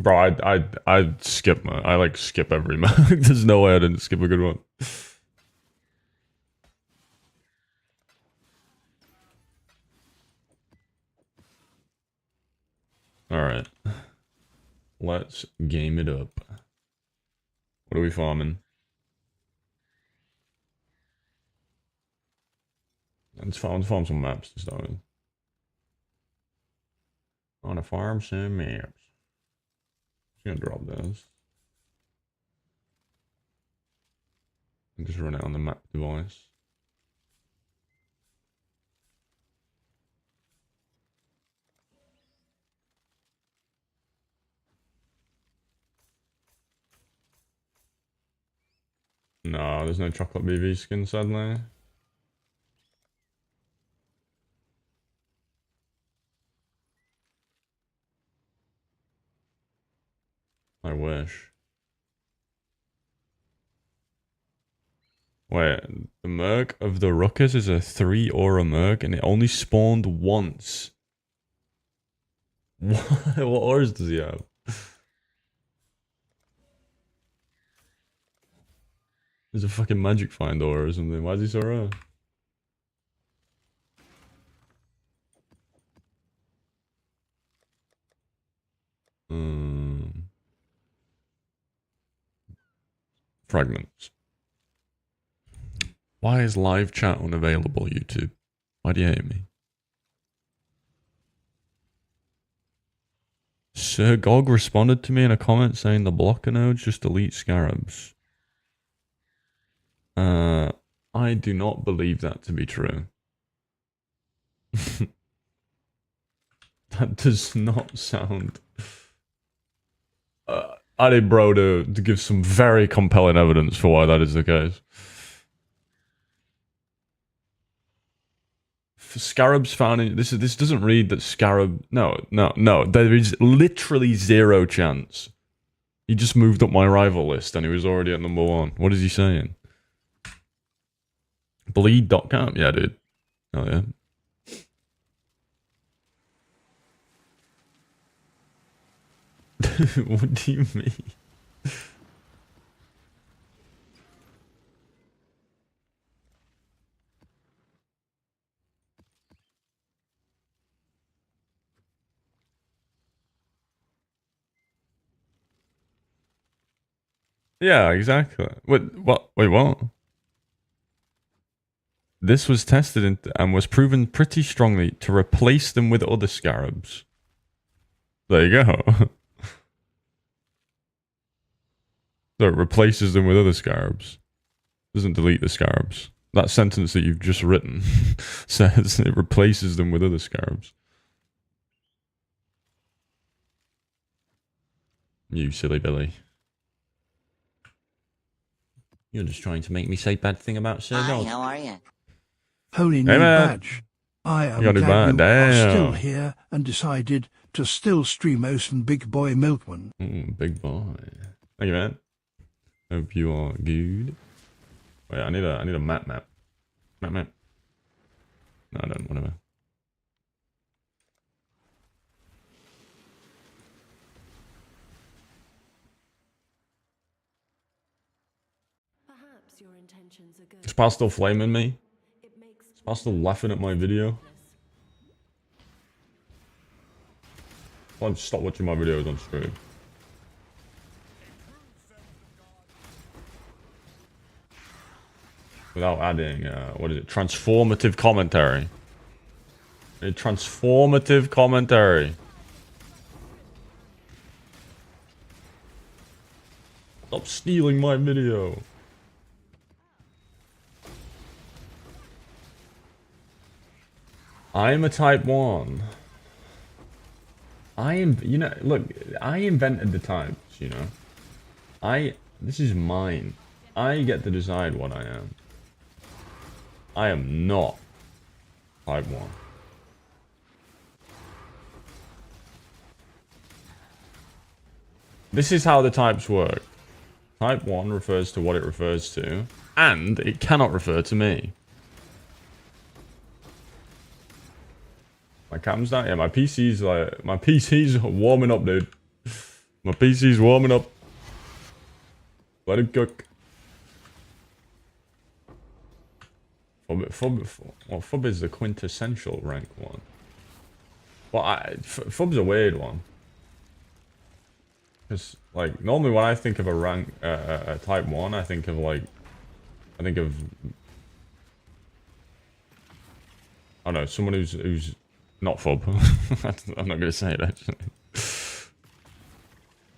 Bro, I'd skip, man. I like skip every map. There's no way I didn't skip a good one. Alright. Let's game it up. What are we farming? Let's farm some maps to start with. I want to farm some maps. Just gonna drop those. And just run it on the map device. No, there's no chocolate BV skin, sadly. I wish. Wait, the Merc of the Ruckus is a 3 aura Merc and it only spawned once. What auras does he have? There's a fucking magic find aura or something. Why is he so rare? Fragments. Why is live chat unavailable, YouTube? Why do you hate me? Sir Gog responded to me in a comment saying the blocker nodes just delete Scarabs. I do not believe that to be true. That does not sound... I need bro to give some very compelling evidence for why that is the case. Scarabs found in this doesn't read that Scarab. No. There is literally zero chance. He just moved up my rival list and he was already at number 1. What is he saying? Bleed.com? Yeah, dude. Oh yeah. What do you mean? Yeah, exactly. What? Wait, what? This was tested and was proven pretty strongly to replace them with other Scarabs. There you go. So it replaces them with other Scarabs. Doesn't delete the Scarabs. That sentence that you've just written says it replaces them with other Scarabs. You silly Billy. You're just trying to make me say bad thing about Sir God. Hi, how are you? Holy new badge. I am glad you are still here and decided to still stream Ocean Big Boy Milkman. Big boy. Thank you, man. Hope you are good. Wait, I need a map. Map. No, I don't, whatever. Perhaps your intentions are good. Is Pal still flaming me? Is Pal still laughing at my video? I'll stop watching my videos on stream. Without adding, what is it? Transformative commentary. A transformative commentary. Stop stealing my video. I am a type 1. I am, you know, look, I invented the types, you know. This is mine. I get to decide what I am. I am not type 1. This is how the types work. Type 1 refers to what it refers to, and it cannot refer to me. My cam's down? Yeah, my PC's warming up, dude. My PC's warming up. Let it cook. Fub is the quintessential rank one. Well, Fub's a weird one. Because, like, normally when I think of a rank, a type 1, I think of, like, I don't know, someone who's not Fub. I'm not gonna say it, actually.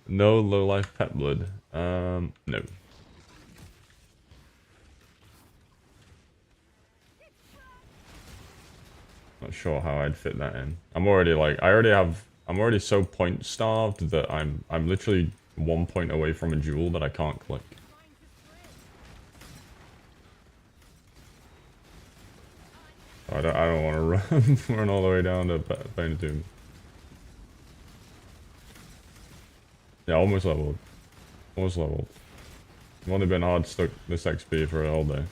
No low-life pet blood. No. Not sure how I'd fit that in. I'm already like, I'm already so point starved that I'm literally 1 point away from a jewel that I can't click. I don't want to run all the way down to Banter. Yeah, almost leveled. Almost leveled. I've only been hard stuck this XP for a whole day.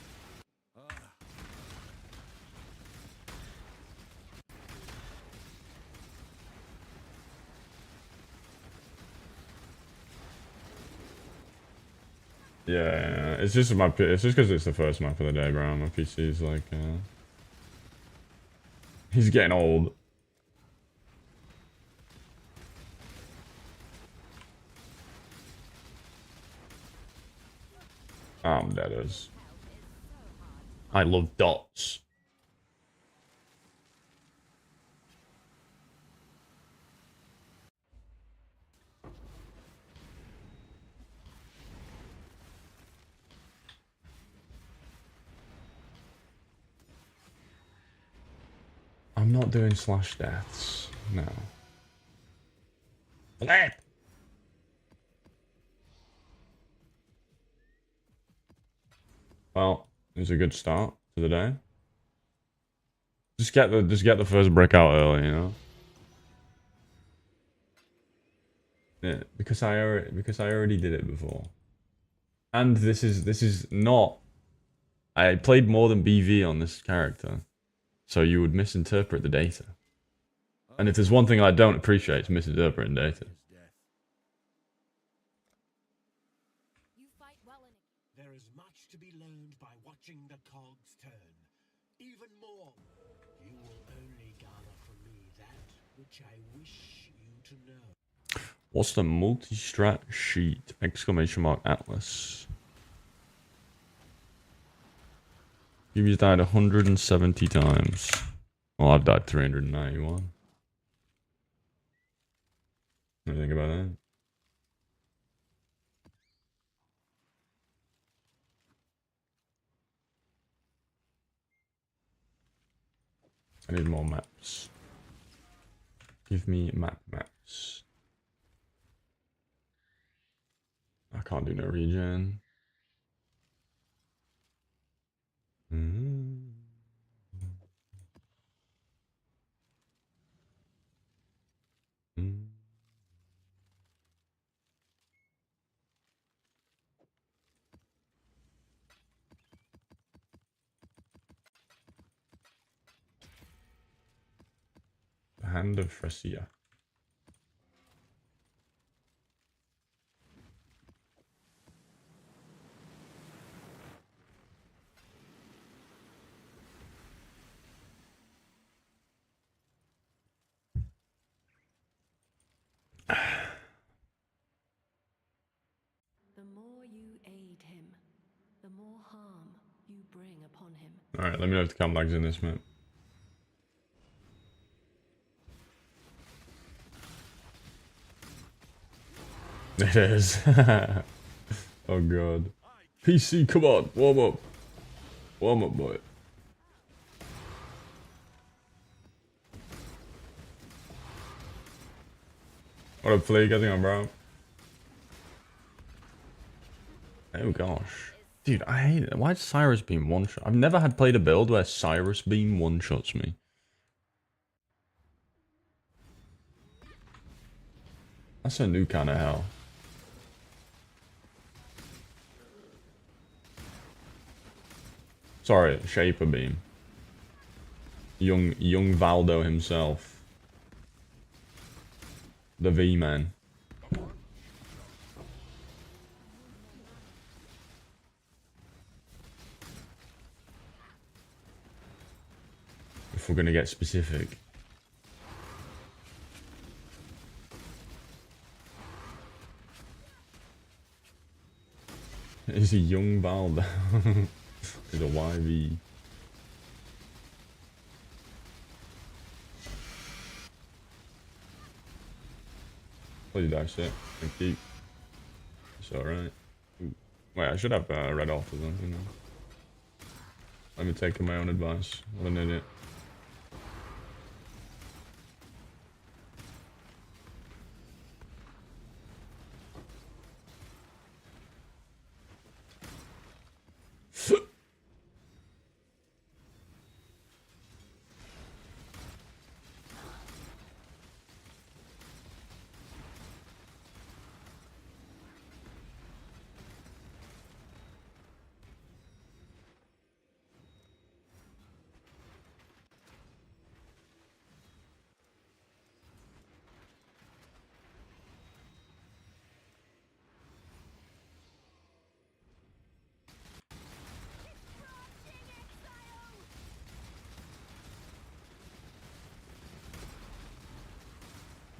Yeah, it's just because it's the first map of the day, bro. My PC's like, he's getting old. I'm dead as. I love dots. I'm not doing slash deaths. No. Blip! Well, it was a good start to the day. Just get the first brick out early, you know. Yeah, because I already did it before. And this is not. I played more than BV on this character, so you would misinterpret the data. And if there's one thing I don't appreciate, it's misinterpreting data. There is much to be learned by watching the cogs turn. Even more, you will only gather from me that which I wish you to know. What's the multi-strat sheet? Exclamation mark Atlas. You've died 170 times. Well, I've died 391. What do you think about that? I need more maps. Give me maps. I can't do no regen. The Hand of Fresia. The more you aid him, the more harm you bring upon him. Alright, let me know if the cam lag's in this map. It is. Oh god. PC, come on, warm up. Warm up, boy. What up, Flea? Getting on, bro? Oh gosh. Dude, I hate it. Why is Cyrus Beam one shot? I've never had played a build where Cyrus Beam one shots me. That's a new kind of hell. Sorry, Shaper Beam. Young Valdo himself. The V-Man. we're gonna get specific. Is a young Balda. Is a YV. Please die shit. Thank you. It's alright. Wait, I should have red off or something now. Let me take my own advice. What an idiot.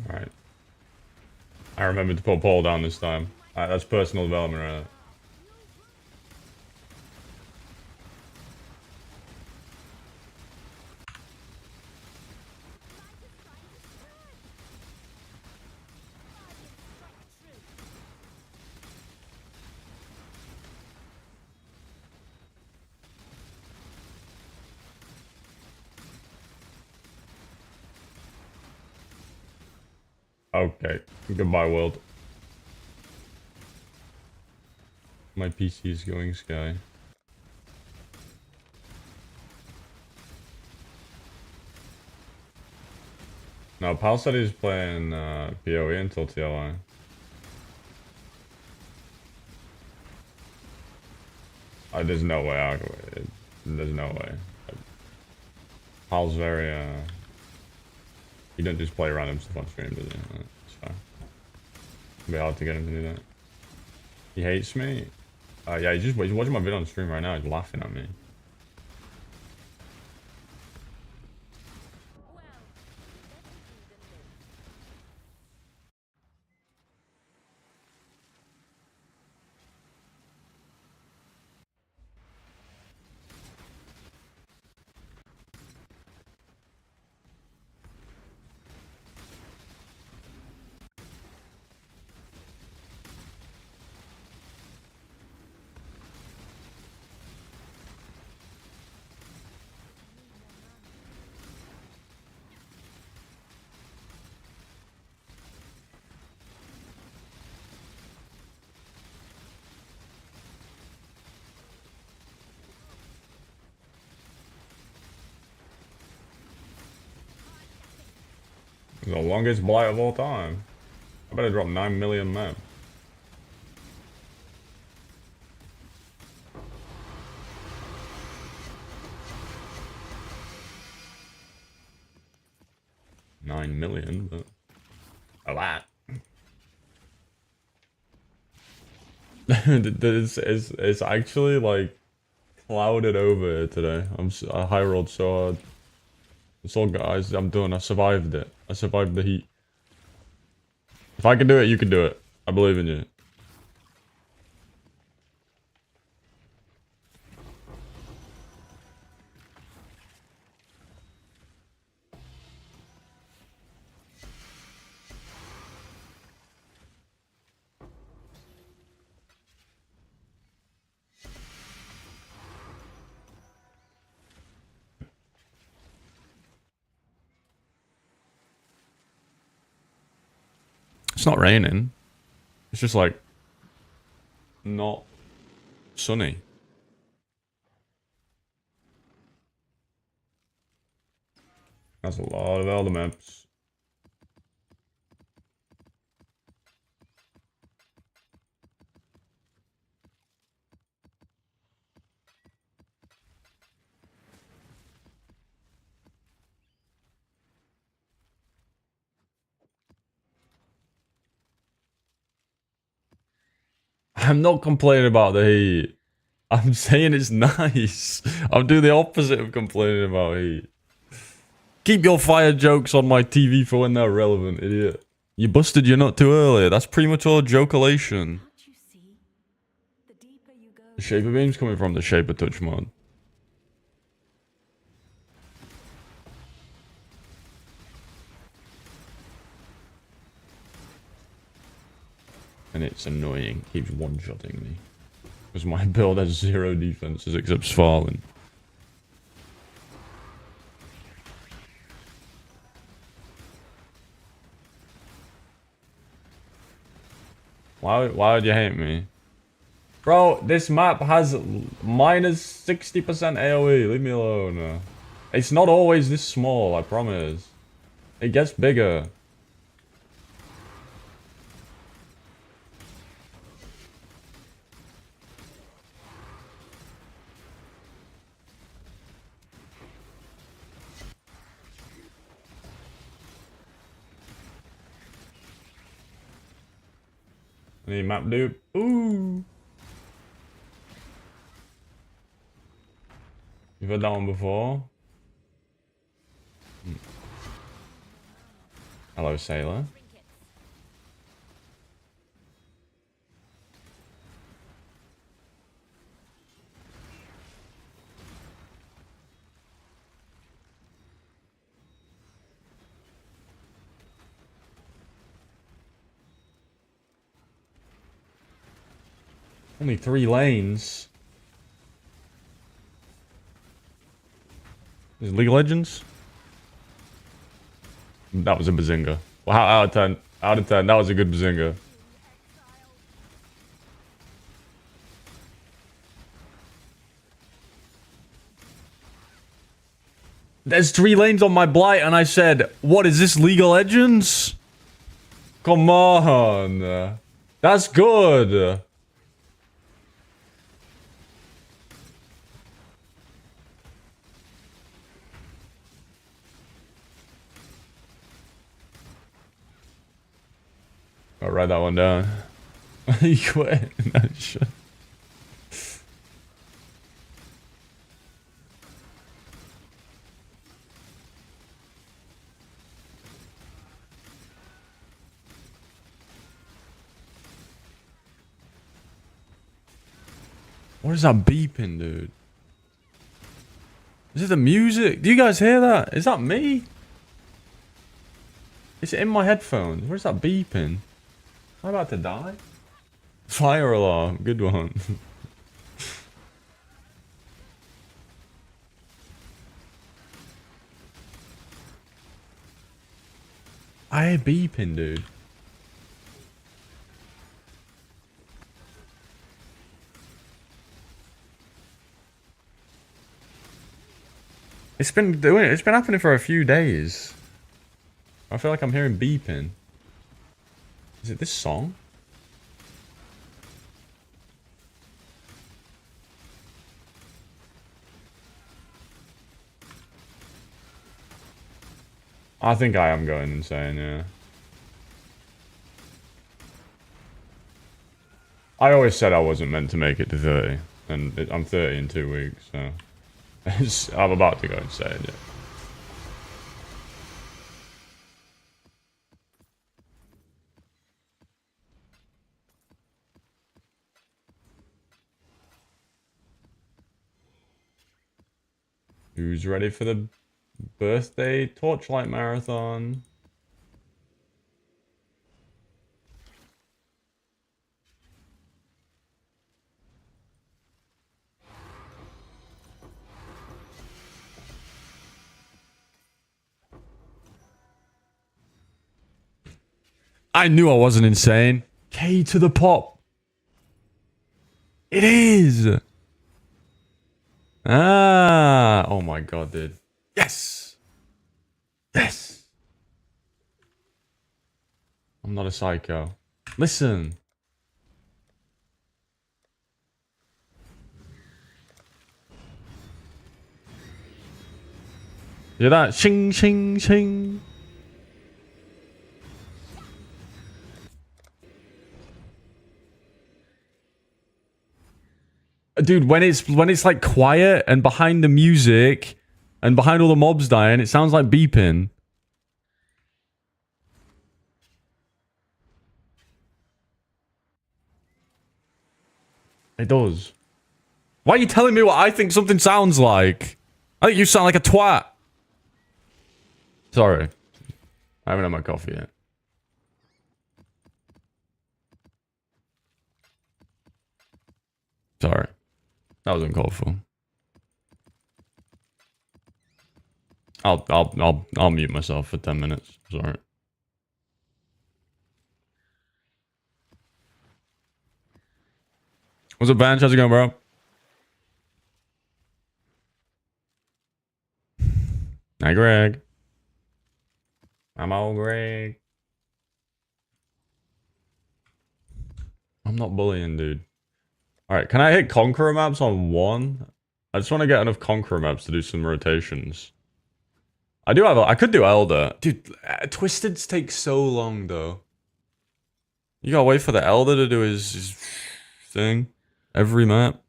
Alright. I remembered to put Paul down this time. That's personal development right there. Okay, goodbye world. My PC is going sky. No, Pal said he's playing PoE until TLI. There's no way there's no way. Pal's very he don't just play random stuff on stream, does he? It's fine. It'll be hard to get him to do that. He hates me? Yeah, he's watching my video on stream right now. He's laughing at me. The longest blight of all time. I better drop 9 million map. $9 million, but a lot. It's actually like clouded over today. I high rolled so hard. It's all guys, I'm doing. I survived it. I survived the heat. If I can do it, you can do it. I believe in you. It's not raining. It's just like not sunny. That's a lot of elder maps. I'm not complaining about the heat. I'm saying it's nice. I'm doing the opposite of complaining about heat. Keep your fire jokes on my TV for when they're relevant, idiot. You busted your nut too early. That's premature jokulation. Can't you see? The deeper you go, The Shaper Beam's coming from the Shaper Touch mod. And it's annoying. Keeps one-shotting me. Because my build has 0 defenses except Fallen. Why would you hate me? Bro, this map has minus 60% AoE. Leave me alone. It's not always this small, I promise. It gets bigger. Any map dupe? Ooh. You've heard that one before? Hello, sailor. Only 3 lanes. Is it League of Legends? That was a bazinga. Well, out of 10. Out of 10. That was a good bazinga. There's 3 lanes on my Blight, and I said, what is this, League of Legends? Come on. That's good. I'll write that one down. You quit. No shit. What is that beeping, dude? Is it the music? Do you guys hear that? Is that me? Is it in my headphones? Where's that beeping? Am I about to die? Fire alarm. Good one. I hear beeping, dude. It's been happening for a few days. I feel like I'm hearing beeping. Is it this song? I think I am going insane, yeah. I always said I wasn't meant to make it to 30. And I'm 30 in 2 weeks, so... I'm about to go insane, yeah. Who's ready for the birthday torchlight marathon? I knew I wasn't insane. K to the pop. It is. Ah. Oh my god, dude. Yes. Yes. I'm not a psycho. Listen. Hear that? Shing, shing, shing. Dude, when it's like quiet and behind the music, And behind all the mobs dying, it sounds like beeping. It does. Why are you telling me what I think something sounds like? I think you sound like a twat. Sorry. I haven't had my coffee yet. Sorry. That was uncalled for. I'll mute myself for 10 minutes. Sorry. What's up, Banter? How's it going, bro? Hi, Greg. I'm all Greg. I'm not bullying, dude. Alright, can I hit Conqueror maps on 1? I just want to get enough Conqueror maps to do some rotations. I could do Elder. Dude, Twisteds take so long, though. You gotta wait for the Elder to do his thing. Every map.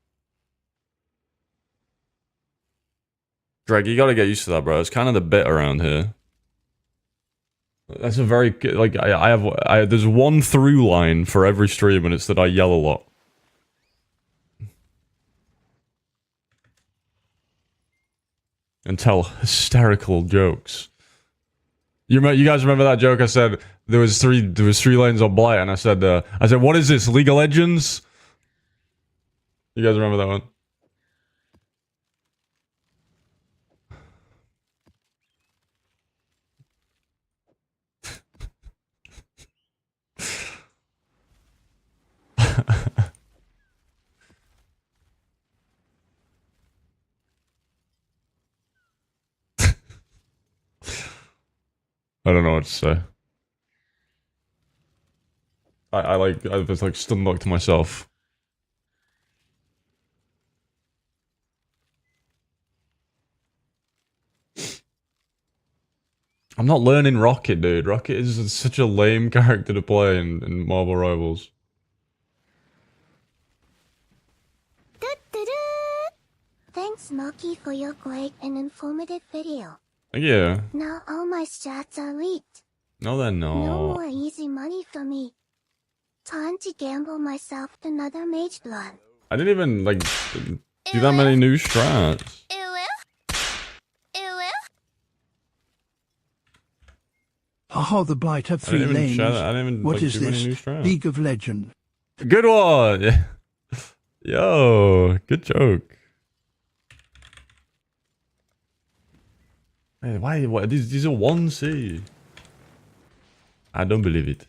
Greg, you gotta get used to that, bro. It's kind of the bit around here. That's a very, like, there's one through line for every stream, and it's that I yell a lot. And tell hysterical jokes. You guys remember that joke I said there was three lanes on Blight, and I said what is this, League of Legends? You guys remember that one? I don't know what to say. I was like stunned to myself. I'm not learning Rocket, dude. Rocket is such a lame character to play in Marvel Rivals. Thanks, Noki, for your great and informative video. Yeah. Now all my strats are leaked. No, they're not. No more easy money for me. Time to gamble myself another mage blood. I didn't even, like, do that many new strats. Haha, the Blight have 3 lanes. What is this? League of Legends. Good one! Yo, good joke. Hey, why? What? These are 1C. I don't believe it.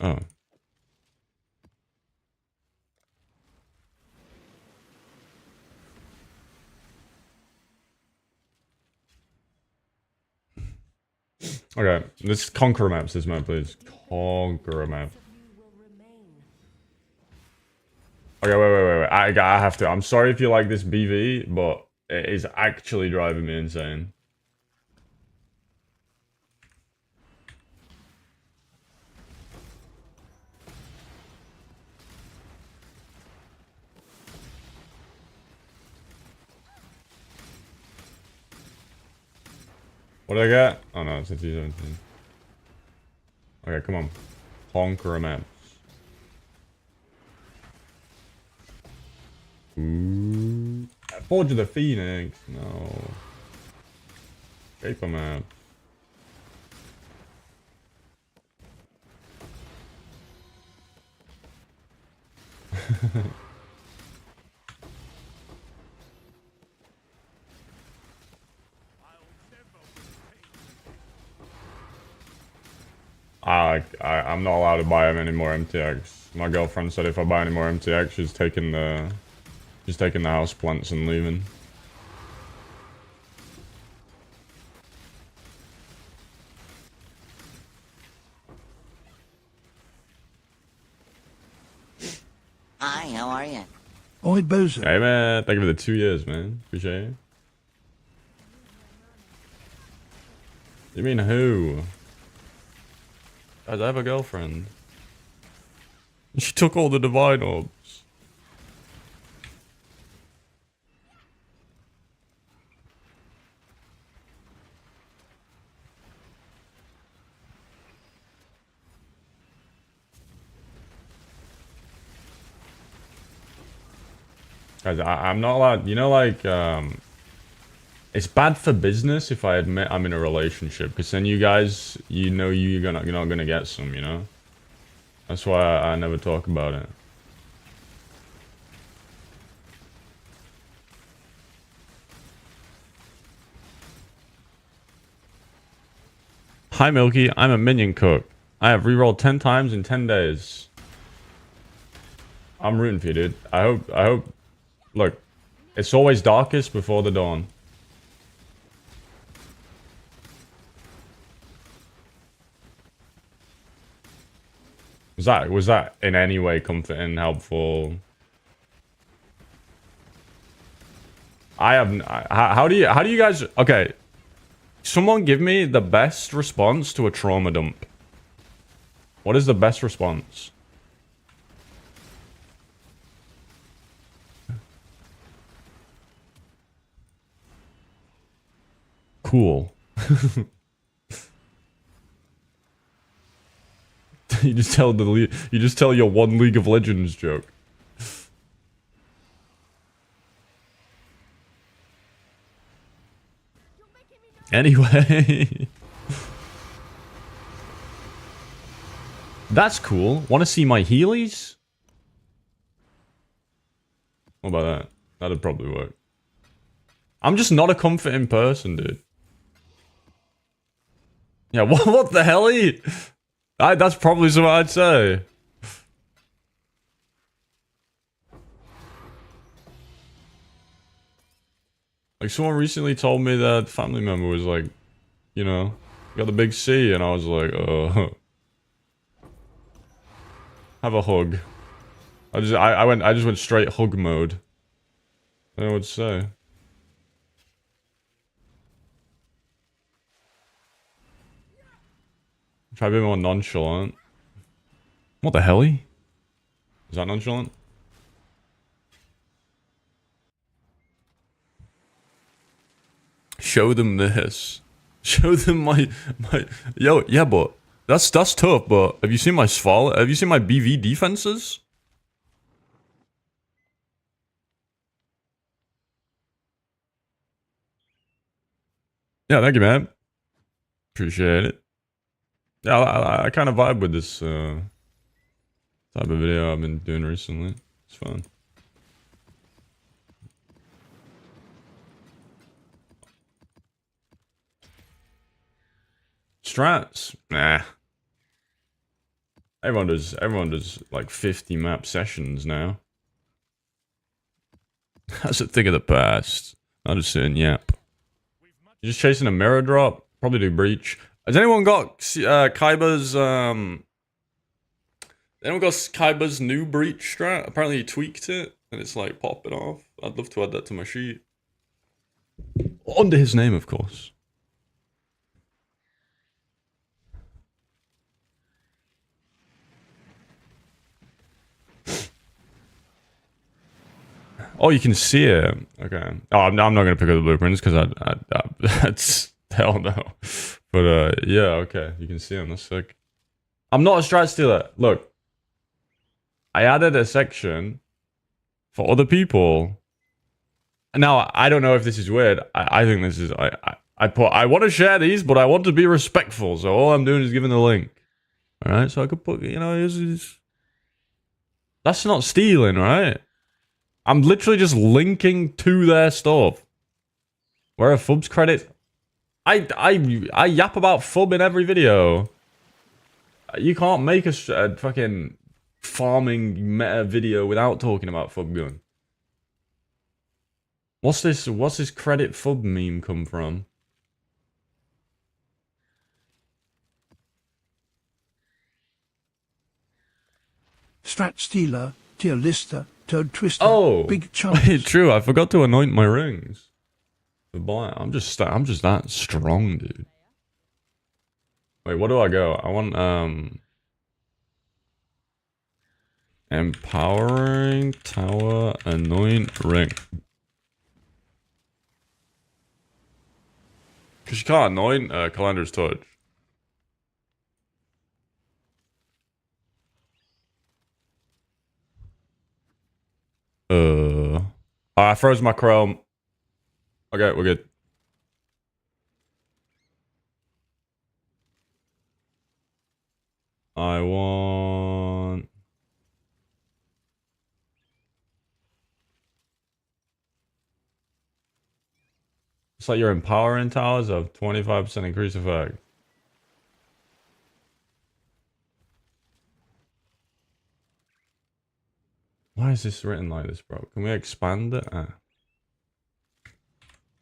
Oh. Okay, let's Conqueror maps this map, please. Conqueror map. Okay, wait. I have to. I'm sorry if you like this BV, but it is actually driving me insane. What did I get? Oh no, it's a T17. Okay, come on. Conqueror maps. Ooh. Forge of the Phoenix. No. Paper map. I'm not allowed to buy him any more MTX. My girlfriend said if I buy any more MTX, she's taking the house plants and leaving. Hi, how are you? Oi, Bozo. Hey man, thank you for the 2 years, man. Appreciate it. You mean who? Guys, I have a girlfriend. She took all the divine orbs. Guys, I'm not allowed, you know, like, it's bad for business if I admit I'm in a relationship, because then you guys, you know, you're not gonna get some, you know? That's why I never talk about it. Hi Milky, I'm a minion cook. I have rerolled 10 times in 10 days. I'm rooting for you, dude. I hope, look, it's always darkest before the dawn. Was that in any way comforting, helpful? How do you guys, okay. Someone give me the best response to a trauma dump. What is the best response? Cool. You just tell your one League of Legends joke. Anyway. That's cool. Want to see my Heelys? What about that? That'd probably work. I'm just not a comforting person, dude. Yeah, what the hell? That's probably something I'd say. Like, someone recently told me that family member was like, you know, got the big C, and I was like, have a hug. I just went straight hug mode. I don't know what to say. Try a bit more nonchalant. What the hell? Is that nonchalant? Show them this. Show them my yo, yeah, but that's tough, but have you seen my Sval? Have you seen my BV defenses? Yeah, thank you, man. Appreciate it. Yeah, I kind of vibe with this type of video I've been doing recently. It's fun. Strats? Nah. Everyone does like 50 map sessions now. That's a thing of the past. I'll just sit and yap. You're just chasing a mirror drop? Probably do breach. Has anyone got Kaiba's new breach strat? Apparently he tweaked it and it's like popping off. I'd love to add that to my sheet. Under his name, of course. Oh, you can see it. Okay. Oh, I'm not gonna pick up the blueprints because that's hell no. But yeah, okay. You can see them. That's sick. I'm not a strat stealer. Look, I added a section for other people. Now I don't know if this is weird. I think this is. I want to share these, but I want to be respectful. So all I'm doing is giving the link. All right. So I could put. You know, that's not stealing, right? I'm literally just linking to their stuff. Where are Fub's credits? I yap about Fub in every video. You can't make a fucking farming meta video without talking about Fub gun. What's this credit Fub meme come from? Strat Stealer, Tier Lister, Toad Twister, Oh, Big Chunks. True. I forgot to anoint my rings. For Blight. I'm just that strong, dude. Wait, what do I go? I want empowering tower anoint ring. Cause you can't anoint Calendar's touch. I froze my Chrome. Okay, we're good. I want... It's like your empowering towers of 25% increase effect. Why is this written like this, bro? Can we expand it?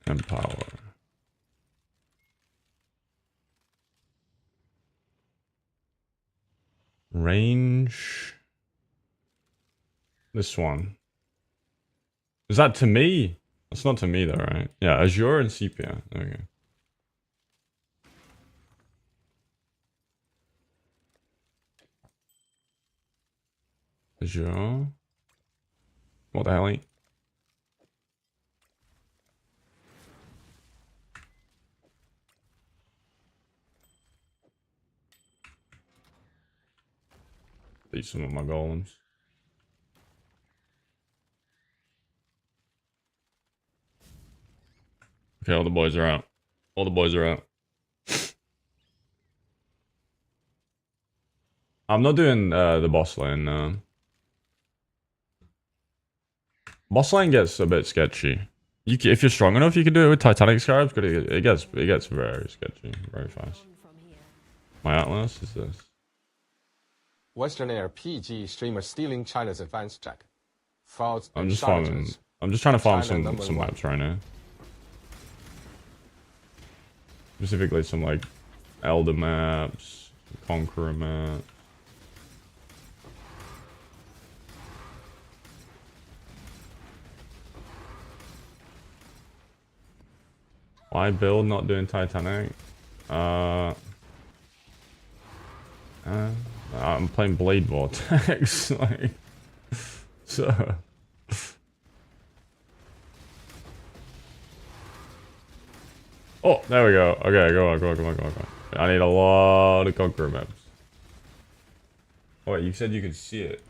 Empower. Range. This one. Is that to me? That's not to me though, right? Yeah, Azure and Sepia. There we go. Azure. What the hell? Beat some of my golems. Okay, all the boys are out. All the boys are out. I'm not doing the boss lane. Boss lane gets a bit sketchy. If you're strong enough, you can do it with Titanic Scarabs, but it gets very sketchy, very fast. My Atlas is this. Western Air PG streamer stealing China's advanced tech. Faults I'm and just farming. shortages. I'm just trying to farm China some #1. maps right now. Specifically some like Elder maps, Conqueror maps. Why build not doing Titanic? I'm playing Blade Vortex, like, so. Oh, there we go. Okay, go on. I need a lot of Conqueror maps. Oh, wait, you said you could see it.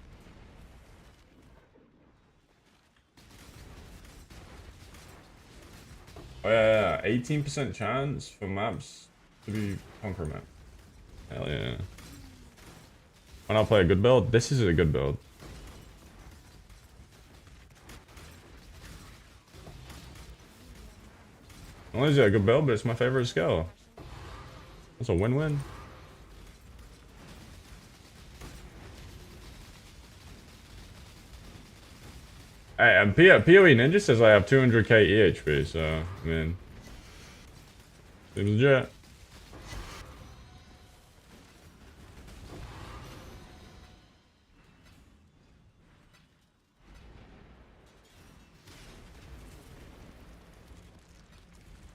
Oh, yeah. 18% chance for maps to be Conqueror map. Hell yeah. When I play a good build, this is a good build. Not only is it a good build, but it's my favorite skill. That's a win-win. Hey, and PoE Ninja says I have 200k EHP, so, I mean... Seems legit.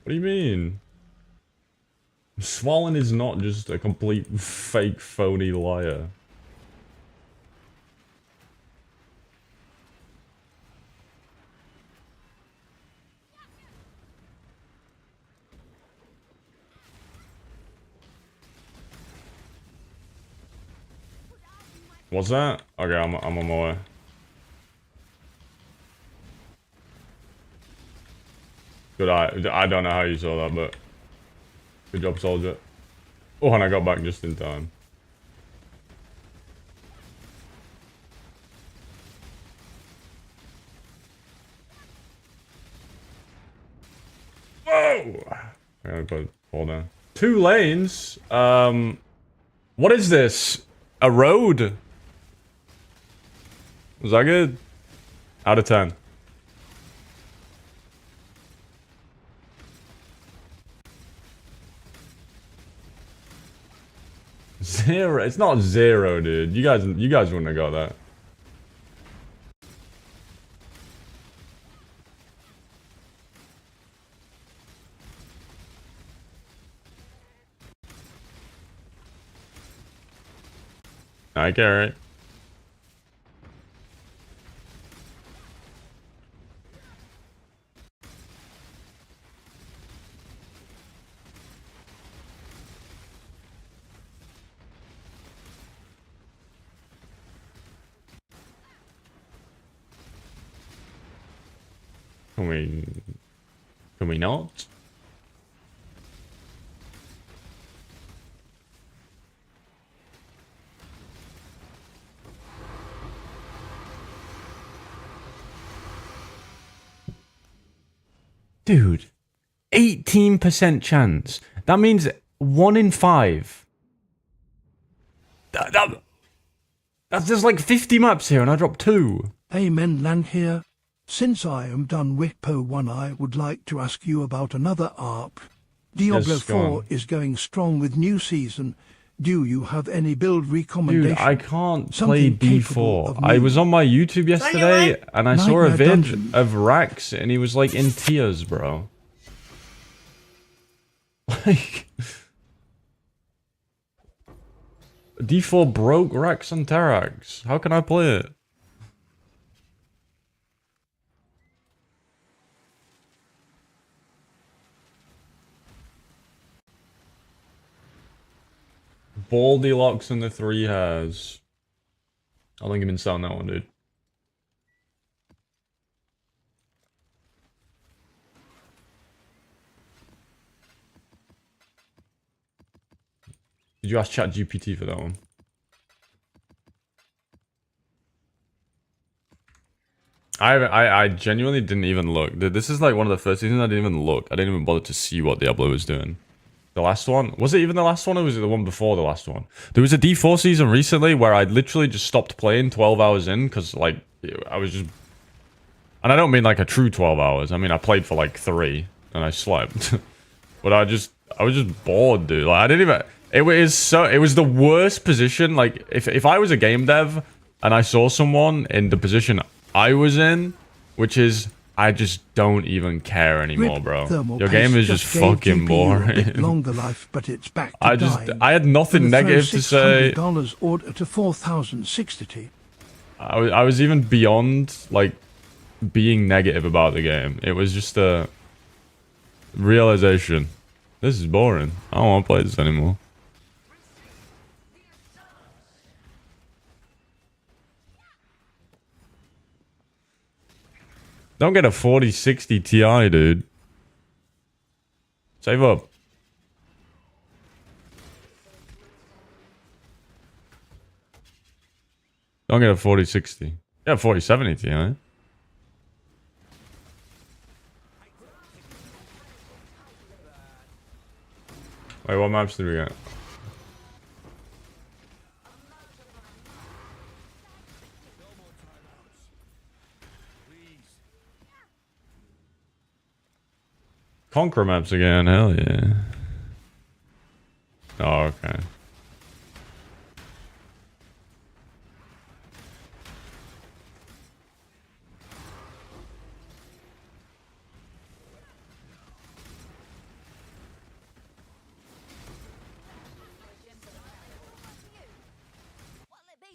What do you mean? Swollen is not just a complete fake, phony liar. What's that? Okay, I'm on my way. Good eye. I don't know how you saw that, but good job, soldier. Oh, and I got back just in time. Whoa! I gotta put hold down. 2 lanes. What is this? A road? Was that good? Out of 10. Zero. It's not 0, dude. You guys wouldn't have got that. I get it. Can we not? Dude, 18% chance. That means 1 in 5. That's just like 50 maps here and I dropped 2. Amen, land here. Since I am done with Po 1, I would like to ask you about another ARP. Diablo Yes, go 4 on. is going strong with new season. Do you have any build recommendation? Dude, I can't play Something capable D4. of I me? was on my YouTube yesterday and I saw a Nightmare vid Dungeon. of Rax and he was like in tears, bro. Like D4 broke Rax and Terax. How can I play it? Baldy locks and the 3 hairs. I think I've been selling that one, dude. Did you ask ChatGPT for that one? I genuinely didn't even look. Dude, this is like one of the first seasons I didn't even look. I didn't even bother to see what Diablo was doing. The last one? Was it even the last one or was it the one before the last one? There was a D4 season recently where I literally just stopped playing 12 hours in because like I was just... And I don't mean like a true 12 hours. I mean I played for like 3 and I slept. But I was just bored, dude. Like I didn't even... It was the worst position. Like if I was a game dev and I saw someone in the position I was in, which is I just don't even care anymore, bro. Your game is just fucking boring. Longer life, but it's back to dying. I had nothing negative to say. $600 order to 4,060. I was even beyond like being negative about the game. It was just a realization. This is boring. I don't want to play this anymore. Don't get a 4060 Ti, dude. Save up. Don't get a 4060. Yeah, 4070 Ti. Wait, what maps did we get? Conqueror maps again, hell yeah. Oh, okay.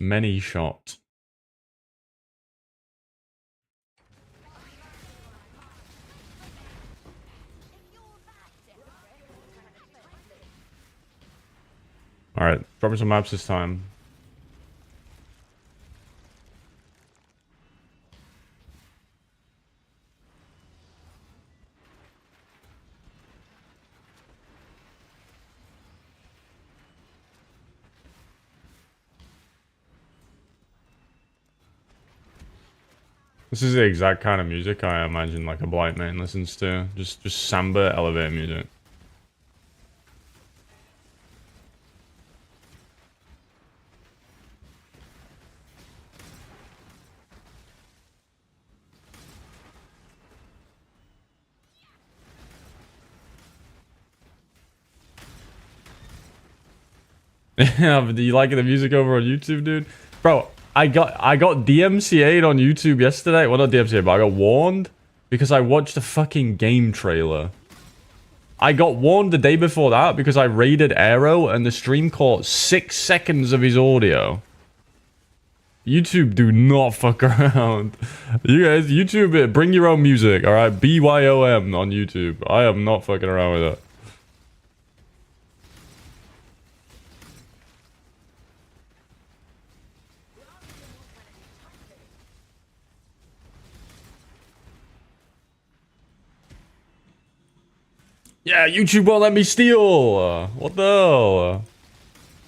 Many shot. Alright, drop me some maps this time. This is the exact kind of music I imagine like a Blight main listens to. Just samba elevator music. Yeah, but do you like the music over on YouTube, dude? Bro, I got DMCA'd on YouTube yesterday. Well, not DMCA'd, but I got warned because I watched a fucking game trailer. I got warned the day before that because I raided Aero and the stream caught 6 seconds of his audio. YouTube do not fuck around. You guys, YouTube, bring your own music, alright? BYOM on YouTube. I am not fucking around with that. Yeah, YouTube won't let me steal. What the hell?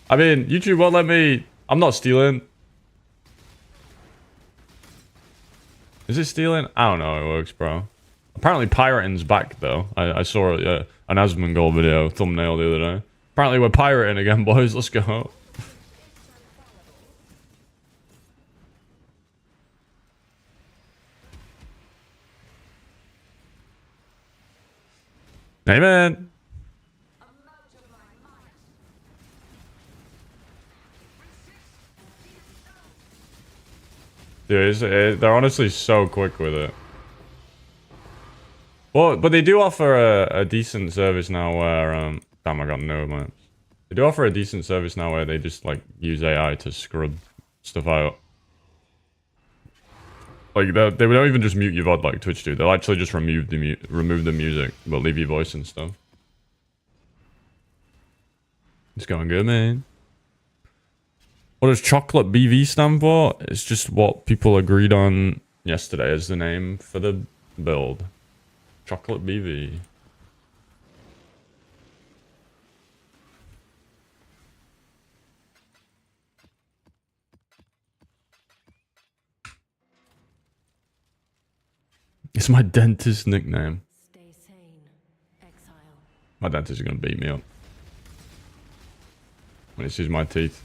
I mean, YouTube won't let me... I'm not stealing. Is it stealing? I don't know how it works, bro. Apparently pirating's back, though. I saw an Asmongold video thumbnail the other day. Apparently we're pirating again, boys. Let's go. Hey, man. Dude, they're honestly so quick with it. Well, but they do offer a decent service now where, damn, I got no maps. They do offer a decent service now where they just, like, use AI to scrub stuff out. Like, they don't even just mute your VOD like Twitch do. They'll actually just remove the music, but leave your voice and stuff. It's going good, man. What does chocolate BV stand for? It's just what people agreed on yesterday as the name for the build. Chocolate BV. It's my dentist nickname. Stay sane, exile. My dentist is gonna beat me up when he sees my teeth.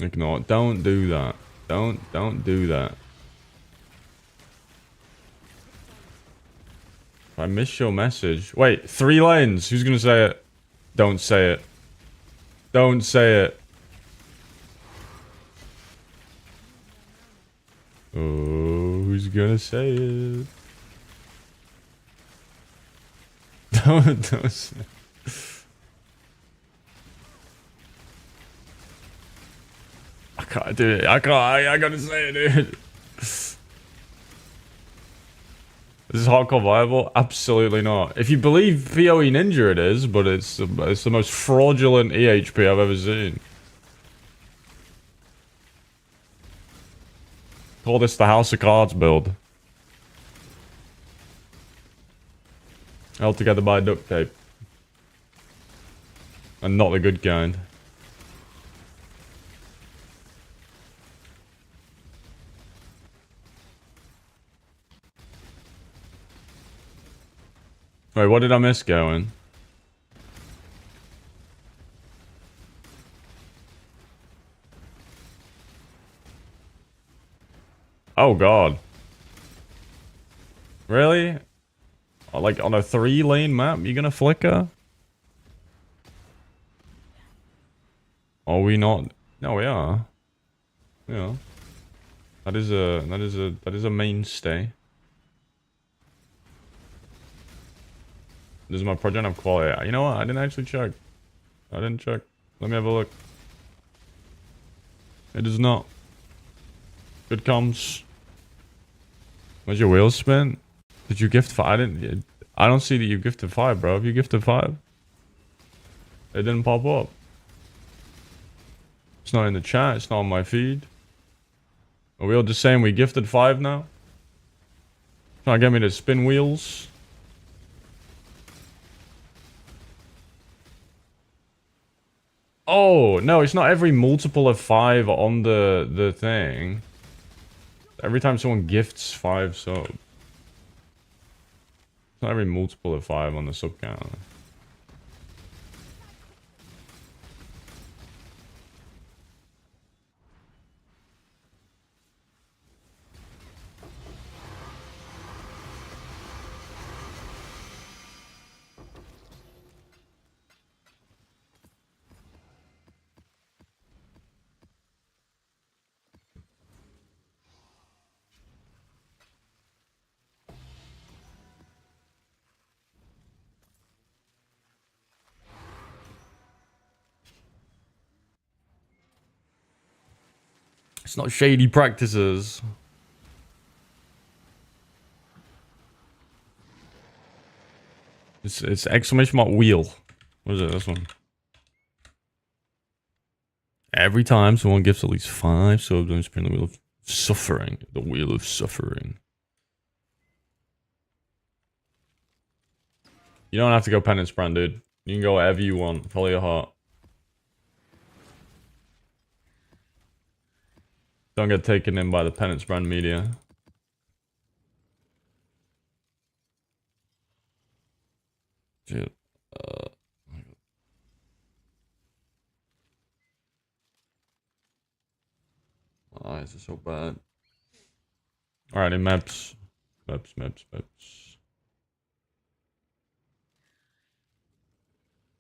Ignore it. Don't do that. Don't do that. If I miss your message. Wait, 3 lanes. Who's gonna say it? Don't say it. Don't say it. Oh, who's gonna say it? Don't say it. I can't do it. I gotta say it, dude. Is this hardcore viable? Absolutely not. If you believe PoE Ninja it is, but it's the most fraudulent EHP I've ever seen. Call this the House of Cards build. Held together by duct tape. And not the good kind. Wait, what did I miss going? Oh god. Really? Like on a 3-lane map, you're gonna flicker? Are we not? No, we are. Yeah. That is a mainstay. Does my project have quality? You know what? I didn't actually check. I didn't check. Let me have a look. It does not. Good comms. Where's your wheels spin? Did you gift 5? I don't see that you gifted 5, bro. Have you gifted 5? It didn't pop up. It's not in the chat. It's not on my feed. Are we all just saying we gifted 5 now? Trying to get me to spin wheels? Oh, no, it's not every multiple of 5 on the thing. Every time someone gifts 5 subs. It's not every multiple of 5 on the sub counter. It's not shady practices. It's exclamation mark wheel. What is it? This one. Every time someone gets at least 5 subs, I'm spinning the wheel of suffering. The wheel of suffering. You don't have to go penance brand, dude. You can go wherever you want. Follow your heart. Don't get taken in by the penance brand media. Shit. My eyes are so bad. Alrighty, maps. Maps.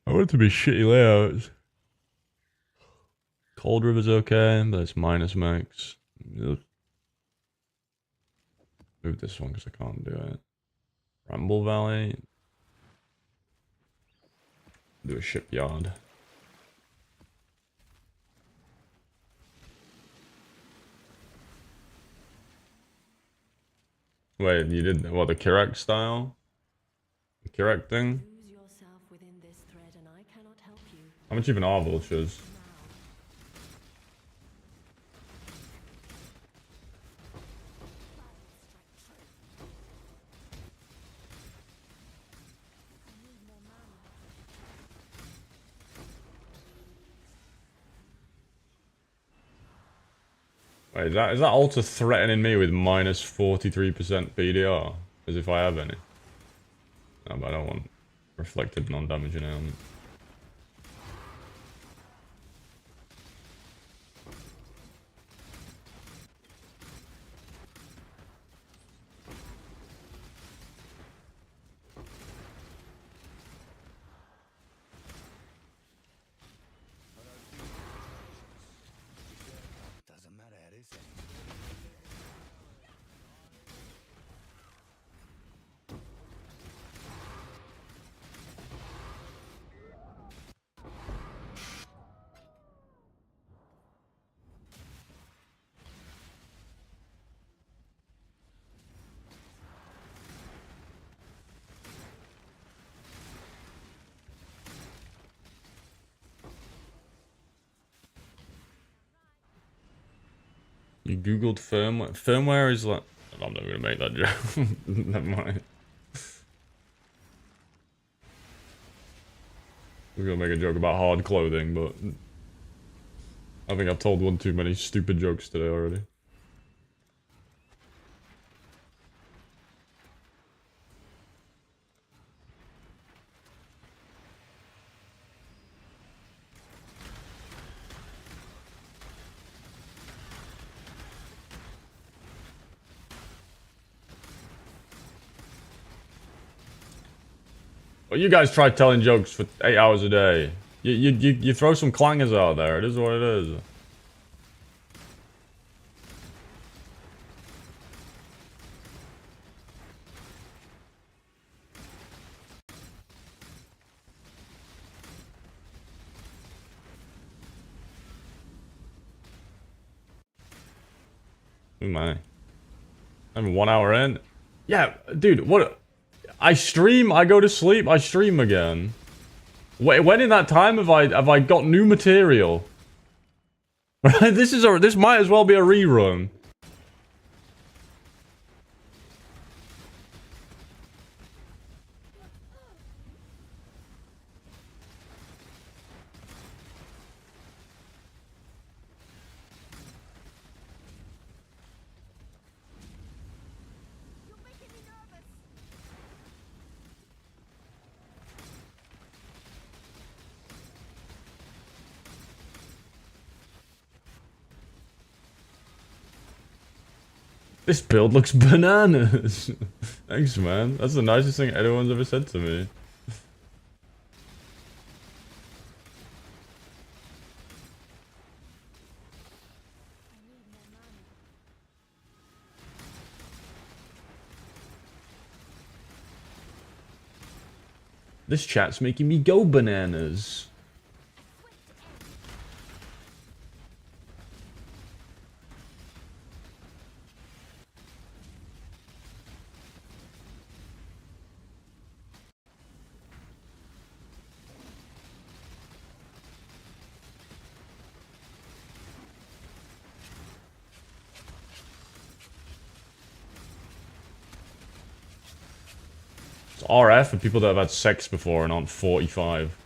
I want it to be shitty layouts. Cold River's okay, but it's minus max. Move this one because I can't do it. Ramble Valley. Do a shipyard. Wait, you did what, the correct style? The correct thing? Lose yourself within this thread and I cannot help you. How much even are vultures? Wait, is that altar threatening me with minus 43% BDR? As if I have any. No, but I don't want reflected non-damaging ailment. You googled firmware. Firmware is like... I'm not gonna make that joke. Never mind. We're gonna make a joke about hard clothing, but... I think I've told one too many stupid jokes today already. Well, you guys try telling jokes for 8 hours a day. You throw some clangers out there. It is what it is. Who am I? I'm 1 hour in. Yeah, dude. What? I stream. I go to sleep. I stream again. When in that time have I got new material? Right. This might as well be a rerun. This build looks bananas. Thanks, man. That's the nicest thing anyone's ever said to me. This chat's making me go bananas. RF for people that have had sex before and aren't 45.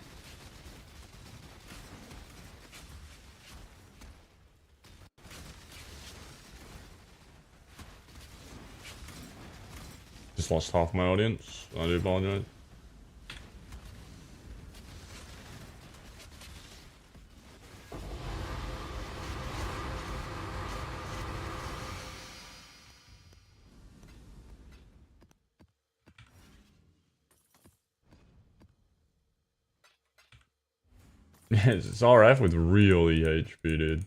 Just lost half my audience. I do apologize. Yes, it's RF with real EHP, dude.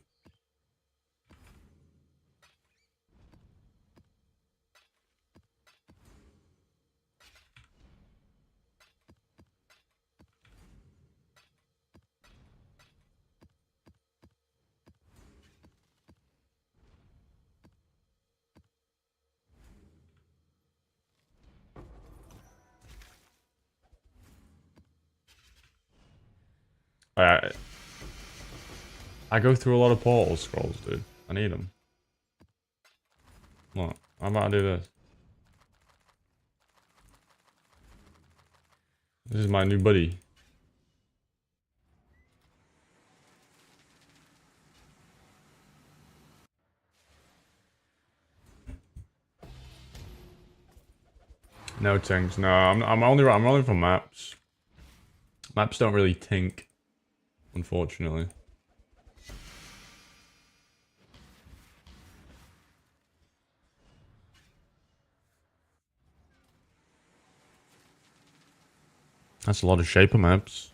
I go through a lot of portal scrolls, dude. I need them. What? How about I do this? This is my new buddy. No tinks. No, I'm only for maps. Maps don't really tink, unfortunately. That's a lot of shaper maps.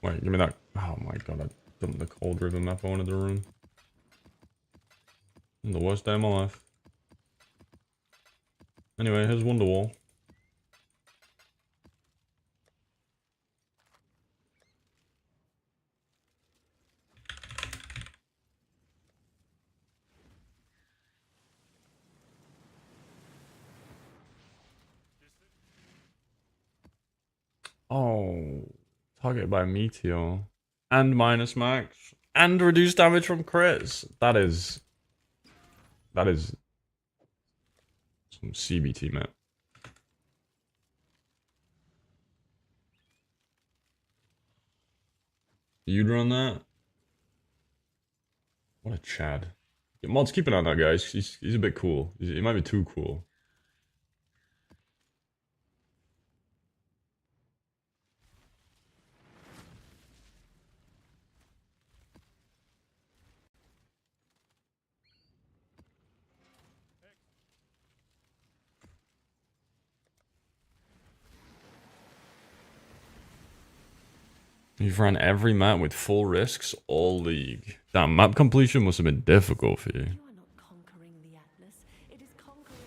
Wait, give me that. Oh my god, I dumped the cold river map out of the room. The worst day of my life. Anyway, here's Wonderwall. Oh, targeted by a meteor. And minus max. And reduced damage from crits. That is some CBT map. You'd run that? What a Chad. Yeah, mods, keep an eye on that, guys. He's a bit cool. He might be too cool. You've run every map with full risks all league. Damn, map completion must have been difficult for you. You are not conquering the Atlas. It is conquering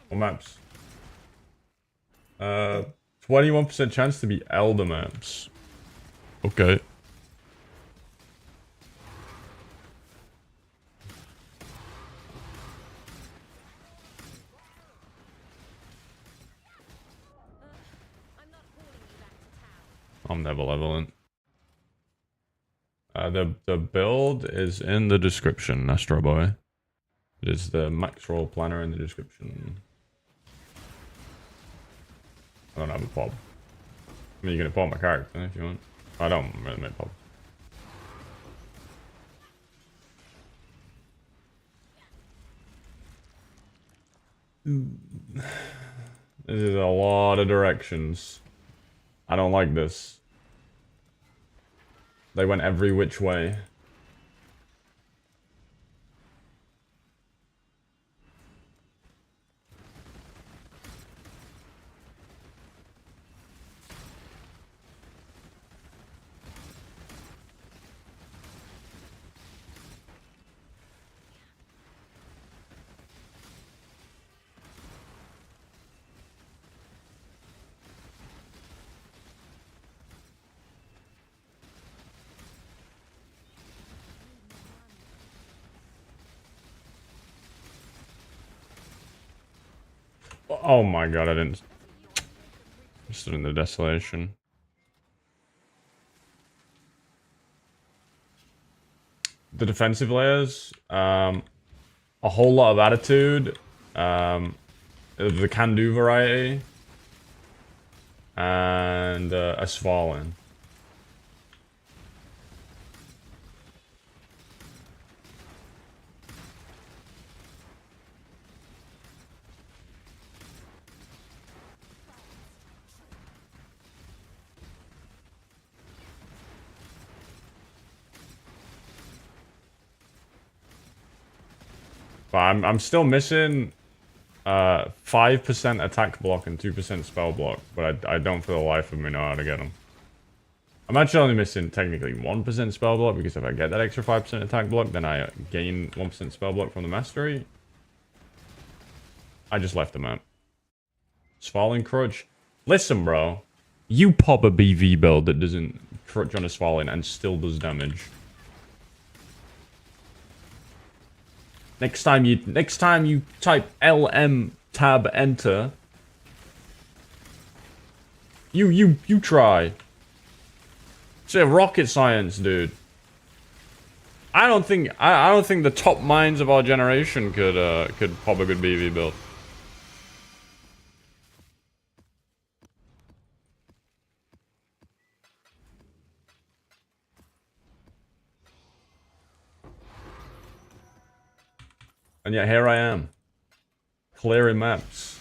you. What maps? 21% chance to be Elder maps. Okay. I'm never leveling. The build is in the description, Astro Boy. It is the max roll planner in the description. I don't have a pop. I mean, you can pop my character if you want. I don't really make pop. This is a lot of directions. I don't like this. They went every which way. Oh my god, I didn't. I stood in the desolation. the defensive layers. A whole lot of attitude. The can-do variety. And a Svalin. But I'm still missing 5% attack block and 2% spell block, but I don't for the life of me know how to get them. I'm actually only missing technically 1% spell block, because if I get that extra 5% attack block, then I gain 1% spell block from the mastery. I just left the map. Svalin crutch. Listen, bro. You pop a BV build that doesn't crutch on a Svalin and still does damage. Next time you type LM tab enter. You try. It's a rocket science, dude. I don't think the top minds of our generation could pop a good BV build. And yet here I am, clearing maps.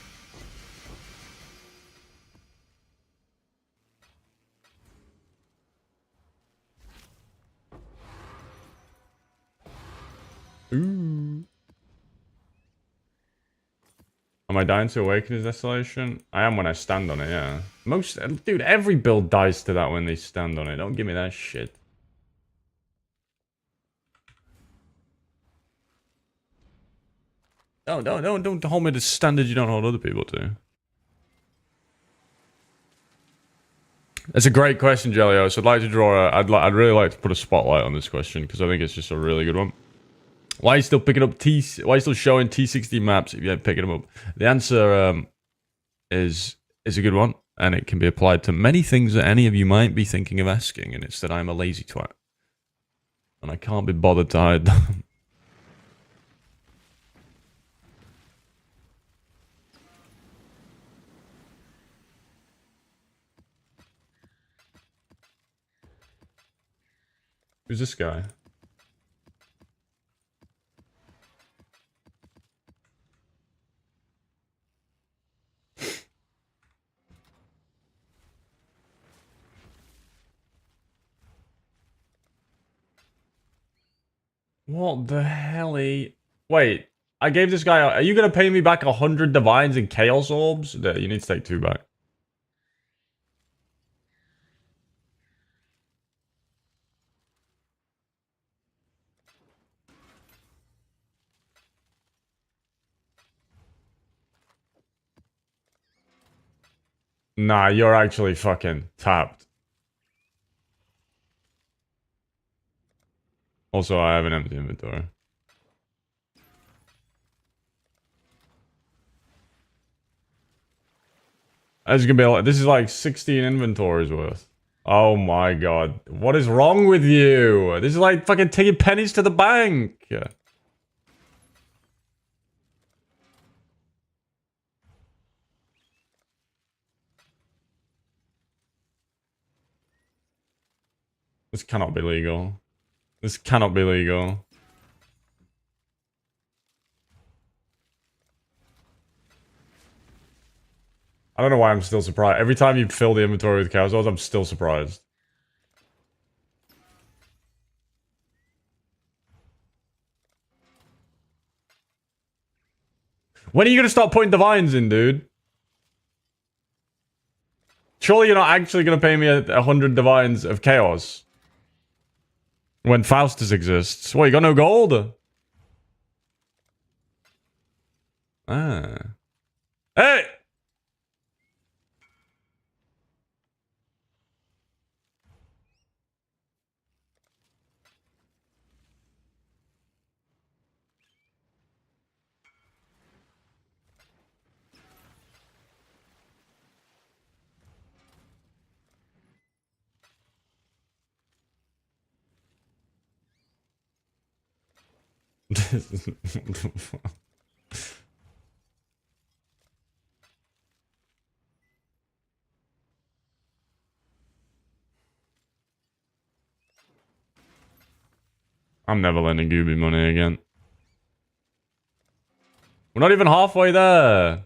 Ooh. Am I dying to Awakening's Desolation? I am when I stand on it, yeah. Dude, every build dies to that when they stand on it. Don't give me that shit. Don't hold me to standards you don't hold other people to. That's a great question, Jellios. I'd like to draw a... I'd really like to put a spotlight on this question, because I think it's just a really good one. Why are you still picking up why are you still showing T60 maps if you're picking them up? The answer is a good one, and it can be applied to many things that any of you might be thinking of asking, and it's that I'm a lazy twat. And I can't be bothered to hide them. Who's this guy? What the hell? Wait, I gave this guy... Are you going to pay me back 100 divines and chaos orbs? You need to take 2 back. Nah, you're actually fucking tapped. Also, I have an empty inventory. This is gonna be like, this is like 16 inventories worth. Oh my god. What is wrong with you? This is like fucking taking pennies to the bank. This cannot be legal. This cannot be legal. I don't know why I'm still surprised. Every time you fill the inventory with chaos orbs, I'm still surprised. When are you gonna start putting divines in, dude? Surely you're not actually gonna pay me 100 divines of chaos. When Faustus exists. What, you got no gold? Ah. Hey! What the fuck? I'm never lending Gooby money again. We're not even halfway there.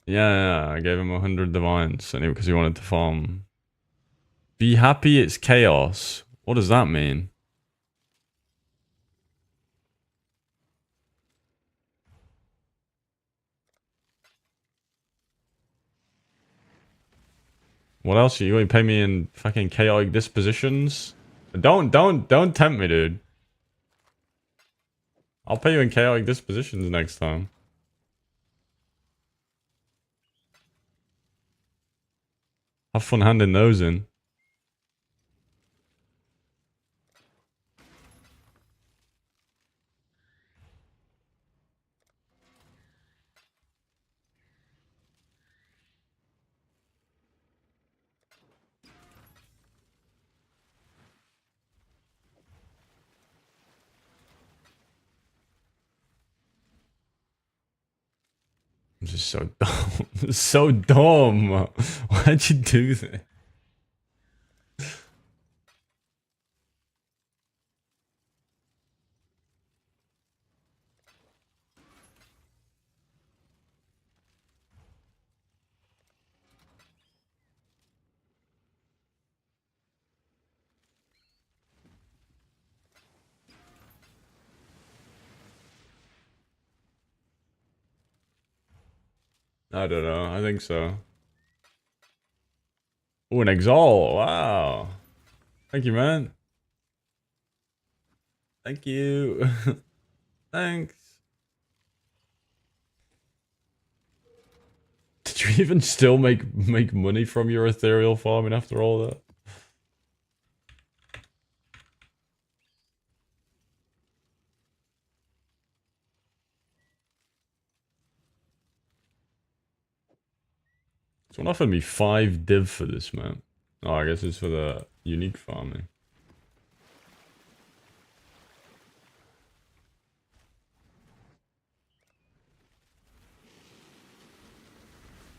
Yeah, I gave him 100 divines and because he wanted to farm. Be happy it's chaos. What does that mean? What else? You going to pay me in fucking chaotic dispositions? Don't tempt me, dude. I'll pay you in chaotic dispositions next time. Have fun handing those in. I'm just so dumb. So dumb. Why'd you do that? I don't know. I think so. Oh, an exalt. Wow. Thank you, man. Thank you. Thanks. Did you even still make money from your ethereal farming after all that? Someone offered me 5 div for this, man. Oh, I guess it's for the unique farming.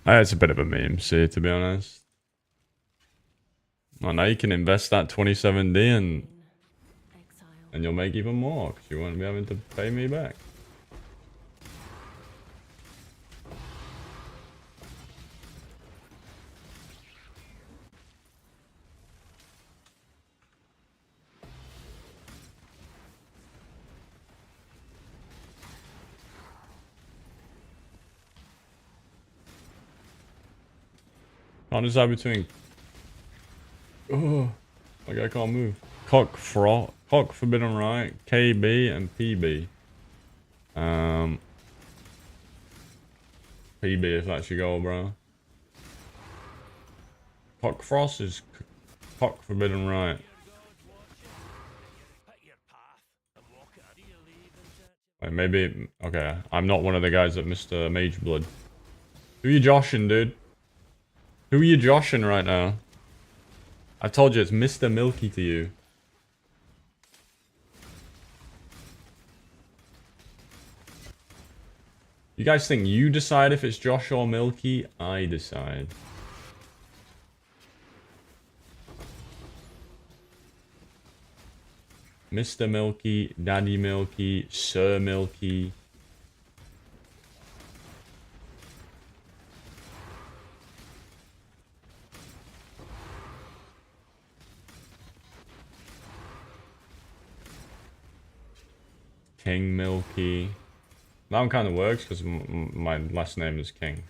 It's a bit of a meme, see, to be honest. Well, now you can invest that 27D and you'll make even more, because you won't be having to pay me back. Can't decide between... Oh, like I can't move. Cock Forbidden Right, KB, and PB. PB if that's your goal, bro. Cock Frost is Cock Forbidden Right. Wait, maybe... Okay, I'm not one of the guys that Mr. Mage Blood. Who you joshing, dude? Who are you joshing right now? I told you it's Mr. Milky to you. You guys think you decide if it's Josh or Milky? I decide. Mr. Milky, Daddy Milky, Sir Milky. King Milky. That one kind of works because my last name is King.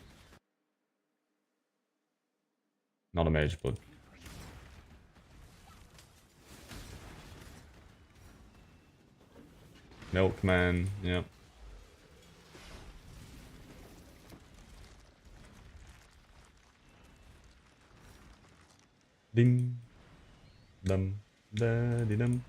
Not a Mage Blood. Milkman, yep. Ding. Dum. Da-di-dum.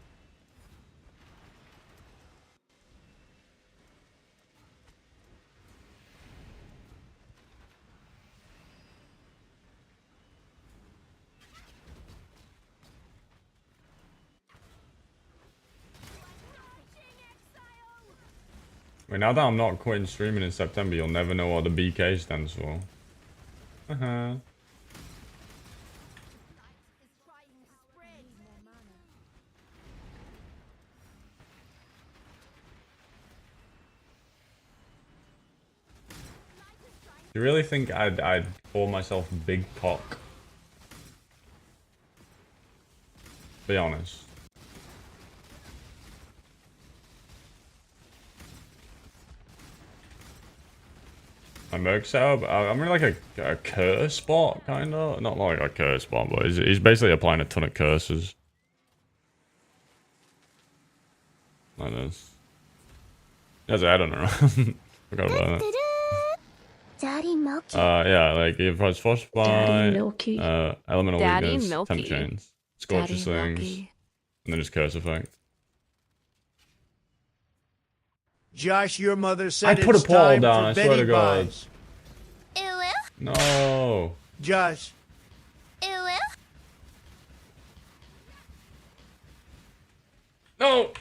Wait, now that I'm not quitting streaming in September, you'll never know what the BK stands for. Uh-huh. You really think I'd call myself Big Cock? Be honest. My Merc setup? I'm in like a curse bot, kinda. Not like a curse bot, but he's basically applying a ton of curses. Like this. He has a head on her. Forgot about that. Daddy Milky. Yeah, like if I was forced by elemental Daddy weakness, Milky. temp chains, scorches Daddy things, Milky. and then just curse effect. Josh, your mother I said put a it's portal time down, for I swear Betty to God. buys. No. Josh, No.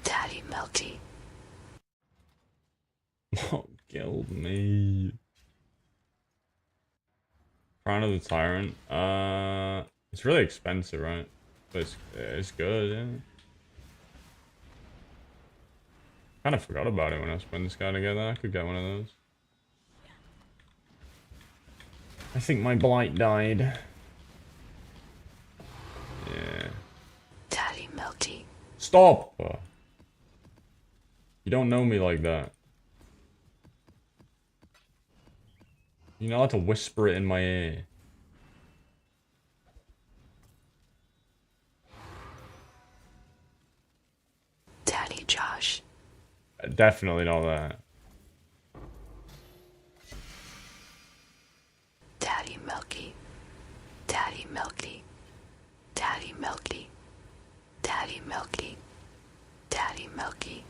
Daddy Milky. What killed me? Crown of the Tyrant. It's really expensive, right? But it's good, yeah. Kind of forgot about it when I was putting this guy together. I could get one of those. I think my Blight died. Yeah. Daddy Milky. Stop! You don't know me like that. You're not allowed to whisper it in my ear. Daddy Josh. Definitely not that. Daddy Milky. Daddy Milky. Daddy Milky. Daddy Milky. Daddy Milky.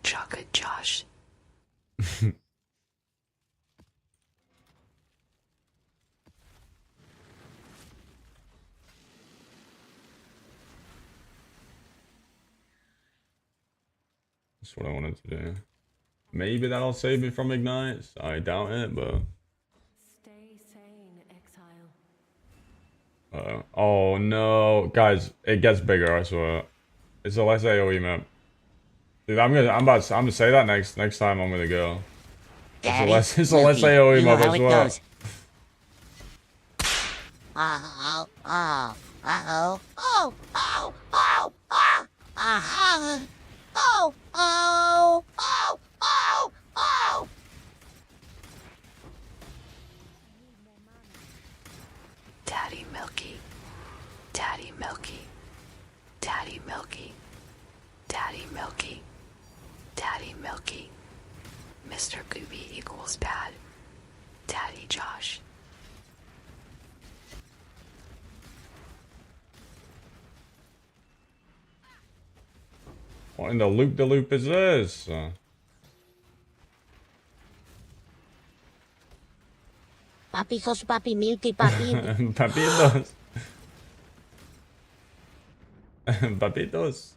Chocolate Josh. That's what I wanted to do. Maybe that'll save me from ignites. I doubt it, but... Stay sane, exile. Oh no, guys, it gets bigger. I swear. It's a less AOE map. Dude, I'm gonna say that next time I'm with a girl. Daddy, It's a less Milky, AOE you know map. how I it swear. goes. Oh, oh, uh-oh, oh, oh, oh, ah, ah, oh, oh, oh, oh, oh. Daddy Milky. Daddy Milky. Daddy Milky. Daddy Milky. Daddy Milky. Mr. Gooby equals bad. Daddy Josh. What in the loop is this? Papi sos papi Milky, papi. Papitos. Papitos.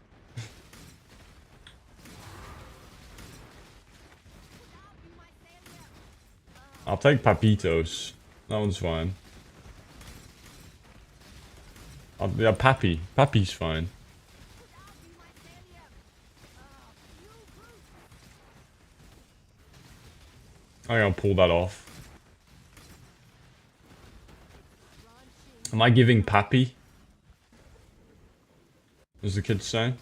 I'll take Papitos. That one's fine. Yeah, Pappy. Pappy's fine. I'm gonna pull that off. Am I giving Pappy? As the kids say.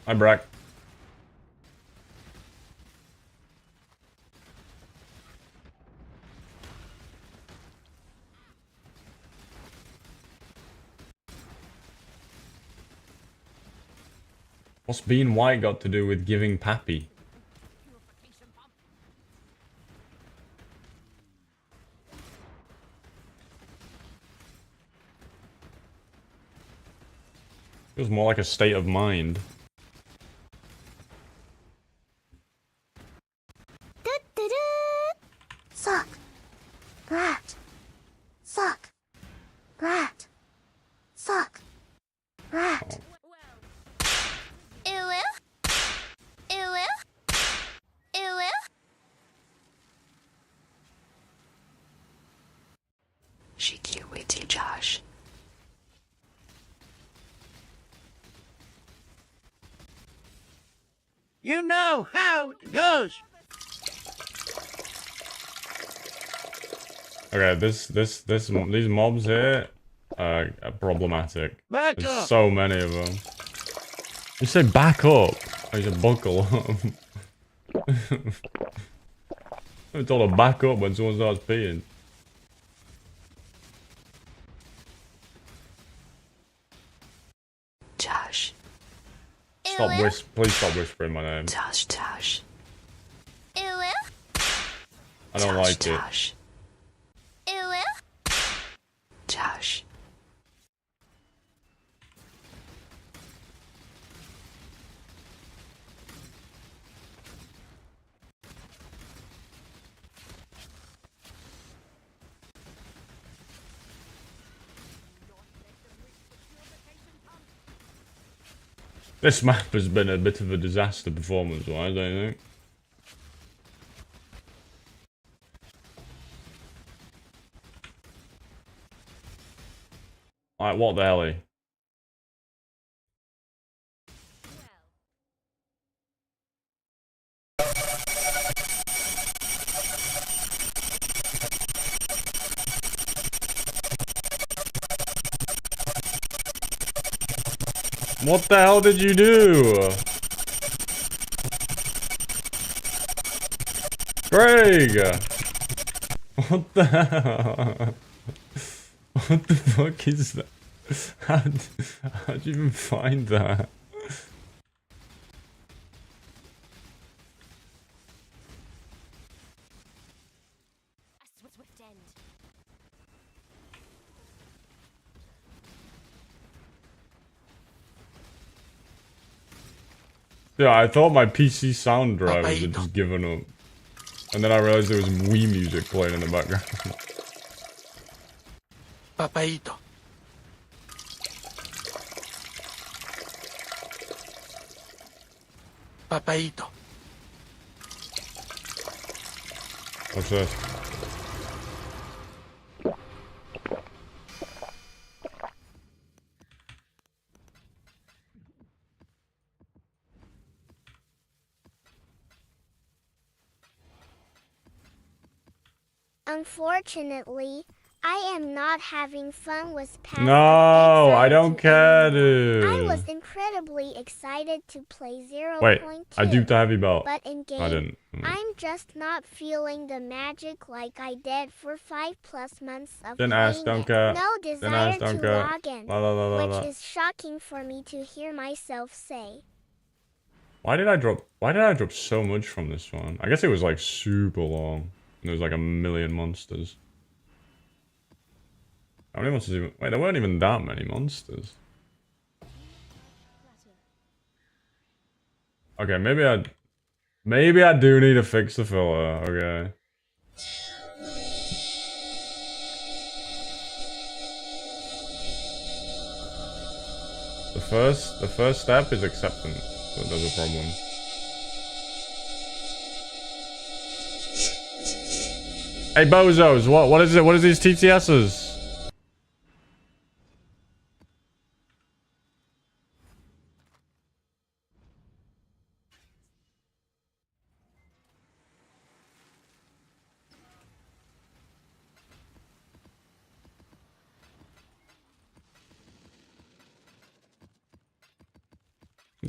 Hi, Brack. What's being white got to do with giving Pappy? Feels more like a state of mind. Suck. Rat. Suck. Rat. Suck. Rat. GQWT Josh. You know how it goes. Okay, these mobs here are problematic. Back There's up. so many of them. You say back up. I said buckle up. I'm told to back up when someone starts peeing. Josh. Please stop whispering my name. Josh. Josh. I don't like it. Josh. Josh. This map has been a bit of a disaster performance-wise, don't you think? Like, what the hell? What the hell did you do? Greg! What the hell? What the fuck is that? How'd you even find that? Yeah, I thought my PC sound drivers had just given up. And then I realized there was Wii music playing in the background. Papaito. Papaito. What's this? Unfortunately, I am not having fun with past No, updates I don't care, I was dude. incredibly excited to play 0.2. Wait, I duped a heavy belt. But in game, I didn't. I'm just not feeling the magic like I did for 5+ months of Didn't playing ask, don't it. care. No Didn't desire ask, don't to care. log in, La, la, la, la, la. which is shocking for me to hear myself say. Why did I drop so much from this one? I guess it was like super long. There was like a million monsters. How many monsters even? Wait, there weren't even that many monsters. Okay, maybe I do need to fix the filler. Okay. The first step is acceptance that there's a problem. Hey bozos, what is it? What is these TTSs?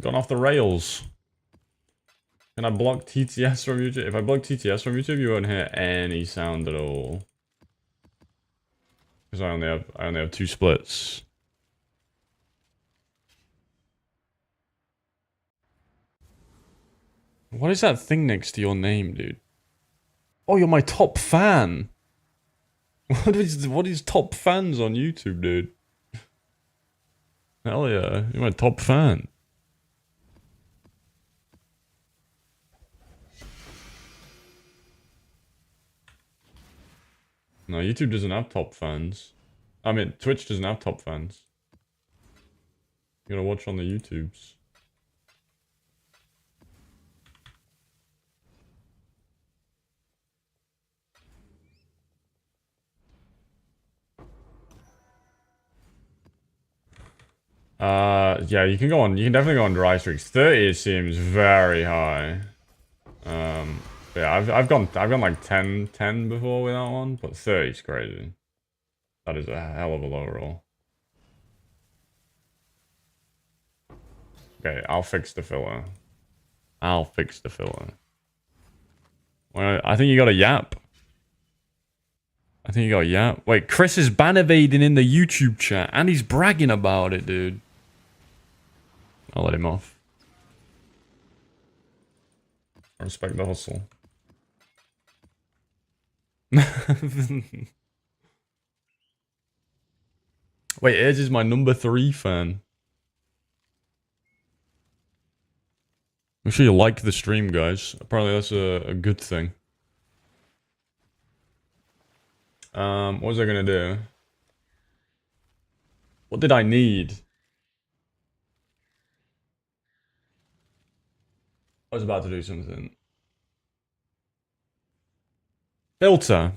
Gone off the rails. Can I block TTS from YouTube? If I block TTS from YouTube, you won't hear any sound at all. Because I only have 2 splits. What is that thing next to your name, dude? Oh, you're my top fan. What is top fans on YouTube, dude? Hell yeah, you're my top fan. No, YouTube doesn't have top fans. I mean, Twitch doesn't have top fans. You gotta watch on the YouTubes. Yeah, you can definitely go on dry streaks. 30 seems very high. Yeah, I've gone like 10 before with that one, but 30 is crazy. That is a hell of a low roll. Okay, I'll fix the filler. Well, I think you got a yap. Wait, Chris is ban evading in the YouTube chat, and he's bragging about it, dude. I'll let him off. I respect the hustle. Wait, Edge is my number 3 fan. Make sure you like the stream, guys. Apparently that's a good thing. What was I gonna do? What did I need? I was about to do something. Filter.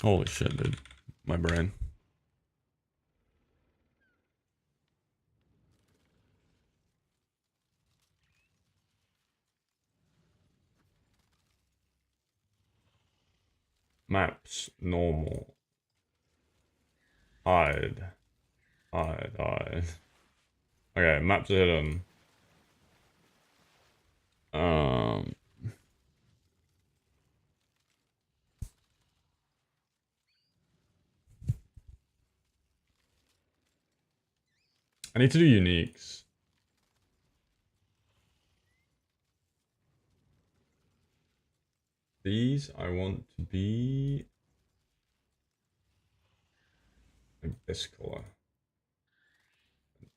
Holy shit, dude. My brain. Maps. Normal. Hide. Okay, maps are hidden. I need to do uniques. These I want to be like this color.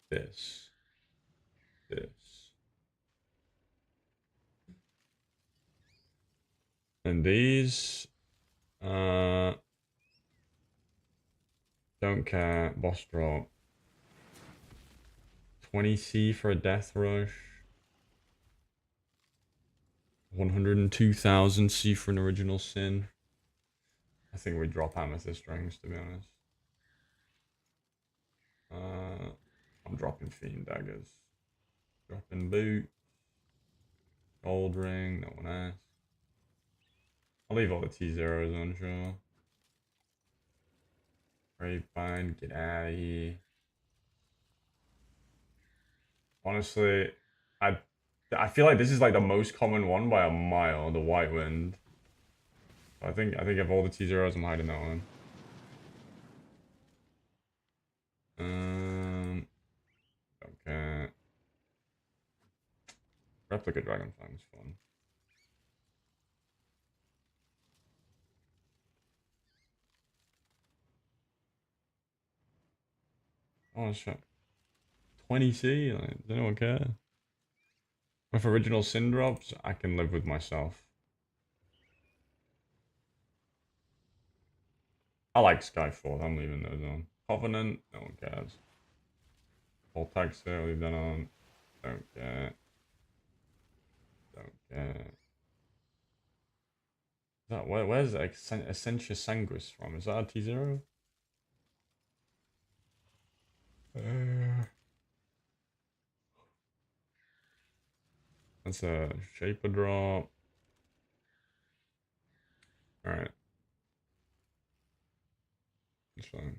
This. And these don't care. Boss drop. 20C for a death rush. 102,000 C for an original sin. I think we drop amethyst rings, to be honest. I'm dropping fiend daggers. Dropping boot. Gold ring, no one asked. I'll leave all the T0s on, sure. Grapevine, get out of here. Honestly, I feel like this is like the most common one by a mile, the White Wind. I think of all the T0s, I'm hiding that one. Okay. Replica Dragonfang's fun. Oh shit. 20C? Like, does anyone care? With original sin drops, I can live with myself. I like Skyfall, I'm leaving those on. Covenant, no one cares. Vortex there, leave that on. Don't care. That where's Essentia Sanguis from? Is that a T0? That's a Shaper drop. Alright. That's fine.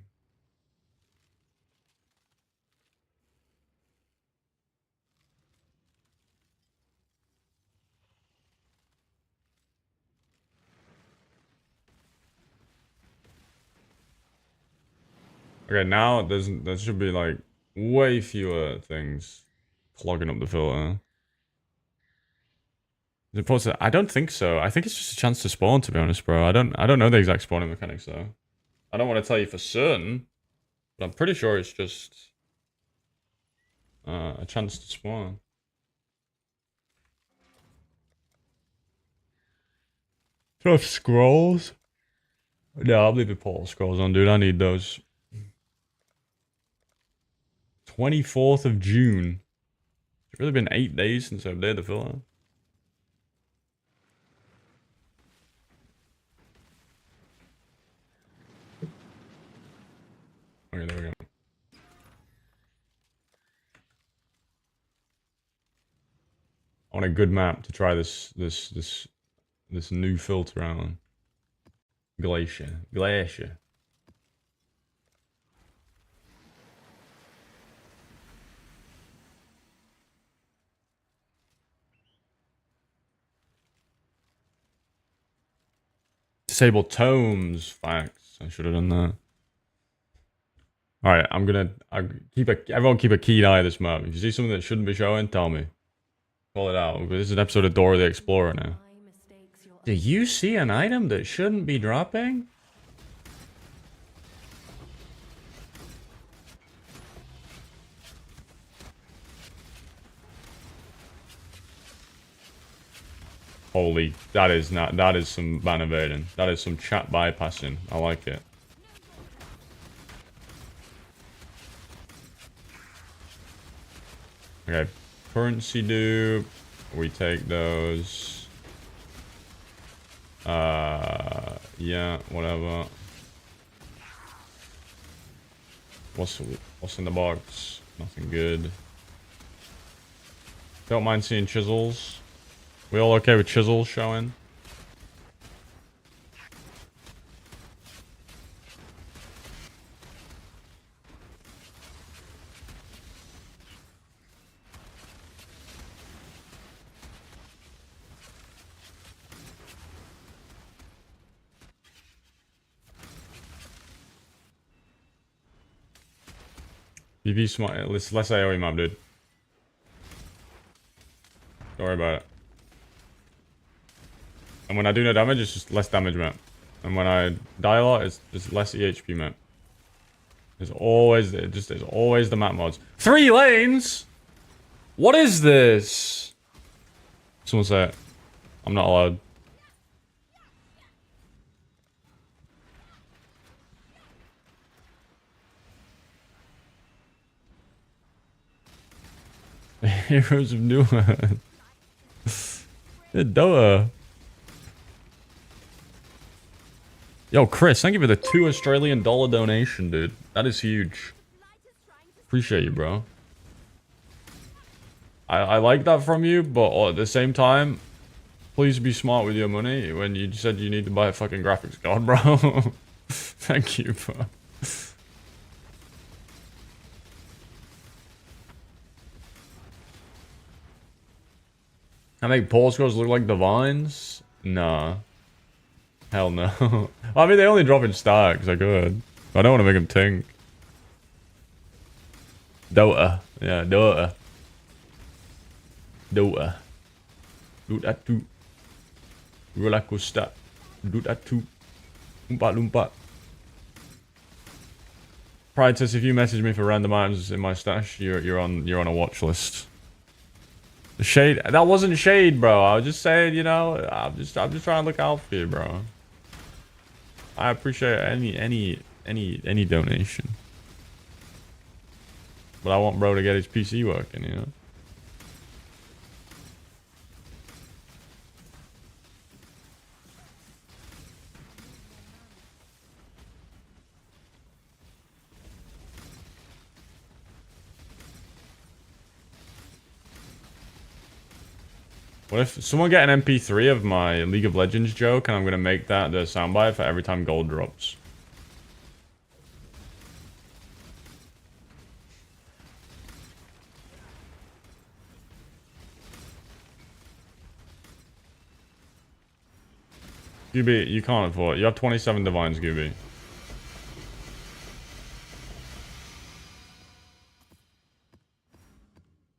Okay, now there should be like way fewer things clogging up the filter. Is it possible? I don't think so. I think it's just a chance to spawn, to be honest, bro. I don't know the exact spawning mechanics though. I don't want to tell you for certain. But I'm pretty sure it's just a chance to spawn. Tough scrolls? Yeah, I'll leave the portal scrolls on, dude. I need those. 24th of June. It's really been 8 days since I've updated the filler. Okay, there we go. I want a good map to try this new filter out on. Glacier. Disable tomes. Facts. I should have done that. Alright, everyone keep a keen eye on this map. If you see something that shouldn't be showing, tell me. Call it out. This is an episode of Dora the Explorer now. Do you see an item that shouldn't be dropping? Holy, that is some ban evading. That is some chat bypassing. I like it. Okay, currency dupe. We take those. Yeah, whatever. What's in the box? Nothing good. Don't mind seeing chisels. We all okay with chisels showing? PV smart. Less AoE map, dude. Don't worry about it. And when I do no damage, it's just less damage map. And when I die a lot, it's just less EHP map. There's always the map mods. 3 lanes? What is this? Someone say it. I'm not allowed. Heroes of Newer. Dota. Yo, Chris, thank you for the $2 Australian donation, dude. That is huge. Appreciate you, bro. I like that from you, but at the same time, please be smart with your money when you said you need to buy a fucking graphics card, bro. Thank you, bro. I make pole scrolls look like divines? Nah. Hell no. I mean, they only drop in stacks, I could. I don't want to make them tink. Dota. Yeah, Dota. Dota. Do that too. Roller coaster. Do that too. Loompa loompa. Pride says if you message me for random items in my stash, you're on a watch list. The shade, that wasn't shade, bro. I was just saying, you know, I'm just trying to look out for you, bro. I appreciate any donation. But I want bro to get his PC working, you know. What if someone get an MP3 of my League of Legends joke and I'm gonna make that the soundbite for every time gold drops? Gooby, you can't afford it. You have 27 divines, Gooby.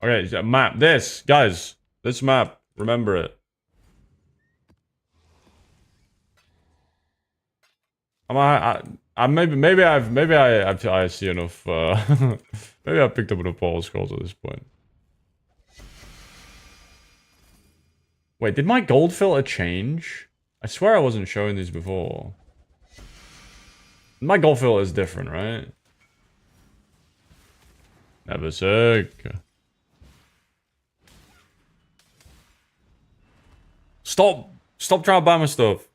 Okay, map this, guys. This map. Remember it. Maybe I see enough. Maybe I picked up enough ball scrolls at this point. Wait, did my gold filter change? I swear I wasn't showing these before. My gold filter is different, right? Never sick. Stop! Stop trying to buy my stuff.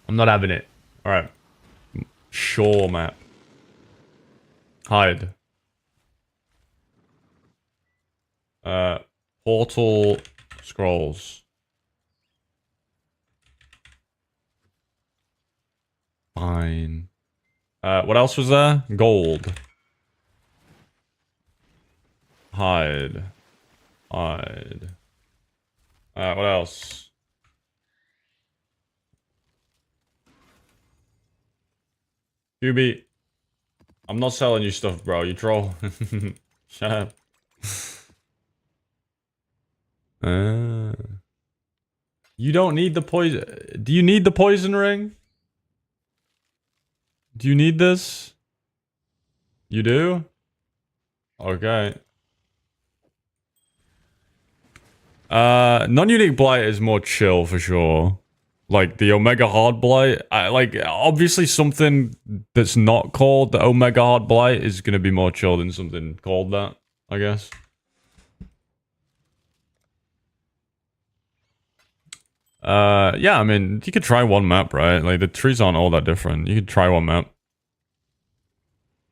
I'm not having it. Alright. Sure map. Hide. Portal scrolls. Fine. What else was there? Gold. Hide. Hide. What else? QB. I'm not selling you stuff, bro. You troll. Shut up. You don't need the poison. Do you need the poison ring? Do you need this? You do? Okay. Non-unique Blight is more chill for sure. Like the Omega Hard Blight. Like obviously something that's not called the Omega Hard Blight is gonna be more chill than something called that, I guess. Yeah, I mean, you could try one map, right? Like the trees aren't all that different. You could try one map.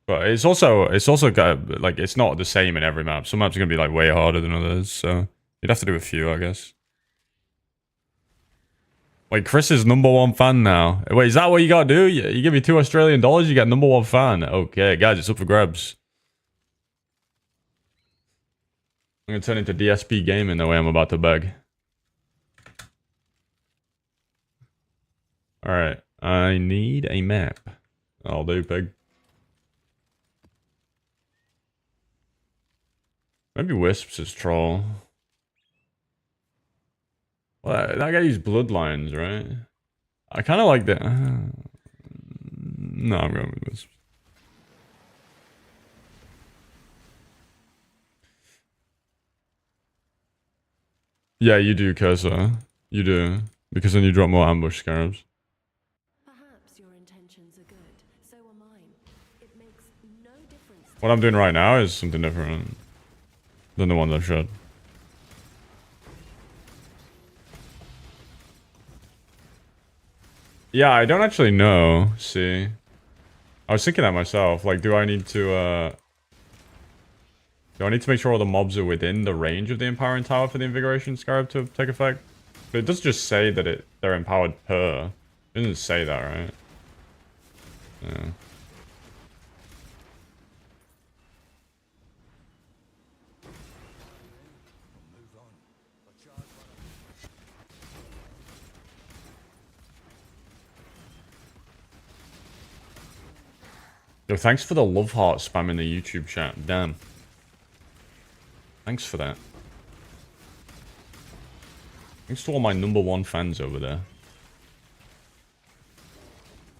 But it's also got, like, it's not the same in every map. Some maps are gonna be like way harder than others, so you'd have to do a few, I guess. Wait, Chris is #1 fan now. Wait, is that what you gotta do? You give me $2 Australian, you get #1 fan. Okay, guys, it's up for grabs. I'm gonna turn into DSP gaming the way I'm about to beg. Alright, I need a map. I'll do, pig. Maybe Wisps is troll. Well, that guy used Bloodlines, right? I kind of like that. No, I'm going with Wisps. Yeah, you do, Cursor. You do. Because then you drop more ambush Scarabs. Perhaps your intentions are good. So are mine. It makes no difference. What I'm doing right now is something different than the one that should. Yeah, I don't actually know. See, I was thinking that myself. Like, do I need to make sure all the mobs are within the range of the empowering tower for the invigoration scarab to take effect? But it does just say that they're empowered per. It doesn't say that, right? Yeah. Yo, thanks for the love heart spam in the YouTube chat. Damn. Thanks for that. Thanks to all my #1 fans over there.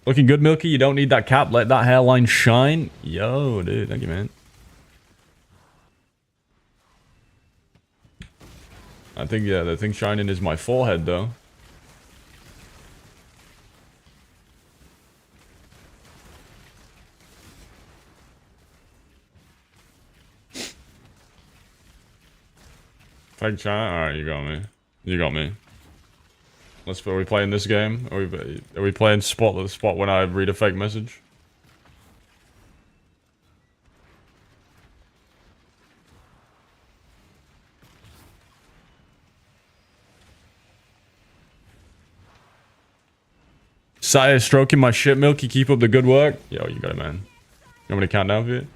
Looking good, Milky. You don't need that cap. Let that hairline shine. Yo, dude. Thank you, man. I think, yeah, the thing shining is my forehead, though. Fake chat? Alright, you got me. You got me. Are we playing this game? Are we playing spot when I read a fake message? Saya stroking my shit, Milky. Keep up the good work. Yo, you got it, man. You want me to count down for you?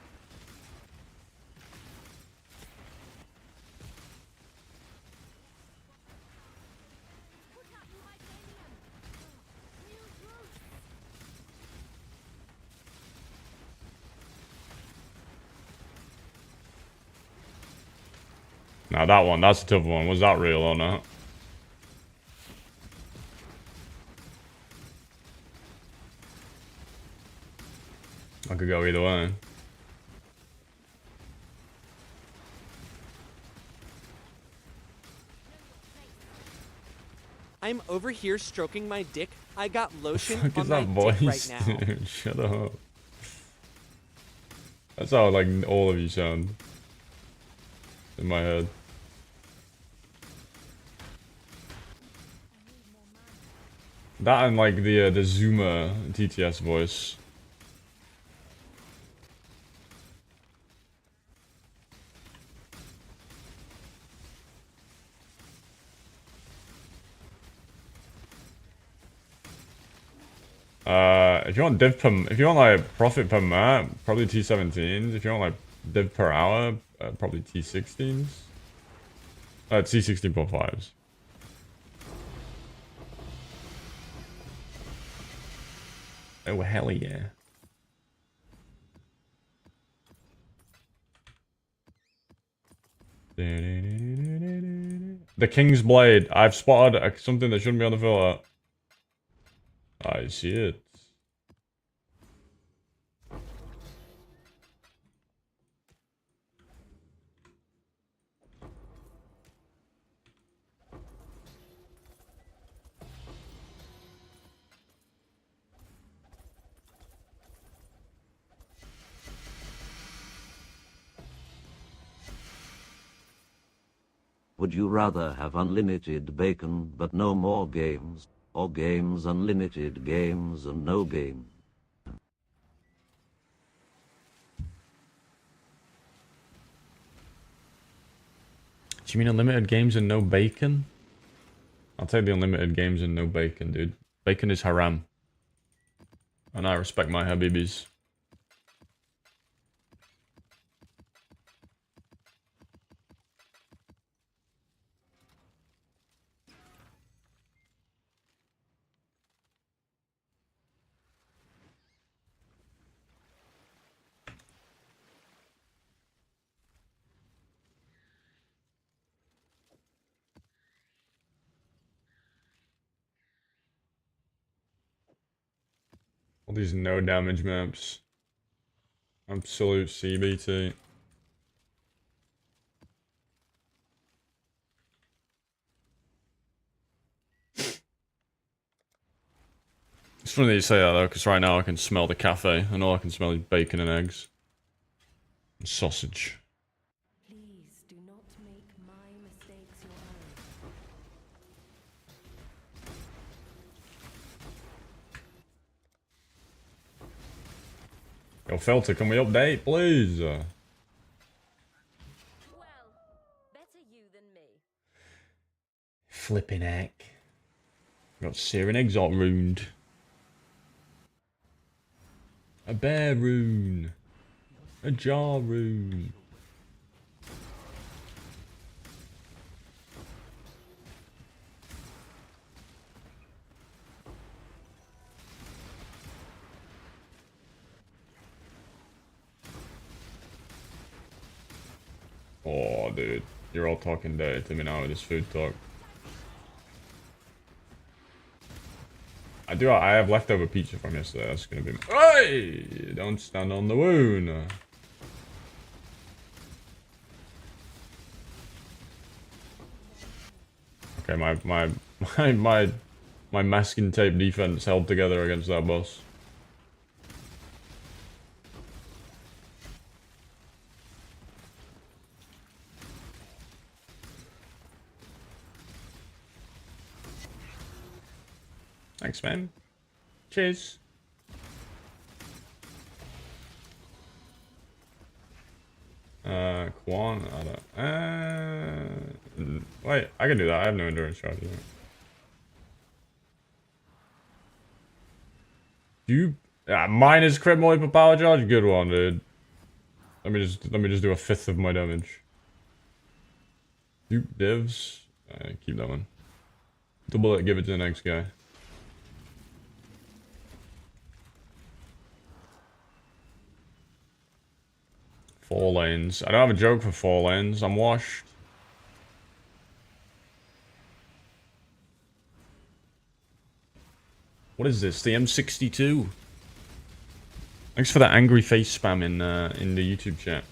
Now that one, that's a tough one. Was that real or not? I could go either way. I'm over here stroking my dick. I got lotion Fuck on is my that dick voice? right now. Dude, shut up. That's how like all of you sound in my head. That and like the Zuma TTS voice. If you want div per, if you want like profit per map, probably T17s. If you want like div per hour, probably T16s. T16.5s. Oh hell yeah! The King's Blade. I've spotted something that shouldn't be on the filter. I see it. Would you rather have unlimited bacon but no more games, or games unlimited games and no game? Do you mean unlimited games and no bacon? I'll take the unlimited games and no bacon, dude. Bacon is haram. And I respect my habibis. All these no damage maps. Absolute CBT. It's funny that you say that though, because right now I can smell the cafe, and all I can smell is bacon and eggs. And sausage. Please do not make my mistakes your own. Yo, Filter, can we update, please? Well, better you than me. Flipping heck. Got Searing Exalt ruined. A bear rune. A jar rune. Oh, dude. You're all talking dirty to me now with this food talk. I have leftover pizza from yesterday. That's gonna be. Hey! Don't stand on the wound. Okay, my masking tape defense held together against that boss. Thanks, man. Cheers. Quan, I don't. Wait, I can do that. I have no endurance charge yet. You, minus crit molly per power charge. Good one, dude. Let me just do a fifth of my damage. You divs. Keep that one. Double it. Give it to the next guy. Four lanes. I don't have a joke for 4 lanes. I'm washed. What is this? The M62? Thanks for that angry face spam in the YouTube chat.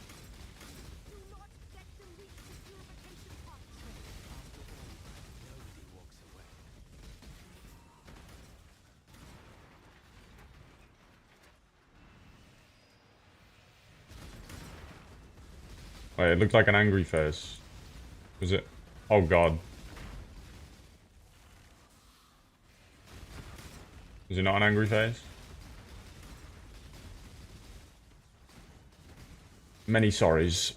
Wait, it looked like an angry face. Was it? Oh god. Is it not an angry face? Many sorries.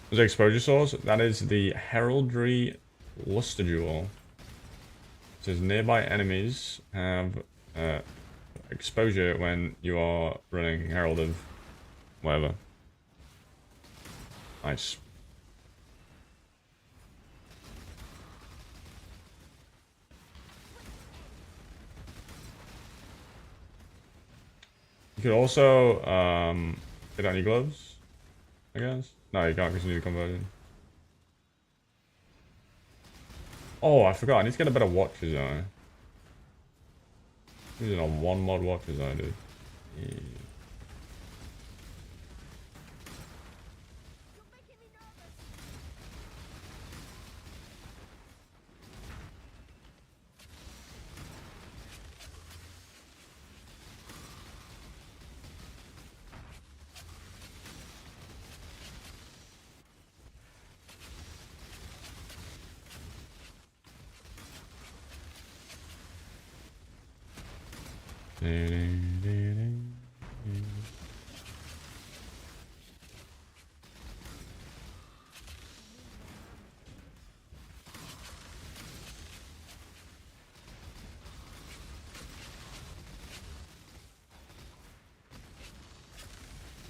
Was it exposure source? That is the Heraldry Luster Jewel. It says nearby enemies have exposure when you are running Herald of whatever. Nice. You could also get on your gloves, I guess. No, you can't because you need a conversion. Oh, I forgot. I need to get a better watch design. Using a one mod watch design, dude. Yeah.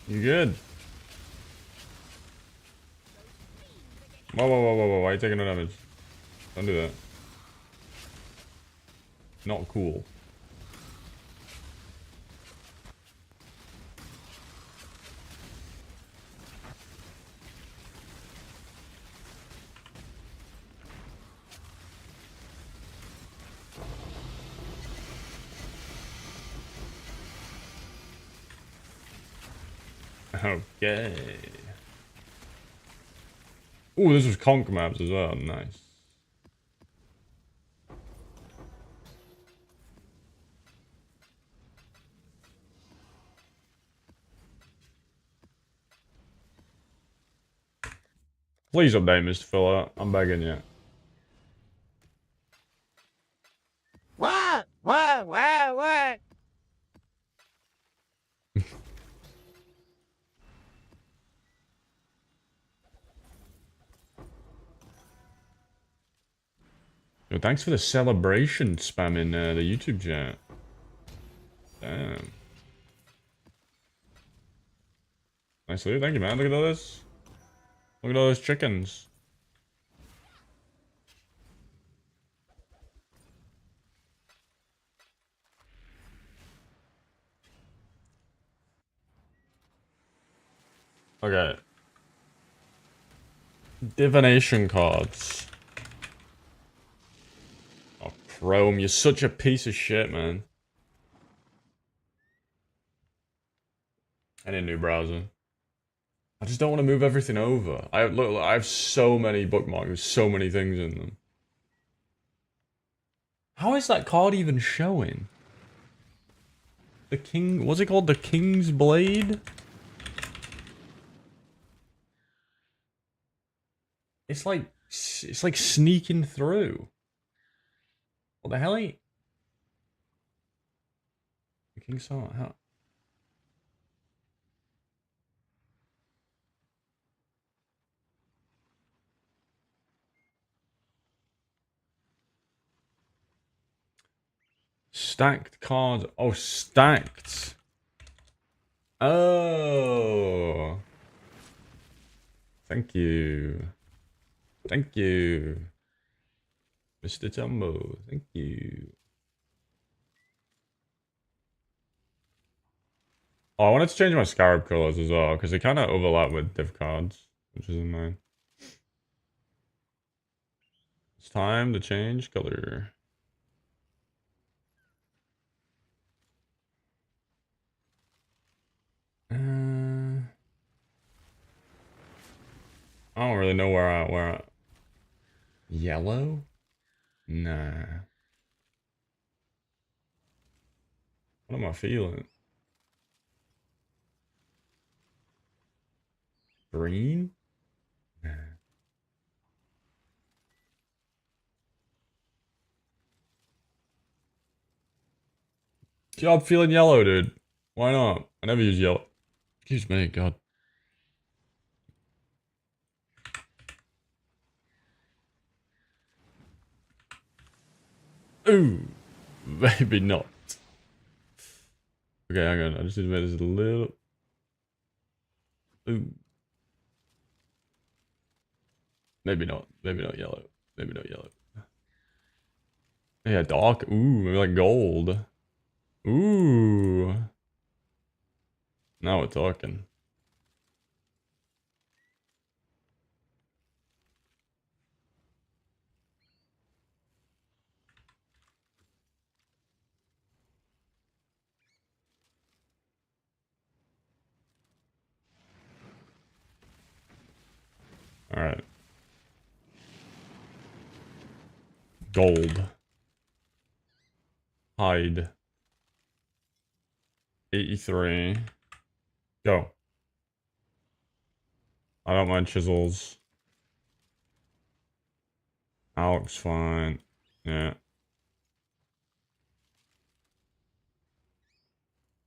You good? Whoa, whoa, whoa, whoa, whoa, why are you taking no damage? Don't do that. Not cool. Okay. Oh, this was conk maps as well. Nice. Please update, Mr. Filler. I'm begging you. What? What? Yo, thanks for the celebration spam in the YouTube chat. Damn. Nice loot. Thank you, man. Look at all this. Look at all those chickens. Okay. Divination cards. Oh, Chrome, you're such a piece of shit, man. I need a new browser. I just don't want to move everything over. Look, I have so many bookmarks with so many things in them. How is that card even showing? The King... What's it called? The King's Blade? It's like sneaking through. What the hell? The King's Sword? How? Stacked cards. Oh, stacked. Oh. Thank you. Thank you. Mr. Tumbo. Thank you. Oh, I wanted to change my Scarab colors as well, because they kind of overlap with div cards, which is annoying. It's time to change color. I don't really know where I... Yellow? Nah. What am I feeling? Green? Nah. Yeah, I'm feeling yellow, dude. Why not? I never use yellow. Excuse me, God. Ooh, maybe not. Okay, hang on. I just need to make this a little... Ooh. Maybe not. Maybe not yellow. Maybe not yellow. Yeah, dark. Ooh, maybe like gold. Ooh. Now we're talking. Alright. Gold. Hide. 83. Go. I don't mind chisels. Alex, fine. Yeah.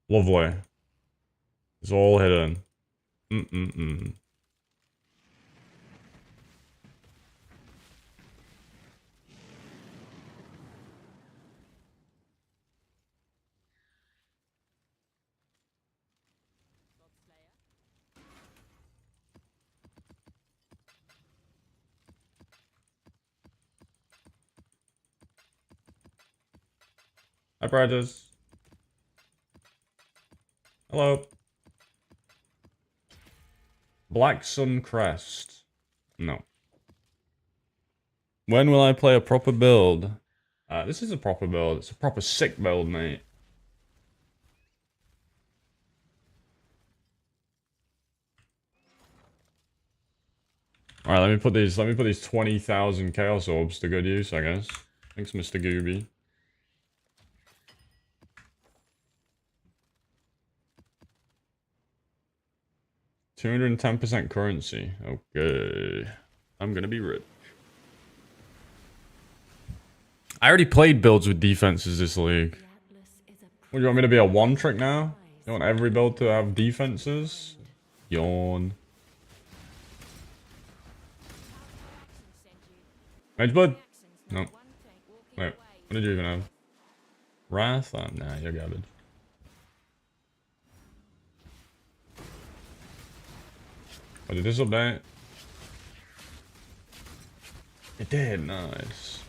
Lovely. It's all hidden. Mm-mm-mm. Hi, brothers. Hello. Black Sun Crest. No. When will I play a proper build? This is a proper build. It's a proper sick build, mate. Alright, let me put these 20,000 Chaos Orbs to good use, I guess. Thanks, Mr. Gooby. $210% currency. Okay. I'm gonna be rich. I already played builds with defenses this league. What, do you want me to be a one-trick now? You want every build to have defenses? Yawn. Mageblood? No. Wait, what did you even have? Wrath? Oh, nah, you're garbage. Oh, did this update? It did, nice.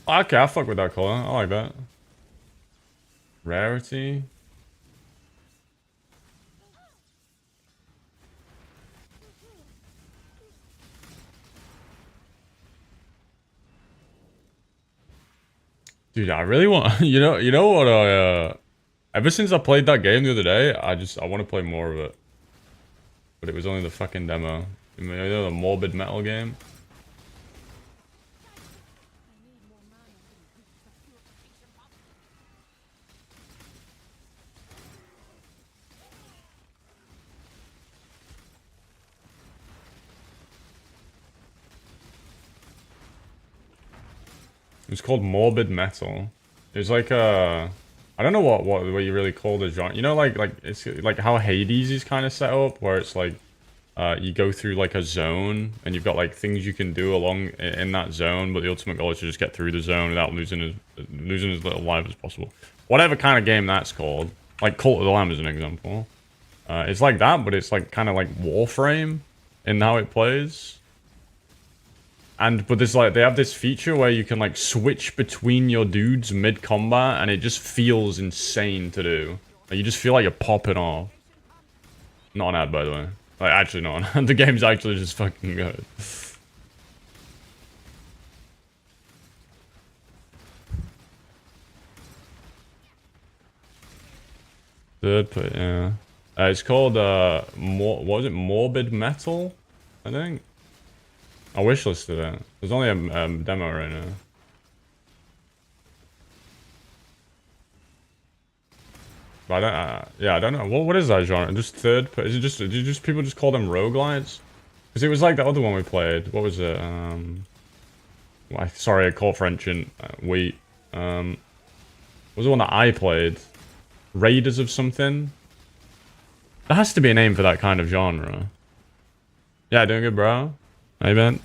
Okay, I fuck with that color. I like that. Rarity. Dude, I really want you know what ever since I played that game the other day, I want to play more of it. But it was only the fucking demo. You know the morbid metal game? It was called Morbid Metal. It was like I don't know what you really call the genre. You know, like it's like how Hades is kind of set up, where it's like you go through like a zone and you've got like things you can do along in that zone, but the ultimate goal is to just get through the zone without losing as little life as possible. Whatever kind of game that's called, like Cult of the Lamb is an example. It's like that, but it's like kind of like Warframe in how it plays. But there's like, they have this feature where you can like switch between your dudes mid-combat and it just feels insane to do. Like, you just feel like you're popping off. Not an ad, by the way. Like, actually not an ad. The game's actually just fucking good. Third put, yeah. It's called, what was it? Morbid Metal, I think? I wishlisted it. There's only a demo right now. But I don't, yeah, I don't know. What is that genre? Just third, is it just, do you just, people just call them roguelites? Because it was like the other one we played. What was it? Sorry, I call French and wheat. What was the one that I played? Raiders of something? There has to be a name for that kind of genre. Yeah, doing good, bro. Hey, Ben.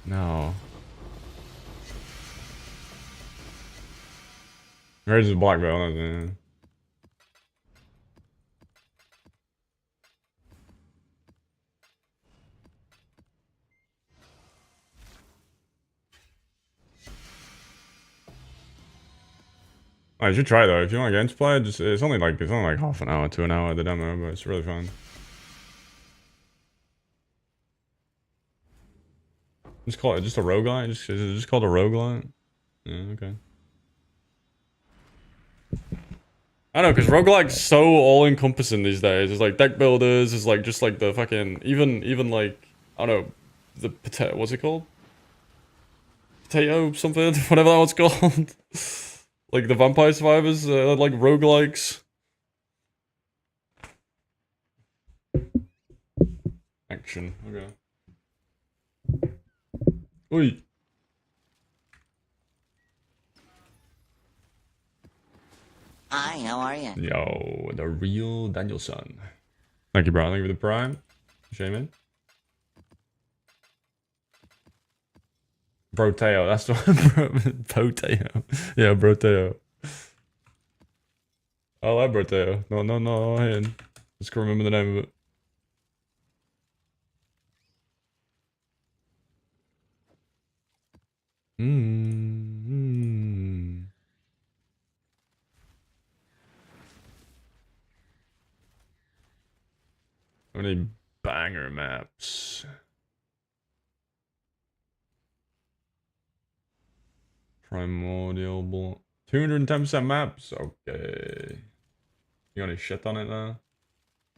No. Raiders of Black Belt. Yeah. Oh, you should try it though. If you want to get into play, just it's only like half an hour to an hour the demo, but it's really fun. Just call it just a roguelite. Just called a roguelite. Yeah, okay. I know, because roguelike's so all-encompassing these days. It's like deck builders, it's like just like the fucking even like I don't know, the potato, what's it called? Potato something, whatever that one's called. Like the Vampire Survivors, like roguelikes. Action, okay. Oi. Hi, how are you? Yo, the real Danielson. Thank you, bro. Thank you for the prime. Shaman. Broteo, that's the one. Broteo. Yeah, Broteo. I like Broteo. No, I just can't remember the name of it. How many banger maps? Primordial Block. 210% maps? Okay. You got any shit on it now?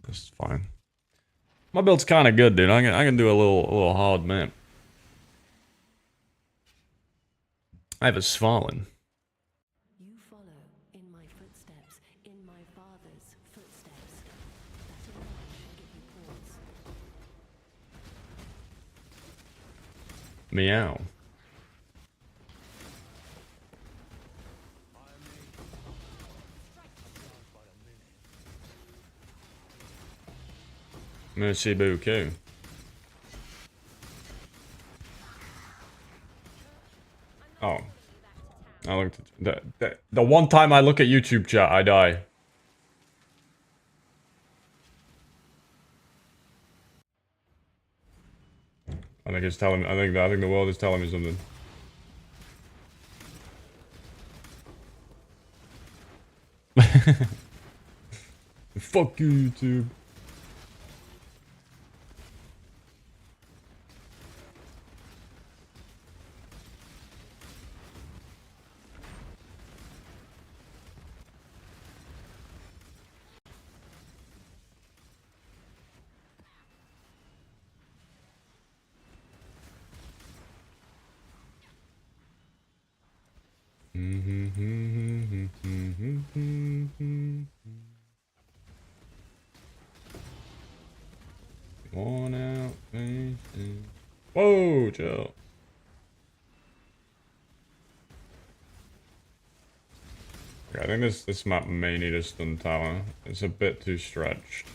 That's fine. My build's kind of good, dude. I can do a little hard map. I have a Svalin. You follow in my footsteps, in my father's footsteps. That alone should give you pause. Meow. Merci beaucoup. Oh. I looked at the one time I look at YouTube chat, I die. I think it's telling me, I think the world is telling me something. Fuck you, YouTube. Worn out faces. Whoa, Joe. Okay, I think this map may need a stun tower. It's a bit too stretched.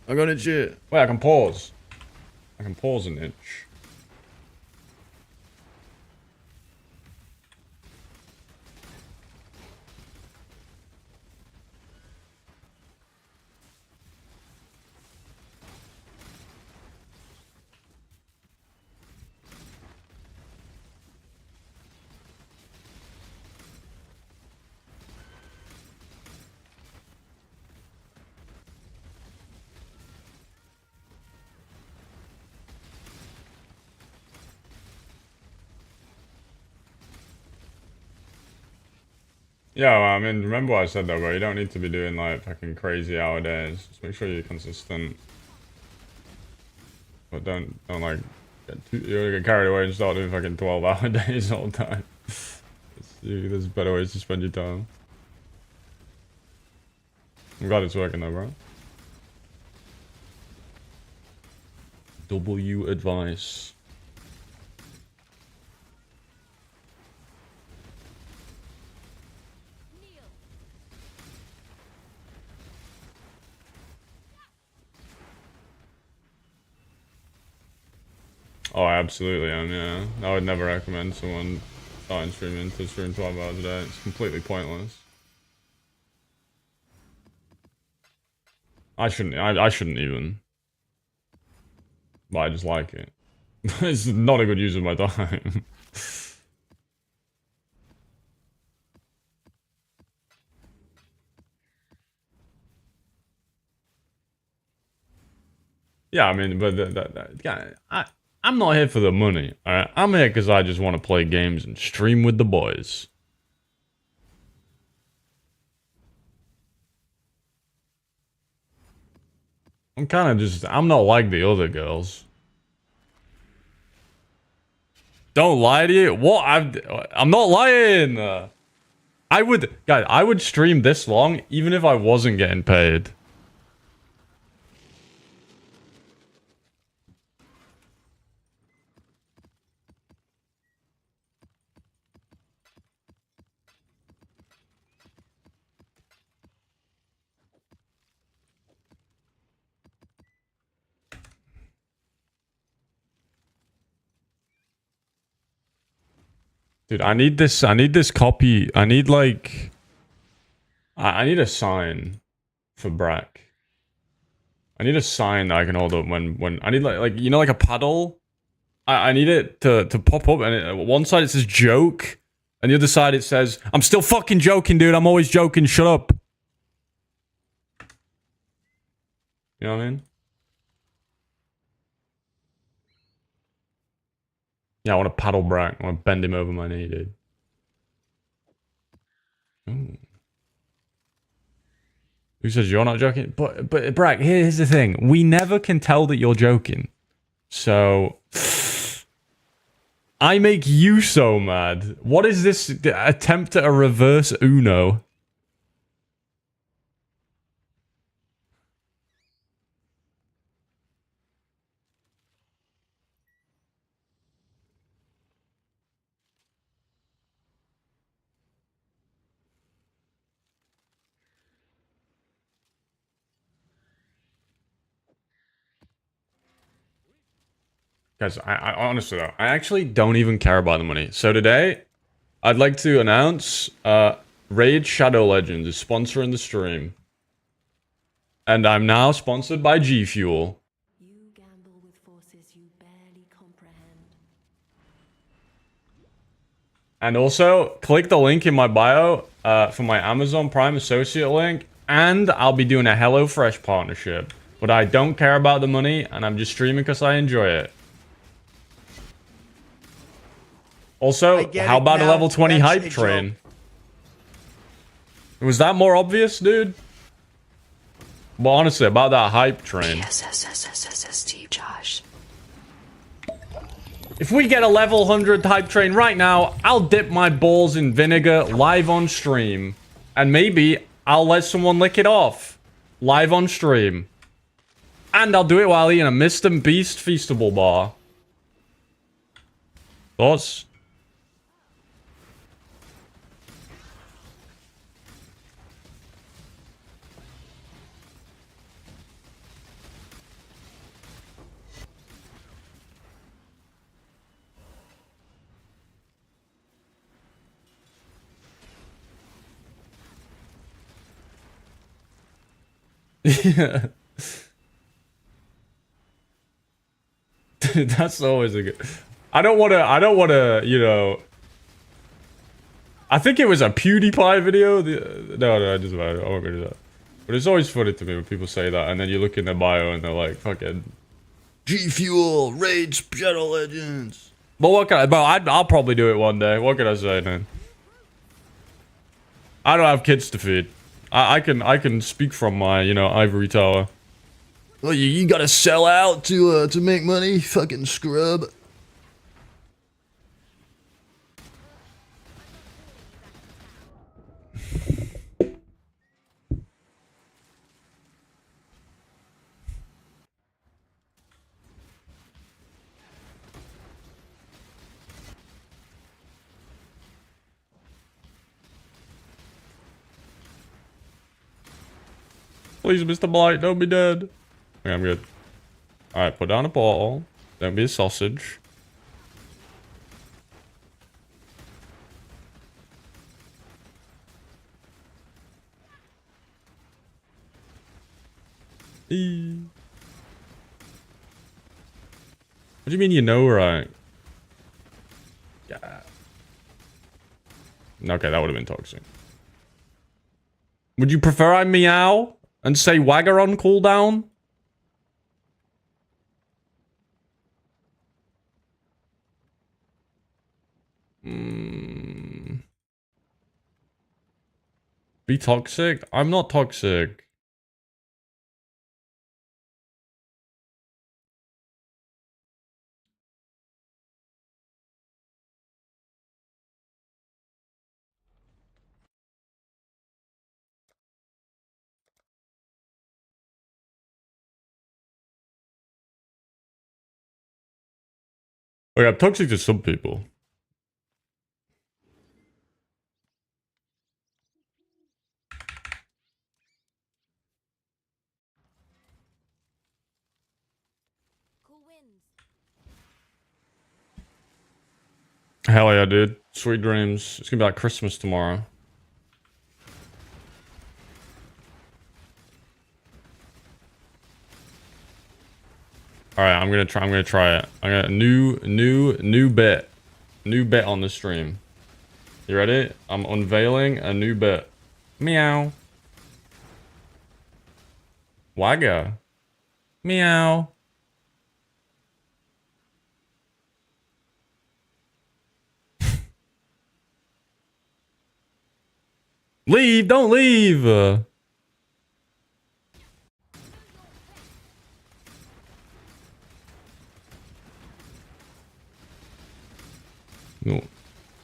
I got it shit. Wait, I can pause. I can pause an itch. Yeah, well, I mean, remember what I said though, bro. You don't need to be doing like fucking crazy hour days. Just make sure you're consistent. But don't like you're gonna get carried away and start doing fucking 12-hour days all the time. There's better ways to spend your time. I'm glad it's working though, bro. W advice. Oh, I absolutely am, yeah. I would never recommend someone starting streaming to stream 12 hours a day. It's completely pointless. I shouldn't even. But I just like it. It's not a good use of my time. Yeah, I mean, but I'm not here for the money, alright? I'm here because I just want to play games and stream with the boys. I'm not like the other girls. Don't lie to you. What? I'm not lying. I would stream this long even if I wasn't getting paid. Dude, I need this copy. I need like I need a sign for Brack. I need a sign that I can hold up when I need like you know, like a paddle. I need it to pop up, and one side it says joke, and the other side it says I'm still fucking joking, dude. I'm always joking. Shut up. You know what I mean? Yeah, I want to paddle Brack. I want to bend him over my knee, dude. Ooh. Who says you're not joking? But Brack, here's the thing. We never can tell that you're joking. So I make you so mad. What is this attempt at a reverse Uno? Guys, I honestly though, I actually don't even care about the money. So today, I'd like to announce Raid Shadow Legends is sponsoring the stream. And I'm now sponsored by G Fuel. You gamble with forces you barely comprehend. And also, click the link in my bio for my Amazon Prime associate link. And I'll be doing a HelloFresh partnership. But I don't care about the money, and I'm just streaming because I enjoy it. Also, how about a level 20 hype train? Was that more obvious, dude? Well, honestly, about that hype train. Steve Josh. If we get a level 100 hype train right now, I'll dip my balls in vinegar live on stream. And maybe I'll let someone lick it off. Live on stream. And I'll do it while eating a Mr. Beast Feastable bar. Thoughts? Yeah. Dude, that's always a good... I don't wanna, you know... I think it was a PewDiePie video. No, it doesn't matter. I won't go to that. But it's always funny to me when people say that, and then you look in their bio and they're like, fucking... G Fuel, Raid Shadow Legends. But what can I'll probably do it one day. What can I say, man? I don't have kids to feed. I can speak from my, you know, ivory tower. Well, you gotta sell out to make money, fucking scrub. Please, Mr. Blight, don't be dead. Okay, I'm good. Alright, put down a ball. Don't be a sausage. Eee. What do you mean you know, right? Yeah. Okay, that would have been toxic. Would you prefer I meow and say Wagger on cooldown? Be toxic? I'm not toxic. Okay, I'm toxic to some people. Hell yeah, dude. Sweet dreams. It's gonna be like Christmas tomorrow. Alright, I'm gonna try it. I got a new bit. New bit on the stream. You ready? I'm unveiling a new bit. Meow. Wagger. Meow. Leave! Don't leave! No.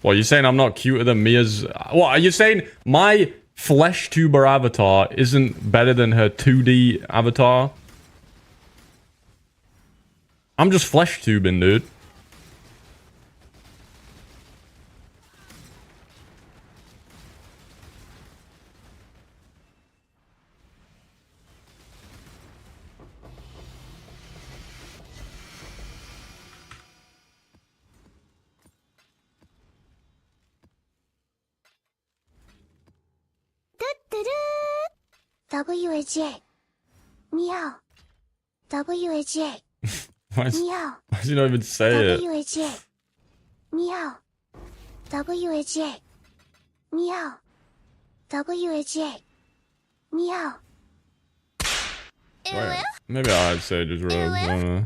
What, you saying I'm not cuter than Mia's... What, are you saying my flesh tuber avatar isn't better than her 2D avatar? I'm just flesh tubing, dude. WHA. Meow. WHA. Meow. Why does he not even say it? WHA. Meow. WHA. Meow. WHA. Meow. Wait, maybe I'd say just rogue. I don't know.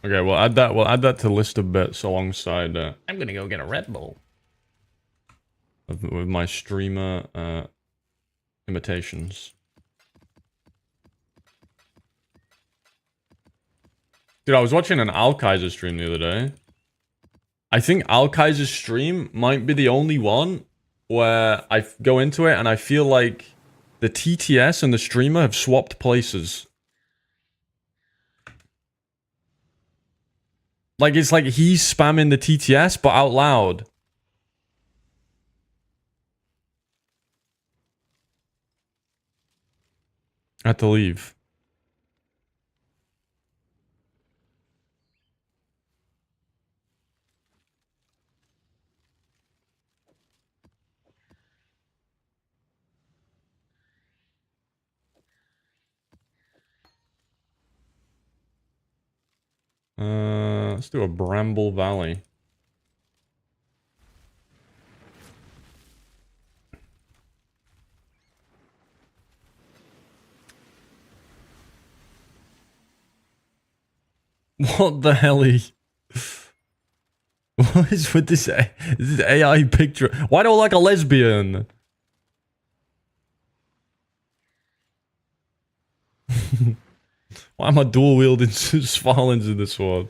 Okay, we'll add that. We'll add that to list of bits alongside. I'm gonna go get a Red Bull. With my streamer imitations. Dude, I was watching an Alkaiser stream the other day. I think Alkaiser's stream might be the only one where I go into it and I feel like the TTS and the streamer have swapped places. Like, it's like he's spamming the TTS, but out loud. I had to leave. Let's do a Bramble Valley. What the hell? What is with this AI picture? Why do I like a lesbian? Why am I dual wielding Svalins in this one?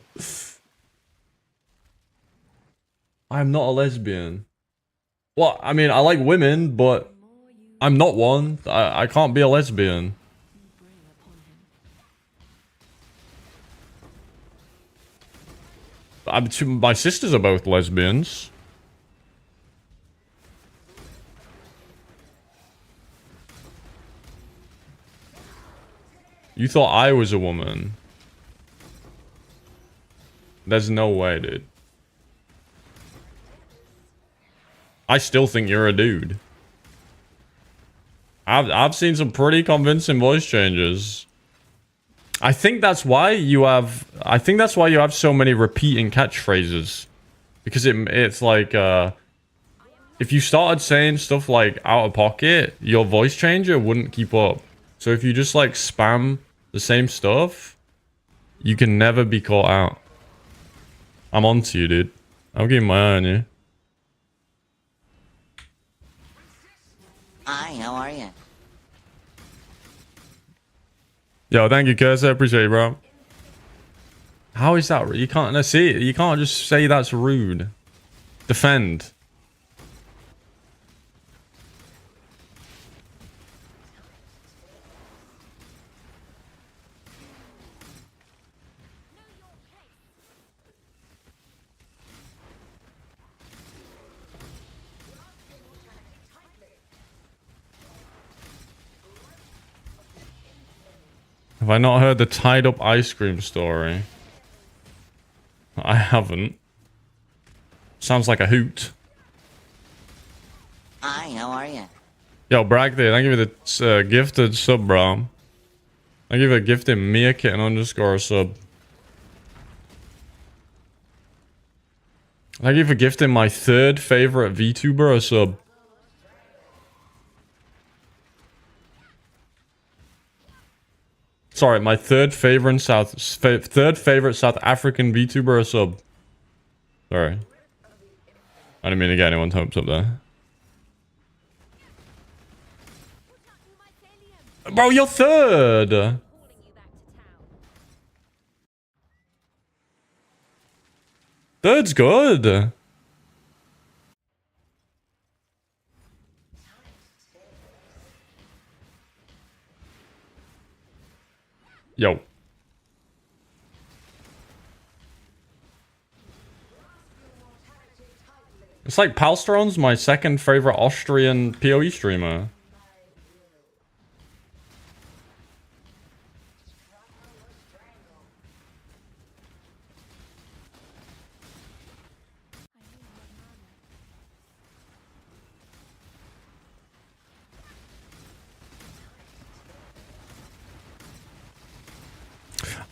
I'm not a lesbian. Well, I mean, I like women, but I'm not one. I can't be a lesbian. My sisters are both lesbians. You thought I was a woman. There's no way, dude. I still think you're a dude. I've seen some pretty convincing voice changes. I think that's why you have so many repeating catchphrases. Because it's like if you started saying stuff like out of pocket, your voice changer wouldn't keep up. So if you just like spam the same stuff, you can never be caught out. I'm onto you, dude. I'm keeping my eye on you. Hi, how are you? Yo, thank you, Curse. I appreciate it, bro. How is that? You can't see it. You can't just say that's rude. Defend. Have I not heard the tied up ice cream story? I haven't. Sounds like a hoot. Hi, how are you? Yo, Bragg there. Thank you for the gifted sub, bro. Thank you for gifting Meerkitten _ sub. Thank you for gifting my third favorite VTuber a sub. Sorry, my third favorite South African VTuber a sub. Sorry. I didn't mean to get anyone's hopes up there. Bro, you're third! Third's good! Yo. It's like Palstron's my second favorite Austrian PoE streamer.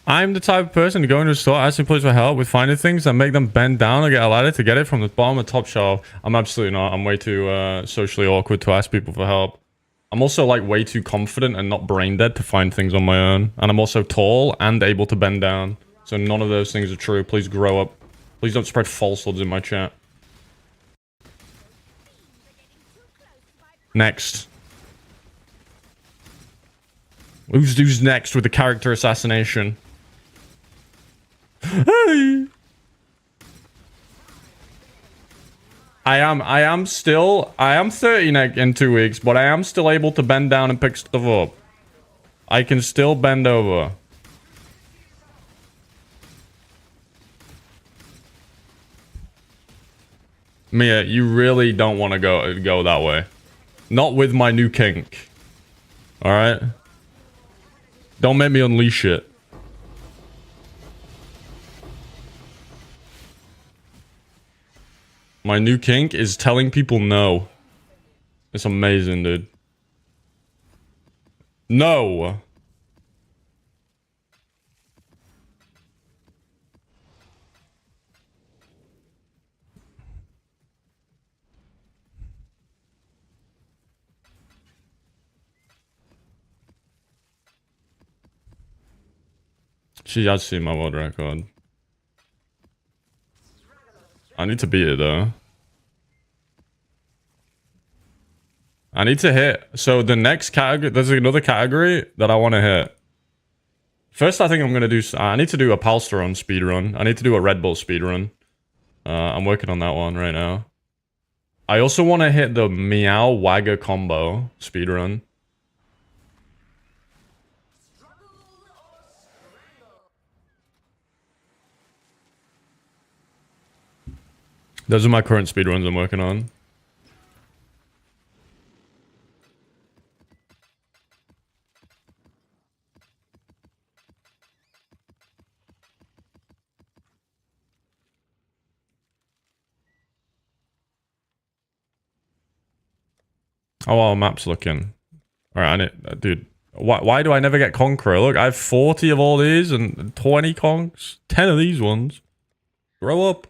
I'm the type of person to go into a store, ask employees for help with finding things and make them bend down or get a ladder to get it from the bottom or top shelf. I'm absolutely not. I'm way too socially awkward to ask people for help. I'm also like way too confident and not brain dead to find things on my own. And I'm also tall and able to bend down. So none of those things are true. Please grow up. Please don't spread falsehoods in my chat. Next. Who's next with the character assassination? Hey! I am 30 in 2 weeks, but I am still able to bend down and pick stuff up. I can still bend over. Mia, you really don't want to go that way. Not with my new kink. Alright? Don't make me unleash it. My new kink is telling people no. It's amazing, dude. No! She has seen my world record. I need to beat it though. I need to hit. So the next category, there's another category that I want to hit. First, I think I'm going to do... I need to do a Palsteron speedrun. I need to do a Red Bull speedrun. I'm working on that one right now. I also want to hit the Meow Wagger combo speedrun. Those are my current speedruns I'm working on. Oh, well, map's looking. Alright, I need... Dude, why do I never get Conqueror? Look, I have 40 of all these and 20 conks. 10 of these ones. Grow up.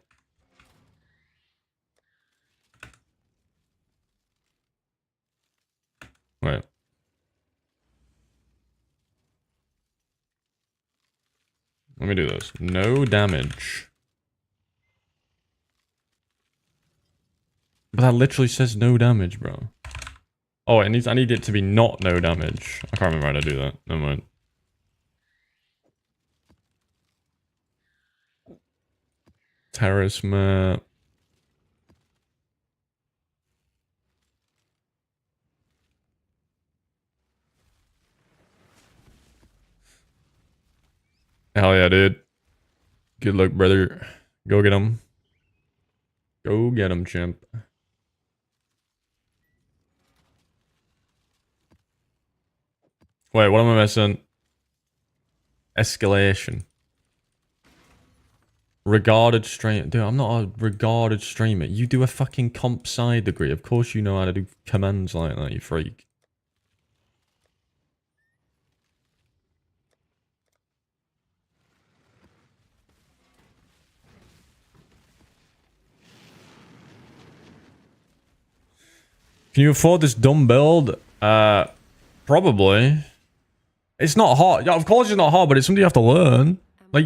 Wait. Let me do this. No damage. But that literally says no damage, bro. Oh, I need it to be not no damage. I can't remember how to do that. Never mind. Terrace map. Hell yeah, dude. Good luck, brother. Go get him. Go get him, chimp. Wait, what am I missing? Escalation. Regarded streamer. Dude, I'm not a regarded streamer. You do a fucking comp sci degree. Of course you know how to do commands like that, you freak. Can you afford this dumb build? Probably. It's not hard. Yeah, of course it's not hard, but it's something you have to learn. Like,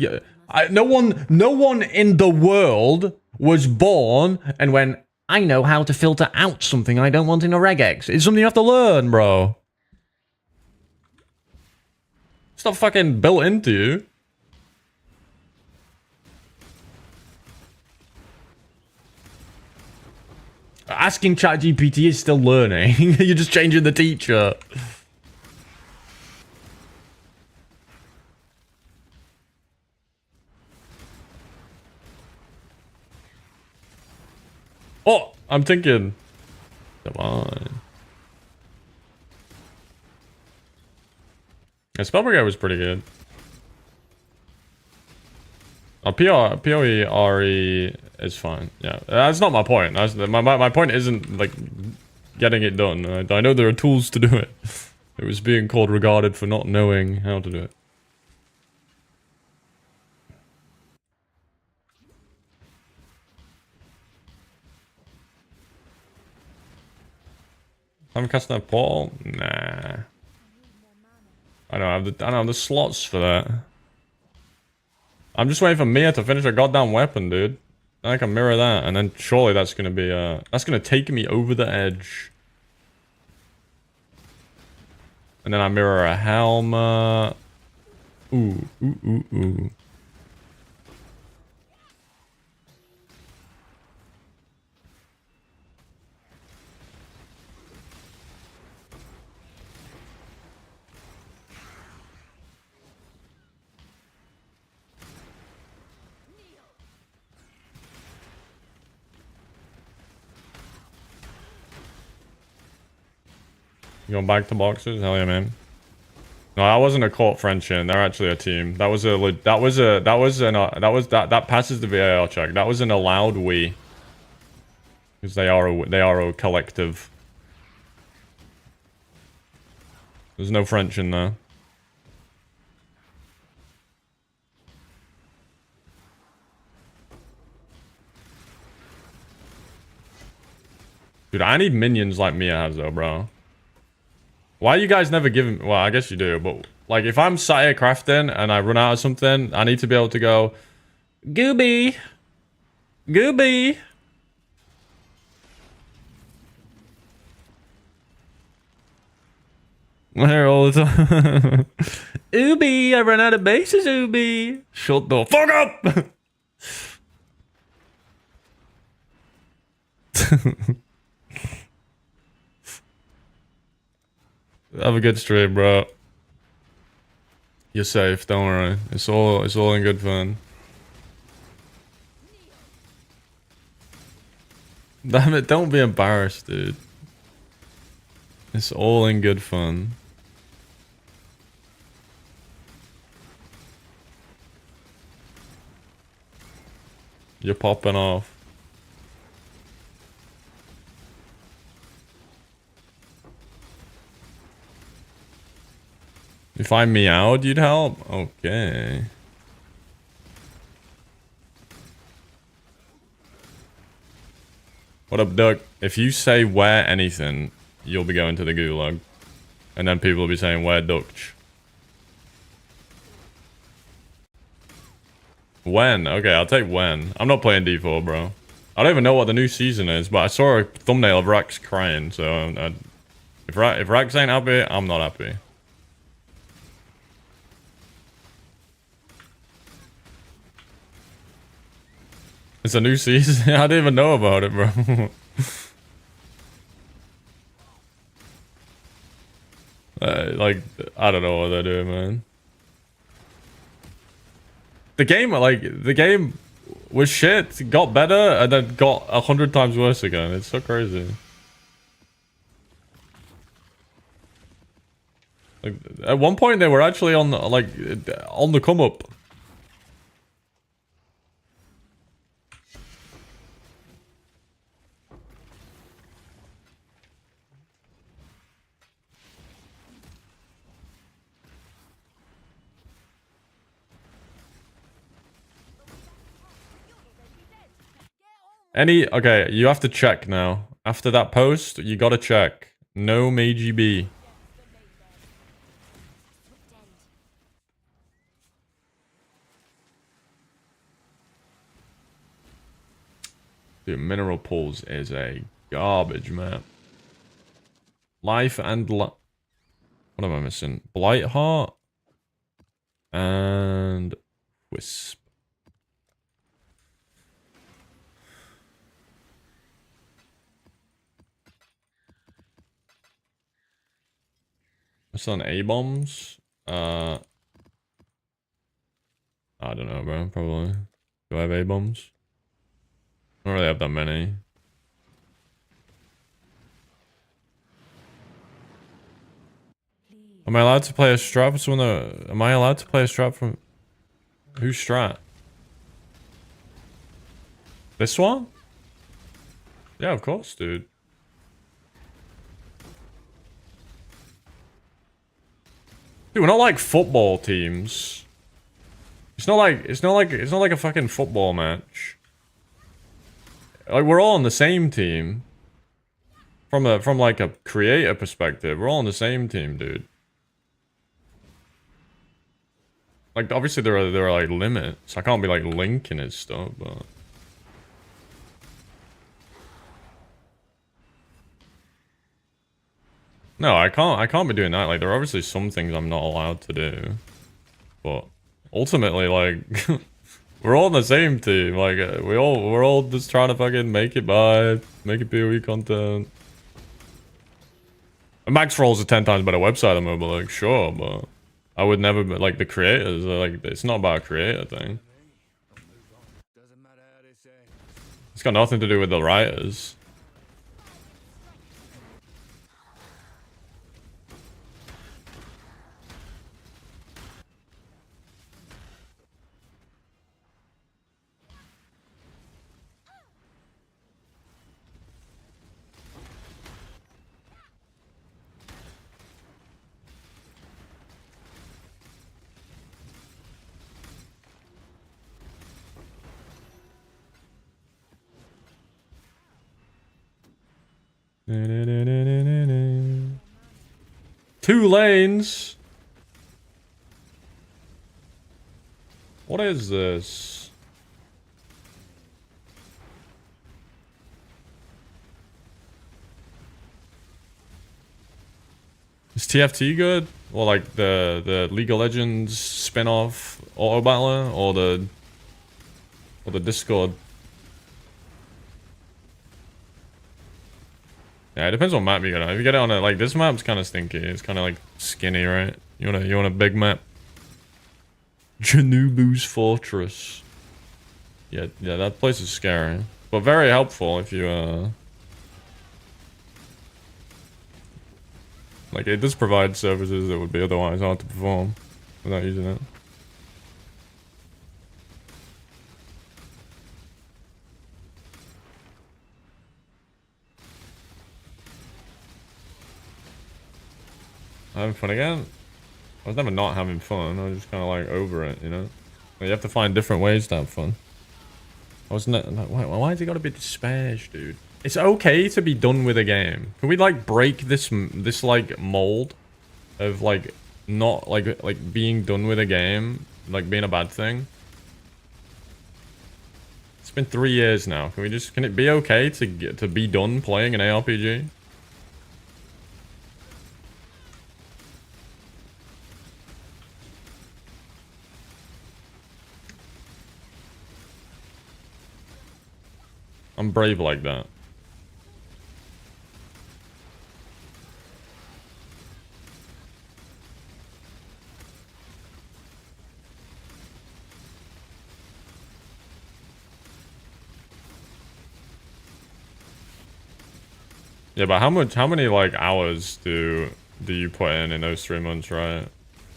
no one in the world was born and went, I know how to filter out something I don't want in a regex. It's something you have to learn, bro. It's not fucking built into you. Asking ChatGPT is still learning. You're just changing the teacher. Oh, I'm thinking. Come on. Yeah, Spellbreaker was pretty good. POE is fine. Yeah, that's not my point. My point isn't like getting it done. I know there are tools to do it. It was being called regarded for not knowing how to do it. I'm casting a portal? Nah. I don't have the slots for that. I'm just waiting for Mia to finish her goddamn weapon, dude. Then I can mirror that, and then surely that's gonna be that's gonna take me over the edge. And then I mirror a helmet. Ooh. You going back to boxers? Hell yeah, man. No, that wasn't a court friendship. They're actually a team. That passes the VAR check. That was an allowed we. Because they are a collective. There's no French in there. Dude, I need minions like Mia has though, bro. Why are you guys never giving... Well, I guess you do, but... Like, if I'm sat here crafting and I run out of something, I need to be able to go... Gooby! Gooby! There all the time. Ooby, I ran out of bases, Ooby. Shut the fuck up! Have a good stream, bro. You're safe, don't worry. It's all in good fun. Damn it, don't be embarrassed, dude. It's all in good fun. You're popping off. If I meowed, you'd help? Okay. What up, Duck? If you say where anything, you'll be going to the gulag. And then people will be saying, where Dutch? When? Okay, I'll take when. I'm not playing D4, bro. I don't even know what the new season is, but I saw a thumbnail of Rax crying, so... if Rax ain't happy, I'm not happy. It's a new season? I didn't even know about it, bro. Like, I don't know what they're doing, man. The game was shit, got better, and then got 100 times worse again. It's so crazy. Like, at one point they were actually on the come up. Okay, you have to check now. After that post, you gotta check. No Meiji B. Dude, Mineral Pools is a garbage map. Life and what am I missing? Blight Heart and Wisp. What's on A-bombs? I don't know, bro. Probably. Do I have A-bombs? I don't really have that many. Am I allowed to play a strat for someone? Am I allowed to play a strat from... Who's strat? This one? Yeah, of course, dude. Dude, we're not like football teams. It's not like a fucking football match. Like, we're all on the same team. From like a creator perspective, we're all on the same team, dude. Like, obviously there are like limits. I can't be like linking his stuff, but no, I can't be doing that. Like, there are obviously some things I'm not allowed to do, but ultimately, like, we're all on the same team. Like, we're all just trying to fucking make it PoE content. And Max Rolls a 10 times better website than mobile, like, sure, but I would never be, like, the creators, like, it's not about a creator thing. It's got nothing to do with the writers. 2 lanes. What is this? Is TFT good? Or like the League of Legends spin-off auto battler, or the Discord? Yeah, it depends on map you get on. If you get it on it, like this map's kind of stinky. It's kind of like skinny, right? You want a big map? Janubu's Fortress. Yeah, that place is scary, but very helpful if you like it does provide services that would be otherwise hard to perform without using it. Having fun again? I was never not having fun. I was just kind of like over it, you know? Like, you have to find different ways to have fun. I was not. Why has it got to be disparaged, dude? It's okay to be done with a game. Can we like break this like mold of like not like being done with a game like being a bad thing? It's been 3 years now. Can it be okay to be done playing an ARPG? I'm brave like that. Yeah, but how many like hours do you put in those 3 months, right?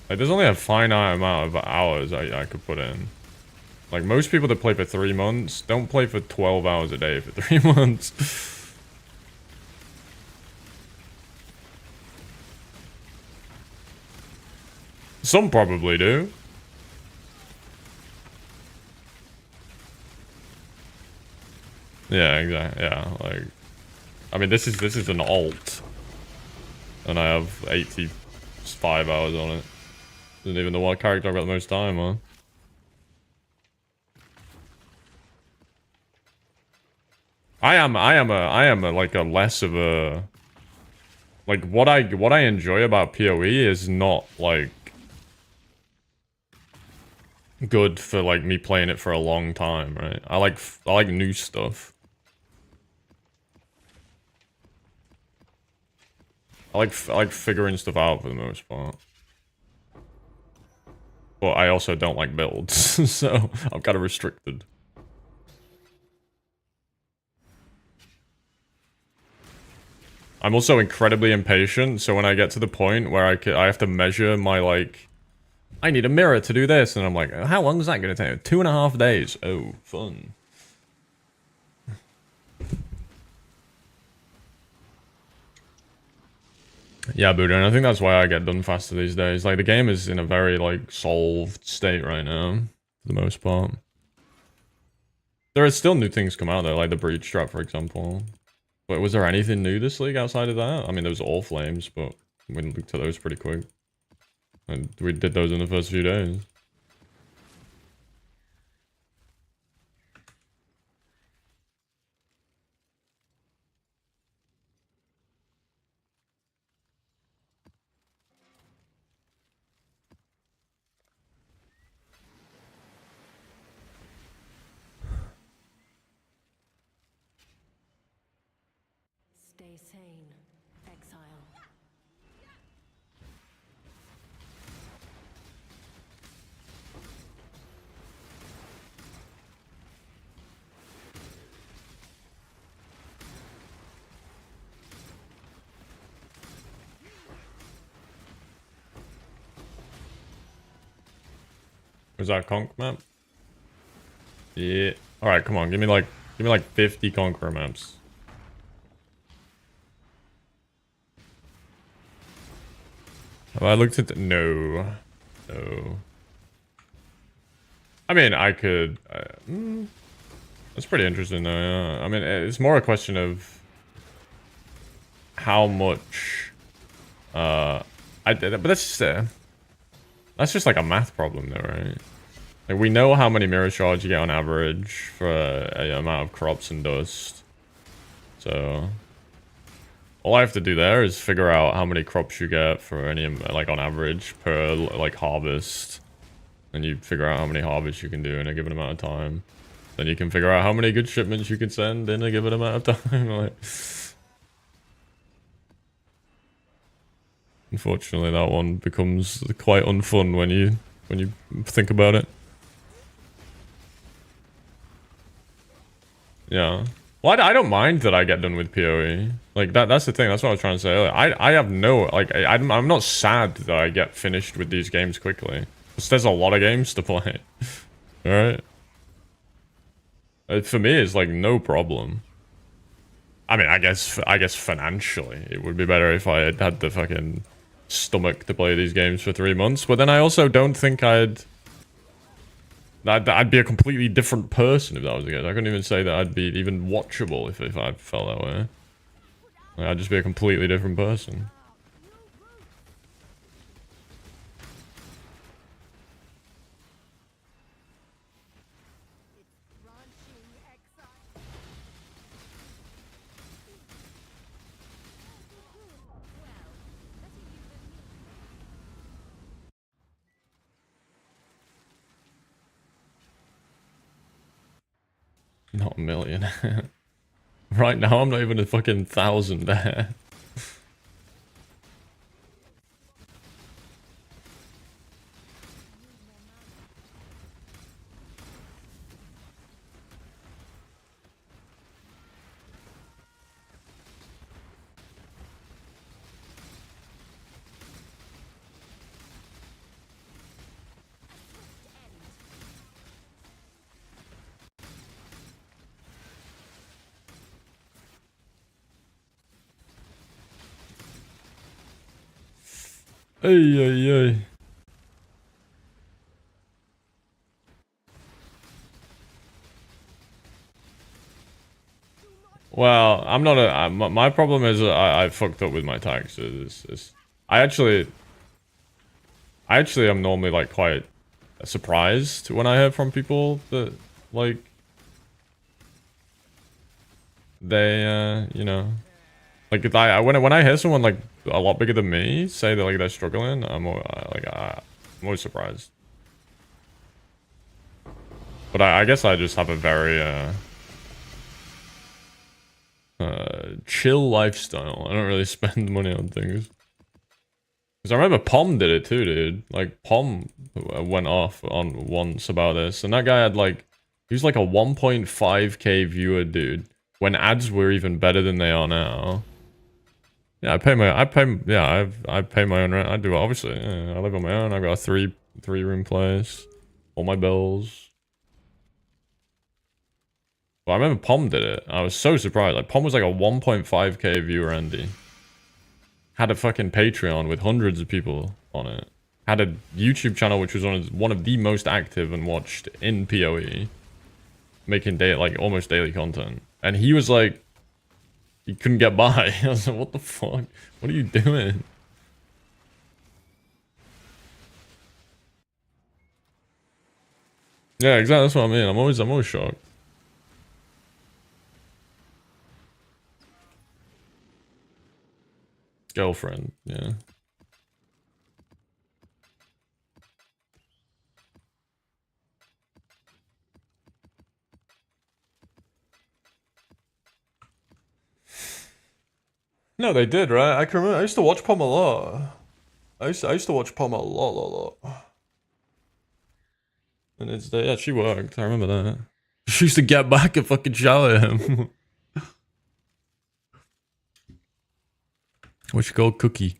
Like there's only a finite amount of hours I could put in. Like, most people that play for 3 months don't play for 12 hours a day for 3 months. Some probably do. Yeah, exactly. Yeah, like... I mean, this is an alt. And I have 85 hours on it. Isn't even the one character I've got the most time on. I am like a less of a like what I enjoy about PoE is not like good for like me playing it for a long time, right? I like new stuff. I like figuring stuff out for the most part. But I also don't like builds, so I'm kind of restricted. I'm also incredibly impatient, so when I get to the point where I have to measure my, like... I need a mirror to do this, and I'm like, how long is that going to take? 2.5 days. Oh, fun. Yeah, Buddha, and I think that's why I get done faster these days. Like, the game is in a very, like, solved state right now, for the most part. There are still new things come out, though, like the Breach Strat, for example. Wait, was there anything new this league outside of that? I mean, there was All Flames, but we looked at those pretty quick. And we did those in the first few days. Stay sane, exile. Was that Conk map? Yeah. Alright, come on, give me like 50 Conqueror maps. Have I looked at no. No. I mean, I could... that's pretty interesting, though, yeah. I mean, it's more a question of... how much... I But that's just like a math problem though, right? Like we know how many mirror shards you get on average for a amount of crops and dust. So all I have to do there is figure out how many crops you get for any, like, on average per, like, harvest. And you figure out how many harvests you can do in a given amount of time. Then you can figure out how many good shipments you can send in a given amount of time. Like, unfortunately, that one becomes quite unfun when you think about it. Yeah. Well, I don't mind that I get done with PoE. Like, that's the thing. That's what I was trying to say earlier. I have no... Like, I'm not sad that I get finished with these games quickly. Because there's a lot of games to play. Alright? For me, it's, like, no problem. I mean, I guess financially, it would be better if I had the fucking stomach to play these games for 3 months. But then I also don't think I'd be a completely different person if that was the case. I couldn't even say that I'd be even watchable if I felt that way. Like, I'd just be a completely different person. Not a million. Right now, I'm not even a fucking 1,000 there. Ay, ay, ay. Well, I'm not a... my problem is I fucked up with my taxes. I actually am normally, like, quite surprised when I hear from people that, like, they, you know... Like, when I hear someone, like, a lot bigger than me say that, like, they're struggling, I'm always surprised. But I guess I just have a very, chill lifestyle. I don't really spend money on things. Because I remember Pom did it too, dude. Like, Pom went off on once about this. And that guy had, like... He was like a 1.5k viewer, dude. When ads were even better than they are now. Yeah, I pay my own rent. I do, obviously. Yeah, I live on my own. I've got a three-room place. All my bills. But I remember Pom did it. I was so surprised. Like, Pom was like a 1.5k viewer, Andy. Had a fucking Patreon with hundreds of people on it. Had a YouTube channel which was one of the most active and watched in PoE. Making like almost daily content. And he was like... He couldn't get by. I was like, what the fuck? What are you doing? Yeah, exactly. That's what I mean. I'm always shocked. Girlfriend, yeah. No, they did, right? I can remember. I used to watch Pom a lot. I used to watch Pom a lot. And yeah, she worked. I remember that. She used to get back and fucking shower him. What you call Cookie?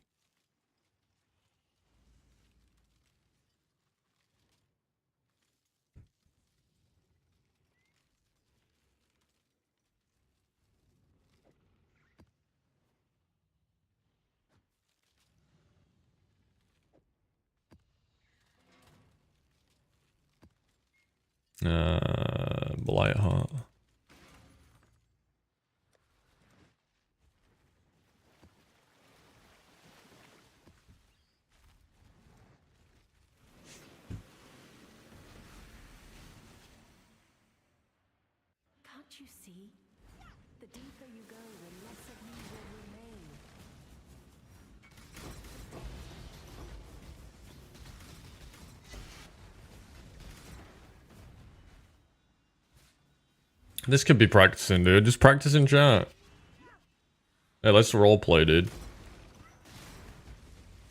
Blight heart. you see? The deeper you go, the less of me will remain. This could be practicing, dude. Just practice in chat. Hey, let's roleplay, dude.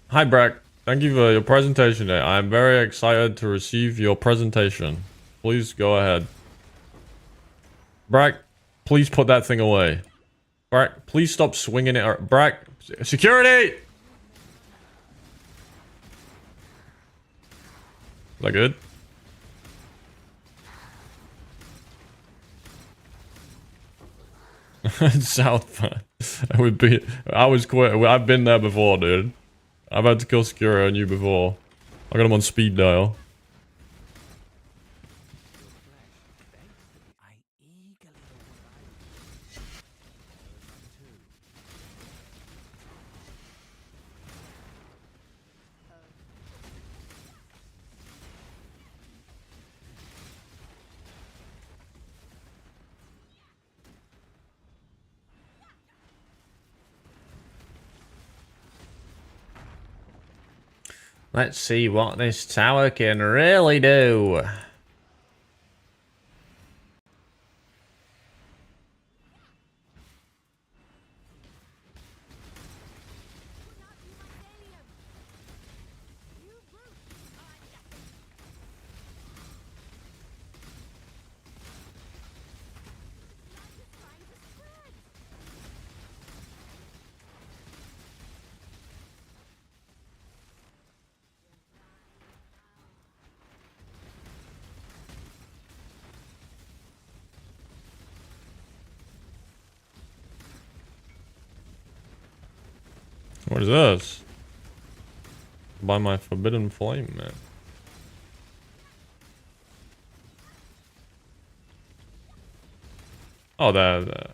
Hi, Brack. Thank you for your presentation today. I am very excited to receive your presentation. Please go ahead. Brack, please put that thing away. Brack, please stop swinging it. Brack, security! Is that good? South Park. I've been there before, dude. I've had to kill Secura on you before. I got him on speed dial. Let's see what this tower can really do. What is this? By my forbidden flame, man. Oh,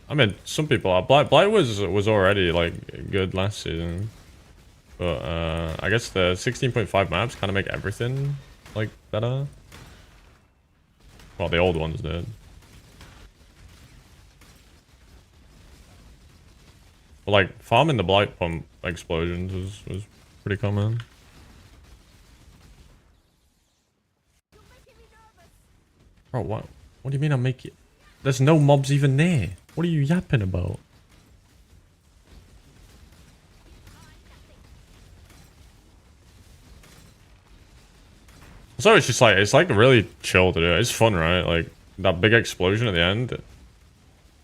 I mean, some people are. Blight was already like good last season, but I guess the 16.5 maps kind of make everything like better. Well, the old ones did. But like farming the Blight pump explosions was pretty common. Bro, what do you mean I'm making... There's no mobs even there. What are you yapping about? So it's just like, it's like really chill to do. It's fun, right? Like that big explosion at the end.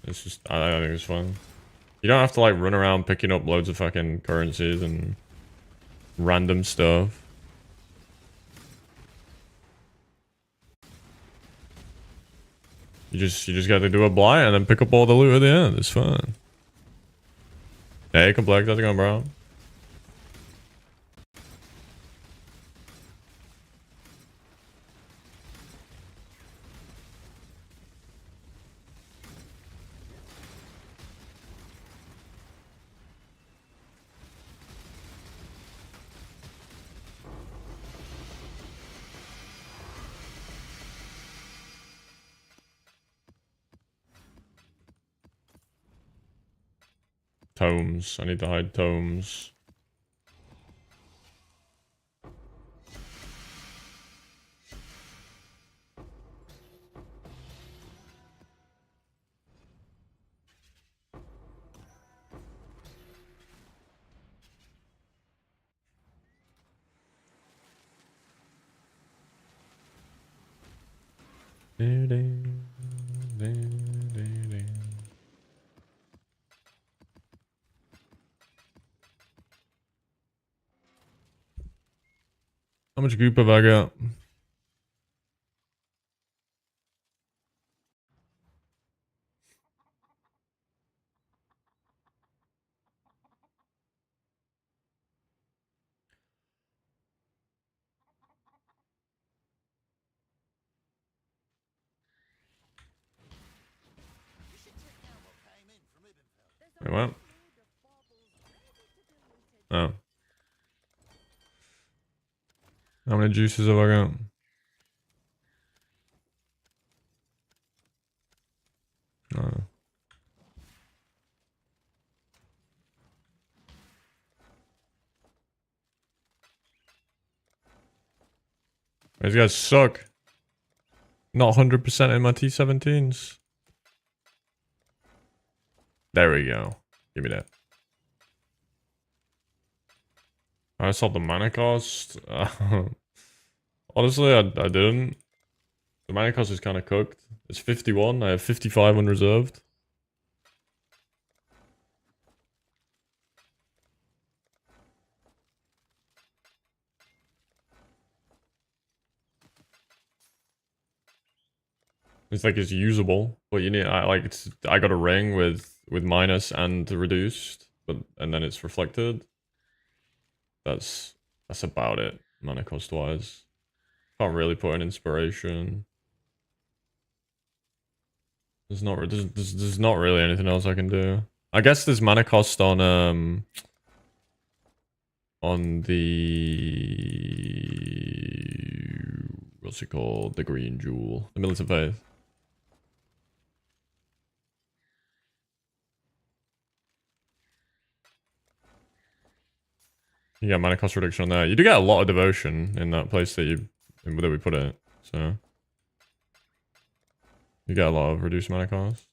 It's just, I think it's fun. You don't have to like run around picking up loads of fucking currencies and random stuff. You just got to do a Blight and then pick up all the loot at the end. It's fun. Hey, Complex, how's it going, bro? Tomes. I need to hide tomes. How much goop have I got? Wait, what? Oh. How many juices have I got? These guys suck. Not 100% in my T17s. There we go. Give me that. I saw the mana cost. Honestly, I didn't. The mana cost is kind of cooked. It's 51. I have 55 unreserved. It's like it's usable, but you need I got a ring with minus and reduced, and then it's reflected. That's about it, mana cost wise. Can't really put an inspiration. There's not really anything else I can do. I guess there's mana cost on the what's it called? The green jewel, the militant faith. You get mana cost reduction on there. You do get a lot of devotion in that place that we put it. So you get a lot of reduced mana cost.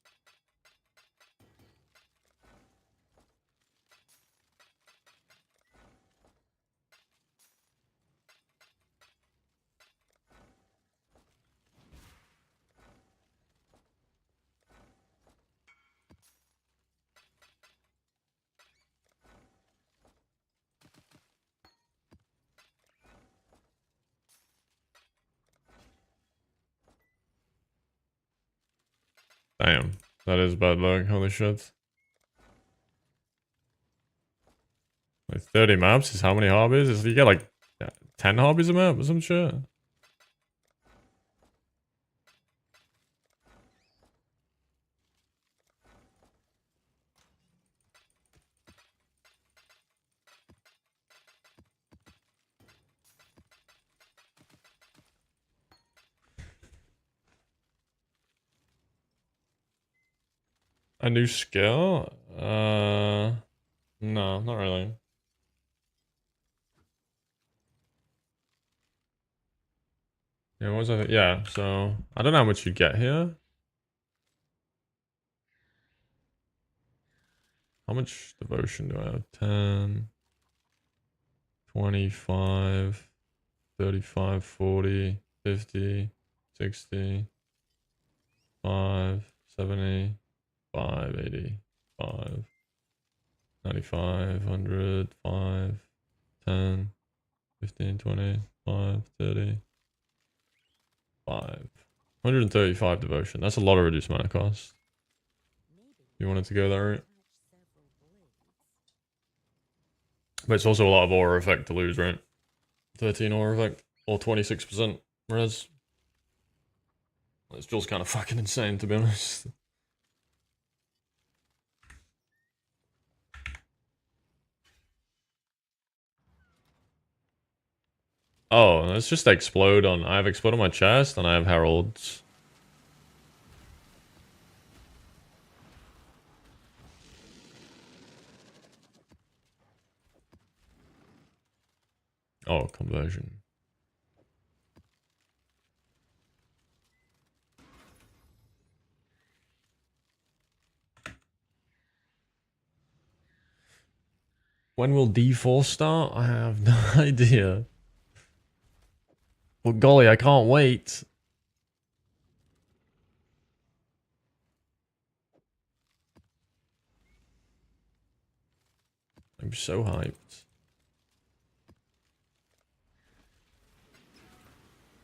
Damn, that is bad luck. Holy shit. Like 30 maps is how many hobbies? You get like 10 hobbies a map or some shit. A new skill? No, not really. Yeah, what was I? Yeah, so I don't know how much you get here. How much devotion do I have? 10, 25, 35, 40, 50, 60, 5, 70, 5, 80, 5, 95, 100, 5, 10, 15, 20, 5, 30, 5. 135 devotion. That's a lot of reduced mana cost. You wanted to go that route? But it's also a lot of aura effect to lose, right? 13 aura effect, or 26% res. It's just kind of fucking insane, to be honest. Oh, let's just explode on... I have explode on my chest, and I have heralds. Oh, conversion. When will D4 start? I have no idea. Well, golly, I can't wait. I'm so hyped.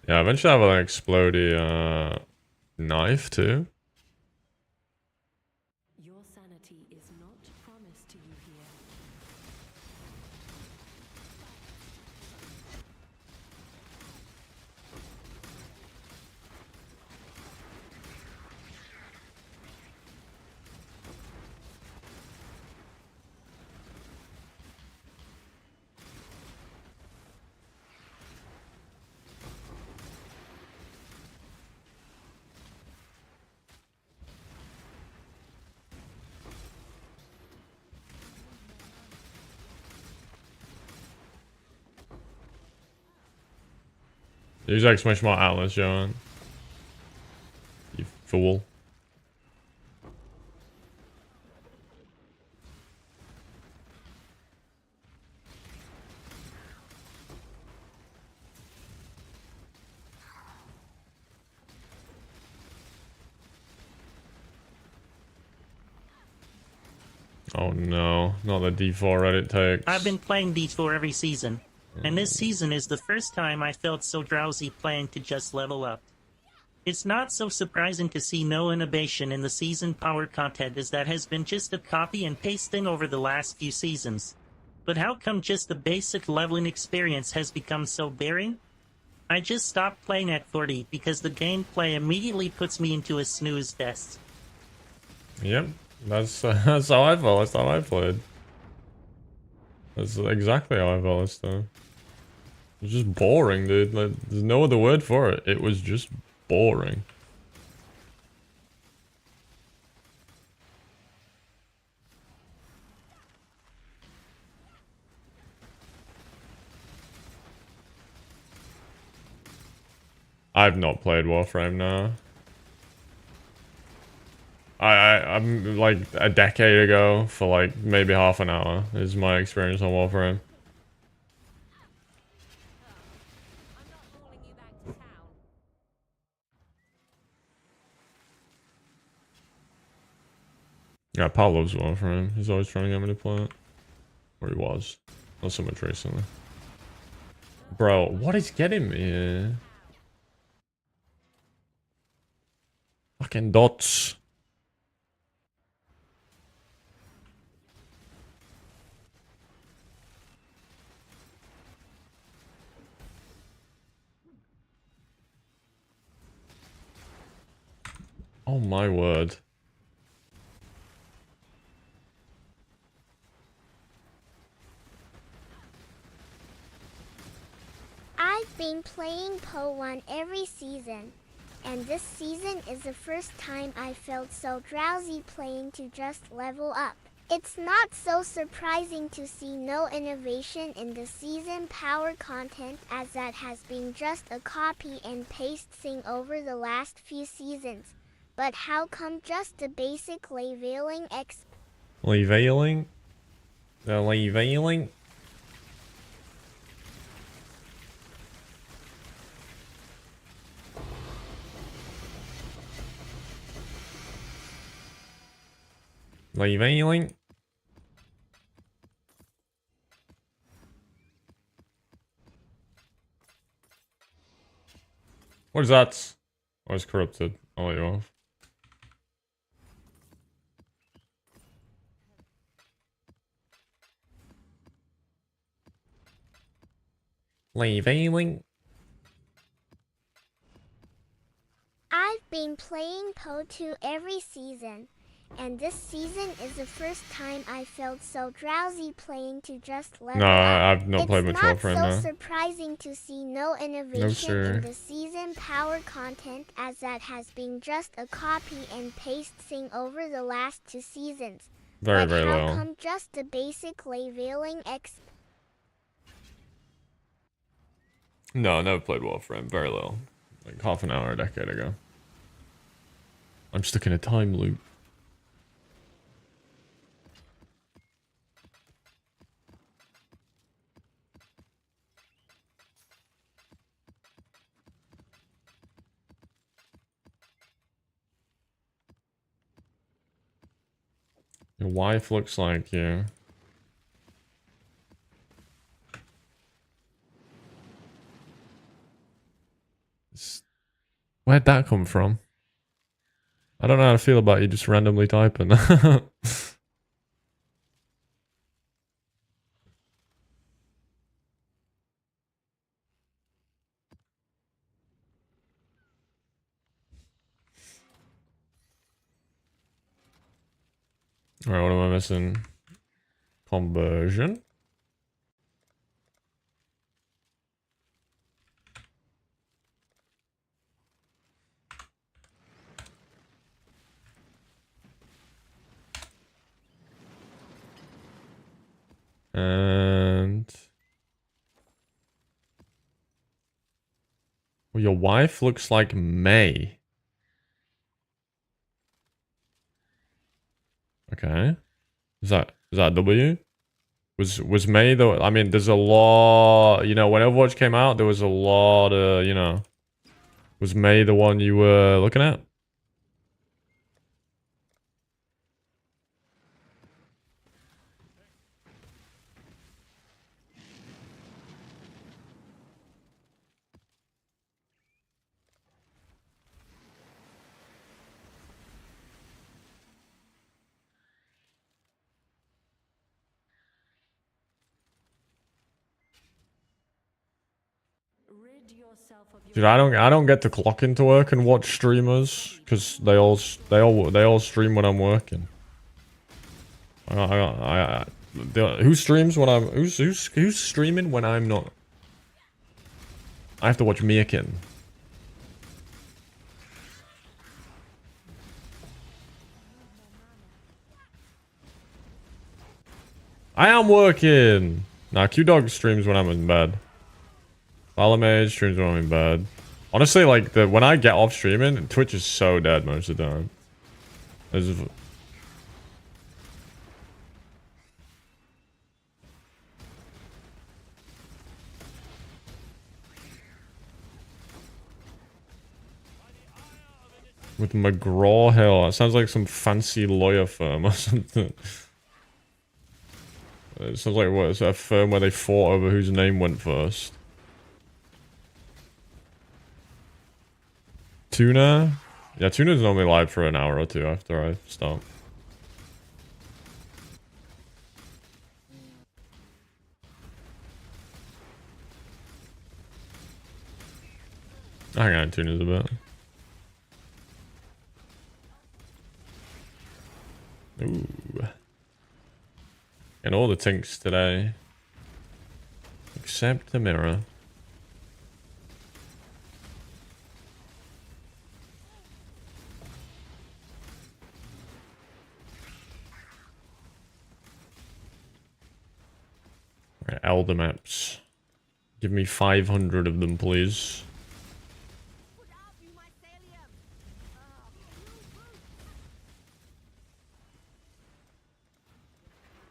Yeah, eventually I have an explodey knife too. Your sanity is not promised to you here. Use exclamation mark Atlas, Johan. You fool. Oh no, not the D4 Reddit takes. I've been playing D4 every season, and this season is the first time I felt so drowsy playing to just level up. It's not so surprising to see no innovation in the season power content, as that has been just a copy and paste thing over the last few seasons. But how come just the basic leveling experience has become so boring? I just stopped playing at 40 because the gameplay immediately puts me into a snooze fest. Yep, that's how I felt last time I played. That's exactly how I felt last time. It was just boring, dude. Like, there's no other word for it. It was just boring. I've not played Warframe now. I'm like a decade ago for like maybe half an hour is my experience on Warframe. Yeah, Paul loves Warframe. He's always trying to get me to play it. Or he was. Not so much recently. Bro, what is getting me here? Fucking dots. Oh my word. I've been playing Po1 every season, and this season is the first time I felt so drowsy playing to just level up. It's not so surprising to see no innovation in the season power content, as that has been just a copy and paste thing over the last few seasons. But how come just the basic leveling Leveling? The leveling? Leveling? What is that? Oh, it's corrupted. I'll let you off. Leveling? I've been playing Po2 every season, and this season is the first time I felt so drowsy playing to just level No, up. I've not played much Warframe It's now. not so surprising to see no innovation in the season power content, as that has been just a copy and paste thing over the last two seasons. Very, but very how low. come just the basic leveling No, I never played Warframe. Very little. Like half an hour, a decade ago. I'm stuck in a time loop. Your wife looks like you. Where'd that come from? I don't know how to feel about you just randomly typing. Alright, what am I missing? Conversion. And your wife looks like May. Okay. Is that W? Was May though? I mean, there's a lot, you know, when Overwatch came out, there was a lot of, you know. Was May the one you were looking at? Dude, I don't get to clock into work and watch streamers because they all stream when I'm working. Who streams when I'm who's streaming when I'm not? I have to watch Miakin. I am working. Nah, Q-Dog streams when I'm in bed. Balamage streams when I'm in bed. Honestly, like, when I get off streaming, Twitch is so dead most of the time. With McGraw-Hill. It sounds like some fancy lawyer firm or something. It sounds like, what, it's a firm where they fought over whose name went first. Tuna? Yeah, Tuna's normally live for an hour or two after I stop. I hang out in Tuna's a bit. Ooh. And all the tinks today. Except the mirror. Right, Elder maps. Give me 500 of them, please.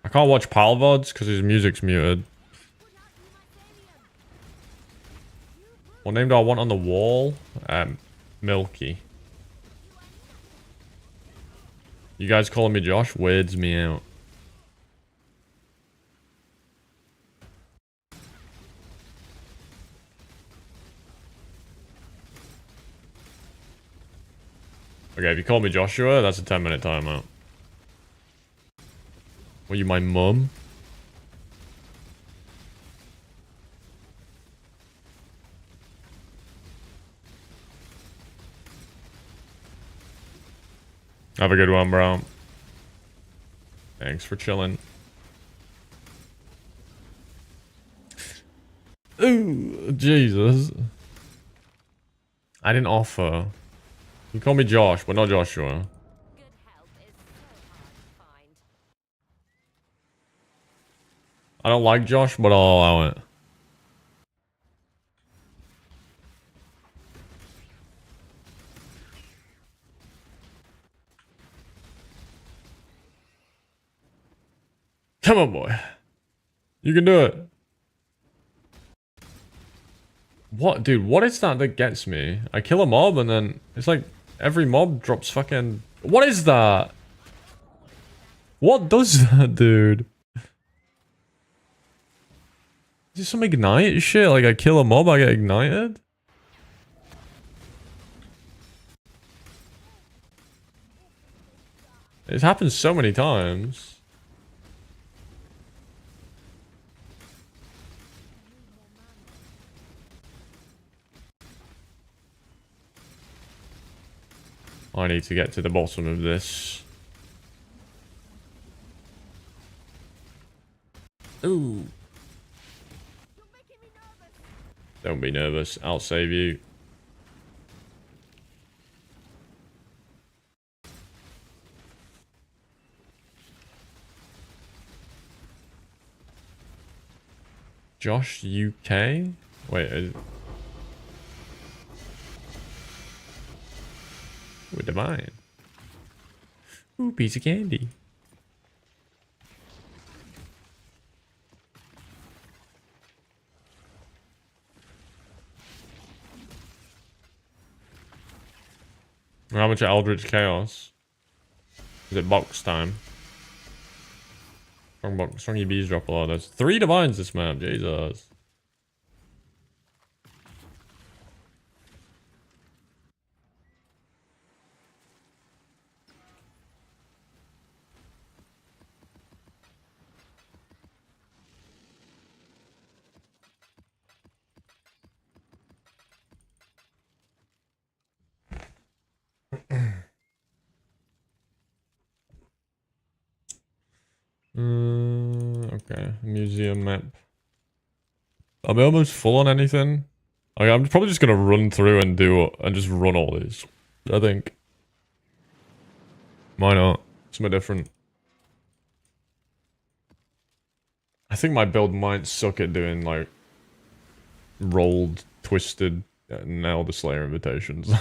I can't watch PAL VODs because his music's muted. What name do I want on the wall? Milky. You guys calling me Josh weirds me out. Okay, if you call me Joshua, that's a 10-minute timeout. Were you my mum? Have a good one, bro. Thanks for chilling. Ooh, Jesus. I didn't offer. You call me Josh, but not Joshua. I don't like Josh, but I'll allow it. Come on, boy. You can do it. What, dude? What is that gets me? I kill a mob and then it's like every mob drops fucking... What is that? What does that, dude? Is this some ignite shit? Like I kill a mob, I get ignited? It's happened so many times. I need to get to the bottom of this. Ooh. Don't be nervous. I'll save you. Josh UK? Wait. Ooh, divine. Ooh, piece of candy. How much Eldritch Chaos? Is it box time? Strong EBs drop a lot. There's 3 divines this map, Jesus. Okay, museum map. Are we almost full on anything? Okay, I'm probably just gonna run through and just run all these. I think. Why not? Something different. I think my build might suck at doing like rolled, twisted, now the Slayer invitations.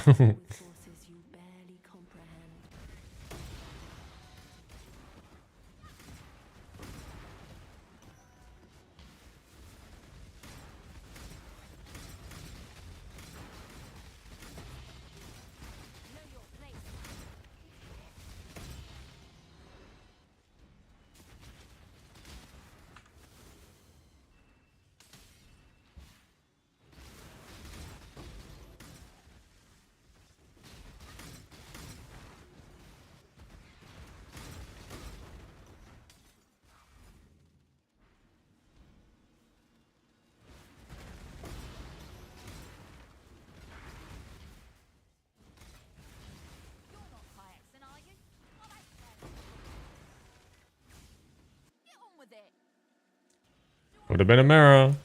Would have been a mirror.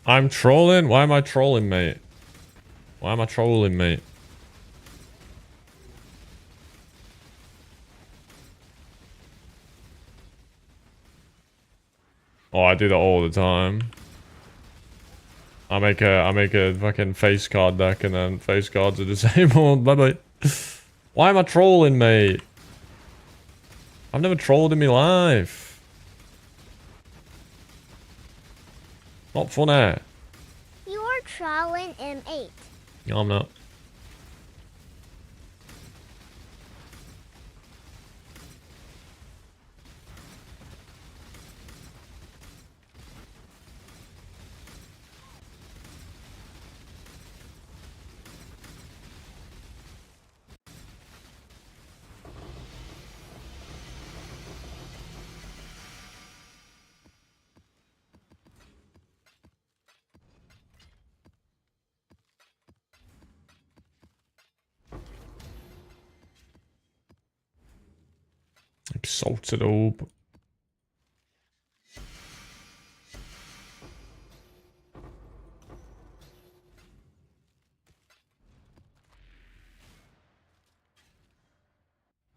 I'm trolling? Why am I trolling, mate? Why am I trolling, mate? Oh, I do that all the time. I make a fucking face card deck and then face cards are disabled. Bye bye. Why am I trolling, mate? I've never trolled in my life. Not funny. You're trolling M8. No, I'm not. Exalted orb.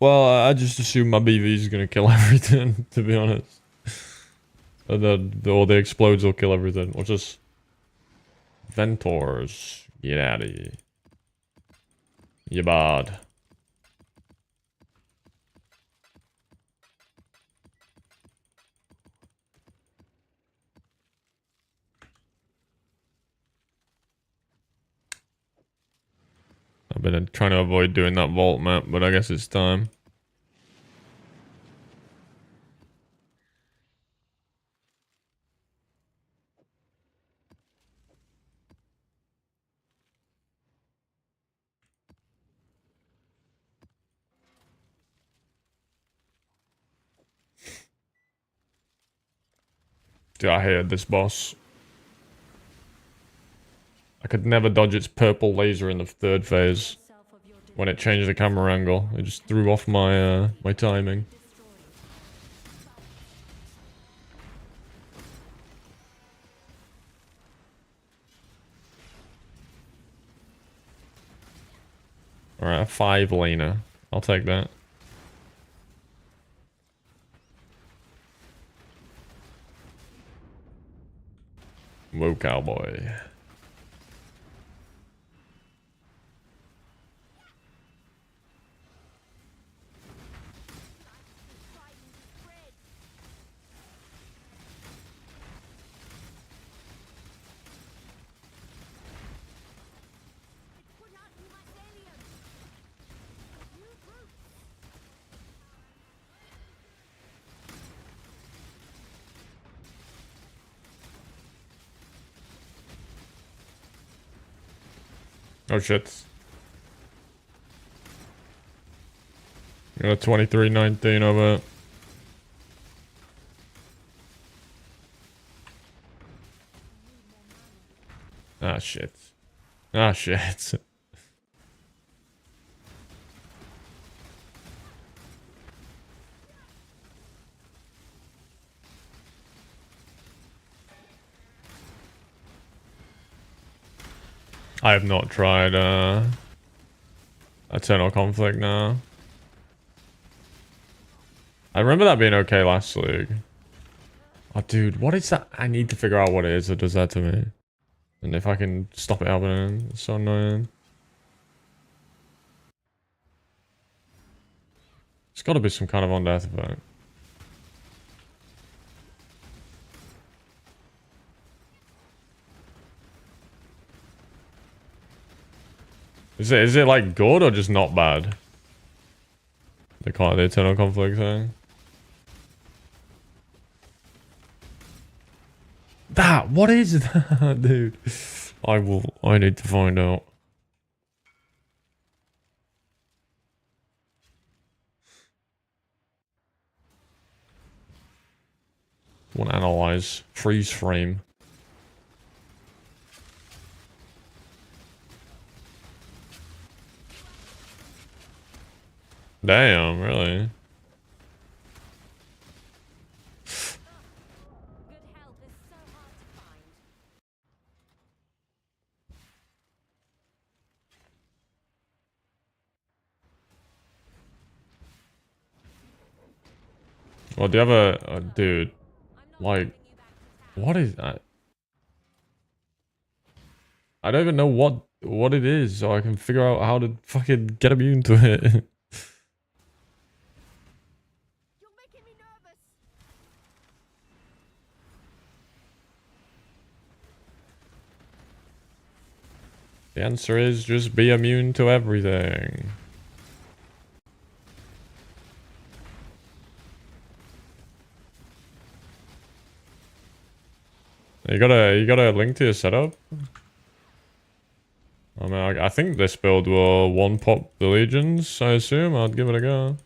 Well, I just assume my BV is gonna kill everything, to be honest. Or the explodes will kill everything. Or just... Ventors. Get out of here. You bad. been trying to avoid doing that vault map, but I guess it's time. Dude, I hated this boss. I could never dodge its purple laser in the third phase. When it changed the camera angle, it just threw off my my timing. Alright, a 5 laner. I'll take that. Whoa, cowboy. Oh shit. Got a 23-19 over it. Ah shit. Ah shit. I have not tried Eternal Conflict now. I remember that being okay last league. Oh dude, what is that? I need to figure out what it is that does that to me. And if I can stop it happening, it's so annoying. It's gotta be some kind of on-death effect. Is it like good or just not bad? They call it the Eternal Conflict thing. That, what is that, dude? I need to find out. Want to analyze. Freeze frame. Damn, really? Well, do you have a dude? Like, what is that? I don't even know what it is, so I can figure out how to fucking get immune to it. The answer is just be immune to everything. You got a link to your setup? I mean, I think this build will one pop the legions. I assume I'd give it a go.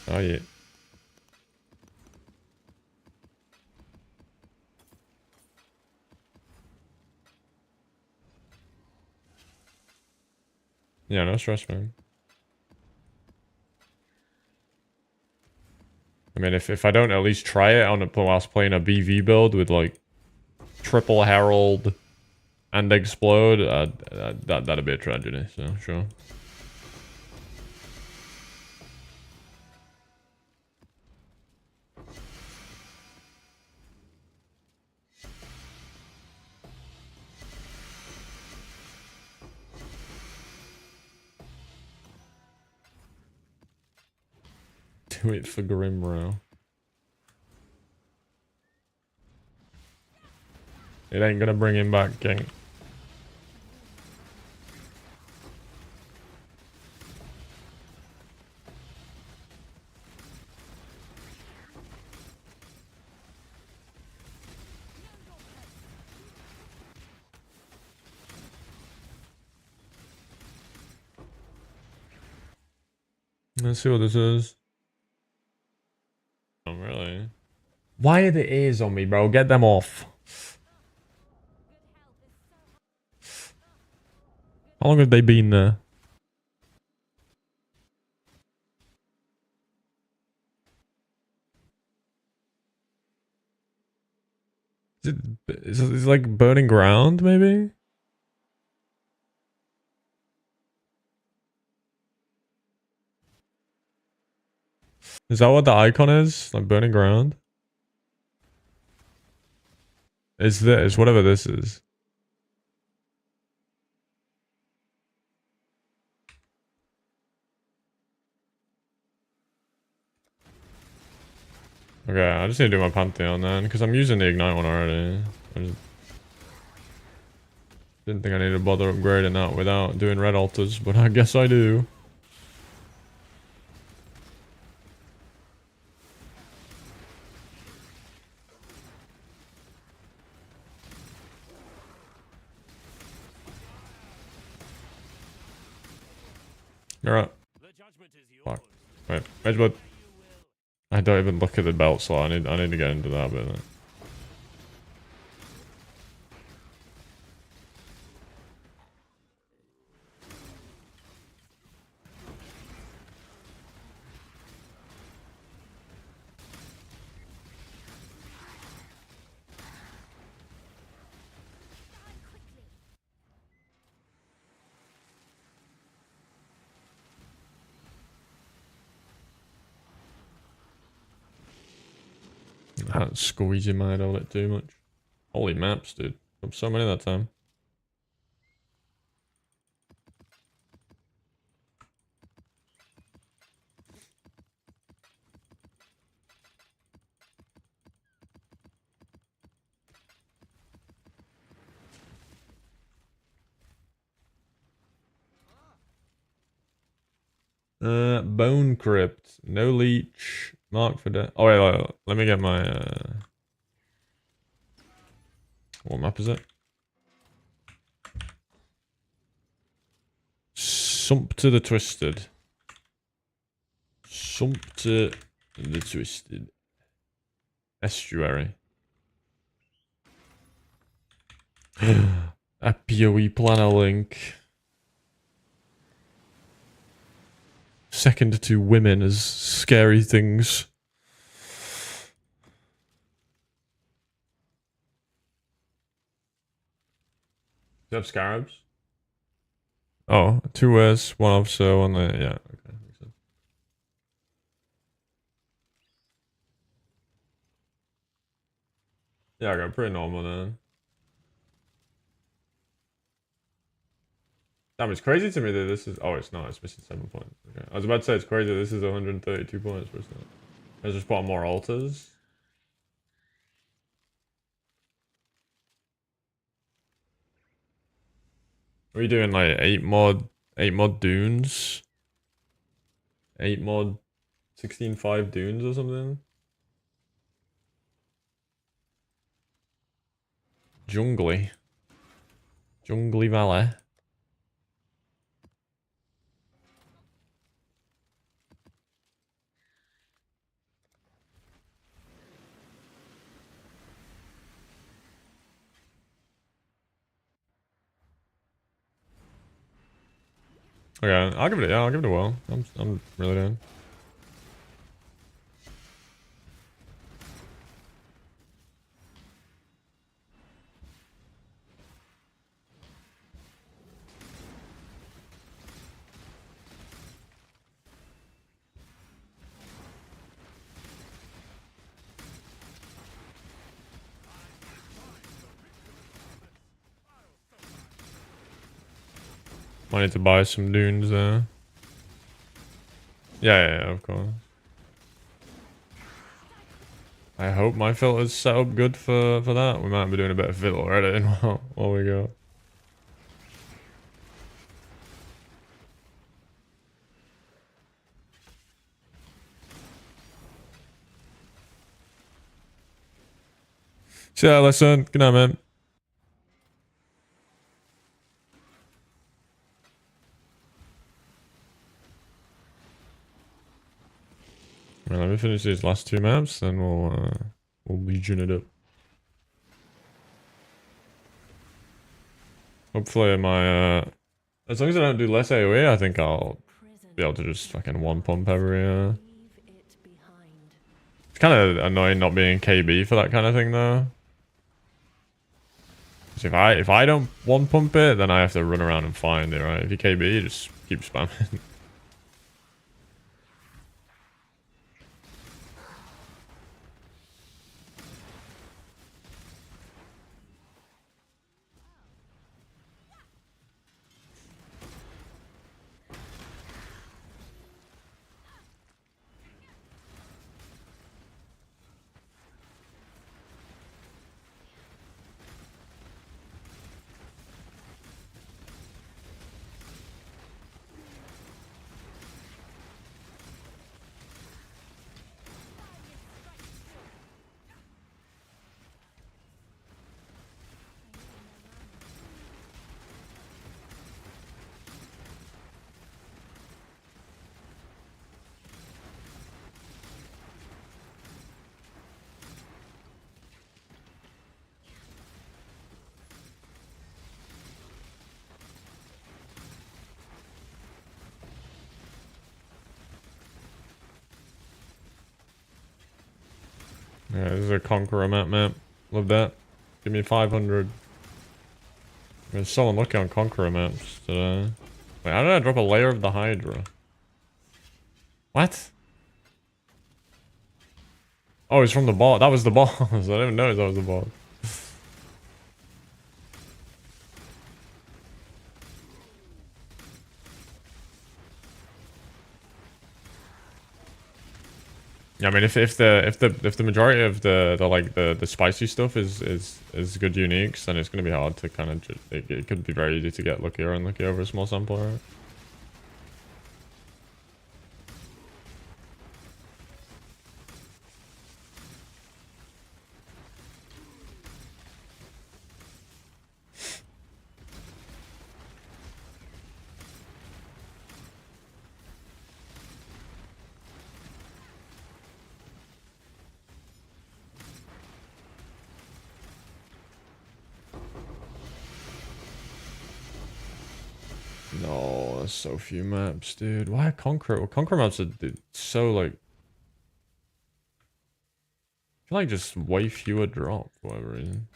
Oh yeah. Yeah, no stress, man. I mean, if I don't at least try it on whilst playing a BV build with like triple Herald and Explode, that'd be a tragedy. So sure. Do it for Grimrow. It ain't gonna bring him back, King. Let's see what this is. Oh, really? Why are the ears on me, bro? Get them off. How long have they been there? Is it like burning ground, maybe? Is that what the icon is? Like burning ground? It's this, whatever this is. Okay, I just need to do my Pantheon then, because I'm using the Ignite one already. I just didn't think I needed to bother upgrading that without doing red altars, but I guess I do. Alright. Fuck. Wait, Edgewood. I don't even look at the belt slot. I need to get into that bit. I don't squeeze in my head all that too much. Holy maps, dude. I'm so many that time. Bone Crypt. No leech. Mark for death. Oh, wait, let me get my, what map is it? Sumpter the Twisted. Sumpter the Twisted. Estuary. A PoE planner link. Second to women as scary things. Do you have Scarabs? Oh, 2S, 1 officer, 1 there. Yeah, okay. Makes sense. Yeah, I got pretty normal then. Damn, it's crazy to me that this is... Oh, it's not. It's missing 7 points. Okay. I was about to say it's crazy this is 132 points, but it's not. Let's just put on more altars. Are we doing like 8 mod dunes? 8 mod 16.5 dunes or something? Jungly. Jungly Valley. Okay, I'll give it a whirl. I'm really down. Might need to buy some dunes there. Yeah, of course. I hope my filter's set up good for that. We might be doing a bit of filter editing while we go. See ya, listen. Good night, man. Right, let me finish these last 2 maps, then we'll legion it up. Hopefully my as long as I don't do less AoE, I think I'll be able to just fucking one pump every It's kind of annoying not being KB for that kind of thing though. So if I don't one pump it, then I have to run around and find it, right? If you KB, you just keep spamming. Yeah, this is a Conqueror map. Love that. Give me 500. There's so unlucky on Conqueror maps today. Wait, how did I drop a layer of the Hydra? What? Oh, it's from the bot. That was the boss. I didn't know that was the boss. Yeah, I mean, if the majority of the spicy stuff is good uniques, then it's gonna be hard to kind of it could be very easy to get lucky or unlucky over a small sample, right? No, there's so few maps, dude. Why Conqueror? Well, Conqueror maps are so like, I feel like just way fewer drop for whatever reason.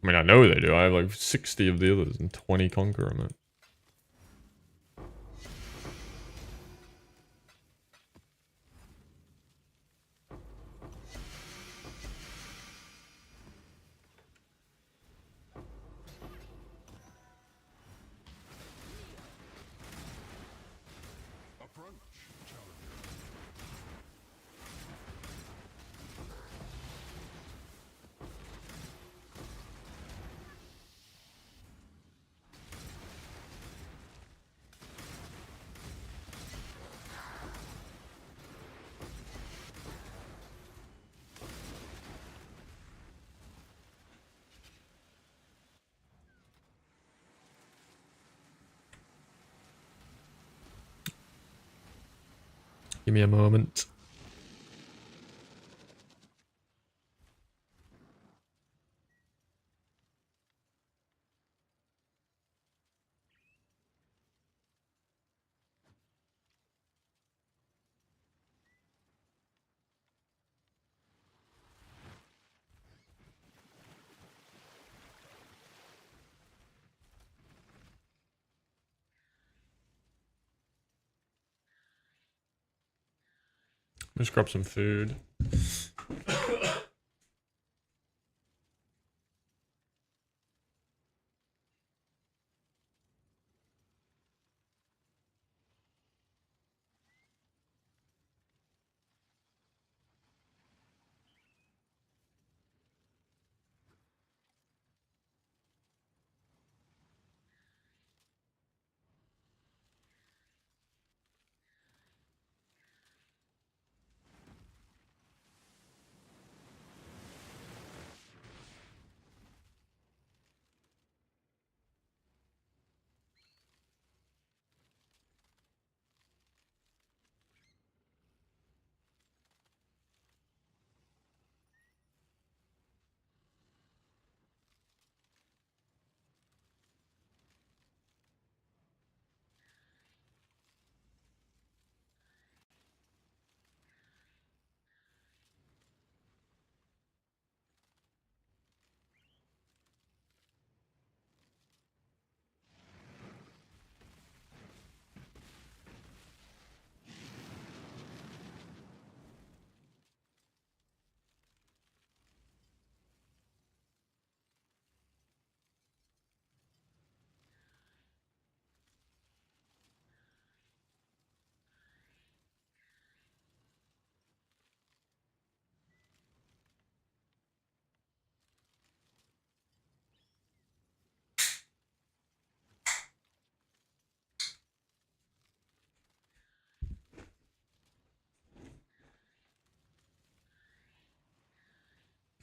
I mean, I know they do. I have like 60 of the others and 20 Conqueror maps. Give me a moment. Just grab some food.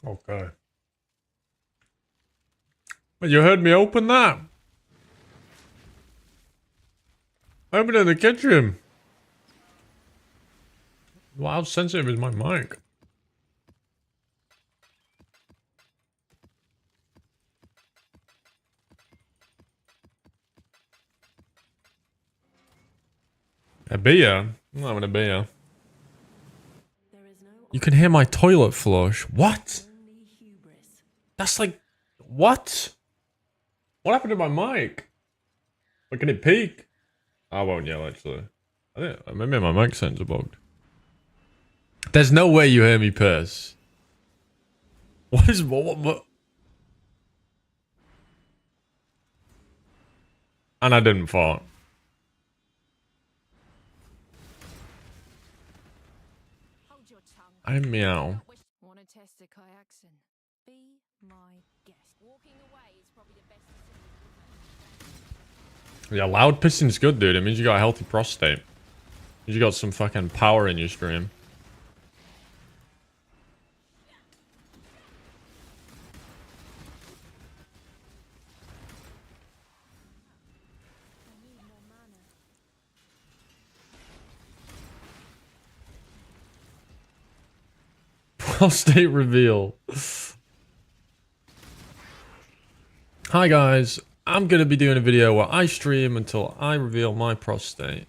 Okay. But you heard me open that. Open it in the kitchen. Well, how sensitive is my mic? A beer? I'm not having a beer. You can hear my toilet flush. What? That's like... What? What happened to my mic? Like, can it peak? I won't yell, actually. I think maybe my mic sensor bugged. There's no way you hear me piss. What is... What? And I didn't fart. I meow. Want to test a kayakson? Be my guest. Walking away is probably the best decision. Yeah, loud pissing's good, dude. It means you got a healthy prostate. It means you got some fucking power in your stream. Prostate reveal. Hi guys, I'm gonna be doing a video where I stream until I reveal my prostate.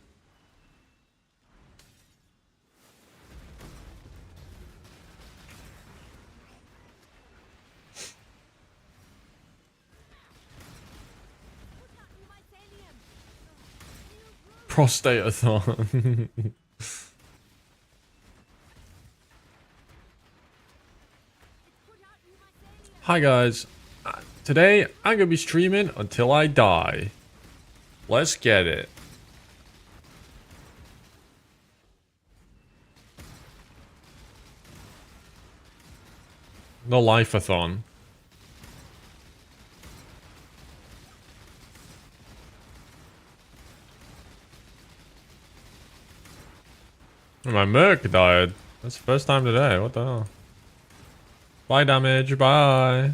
Prostate-a-thon. Hi guys, today I'm gonna be streaming until I die. Let's get it. No life-a-thon. My Merc died. That's the first time today. What the hell? Bye, damage. Bye.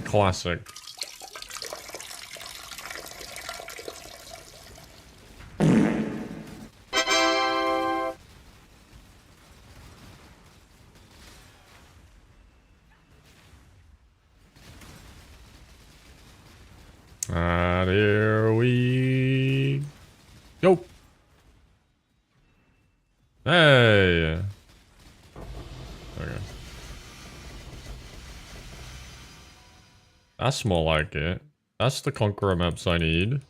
Classic. And here we go. Hey. Okay. That's more like it. That's the Conqueror maps I need.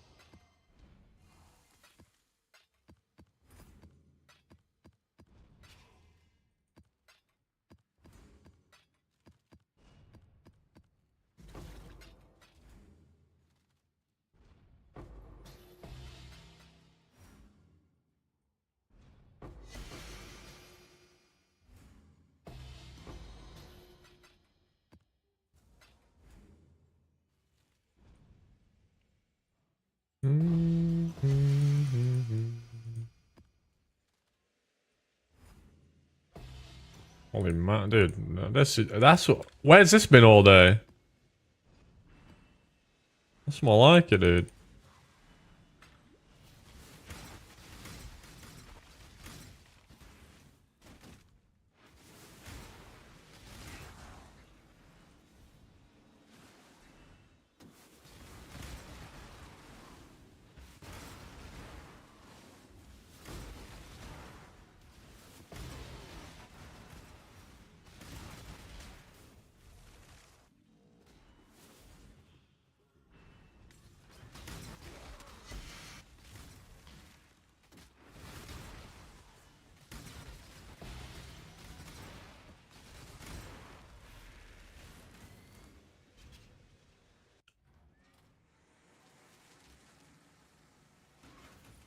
Holy man, dude, that's what. Where's this been all day? That's more like it, dude.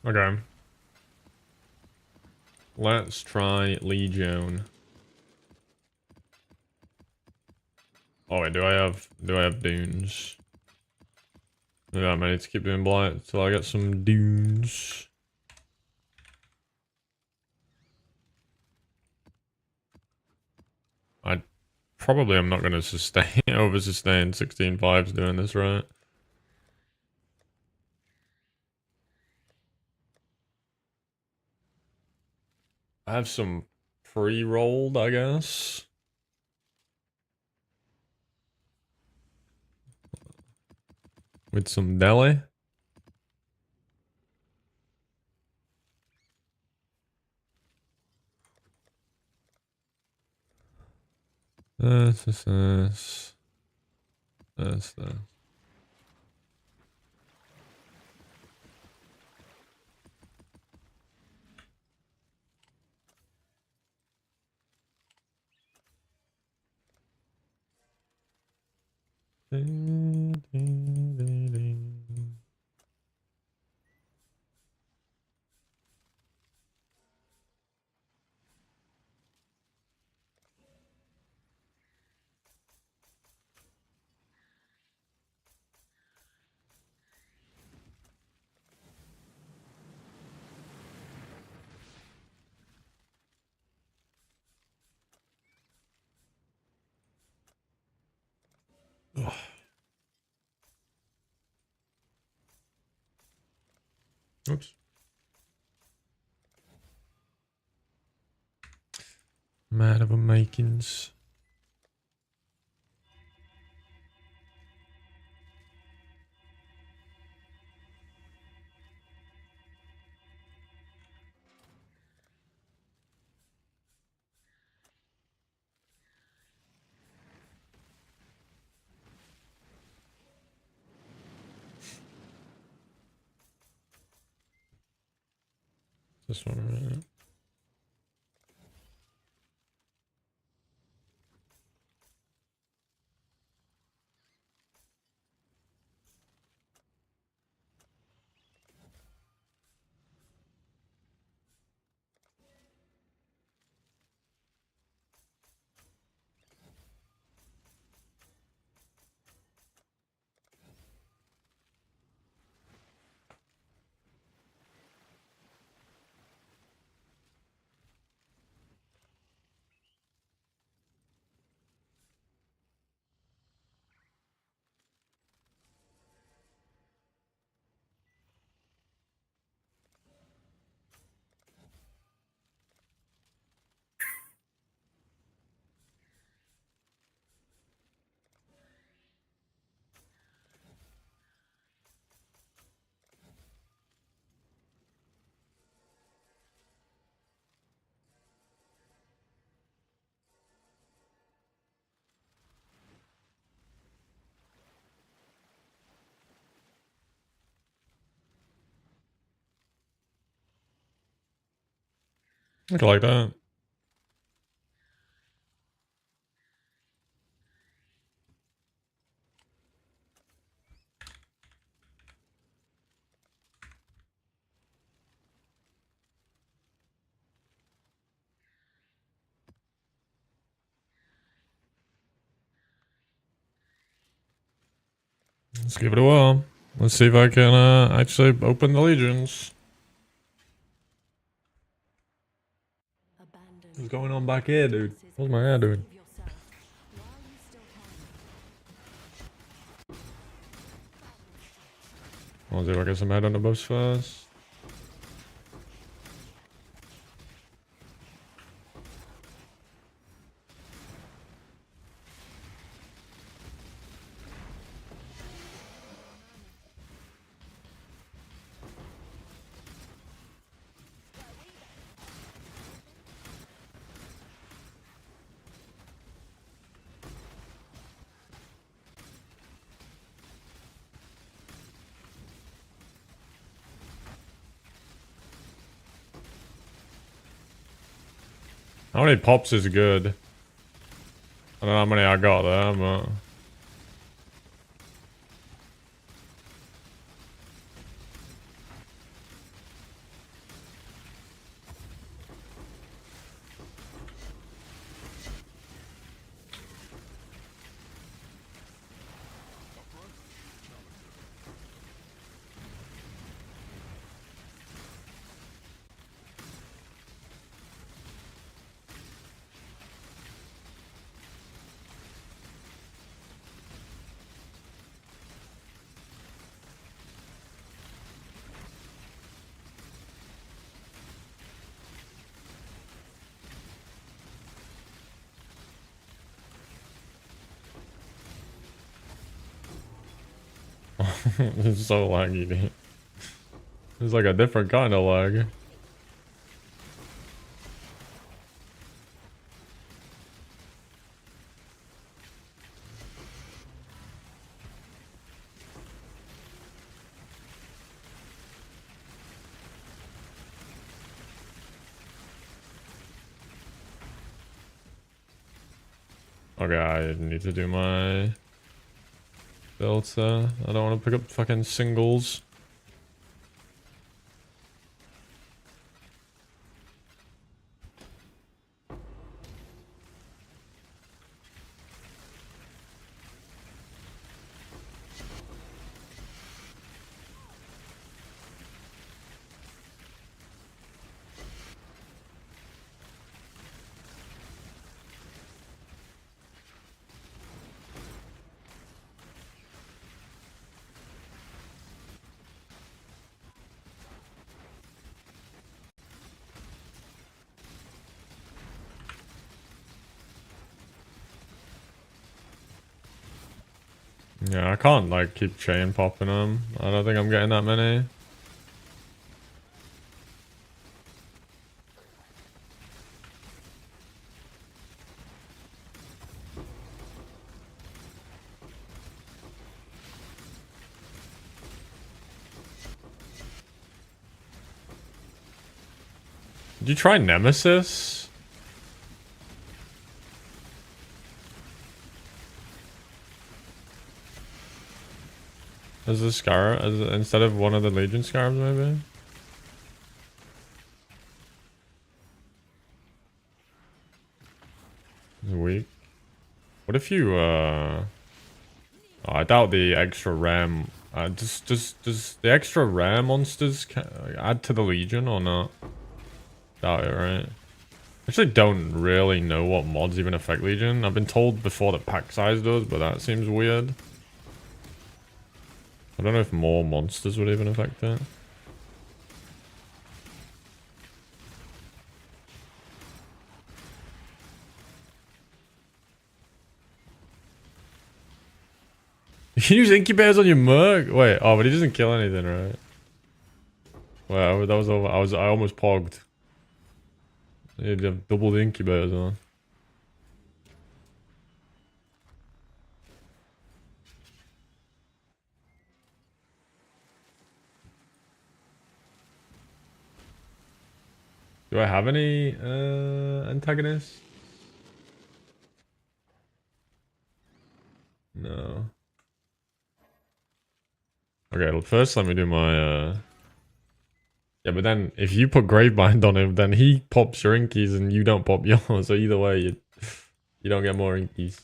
Okay. Let's try Legion. Oh wait, do I have dunes? Yeah, I might need to keep doing Blight until I get some dunes. I probably am not going to sustain over sustain 16 vibes doing this, right? I have some pre-rolled, I guess. With some deli. This. Ding, ding, ding, ding. Ugh. Oops. Mad of a makings. This one, right? I like that. Let's give it a whirl. Let's see if I can actually open the legions. What's going on back here, dude? What's my hair doing? I'll see if I get some head on the bus first. How many pops is good? I don't know how many I got there, but... It's so laggy, dude. It's like a different kind of lag. Okay, I need to do my filter. I don't want to pick up fucking singles. Yeah, I can't like keep chain popping them. I don't think I'm getting that many. Did you try Nemesis? As a Scarab, instead of one of the Legion Scarabs, maybe? It's weak. What if you, oh, I doubt the extra rare, does the extra rare monsters add to the Legion or not? Doubt it, right? Actually don't really know what mods even affect Legion. I've been told before that pack size does, but that seems weird. I don't know if more monsters would even affect it. You can use incubators on your Merc? Wait, oh, but he doesn't kill anything, right? Well, that was over. I almost pogged. You'd have double the incubators on. Do I have any antagonists? No. Okay, well, first let me do my yeah, but then if you put Gravebind on him, then he pops your inkies and you don't pop yours. So either way, you don't get more inkies.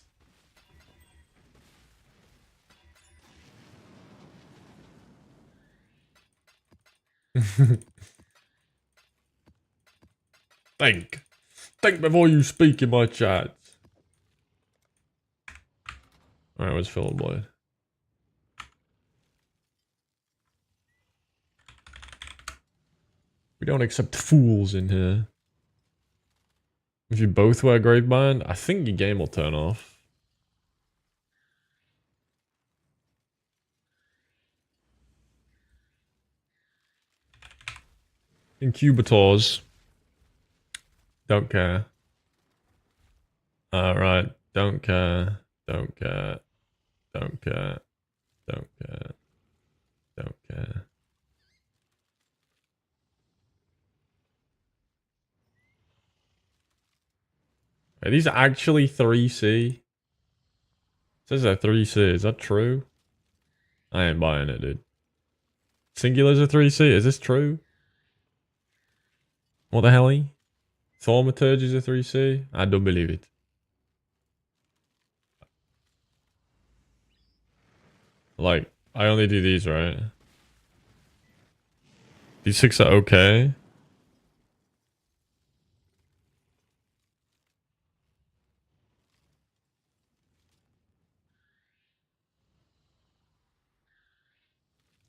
Think. Think before you speak in my chat. Alright, where's Philip Blight? We don't accept fools in here. If you both wear Gravebind, I think your game will turn off. Incubators. Don't care. Alright, don't care. Don't care. Don't care. Don't care. Don't care. Are these actually 3C? It says they're 3C. Is that true? I ain't buying it, dude. Singulars are 3C. Is this true? What the hell? Thaumaturges are 3C? I don't believe it. Like, I only do these, right? These 6 are okay.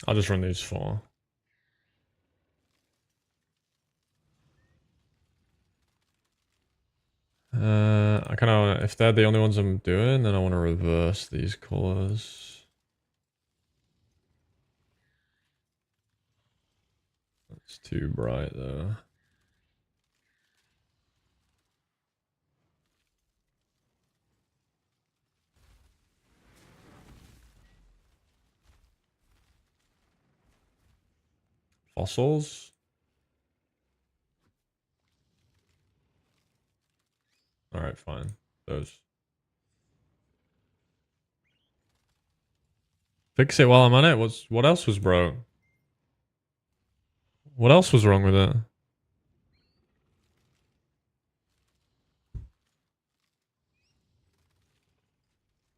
I'll just run these 4. I kind of want to, if they're the only ones I'm doing, then I want to reverse these colors. It's too bright though. Fossils? Alright, fine. Those. Fix it while I'm on it? What else was broke? What else was wrong with it?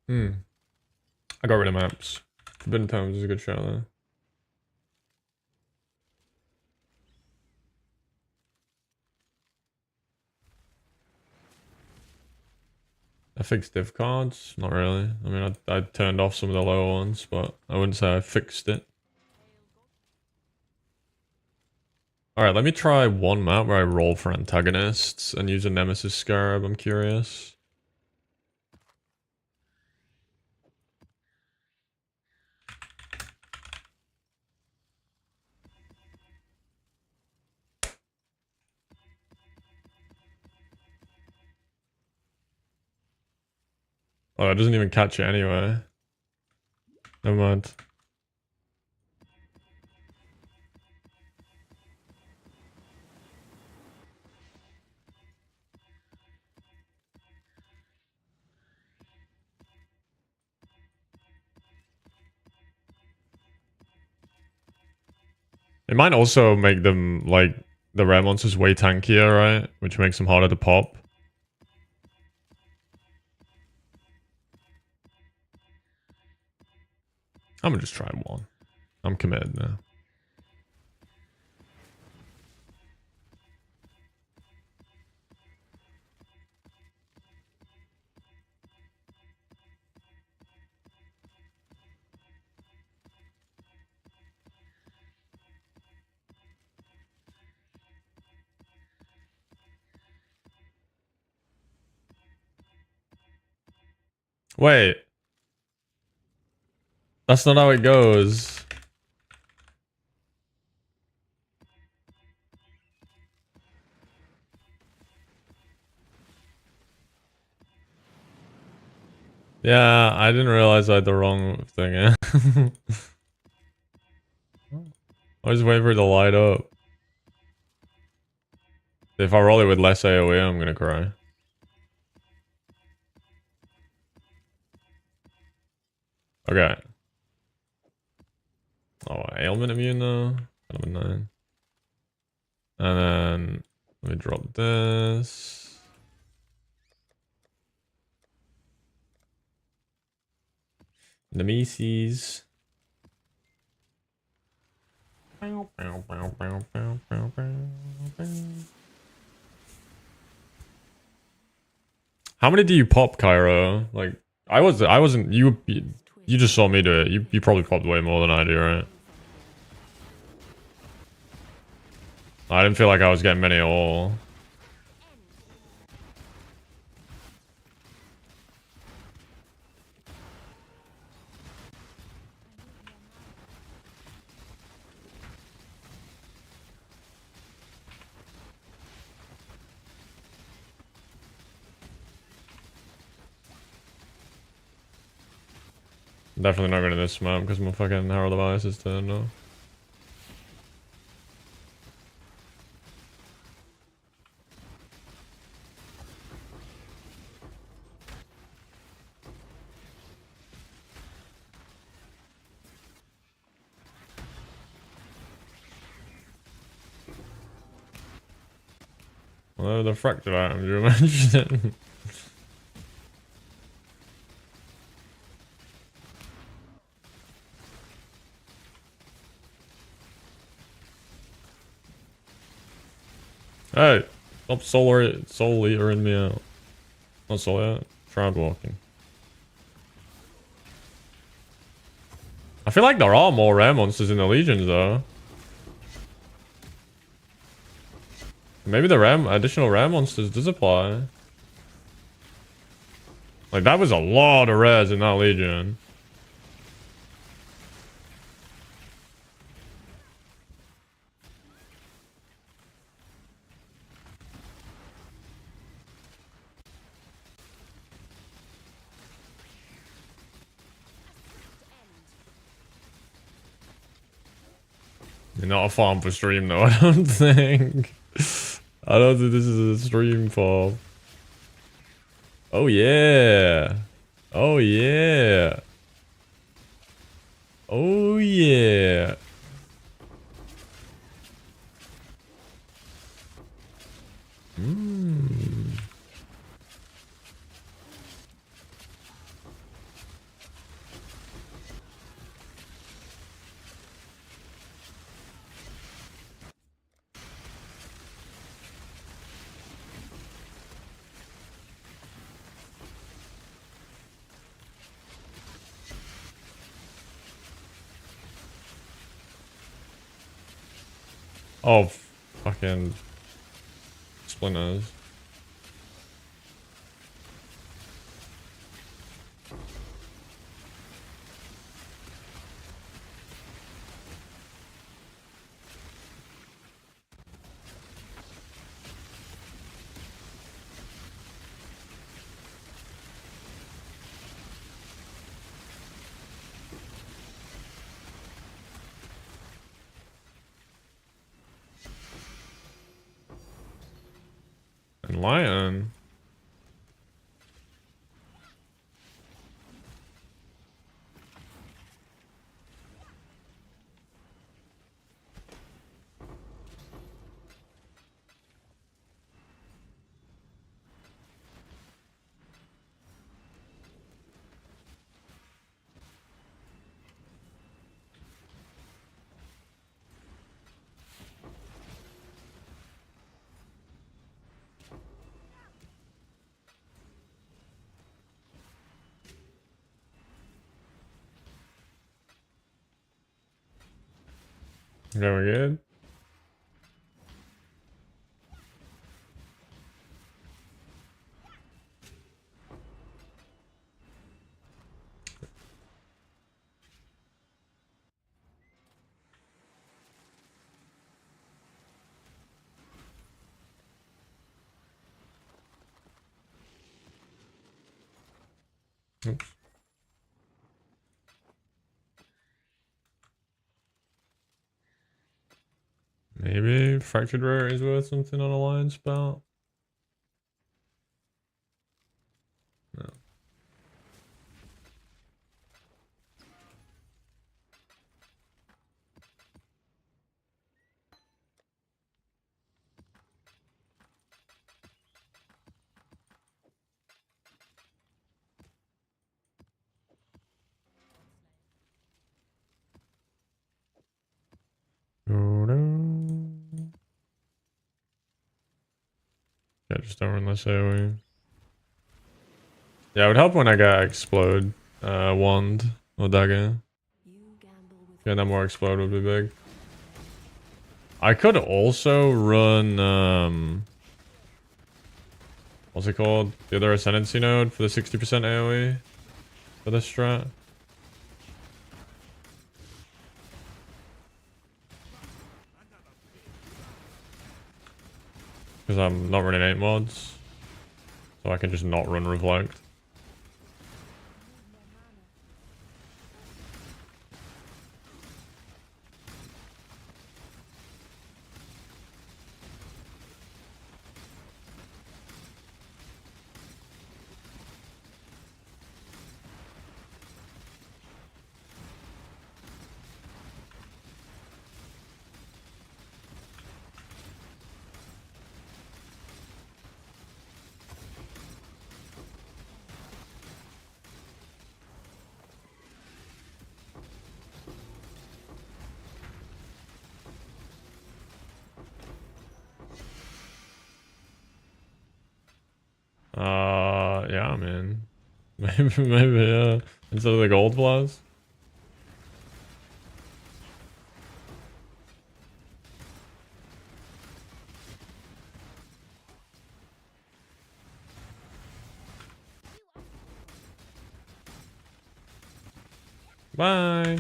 I got rid of maps. Forbidden Tomes is a good shout there. I fixed div cards? Not really. I mean, I turned off some of the lower ones, but I wouldn't say I fixed it. Alright, let me try one map where I roll for antagonists and use a Nemesis Scarab. I'm curious. Oh, it doesn't even catch it anyway. Never mind. It might also make them, like, the rare monsters way tankier, right? Which makes them harder to pop. I'm gonna just try one. I'm committed now. Wait. That's not how it goes. Yeah, I didn't realize I had the wrong thing. I was waiting for it to light up. If I roll it with less AoE, I'm gonna cry. Okay. Oh, ailment immune though. Kind of annoying. And then let me drop this. Nemesis. How many do you pop, Cairo? Like, I wasn't. You just saw me do it. You probably popped way more than I do, right? I didn't feel like I was getting many at all. Definitely not going to this map because my fucking Herald of Ice is turned off. Well, the fractive items you mentioned. Hey, stop soul eatering me out. Not soul out, shroud walking. I feel like there are more rare monsters in the legions though. Maybe the additional rare monsters does apply. Like that was a lot of rares in that legion. You're not a farm for stream though, I don't think. I don't think this is a stream farm. Oh yeah. Oh yeah. Oh yeah. Mmm. Oh, fucking splinters. And lion. Very good. Oops. Maybe fractured rare is worth something on a lion spout. No. Yeah, just don't run less AoE. Yeah, it would help when I got explode wand or dagger. Yeah, that more explode would be big. I could also run what's it called? The other ascendancy node for the 60% AoE for this strat. Because I'm not running 8 mods. So I can just not run reflect. Yeah, man. Maybe, yeah. Instead of the gold plus. Bye.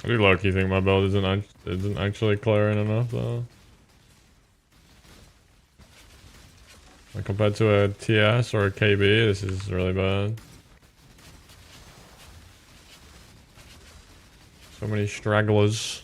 do low-key think my build isn't actually clearing enough though. Like, compared to a TS or a KB, this is really bad. So many stragglers.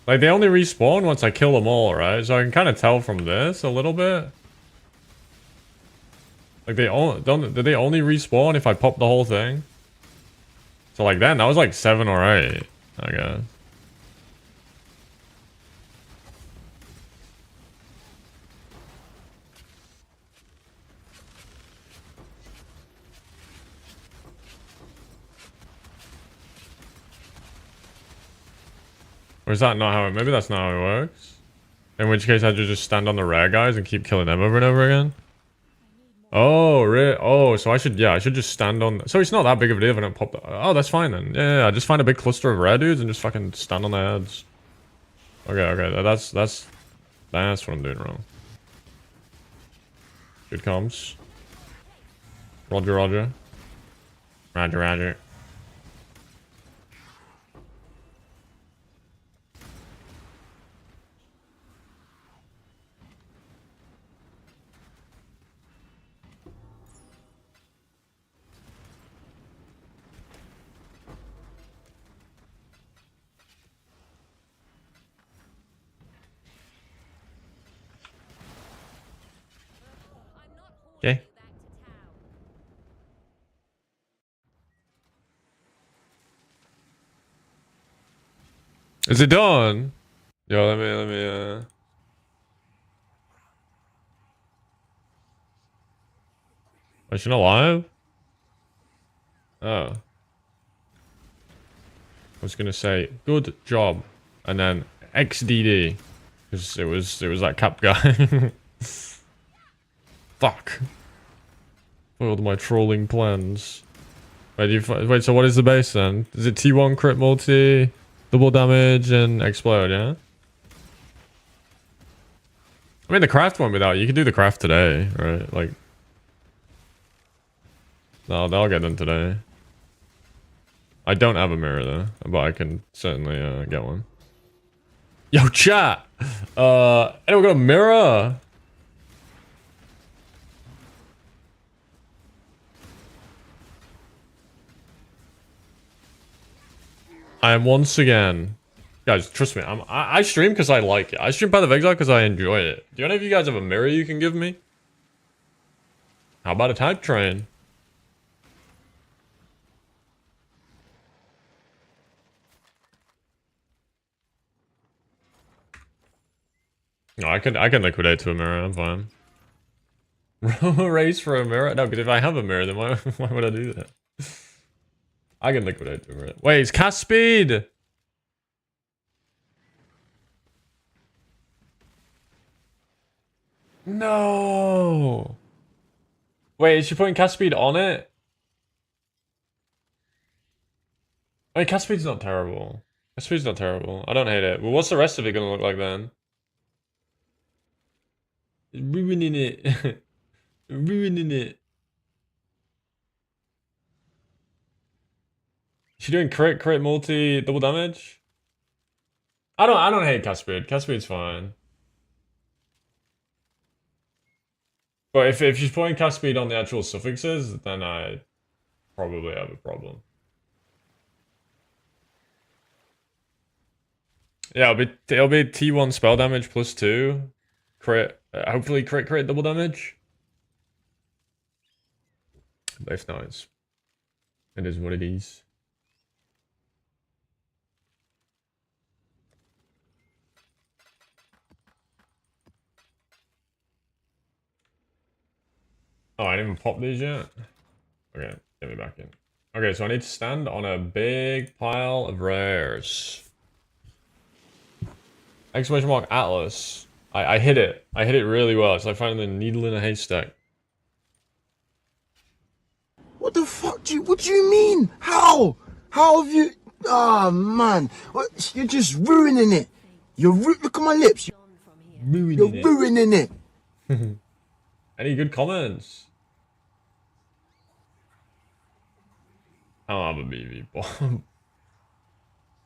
Like, they only respawn once I kill them all, right? So I can kind of tell from this a little bit. Like, did they only respawn if I pop the whole thing? So, like, then, that was like 7 or 8, I guess. Or is that not how it... Maybe that's not how it works. In which case, I just stand on the rare guys and keep killing them over and over again. Oh, really? Oh, so I should just stand on... So it's not that big of a deal if I don't pop... Oh, that's fine then. Yeah, just find a big cluster of rare dudes and just fucking stand on their heads. Okay, that's what I'm doing wrong. Good comms. Roger. Roger. Okay. Is it done? Yo, let me Is she not live? Oh. I was gonna say good job, and then XDD, because it was that cap guy. Fuck. Foiled my trolling plans. Wait, so what is the base then? Is it T1 crit multi, double damage, and explode, yeah? I mean, the craft won't be out. You can do the craft today, right? Like... No, they'll get them today. I don't have a mirror though, but I can certainly get one. Yo, chat! Anyone got a mirror? I am once again... Guys, trust me, I stream because I like it. I stream Path of Exile because I enjoy it. Do any of you guys have a mirror you can give me? How about a type train? No, I can liquidate to a mirror, I'm fine. Race for a mirror? No, because if I have a mirror, then why would I do that? I can liquidate to a mirror. Wait, it's cast speed! No! Wait, is she putting cast speed on it? I mean, cast speed's not terrible. Cast speed's not terrible. I don't hate it. Well, what's the rest of it gonna look like then? Ruining it. Ruining it. Is she doing crit multi double damage? I don't hate cast speed. Cast speed's fine. But if she's putting cast speed on the actual suffixes, then I probably have a problem. Yeah, it'll be T1 spell damage plus 2. Crit, hopefully crit double damage. Both nice. It is what it is. Oh, I didn't even pop these yet? Okay, get me back in. Okay, so I need to stand on a big pile of rares. Exclamation mark Atlas. I hit it. I hit it really well. It's like finding the needle in a haystack. What the fuck what do you mean? How? How have you... Oh, man. You're just ruining it. Look at my lips. You're ruining it. Any good comments? I don't have a BV bomb.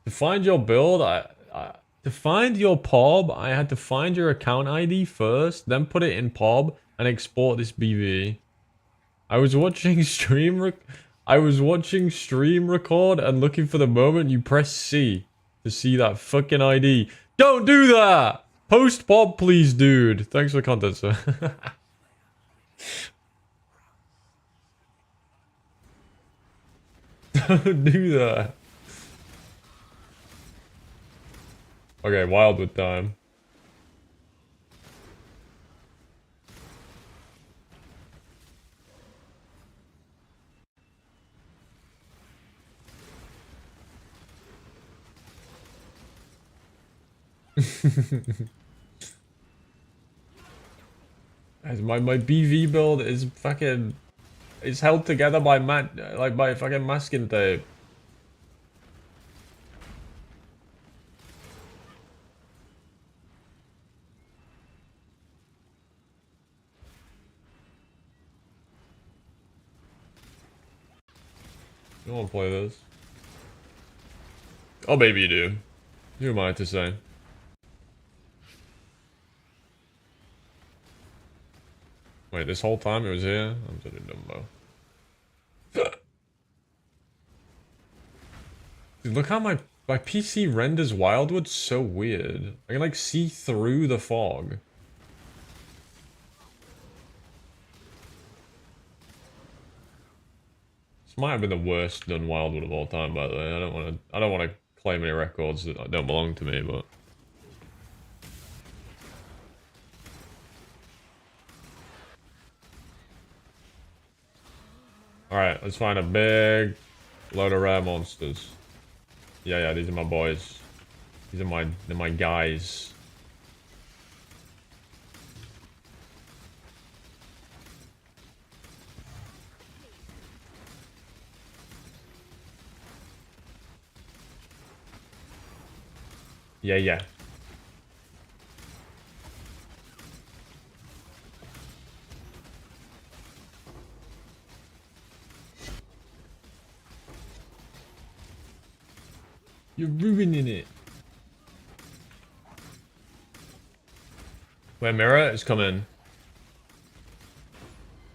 To find your build, to find your POB, I had to find your account ID first, then put it in POB and export this BV. I was watching stream record and looking for the moment you press C to see that fucking ID. Don't do that! Post POB please, dude. Thanks for the content, sir. Don't do that. Okay, Wildwood time. my BV build is fucking... It's held together by by fucking masking tape. You don't want to play this? Oh, maybe you do. Who am I to say? Wait, this whole time it was here? I'm such a dumbo. Dude, look how my PC renders Wildwood so weird. I can like see through the fog. This might have been the worst done Wildwood of all time, by the way. I don't want to claim any records that don't belong to me, but alright, let's find a big load of rare monsters. Yeah, these are my boys. They're my guys. Yeah. You're ruining it. Where Mirror is coming.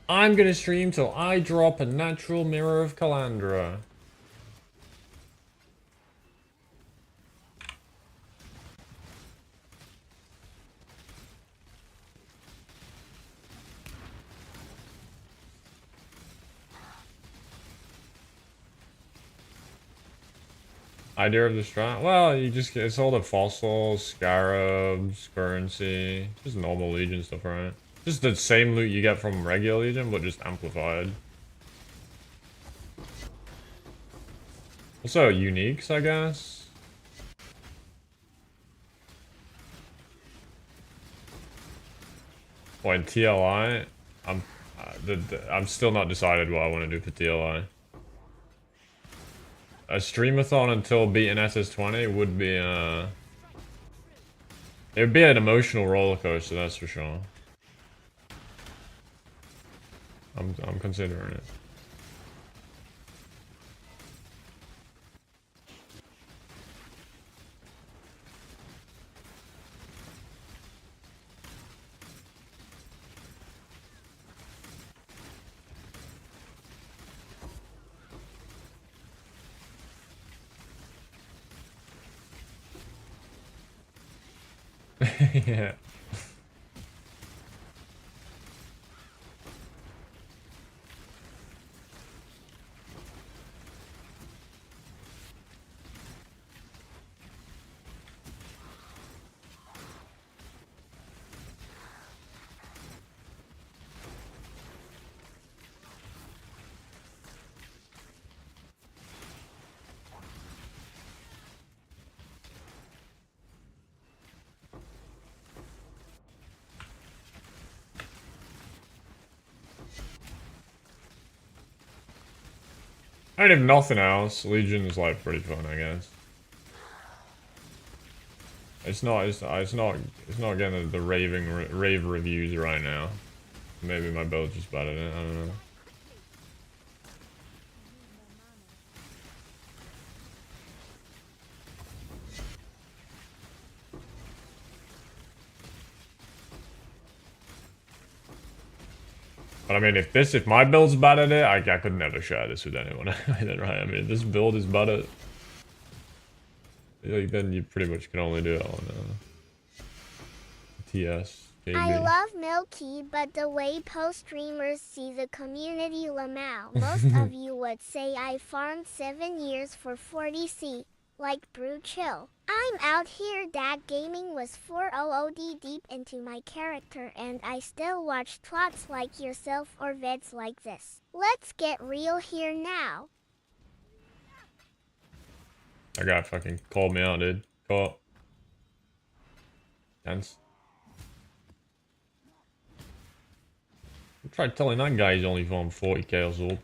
I'm gonna stream till I drop a natural Mirror of Calandra. Idea of the strat? Well, you just get, it's all the fossils, Scarabs, currency, just normal Legion stuff, right? Just the same loot you get from regular Legion, but just amplified. Also uniques, I guess. Well, in TLI, I'm still not decided what I want to do for TLI. A streamathon until beating SS20 would be it would be an emotional roller coaster, that's for sure. I'm considering it. Yeah. I mean, if nothing else, Legion is like pretty fun, I guess. It's not getting the rave reviews right now. Maybe my build's just bad at it, I don't know. But I mean, if my build's bad at it, I could never share this with anyone. Right? I mean, this build is bad at, like, then you pretty much can only do it on TS. KB. I love Milky, but the way post streamers see the community Lamau, most of you would say I farmed 7 years for 40C, like Brew Chill. I'm out here that gaming was 400D deep into my character and I still watch twats like yourself or veds like this. Let's get real here now. That guy fucking called me out, dude. Caught. Tense. I tried telling that guy he's only farmed 40 chaos orbs.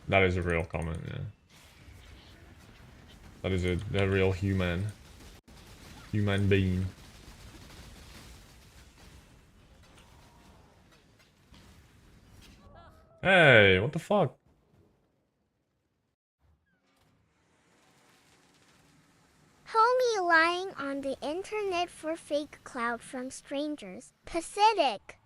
That is a real comment, yeah. That is a real human being. Hey, what the fuck? Homie lying on the internet for fake clout from strangers. Pathetic.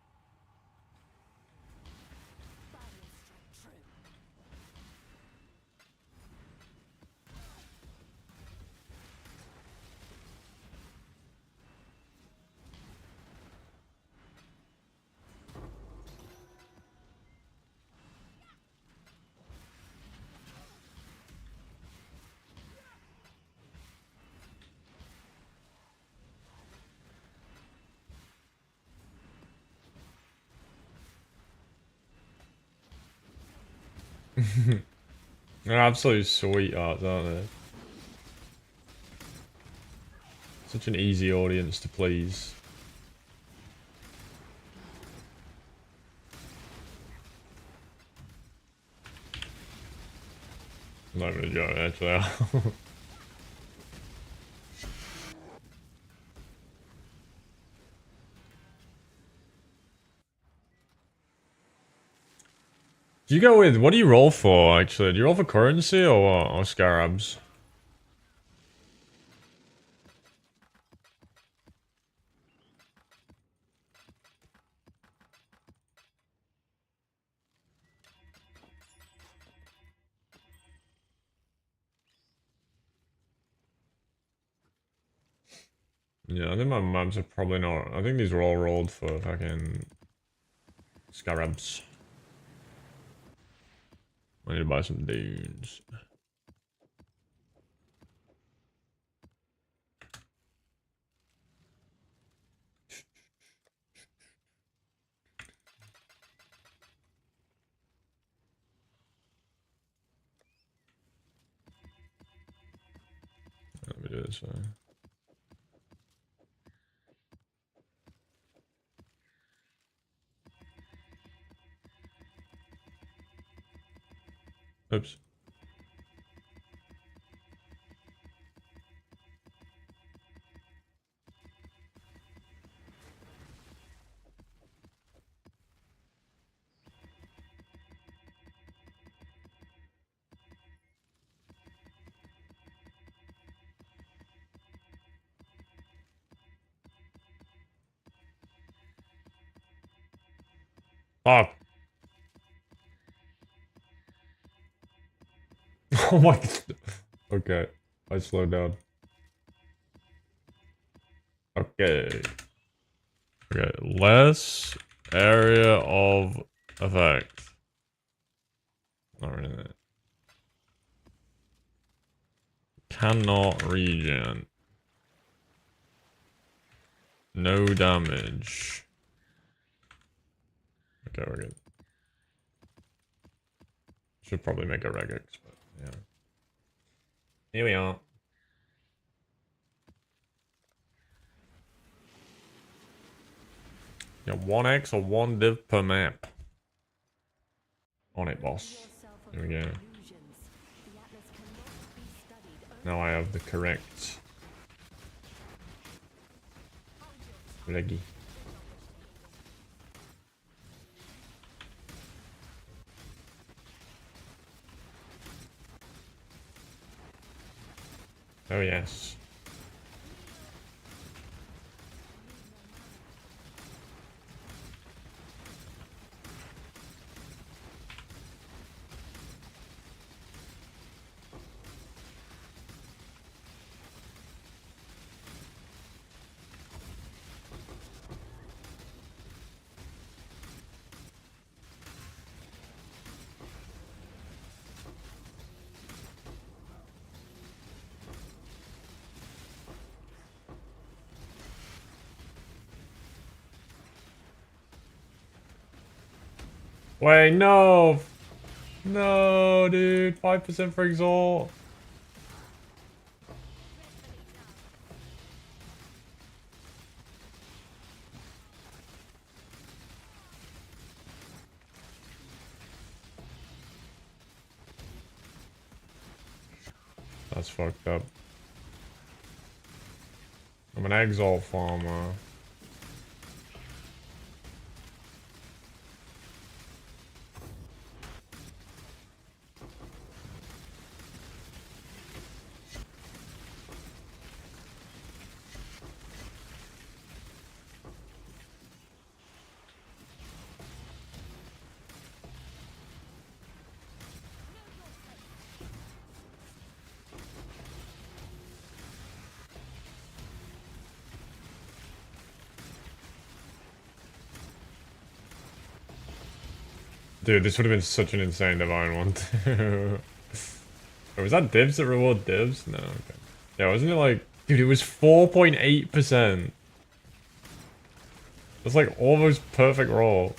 They're absolute sweethearts, aren't they? Such an easy audience to please. I'm not gonna joke, actually. Do you go with, what do you roll for, actually? Do you roll for currency or what? Or Scarabs? Yeah, I think my maps are probably not. I think these are all rolled for fucking Scarabs. I need to buy some dudes. Let me do this way. Oops. Fuck. Oh my god. Okay. I slowed down. Okay. Okay. Less area of effect. Not really that. Cannot regen. No damage. Okay, we're good. Should probably make a regex, but yeah. Here we are. Yeah, 1x or 1 div per map. On it, boss. There we go. Now I have the correct leggy. Oh yes. Wait, no! No, dude. 5% for exalt. That's fucked up. I'm an exalt farmer. Dude, this would have been such an insane divine one too. Oh, was that divs that reward divs? No, okay. Yeah, wasn't it like... Dude, it was 4.8%. That's like almost perfect roll.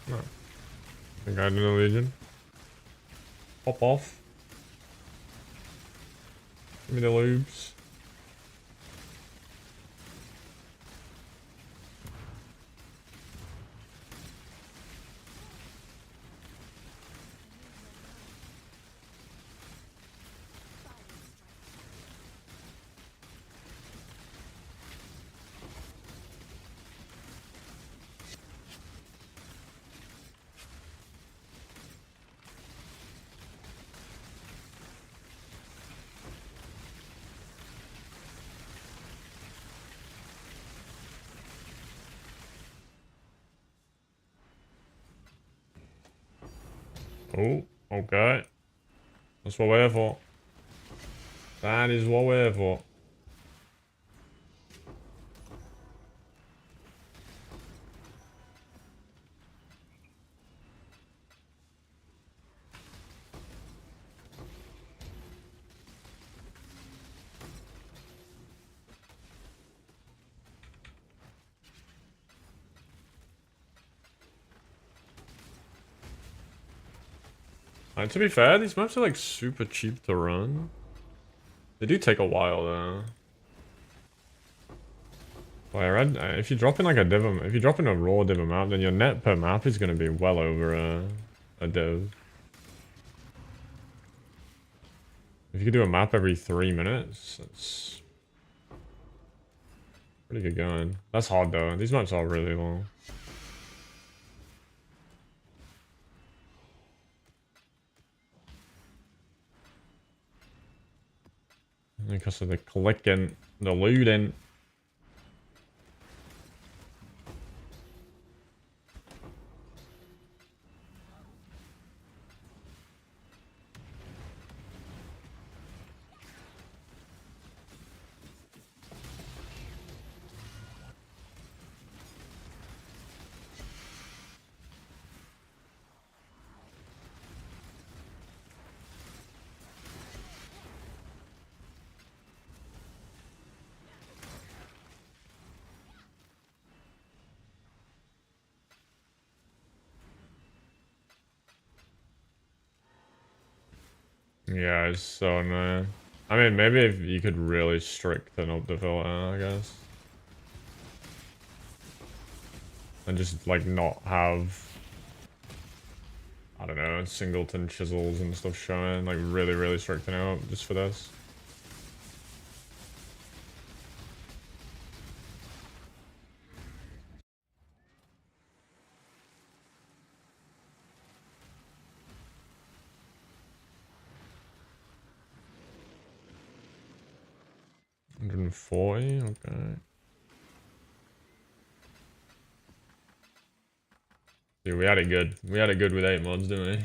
No. I think I did a legion. Pop off. Give me the lubes. Oh, okay. That's what we're here for. That is what we're here for. To be fair, these maps are like super cheap to run. They do take a while though. Well, I read if you drop in like a div, if you drop in a raw div map, then your net per map is going to be well over a div. If you could do a map every 3 minutes, that's Pretty good going. That's hard though. These maps are really long. Because of the clicking, the looting. Yeah, it's so annoying. I mean, maybe if you could really strengthen up the filter, I guess. And just, like, not have, I don't know, singleton chisels and stuff showing. Like, really, really strengthen it up just for this. $140, okay. Dude, we had it good. We had it good with 8 mods, didn't we?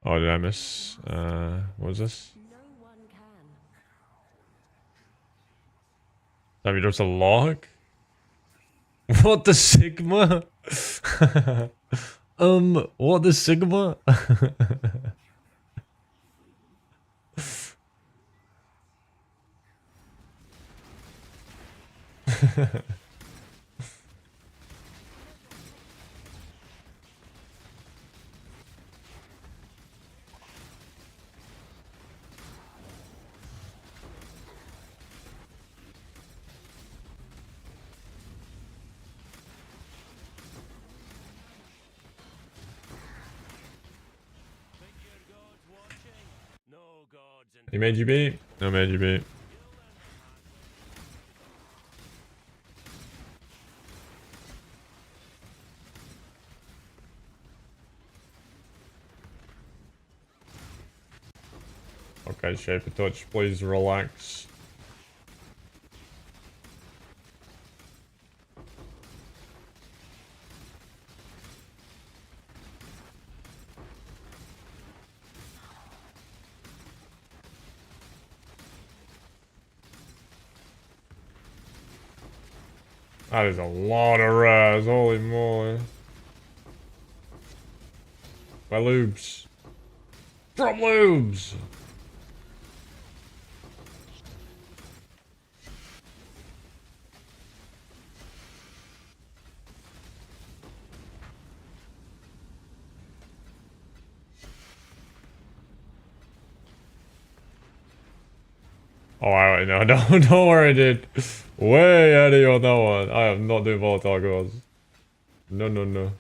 Oh, did I miss? What was this? Have you dropped a log? What the Sigma? What the Sigma? He made you beat? No, made you beat. Okay, Shaper Touch, please relax. That is a lot of res, holy moly. My lubes. Drop lubes! Oh, I no, don't worry, dude. Way out of you on that one. I am not doing volatile girls. No, no, no.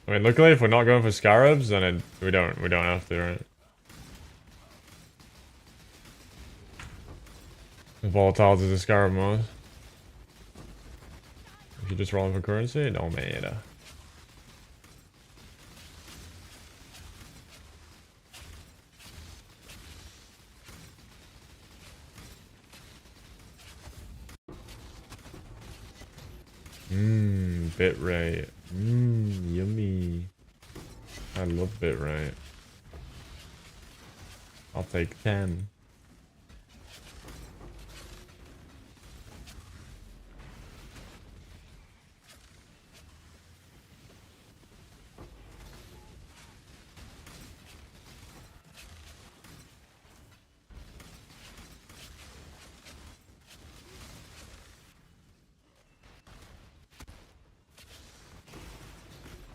I mean, luckily, if we're not going for Scarabs, then we don't have to, right? Volatiles is a Scarab mode. If you're just rolling for currency, it don't matter. Bitrate. Yummy. I love bitrate. I'll take 10.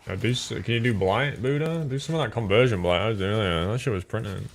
Can you do Blight, Buddha? Do some of that conversion Blight I was doing earlier. That shit was printing.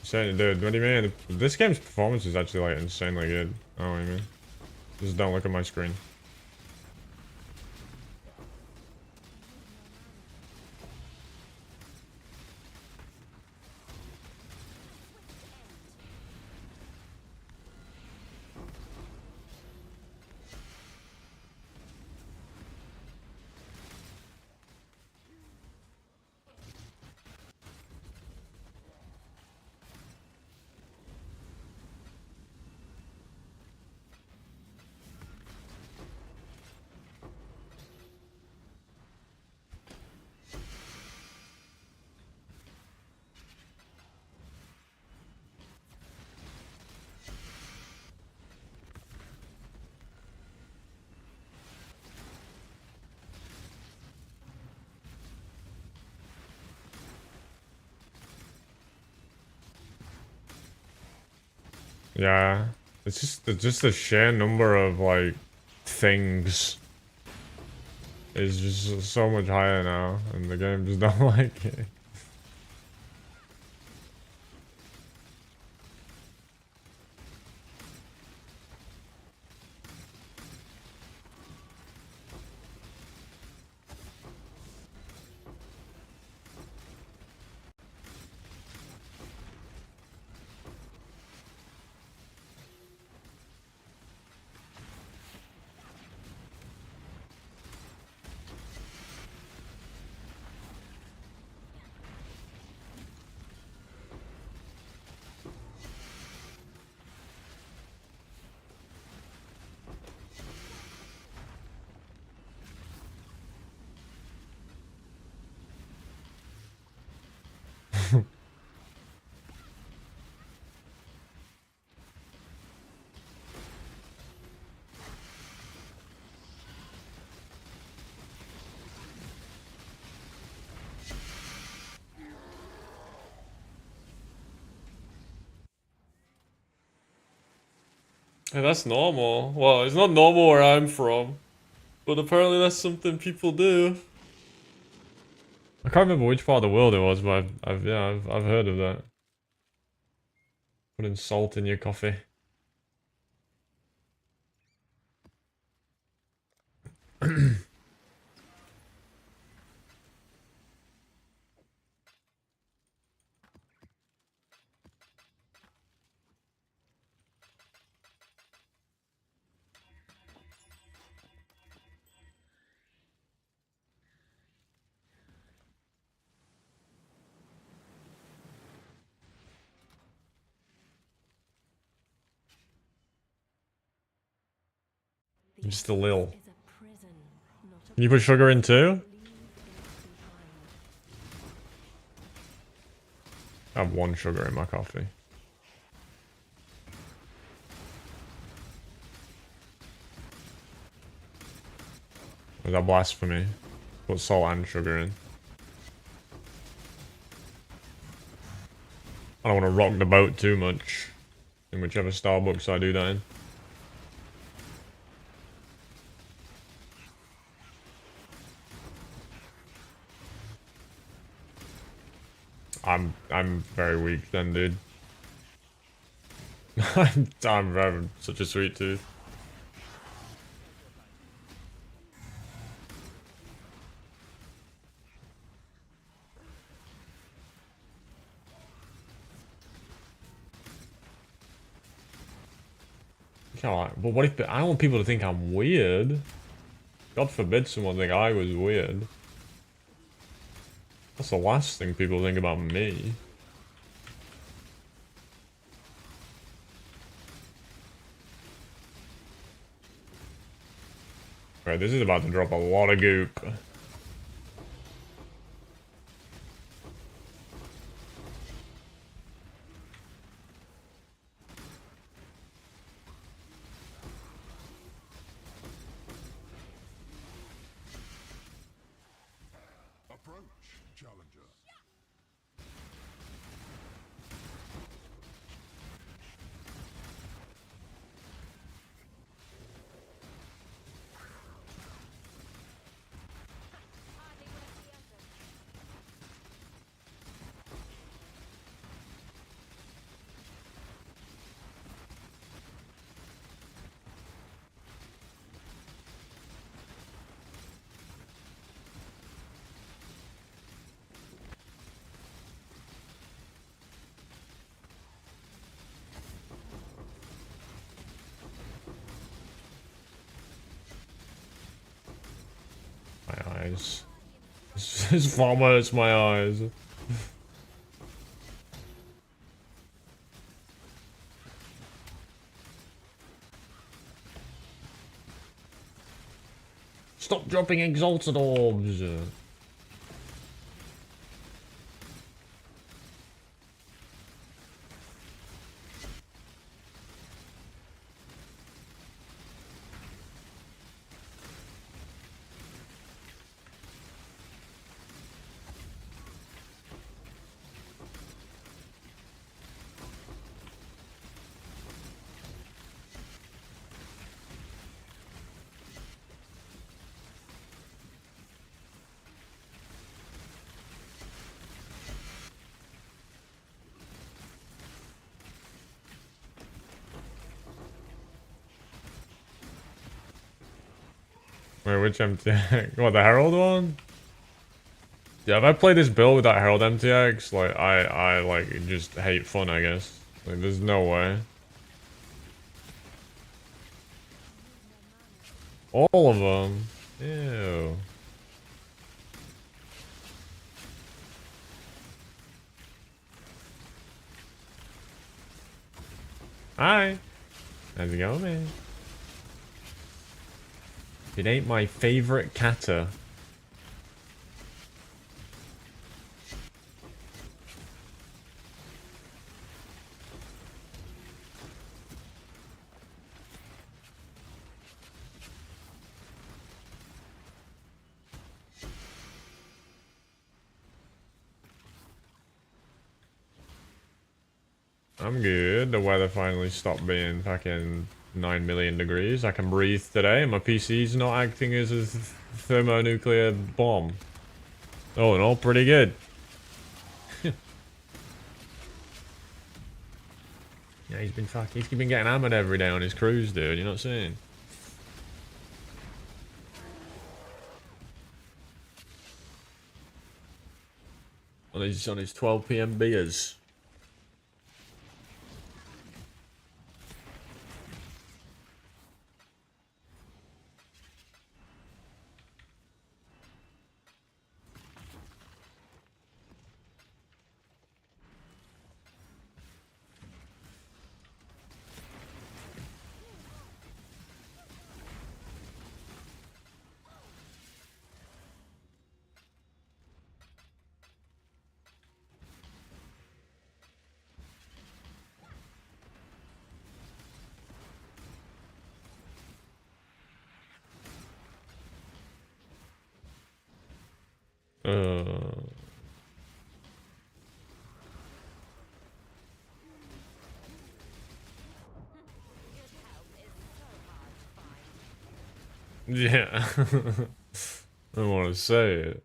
Saying, dude, what do you mean? This game's performance is actually like insanely good. Oh, what do you mean? Just don't look at my screen. Yeah, it's just the sheer number of like things is just so much higher now, and the game just don't like it. Hey, that's normal. Well, it's not normal where I'm from, but apparently that's something people do. I can't remember which part of the world it was, but I've heard of that. Putting salt in your coffee. Just a little. Can you put sugar in too? I have 1 sugar in my coffee. Is that blasphemy? Put salt and sugar in. I don't want to rock the boat too much. In whichever Starbucks I do that in. I'm very weak then, dude. I'm having such a sweet tooth. But what if I don't want people to think I'm weird? God forbid someone think I was weird. That's the last thing people think about me. Right, this is about to drop a lot of goop. eyes. This farm hurts my eyes. Stop dropping exalted orbs. Wait, which MTX? What, the Herald one? Yeah, if I play this build with that Herald MTX, like, I like, just hate fun, I guess. Like, there's no way. All of them? Ew. Hi. How's it going, man? It ain't my favorite kata. I'm good. The weather finally stopped being fucking 9 million degrees. I can breathe today. My PC's not acting as a thermonuclear bomb. Oh, and all pretty good. Yeah, he's been getting hammered every day on his cruise, dude. You're not seeing? On his 12 PM beers. Yeah. I don't want to say it.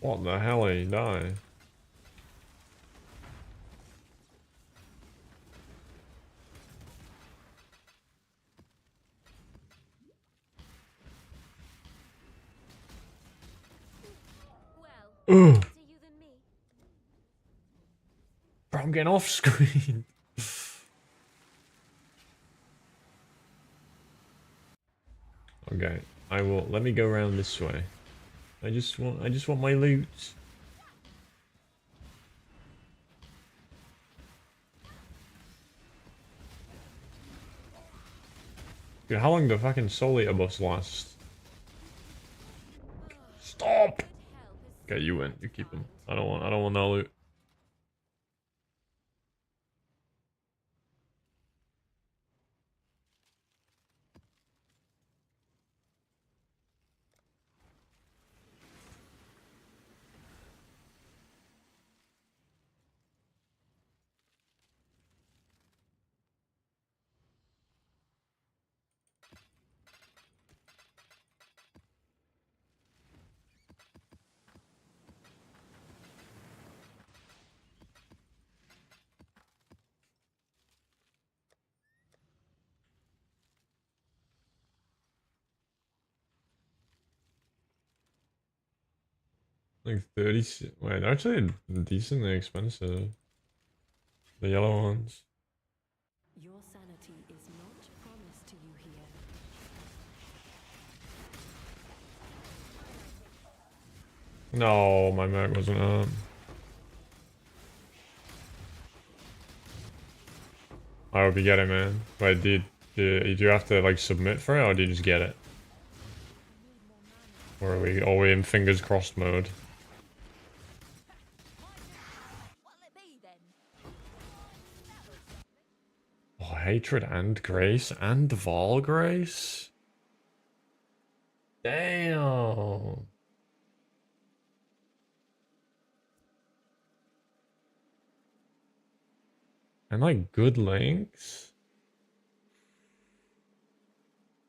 What the hell did he die? Ugh. Bro, I'm getting off screen. Okay, let me go around this way. I just want my loot. Dude, how long do fucking Soul Eater buffs last? Stop! Okay, you win. You keep them. I don't want no loot. Like 30. Wait, they're actually decently expensive. The yellow ones. Your sanity is not promised to you here. No, my Mac wasn't up. I hope you get it, man. Wait, do you have to like submit for it, or do you just get it? Or are we in fingers crossed mode? Oh, hatred and grace and Vol grace? Damn. And like good links?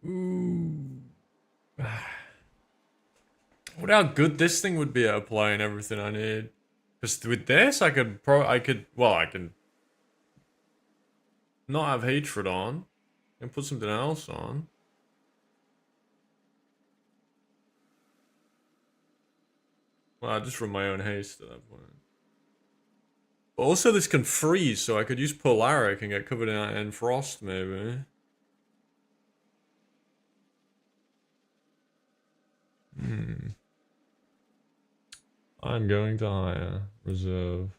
Ooh. I wonder how good this thing would be at applying everything I need. Because with this, I could not have hatred on and put something else on. Well, I just run my own haste at that point. But also this can freeze, so I could use Polaric and get covered in frost, maybe. I'm going to hire. Reserve.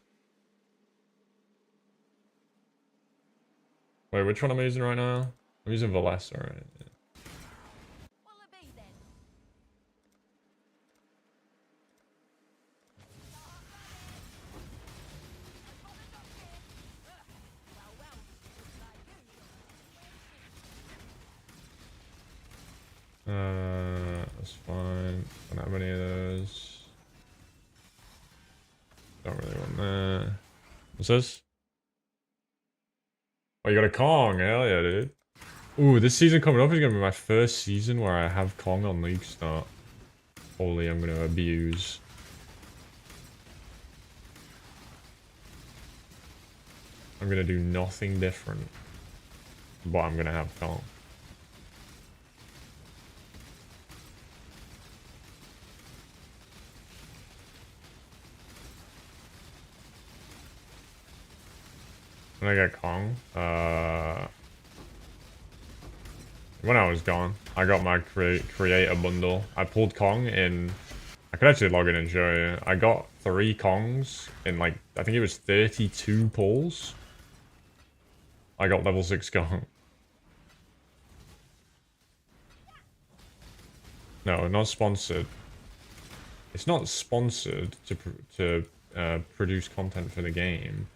Wait, which one am I using right now? I'm using Valessa, right? Yeah. That's fine. Don't have any of those. Don't really want that. What's this? Oh, you got a Kong. Hell yeah, dude. Ooh, this season coming up is going to be my first season where I have Kong on League Start. Holy, I'm going to abuse. I'm going to do nothing different. But I'm going to have Kong. When I get Kong, when I was gone, I got my creator bundle. I pulled Kong in. I could actually log in and show you. I got 3 Kongs in like, I think it was 32 pulls. I got level 6 Kong. No, not sponsored. It's not sponsored to produce content for the game.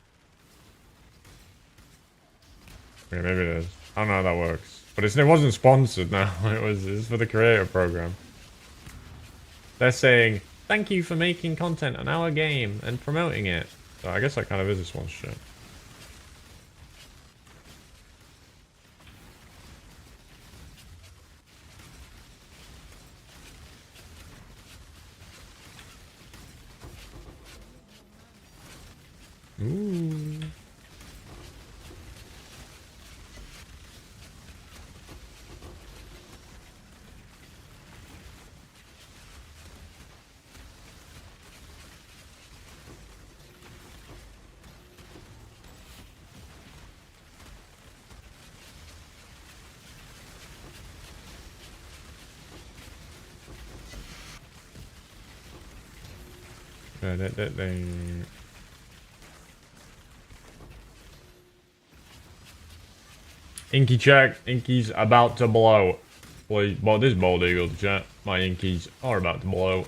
Okay, maybe it is. I don't know how that works. But it wasn't sponsored now. It was for the creator program. They're saying, thank you for making content on our game and promoting it. So I guess that kind of is a sponsorship. Ooh. Inky check. Inky's about to blow. Please, well, this bald eagle to chat. My Inkies are about to blow.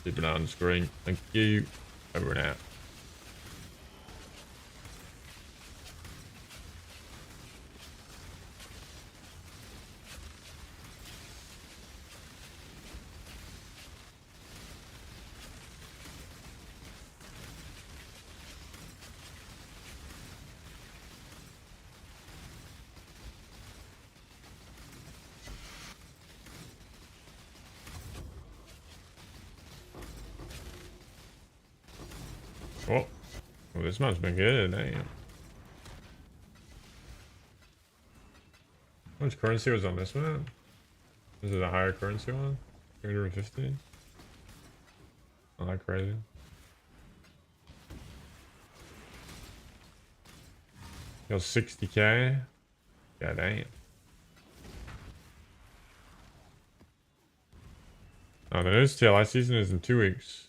Keep it on the screen. Thank you. Over and out. Oh, well, this map's been good, damn. How much currency was on this map? Is it a higher currency one? 350? Not that crazy. Got 60k. God damn. Oh, the news TLI season is in 2 weeks.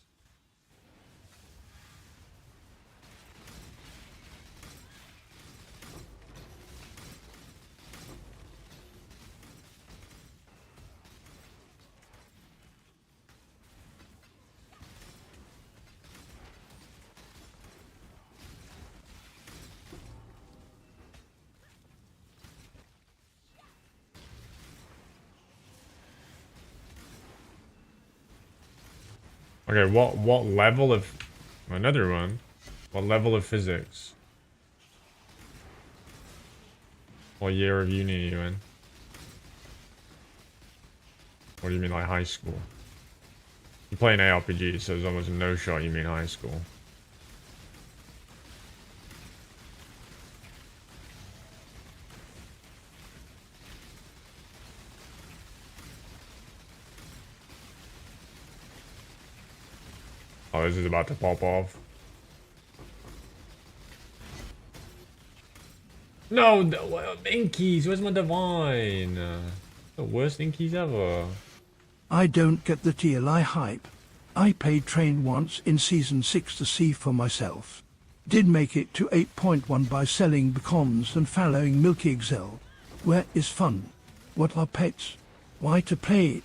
Okay, what level of another one? What level of physics? What year of uni are you in? What do you mean, like high school? You play an ARPG, so there's almost no shot you mean high school. Oh, this is about to pop off. No, Inkies, where's my divine? The worst Inkies ever. I don't get the TLI hype. I paid train once in Season 6 to see for myself. Did make it to 8.1 by selling beacons and following Milky Excel. Where is fun? What are pets? Why to play it?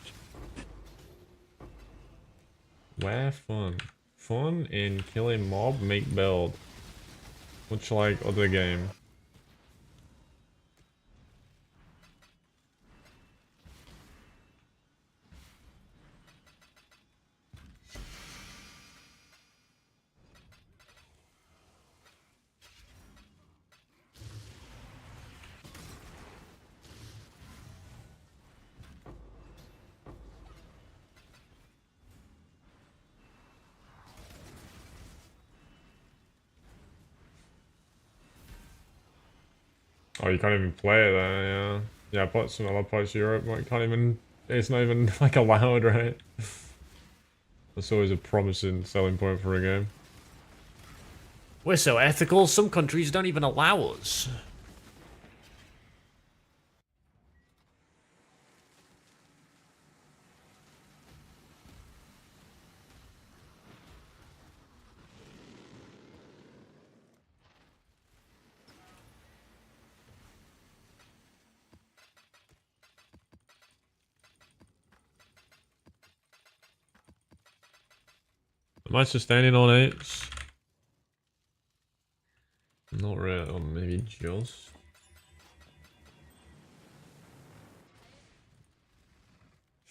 Where fun? Fun in killing mob, make build. Much like other game. Oh, you can't even play it there, yeah. Yeah, but some other parts of Europe, like, can't even, it's not even, like, allowed, right? That's always a promising selling point for a game. We're so ethical, some countries don't even allow us. Am I sustaining on 8s? Not really, or maybe just.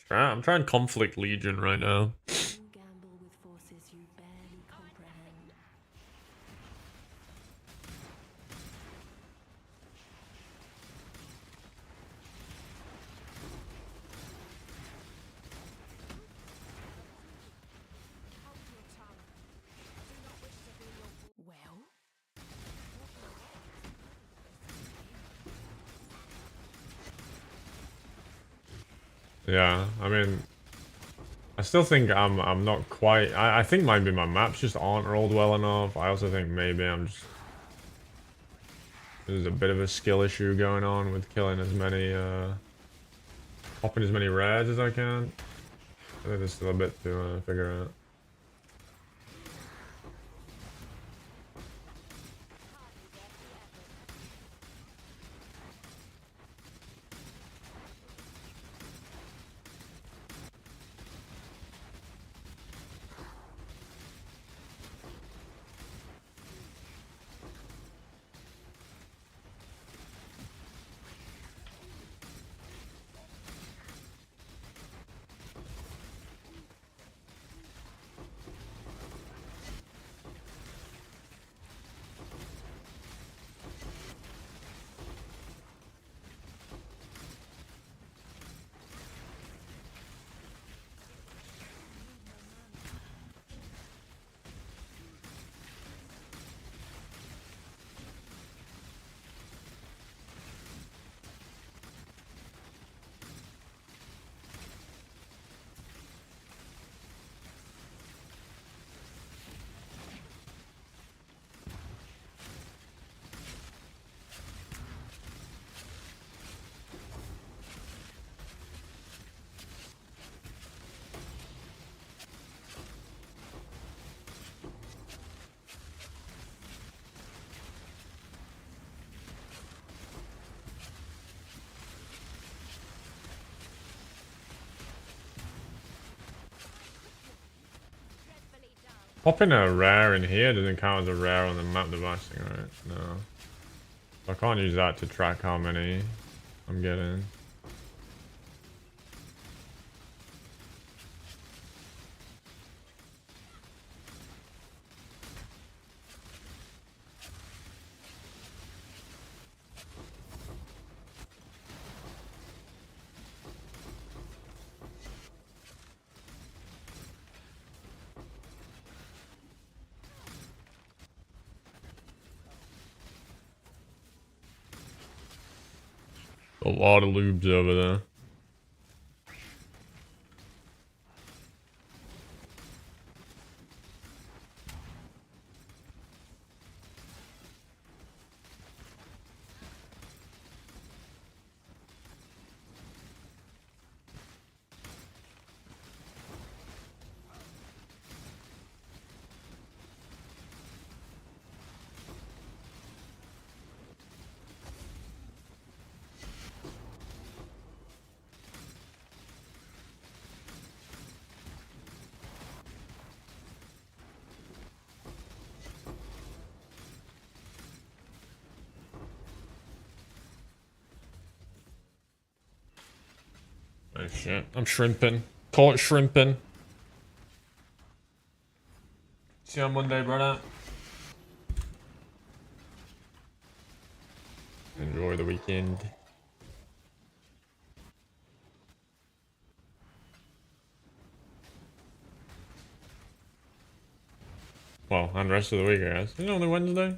I'm trying Conflict Legion right now. Gamble with forces you barely comprehend. Well? Yeah, I mean, I still think I'm not quite. I think maybe my maps just aren't rolled well enough. I also think maybe I'm just there's a bit of a skill issue going on with killing as many popping as many rares as I can. I think there's still a bit to figure out. Popping a rare in here doesn't count as a rare on the map device, right? No. I can't use that to track how many I'm getting. A lot of lubes over there. Oh shit, I'm shrimping. Call it shrimping. See you on Monday, brother. Enjoy the weekend. Well, and the rest of the week, I guess. Is it only Wednesday?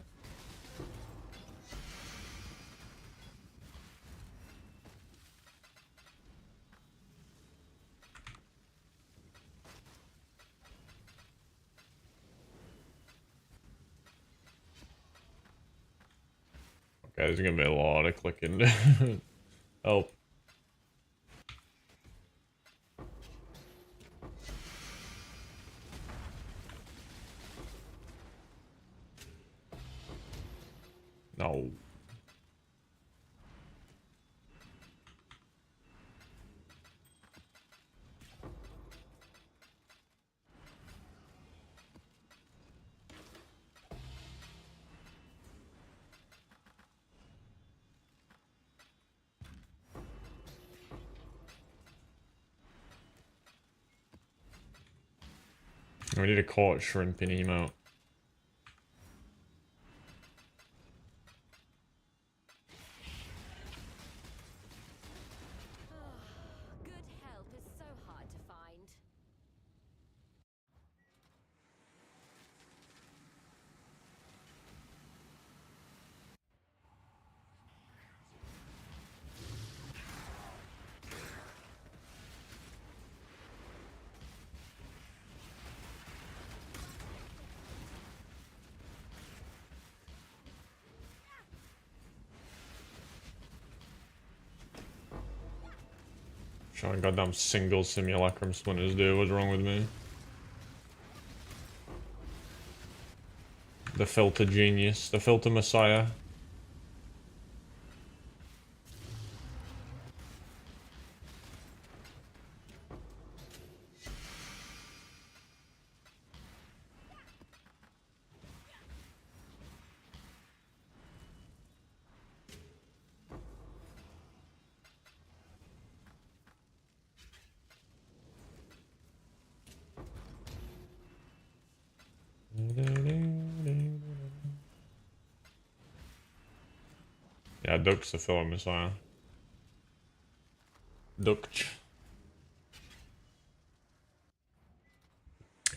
Okay, there's gonna be a lot of clicking. Help. No. We need to call it shrimping emote. Good help is so hard to find. Showing goddamn single simulacrum splinters, dude. What's wrong with me? The filter genius. The filter messiah. Yeah, Duck's the filter messiah. Duck.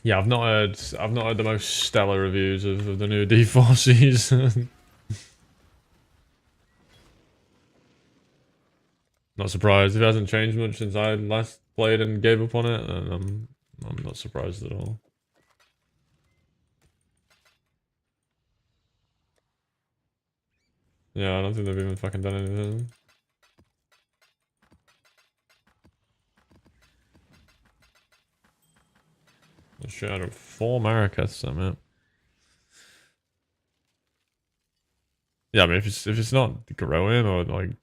Yeah, I've not heard the most stellar reviews of the new D4 season. Not surprised. If it hasn't changed much since I last played and gave up on it, then I'm not surprised at all. Yeah, I don't think they've even fucking done anything. Shit out of 4 Maracas, I mean. Yeah, I mean, if it's not growing or like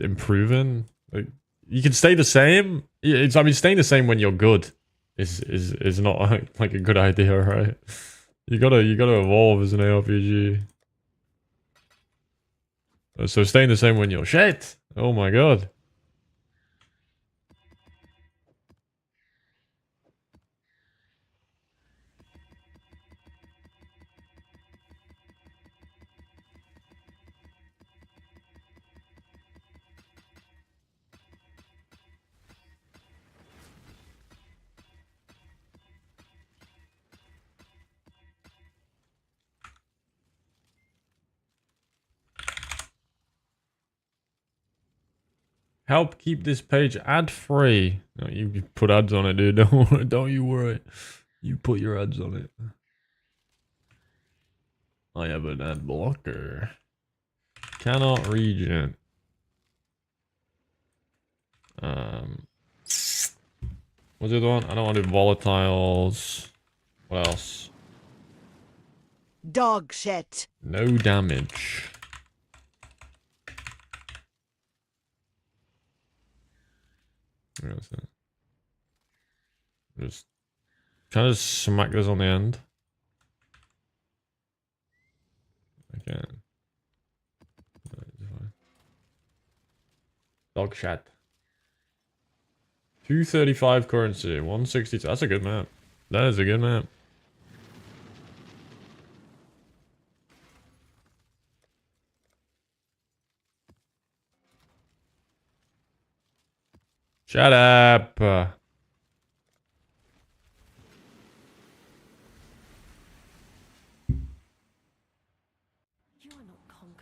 improving, like you can stay the same. I mean, staying the same when you're good is not like a good idea, right? You gotta evolve as an ARPG. So staying the same when you're shit. Oh my god. Help keep this page ad-free. No, you put ads on it, dude. Don't you worry. You put your ads on it. I have an ad blocker. Cannot region. What's the other one? I don't want to do volatiles. What else? Dog shit. No damage. Where is it? Just kind of smack this on the end. Again. Dog shit. 235 currency, 162. That's a good map. That is a good map. Shut up.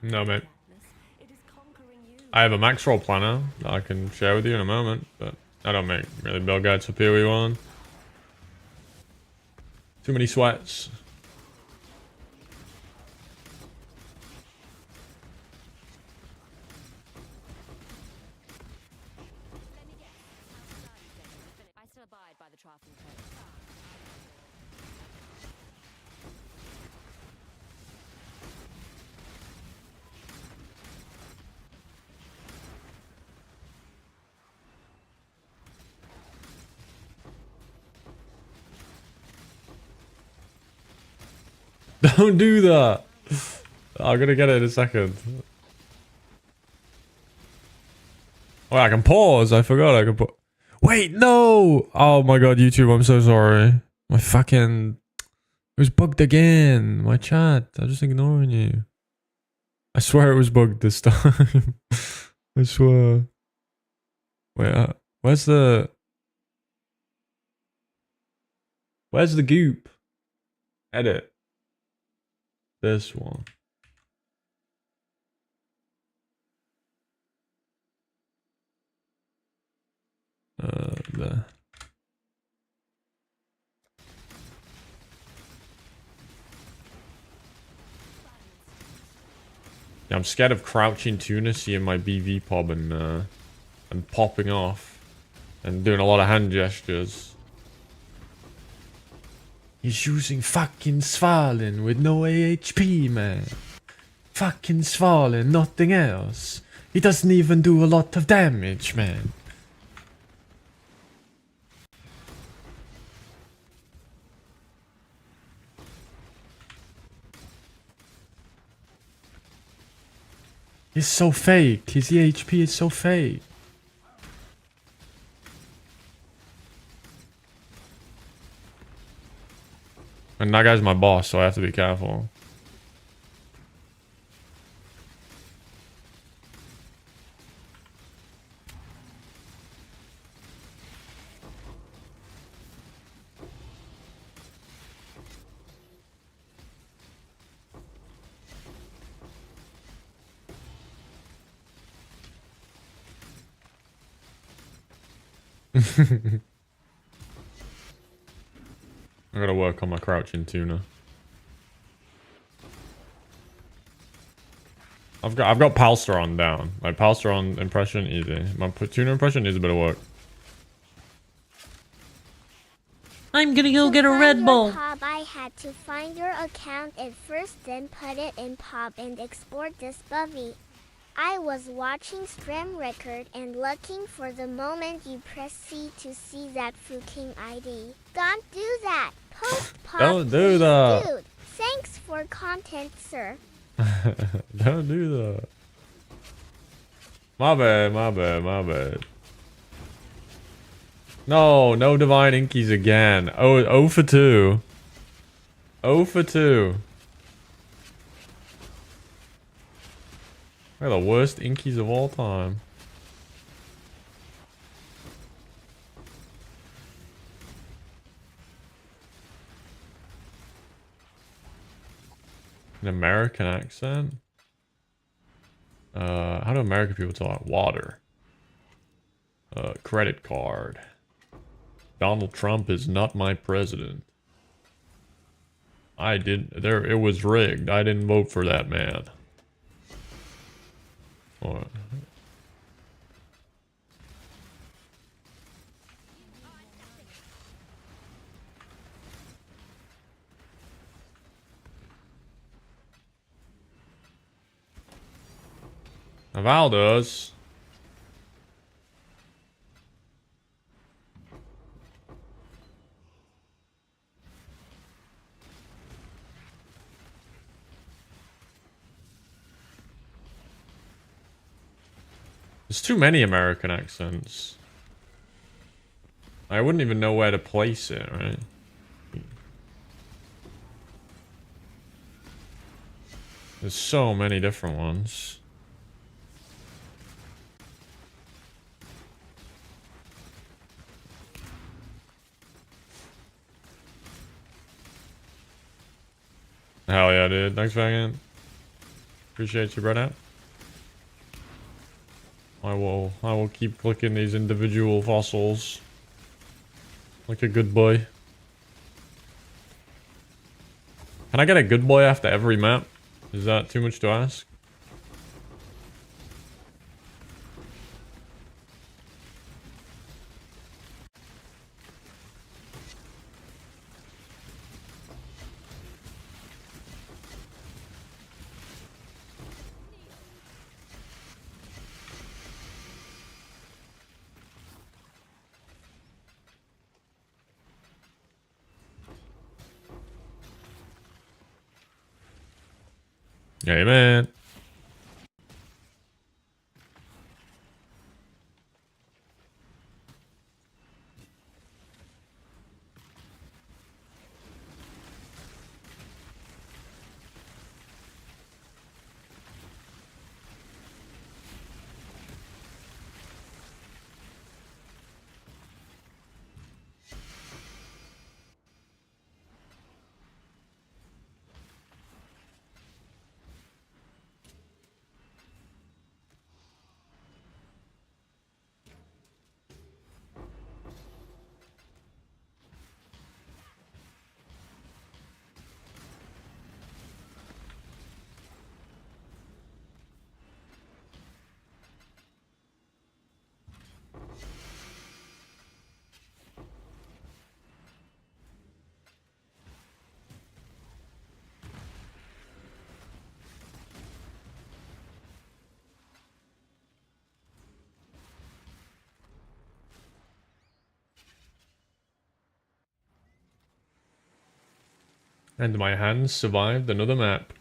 No, mate. I have a max roll planner that I can share with you in a moment, but I don't make really build guides for PoE1. Too many sweats. Don't do that. I'm gonna get it in a second. Oh, I can pause. I forgot I can put. Wait, no! Oh my god, YouTube, I'm so sorry. My fucking... It was bugged again. My chat. I'm just ignoring you. I swear it was bugged this time. I swear. Wait, where's the... Where's the goop? Edit. This one. There. Yeah, I'm scared of crouching tuna, seeing my BV pop and popping off and doing a lot of hand gestures. He's using fucking Svalin with no AHP, man. Fucking Svalin, nothing else. He doesn't even do a lot of damage, man. He's so fake. His EHP is so fake. And that guy's my boss, so I have to be careful. I gotta work on my crouching tuna. I've got Palsteron down. My Palsteron impression easy. My tuna impression needs a bit of work. I'm gonna go get a Red Bull. Pub, I had to find your account at first, then put it in pub and export this bubby. I was watching stream record and looking for the moment you press C to see that fucking ID. Don't do that. Post pop. Don't do please, that. Dude. Thanks for content, sir. Don't do that. My bad, my bad, my bad. No, no divine inkies again. Oh, 0 for 2. 0 for 2. We're the worst inkies of all time. An American accent? How do American people talk? Water. Credit card. Donald Trump is not my president. It was rigged. I didn't vote for that man. What? Val does. There's too many American accents. I wouldn't even know where to place it, right? There's so many different ones. Hell yeah, dude. Thanks, Vagant. Appreciate you, brother. I will keep clicking these individual fossils. Like a good boy. Can I get a good boy after every map? Is that too much to ask? Yeah, man. And my hands survived another map.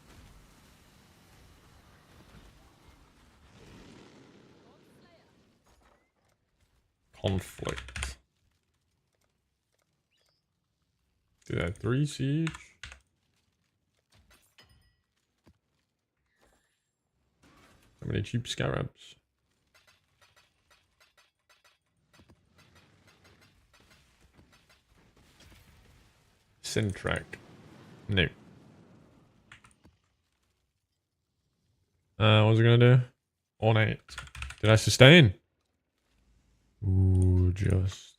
Conflict. Did that 3 siege? How many cheap scarabs? Syntrack. No. What was I gonna do? Ornate. Did I sustain? Ooh, just.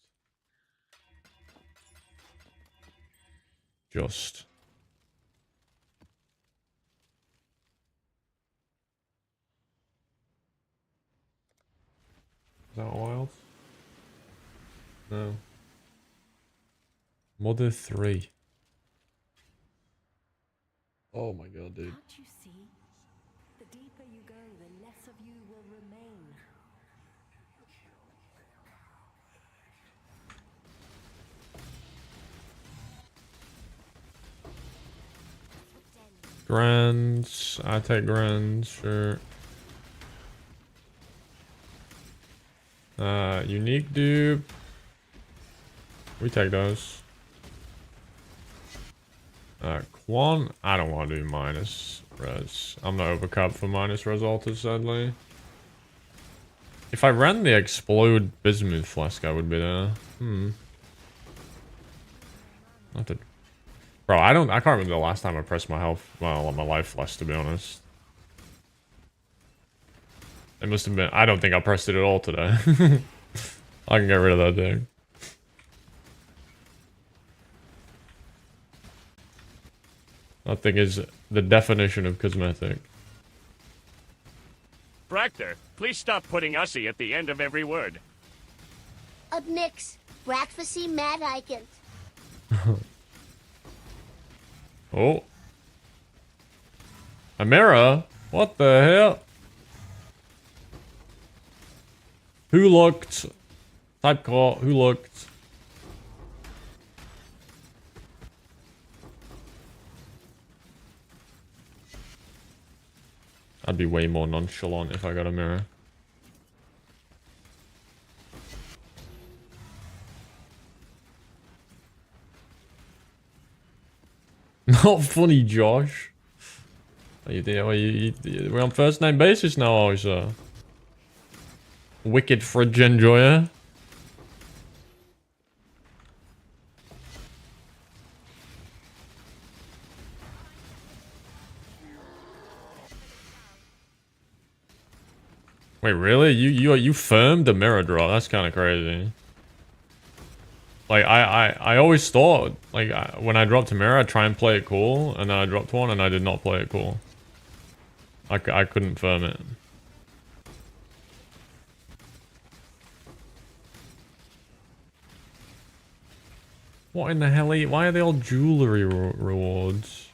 Is that wild? No. Mother 3. Oh my god, dude. Can't you see? The deeper you go, the less of you will remain. Grands. I take grands, sure. Unique dupe. We take those. Quan. I don't want to do minus res. I'm not overcut for minus res alters, sadly. If I ran the explode bismuth flask, I would be there. Not to... Bro, I can't remember the last time I pressed my health, well, my life flask, to be honest. It must have been, I don't think I pressed it at all today. I can get rid of that thing. That thing is the definition of cosmetic. Bractor, please stop putting Ussie at the end of every word. Up next, breakfasty mad icons. Oh. A mirror? What the hell? Who looked? Type call. Who looked? I'd be way more nonchalant if I got a mirror. Not funny, Josh. We're on first name basis now, also. Wicked fridge enjoyer. Wait, really? You firmed the mirror draw? That's kind of crazy. Like I always thought, like when I dropped a mirror, I'd try and play it cool, and then I dropped one and I did not play it cool. I couldn't firm it. What in the hell? Why are they all jewelry rewards?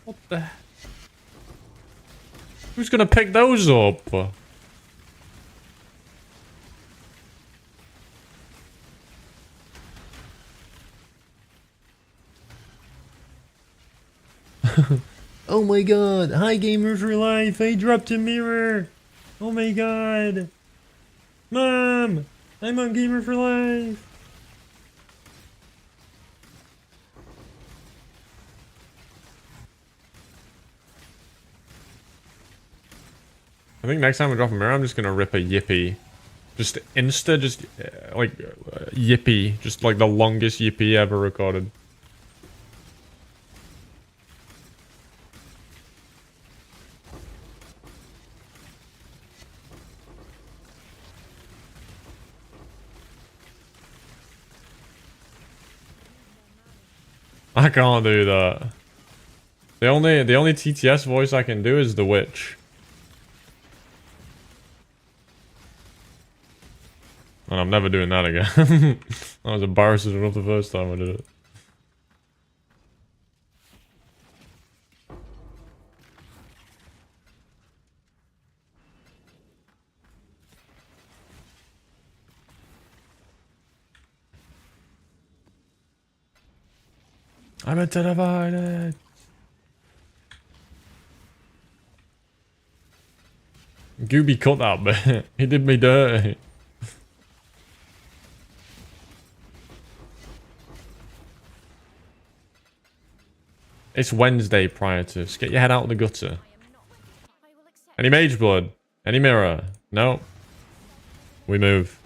What the? Who's gonna pick those up? Oh my god, hi gamer for life, I dropped a mirror. Oh my god. Mom, I'm on gamer for life. I think next time I drop a mirror, I'm just gonna rip a yippee. Just insta, just like yippee. Just like the longest yippee ever recorded. I can't do that. The only TTS voice I can do is the witch. And I'm never doing that again. I was embarrassed enough the first time I did it. I'm terrified. Gooby cut that bit. He did me dirty. It's Wednesday prior to. Just get your head out of the gutter. Any mage blood? Any mirror? No. We move.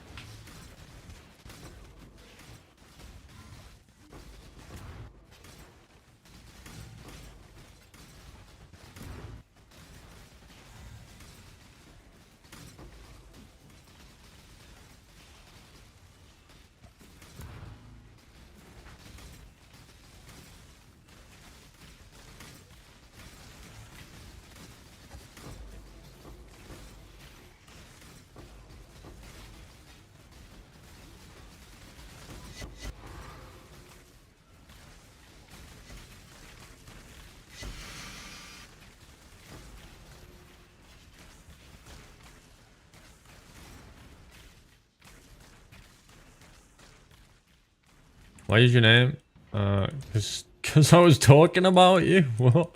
Why is your name? Cause I was talking about you. What?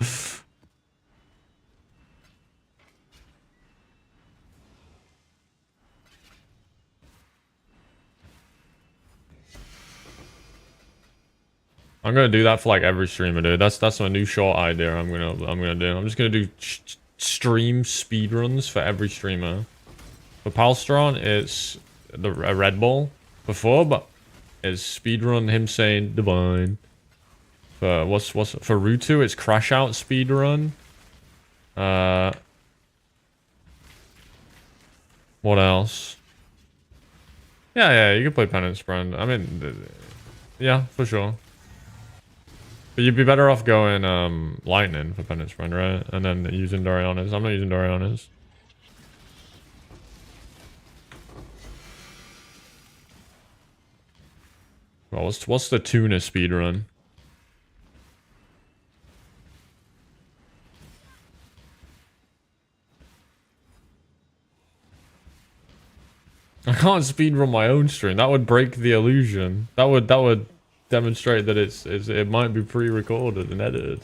I'm gonna do that for like every streamer, dude. That's my new short idea. I'm gonna do. I'm just gonna do stream speedruns for every streamer. For Palstron, it's a Red Bull before, but it's speedrun him saying divine. For what's for Rutu, it's crash out speedrun. What else? Yeah, you can play Penance Brand. I mean, yeah, for sure. But you'd be better off going Lightning for Penance Brand, right? And then using Dorianas. I'm not using Dorianas. Well, what's the tuna speedrun? I can't speedrun my own stream. That would break the illusion. That would demonstrate that it might be pre-recorded and edited.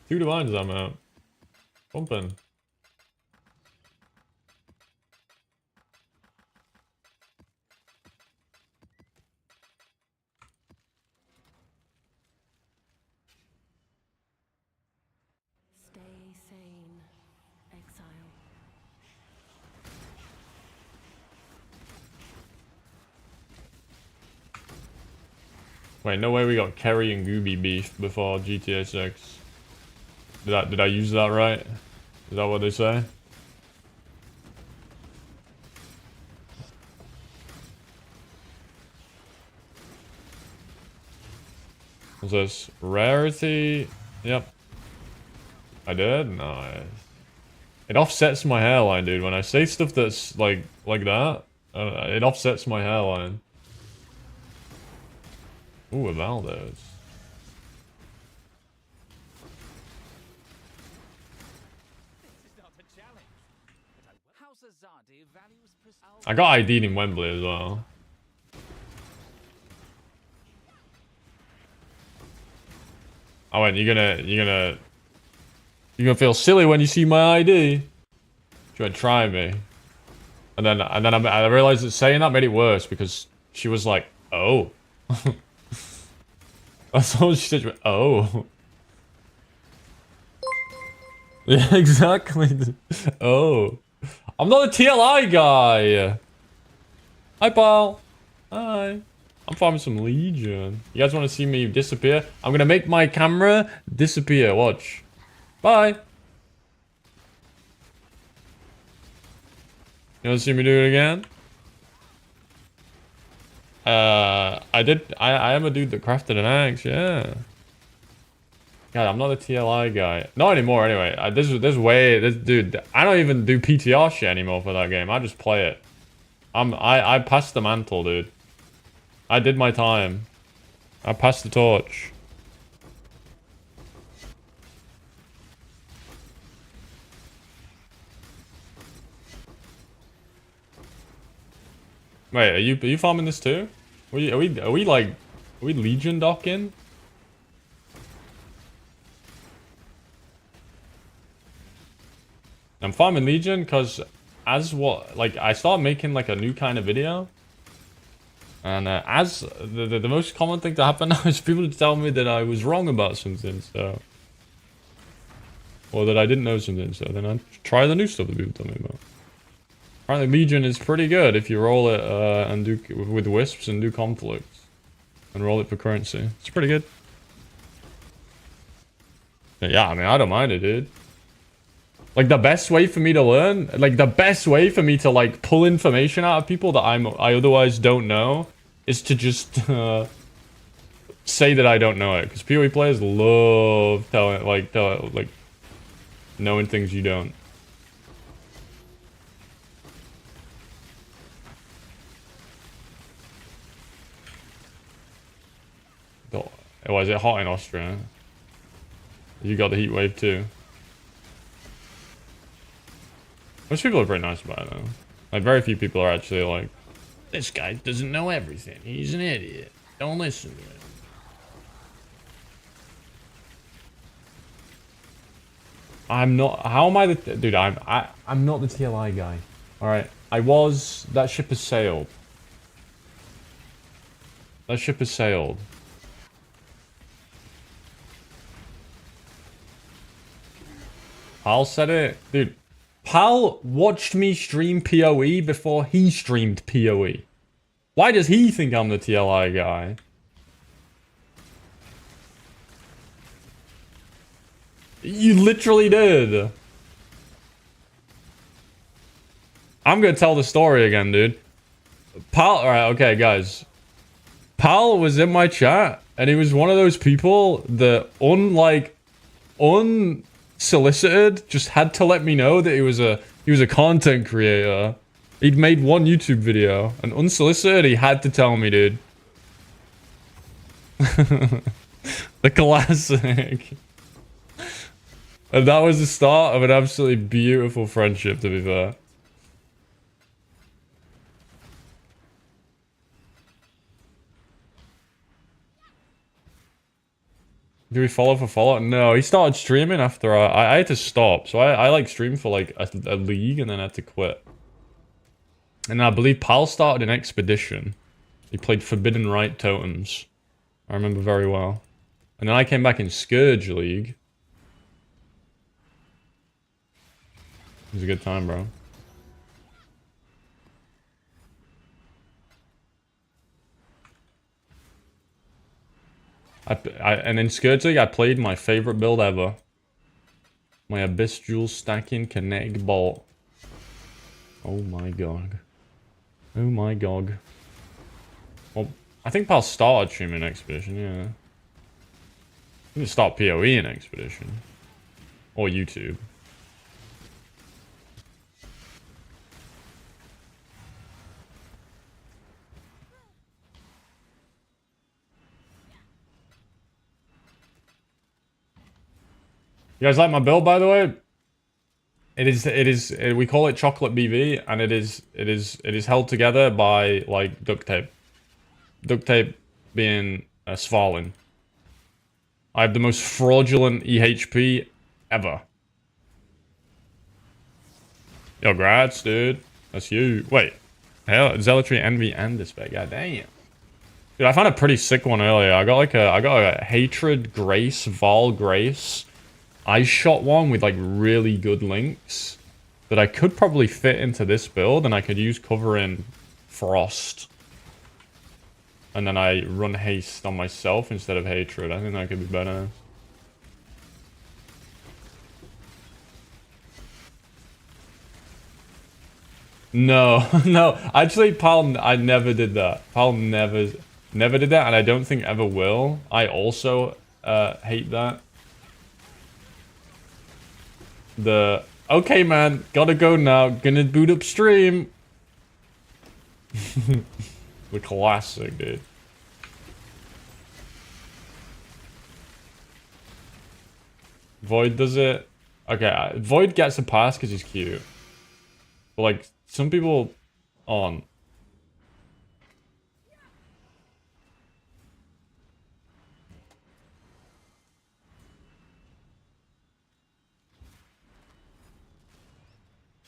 Two divines I'm out. Bumping. Stay sane, exile. Wait, no way we got Kerry and Gooby beef before GTA 6. Did I use that right? Is that what they say? What's this? Rarity? Yep. I did? Nice. It offsets my hairline, dude. When I say stuff that's like that, it offsets my hairline. Ooh, a Valdez. I got ID'd in Wembley as well. Oh, and you're gonna feel silly when you see my ID. You're gonna try me, and then I realized that saying that made it worse because she was like, "Oh." That's all she said. She went, "Oh." Yeah, exactly. Oh. I'm not a TLI guy. Hi, pal. Hi. I'm farming some Legion. You guys want to see me disappear? I'm going to make my camera disappear. Watch. Bye. You want to see me do it again? I am a dude that crafted an axe, yeah. God, I'm not a TLI guy. Not anymore, anyway. Dude, I don't even do PTR shit anymore for that game. I just play it. I passed the mantle, dude. I did my time. I passed the torch. Wait, are you farming this too? Are we Legion docking? I'm farming Legion because I started making like a new kind of video. And as the most common thing to happen now is people to tell me that I was wrong about something, so. Or that I didn't know something, so then I try the new stuff that people tell me about. Apparently Legion is pretty good if you roll it and do with wisps and do conflicts. And roll it for currency. It's pretty good. Yeah, I mean, I don't mind it, dude. Like, the best way for me to learn, like, the best way for me to, like, pull information out of people that I otherwise don't know is to just say that I don't know it. Because PoE players love knowing things you don't. Why is it hot in Austria? You got the heat wave too. Most people are pretty nice about it though. Like very few people are actually like, this guy doesn't know everything. He's an idiot. Don't listen to him. I'm not. How am I the dude? I'm not the TLI guy. All right. I was. That ship has sailed. That ship has sailed. Pal said it, dude. Pal watched me stream PoE before he streamed PoE. Why does he think I'm the TLI guy? You literally did. I'm gonna tell the story again, dude. Pal, alright, okay, guys. Pal was in my chat, and he was one of those people that, unsolicited, just had to let me know that he was a content creator. He'd made one YouTube video, and unsolicited, he had to tell me, dude. The classic. And that was the start of an absolutely beautiful friendship, to be fair. Do we follow for follow? No, he started streaming after I had to stop. So I like streamed for like a league and then had to quit. And I believe Pal started an expedition. He played Forbidden Right Totems. I remember very well. And then I came back in Scourge League. It was a good time, bro. And in Scourge League, I played my favorite build ever. My Abyss Jewel stacking Kinetic Bolt. Oh my god. Oh my god. Well, I think Pal started streaming Expedition, yeah. I didn't start PoE in Expedition. Or YouTube. You guys like my build, by the way? We call it Chocolate BV, and it is held together by, like, duct tape. Duct tape being Svalin. I have the most fraudulent EHP ever. Yo, grats, dude. That's you. Wait. Hell, Zealotry, Envy, and Despair. God damn. Dude, I found a pretty sick one earlier. I got a Hatred, Grace, Val, Grace. I shot one with like really good links that I could probably fit into this build, and I could use cover in Frost. And then I run Haste on myself instead of Hatred. I think that could be better. No, no. Actually, Pal, I never did that. Pal never did that, and I don't think ever will. I also hate that. Okay, man, gotta go now. Gonna boot up stream. The classic, dude. Void does it. Okay, Void gets a pass because he's cute. But like, some people aren't.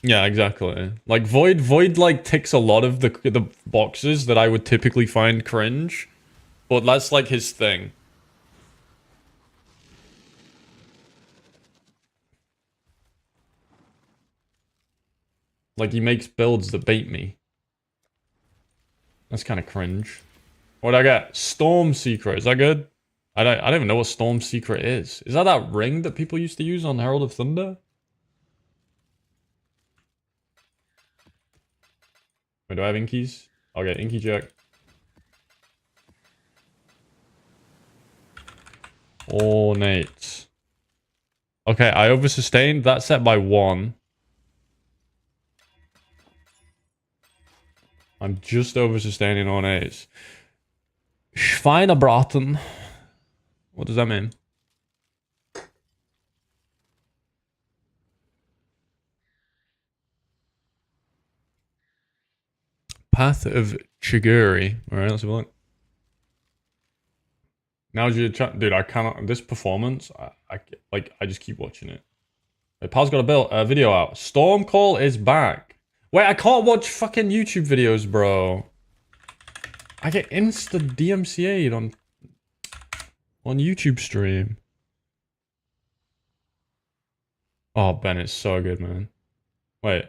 Yeah, exactly. Like Void like ticks a lot of the boxes that I would typically find cringe, but that's like his thing. Like he makes builds that bait me. That's kind of cringe. What I got? Storm Secret. Is that good? I don't even know what Storm Secret is. Is that ring that people used to use on Herald of Thunder? Wait, do I have Inkies? Okay, Inky check. Ornate. Okay, I oversustained. That set by 1. I'm just oversustaining ornates. Schweinebraten. What does that mean? Path of Chiguri. Alright, let's have a look. Now's your chat. Dude, I cannot. This performance, I just keep watching it. Wait, Pal's got a video out. Stormcall is back. Wait, I can't watch fucking YouTube videos, bro. I get insta DMCA'd on YouTube stream. Oh, Ben, it's so good, man. Wait.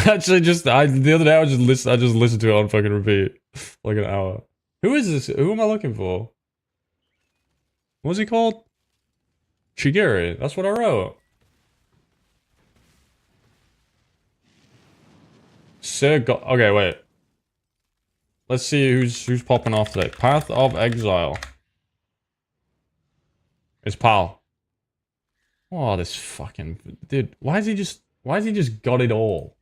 Actually, the other day I just listened to it on fucking repeat, like an hour. Who is this? Who am I looking for? What's he called? Chigiri. That's what I wrote. Okay, wait. Let's see who's popping off today. Path of Exile. It's Pal. Oh, this fucking dude. Why has he just got it all?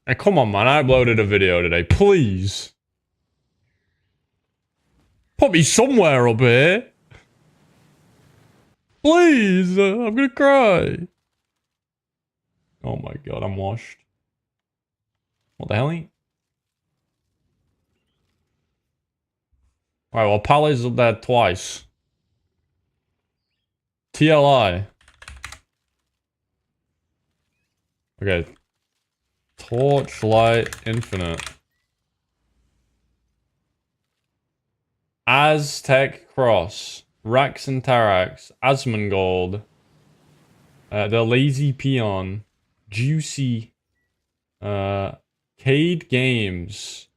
Hey, come on, man. I uploaded a video today. Please. Put me somewhere up here. Please. I'm gonna cry. Oh my god, I'm washed. What the hell? Alright, well, Pally's up there twice. TLI. Okay. Torchlight Infinite. Aztec Cross. Rax and Tarax. Asmongold. The Lazy Peon. Juicy. Cade Games.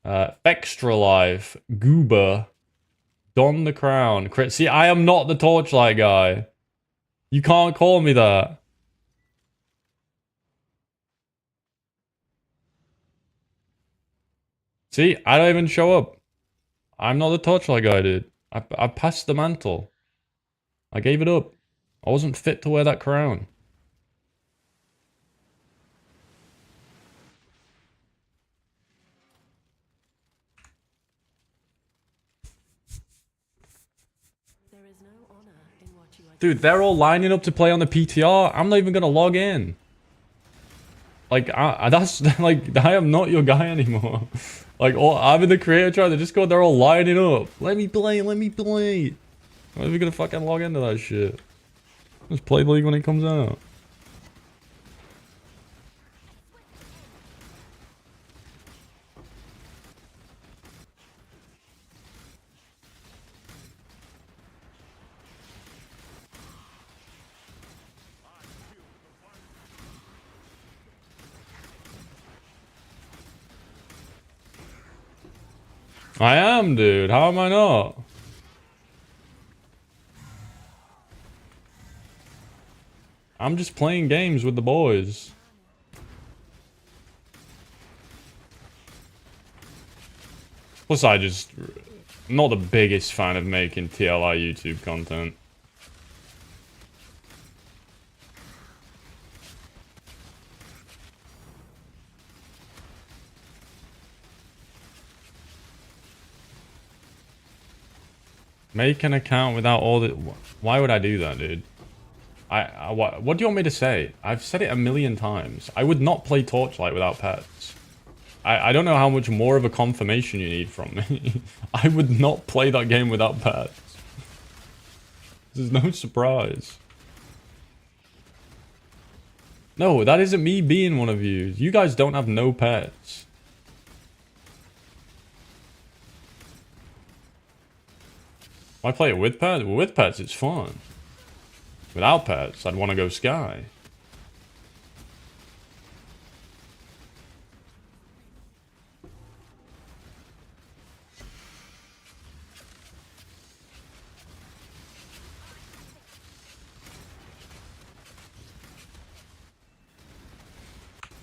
Extra Life. Goober. Don the Crown. See, I am not the Torchlight guy. You can't call me that. See, I don't even show up. I'm not the Torchlight guy, dude. I passed the mantle. I gave it up. I wasn't fit to wear that crown. Dude, they're all lining up to play on the PTR. I'm not even gonna log in. Like, that's like, I am not your guy anymore. Like, I'm in the creator tribe. They're all lining up. Let me play. Let me play. I'm never gonna fucking log into that shit. Just play League when it comes out. I am, dude. How am I not? I'm just playing games with the boys. Plus, I'm not the biggest fan of making TLI YouTube content. Make an account without all the... Why would I do that, dude? What do you want me to say? I've said it a million times. I would not play Torchlight without pets. I don't know how much more of a confirmation you need from me. I would not play that game without pets. There's no surprise. No, that isn't me being one of you. You guys don't have no pets. I play it with pets? With pets, it's fun. Without pets, I'd want to go Sky.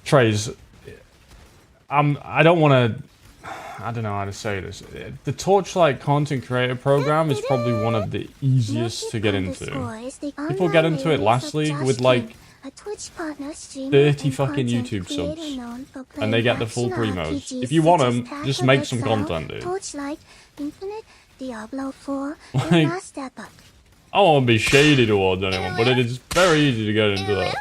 Trays, I don't want to... I don't know how to say this. The Torchlight content creator program is probably one of the easiest to get into. People get into it last league with like A Twitch partner streamer 30 and fucking content YouTube creator subs. known for And playing they get the full action primos. RPGs If you want such as them, Path just of make some Exile, content, dude. Torchlight, Infinite, Diablo 4, Like- and Last Epoch. I don't want to be shady towards anyone, but it is very easy to get into that.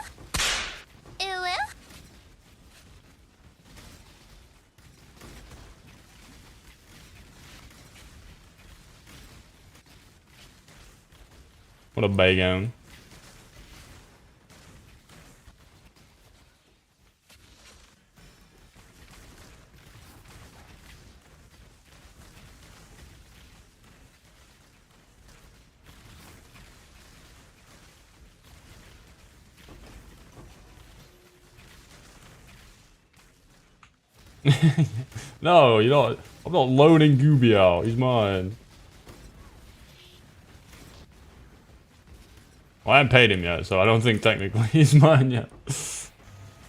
What a bagel. No, you're not. I'm not loaning Gooby out. He's mine. Well, I haven't paid him yet, so I don't think technically he's mine yet.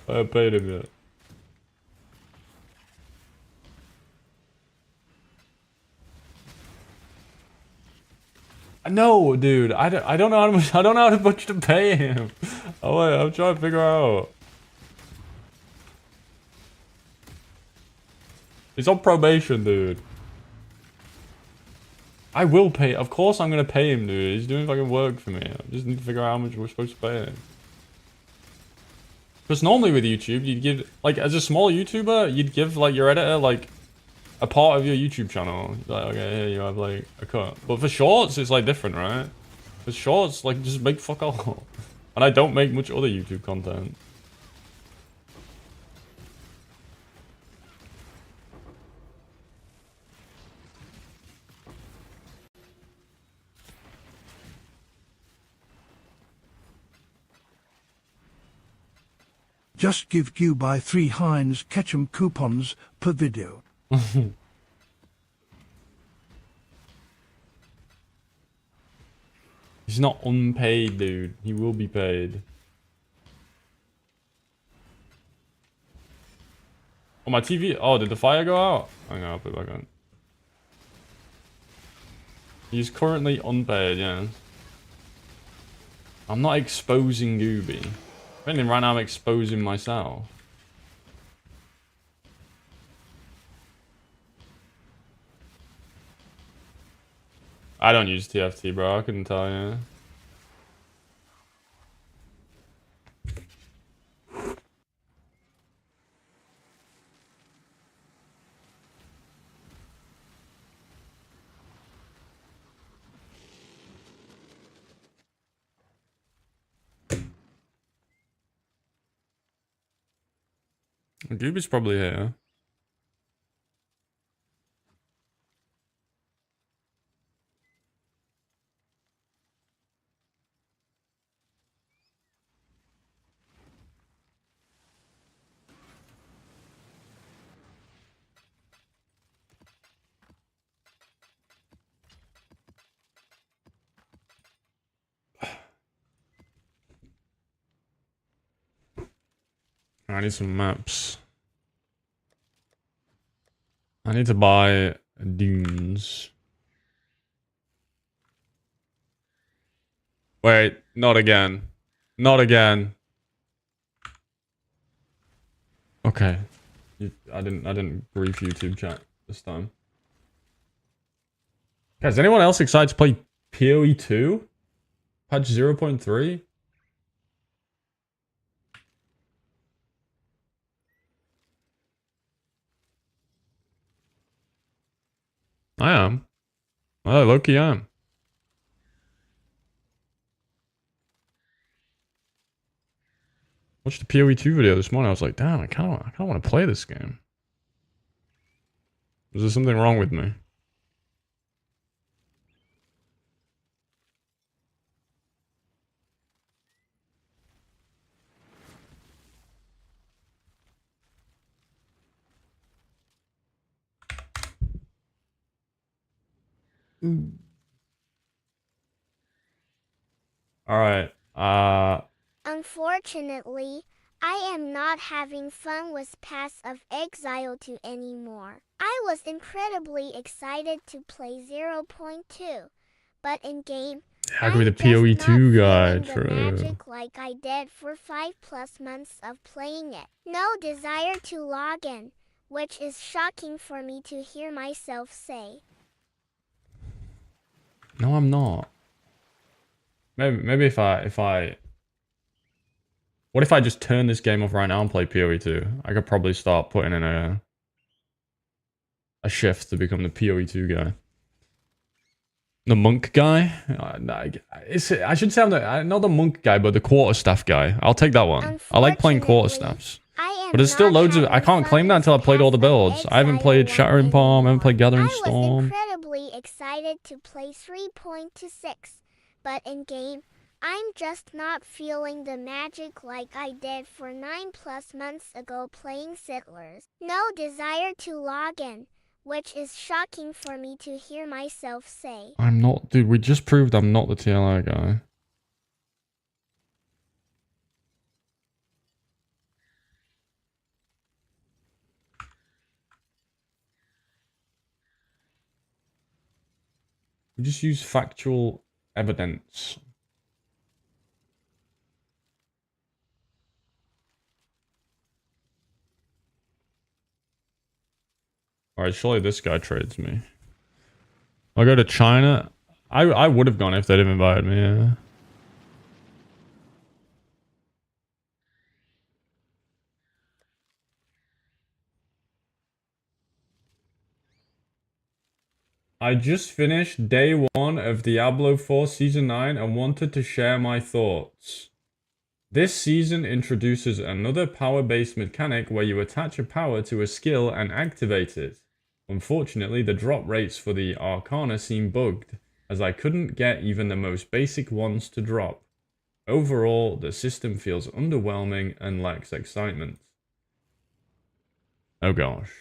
I haven't paid him yet. No, dude, I don't know how much. I don't know how much to pay him. Oh wait, I'm trying to figure out. He's on probation, dude. I will pay. Of course I'm gonna pay him, dude. He's doing fucking work for me. I just need to figure out how much we're supposed to pay him. Because normally with YouTube, you'd give, like, as a small YouTuber, you'd give, like, your editor, like, a part of your YouTube channel. Like, okay, here you have, like, a cut. But for shorts, it's, like, different, right? For shorts, like, just make fuck all. And I don't make much other YouTube content. Just give you buy 3 Heinz ketchup coupons per video. He's not unpaid, dude. He will be paid. Oh, my TV. Oh, did the fire go out? Hang on, I'll put it back on. He's currently unpaid, yeah. I'm not exposing Gooby. If anything, right now I'm exposing myself. I don't use TFT, bro. I couldn't tell you. Gooby's probably here. I need some maps. I need to buy dunes. Wait, not again. Not again. Okay. I didn't brief YouTube chat this time. Guys, is anyone else excited to play PoE 2? Patch 0.3? I am. Oh, low-key I am. Watched the PoE 2 video this morning. I was like, damn, I kind of want to play this game. Is there something wrong with me? All right. Unfortunately, I am not having fun with Path of Exile 2 anymore. I was incredibly excited to play 0.2, but in game, I could be the I'm just PoE not 2 guy, feeling the true. magic like I did for 5+ months of playing it. No desire to log in, which is shocking for me to hear myself say. No, I'm not. Maybe if I... What if I just turn this game off right now and play PoE 2? I could probably start putting in a shift to become the PoE 2 guy. The monk guy? I should say I'm not the monk guy, but the quarterstaff guy. I'll take that one. I like playing quarterstaffs. But there's still loads of... I can't claim that until I played all the builds. I haven't played Shattering Palm, I haven't played Gathering Storm. I was incredibly excited to play 3.26, but in game, I'm just not feeling the magic like I did for 9+ months ago playing Settlers. No desire to log in, which is shocking for me to hear myself say. I'm not... Dude, we just proved I'm not the TLI guy. We just use factual evidence. Alright, surely this guy trades me. I'll go to China. I would have gone if they'd have invited me, yeah. I just finished day 1 of Diablo 4 Season 9 and wanted to share my thoughts. This season introduces another power-based mechanic where you attach a power to a skill and activate it. Unfortunately, the drop rates for the Arcana seem bugged, as I couldn't get even the most basic ones to drop. Overall, the system feels underwhelming and lacks excitement. Oh gosh.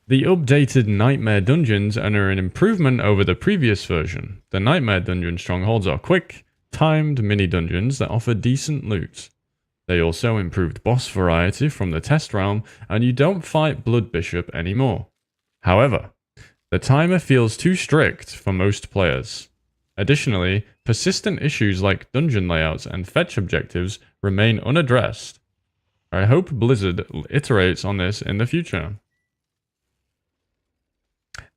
The updated Nightmare Dungeons are an improvement over the previous version. The Nightmare Dungeon strongholds are quick, timed mini-dungeons that offer decent loot. They also improved boss variety from the test realm, and you don't fight Blood Bishop anymore. However, the timer feels too strict for most players. Additionally, persistent issues like dungeon layouts and fetch objectives remain unaddressed. I hope Blizzard iterates on this in the future.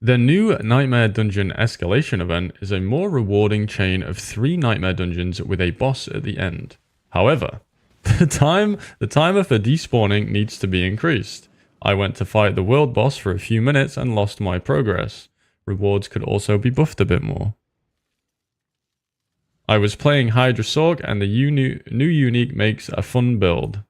The new Nightmare Dungeon escalation event is a more rewarding chain of 3 Nightmare Dungeons with a boss at the end. However, the timer for despawning needs to be increased. I went to fight the world boss for a few minutes and lost my progress. Rewards could also be buffed a bit more. I was playing Hydra Sorg and the new unique makes a fun build.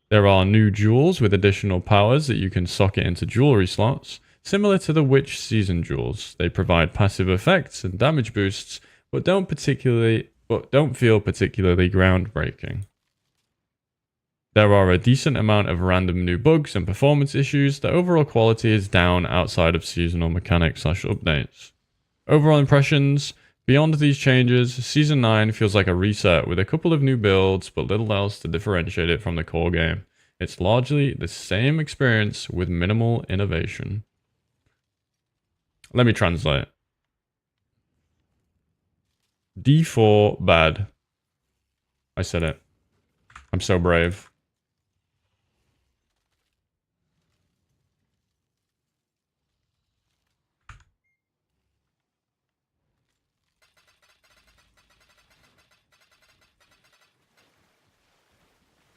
There are new jewels with additional powers that you can socket into jewelry slots. Similar to the Witch Season jewels, they provide passive effects and damage boosts, but don't feel particularly groundbreaking. There are a decent amount of random new bugs and performance issues. The overall quality is down outside of seasonal mechanics / updates. Overall impressions, beyond these changes, Season 9 feels like a reset with a couple of new builds, but little else to differentiate it from the core game. It's largely the same experience with minimal innovation. Let me translate. D4 bad. I said it. I'm so brave.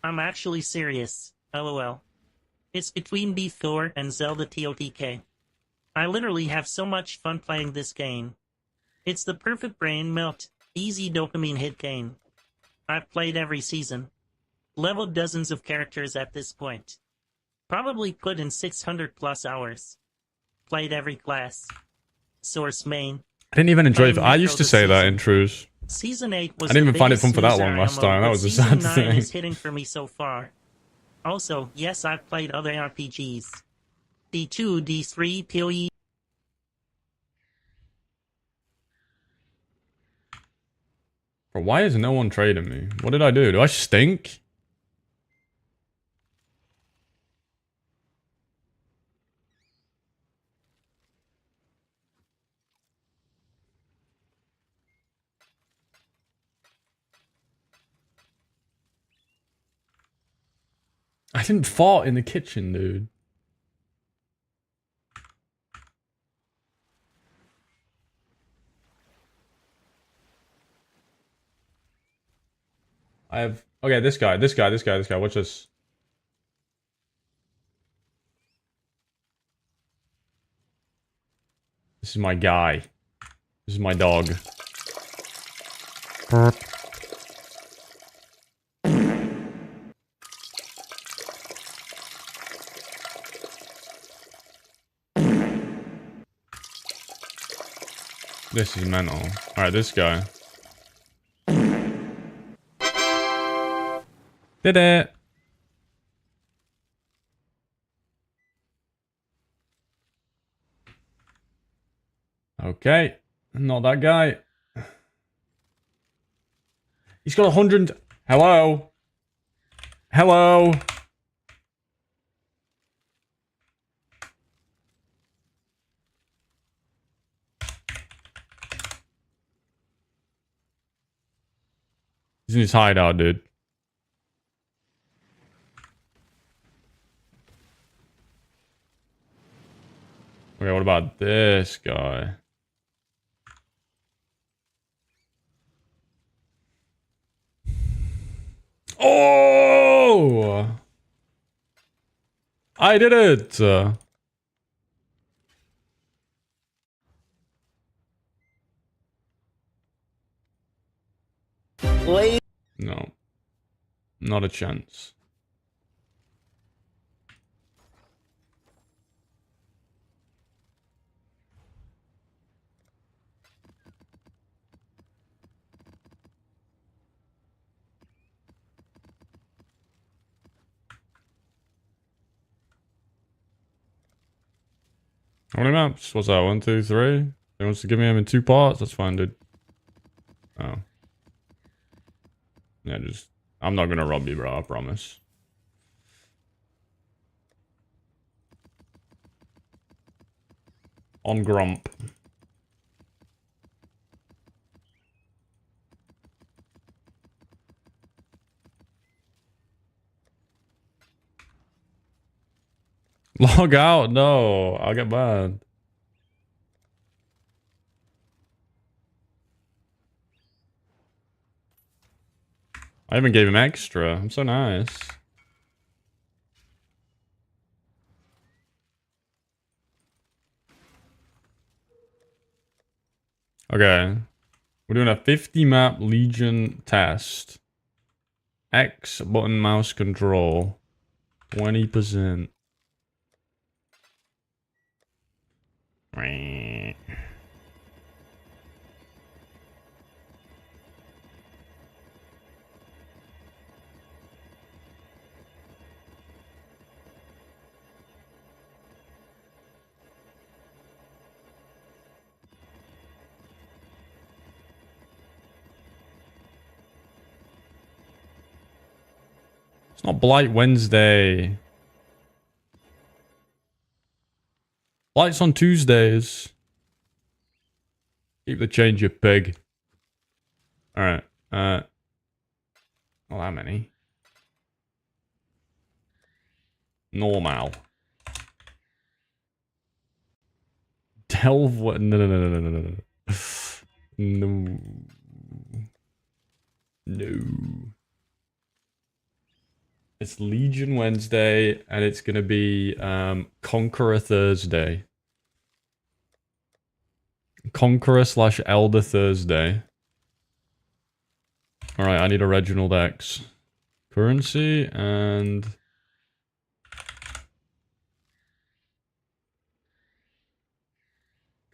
I'm actually serious. LOL. It's between D4 and Zelda TOTK. I literally have so much fun playing this game. It's the perfect brain melt, easy dopamine hit game. I've played every season. Leveled dozens of characters at this point. Probably put in 600 plus hours. Played every class. Source main. I didn't even enjoy it. I used to say that in Trues. Season 8 was I didn't the even find it biggest fun for that snoozer long last ammo, time. That but was a Season sad 9 thing. is hitting for me so far. Also, yes, I've played other RPGs. D2, D3, PoE. Bro, why is no one trading me? What did I do? Do I stink? I didn't fart in the kitchen, dude. I have... Okay, this guy. Watch this. This is my guy. This is my dog. Burp. This is mental. Alright, this guy. Did it! Okay. Not that guy. He's got 100... Hello? Hello? He's in his hideout, dude. Okay, what about this guy? Oh! I did it! No. Not a chance. How many maps? What's that? 1, 2, 3? He wants to give me them in 2 parts? That's fine, dude. Oh. Yeah, just... I'm not gonna rob you, bro. I promise. On Grump. Log out? No. I'll get banned. I even gave him extra. I'm so nice. Okay. We're doing a 50 map Legion test. X button mouse control. 20%. It's not Blight Wednesday. Blight's on Tuesdays. Keep the change, you pig. Alright. Not that many. Normal. Delve what? No. No. No. It's Legion Wednesday, and it's gonna be Conqueror Thursday. Conqueror / Elder Thursday. Alright, I need a Reginald X. Currency, and...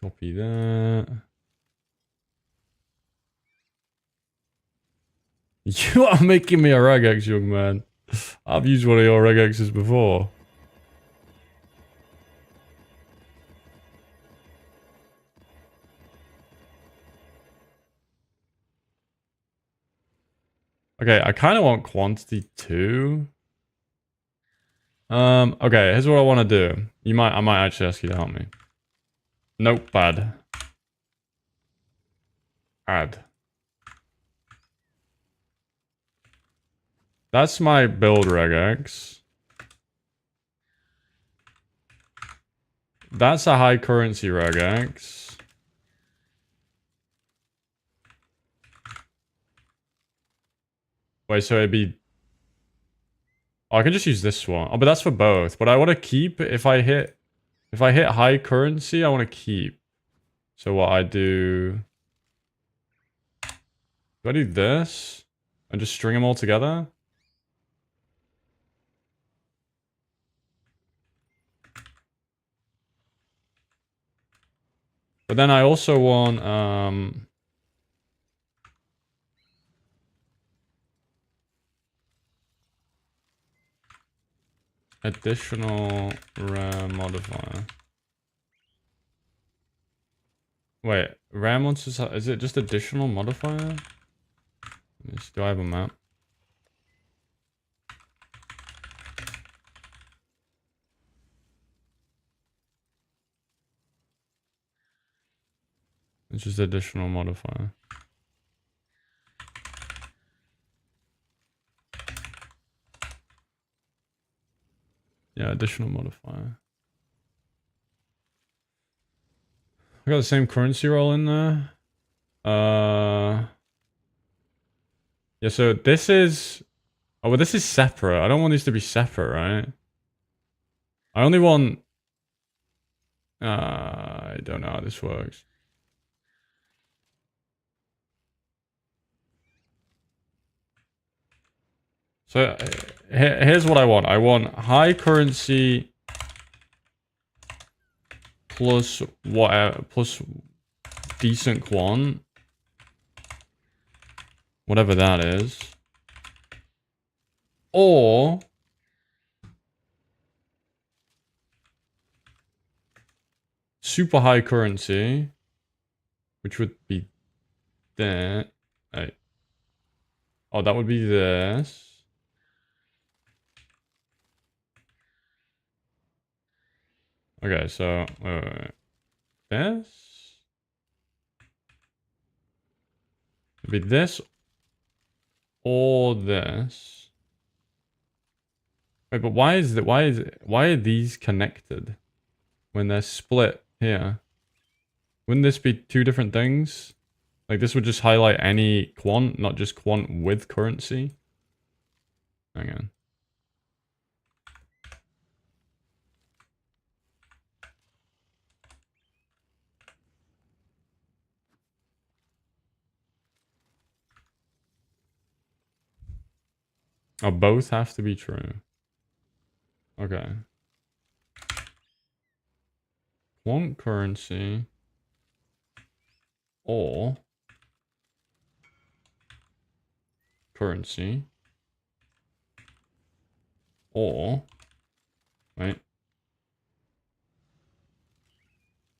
Copy that. You are making me a regex, young man. I've used one of your regexes before. Okay, I kind of want quantity too. Okay, here's what I want to do. I might actually ask you to help me. Notepad. Add. That's my build regex. that's a high currency regex. Wait, so it'd be... Oh, I can just use this one. Oh, but that's for both. But I want to keep, if I hit high currency, I want to keep. So what I do... Do I do this? And just string them all together? But then I also want, additional RAM modifier. Wait, RAM monsters, is it just additional modifier? Do I have a map? It's just additional modifier. Yeah, additional modifier. I got the same currency roll in there. Yeah, so this is... Oh, well, this is separate. I don't want these to be separate, right? I only want... I don't know how this works. So, here's what I want. I want high currency... plus whatever... plus decent quant. Whatever that is. Or... super high currency. Which would be... that. Right. Oh, that would be this. Okay, so... wait. This? It'd be this. Or this. Wait, but why are these connected? When they're split here. Wouldn't this be two different things? Like this would just highlight any quant, not just quant with currency. Hang on. Oh, both have to be true. Okay. Quant currency. Or currency. Or wait.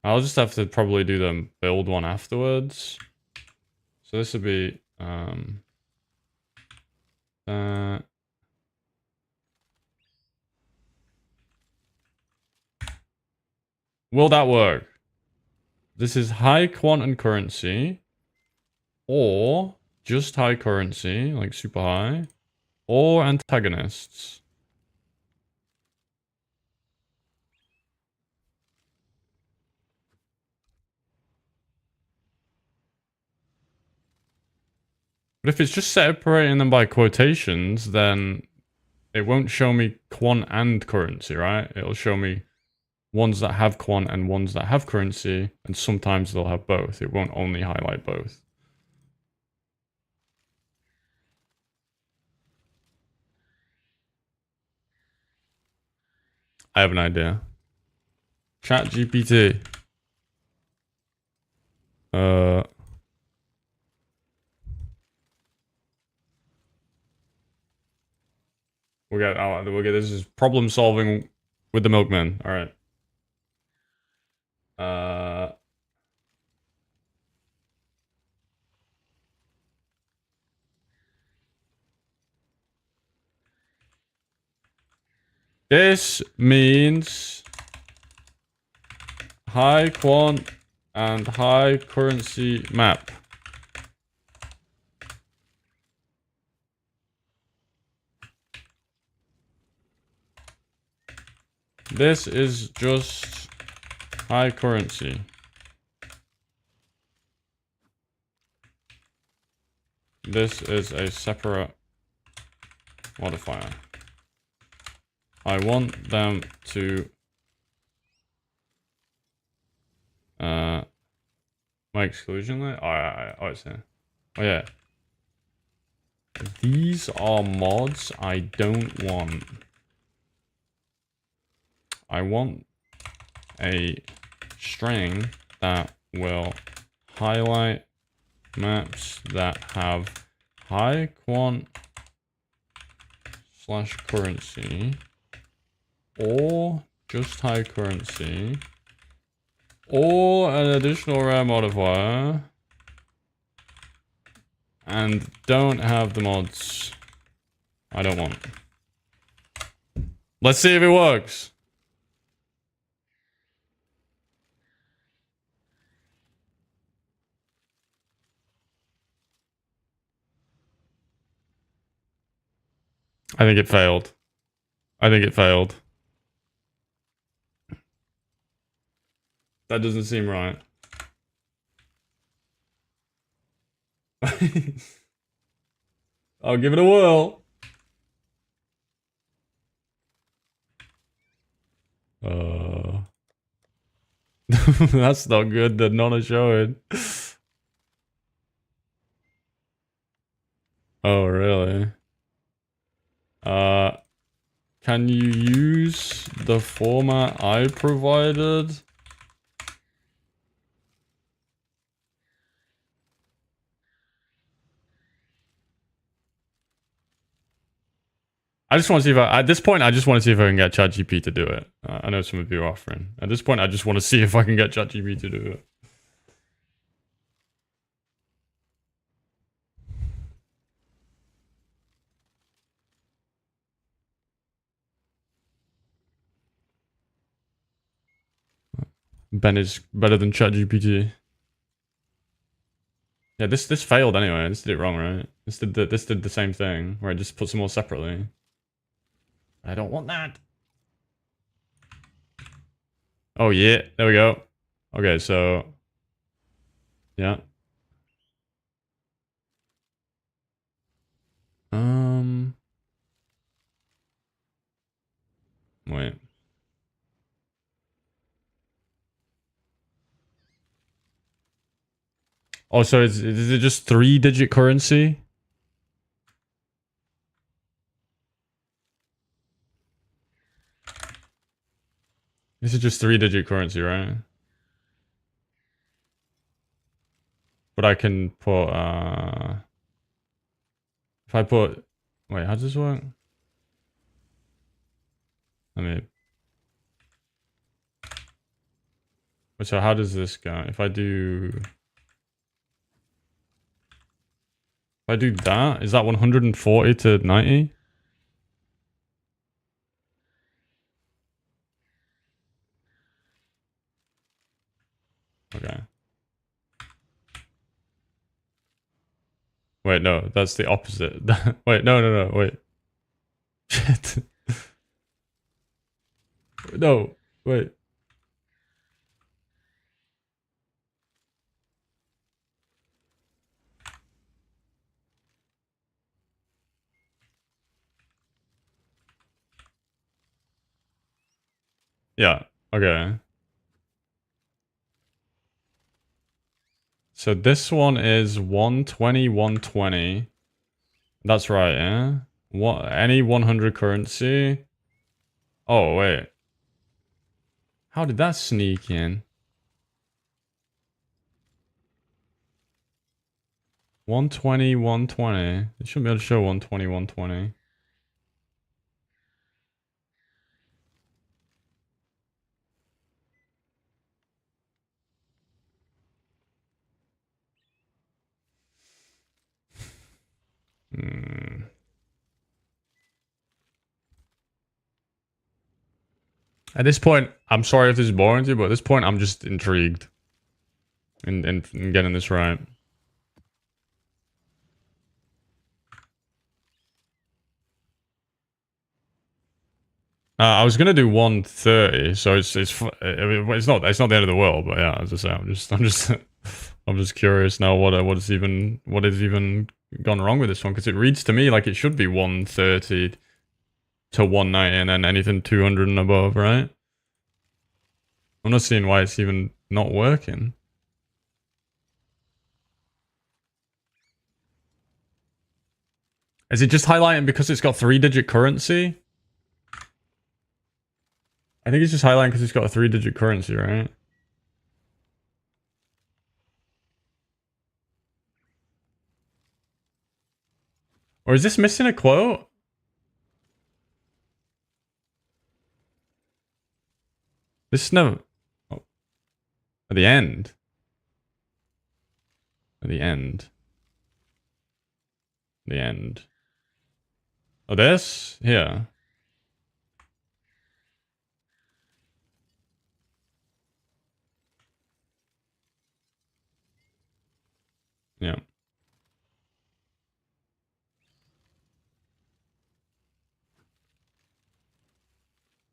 I'll just have to probably do the build one afterwards. So this would be will that work? This is high quant and currency. Or just high currency, like super high. Or antagonists. But if it's just separating them by quotations, then it won't show me quant and currency, right? It'll show me ones that have quant and ones that have currency, and sometimes they'll have both. It won't only highlight both. I have an idea. Chat GPT. We'll get this is problem solving with the milkman. All right. This means high quant and high currency map. This is just High currency. This is a separate modifier. I want them to my exclusion line? Oh, it's here. Oh yeah. These are mods I don't want. I want a string that will highlight maps that have high quant / currency, or just high currency, or an additional rare modifier, and don't have the mods I don't want. Let's see if it works. I think it failed. I think it failed. That doesn't seem right. I'll give it a whirl. That's not good. That none are showing. Oh, really? Can you use the format I provided? I just want to see if at this point, I just want to see if I can get ChatGPT to do it. I know some of you are offering. At this point, I just want to see if I can get ChatGPT to do it. Ben is better than ChatGPT. Yeah, this failed anyway. This did it wrong, right? This did the same thing where it just puts them all separately. I don't want that. Oh yeah, there we go. Okay, so yeah. Wait. Oh, so is it just 3-digit currency? This is just 3-digit currency, right? But I can put if I put, wait, how does this work? I mean, so how does this go? If I do that, is that 140 to 90? Okay. Wait, no, that's the opposite. Wait, no, wait. Shit. No, wait. Yeah, okay. So this one is 120, 120. That's right, yeah? What, any 100 currency? Oh, wait. How did that sneak in? 120, 120. It shouldn't be able to show 120, 120. At this point, I'm sorry if this is boring to you, but at this point, I'm just intrigued in getting this right. I was gonna do 130, so it's not the end of the world, but yeah, as I say, I'm just curious now what is even gone wrong with this one, because it reads to me like it should be 130 to 190 and then anything 200 and above, right? I'm not seeing why it's even not working. Is it just highlighting because it's got 3-digit currency? I think it's just highlighting because it's got a 3-digit currency, right? Or is this missing a quote? This is never... Oh. At the end. At the end. The end. Oh, this? Here. Yeah.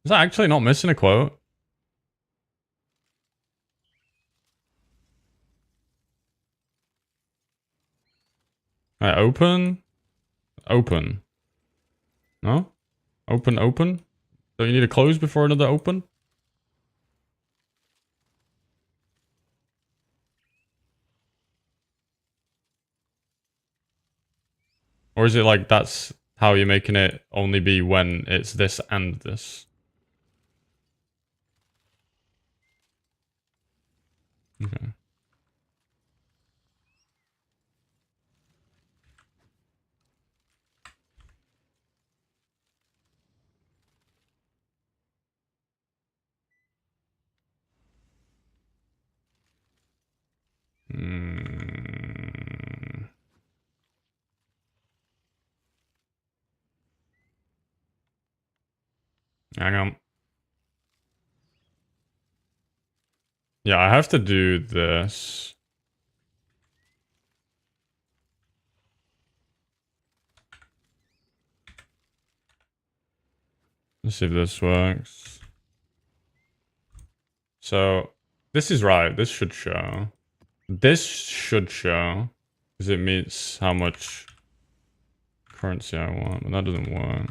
Is that actually not missing a quote? Alright, open. Open. No? Open, open? Don't you need to close before another open? Or is it like that's how you're making it only be when it's this and this? Okay. Hang on. Yeah, I have to do this. Let's see if this works. So, this is right. This should show. This should show. Because it meets how much currency I want. But that doesn't work.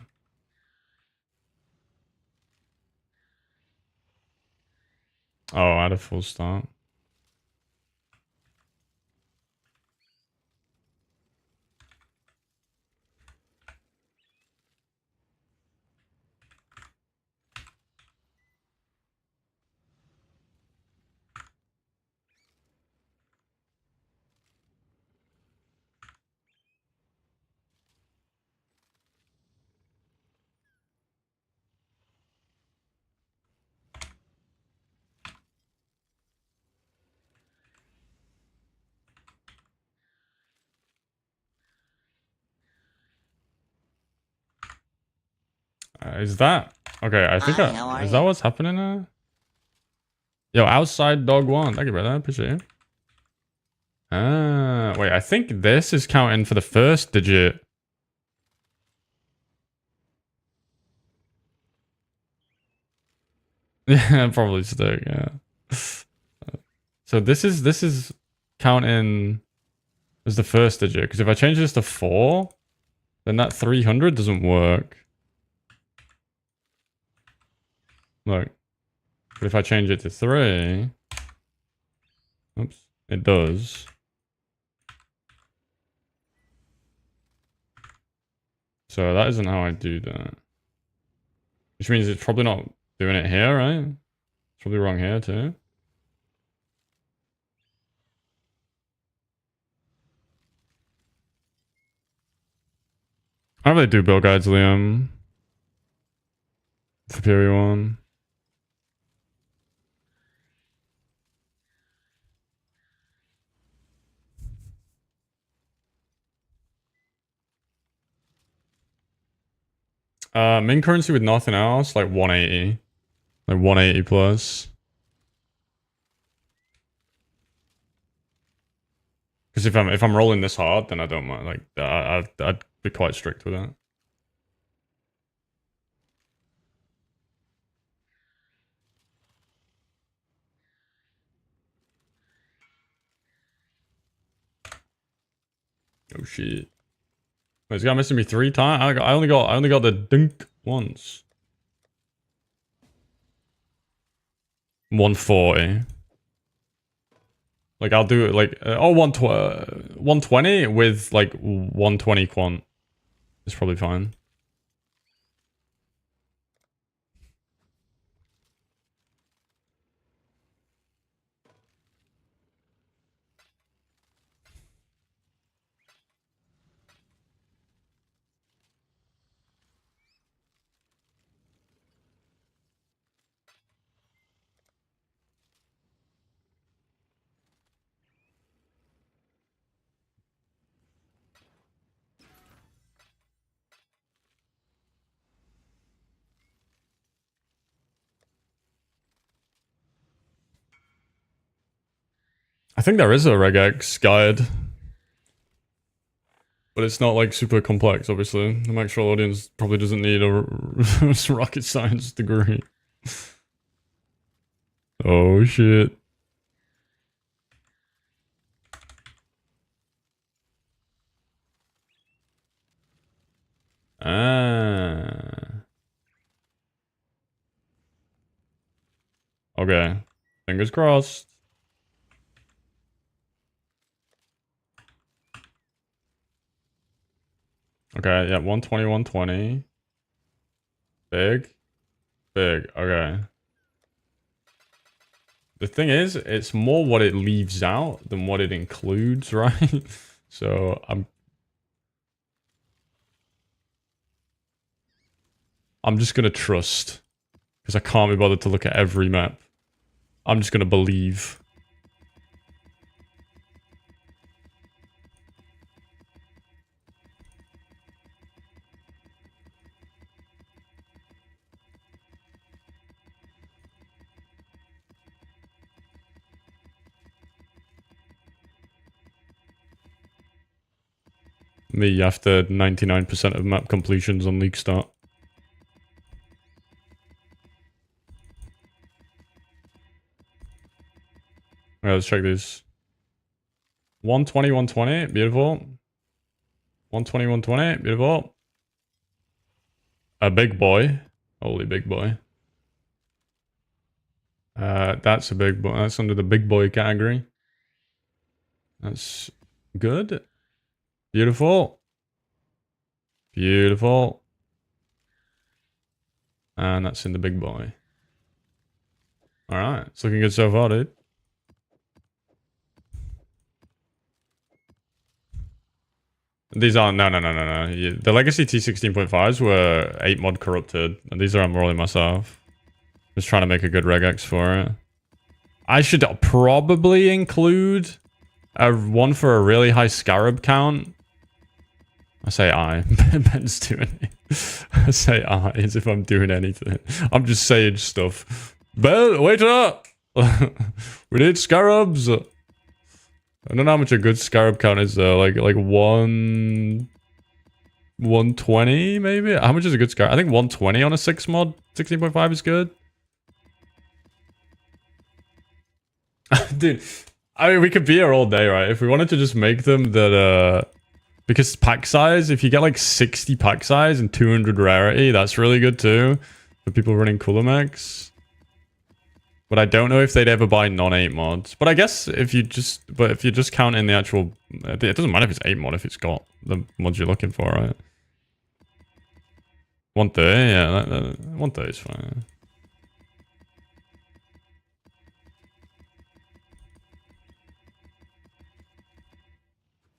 Oh, add a full stop. Is that... Okay, I think is that what's happening now? Yo, outside dog one. Thank you, brother. I appreciate you. Ah, wait, I think this is counting for the first digit. Yeah, probably stick, yeah. So this is counting as the first digit, because if I change this to 4, then that 300 doesn't work. Look. But if I change it to 3, oops, it does. So that isn't how I do that. Which means it's probably not doing it here, right? It's probably wrong here too. I don't really do build guides, Liam. Superior one. Main currency with nothing else, like 180. Like 180 plus. Because if I'm rolling this hard, then I don't mind. Like I'd be quite strict with that. Oh shit. Wait, this guy missing me 3 times? I only got the dink once. 140. Like I'll do it like 120 with like 120 quant. It's probably fine. I think there is a regex guide. But it's not like super complex, obviously. The actual audience probably doesn't need a rocket science degree. Oh shit. Ah. Okay. Fingers crossed. Okay, yeah, 120, 120. Big. Big. Okay. The thing is, it's more what it leaves out than what it includes, right? So I'm just gonna trust. Because I can't be bothered to look at every map. I'm just gonna believe. Me after 99% of map completions on League Start. Okay, let's check this. 120, 120, beautiful. 120, 120, beautiful. A big boy. Holy big boy. That's a big boy. That's under the big boy category. That's good. Beautiful. Beautiful. And that's in the big boy. Alright, it's looking good so far, dude. These aren't, no. The Legacy T16.5s were 8 mod corrupted. And these are I'm rolling myself. Just trying to make a good regex for it. I should probably include one for a really high Scarab count. I say I. Ben's doing it. I say I as if I'm doing anything. I'm just saying stuff. Ben, wait up! We need Scarabs! I don't know how much a good Scarab count is though. Like 120 maybe? How much is a good Scarab? I think 120 on a 6 mod 16.5 is good. Dude, I mean, we could be here all day, right? If we wanted to just make them that, because pack size, if you get like 60 pack size and 200 rarity, that's really good too. For people running cooler mechs. But I don't know if they'd ever buy non-8 mods. But I guess if you just, if you're just counting the actual, it doesn't matter if it's 8 mod if it's got the mods you're looking for, right? 130, yeah, 130 is fine.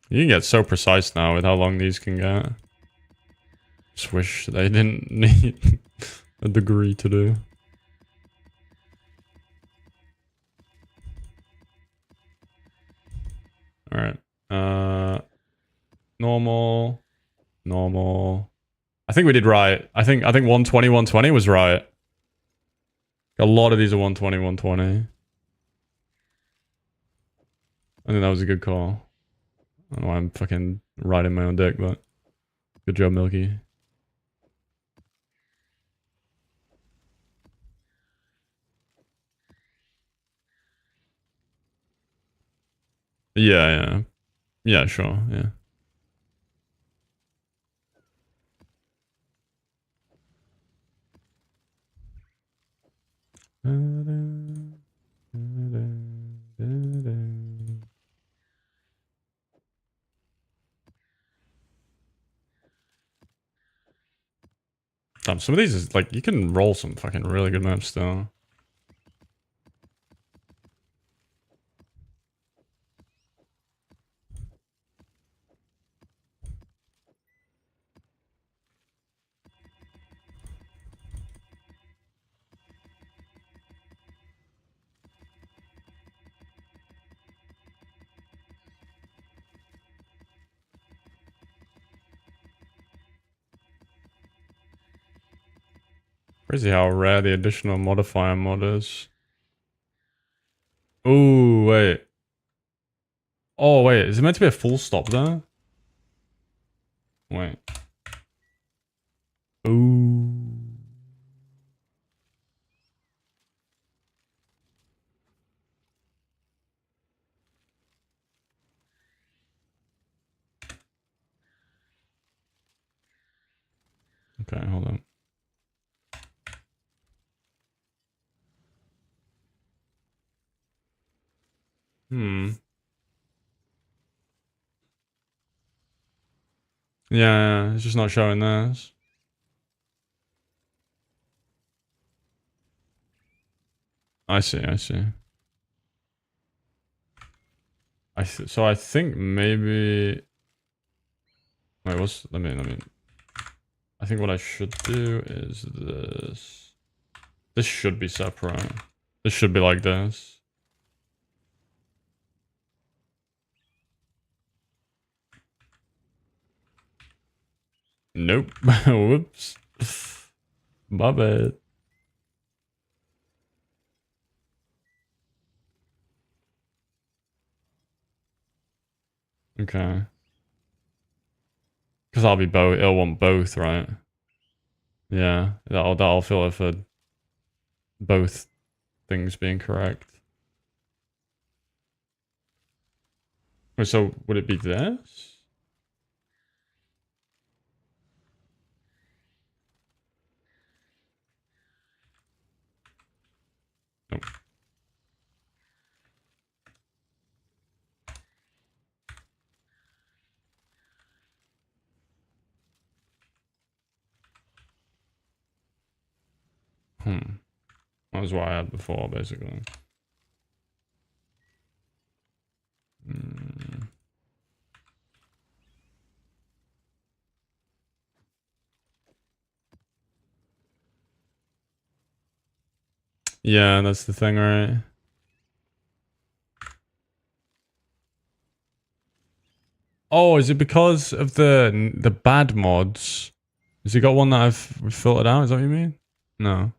You can get so precise now with how long these can get. Just wish they didn't need a degree to do. Alright. Normal. I think we did right. I think 120, 120 was right. A lot of these are 120, 120. I think that was a good call. I don't know why I'm fucking riding my own dick, but good job, Milky. Yeah, sure, yeah. Damn, some of these is like, you can roll some fucking really good maps still. Crazy how rare the additional modifier mod is. Ooh, wait. Oh, wait. Is it meant to be a full stop there? Wait. Ooh. Okay, hold on. Yeah, it's just not showing this. I see, I see. So I think maybe... Wait, let me... I think what I should do is this. This should be separate. This should be like this. Nope. Whoops. My bad. Okay. Because I'll be both. It'll want both, right? Yeah. That'll fill it for both things being correct. Wait, so would it be this? Nope. That was what I had before, basically. Yeah, that's the thing, right? Oh, is it because of the bad mods? Has he got one that I've filtered out? Is that what you mean? No.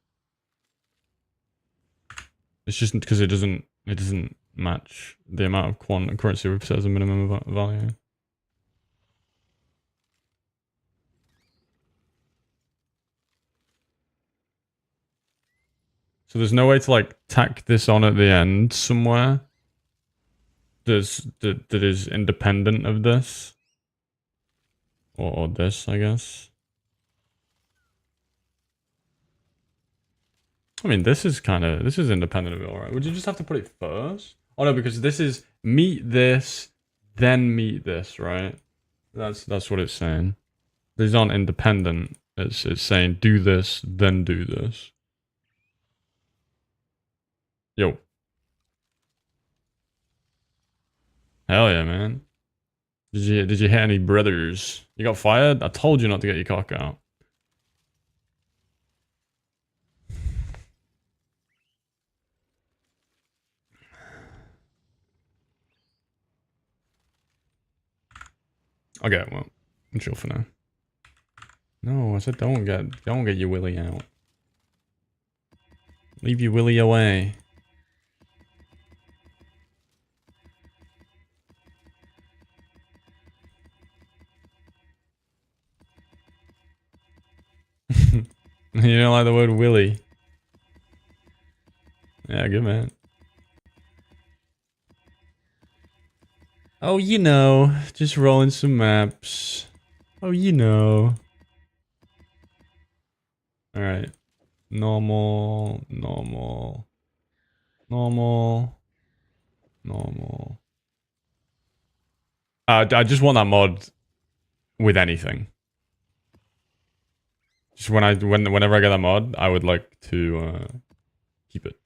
It's just because it doesn't match the amount of currency we've set as a minimum value. So there's no way to like tack this on at the end somewhere. That is independent of this. Or this, I guess. I mean, this is independent of it, alright. Would you just have to put it first? Oh no, because this is meet this, then meet this, right? That's what it's saying. These aren't independent. It's saying do this, then do this. Yo. Hell yeah, man. Did you hit any brothers? You got fired? I told you not to get your cock out. Okay, well, I'm chill for now. No, I said don't get your willy out. Leave your willy away. You don't like the word willy? Yeah, good man. Oh, you know, just rolling some maps. Oh, you know. Alright. Normal, normal, normal, normal. I just want that mod with anything. Just whenever I get that mod, I would like to keep it.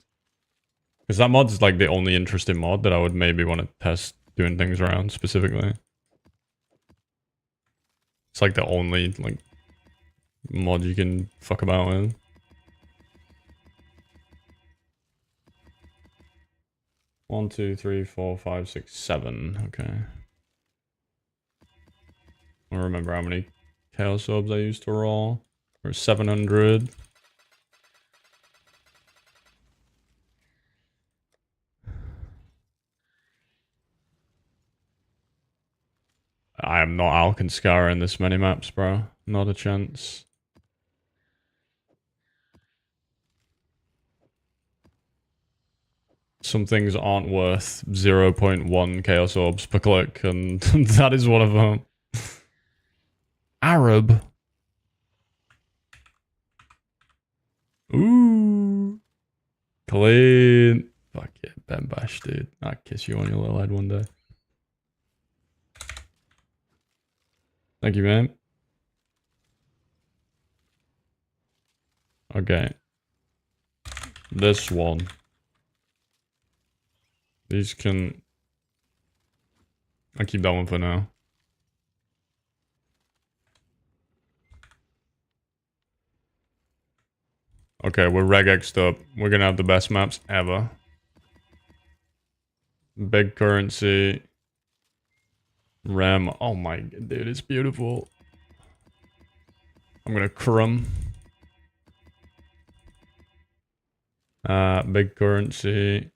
Because that mod is like the only interesting mod that I would maybe want to test doing things around specifically. It's like the only like mod you can fuck about with. One, two, three, four, five, six, seven. Okay. I don't remember how many chaos subs I used to roll. Or 700. I am not Alkenscar in this many maps, bro. Not a chance. Some things aren't worth 0.1 chaos orbs per click, and that is one of them. Arab. Ooh. Clean. Fuck yeah, Ben Bash, dude. I'll kiss you on your little head one day. Thank you, man. Okay. This one. These can... I'll keep that one for now. Okay, we're regexed up. We're gonna have the best maps ever. Big currency. Rem. Oh my... Dude, it's beautiful. I'm gonna crumb. Big currency.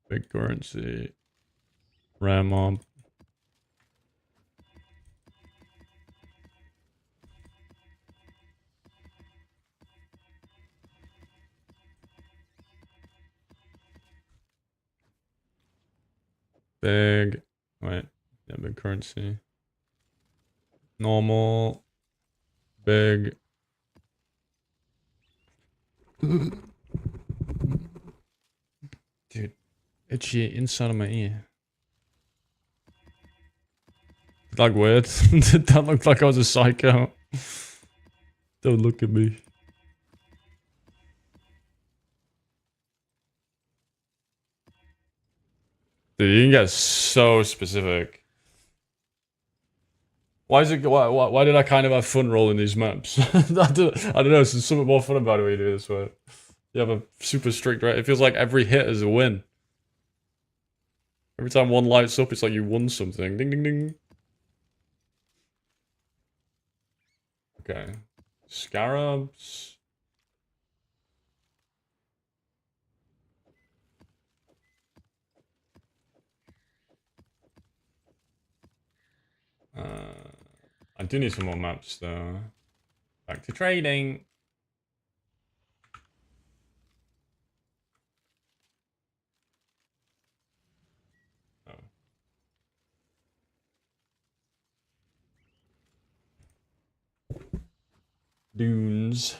Big currency. Ram mob. Big. Wait. Yeah, big currency. Normal. Big. Dude. Itchy inside of my ear. Did that look weird? Did that look like I was a psycho? Don't look at me. Dude, you can get so specific. Why is it? Why did I kind of have fun rolling these maps? I don't know. There's something more fun about it when you do this way. You have a super strict rate. It feels like every hit is a win. Every time one lights up, it's like you won something. Ding, ding, ding. Okay. Scarabs. I do need some more maps though. Back to trading. Oh. Dunes.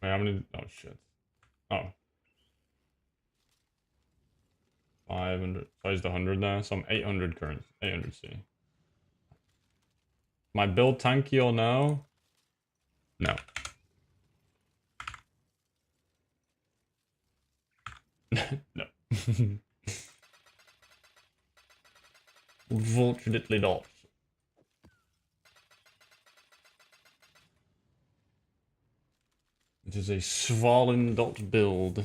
Wait, how many? Oh shit. Oh. 500. So I used 100 there, so I'm 800 current. 800 C. My build tanky or no? No. No. Unfortunately not. It is a Svalin dot build.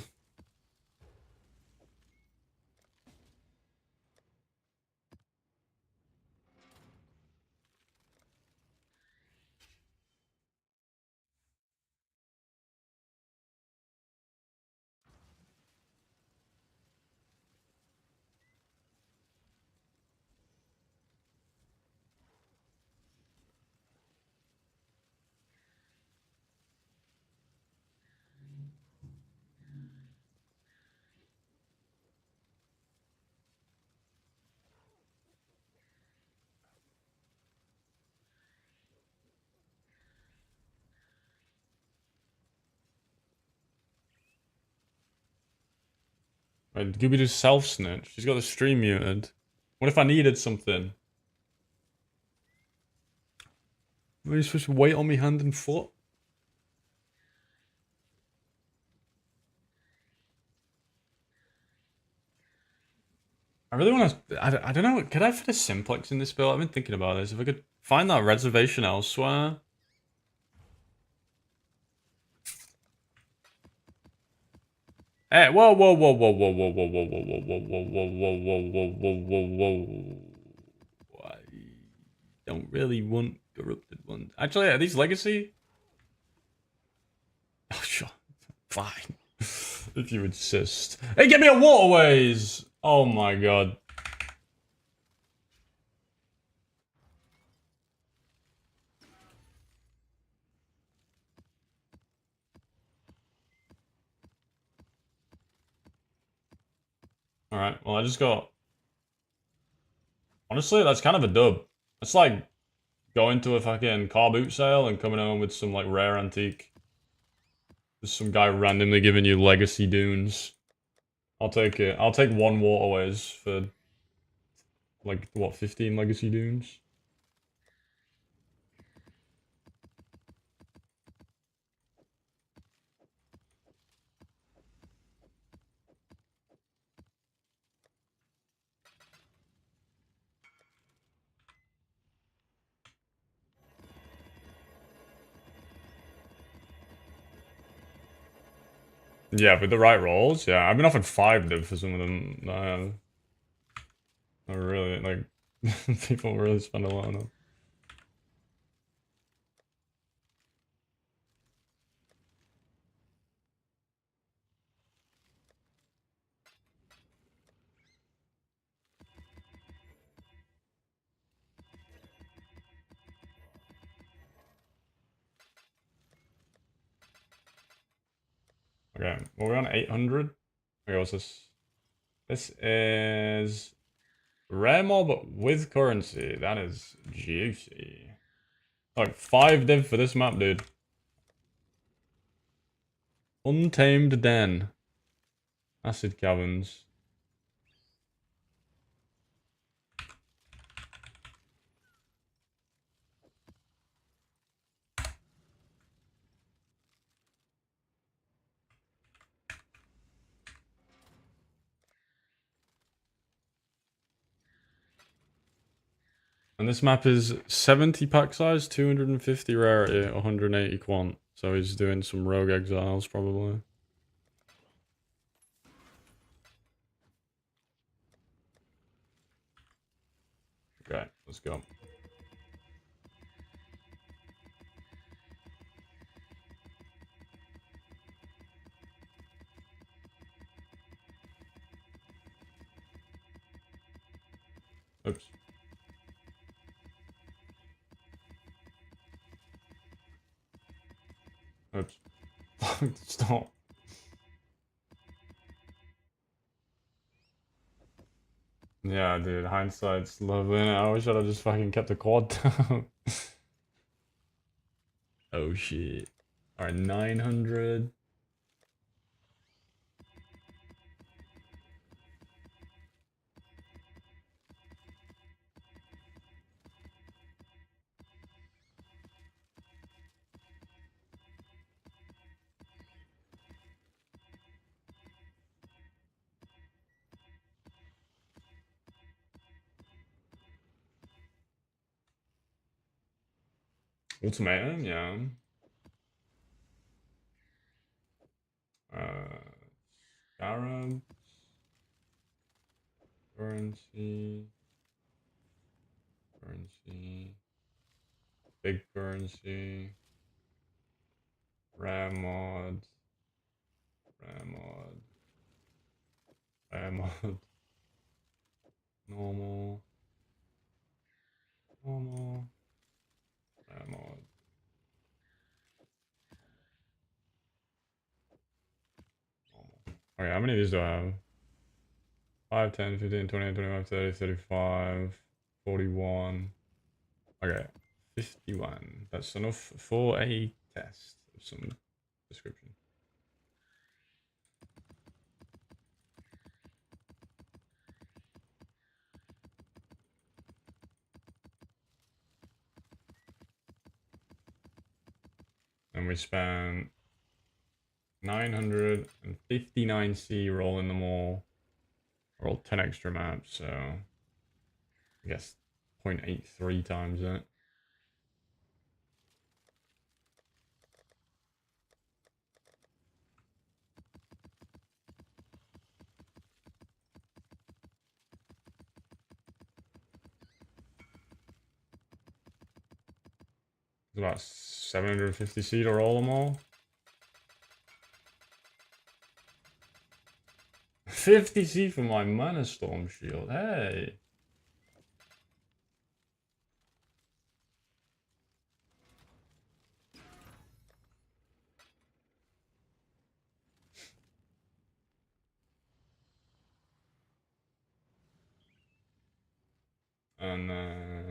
Wait, Gooby just self-snitch. She's got the stream muted. What if I needed something? Are you supposed to wait on me hand and foot? I really want to... I don't know. Could I fit a simplex in this build? I've been thinking about this. If I could find that reservation elsewhere... Hey, whoa, whoa, whoa, whoa, whoa, whoa, whoa, whoa, whoa, whoa, whoa, whoa, whoa, whoa, whoa, whoa, whoa, whoa. I don't really want corrupted ones. Actually, are these legacy? Oh, sure. Fine. If you insist. Hey, get me a waterways! Oh my god. Alright, well I just got... Honestly, that's kind of a dub. It's like going to a fucking car boot sale and coming home with some like rare antique. There's some guy randomly giving you legacy dunes. I'll take it. I'll take one waterways for like, what, 15 legacy dunes? Yeah, with the right rolls, yeah. I've been offered 5 div for some of them that I have. I really, like, people really spend a lot on them. Okay, well, we're on 800. Okay, what's this? This is rare mob with currency. That is juicy. Like 5 div for this map, dude. Untamed Den. Acid caverns. And this map is 70 pack size, 250 rarity, 180 quant. So he's doing some rogue exiles, probably. Okay, let's go. Oops. Oops. Stop. Yeah, dude, hindsight's lovely. I wish I'd have just fucking kept the quad down. Oh shit. Alright, 900. Ultimatum, yeah. Scarabs. Currency. Currency. Big currency. Ram mod. Ram mod. Ram mod. Normal. Normal. Ram mod. Okay, how many of these do I have? 5, 10, 15, 20, 25, 30, 35, 41. Okay, 51. That's enough for a test of some description. we spent 959C rolling them all. Rolled 10 extra maps, so I guess 0.83 times it. It's about 750C to roll them all. 50C for my Mana Storm Shield, hey! And then...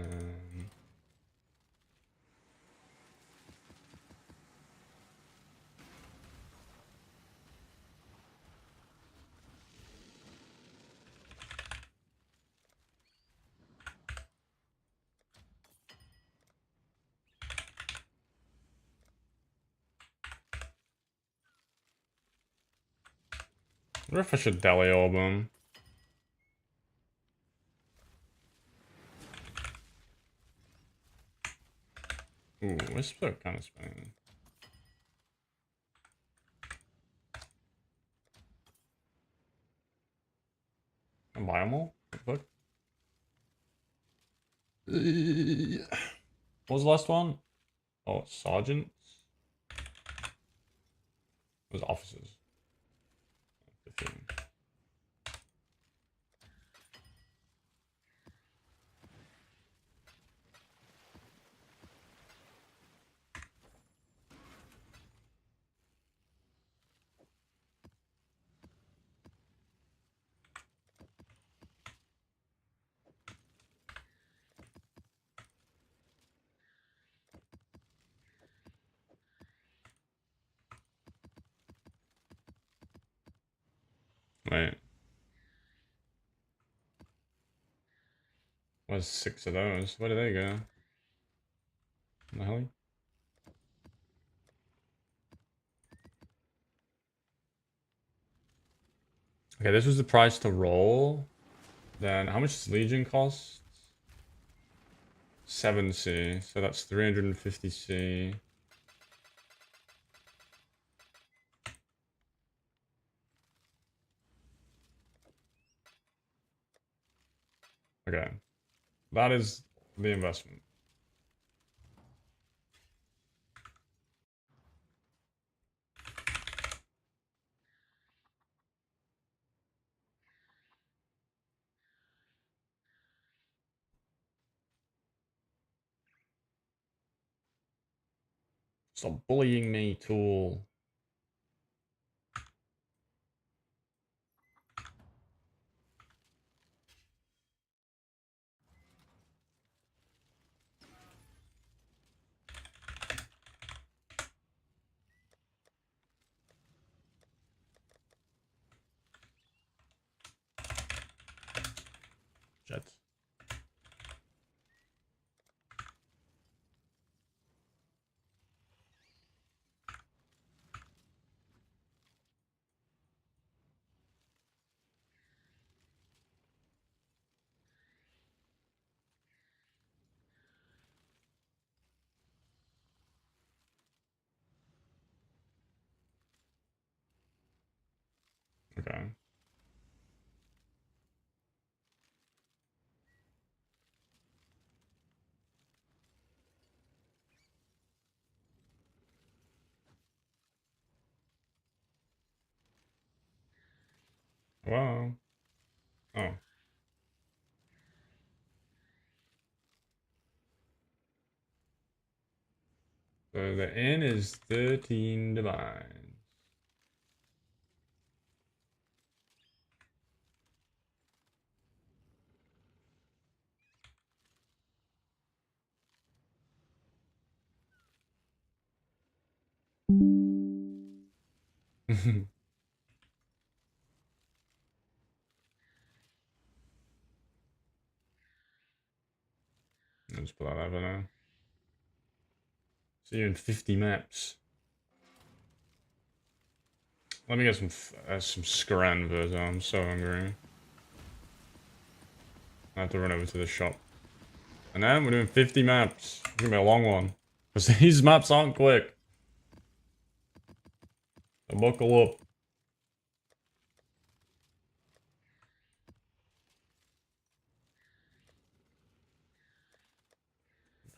I wonder if I should Deli Orb him. Ooh, Whisper kind of spinning. Can I buy them all? What the fuck? What was the last one? Oh, sergeants? It was officers. 15. Wait. Where's 6 of those? Where do they go? The hell? Okay, this was the price to roll. Then how much does Legion cost? 7C, so that's 350C. Okay, that is the investment. Stop bullying me, tool. Jet. Okay. Wow. Oh. So the N is 13 divines. I'll just put that over now. See you in 50 maps. Let me get some Scarabs. I'm so hungry. I have to run over to the shop. And then we're doing 50 maps. It's gonna be a long one. Because these maps aren't quick. So buckle up.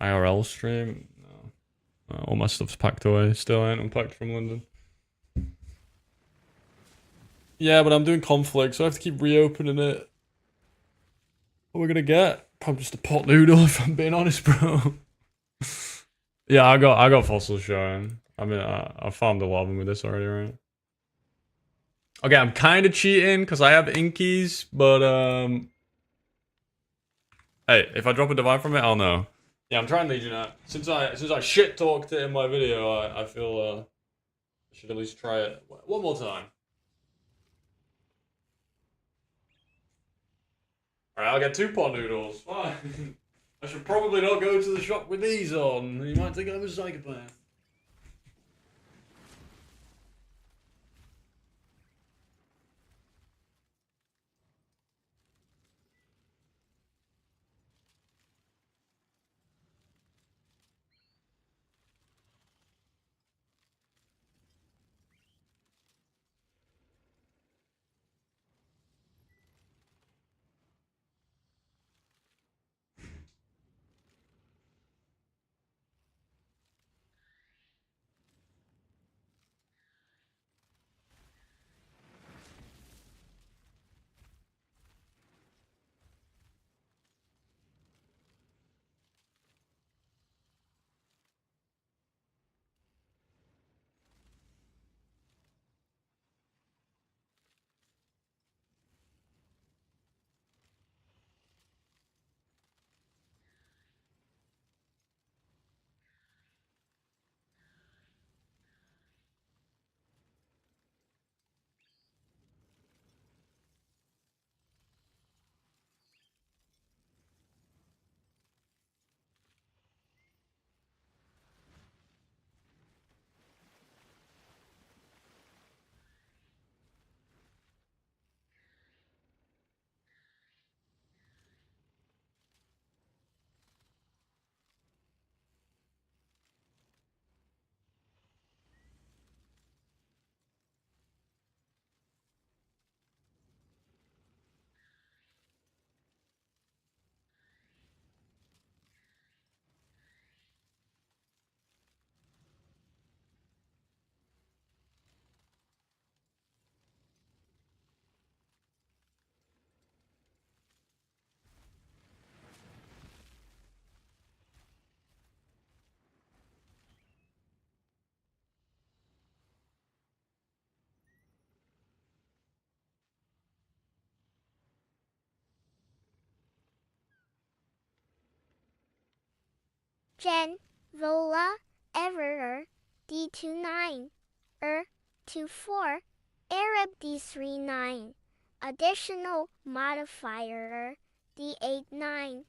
IRL stream? No. All my stuff's packed away. Still ain't unpacked from London. Yeah, but I'm doing conflict, so I have to keep reopening it. What are we gonna get? Probably just a pot noodle, if I'm being honest, bro. Yeah, I got fossils showing. I mean, I farmed a lot of them with this already, right? Okay, I'm kind of cheating because I have Enquiries, but hey, if I drop a divine from it, I'll know. Yeah, I'm trying Legion out. Since I shit talked it in my video, I feel I should at least try it one more time. Alright, I'll get 2 pot noodles. Fine. I should probably not go to the shop with these on. You might think I'm a psychopath. Jen, Vola, Everer, D29, 24, Arab D39, additional modifier, D89,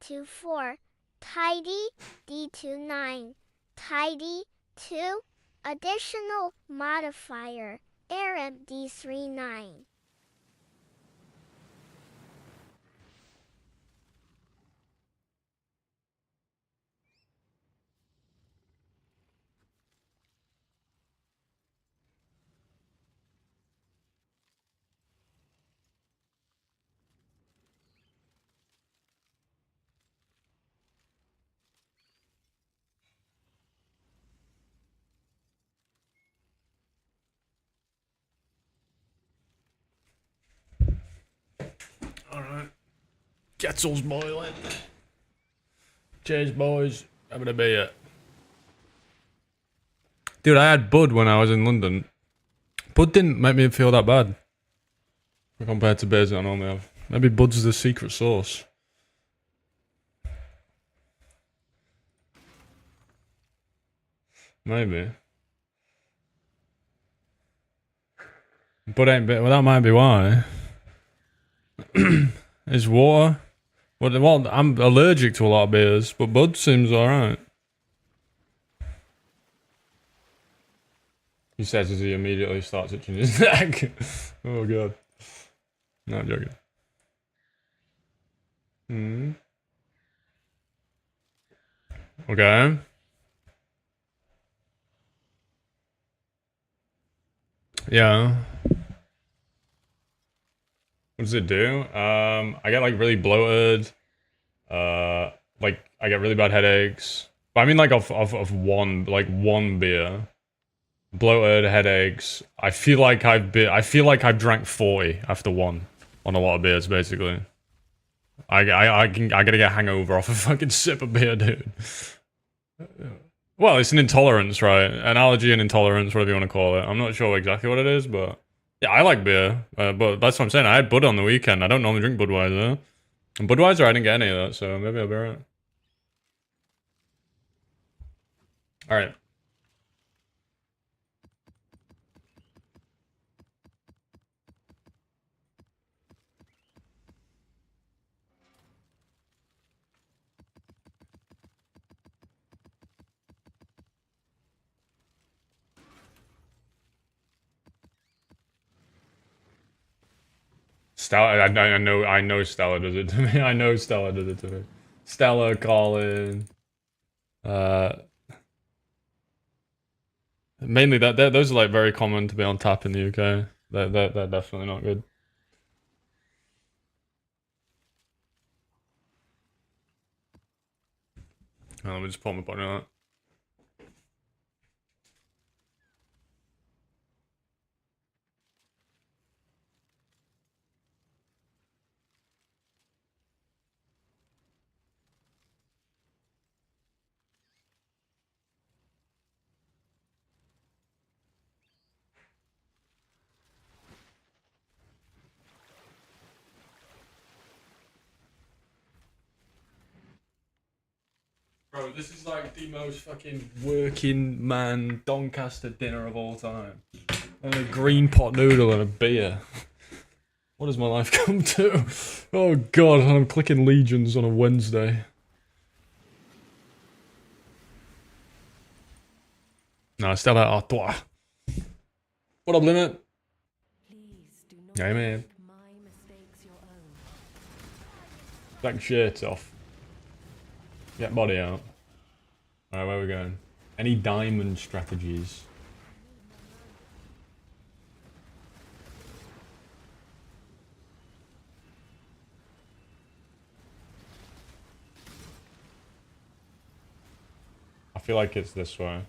24, Tidy, D29, Tidy, 2, additional modifier, Arab D39. Alright. Kettle's boiling. Cheers, boys. Having a beer. Dude, I had Bud when I was in London. Bud didn't make me feel that bad. Compared to beers that I normally have. Maybe Bud's the secret sauce. Maybe. Bud ain't bit. Well, that might be why. It's water. Well, I'm allergic to a lot of beers, but Bud seems alright. He says as he immediately starts itching his neck. Oh god. No, I'm joking. Hmm. Okay. Yeah. What does it do? I get like really bloated. Like I get really bad headaches. But I mean like of one beer. Bloated, headaches. I feel like I've drank 40 after one on a lot of beers basically. I gotta get a hangover off a fucking sip of beer, dude. Well, it's an intolerance, right? An allergy and intolerance, whatever you want to call it. I'm not sure exactly what it is, but yeah, I like beer. But that's what I'm saying. I had Bud on the weekend. I don't normally drink Budweiser. And Budweiser, I didn't get any of that, so maybe I'll be alright. Alright. Stella, I know Stella does it to me. I know Stella does it to me. Stella, Colin, mainly those are like very common to be on tap in the UK. They're definitely not good. Oh, let me just put my button on that. Bro, this is like the most fucking working man Doncaster dinner of all time. And a green pot noodle and a beer. What does my life come to? Oh god, I'm clicking legions on a Wednesday. No, Stella Artois. What up, Limit? Hey, man. Back shirts off. Get body out. Alright, where are we going? Any diamond strategies? I feel like it's this way.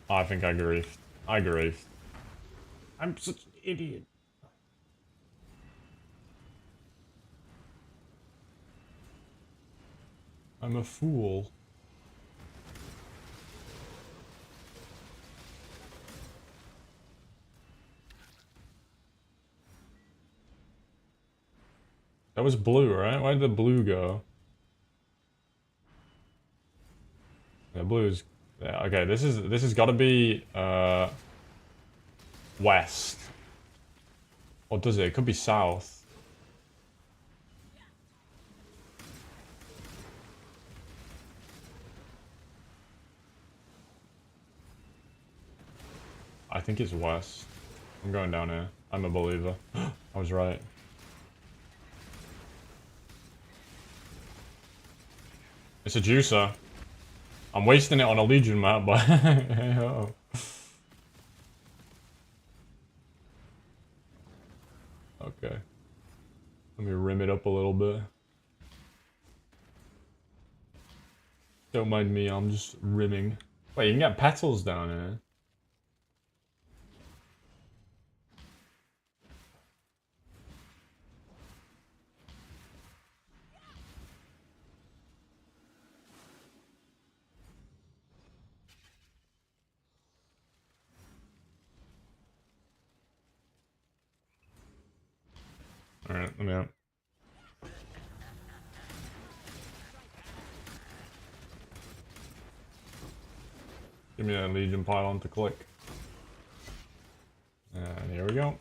Oh, I think I griefed. I griefed. I'm such an idiot. I'm a fool. That was blue, right? Why did the blue go? Yeah, blue is... Yeah, okay, this has got to be west. Or does it? It could be south. I think it's west. I'm going down here. I'm a believer. I was right. It's a juicer. I'm wasting it on a Legion map, but hey ho. Okay. Let me rim it up a little bit. Don't mind me, I'm just rimming. Wait, you can get petals down here. Alright, let me out. Give me a Legion pylon to click. And here we go.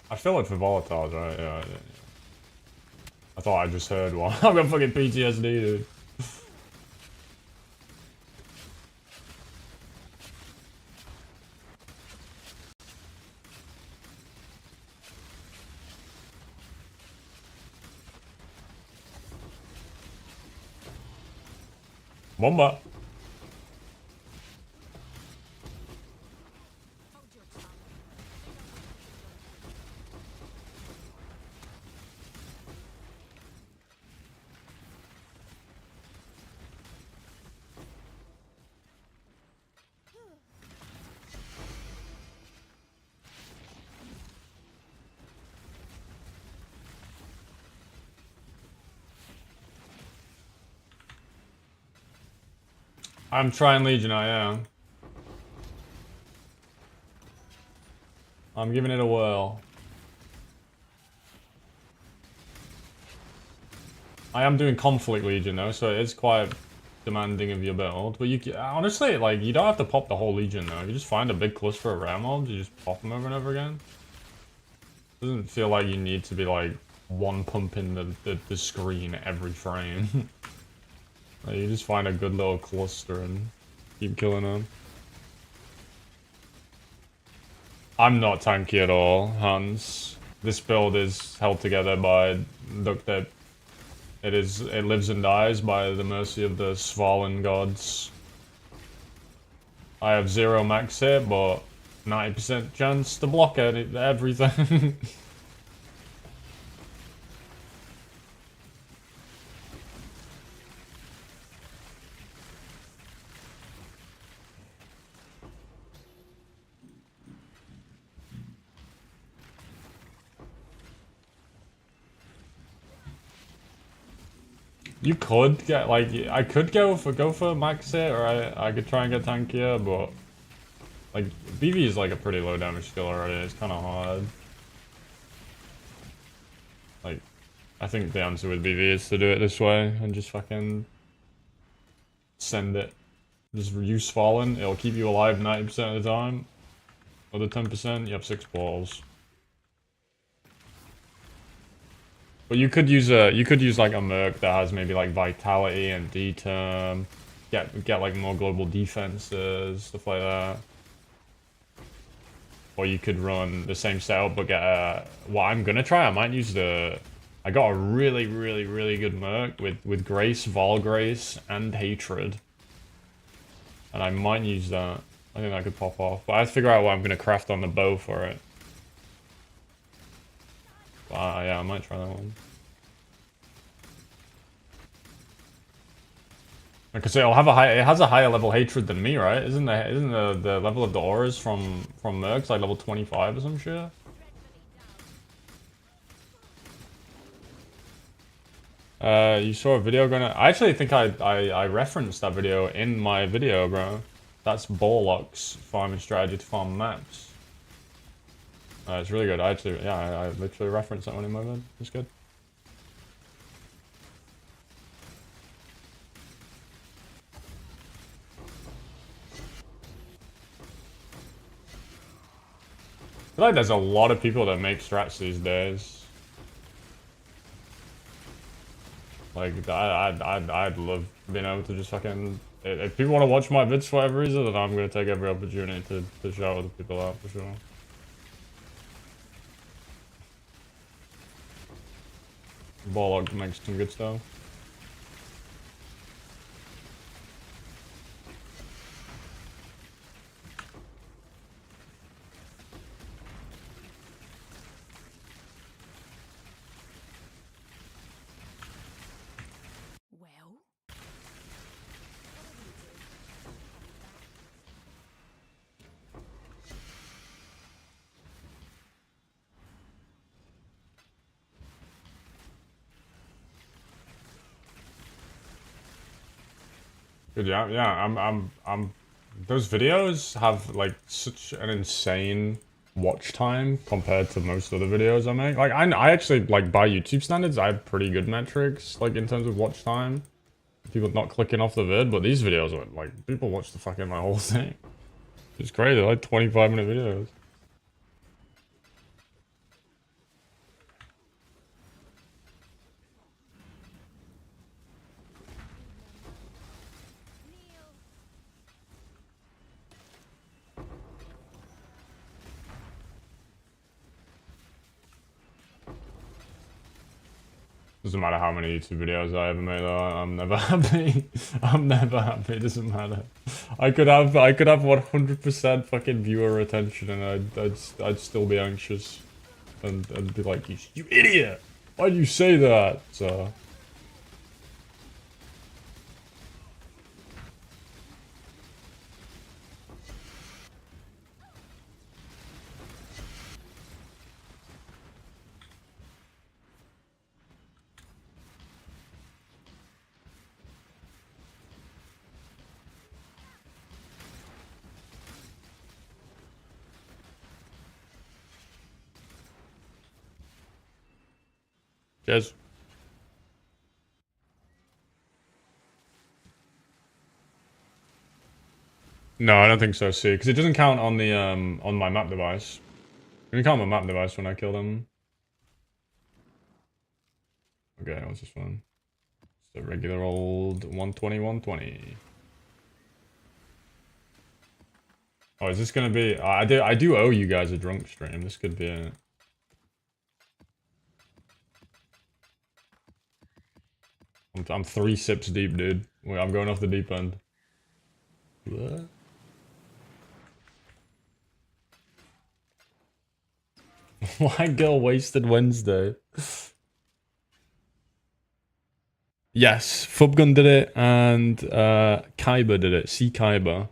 I feel it for volatiles, right? Yeah. I thought I just heard one. I've got fucking PTSD, dude. Bomba. I'm trying Legion, I am. I'm giving it a whirl. I am doing Conflict Legion though, so it's quite demanding of your build. But you honestly, like, you don't have to pop the whole Legion though. You just find a big cluster of rare mobs, you just pop them over and over again. Doesn't feel like you need to be like one pumping the screen every frame. Like, you just find a good little cluster and keep killing them. I'm not tanky at all, Hans. This build is held together by duct tape. It lives and dies by the mercy of the Svalin gods. I have 0 max hit, but 90% chance to block everything. You could get, like, I could go for max hit, or I could try and get tankier, but like BV is like a pretty low damage skill already. It's kind of hard. Like, I think the answer with BV is to do it this way and just fucking send it. Just use Fallen. It'll keep you alive 90% of the time. Other 10%, you have 6 balls. But you could use like a Merc that has maybe like Vitality and D-Term. Get like more global defenses, stuff like that. Or you could run the same setup but get a... What I'm gonna try, I might use the... I got a really good Merc with Grace, Vol Grace, and Hatred. And I might use that. I think that could pop off. But I have to figure out what I'm gonna craft on the bow for it. Yeah, I might try that one. Like I say, it has a higher level hatred than me, right? Isn't the level of the auras from Mercs like level 25 or some shit? You saw a video going. I actually think I referenced that video in my video, bro. That's Borlock's farming strategy to farm maps. It's really good. I literally referenced that one in my vid. It's good. I feel like there's a lot of people that make strats these days. Like, I'd love being able to just fucking... If people want to watch my vids for whatever reason, then I'm going to take every opportunity to shout other people out, for sure. Borlock makes some good stuff. Good, yeah, I'm. Those videos have like such an insane watch time compared to most other videos I make. Like, I actually, like, by YouTube standards, I have pretty good metrics, like, in terms of watch time. People not clicking off the vid, but these videos are like, people watch the fucking my whole thing. It's crazy, like 25-minute videos. Doesn't matter how many YouTube videos I ever made though, I'm never happy. I'm never happy, it doesn't matter. I could have 100% fucking viewer retention and I'd still be anxious. And be like, you idiot! Why'd you say that? So... Cheers. No, I don't think so, see, because it doesn't count on the, on my map device. It can count on my map device when I kill them. Okay, what's this one? Just a regular old 120, 120. Oh, is this gonna be... I do owe you guys a drunk stream. This could be it. I'm 3 sips deep, dude. Wait, I'm going off the deep end. What? White girl wasted Wednesday. Yes, Fubgun did it and Kaiba did it. See Kaiba.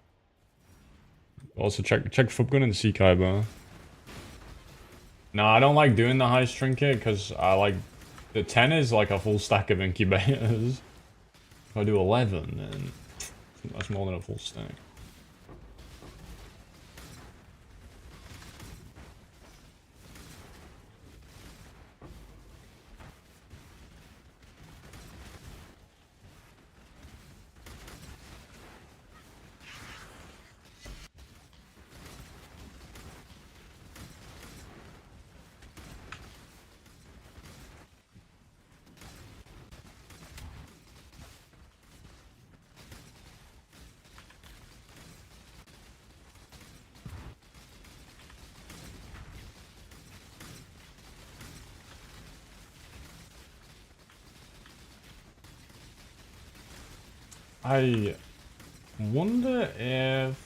Also check Fubgun and see Kaiba. No, I don't like doing the heist trinket because I like the 10 is like a full stack of incubators. If I do 11, then that's more than a full stack. I wonder if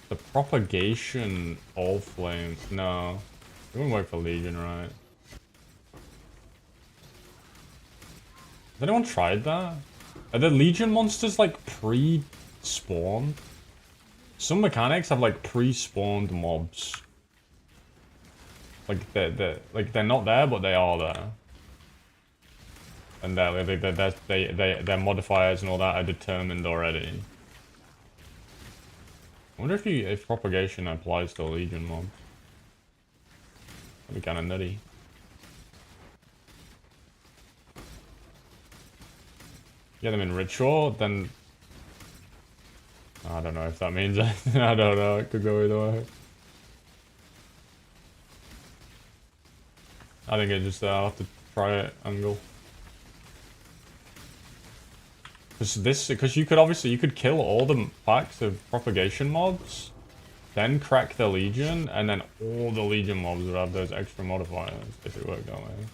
the propagation all flames... No, it wouldn't work for Legion, right? Has anyone tried that? Are the Legion monsters like pre-spawned? Some mechanics have like pre-spawned mobs. Like they're not there, but they are there. And their modifiers and all that are determined already. I wonder if propagation applies to Legion mobs. That'd be kind of nutty. Get them in ritual, then I don't know if that means anything. I don't know. It could go either way. I think I'll have to try it angle. Because you could kill all the packs of propagation mobs, then crack the Legion, and then all the Legion mobs would have those extra modifiers if it worked that way.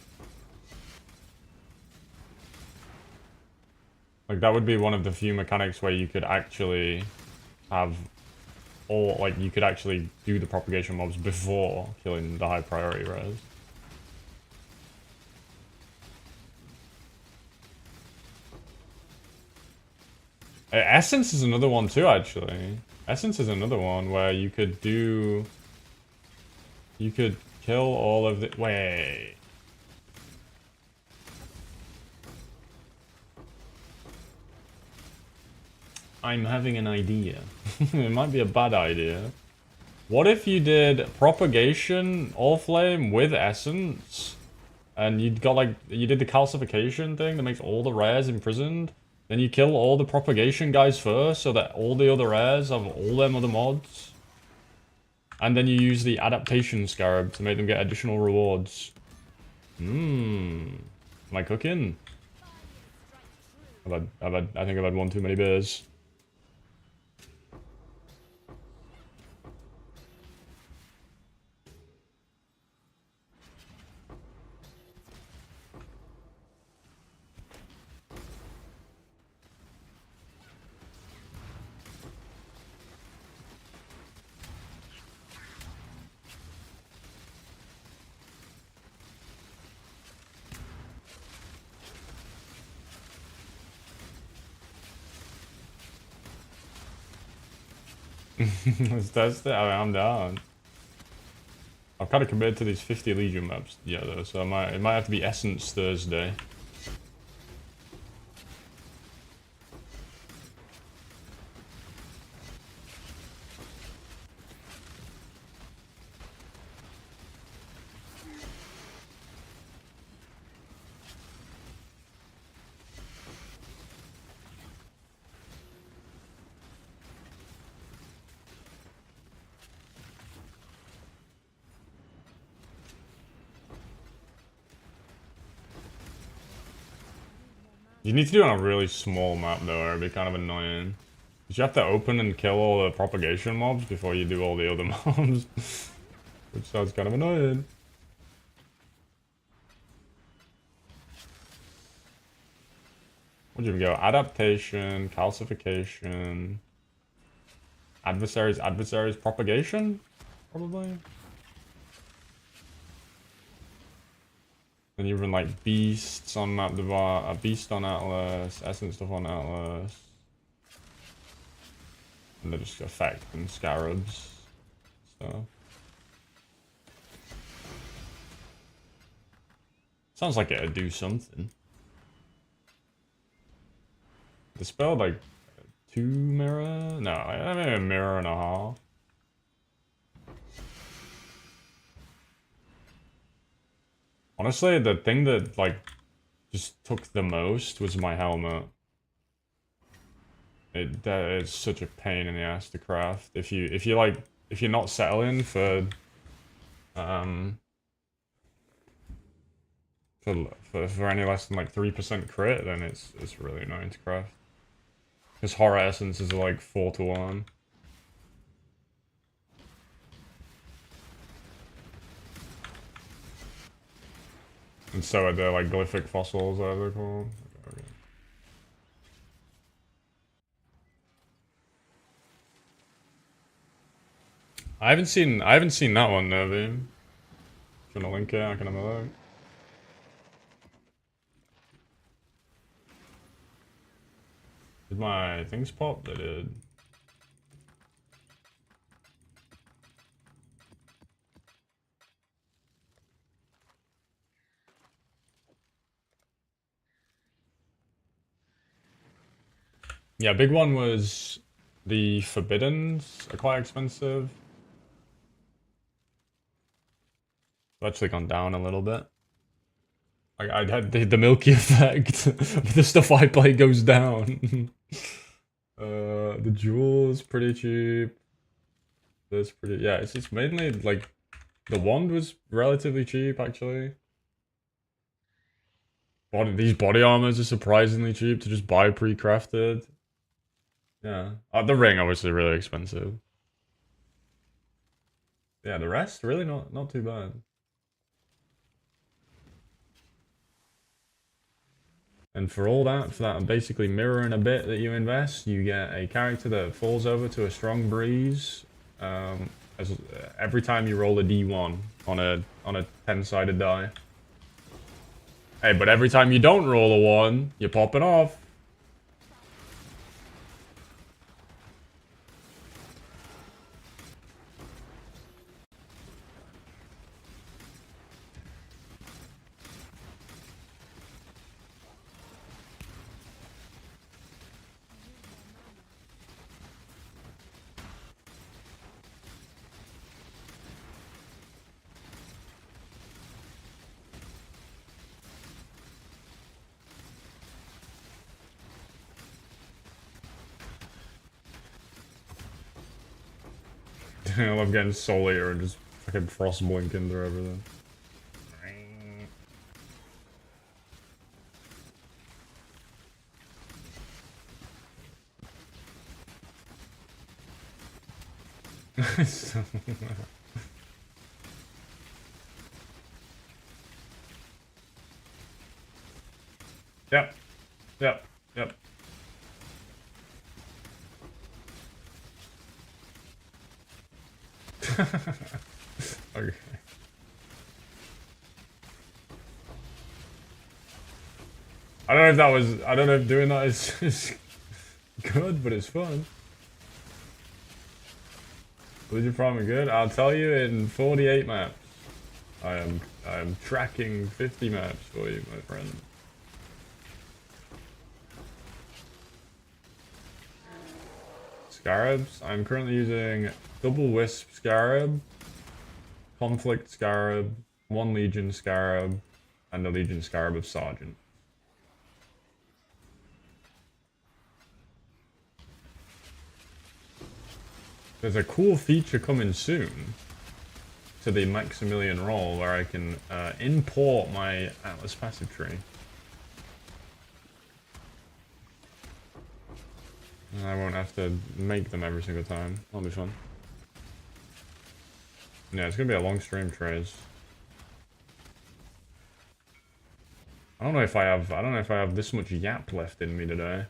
Like that would be one of the few mechanics where you could actually have all, like you could actually do the propagation mobs before killing the high priority res. Essence is another one too, actually. Essence is another one where you could do... You could kill all of the... Wait. I'm having an idea. It might be a bad idea. What if you did propagation, all flame with essence, and you got like you did the calcification thing that makes all the rares imprisoned? Then you kill all the propagation guys first, so that all the other rares have all them other mods. And then you use the adaptation scarab to make them get additional rewards. Am I cooking? I think I've had one too many beers. Let's test it. I mean, I'm down. I've kind of committed to these 50 Legion maps, yeah, though, so it might have to be Essence Thursday. You need to do it on a really small map though, or it'd be kind of annoying. Because you have to open and kill all the propagation mobs before you do all the other mobs. Which sounds kind of annoying. What'd you go? Adaptation, calcification, adversaries, propagation? Probably. And even like beasts on map device, a beast on Atlas, essence stuff on Atlas. And they just effect and Scarabs. So sounds like it'd do something. Dispelled like 2 mirror? No, I mean a mirror and a half. Honestly, the thing that like just took the most was my helmet. It's such a pain in the ass to craft. If you're not settling for any less than like 3% crit, then it's really annoying to craft. Because horror essence is like 4 to 1. And so are the like glyphic fossils, whatever they're called. Okay. I haven't seen that one, Nervy. If you wanna link it, I can have a look. Did my things pop? They did. Yeah, big one was the Forbiddens are quite expensive. They've actually gone down a little bit. I had the milky effect. The stuff I play goes down. The jewel's pretty cheap. That's pretty, yeah, it's mainly like the wand was relatively cheap actually. These body armors are surprisingly cheap to just buy pre-crafted. Yeah. The ring obviously really expensive. Yeah, the rest really not too bad. And for all that, for that basically mirroring a bit that you invest, you get a character that falls over to a strong breeze. Every time you roll a D1 on a 10-sided die. Hey, but every time you don't roll a 1, you're popping off. I love getting Soul Eater and just fucking frost blinking through everything. Yep. Yep. Yep. Okay. I don't know if doing that is good, but it's fun. Villager farming good? I'll tell you in 48 maps. I am tracking 50 maps for you, my friend. Scarabs. I'm currently using double wisp scarab, conflict scarab, 1 legion scarab, and the legion scarab of sergeant. There's a cool feature coming soon to the Maximilian role where I can import my Atlas passive tree. And I won't have to make them every single time. That'll be fun. Yeah, it's gonna be a long stream, Trace. I don't know if I have this much yap left in me today.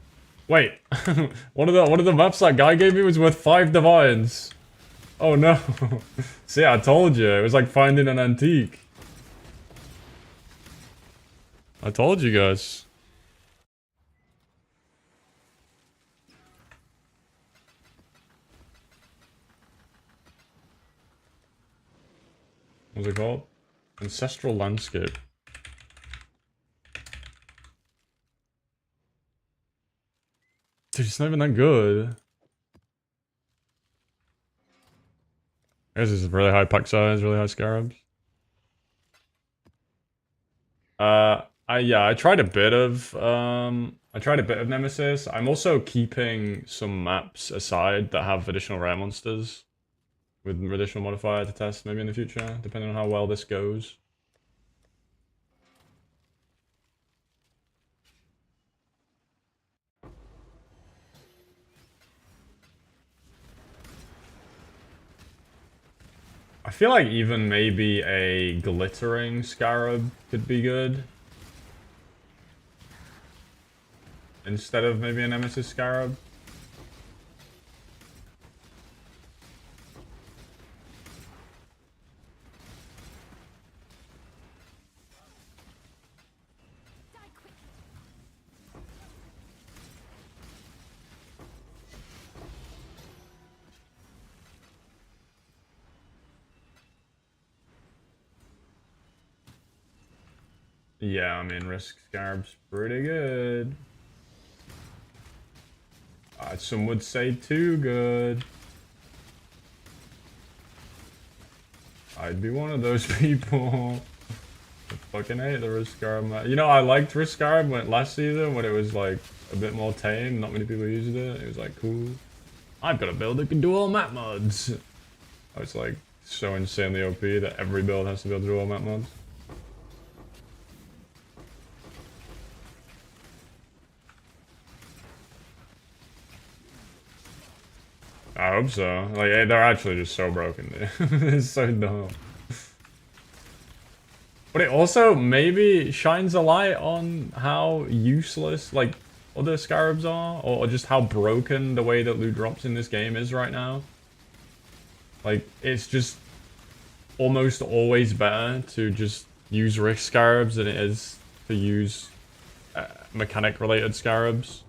Wait, one of the maps that guy gave me was worth 5 divines. Oh no. See, I told you, it was like finding an antique. I told you guys. What's it called? Ancestral Landscape. Dude, it's not even that good. This is really high pack size, really high scarabs. I tried a bit of Nemesis. I'm also keeping some maps aside that have additional rare monsters with additional modifier to test maybe in the future, depending on how well this goes. I feel like even maybe a glittering scarab could be good. Instead of maybe a Nemesis scarab. Yeah, I mean, Risk Scarab's pretty good. Some would say too good. I'd be one of those people. I fucking hate the Risk Scarab. You know, I liked Risk Scarab last season when it was like a bit more tame. Not many people used it. It was like, cool. I've got a build that can do all map mods. I was like so insanely OP that every build has to be able to do all map mods. I hope so. Like, they're actually just so broken, dude. It's so dumb. But it also maybe shines a light on how useless, like, other Scarabs are, or just how broken the way that loot drops in this game is right now. Like, it's just almost always better to just use Risk Scarabs than it is to use mechanic-related Scarabs.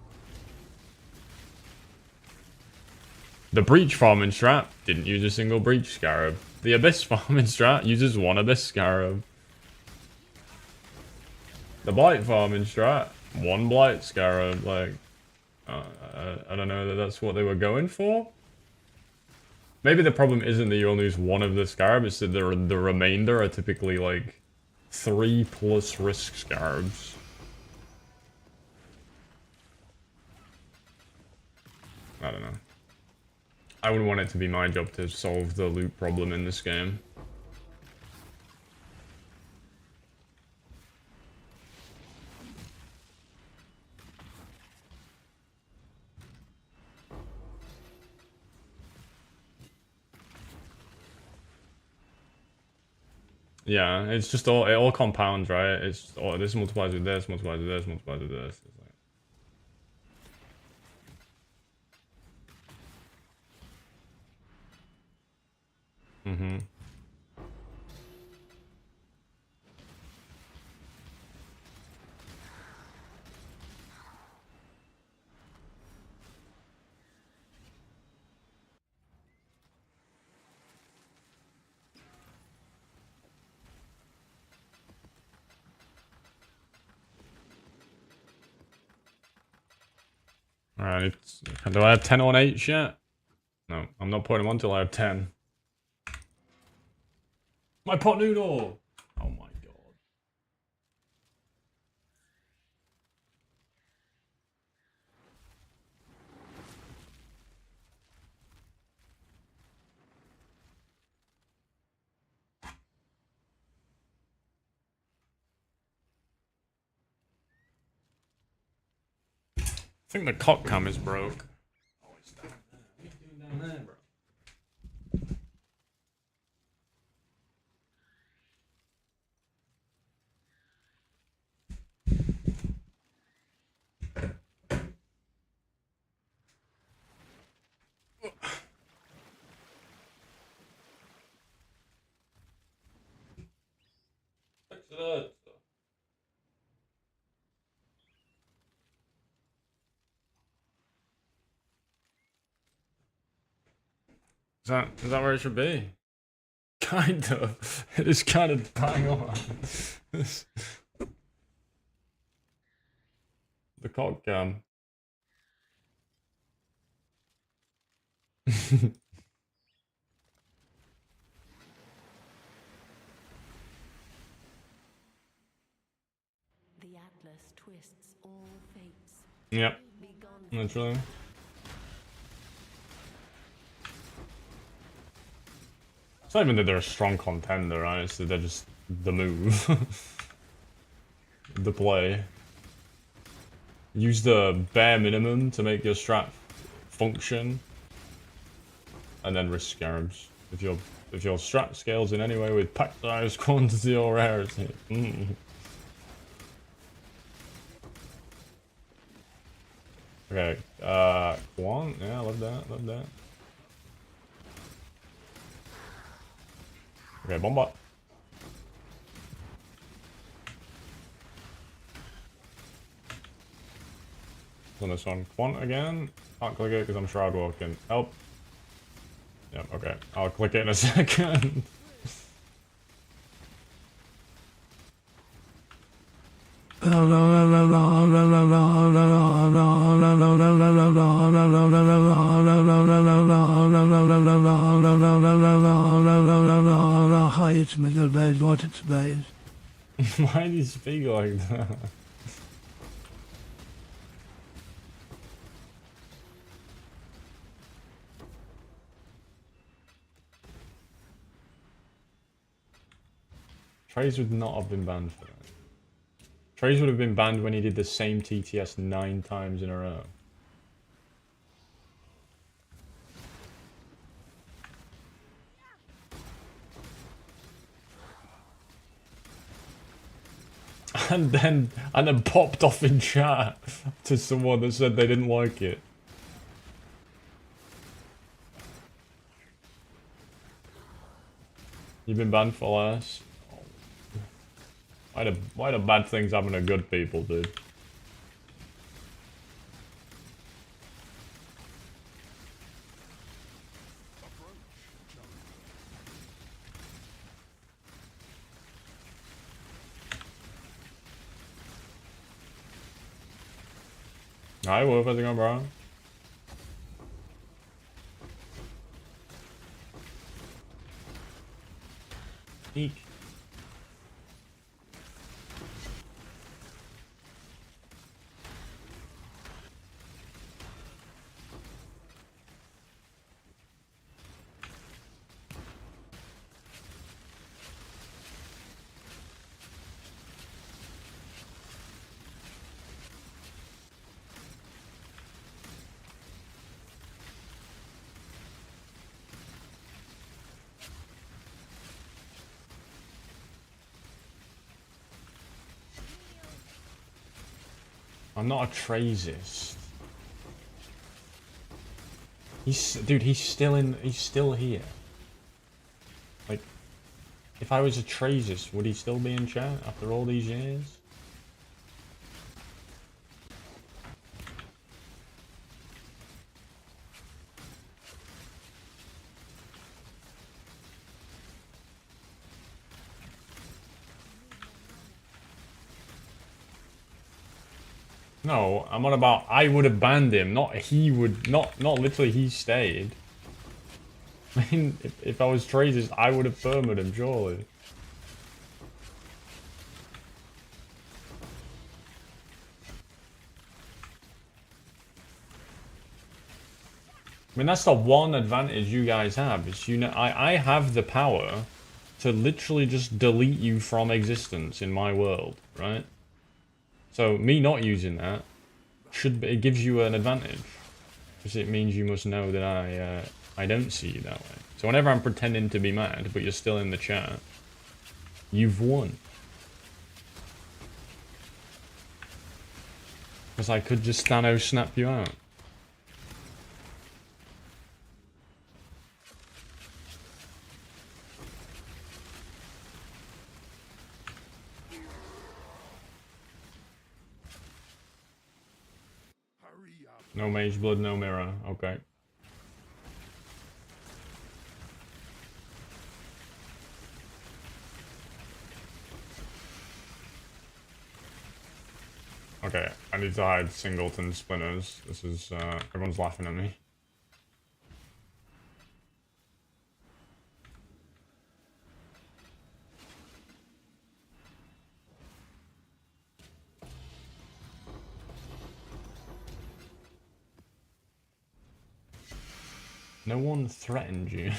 The Breach farming strat didn't use a single Breach Scarab. The Abyss farming strat uses 1 Abyss Scarab. The Blight farming strat, 1 Blight Scarab. Like, I don't know that that's what they were going for. Maybe the problem isn't that you only use 1 of the Scarab, it's that the remainder are typically like 3+ Risk Scarabs. I don't know. I wouldn't want it to be my job to solve the loot problem in this game. Yeah, it's just all, it all compounds, right? It's all, this multiplies with this, multiplies with this, multiplies with this. It's like... Mm-hmm. Alright, do I have 10 on 8 yet? No, I'm not putting them on until I have 10. My pot noodle! Oh my god. I think the cock cam is broke. Oh, it's down there. What are you doing down there, bro? Fix it up. Is that where it should be? Kind of. It is kind of bang on. The cock cam. The Atlas twists all fates. Yep. Be gone. Literally. It's not even that they're a strong contender, right? It's that they're just the move. The play. Use the bare minimum to make your strat function. And then risk Scarabs. If your strat scales in any way with pack size, quantity, or rarity. Okay, Quan? Yeah, love that, love that. Okay, Bombot. On this one, Quant again. Can't click it because I'm shroud walking. Help. Yep, okay. I'll click it in a second. Hi, it's Miguel Bays, what it's Bays. Why do you speak like that? Trace would not have been banned for that. Trace would have been banned when he did the same TTS 9 times in a row. And then popped off in chat to someone that said they didn't like it. You've been banned for less. Why do bad things happen to good people, dude? Hi, Wolf, how's it going, bro? Eek. I'm not a Trazist. Dude, he's still here. Like, if I was a Trazist, would he still be in chat after all these years? No, I'm on about I would have banned him, not he would, not literally he stayed. I mean, if I was Traces, I would have permed him, surely. I mean, that's the one advantage you guys have, is you know, I have the power to literally just delete you from existence in my world, right? So me not using that, it gives you an advantage. Because it means you must know that I don't see you that way. So whenever I'm pretending to be mad, but you're still in the chat, you've won. Because I could just Thanos snap you out. No mage blood, no mirror. Okay. Okay, I need to hide singleton splinters. This is, everyone's laughing at me. No one threatened you.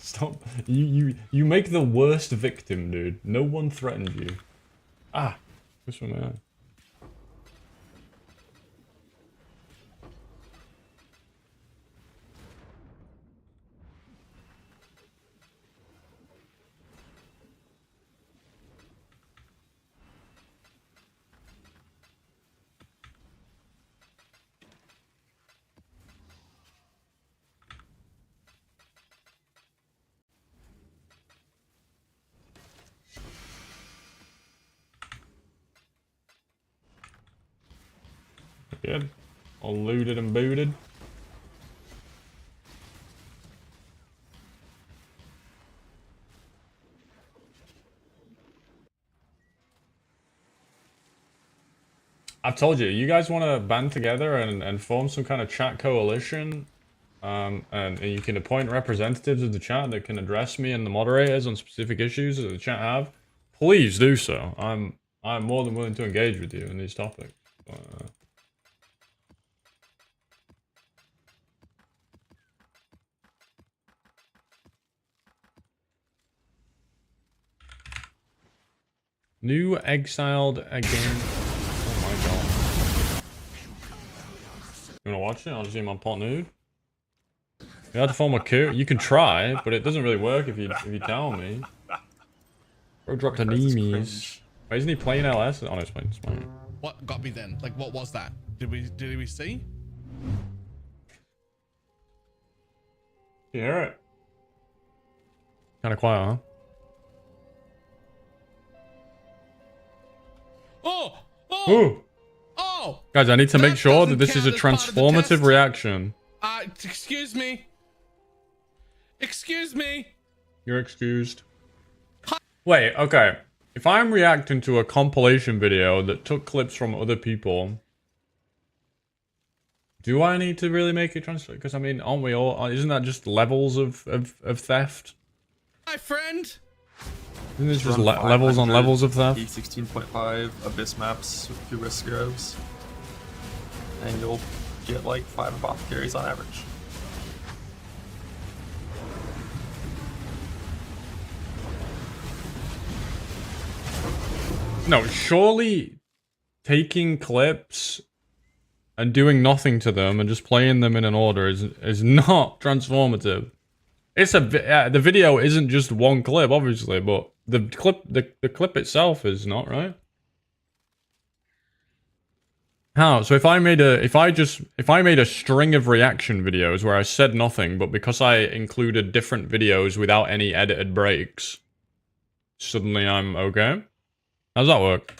Stop. You make the worst victim, dude. No one threatened you. Ah, this one there. Good. All looted and booted. I've told you, you guys want to band together and form some kind of chat coalition, and you can appoint representatives of the chat that can address me and the moderators on specific issues that the chat have. Please do so. I'm more than willing to engage with you in these topics. New exiled again. Oh my god. You wanna watch it? I'll just see my pot nude. You have to form a coup. You can try, but it doesn't really work if you tell me. Bro dropped anemies. Wait, isn't he playing LS? Oh no, it's playing. What got me then? Like, what was that? Did we see? You hear it? Kinda quiet, huh? Oh! Ooh. Oh! Guys, I need to make sure that this is a transformative reaction. Excuse me. Excuse me. You're excused. Wait, okay. If I'm reacting to a compilation video that took clips from other people, do I need to really make it transfer? Because I mean, aren't we all? Isn't that just levels of theft? My friend. Isn't this just levels on levels of theft? E16.5 Abyss maps with 2 risk Scarabs, and you'll get like 5 apothecaries on average. No, surely taking clips and doing nothing to them and just playing them in an order is not transformative. It's the video isn't just one clip, obviously, but the clip itself is not, right? How? So if I made a string of reaction videos where I said nothing, but because I included different videos without any edited breaks, suddenly I'm okay? How's that work?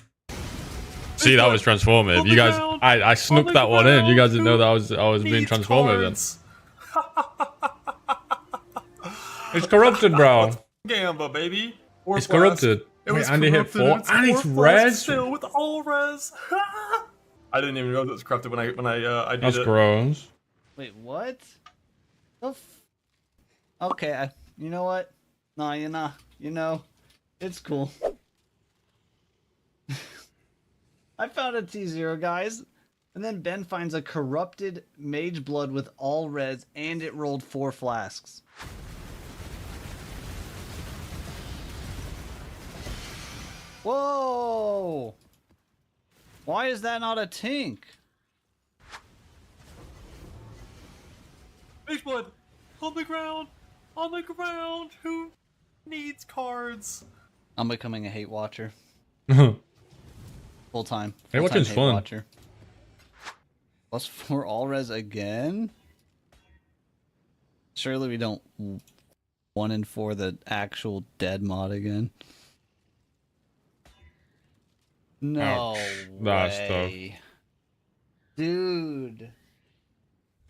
See, that was transformative. You guys, I snuck that one in. You guys didn't know that I was being transformative then. It's corrupted, bro. Gamba, baby. It's corrupted. It was Andy hit 4, and it's res. Still with all res. I didn't even know that was corrupted when I did That's it. gross. Wait, what? Okay, you know what? No, you're not. You know, it's cool. I found a T0, guys. And then Ben finds a corrupted mage blood with all reds, and it rolled 4 flasks. Whoa! Why is that not a tink? Mage blood! On the ground! On the ground! Who needs cards? I'm becoming a hate watcher. Full time. Hate watching's fun. Watcher. +4 all res again? Surely we don't 1 and 4 the actual dead mod again. No That's way. Dude.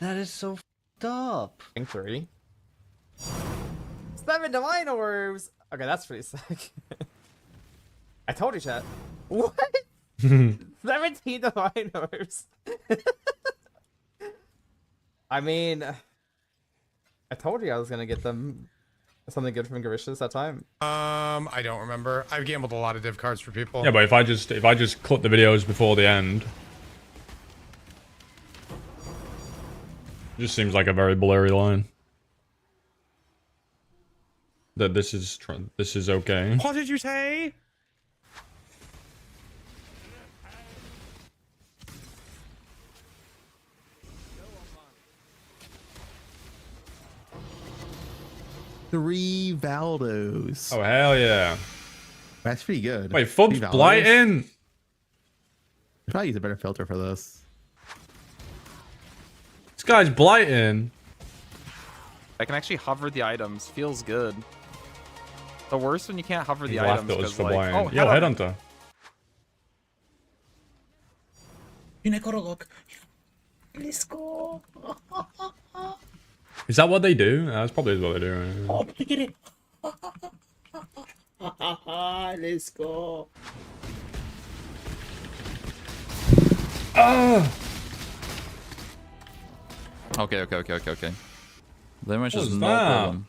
That is so f***ed up. Enquiry. 7 divine orbs! Okay, that's pretty sick. I told you, chat. What? 17 divine orbs. I mean, I told you I was gonna get them something good from Garishas that time. I don't remember. I've gambled a lot of div cards for people. Yeah, but if I just clip the videos before the end, it just seems like a very blurry line. That this is okay. What did you say? Three Valdos. Oh hell yeah! That's pretty good. Wait, Fub's blighting. I'd probably use a better filter for this. This guy's blighting. I can actually hover the items. Feels good. The worst when you can't hover the Laugh items. those for Like, blighting. Yo, Headhunter. Let's go. Is that what they do? That's probably what they do. Right? Oh, look at it. Let's go. Okay. Damage What is was no that? problem.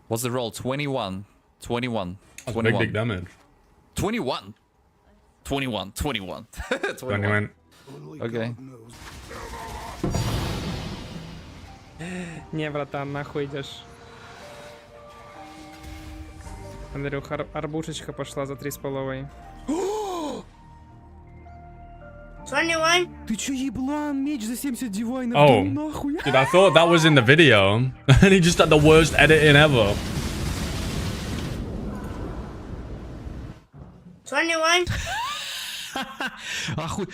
What's the roll? 21. 21. That's 21. big damage. 21. 21. 21. 21. Okay. Не, братан, нахуй идешь. Андрюх, арбушечка пошла за 3,5. 21? Ты чё, еблан? Меч за 70 дивайнов. Oh, Да нахуй. dude, I thought that was in the video, and he just had the worst editing ever. 21? Ахуй.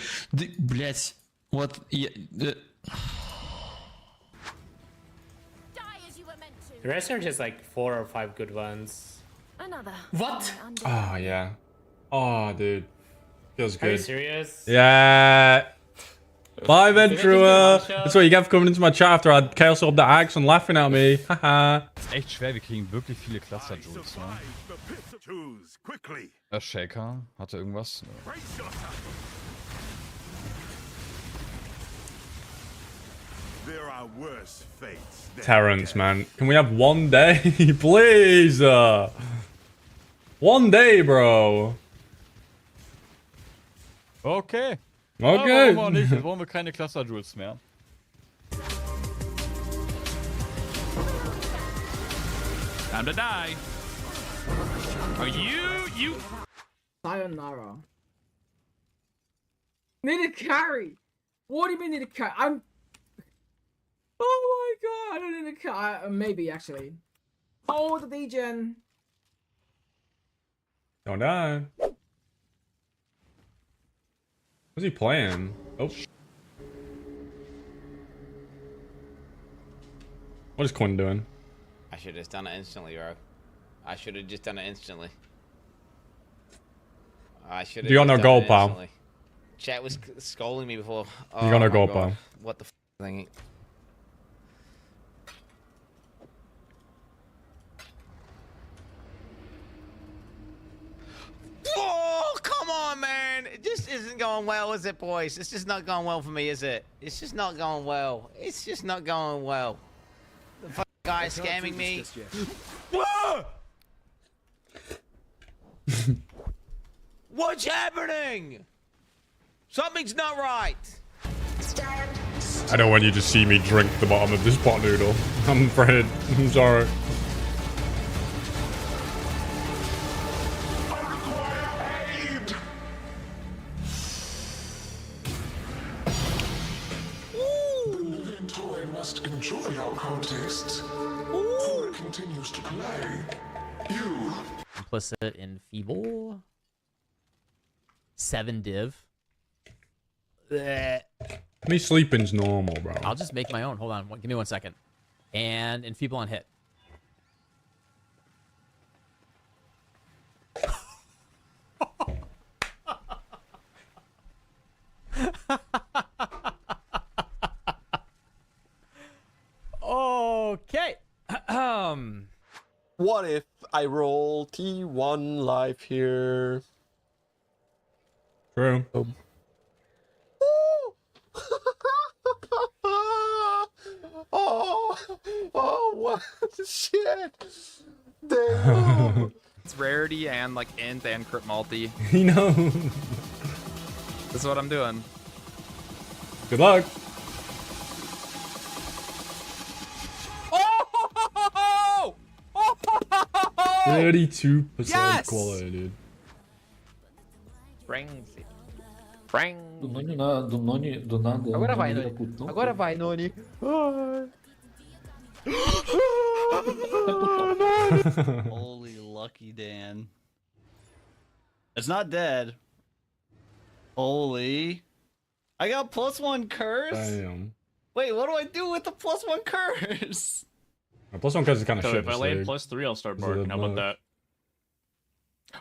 Блять. Вот. The rest are just like 4 or 5 good ones. Another. What? Oh yeah. Oh dude, feels good. Are you serious? Yeah. Bye, Ventura. That's what you get for coming into my chat after I chaos up the axe and laughing at me. Haha. Ist echt schwer, wir kriegen wirklich viele Cluster-Jules, ne? Shaker, hatte irgendwas? Terrence, man. Can we have one day? Please! One day, bro! Okay. Okay. Warum auch nicht? Jetzt wollen wir keine Cluster-Jules mehr. Time to die. Are you? Sayonara. Need a carry. What do you mean need a carry? I'm. Oh my god! I don't need a carry. Maybe actually. Oh, the degen. Don't die. What's he playing? Oh. What is Quinn doing? I should have just done it instantly, bro. I should have just done it instantly. I should have. You got no gold, pal. Chat was scolding me before. You got no my gold, God. pal. What the thing? Oh, come on, man. This isn't going well, is it, boys? It's just not going well for me, is it? It's just not going well. It's just not going well. The fucking guy is scamming me. Whoa! What's happening? Something's not right. I don't want you to see me drink the bottom of this pot noodle. I'm afraid. I'm sorry. Must enjoy our contests. It continues to play. You. Implicit in feeble. 7 div. Me sleeping's normal, bro. I'll just make my own. Hold on. Give me 1 second. And enfeeble on hit. Okay. What if I roll T1 life here? True. Oh, what shit? Damn. It's rarity and like int and crit multi. You know. This is what I'm doing. Good luck. Oh! 32% Yes! quality, dude. Frenzy. Do nada. Agora vai, Noni Noni. vira putão. Agora vai, Noni. Holy lucky Dan. It's not dead. Holy. I got +1 curse? Damn. Wait, what do I do with the +1 curse? +1 curse is kind of So shit. if I land +3, I'll start barking. How about that?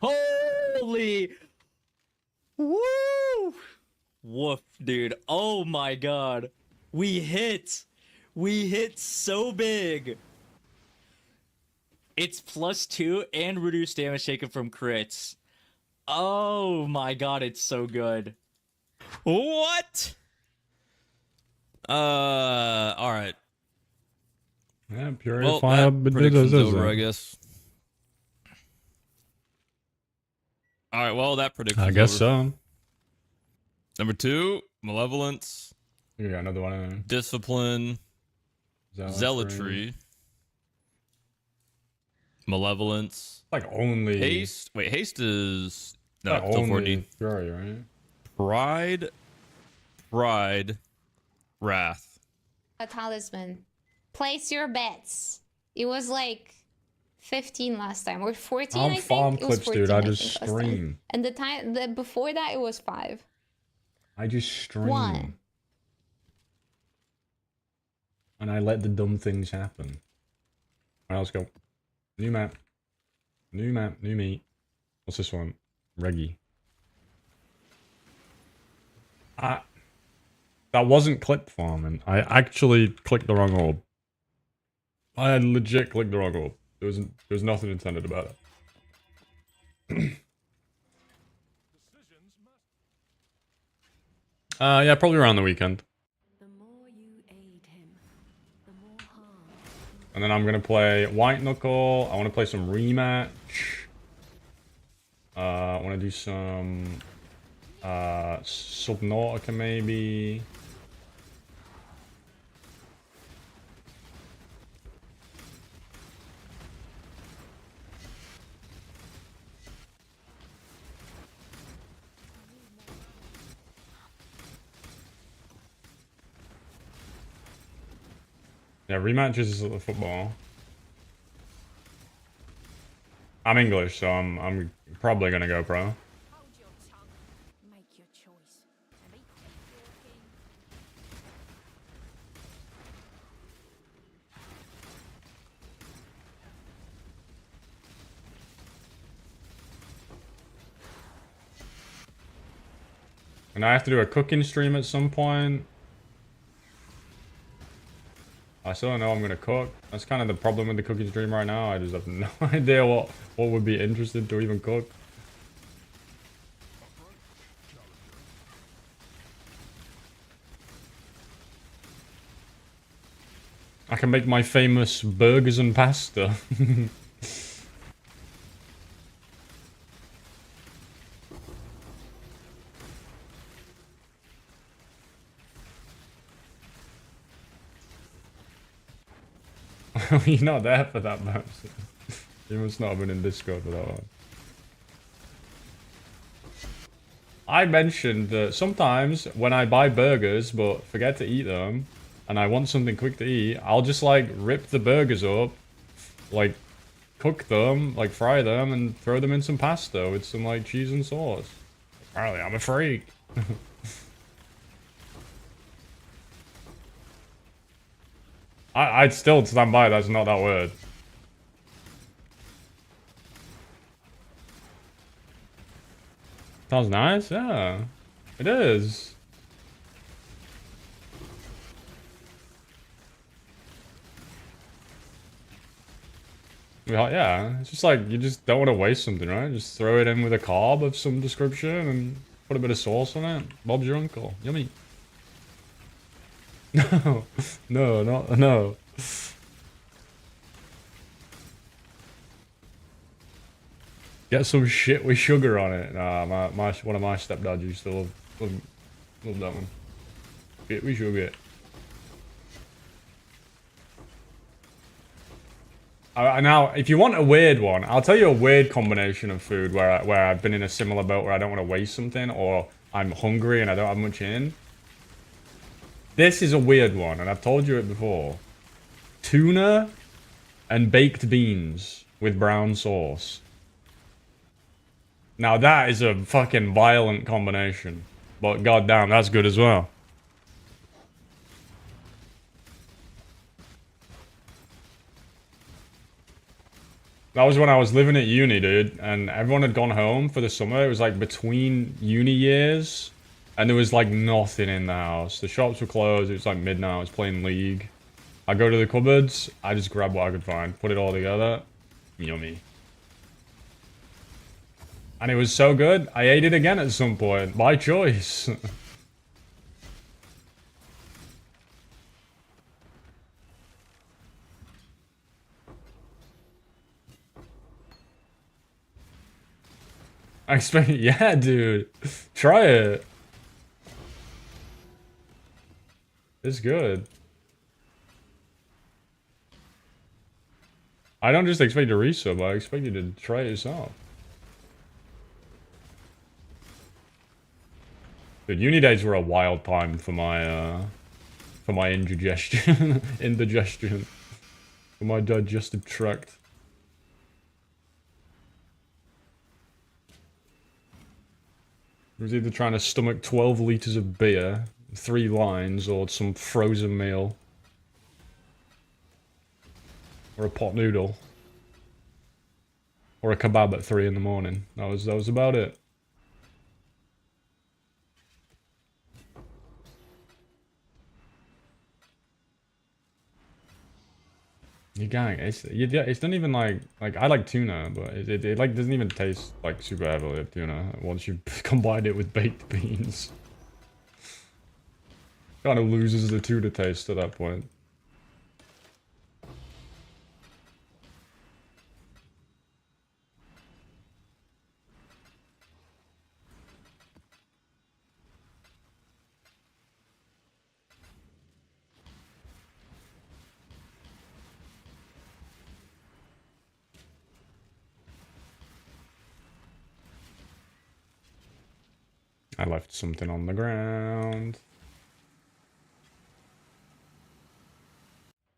Holy. Woo! Woof, dude. Oh my god. We hit. We hit so big. It's +2 and reduced damage taken from crits. Oh my god, it's so good. What? Alright. Yeah, Well, purify that prediction's over, I guess. Alright, well, that prediction. I guess so. Number 2, Malevolence. You got another one. Discipline. Zealotry. Malevolence. Like only. Haste. Wait, haste is. No, Like still only 40. Fury, right? Pride. Wrath. A talisman. Place your bets. It was like 15 last time, or 14. I'm I think farm it was clips, 14, dude. I I just think, last time. stream. And the before that it was 5. I just stream. 1. And I let the dumb things happen. Alright, let's go. New map. New map, new meat. What's this one? Reggie. That wasn't clip farming. I actually clicked the wrong orb. I legit clicked the wrong orb. There was nothing intended about it. Yeah, probably around the weekend. And then I'm gonna play White Knuckle. I want to play some rematch. I want to do some Subnautica maybe. Yeah, rematches is football. I'm English, so I'm probably gonna go pro. And I have to do a cooking stream at some point. I still don't know I'm gonna cook. That's kind of the problem with the cooking stream right now. I just have no idea what would be interested to even cook. I can make my famous burgers and pasta. You're not there for that, man. You must not have been in Discord for that one. I mentioned that sometimes when I buy burgers but forget to eat them, and I want something quick to eat, I'll just like rip the burgers up, like cook them, like fry them, and throw them in some pasta with some like cheese and sauce. Apparently I'm a freak. I'd still stand by, that's not that word. Sounds nice, yeah. It is. Yeah, it's just like, you just don't want to waste something, right? Just throw it in with a carb of some description and put a bit of sauce on it. Bob's your uncle. Yummy. No. No. Get some shit with sugar on it. Nah, one of my stepdads used to love that one. Shit with sugar. Now, if you want a weird one, I'll tell you a weird combination of food where I've been in a similar boat where I don't want to waste something, or I'm hungry and I don't have much in. This is a weird one, and I've told you it before. Tuna and baked beans with brown sauce. Now that is a fucking violent combination, but goddamn, that's good as well. That was when I was living at uni, dude, and everyone had gone home for the summer. It was like between uni years, and there was like nothing in the house. The shops were closed. It was like midnight. I was playing League. I go to the cupboards. I just grab what I could find, put it all together. Yummy. And it was so good, I ate it again at some point, by choice. I expect, yeah, dude. Try it. It's good. I don't just expect you to resub, I expect you to try it yourself. Dude, uni days were a wild time for my indigestion. Indigestion. For my digestive tract. I was either trying to stomach 12 liters of beer, 3 lines, or some frozen meal. Or a pot noodle. Or a kebab at 3 in the morning. That was about it. You gang, it's not even like I like tuna, but it like doesn't even taste like super heavily of tuna once you combine it with baked beans. Kind of loses the tuna taste at that point. I left something on the ground.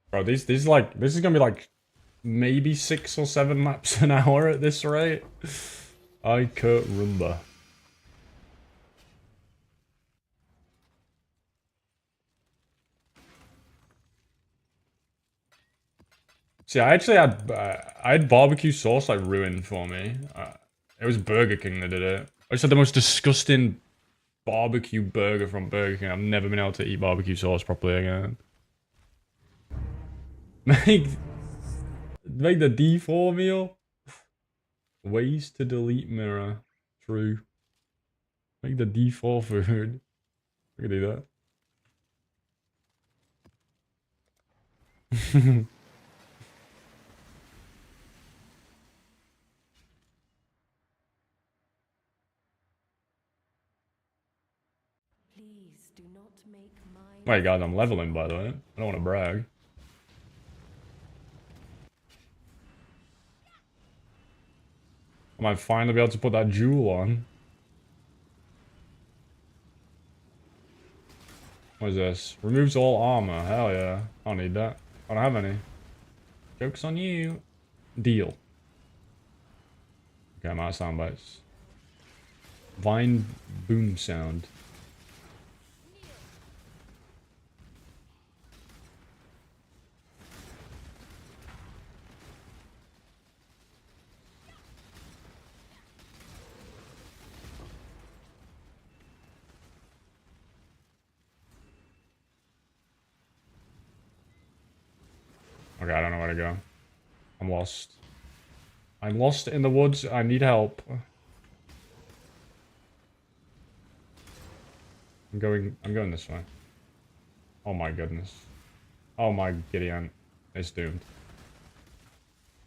Bro, this is gonna be like maybe 6 or 7 laps an hour at this rate. I can't remember. See, I actually had I had barbecue sauce like ruined for me. It was Burger King that did it. I just had the most disgusting barbecue burger from Burger King. I've never been able to eat barbecue sauce properly again. Make the D4 meal. Ways to delete mirror. True. Make the D4 food. I can do that. Please do not make my Wait, guys, I'm leveling, by the way. I don't want to brag. I might finally be able to put that jewel on. What is this? Removes all armor. Hell yeah. I don't need that. I don't have any. Joke's on you. Deal. Okay, I'm out of sound bites. Vine boom sound. Okay, I don't know where to go. I'm lost. I'm lost in the woods. I need help. I'm going this way. Oh my goodness. Oh my Gideon. It's doomed.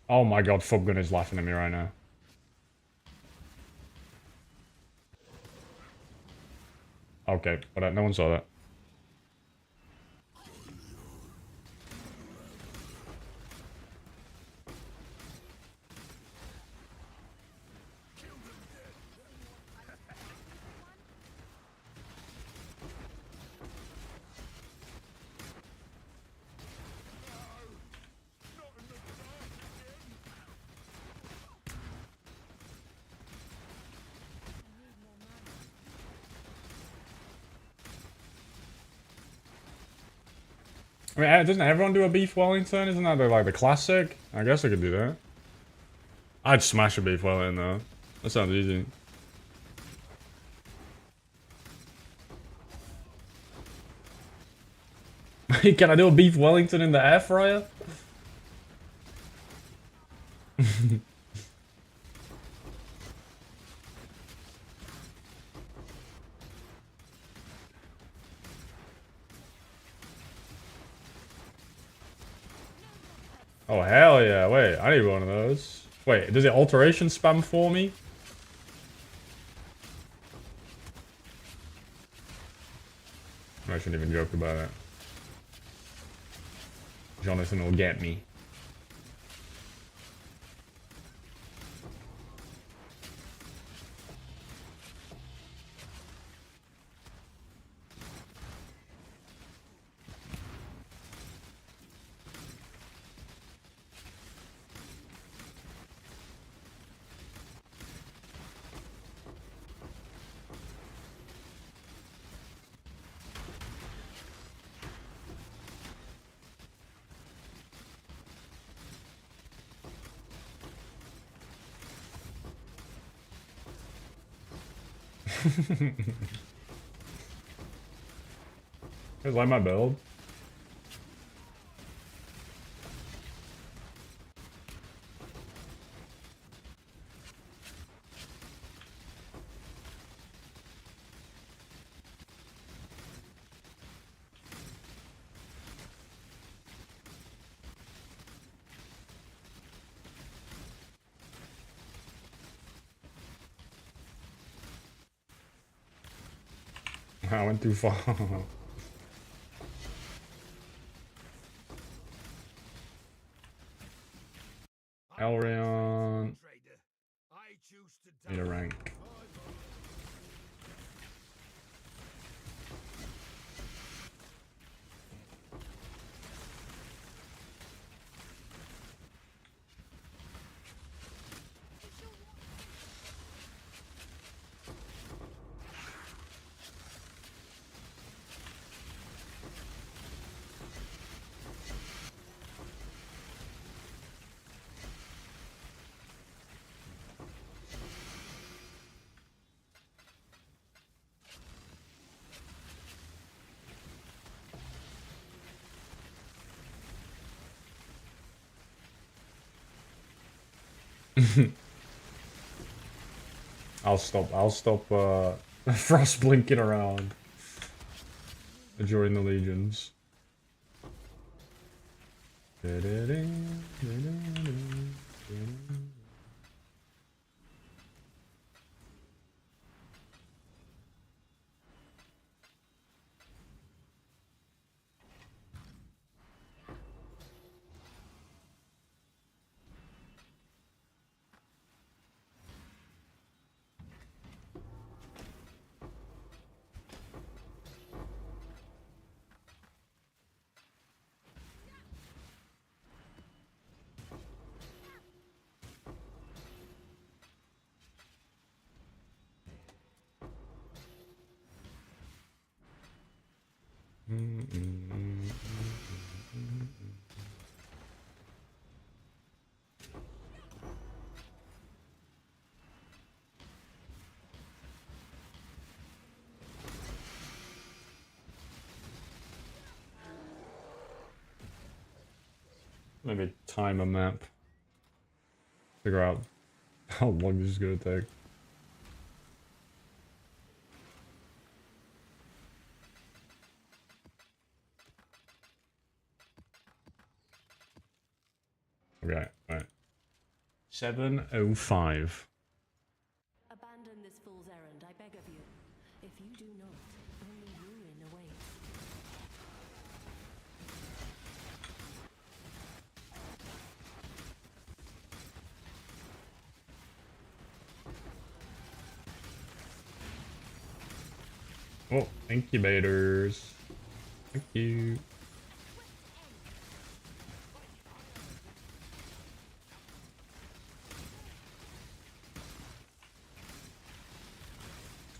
Oh my god, Fubgun is laughing at me right now. Okay, but no one saw that. I mean, doesn't everyone do a beef Wellington? Isn't that like the classic? I guess I could do that. I'd smash a beef Wellington though. That sounds easy. Can I do a beef Wellington in the air fryer? Oh, hell yeah. Wait, I need one of those. Wait, does it alteration spam for me? I shouldn't even joke about it. Jonathan will get me. Here's like my build. I went too far. Elrion. Need a rank. I'll stop Frost blinking around during the legions. Maybe time a map. Figure out how long this is gonna take. Okay, right. 7:05. Abandon this fool's errand, I beg of you. If you do not, only ruin awaits. Oh, incubators. Thank you.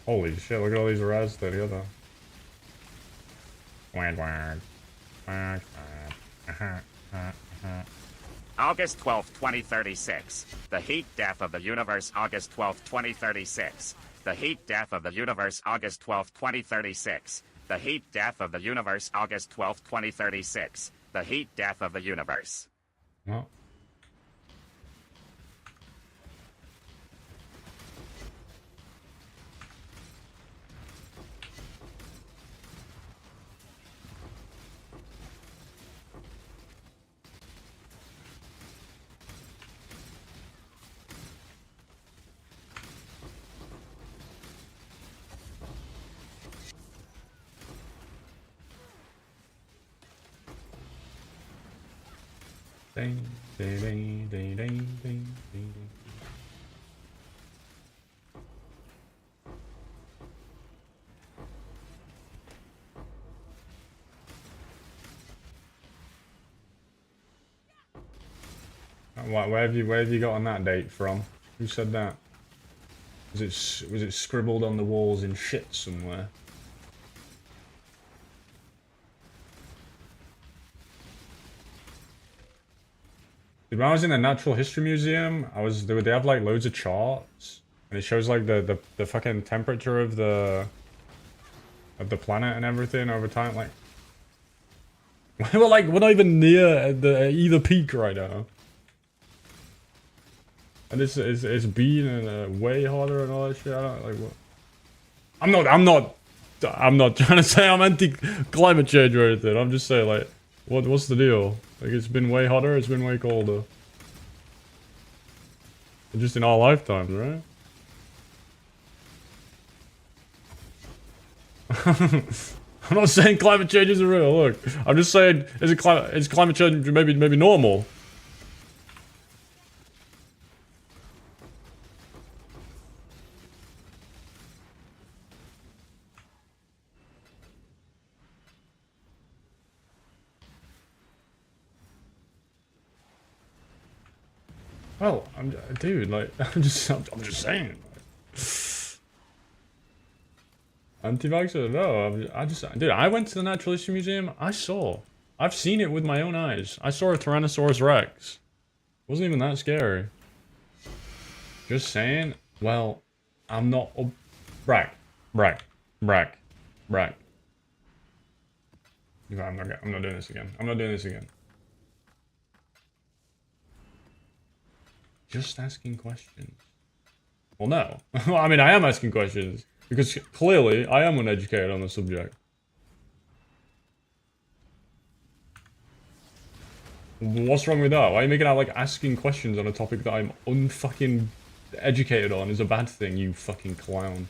Holy shit, look at all these res together. August 12th, 2036. The heat death of the universe, August 12th, 2036. The heat death of the universe, August 12th, 2036. The heat death of the universe, August 12th, 2036. The heat death of the universe. Well. Ding, ding, ding, ding, ding, ding, ding. Where have you gotten that date from? Who said that? Was it scribbled on the walls in shit somewhere? When I was in the Natural History Museum, they have like loads of charts, and it shows like the fucking temperature of the planet and everything over time. Like we're not even near either peak right now, and it's been way hotter and all that shit. I don't like what. I'm not trying to say I'm anti climate change or anything. I'm just saying like. What's the deal? Like, it's been way hotter, it's been way colder. Just in our lifetimes, right? I'm not saying climate change isn't real, look. I'm just saying, is climate change maybe normal? Well, dude, like, I'm just saying. Like, anti-vaxxer? No, dude, I went to the Natural History Museum. I've seen it with my own eyes. I saw a Tyrannosaurus Rex. It wasn't even that scary. Just saying. Well, I'm not. Brack. I'm not doing this again. I'm not doing this again. Just asking questions. Well, no. I mean, I am asking questions. Because clearly, I am uneducated on the subject. What's wrong with that? Why are you making out like asking questions on a topic that I'm unfucking educated on is a bad thing, you fucking clown?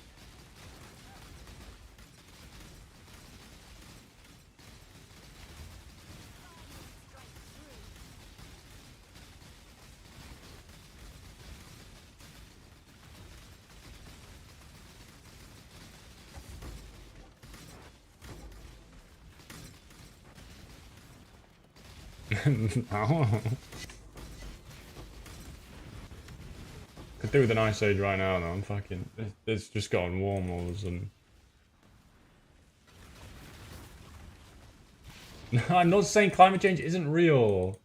Oh. Could do with an ice age right now though. I'm fucking. It's just gotten warm all of a sudden. No, I'm not saying climate change isn't real.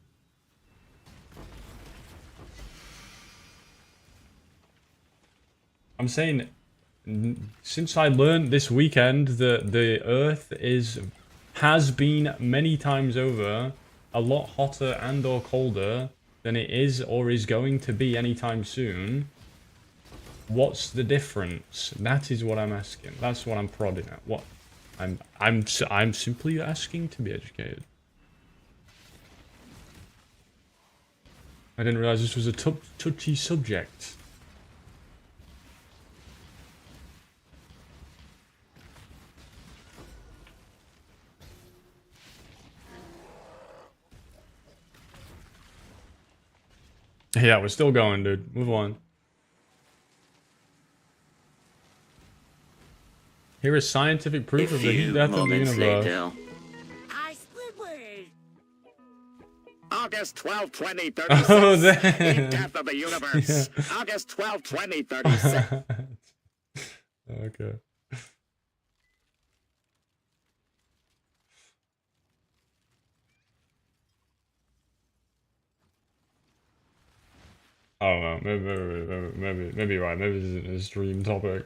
I'm saying since I learned this weekend that the Earth has been many times over a lot hotter and or colder than it is or is going to be anytime soon. What's the difference? That is what I'm asking. That's what I'm prodding at. What? I'm simply asking to be educated. I didn't realize this was a touchy subject. Yeah, we're still going, dude. Move on. Here is scientific proof of the heat death of the universe. August 12, 2036. Oh, Heat death of the universe. Yeah. August 12, 2036. Okay. I don't know. Maybe you're right. Maybe this isn't a stream topic.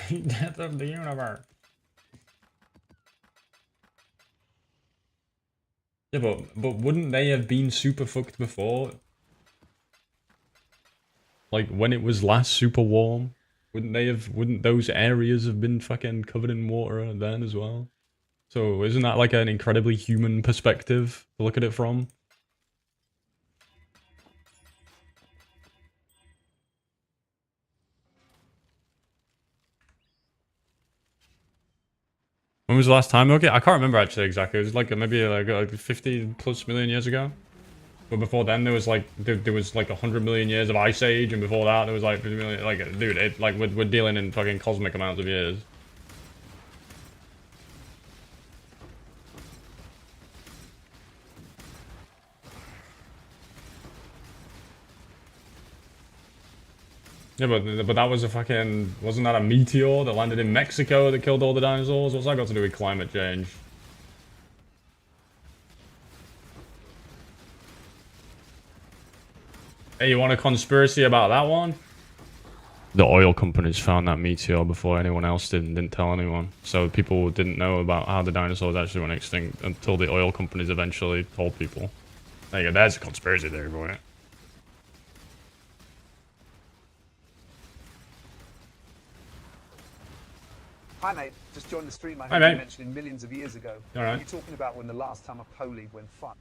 Death of the universe. Yeah, but wouldn't they have been super fucked before? Like when it was last super warm? Wouldn't those areas have been fucking covered in water then as well? So isn't that like an incredibly human perspective to look at it from? When was the last time? Okay, I can't remember actually exactly. It was like maybe like 50 plus million years ago. But before then, there was like 100 million years of ice age, and before that, there was like 50 million. Like, dude, we're dealing in fucking cosmic amounts of years. Yeah, but that was a fucking... Wasn't that a meteor that landed in Mexico that killed all the dinosaurs? What's that got to do with climate change? Hey, you want a conspiracy about that one? The oil companies found that meteor before anyone else did and didn't tell anyone. So people didn't know about how the dinosaurs actually went extinct until the oil companies eventually told people. There you go, there's a conspiracy theory for it. Hi mate, just joined the stream. I Hi, heard mate. you mentioning millions of years ago. All right. What are you talking about when the last time a poli went fuck?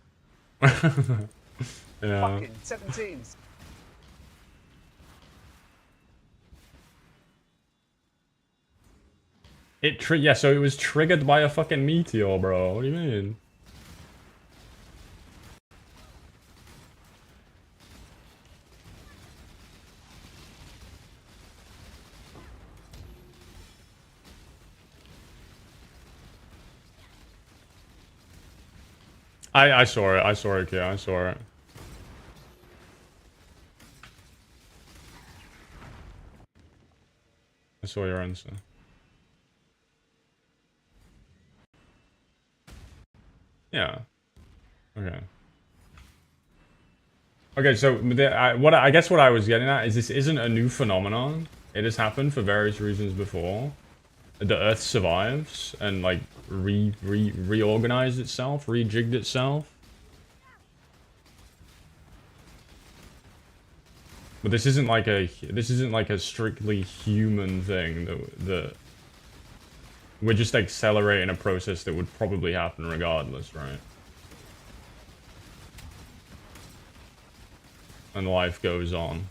Yeah. Fucking 17s. Yeah, so it was triggered by a fucking meteor, bro. What do you mean? I saw it. I saw it, yeah. I saw it. I saw your answer. Yeah. Okay. Okay, so I guess what I was getting at is this isn't a new phenomenon. It has happened for various reasons before. The Earth survives and like reorganized itself, rejigged itself. But this isn't like a strictly human thing that we're just accelerating a process that would probably happen regardless, right? And life goes on.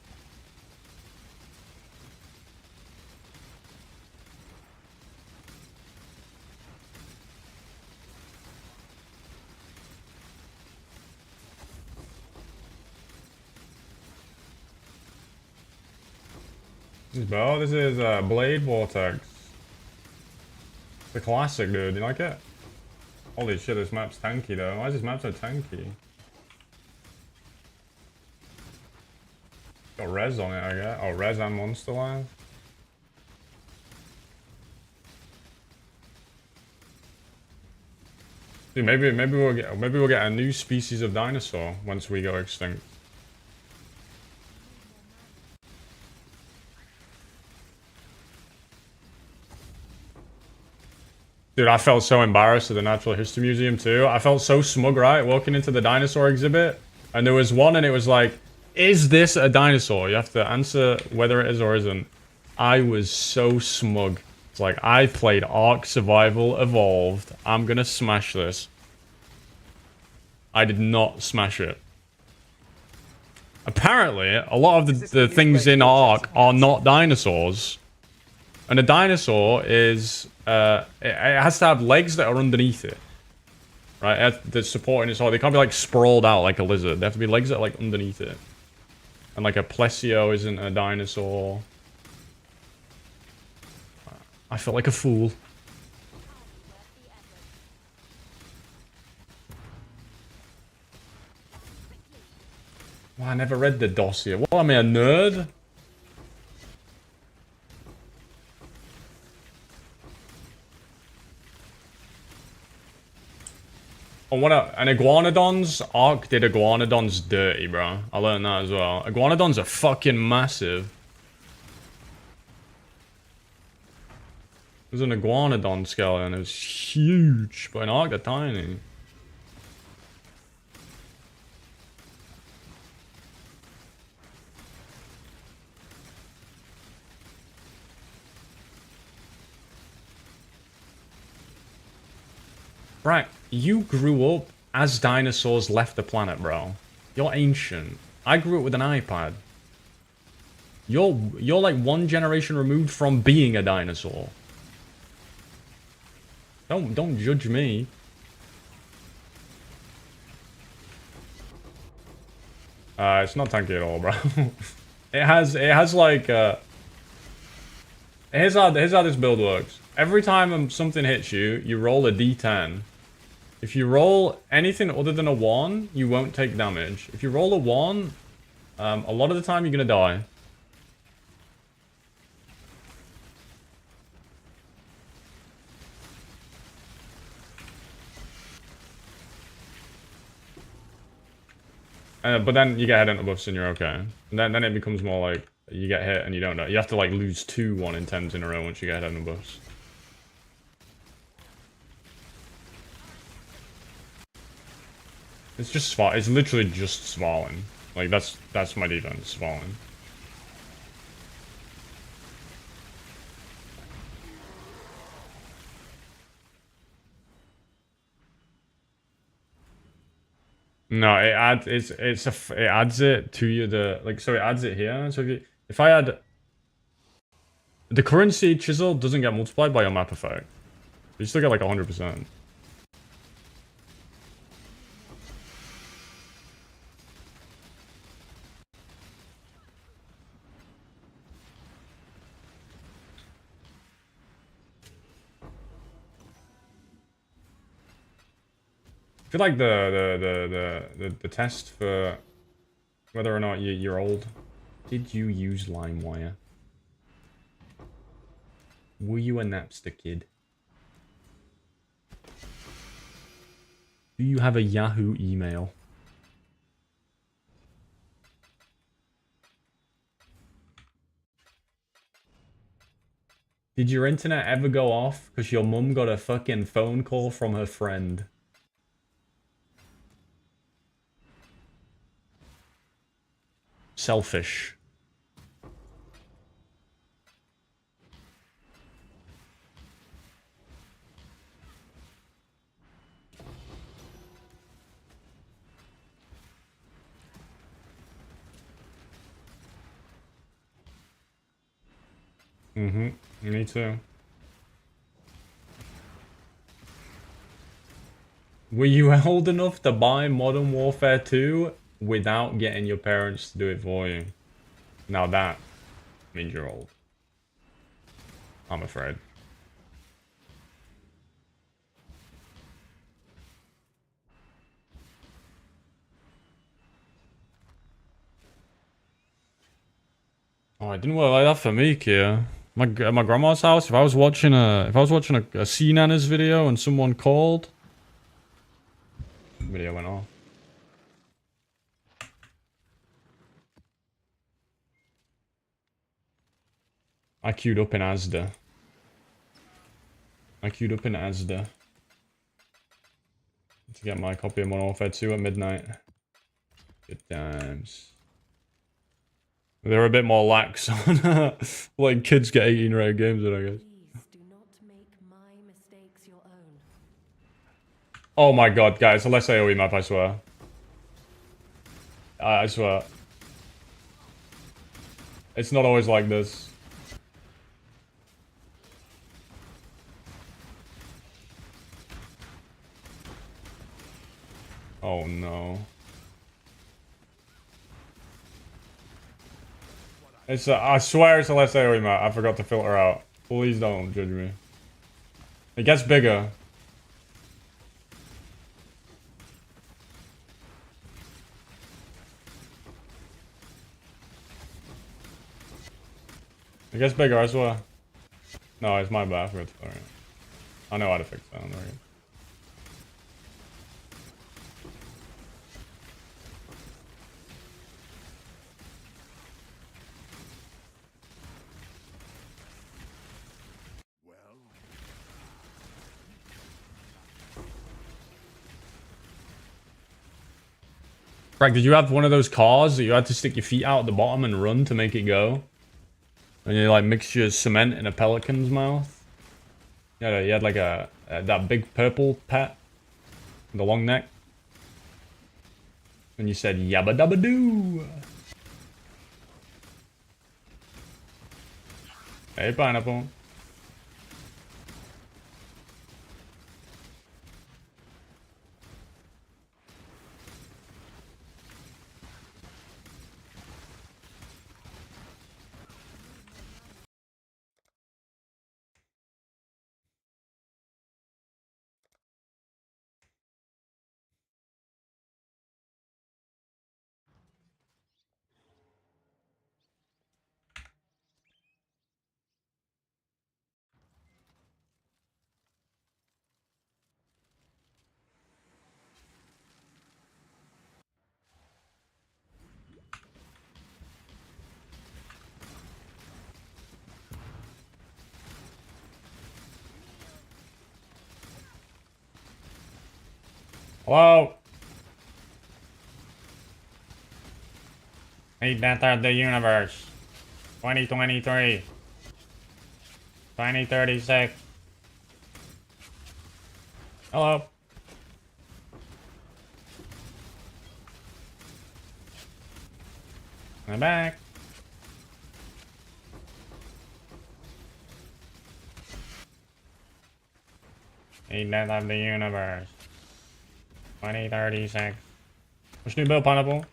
Bro, this is Blade Vortex. The classic, dude. You like it? Holy shit, this map's tanky though. Why is this map so tanky? Got res on it, I guess. Oh, res and monster life. Dude, maybe we'll get a new species of dinosaur once we go extinct. Dude, I felt so embarrassed at the Natural History Museum too. I felt so smug, right? Walking into the dinosaur exhibit. And there was one and it was like, is this a dinosaur? You have to answer whether it is or isn't. I was so smug. It's like, I played Ark Survival Evolved. I'm gonna smash this. I did not smash it. Apparently, a lot of the things in Ark are not dinosaurs. And a dinosaur is... it has to have legs that are underneath it. Right? That's supporting its heart. They can't be like sprawled out like a lizard. They have to be legs that are like underneath it. And like a plesio isn't a dinosaur. I felt like a fool. Well, I never read the dossier. What, am I a nerd? Oh, an iguanodons? Ark did iguanodons dirty, bro. I learned that as well. Iguanodons are fucking massive. There's an iguanodon skeleton. It was huge, but in Ark they're tiny. Right, you grew up as dinosaurs left the planet, bro. You're ancient. I grew up with an iPad. You're like one generation removed from being a dinosaur. Don't judge me. It's not tanky at all, bro. it has like here's how this build works. Every time something hits you, you roll a d10. If you roll anything other than a 1, you won't take damage. If you roll a 1, a lot of the time you're gonna die. But then you get head into buffs and you're okay. And then it becomes more like you get hit and you don't know. You have to like lose 2 1 in 10s in a row once you get head into buffs. It's just it's literally just Svalin. Like that's my defense, Svalin. No, it adds it to you so it adds it here. So if I add the currency chisel doesn't get multiplied by your map effect. You still get like 100%. I feel like the test for whether or not you're old. Did you use LimeWire? Were you a Napster kid? Do you have a Yahoo email? Did your internet ever go off because your mum got a fucking phone call from her friend? Selfish. Me too. Were you old enough to buy Modern Warfare 2 without getting your parents to do it for you? Now that means you're old. I'm afraid. Oh, it didn't work like that for me, Kia. At my grandma's house, if I was watching a Sea Nanas video and someone called, video went off. I queued up in Asda. To get my copy of Modern Warfare 2 at midnight. Good times. They're a bit more lax on like kids get 18 rated games in, I guess. Oh my god, guys, unless AoE map, I swear. I swear. It's not always like this. Oh no. It's I swear it's a less AoE map. I forgot to filter out. Please don't judge me. It gets bigger. It gets bigger, I swear. No, it's my bad. I forgot to filter it. I know how to fix that. I'm right. Frank, did you have one of those cars that you had to stick your feet out at the bottom and run to make it go? And you like mix your cement in a pelican's mouth? You had like that big purple pet? The long neck? And you said yabba dabba doo. Hey, pineapple. Hello? Hey, Banter of the Universe. 2023. 2036. Hello? I'm back. Hey, Banter of the Universe. 2036. What's new build, pineapple?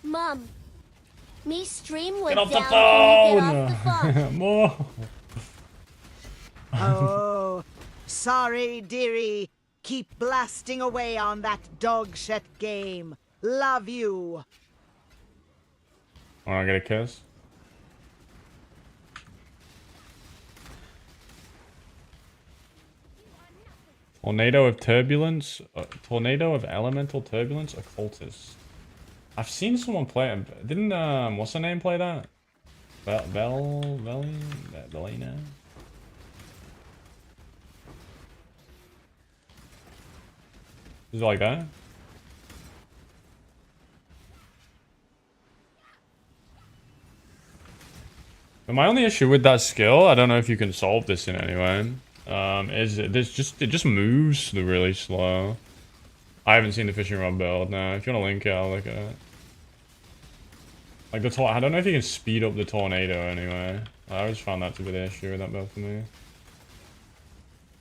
Mum, me stream went Get off the down. Can you get phone! off the phone? More! Oh, sorry, dearie. Keep blasting away on that dog shit game. Love you. Wanna get a kiss? Tornado of Turbulence? Tornado of Elemental Turbulence? Occultist. I've seen someone play it. Didn't, what's her name play that? Bellina? Is it like that? But my only issue with that skill, I don't know if you can solve this in any way, is it just moves really slow. I haven't seen the fishing rod build. No, if you want to link it, I'll look at it. Like I don't know if you can speed up the tornado anyway. I always found that to be the issue with that build for me.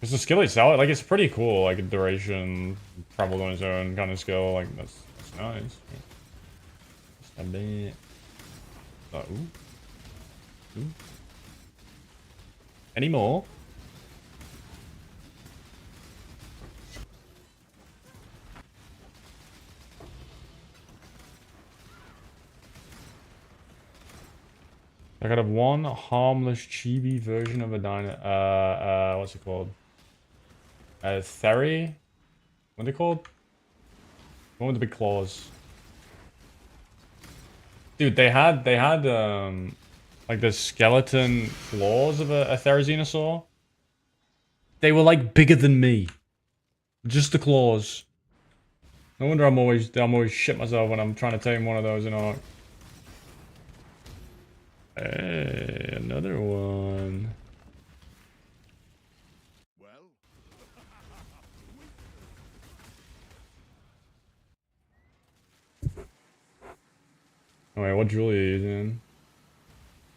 Because the skill itself, like, it's pretty cool. Like, a duration, travel on its own kind of skill. Like, that's nice. Just a bit. Oh, ooh. Any more? I gotta have one harmless chibi version of a what's it called? A Theri? What are they called? The one with the big claws. Dude, they had like the skeleton claws of a Therizinosaur. They were like bigger than me. Just the claws. No wonder I'm always shit myself when I'm trying to tame one of those in Ark. Hey, another one. Oh wait, what jewel are you using?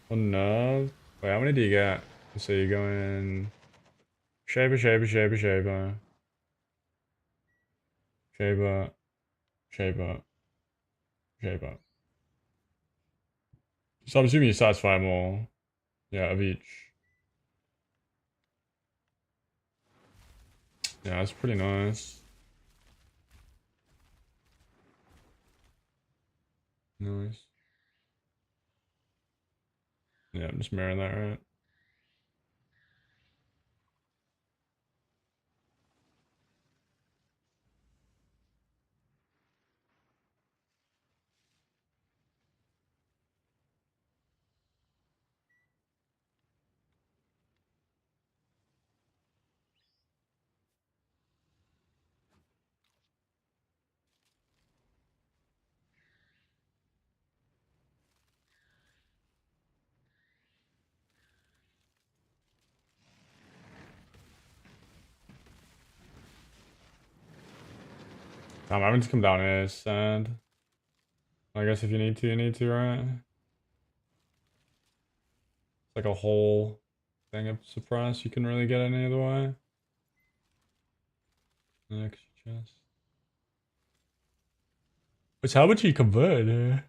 Oh no. Wait, how many do you get? So you're going Shaper. Shaper. So I'm assuming you satisfy more. Yeah, of each. Yeah, that's pretty nice. Nice. Yeah, I'm just mirroring that, right? I'm having to come down here, it's sad. I guess if you need to, you need to, right? It's like a whole thing of suppress, you can really get any other way. Next chest. Which, how much you convert here?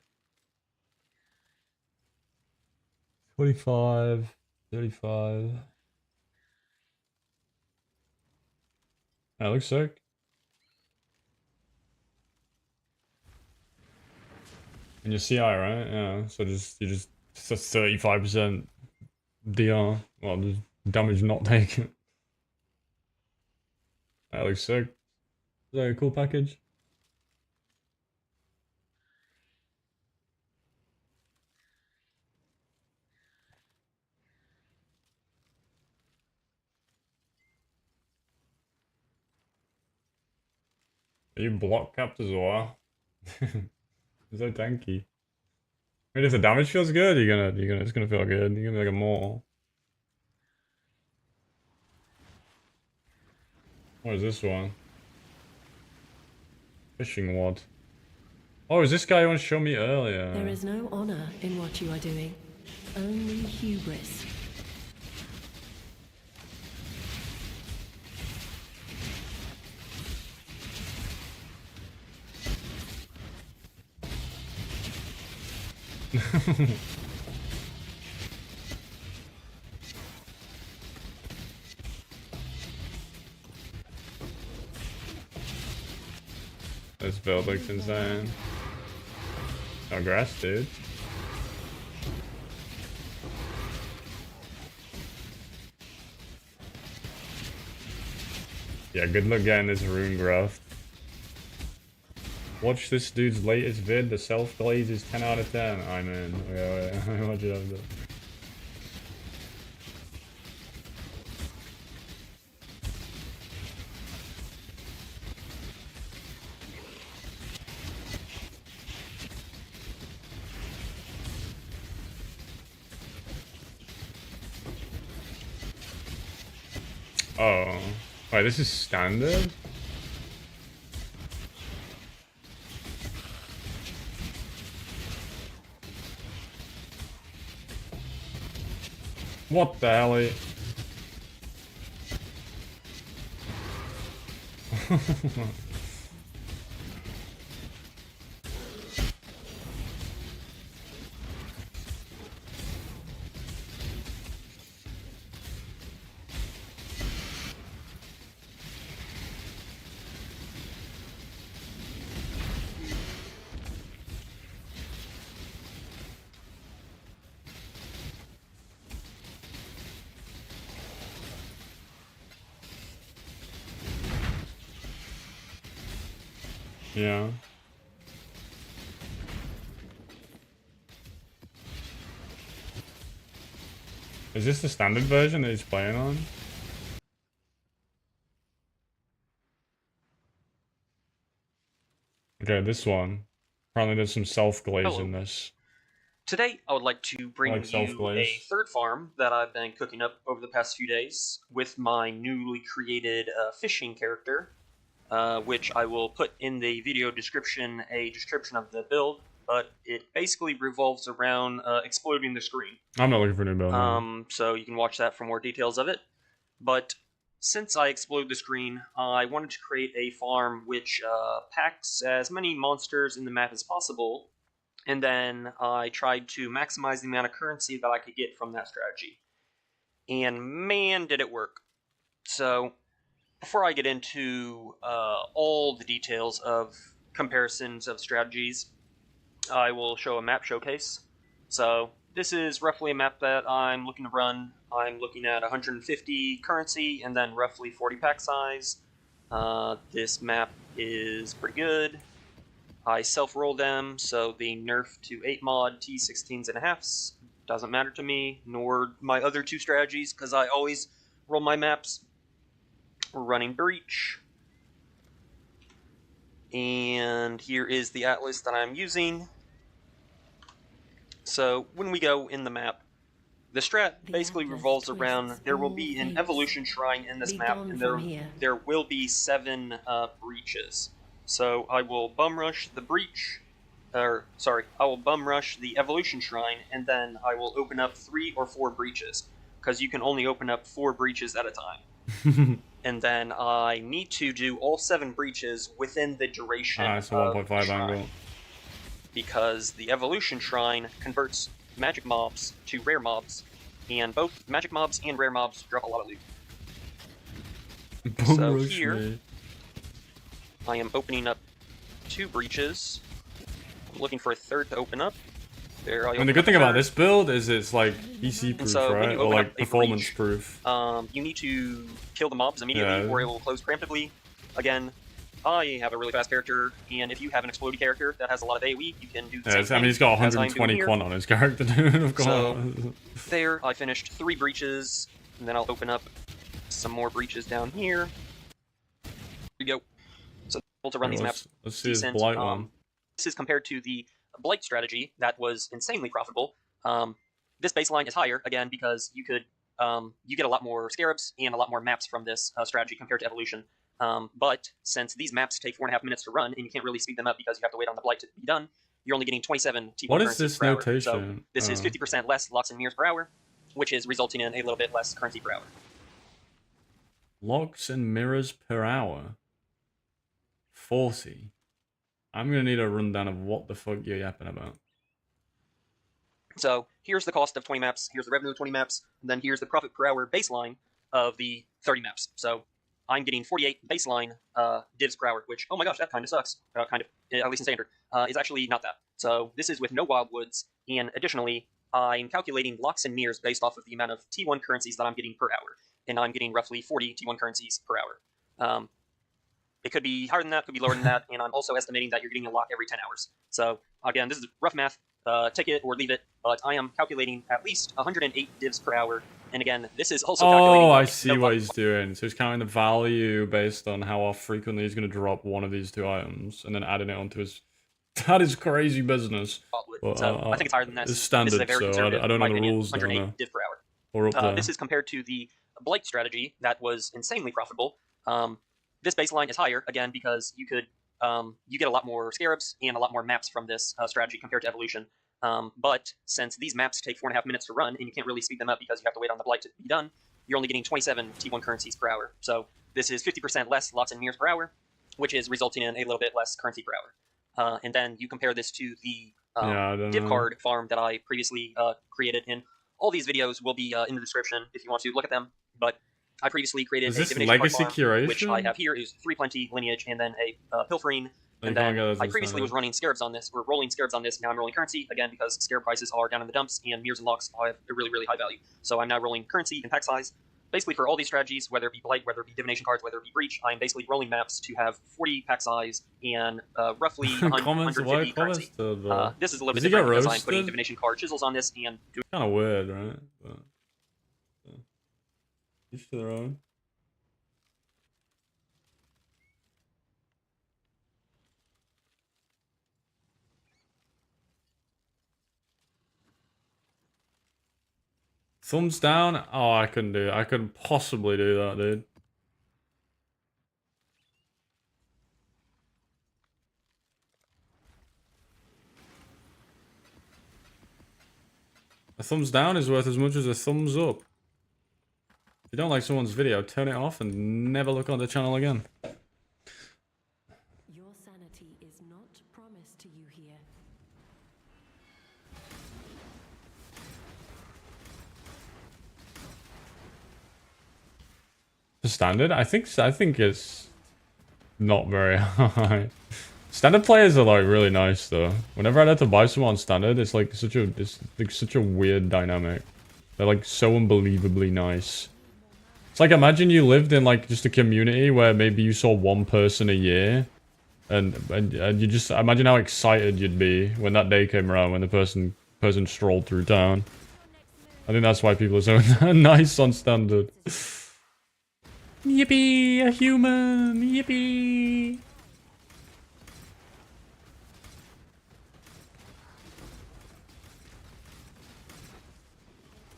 25, 35. That looks sick. And your CI, right? Yeah. So you just 35% DR. Well, just damage not taken. That looks sick. Is that a cool package? Are you block capped as well? So tanky. I mean, if the damage feels good, it's gonna feel good. You're gonna be like a mortal. What is this one? Fishing wad. Oh, is this guy you want to show me earlier? There is no honor in what you are doing, only hubris. This build looks insane. Congrats, dude. Yeah, good luck getting this rune growth. Watch this dude's latest vid, the self-glaze is 10 out of 10. I'm in. Wait, watch it after. Oh. Wait, this is standard? What the hell? Yeah. Is this the standard version that he's playing on? Okay, this one. Apparently there's some self-glaze in this. Today, I would like to bring Like you self-glaze. a third farm that I've been cooking up over the past few days with my newly created fishing character, which I will put in the video description a description of the build, but it basically revolves around exploding the screen. I'm not looking for a new build. No. So you can watch that for more details of it. But since I explode the screen, I wanted to create a farm which packs as many monsters in the map as possible, and then I tried to maximize the amount of currency that I could get from that strategy. And man, did it work. So, before I get into all the details of comparisons of strategies, I will show a map showcase. So, this is roughly a map that I'm looking to run. I'm looking at 150 currency and then roughly 40 pack size. This map is pretty good. I self-roll them, so the nerf to 8 mod T16s and a halves doesn't matter to me, nor my other two strategies, because I always roll my maps. We're running Breach. And here is the atlas that I'm using. So when we go in the map, the strat basically revolves around, there will be an evolution shrine in this map, and there will be 7 breaches. So I will bum rush the breach, I will bum rush the evolution shrine, and then I will open up 3 or 4 breaches, because you can only open up 4 breaches at a time. And then I need to do all 7 breaches within the duration It's a 1.5 angle. because the evolution shrine converts magic mobs to rare mobs, and both magic mobs and rare mobs drop a lot of loot. So here, I am opening up 2 breaches. I'm looking for a third to open up. There, And the good thing about this build is it's like PC proof, so right? Or like performance proof. You need to kill the mobs immediately, or it will close preemptively. Again, I have a really fast character, and if you have an exploding character that has a lot of AoE, you can do the same thing. I mean, he's got as I'm 120 doing here. quant on his character, dude. Of course. So, there, I finished 3 breaches, and then I'll open up some more breaches down here. Here we go. So, able to run these maps. Let's see his Blight one. This is compared to the Blight strategy that was insanely profitable. This baseline is higher, again, because you could you get a lot more Scarabs and a lot more maps from this strategy compared to Evolution. But since these maps take 4.5 minutes to run, and you can't really speed them up because you have to wait on the Blight to be done, you're only getting 27 T1 What is currency this per hour. notation? So this is 50% less locks and mirrors per hour, which is resulting in a little bit less currency per hour. Locks and mirrors per hour. 40. I'm gonna need a rundown of what the fuck you're yapping about. So here's the cost of 20 maps, here's the revenue of 20 maps, and then here's the profit per hour baseline of the 30 maps. So I'm getting 48 baseline divs per hour, which, oh my gosh, that kind of sucks. Kind of, at least in standard. Is actually not that. So this is with no wildwoods, and additionally, I'm calculating locks and mirrors based off of the amount of T1 currencies that I'm getting per hour. And I'm getting roughly 40 T1 currencies per hour. It could be higher than that, could be lower than that, and I'm also estimating that you're getting a lock every 10 hours. So, again, this is rough math. Take it or leave it, but I am calculating at least 108 divs per hour. And again, this is also calculating... Oh, I see what he's doing. So he's counting the value based on how frequently he's going to drop one of these 2 items, and then adding it onto his... That is crazy business. But, so I think it's higher than that. It's standard, this is a very so I don't know the opinion, rules down 108 there. div per hour. Or up there. This is compared to the Blight strategy that was insanely profitable. This baseline is higher, again, because you could you get a lot more Scarabs and a lot more maps from this strategy compared to Evolution. But since these maps take 4.5 minutes to run, and you can't really speed them up because you have to wait on the Blight to be done, you're only getting 27 T1 currencies per hour. So this is 50% less lots and mirrors per hour, which is resulting in a little bit less currency per hour. And then you compare this to the div card farm that I previously created, and all these videos will be in the description if you want to look at them. But I previously created Is a this divination legacy card farm, which I curation? have here is 3 plenty lineage, and then a pilfering. You And can't then get those I in previously standard. was running Scarabs on this, or rolling Scarabs on this. Now I'm rolling currency, again, because Scarab prices are down in the dumps, and mirrors and locks have a really, really high value. So I'm now rolling currency and pack size. Basically, for all these strategies, whether it be Blight, whether it be divination cards, whether it be breach, I'm basically rolling maps to have 40 pack size and roughly Comments, 150 why currency. comments This is a little bit Does he get different because I'm putting roasted? divination card chisels on this and doing Kind of weird, right? But, each to their own. Thumbs down? Oh, I couldn't do it. I couldn't possibly do that, dude. A thumbs down is worth as much as a thumbs up. If you don't like someone's video, turn it off and never look on the channel again. Your sanity is not promised to you here. The standard? I think it's not very high. Standard players are like really nice though. Whenever I had to buy someone on standard, it's like such a weird dynamic. They're like so unbelievably nice. It's like imagine you lived in like just a community where maybe you saw one person a year, and you just imagine how excited you'd be when that day came around when the person strolled through town. I think that's why people are so nice on standard. Yippee, a human! Yippee!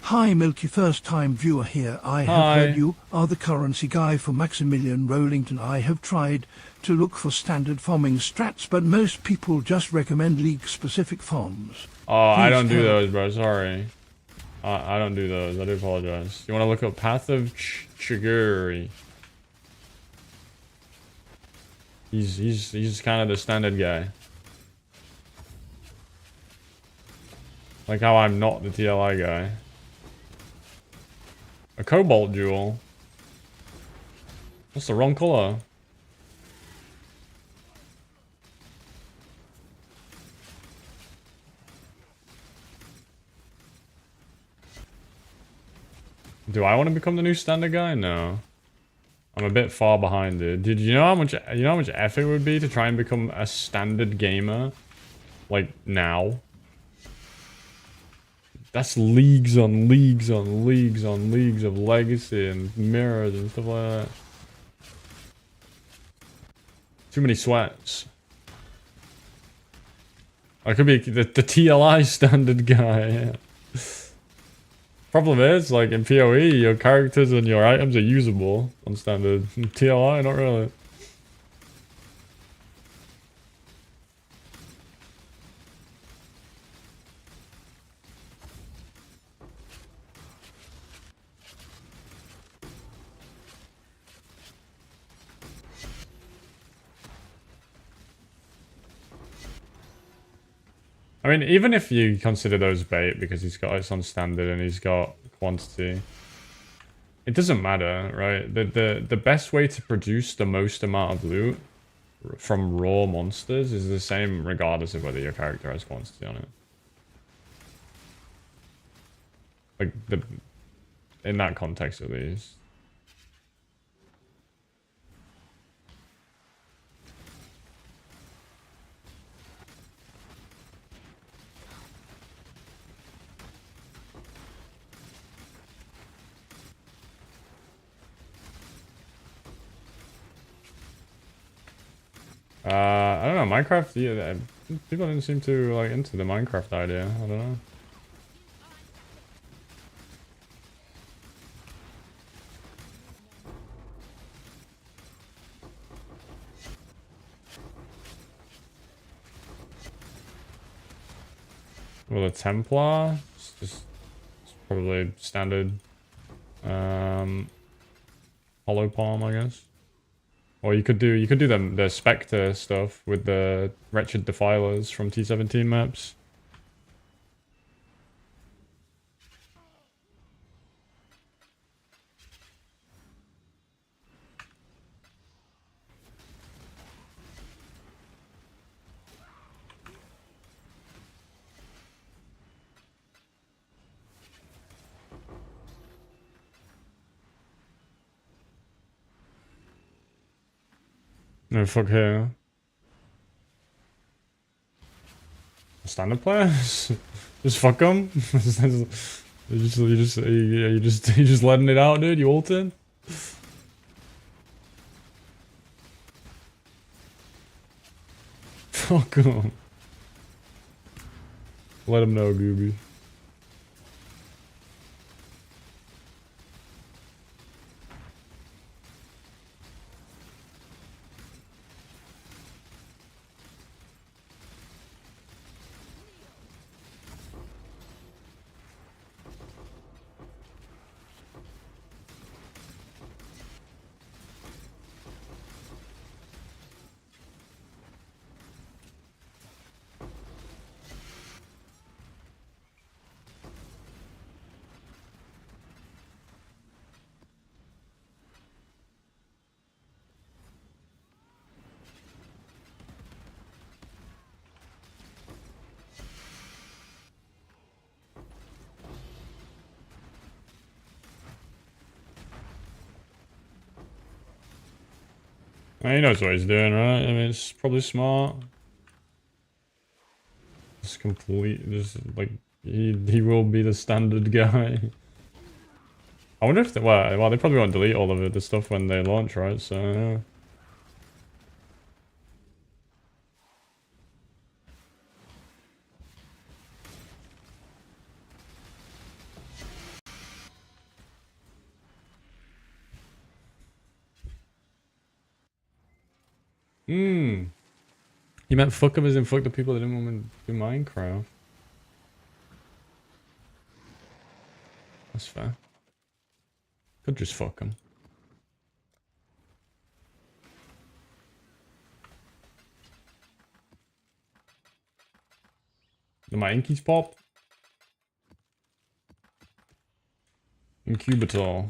Hi Milky, first time viewer here. I have Hi. heard you are the currency guy for Maximilian Rollington. I have tried to look for standard farming strats, but most people just recommend league specific farms. Oh, I Please don't do help. those, bro. Sorry. I don't do those. I do apologize. You want to look up Path of Chiguri? He's kind of the standard guy. Like how I'm not the TLI guy. A Cobalt Jewel. That's the wrong color. Do I want to become the new standard guy? No. I'm a bit far behind, dude. Did you know how much effort it would be to try and become a standard gamer? Like now? That's leagues on leagues on leagues on leagues of legacy and mirrors and stuff like that. Too many sweats. I could be the TLI standard guy, yeah. Problem is, like in PoE, your characters and your items are usable on standard. TLI, not really. I mean, even if you consider those bait because he's got it's on standard and he's got quantity, it doesn't matter, right? The best way to produce the most amount of loot from raw monsters is the same regardless of whether your character has quantity on it. Like in that context at least. I don't know, Minecraft, yeah, people didn't seem to like into the Minecraft idea, I don't know. Well, a Templar. It's probably standard. Hollow Palm, I guess. Or you could do the Spectre stuff with the Wretched Defilers from T17 maps. No, fuck here. Standard players? Just fuck them? you just letting it out, dude? You ulted? Fuck them. Let them know, Gooby. He knows what he's doing, right? I mean, it's probably smart. Just like, he will be the standard guy. I wonder if they, well, they probably won't delete all of it, the stuff when they launch, right? So, yeah. You meant fuck them as in fuck the people that didn't want to do Minecraft. That's fair. Could just fuck them. Did my Inkies pop? Incubator.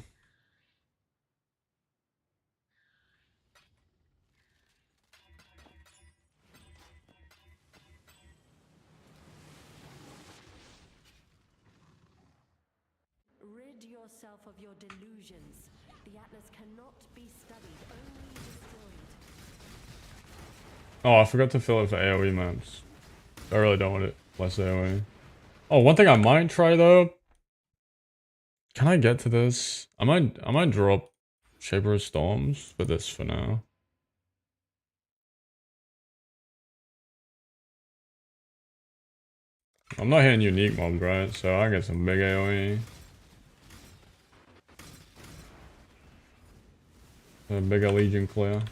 Rid yourself of your delusions. The Atlas cannot be studied, only destroyed. Oh, I forgot to fill it for AoE maps. I really don't want it less AoE. Oh, one thing I might try though. Can I get to this? I might drop Shaper of Storms for this for now. I'm not hitting unique mobs, right? So I get some big AoE. A bigger Legion clear.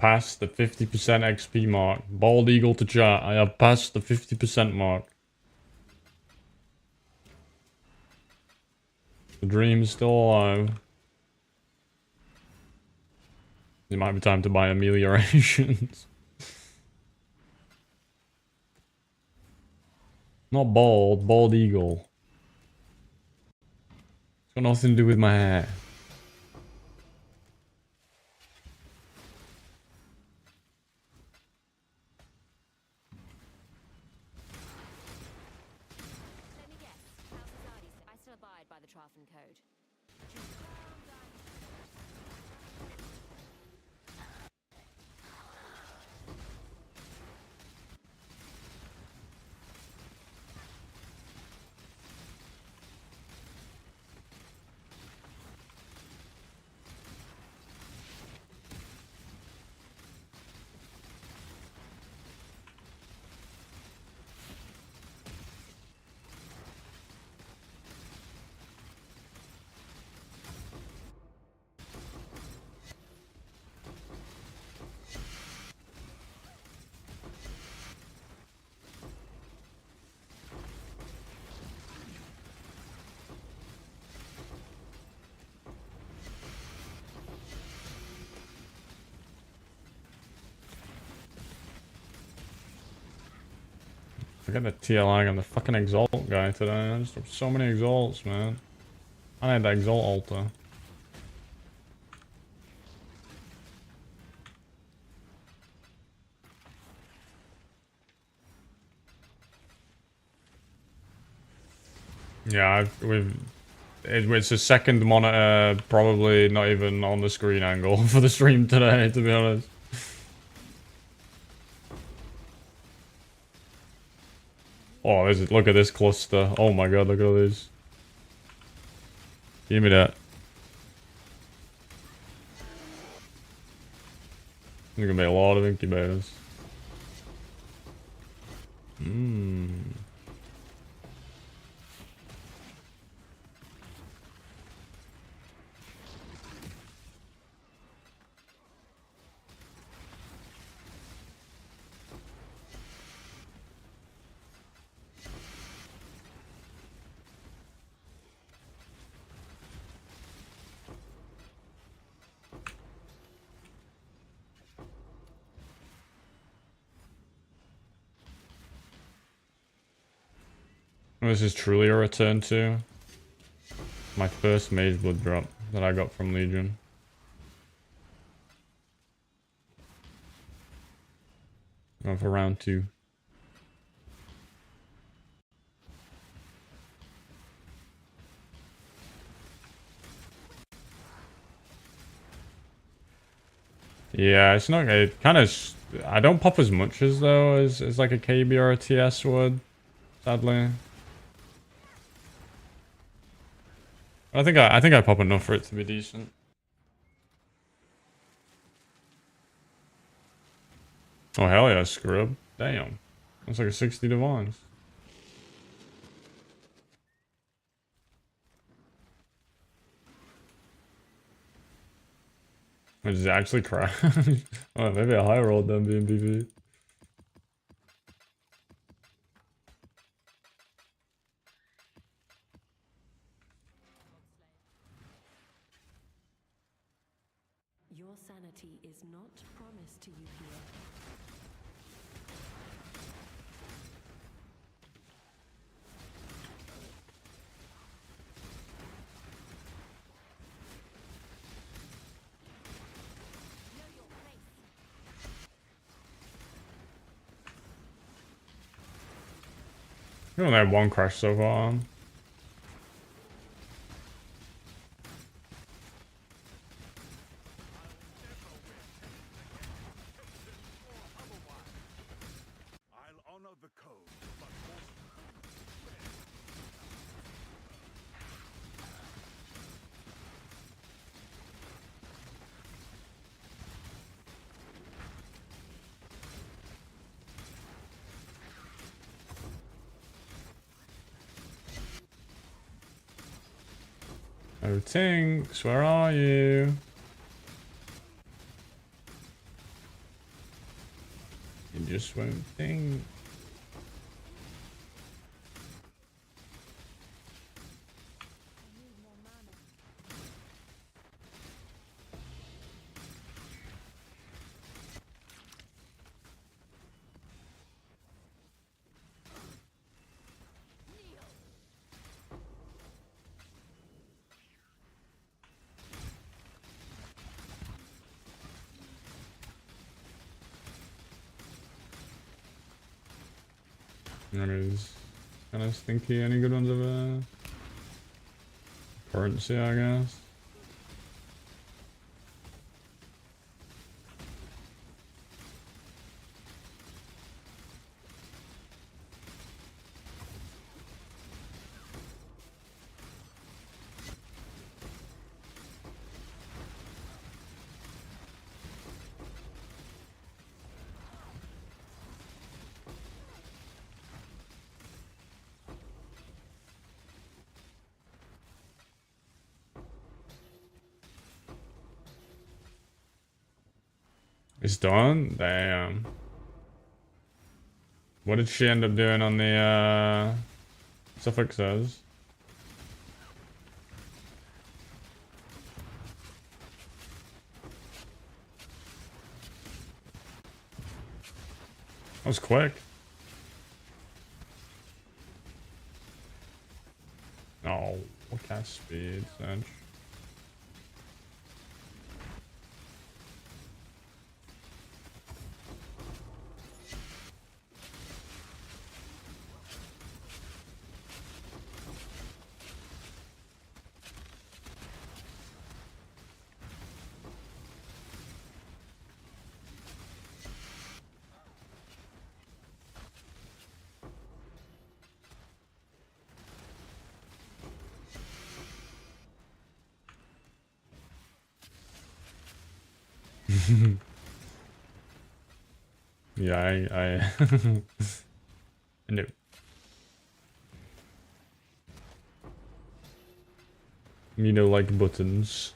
passed the 50% XP mark. Bald eagle to chat. I have passed the 50% mark. The dream's still alive. It might be time to buy ameliorations. Not bald, bald eagle. It's got nothing to do with my hair. I still abide by the Trafan Code. I got a TLI on the fucking Exalt guy today. I just have so many Exalts, man. I had the Exalt altar. Yeah, it's a second monitor, probably not even on the screen angle for the stream today, to be honest. Oh, look at this cluster. Oh my god, look at all this. Give me that. There's gonna be a lot of incubators. Mmm. This is truly a return to my first Mage Blood drop that I got from Legion. Going for round 2. Yeah, it's not. It kind of. I don't pop as much as though as like a KB or a TS would. Sadly. I think I pop enough for it to be decent. Oh hell yeah, scrub. Damn. That's like a 60 divines. Which is actually crash. Oh, maybe a high roll then being PV. Your sanity is not promised to you here. We only had one crash so far. Oh, Tinks, where are you? just won't think. That is kind of stinky. Any good ones of currency, I guess. It's done? Damn. What did she end up doing on the suffixes? That was quick. Oh, what kind of speed, Cinch? Yeah, I no. Me no like buttons.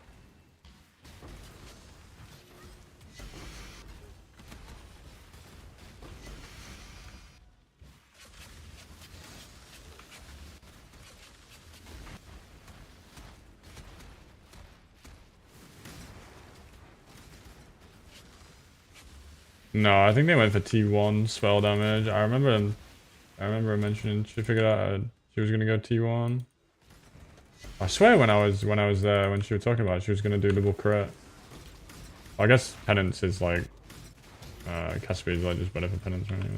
No, I think they went for T1 spell damage. I remember her mentioning she figured out she was gonna go T1. I swear when I was there when she was talking about it, she was gonna do double crit. I guess penance is like cast speed is like just better for penance anyway.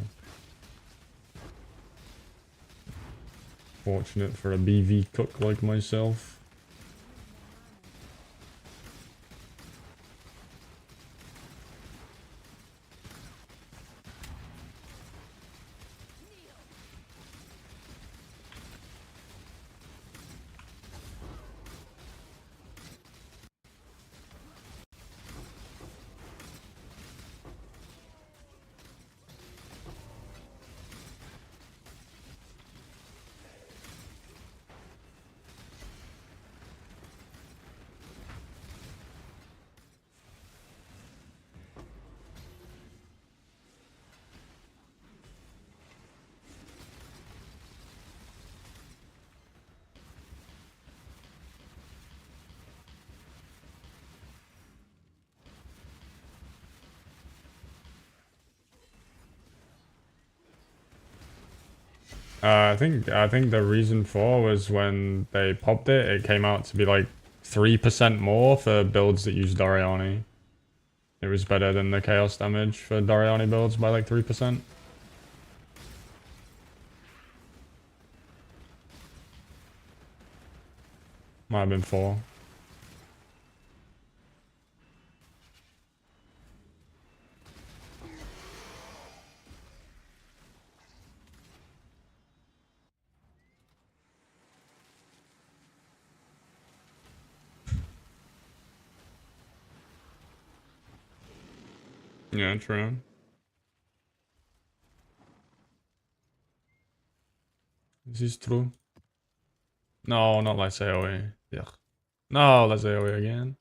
Fortunate for a BV cook like myself. I think the reason for was when they popped it, it came out to be like 3% more for builds that use Doriani. It was better than the chaos damage for Doriani builds by like 3%. Might have been 4. Yeah, true. This is true. No, not let's AoE. Yeah. No, let's AoE again.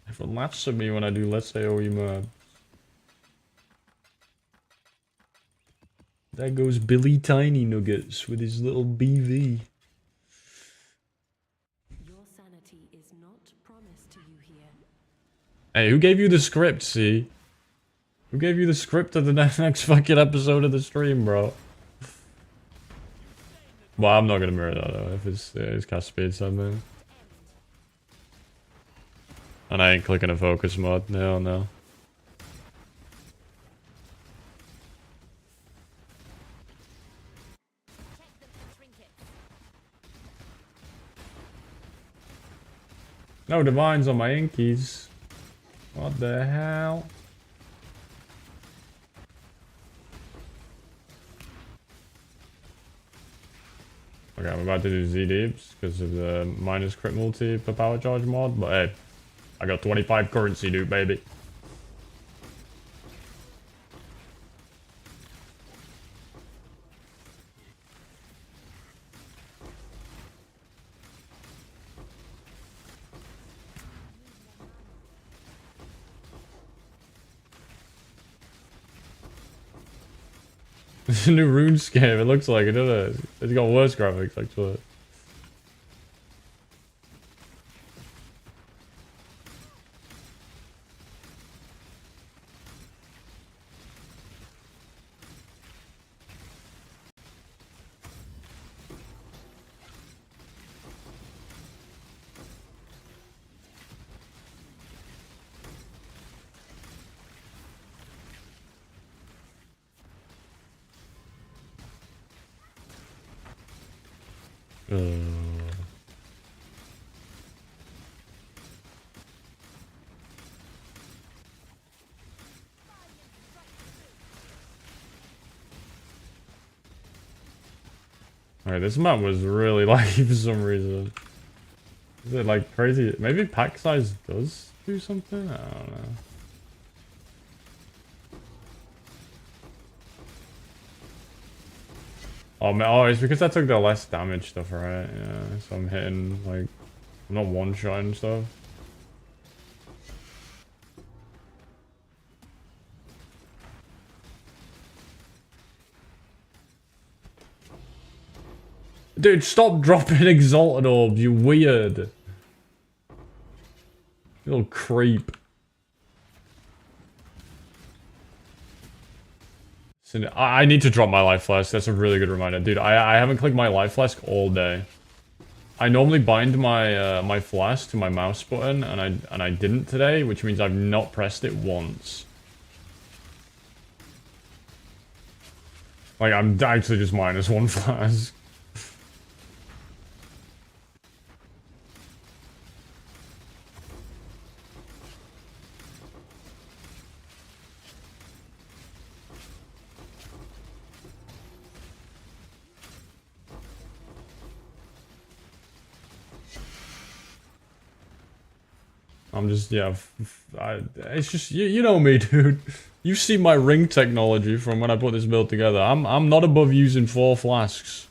Everyone laughs at me when I do let's AoE mobs. There goes Billy Tiny Nuggets with his little BV. Your sanity is not promised to you here. Hey, who gave you the script, see? Who gave you the script of the next fucking episode of the stream, bro? Well, I'm not gonna mirror that though, if it's cast speed something. And I ain't clicking a focus mod, no. No divines on my Enquiries. What the hell? Okay, I'm about to do Z-Deeps because of the minus crit multi per power charge mod, but hey, I got 25 currency, dude, baby. It's a new RuneScape, it looks like it, doesn't it? It's got worse graphics, actually. Alright, this map was really lucky for some reason. Is it like crazy? Maybe pack size does do something? I don't know. Oh, man, oh, it's because I took the less damage stuff, right? Yeah, so I'm hitting, like, I'm not one-shotting stuff. Dude, stop dropping exalted orbs, you weird. You little creep. I need to drop my life flask. That's a really good reminder. Dude, I haven't clicked my life flask all day. I normally bind my my flask to my mouse button, and I didn't today, which means I've not pressed it once. Like, I'm actually just minus one flask. I'm just, yeah, it's just, you know me, dude. You see my ring technology from when I put this build together. I'm not above using 4 flasks.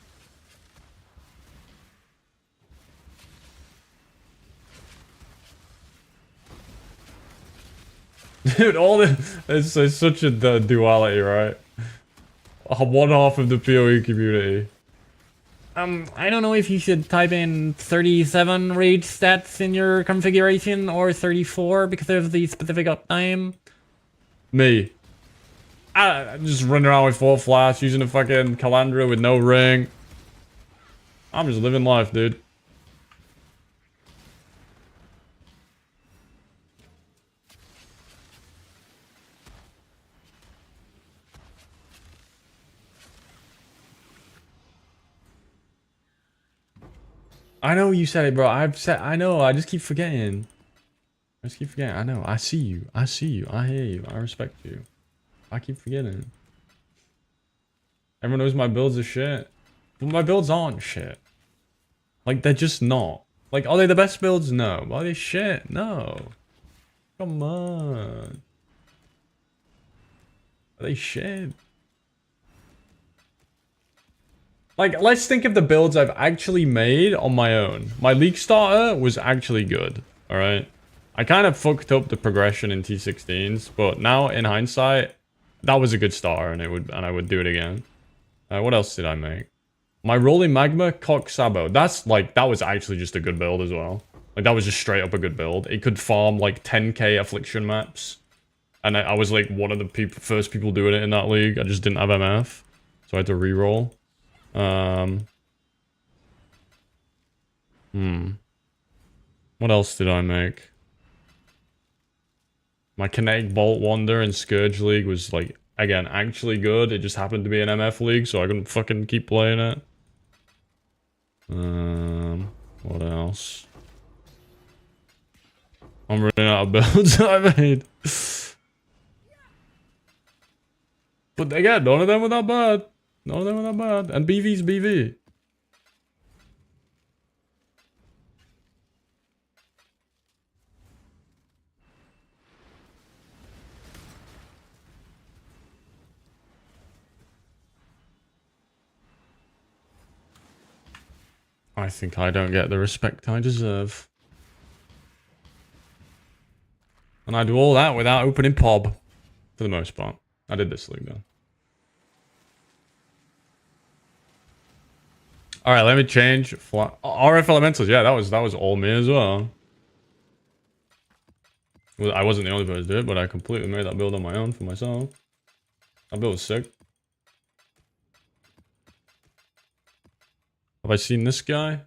Dude, all this, it's such a duality, right? One half of the PoE community. I don't know if you should type in 37 rage stats in your configuration or 34 because of the specific uptime. Me. I'm just running around with 4 flash, using a fucking Calandra with no ring. I'm just living life, dude. I know you said it, bro. I know. I just keep forgetting. I know. I see you. I hear you. I respect you. I keep forgetting. Everyone knows my builds are shit. But my builds aren't shit. Like, they're just not. Like, are they the best builds? No. Are they shit? No. Come on. Are they shit? Like, let's think of the builds I've actually made on my own. My leak starter was actually good, alright? I kind of fucked up the progression in T16s, but now in hindsight, that was a good starter and I would do it again. What else did I make? My Rolling Magma, Cock Sabo. That's like, that was actually just a good build as well. Like, that was just straight up a good build. It could farm like 10k Affliction maps. And I was like one of the first people doing it in that league. I just didn't have MF. So I had to reroll. What else did I make? My Kinetic Bolt Wander and Scourge League was like, again, actually good. It just happened to be an MF league, so I couldn't fucking keep playing it. What else? I'm running out of builds I made. But again, none of them were that bad. None of them were that bad. And BV's BV. I think I don't get the respect I deserve. And I do all that without opening POB. For the most part. I did this league though. Alright, let me change. RF Elementals, yeah, that was all me as well. Well, I wasn't the only person to do it, but I completely made that build on my own for myself. That build was sick. Have I seen this guy?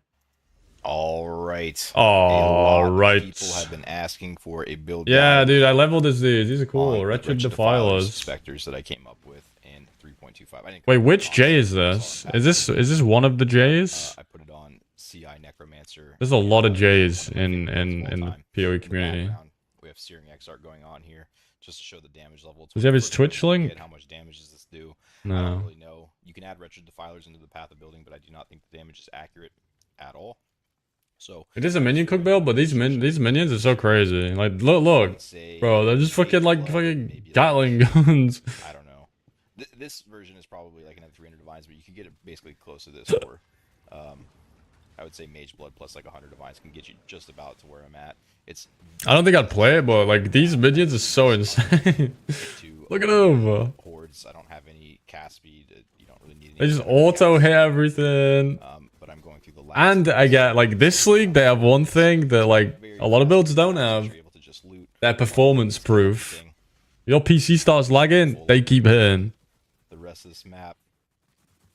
All right. All right. People have been asking for a build. Yeah, dude, I leveled this dude. These are cool. Wretched Defilers. Specters that I came up with in 3.25. Wait, which J is this? Is this one of the J's? I put it on CI Necromancer. There's a lot of J's in the PoE community. We have Searing Exarch going on here just to show the damage level. Does he have his Twitch link? How much damage does this do? No. I don't really know. You can add Wretched Defilers into the Path of Building, but I do not think the damage is accurate at all. So it is a minion cook build, but these minions are so crazy. Like, look, bro, they're just fucking Gatling guns. I don't know. This version is probably like another 300 divines, but you can get it basically close to this for, I would say Mage Blood plus like 100 divines can get you just about to where I'm at. It's. I don't think I'd play it, but like these minions are so insane. Look at them. Hordes. I don't have any cast speed. You don't really need. Any they just auto hit everything. But I'm going through the last. And I get like this league, they have one thing that like a lot of builds don't have. They're performance proof. Your PC starts lagging, they keep hitting. The rest of this map,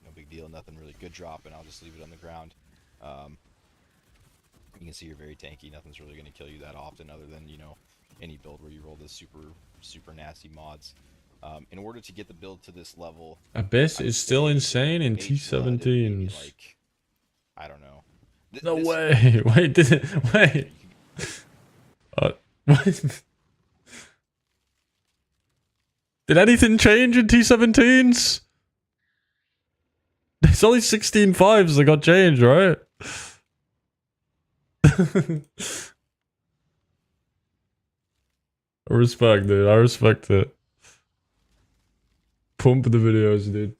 no big deal. Nothing really good drop, and I'll just leave it on the ground. You can see you're very tanky. Nothing's really going to kill you that often, other than any build where you roll the super nasty mods. In order to get the build to this level, Abyss is still insane in T17s. Like, I don't know. No way! Wait, wait. What? Did anything change in T17s? It's only 16.5s that got changed, right? I respect, dude. I respect it. Pump the videos, dude.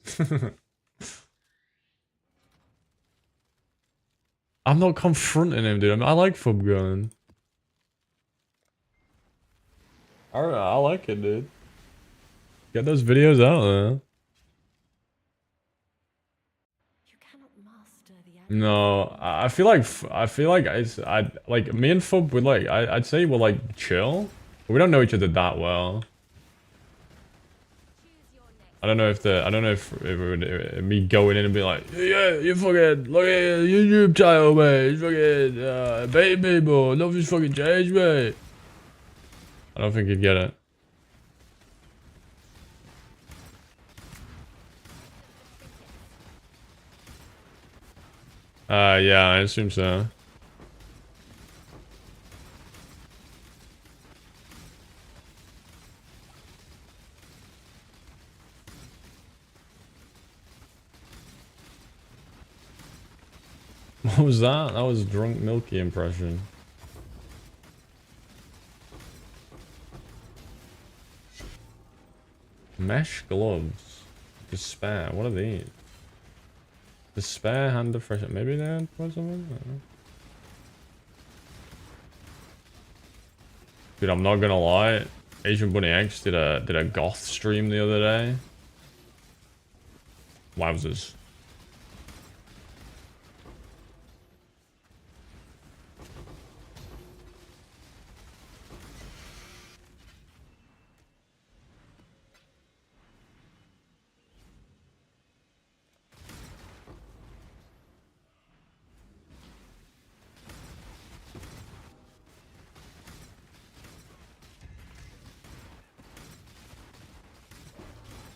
I'm not confronting him, dude. I like Fub gun. I like it, dude. Get those videos out there. No, I feel like like me and Fub would like I'd say we're like chill, but we don't know each other that well. I don't know if me going in and be like, yeah, you fucking look at your YouTube channel, mate. You fucking bait me, bro. Nothing's fucking changed, mate. I don't think he'd get it. Yeah, I assume so. What was that? That was Drunk Milky impression. Mesh gloves. Despair. What are these? Despair hand of fresh. Maybe they're for something? I don't know. Dude, I'm not gonna lie. Asian Bunny X did a goth stream the other day. Wowzers.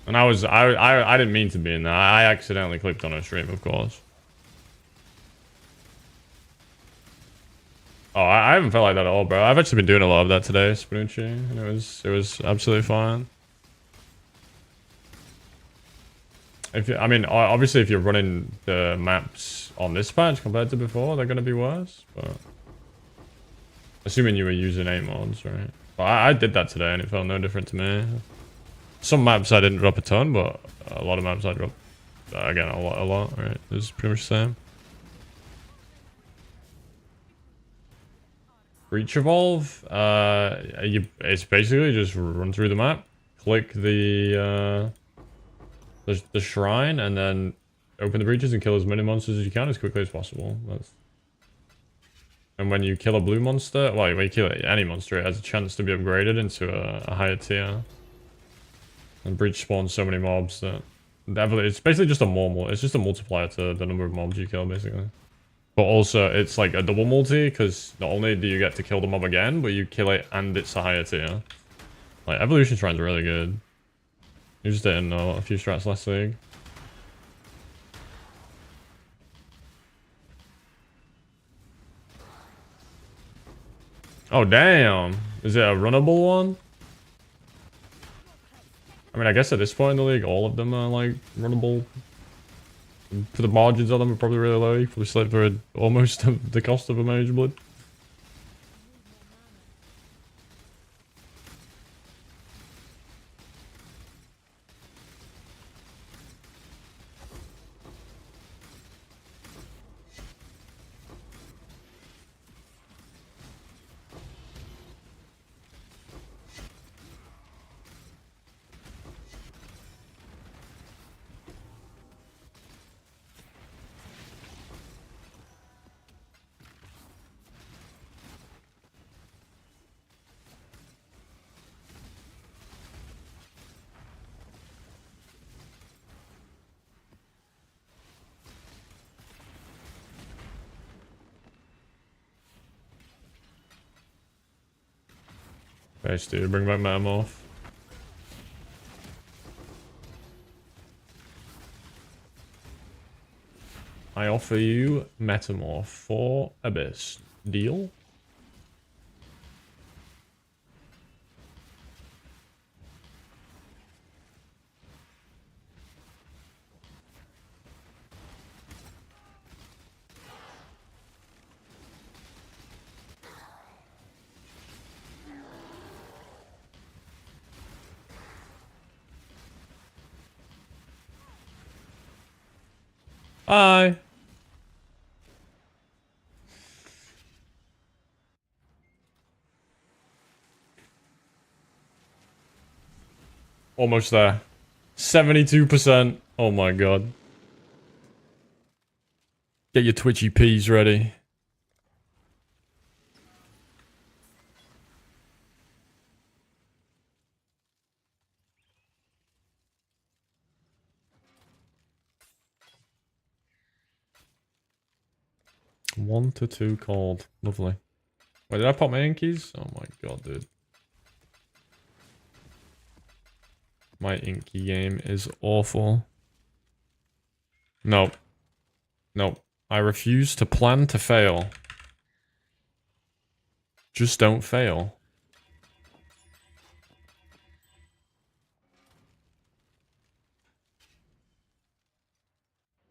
And I didn't mean to be in there. I accidentally clicked on a stream, of course. Oh, I haven't felt like that at all, bro. I've actually been doing a lot of that today, Spoonucci, and it was absolutely fine. I mean, obviously, if you're running the maps on this patch compared to before, they're gonna be worse. But assuming you were using 8 mods, right? But I did that today, and it felt no different to me. Some maps I didn't drop a ton, but a lot of maps I dropped, again, a lot, right? It's pretty much the same. Breach Evolve, it's basically just run through the map, click the shrine, and then open the breaches and kill as many monsters as you can as quickly as possible. And when you kill a blue monster, well, when you kill any monster, it has a chance to be upgraded into a higher tier. And breach spawns so many mobs that it's basically just it's just a multiplier to the number of mobs you kill, basically. But also, it's like a double multi, because not only do you get to kill the mob again, but you kill it and it's a higher tier. Like, evolution shrines are really good. Used it in a few strats last league. Oh, damn. Is it a runnable one? I mean, I guess at this point in the league, all of them are, like, runnable. For the margins of them are probably really low. You probably slip for almost the cost of a Mage Blood. Nice, dude. Bring back Metamorph. I offer you Metamorph for Abyss. Deal? Bye. Almost there. 72%. Oh my god. Get your twitchy peas ready. One to two called. Lovely. Wait, did I pop my Enquiries? Oh my god, dude. My Inky game is awful. Nope. Nope. I refuse to plan to fail. Just don't fail.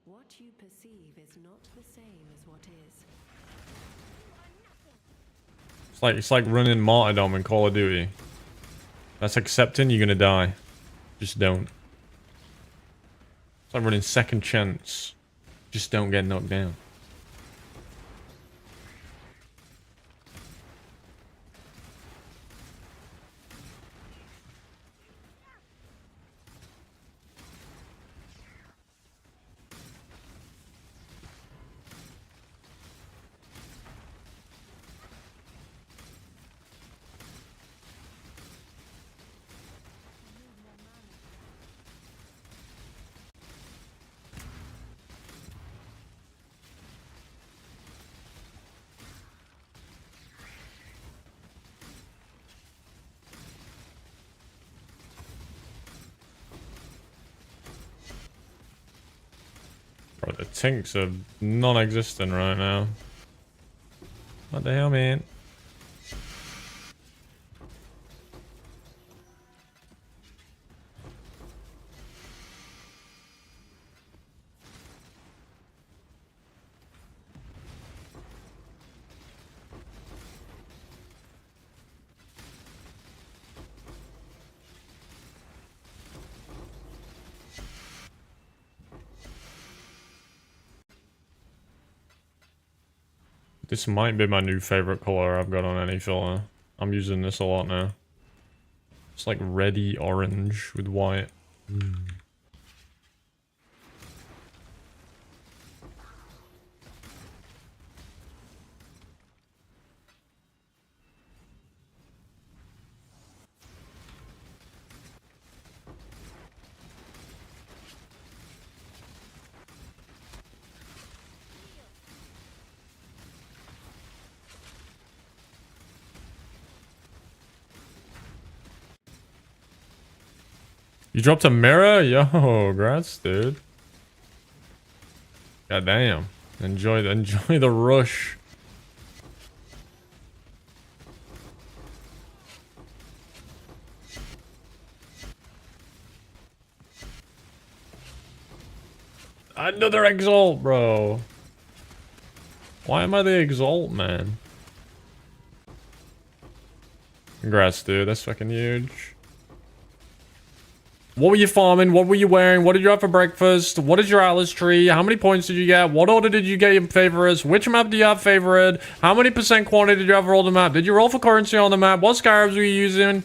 What you perceive is not the same as what is. It's like running Martyrdom in Call of Duty. That's accepting you're gonna die. Just don't. It's like running Second Chance. Just don't get knocked down. Bro, the tinks are non-existent right now. What the hell, man? This might be my new favorite color I've got on any filler. I'm using this a lot now. It's like reddy orange with white. You dropped a mirror? Yo, congrats, dude. God damn. Enjoy the rush. Another exalt, bro. Why am I the exalt, man? Congrats, dude. That's fucking huge. What were you farming? What were you wearing? What did you have for breakfast? What is your Atlas tree? How many points did you get? What order did you get your favorites? Which map do you have favorite? How many percent quantity did you have for all the map? Did you roll for currency on the map? What scarabs were you using?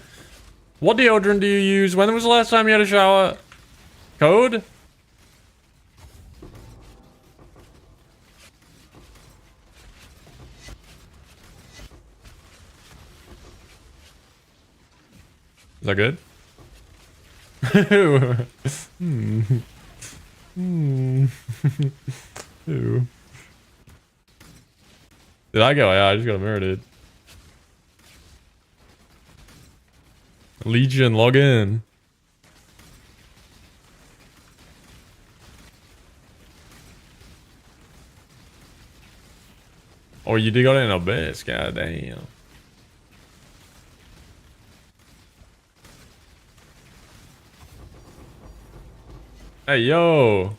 What deodorant do you use? When was the last time you had a shower? Code? Is that good? Ew. Did I go? Yeah, I just got a mirror, dude. Legion, log in. Oh, you did got it in Abyss, god damn. Hey, yo.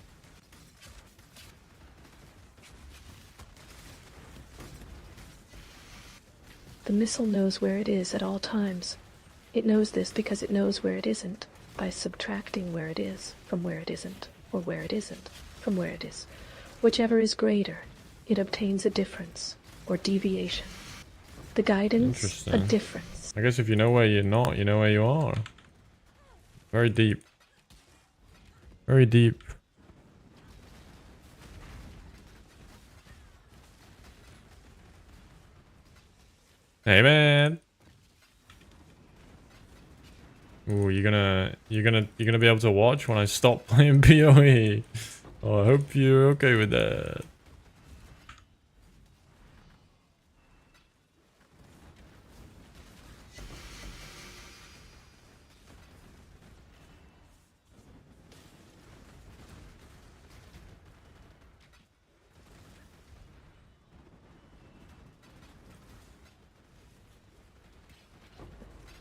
The missile knows where it is at all times. It knows this because it knows where it isn't, by subtracting where it is from where it isn't, or where it isn't from where it is. Whichever is greater, it obtains a difference, or deviation. The guidance, a difference. I guess if you know where you're not, you know where you are. Very deep. Very deep. Hey, man. Ooh, you're gonna be able to watch when I stop playing PoE. Oh, I hope you're okay with that.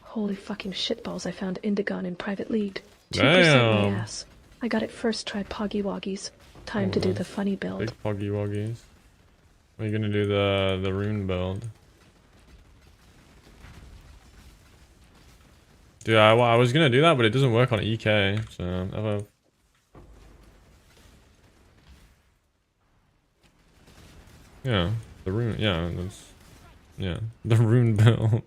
Holy fucking shitballs, I found Indigon in private league. 2% Damn. my ass. I got it first try Poggy Woggies. Time to do the funny build. Big Poggy Woggies. Are you gonna do the rune build? Dude, I was gonna do that, but it doesn't work on EK, so yeah, the rune, yeah, the rune build.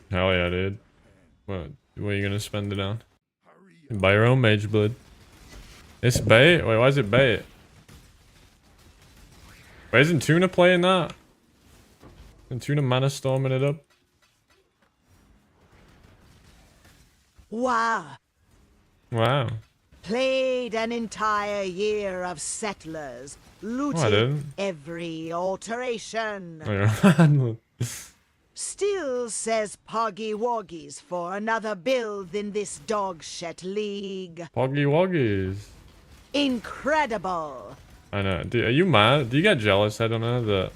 Hell yeah, dude. What are you gonna spend it on? Buy your own mage blood. It's bait? Wait, why is it bait? Wait, isn't Tuna playing that? Isn't Tuna mana storming it up? Wow. Wow. Played an entire year of settlers, looted didn't. every alteration. Oh, yeah. Still says Poggy Woggies for another build in this dog shit league. Poggy Woggies. Incredible. I know. Are you mad? Do you get jealous? I don't know. That,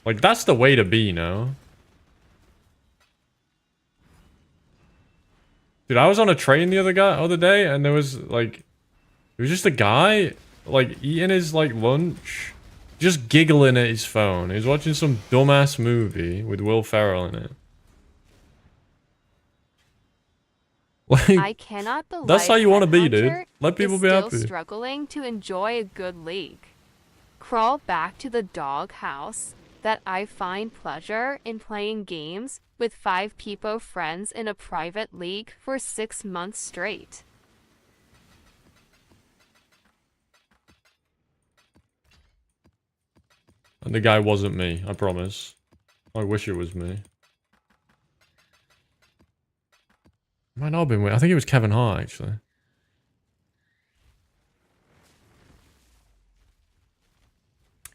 like, that's the way to be, no? Dude, I was on a train the other day, and there was, like... It was just a guy, like, eating his, like, lunch. Just giggling at his phone. He was watching some dumbass movie with Will Ferrell in it. Like, I cannot believe that's how you want to be, dude. Let people be still happy. Struggling to enjoy a good league. Crawl back to the dog house that I find pleasure in playing games with 5 people friends in a private league for 6 months straight. And the guy wasn't me, I promise. I wish it was me. Might not have been. I think it was Kevin Hart, actually.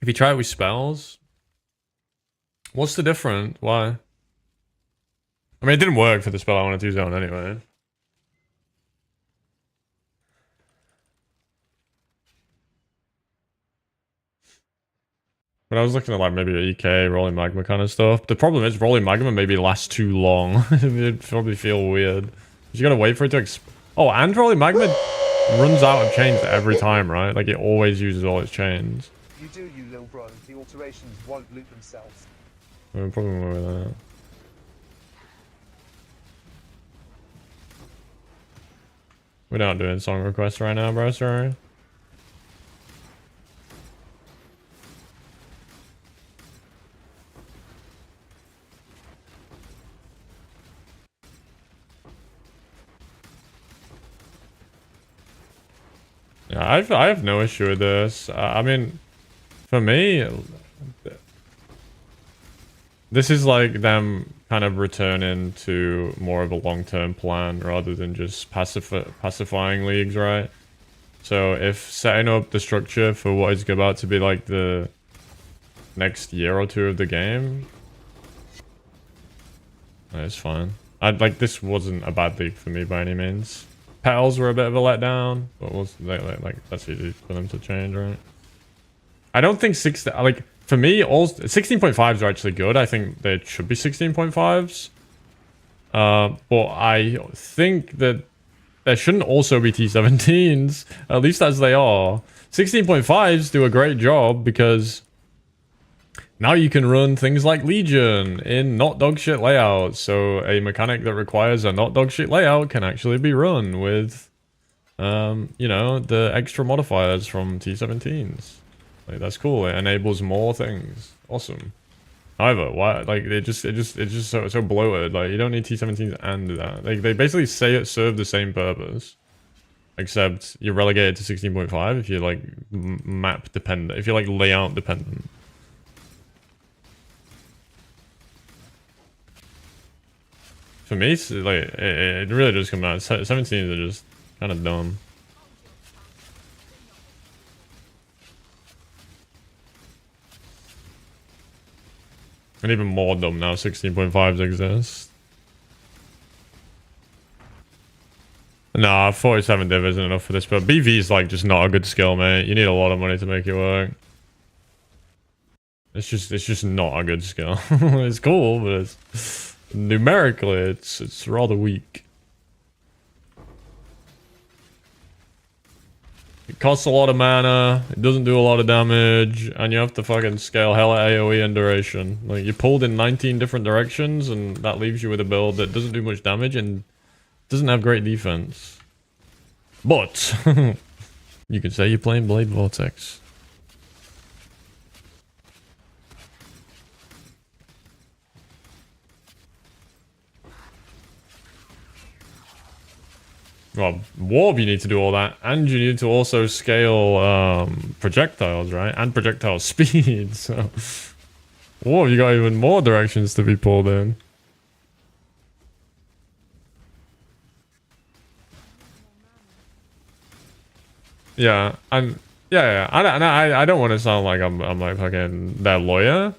If you try it with spells, what's the difference? Why? I mean, it didn't work for the spell I wanted to use on anyway. But I was looking at like maybe EK, Rolling Magma kind of stuff. The problem is Rolling Magma maybe lasts too long. It'd probably feel weird. You gotta wait for it to oh, and Rolling Magma runs out of chains every time, right? Like it always uses all its chains. You do, you little bro. The alterations won't loop themselves. No problem with that. We're not doing song requests right now, bro, sorry. Yeah, I have no issue with this. I mean, for me, this is like them kind of returning to more of a long-term plan rather than just pacifying leagues, right? So if setting up the structure for what is about to be like the next year or two of the game, it's fine. Like this wasn't a bad league for me by any means. Petals were a bit of a letdown, but like that's easy for them to change, right? I don't think for me, all 16.5s are actually good. I think they should be 16.5s. But I think that there shouldn't also be T17s, at least as they are. 16.5s do a great job because now you can run things like Legion in not dogshit layouts. So a mechanic that requires a not dogshit layout can actually be run with, you know, the extra modifiers from T17s. Like that's cool. It enables more things. Awesome. However, why? Like it's just so bloated. Like you don't need T17s and that. Like they basically serve the same purpose, except you're relegated to 16.5 if you're like map dependent. If you're like layout dependent. For me, it's like it really does come out. 17s are just kind of dumb. And even more dumb now, 16.5s exist. Nah, 47 div isn't enough for this, but BV is like just not a good skill, mate. You need a lot of money to make it work. It's just not a good skill. It's cool, but it's numerically it's rather weak. It costs a lot of mana, it doesn't do a lot of damage, and you have to fucking scale hella AoE and duration. Like, you're pulled in 19 different directions, and that leaves you with a build that doesn't do much damage and doesn't have great defense. But, you could say you're playing Blade Vortex. Well, Warp, you need to do all that, and you need to also scale projectiles, right? And projectile speed, so... Warp, you got even more directions to be pulled in. Yeah, and yeah. I don't want to sound like I'm like fucking their lawyer.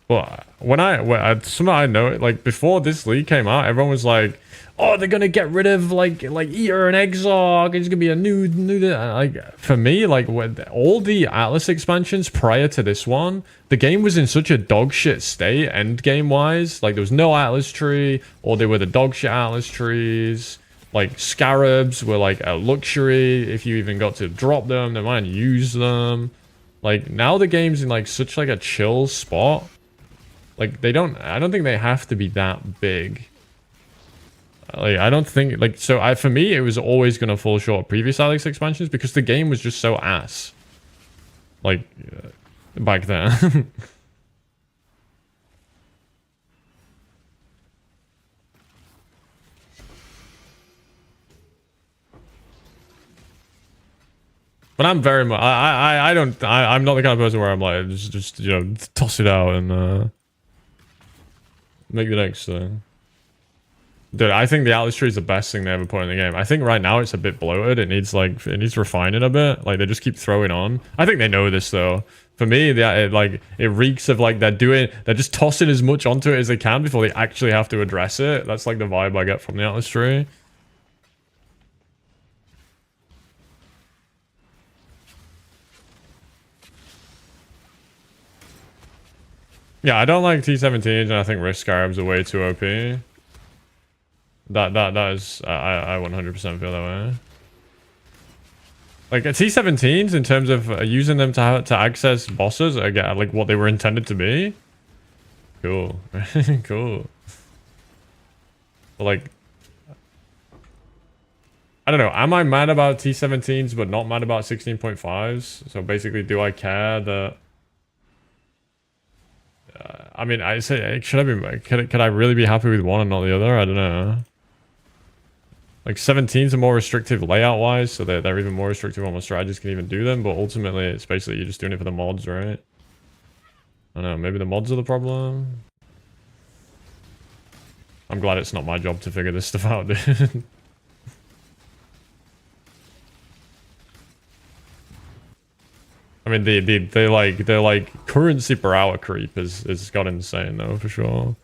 But something I know, like before this league came out, everyone was like, "Oh, they're gonna get rid of like Eater and Exarch. It's gonna be a new." Like for me, like with all the Atlas expansions prior to this one, the game was in such a dog shit state end game wise. Like there was no Atlas tree, or they were the dog shit Atlas trees. Like Scarabs were like a luxury if you even got to drop them. They might use them. Like now the game's in like such like a chill spot. Like I don't think they have to be that big. Like I don't think like so for me it was always gonna fall short of previous Alex expansions because the game was just so ass. Like back then. But I'm very much I'm not the kind of person where I'm like just you know toss it out and make the next thing. Dude, I think the Atlas tree is the best thing they ever put in the game. I think right now it's a bit bloated. It needs refining a bit. Like they just keep throwing on. I think they know this though. For me, it reeks of like they're just tossing as much onto it as they can before they actually have to address it. That's like the vibe I get from the Atlas tree. Yeah, I don't like T17s, and I think Risk Scarabs are way too OP. That is, I 100% feel that way. Like T17s, in terms of using them to access bosses, again, like what they were intended to be. Cool, cool. But like, I don't know. Am I mad about T17s, but not mad about 16.5s? So basically, do I care that? I mean, I say, could I really be happy with one and not the other? I don't know. Like 17s are more restrictive layout wise, so they're even more restrictive on what strategies can even do them. But ultimately, it's basically you're just doing it for the mods, right? I don't know. Maybe the mods are the problem. I'm glad it's not my job to figure this stuff out, dude. I mean, they like currency per hour creep is got insane though for sure.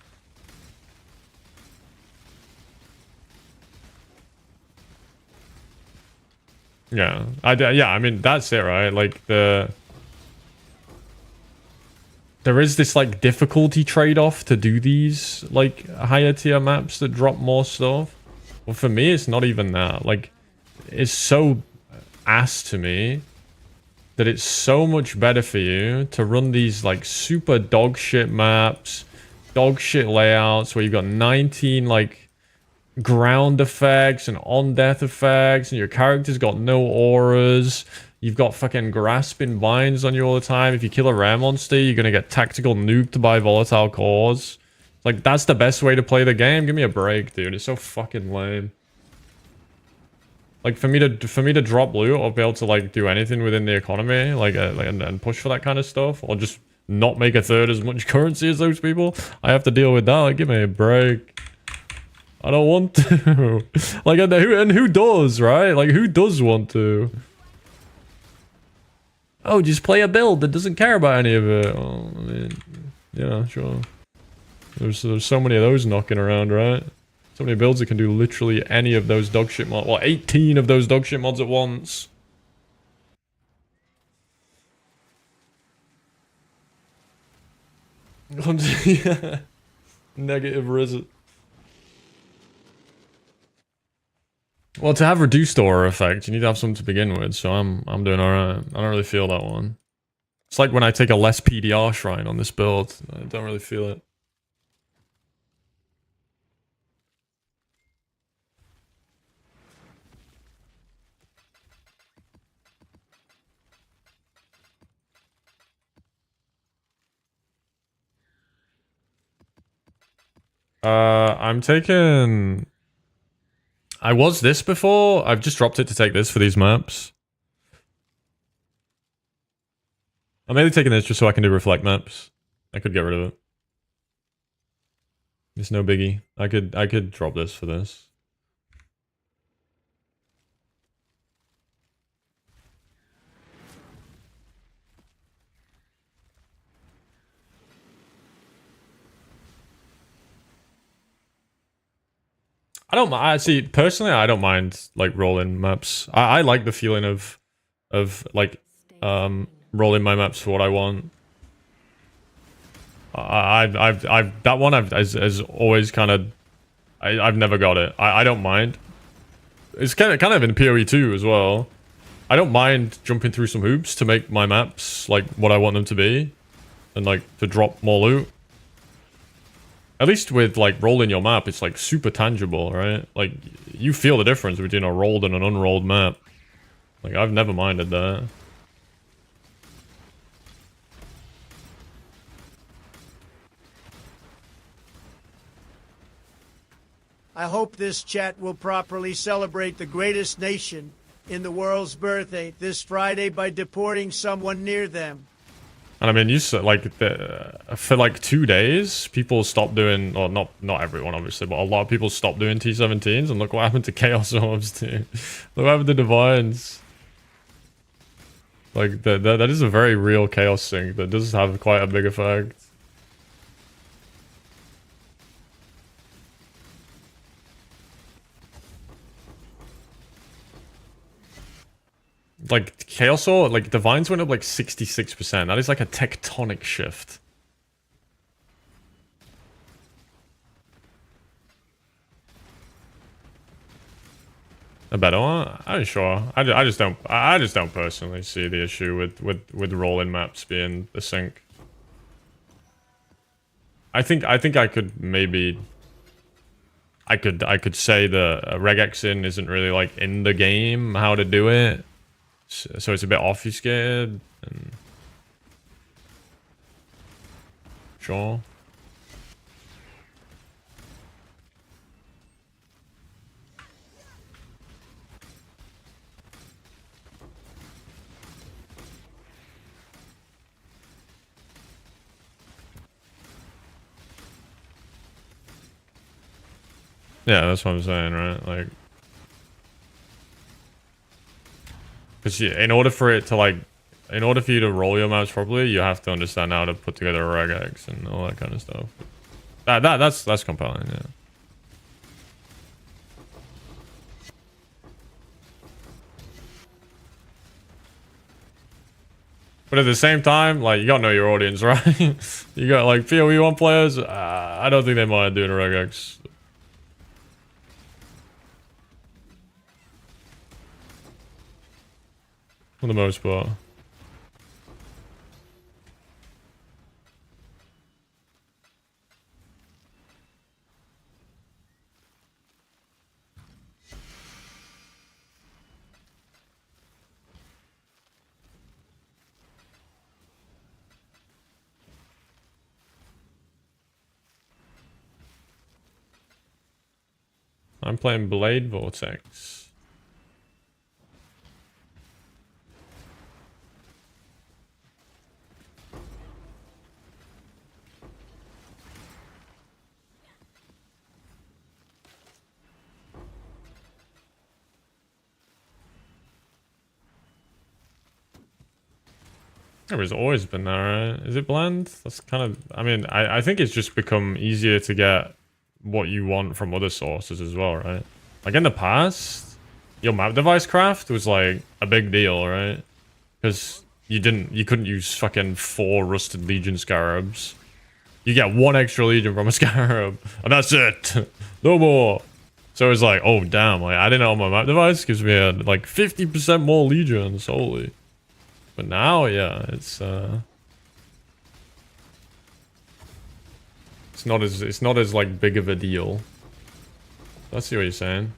Yeah, I mean that's it, right? Like there is this like difficulty trade-off to do these like higher tier maps that drop more stuff. Well, for me, it's not even that. Like, it's so ass to me that it's so much better for you to run these like super dog shit maps, dog shit layouts where you've got 19 like ground effects and on death effects, and your character's got no auras. You've got fucking grasping vines on you all the time. If you kill a rare monster, you're gonna get tactical nuked by volatile cores. Like, that's the best way to play the game. Give me a break, dude. It's so fucking lame. Like, for me to drop loot or be able to like do anything within the economy, like and push for that kind of stuff, or just not make a third as much currency as those people, I have to deal with that. Like, give me a break. I don't want to. Like, and who does, right? Like, who does want to? Oh, just play a build that doesn't care about any of it. Oh, I mean, yeah, sure. There's so many of those knocking around, right? So many builds that can do literally any of those dogshit mods. Well, 18 of those dogshit mods at once. Yeah. Negative result. Well, to have reduced aura effect, you need to have something to begin with, so I'm doing alright. I don't really feel that one. It's like when I take a less PDR shrine on this build. I don't really feel it. I'm taking... I was this before. I've just dropped it to take this for these maps. I'm mainly taking this just so I can do reflect maps. I could get rid of it. It's no biggie. I could drop this for this. don't. I see personally. I don't mind like rolling maps. I like the feeling of like rolling my maps for what I want. I've that one has always kind of I've never got it. I don't mind. It's kind of in PoE 2 as well. I don't mind jumping through some hoops to make my maps like what I want them to be, and like to drop more loot. At least with like rolling your map, it's like super tangible, right? Like you feel the difference between a rolled and an unrolled map. Like I've never minded that. I hope this chat will properly celebrate the greatest nation in the world's birthday this Friday by deporting someone near them. And I mean, you said like for like 2 days, people stopped doing, or not everyone obviously, but a lot of people stopped doing T17s, and look what happened to Chaos Orbs too. Look what happened to Divines. Like that is a very real chaos sink that does have quite a big effect. Like Chaos Orb, like Divines went up like 66%. That is like a tectonic shift. A better one? I'm sure. I just don't personally see the issue with rolling maps being the sync. I think I could maybe I could say the regexing isn't really like in the game how to do it. So it's a bit obfuscated. And sure. Yeah, that's what I'm saying, right? Like, because in order for it to like, in order for you to roll your maps properly, you have to understand how to put together a regex and all that kind of stuff. That's compelling, yeah. But at the same time, like, you gotta know your audience, right? You got like PoE 1 players. I don't think they mind doing a regex. For the most part. I'm playing Blade Vortex. It's always been there, right? Is it bland? That's kind of... I mean, I think it's just become easier to get what you want from other sources as well, right? Like in the past, your map device craft was like a big deal, right? Because you couldn't use fucking 4 Rusted Legion Scarabs. You get 1 extra Legion from a Scarab, and that's it. No more. So it's like, oh damn, like adding it on my map device gives me like 50% more Legions, holy. But now, yeah, it's not as like big of a deal. I see what you're saying.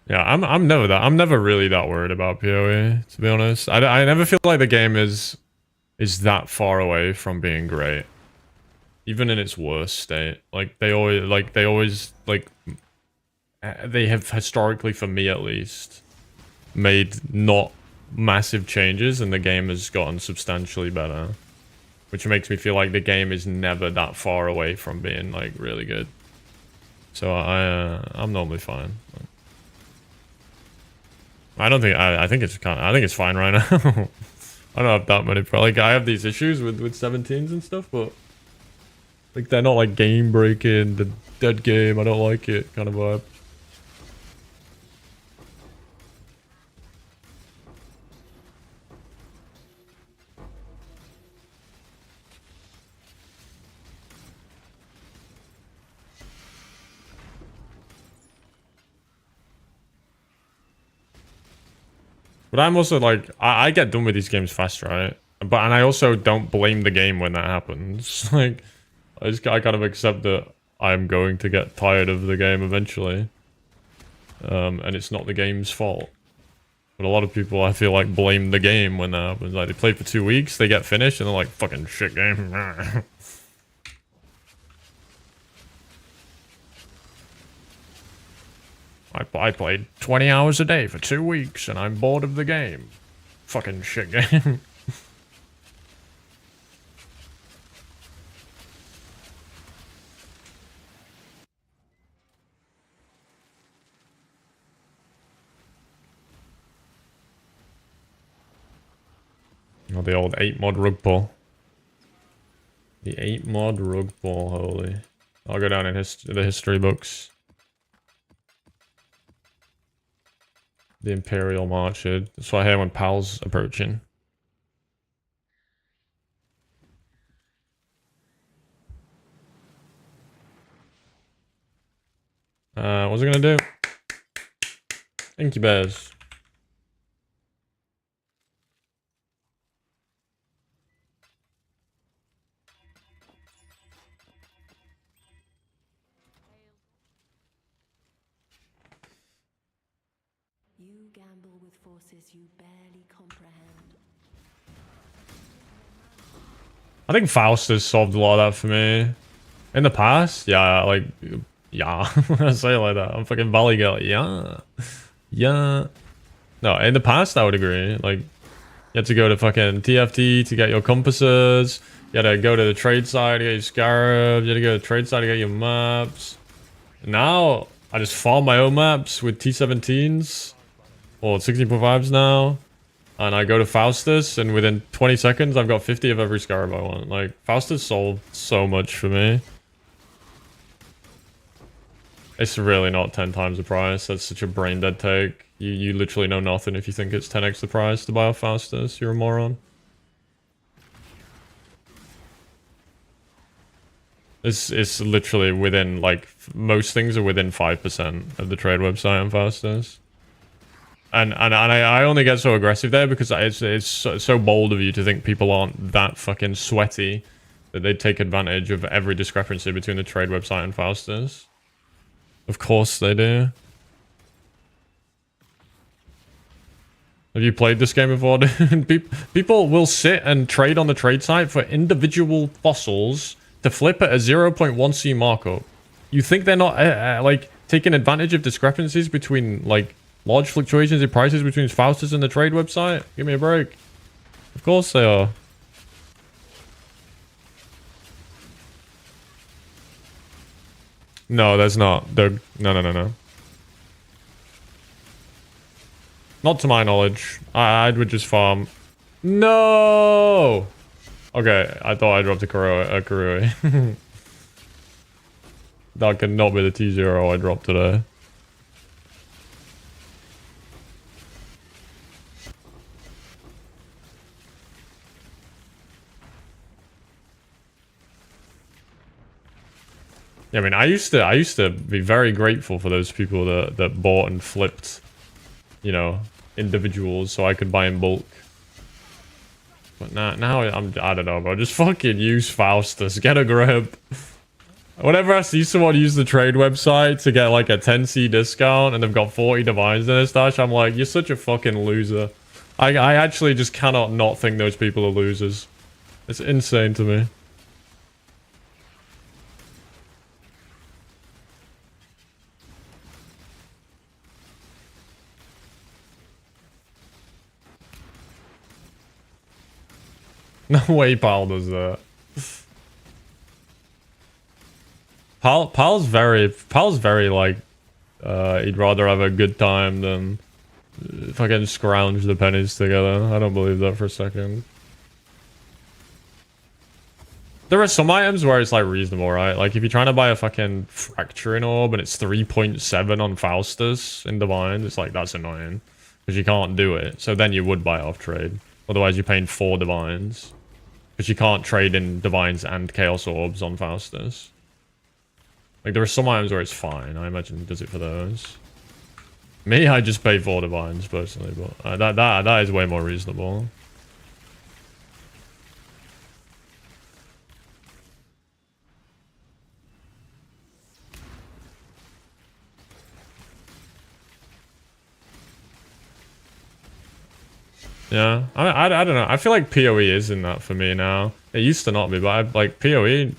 Yeah, I'm never really that worried about PoE, to be honest. I never feel like the game is that far away from being great. Even in its worst state. Like they always they have historically, for me at least, made not massive changes and the game has gotten substantially better. Which makes me feel like the game is never that far away from being like really good. So I'm normally fine. I don't think I think it's fine right now. I don't have that many like I have these issues with 17s and stuff, but like they're not like game breaking, the dead game, I don't like it kind of vibe. But I'm also like, I get done with these games fast, right? And I also don't blame the game when that happens. Like, I kind of accept that I'm going to get tired of the game eventually. And it's not the game's fault. But a lot of people, I feel like, blame the game when that happens. Like, they play for 2 weeks, they get finished, and they're like, fucking shit game. I played 20 hours a day for 2 weeks and I'm bored of the game. Fucking shit game. Oh, the old 8-mod rug pull. The 8-mod rug pull, holy. I'll go down in the history books. The Imperial March. That's what I hear when Pal's approaching. What's it gonna do? Incubares. You gamble with forces you barely comprehend. I think Faust has solved a lot of that for me. In the past, yeah, like, yeah. I say it like that. I'm fucking volley girl. Yeah. Yeah. No, in the past, I would agree. Like, you had to go to fucking TFT to get your compasses. You had to go to the trade side to get your Scarabs. You had to go to the trade side to get your maps. Now, I just farm my own maps with T17s. Or 16.5s now. And I go to Faustus, and within 20 seconds, I've got 50 of every Scarab I want. Like, Faustus solved so much for me. It's really not 10 times the price. That's such a brain dead take. You literally know nothing if you think it's 10x the price to buy a Faustus. You're a moron. It's literally within, like, most things are within 5% of the trade website on Faustus. And I only get so aggressive there because it's so bold of you to think people aren't that fucking sweaty that they take advantage of every discrepancy between the trade website and Faustus. Of course they do. Have you played this game before, dude? People will sit and trade on the trade site for individual fossils to flip at a 0.1c markup. You think they're not, like, taking advantage of discrepancies between, like, large fluctuations in prices between Faustus and the trade website? Give me a break. Of course they are. No, there's not. No. Not to my knowledge. I would just farm. No! Okay, I thought I dropped a Karui. That could not be the T0 I dropped today. I mean, I used to be very grateful for those people that bought and flipped, you know, individuals so I could buy in bulk. But now I don't know, bro. Just fucking use Faustus. Get a grip. Whenever I see someone use the trade website to get like a 10C discount and they've got 40 divines in their stash, I'm like, you're such a fucking loser. I actually just cannot not think those people are losers. It's insane to me. No way Pal does that. Pal's very like, he'd rather have a good time than fucking scrounge the pennies together. I don't believe that for a second. There are some items where it's like reasonable, right? Like if you're trying to buy a fucking fracturing orb and it's 3.7 on Faustus in Divine, it's like, that's annoying. Because you can't do it. So then you would buy off trade. Otherwise you're paying 4 Divines. Because you can't trade in Divines and Chaos Orbs on Faustus. Like, there are some items where it's fine. I imagine he does it for those. Me, I just pay 4 Divines, personally. But that is way more reasonable. Yeah, I don't know. I feel like PoE is in that for me now. It used to not be, but like PoE...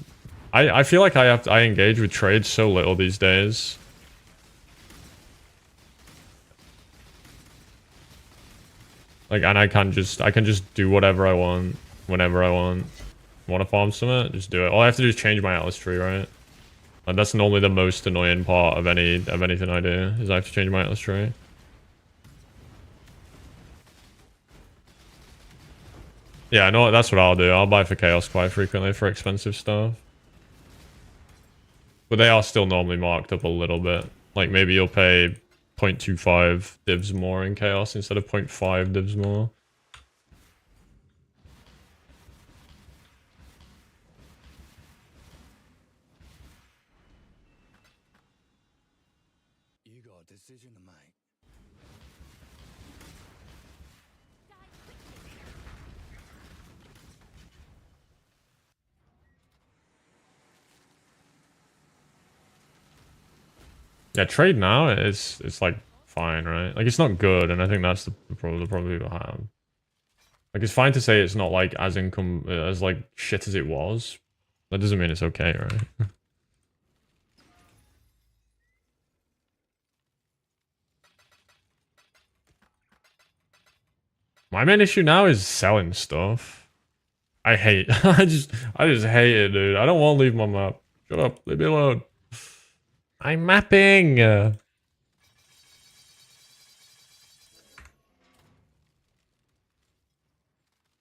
I feel like I engage with trades so little these days. Like, and I can just do whatever I want, whenever I want. Want to farm something? Just do it. All I have to do is change my Atlas tree, right? And that's normally the most annoying part of anything I do, is I have to change my Atlas tree. Yeah, no, that's what I'll do. I'll buy for Chaos quite frequently for expensive stuff. But they are still normally marked up a little bit. Like maybe you'll pay 0.25 divs more in Chaos instead of 0.5 divs more. You got a decision to make. Yeah, trade now it's like fine, right? Like it's not good, and I think that's the problem people have. Like it's fine to say it's not like as like shit as it was. That doesn't mean it's okay, right? My main issue now is selling stuff. I hate I just hate it, dude. I don't want to leave my map. Shut up, leave me alone. I'm mapping. They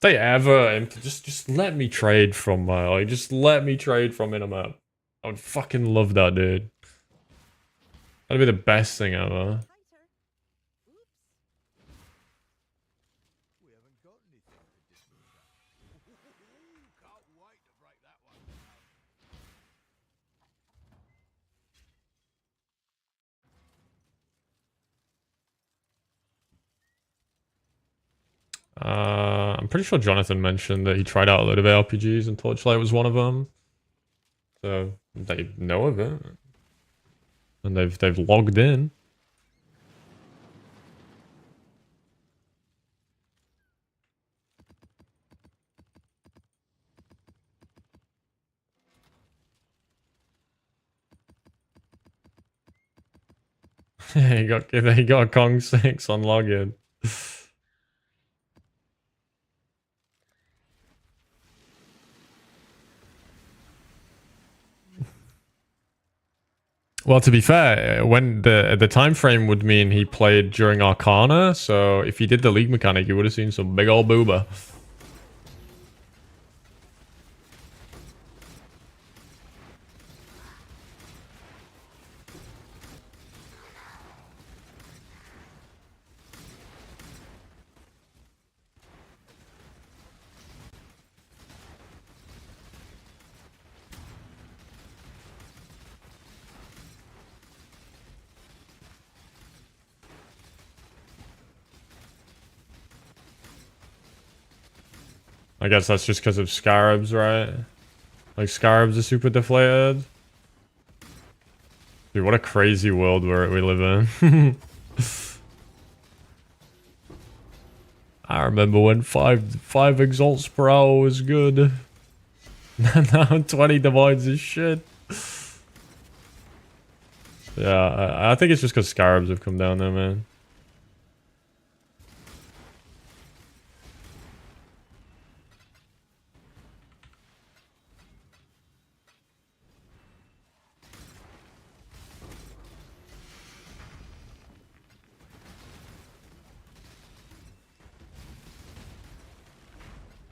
ever just let me trade from my just let me trade from Minimap. I would fucking love that, dude. That'd be the best thing ever. I'm pretty sure Jonathan mentioned that he tried out a load of ARPGs and Torchlight was one of them. So they know of it. And they've logged in. he got Kong 6 on login. Well, to be fair, when the time frame would mean he played during Arcana, so if he did the league mechanic, you would have seen some big old booba. I guess that's just because of Scarabs, right? Like, Scarabs are super deflated. Dude, what a crazy world we live in. I remember when 5 exalts per hour was good. Now 20 divides is shit. Yeah, I think it's just because Scarabs have come down there, man.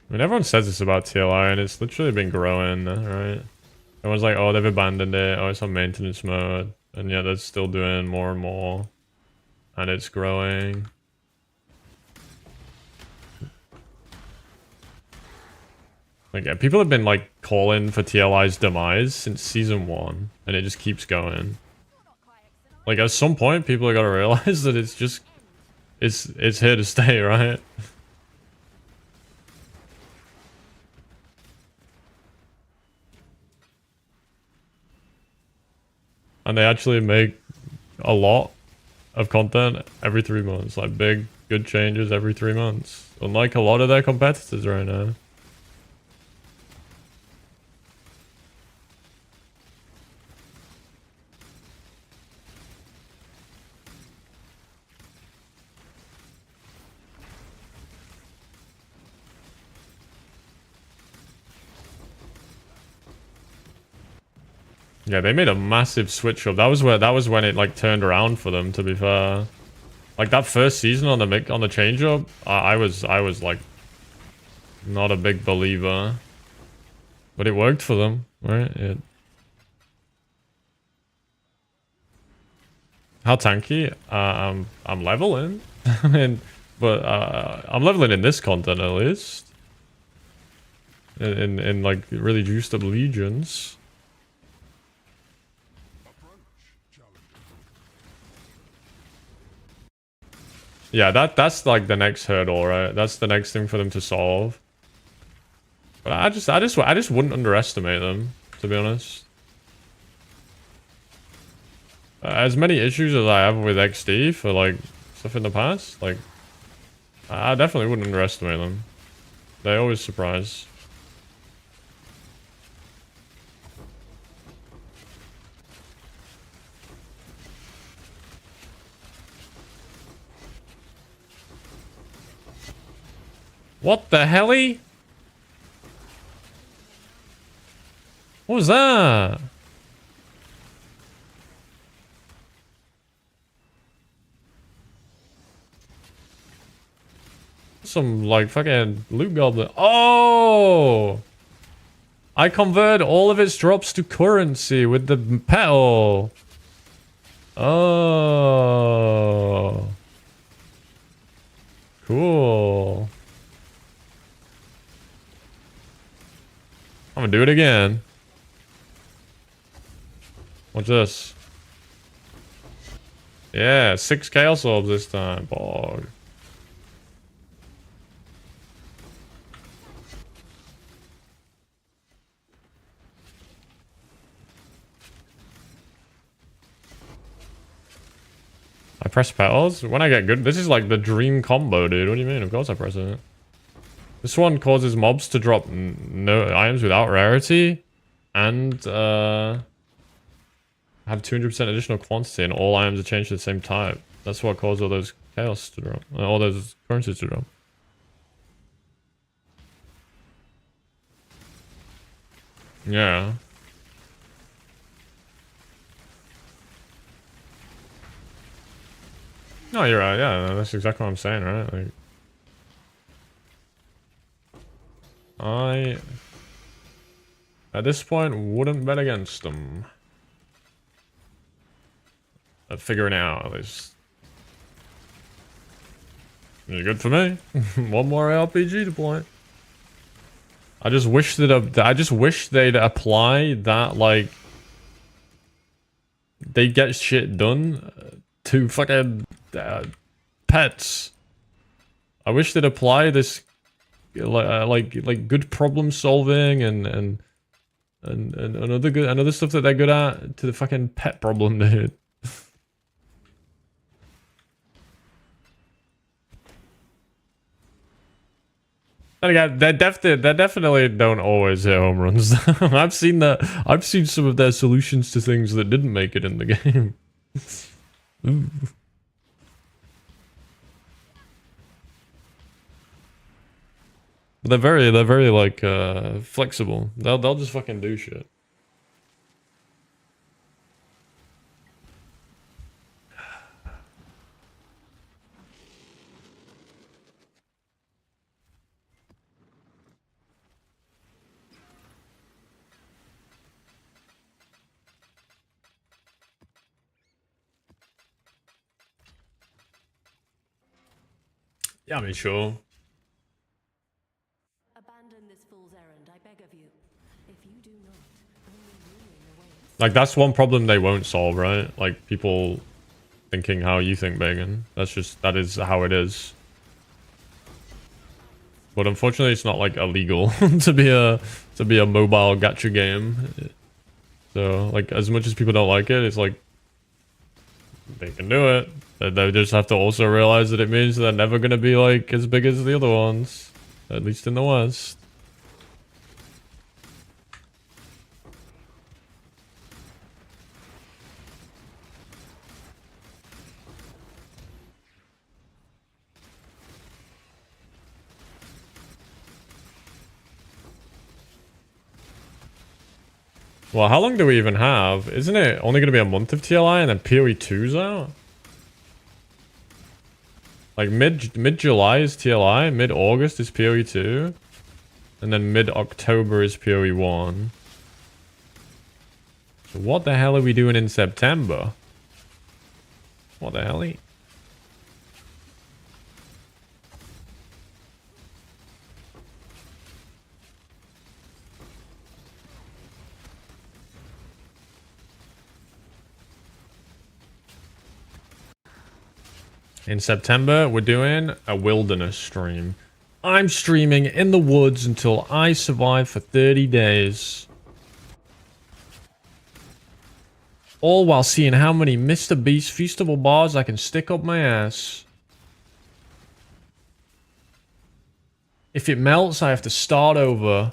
I mean, everyone says this about TLI, and it's literally been growing, right? Everyone's like, oh, they've abandoned it, oh, it's on maintenance mode. And yeah, they're still doing more and more. And it's growing. Like, yeah, people have been, like, calling for TLI's demise since Season 1. And it just keeps going. Like, at some point, people are gonna realize that it's just... It's here to stay, right? And they actually make a lot of content every 3 months. Like big, good changes every 3 months. Unlike a lot of their competitors right now. Yeah, they made a massive switch up. That was when it like turned around for them, to be fair. Like that first season on the change up, I was like not a big believer. But it worked for them, right? How tanky? I'm leveling. I mean, but I'm leveling in this content at least. In like really juiced up legions. Yeah, that's like the next hurdle, right? That's the next thing for them to solve. But I just wouldn't underestimate them, to be honest. As many issues as I have with XD for like stuff in the past, like I definitely wouldn't underestimate them. They always surprise. What the helly? What was that? Some like fucking loot goblin. Oh! I convert all of its drops to currency with the petal. Oh. Cool. I'm gonna do it again. What's this? Yeah, 6 Chaos Orbs this time. Bog. I press petals? When I get good... This is like the dream combo, dude. What do you mean? Of course I press it. This one causes mobs to drop no items without rarity. And, have 200% additional quantity, and all items are changed to the same type. That's what caused all those chaos to drop. All those currencies to drop. Yeah. No, you're right. Yeah, that's exactly what I'm saying, right? Like, I, at this point, wouldn't bet against them. At figuring it out, at least. It's good for me. One more RPG to play. I just wish they'd apply that, like, they get shit done to fucking pets. I wish they'd apply this like good problem solving and and other stuff that they're good at to the fucking pet problem, dude. And again, they definitely don't always hit home runs. I've seen that. I've seen some of their solutions to things that didn't make it in the game. Ooh. They're very like flexible. They'll just fucking do shit. Yeah, I mean, sure. Abandon this fool's errand, I beg of you. If you do not, only ruin awaits. Like, that's one problem they won't solve, right? Like, people thinking how you think, Megan. That is how it is. But unfortunately, it's not, like, illegal to be a mobile gacha game. So, like, as much as people don't like it, it's like, they can do it. They just have to also realize that it means they're never going to be, like, as big as the other ones. At least in the West. Well, how long do we even have? Isn't it only going to be a month of TLI and then PoE 2's out? Like mid-July is TLI, mid-August is PoE 2, and then mid-October is PoE 1. So what the hell are we doing in September? What the hell? In September, we're doing a wilderness stream. I'm streaming in the woods until I survive for 30 days. All while seeing how many Mr. Beast Feastable bars I can stick up my ass. If it melts, I have to start over.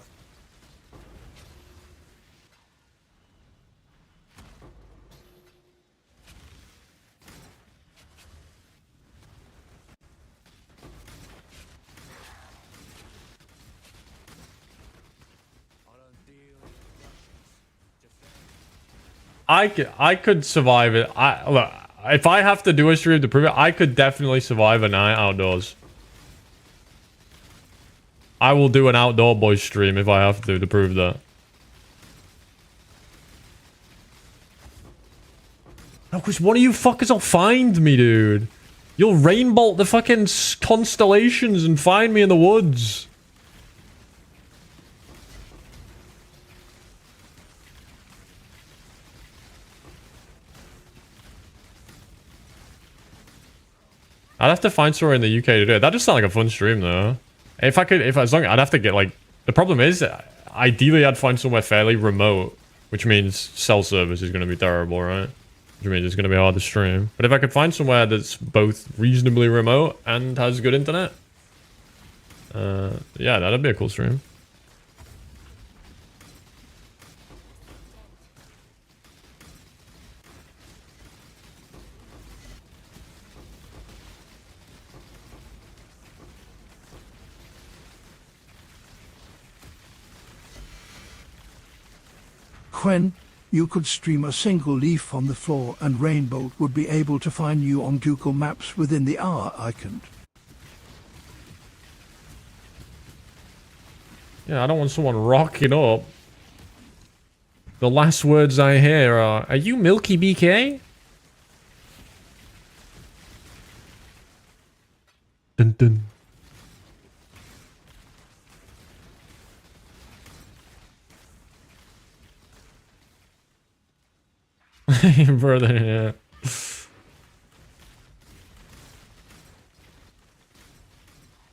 I could survive it. Look, if I have to do a stream to prove it, I could definitely survive a night outdoors. I will do an outdoor boys stream if I have to prove that. No, because one of you fuckers will find me, dude. You'll rainbolt the fucking constellations and find me in the woods. I'd have to find somewhere in the UK to do it. That just sounds like a fun stream, though. If I could, I'd have to get, like... The problem is, ideally I'd find somewhere fairly remote, which means cell service is going to be terrible, right? Which means it's going to be hard to stream. But if I could find somewhere that's both reasonably remote and has good internet, yeah, that'd be a cool stream. When you could stream a single leaf on the floor and Rainbolt would be able to find you on Google Maps within the hour, I can. Yeah, I don't want someone rocking up. The last words I hear are you Milky BK? Dun dun. Brother, yeah.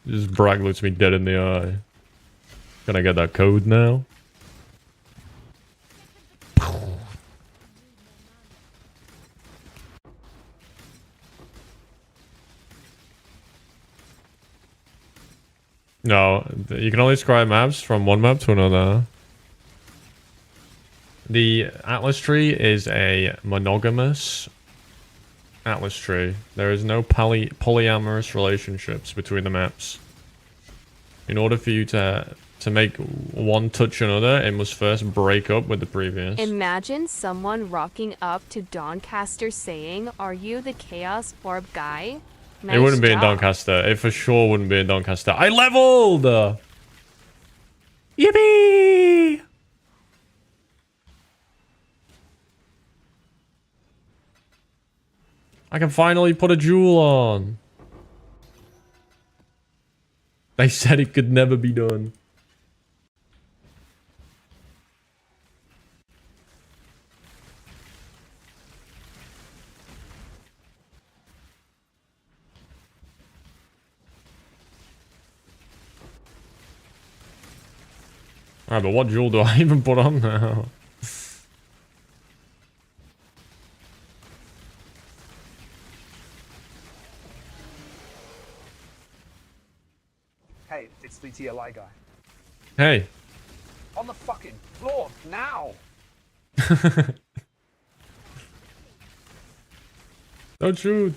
Just Bragg looks me dead in the eye. Can I get that code now? No, you can only scribe maps from one map to another. The Atlas tree is a monogamous Atlas tree. There is no polyamorous relationships between the maps. In order for you to make one touch another, it must first break up with the previous. Imagine someone rocking up to Doncaster saying, "Are you the Chaos Orb guy?" Nice It wouldn't be in job. Doncaster. It for sure wouldn't be in Doncaster. I leveled! Yippee! I can finally put a jewel on. They said it could never be done. Alright, but what jewel do I even put on now? Hey, it's the TLI guy. Hey. On the fucking floor, now! Don't shoot.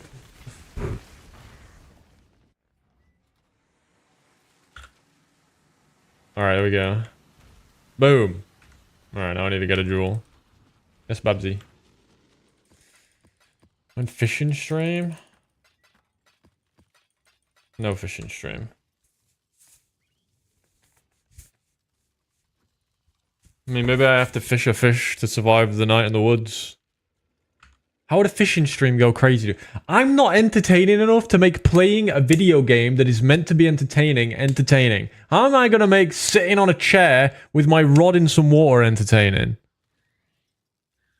Alright, there we go. Boom. Alright, now I need to get a jewel. Yes, Babsy. And fishing stream? No fishing stream. I mean, maybe I have to fish a fish to survive the night in the woods. How would a fishing stream go crazy? I'm not entertaining enough to make playing a video game that is meant to be entertaining. How am I going to make sitting on a chair with my rod in some water entertaining?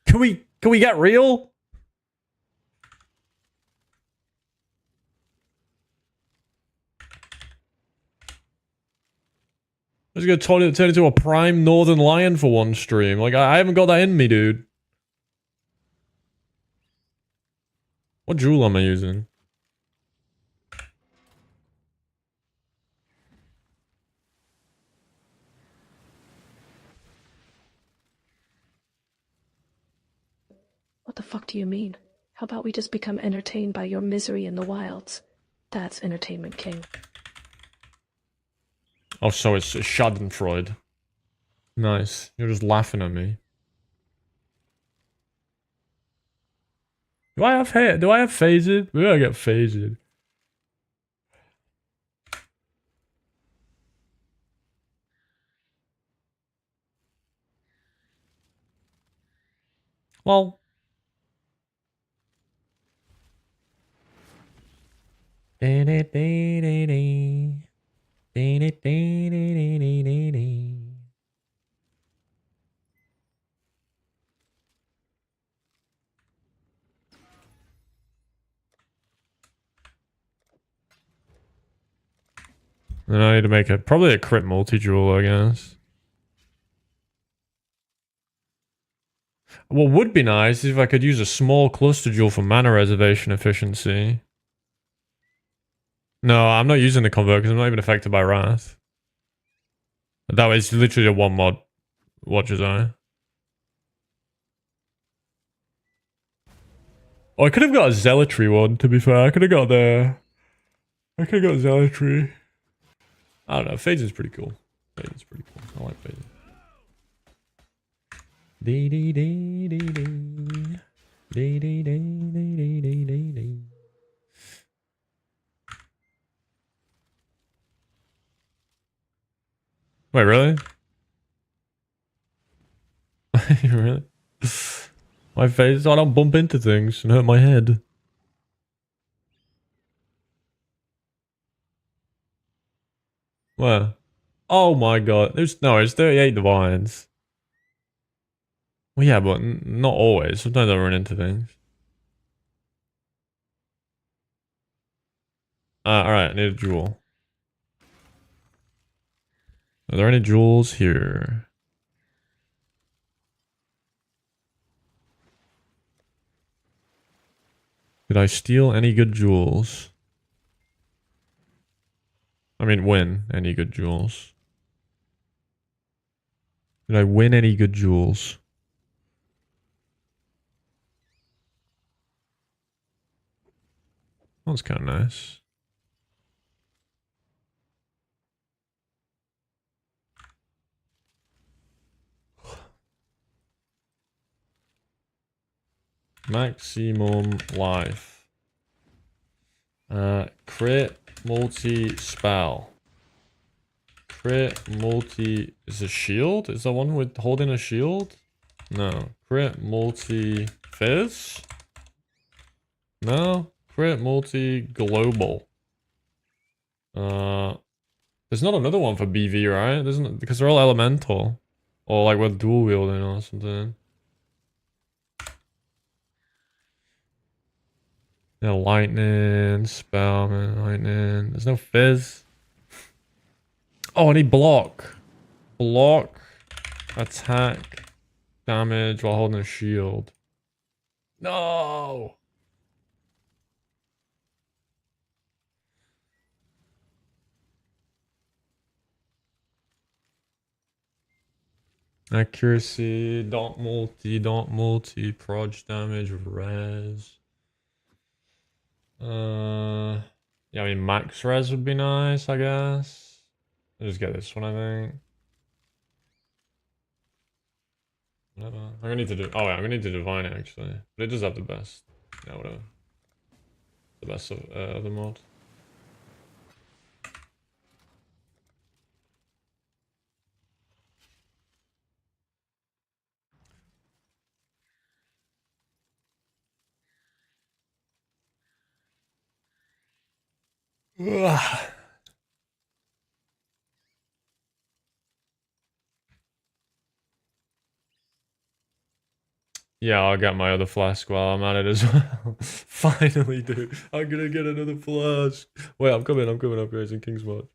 Can we get real? I was going to turn into a prime northern lion for one stream. Like, I haven't got that in me, dude. What jewel am I using? What the fuck do you mean? How about we just become entertained by your misery in the wilds? That's entertainment, King. Oh, so it's Schadenfreude. Nice. You're just laughing at me. Do I have hair? Do I have phased? Maybe I get phased. Well. Then I need to make probably a crit multi-jewel, I guess. What would be nice is if I could use a small cluster jewel for mana reservation efficiency. No, I'm not using the convert because I'm not even affected by Wrath. That was literally a one mod. Watcher's Eye. Oh, I could have got a Zealotry one, to be fair. I could have got Zealotry. I don't know. Phase is pretty cool. Phase is pretty cool. I like Phase. Dee dee dee dee dee. Dee dee dee dee dee dee dee dee. Wait, really? Really? My face, so I don't bump into things and hurt my head. Where? Oh my god. There's 38 divines. Well, yeah, but not always. Sometimes I run into things. Alright, I need a jewel. Are there any jewels here? Did I steal any good jewels? I mean, win any good jewels. Did I win any good jewels? That's kind of nice. Maximum life. Crit multi spell. Crit multi is a shield? Is that one with holding a shield? No. Crit multi fizz? No. Crit multi global. There's not another one for BV, right? Isn't because they're all elemental. Or like with dual wielding or something. No lightning, spell, lightning. There's no fizz. Oh, I need block. Block, attack, damage while holding a shield. No! Accuracy, don't multi, proj damage, res. Yeah, I mean, max res would be nice, I guess. I'll just get this one, I think. Whatever. I'm gonna need to do. Oh, yeah, I'm gonna need to divine it actually, but it does have the best. Yeah, whatever. The best of the mod. Ugh. Yeah, I'll get my other flask while I'm at it as well. Finally, dude. I'm gonna get another flask. Wait, I'm coming, guys, in King's March.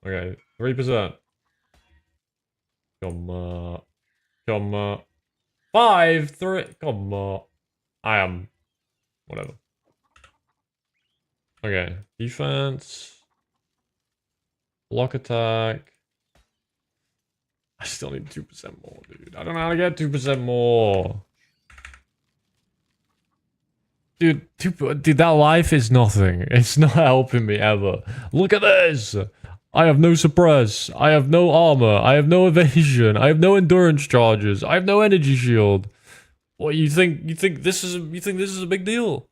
Okay, 3%. Come on. Come on. 5, 3. Come on. I am. Whatever. Okay, defense. Block attack. I still need 2% more, dude. I don't know how to get 2% more. Dude, that life is nothing. It's not helping me ever. Look at this! I have no suppress. I have no armor. I have no evasion. I have no endurance charges. I have no energy shield. What you think this is a big deal?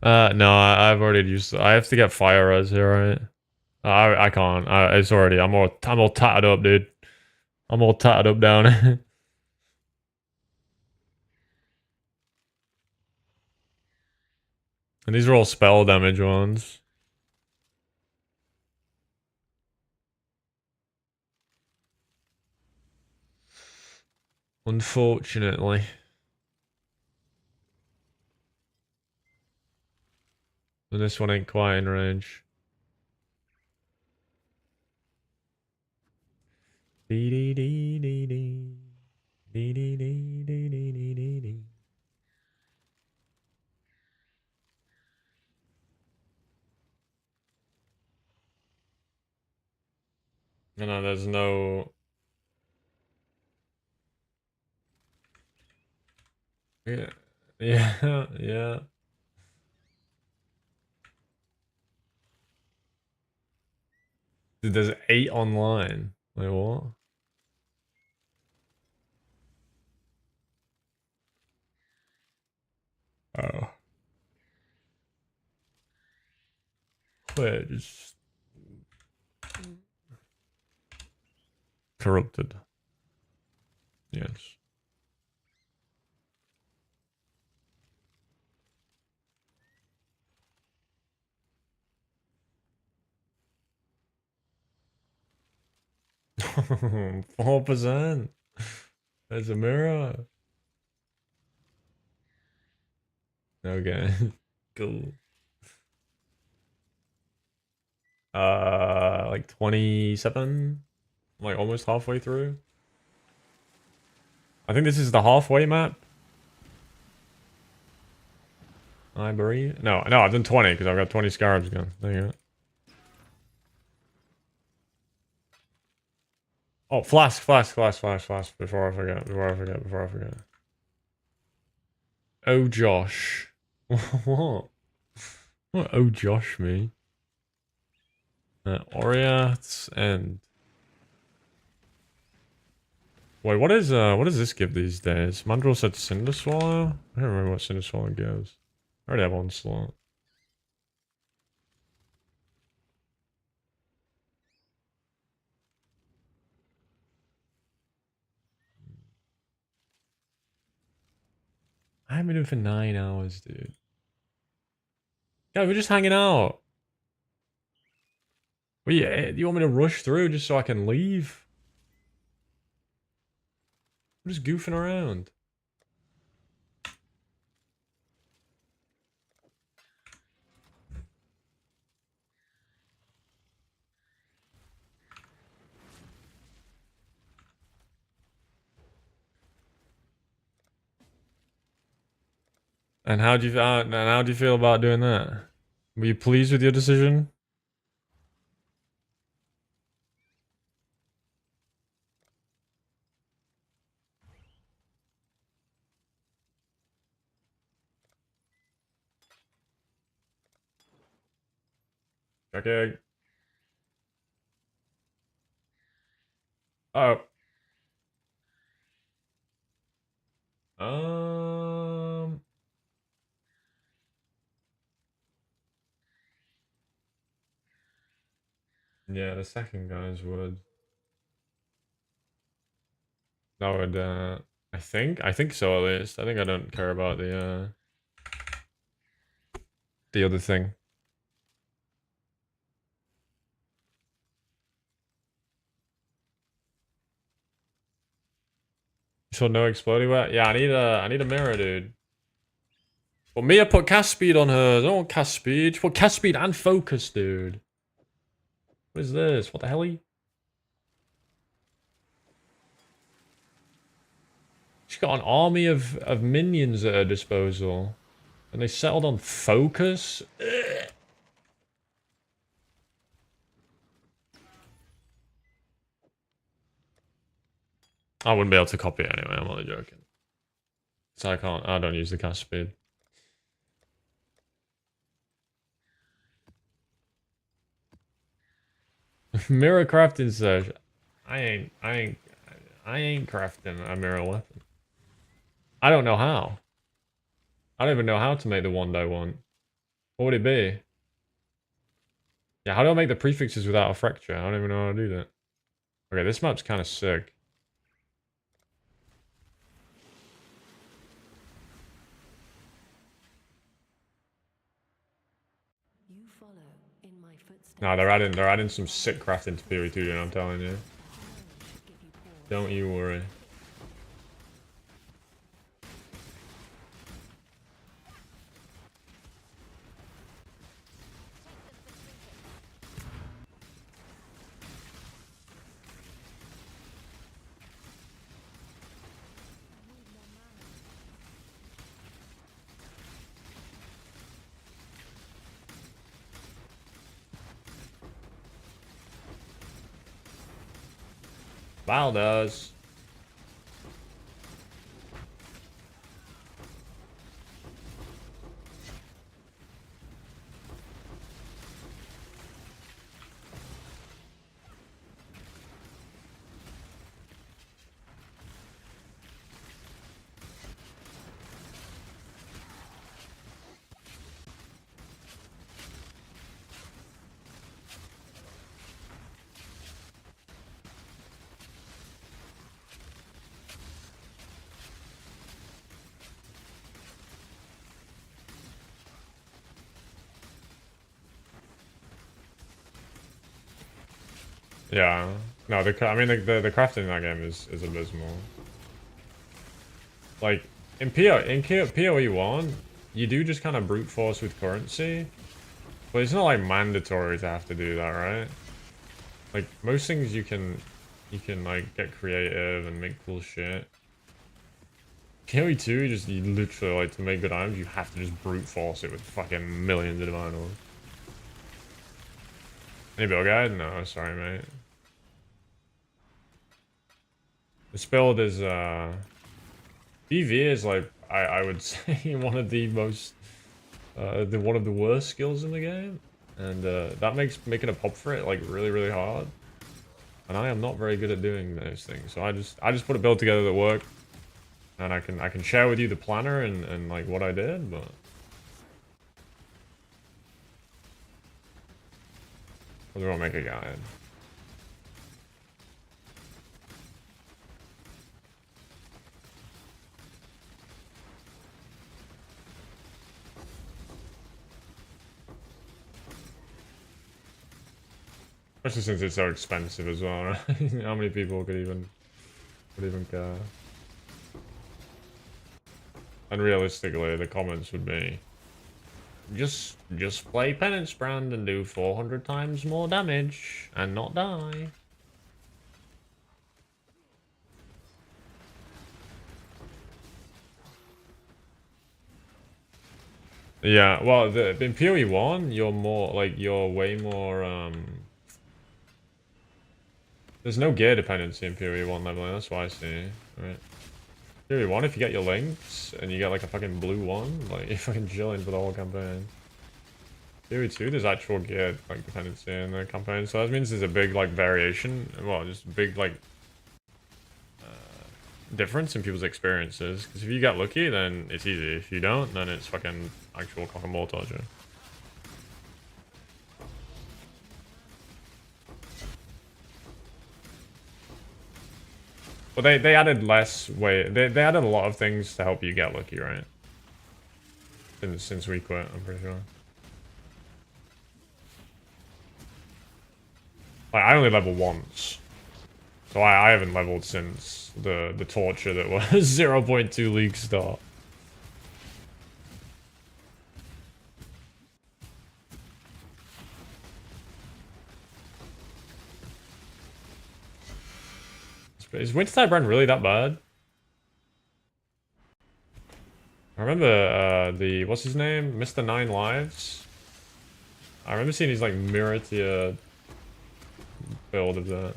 No, I've already used I have to get fire res here, right? I can't. It's already I'm all tatted up, dude. I'm all tatted up down here. And these are all spell damage ones. Unfortunately. And this one ain't quite in range. Dee dee dee dee dee. Dee dee dee dee dee dee dee dee. No, there's no... Yeah, yeah, yeah. Dude, there's 8 online. Wait, what? Oh. Wait, just... Corrupted. Yes. $4%. There's a mirror. Okay. Cool. Like 27? I'm like almost halfway through. I think this is the halfway map. I believe. No, I've done 20 because I've got 20 Scarabs gone. There you go. Oh, flask. Before I forget. Oh, Josh. What? What? Oh, Josh, me. Oriats and. Wait, what does this give these days? Mandrill said Cinder Swallow? I don't remember what Cinder Swallow gives. I already have one slot. I haven't been doing it for 9 hours, dude. Yeah, we're just hanging out. Well, yeah, you want me to rush through just so I can leave? I'm just goofing around. And how do you feel about doing that? Were you pleased with your decision? Okay. Oh. Yeah, the second guys would. That would, I think so at least. I think I don't care about the other thing. So no exploding wet? Yeah, I need a mirror, dude. Well, Mia put cast speed on her. I don't want cast speed. She put cast speed and focus, dude. What is this? What the hell? She's got an army of minions at her disposal. And they settled on focus? Ugh. I wouldn't be able to copy it anyway, I'm only joking. So I don't use the cast speed. Mirror crafting search. I ain't crafting a mirror weapon. I don't know how. I don't even know how to make the one I want. What would it be? Yeah, how do I make the prefixes without a fracture? I don't even know how to do that. Okay, this map's kind of sick. No, they're adding some sick crafting to PoE2, you know, I'm telling you. Don't you worry. Val does. Yeah. No, I mean the crafting in that game is abysmal. Like in PoE1, you do just kind of brute force with currency, but it's not like mandatory to have to do that, right? Like most things you can You can like get creative and make cool shit. KOE 2, you literally like to make good items, you have to just brute force it with fucking millions of divine ores. Any build guide? No, sorry mate. This build is DV is like I would say one of the most one of the worst skills in the game. And that makes making a pop for it like really hard. And I am not very good at doing those things. So I just put a build together that worked. And I can share with you the planner and like what I did, but we won't make a guide. Especially since it's so expensive as well, right? How many people could even care? And realistically, the comments would be, just play Penance Brand and do 400 times more damage and not die. Yeah, well, in PoE 1, you're way more, there's no gear dependency in PoE 1 leveling, that's why I see, right? PoE 1, if you get your links, and you get like a fucking blue one, like, you're fucking chilling for the whole campaign. PoE 2, there's actual gear, like, dependency in the campaign, so that means there's a big, like, variation, well, just a big, like, difference in people's experiences, because if you get lucky, then it's easy. If you don't, then it's fucking actual cock and ball torture. But they added less way. They added a lot of things to help you get lucky, right? Since we quit, I'm pretty sure. Like, I only leveled once, so I haven't leveled since the torture that was 0.2 league start. Is Wintertide Brand really that bad? I remember what's his name? Mr. 9 Lives? I remember seeing his like mirror tier build of that.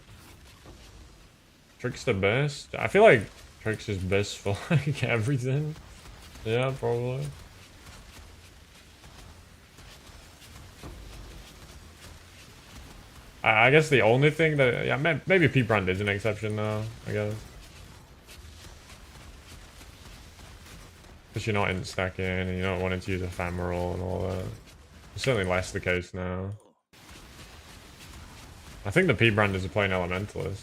Trickster best? I feel like Trickster's best for like everything. Yeah, probably. I guess the only thing that, yeah, maybe P Brand is an exception though, I guess. Because you're not in stacking and you don't want to use ephemeral and all that. It's certainly less the case now. I think the P Brand is a plain elementalist.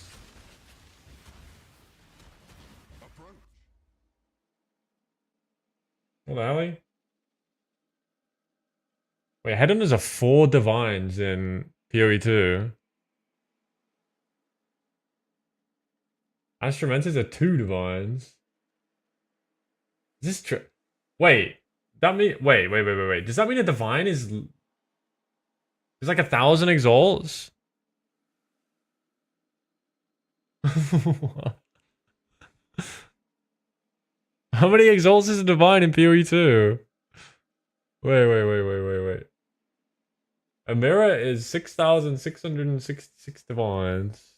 What the hell? Wait, Headhunters are 4 divines in PoE 2. Astromentors are 2 divines. Is this true? Wait, that mean wait. Does that mean a divine is like 1,000 exalts? How many exalts is a divine in PoE 2? Wait. A mirror is 6,666 divines.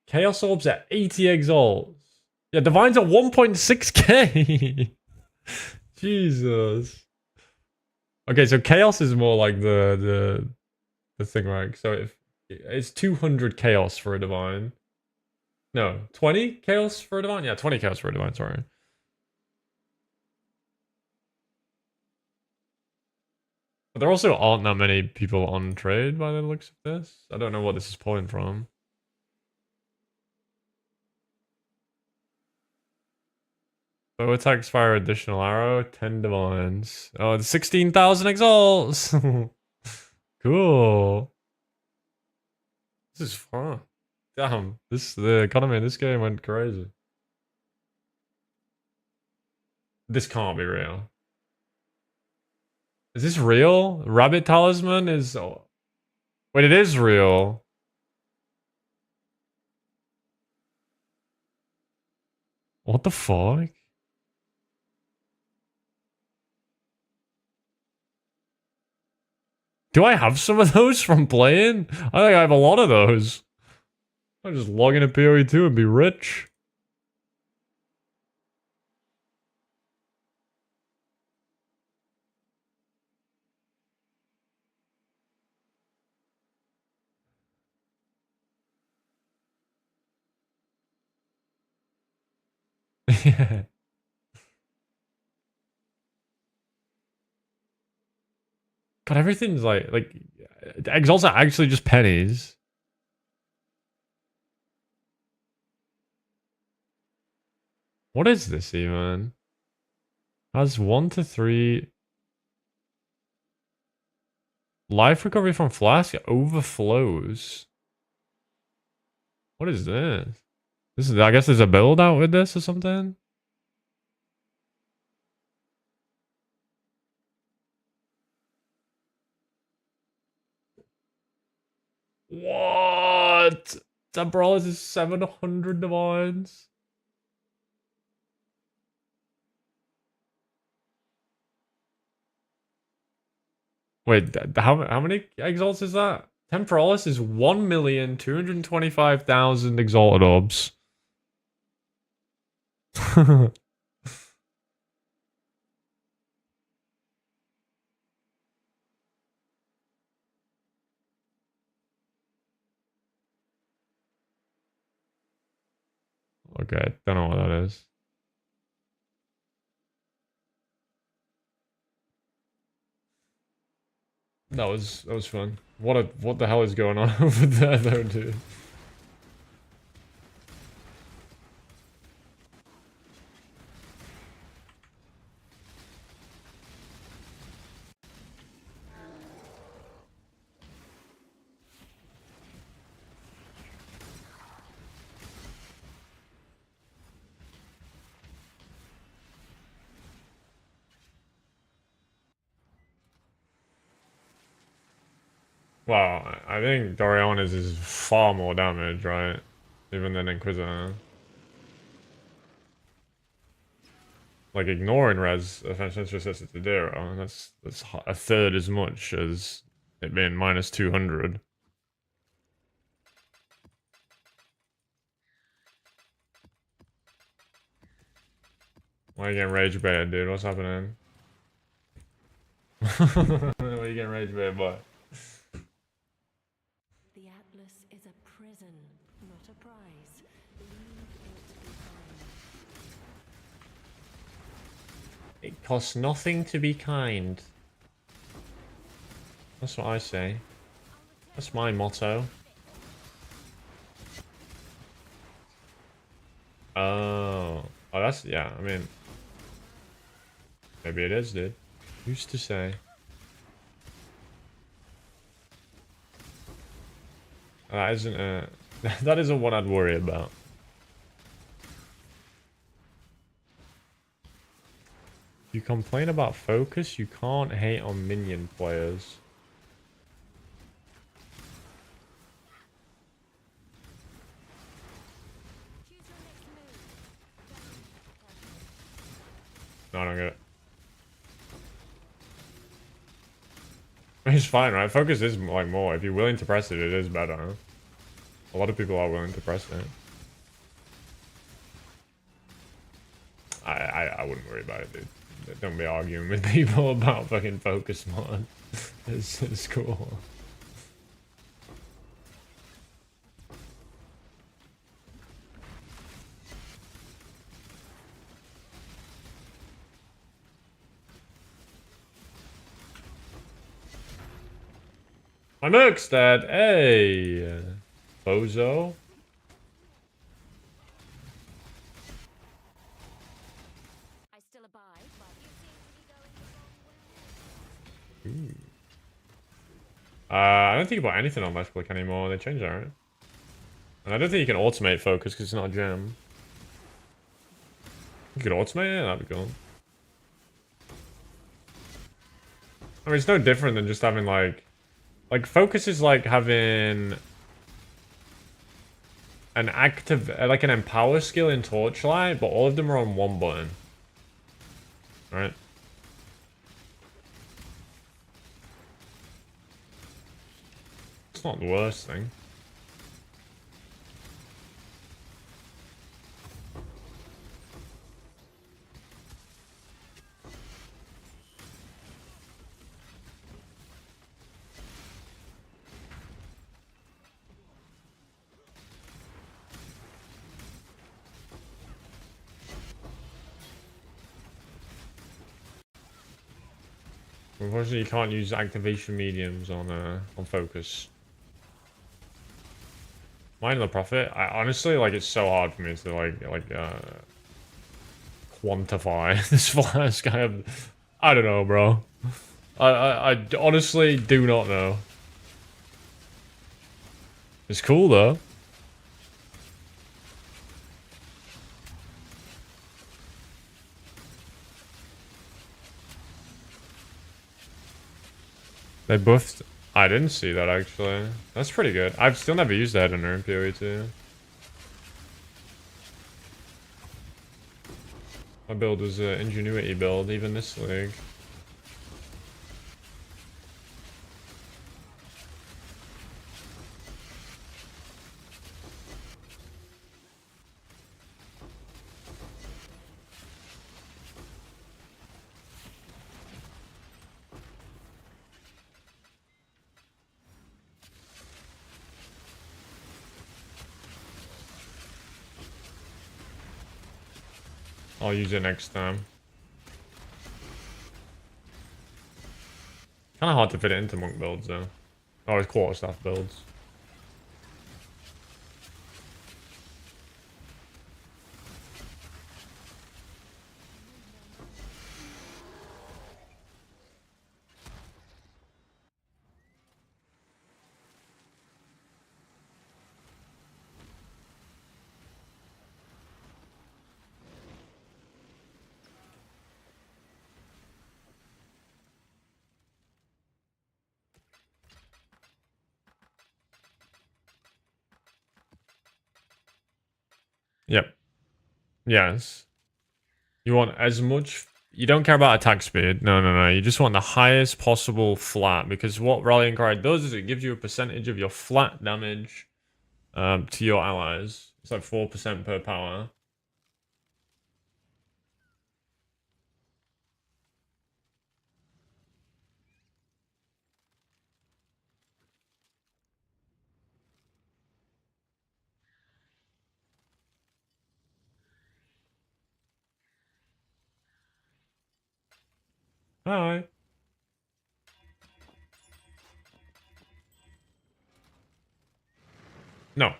Chaos orbs at 80 exalts. Yeah, divines are 1.6k. Jesus. Okay, so chaos is more like the thing, right? So if it's 200 chaos for a divine. No, 20 chaos for a divine? Yeah, 20 chaos for a divine, sorry. But there also aren't that many people on trade by the looks of this. I don't know what this is pulling from. So attacks fire additional arrow, 10 divines. Oh, it's 16,000 exalts! Cool. This is fun. Damn, the economy in this game went crazy. This can't be real. Is this real? Rabbit Talisman is... Wait, it is real. What the fuck? Do I have some of those from playing? I think I have a lot of those. I'll just log into PoE2 and be rich. Yeah. God, everything's like exalts are actually just pennies. What is this even? Has 1 to 3 life recovery from flask overflows. What is this? This is, I guess there's a build out with this or something. What? Temporalis is 700 divines. Wait, how many exalts is that? Temporalis is 1,225,000 exalted orbs. Okay, don't know what that is. That was fun. What the hell is going on over there though, dude? Well, I think Dorionis is far more damage, right? Even than Inquisitor. Like, ignoring res essentially just sets it to 0, and that's a third as much as it being minus 200. Why are you getting rage bait, dude? What's happening? Why are you getting rage bait, boy? The Atlas is a prison, not a prize. Leave it behind. It costs nothing to be kind. That's what I say. That's my motto. Oh, that's, yeah, I mean, maybe it is, dude. Who's to say? That isn't that isn't what I'd worry about. You complain about focus, you can't hate on minion players. No, I don't get it. It's fine, right? Focus is like more. If you're willing to press it, it is better. A lot of people are willing to press it. I wouldn't worry about it, dude. Don't be arguing with people about fucking focus mod. It's cool. My Nook's dead. Hey, bozo. I still abide, but you seem to be going the wrong way. Ooh. I don't think about anything on Left Click anymore. They changed that, right? And I don't think you can automate focus because it's not a gem. You could automate it? That'd be cool. I mean, it's no different than just having like focus is like having an active, like an empower skill in Torchlight, but all of them are on one button. Right? It's not the worst thing. Unfortunately, you can't use activation mediums on focus. Mind the Prophet. I honestly like it's so hard for me to quantify this flash kind of. I don't know, bro. I honestly do not know. It's cool though. They buffed. I didn't see that actually. That's pretty good. I've still never used that in in PoE2. My build was an ingenuity build, even this league. I'll use it next time. Kind of hard to fit it into monk builds though. Or quarterstaff builds. Yep. Yes. You want as much... You don't care about attack speed. No. You just want the highest possible flat. Because what Rallying Cry does is it gives you a percentage of your flat damage to your allies. It's like 4% per power. Hi. No.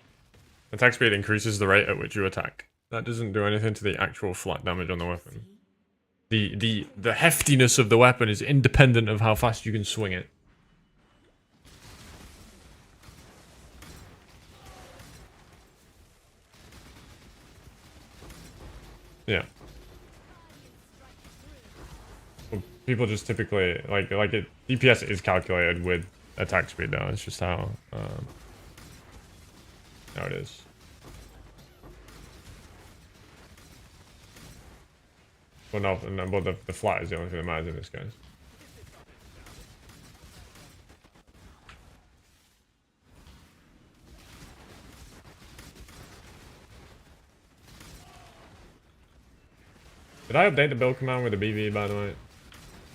Attack speed increases the rate at which you attack. That doesn't do anything to the actual flat damage on the weapon. The heftiness of the weapon is independent of how fast you can swing it. Yeah. Well, people just typically like it. DPS is calculated with attack speed though. It's just how it is. Well, no, but the flat is the only thing that matters in this case. Did I update the build command with the BV, by the way?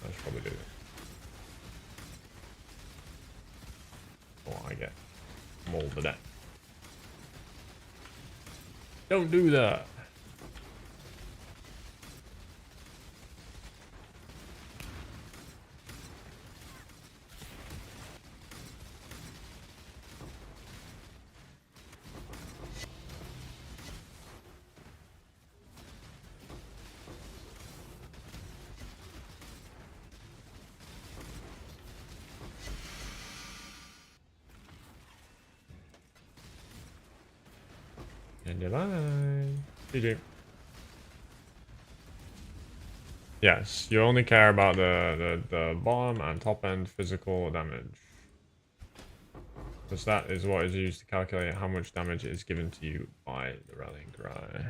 I should probably do that. Oh, I get molded at. Don't do that. And divine. GG. Yes, you only care about the bottom and top end physical damage. The stat is what is used to calculate how much damage is given to you by the rallying cry.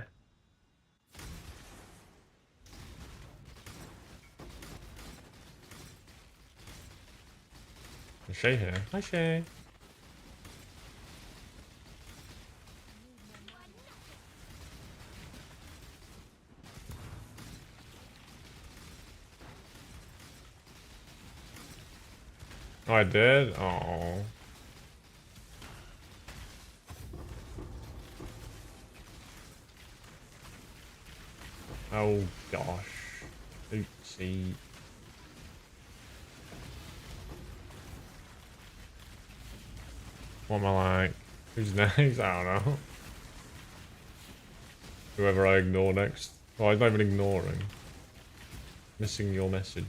Shay here. Hi Shay. Oh, I did? Oh. Oh gosh. Oopsie. What am I like? Who's next? I don't know. Whoever I ignore next. Well, I'm not even ignoring. Missing your message.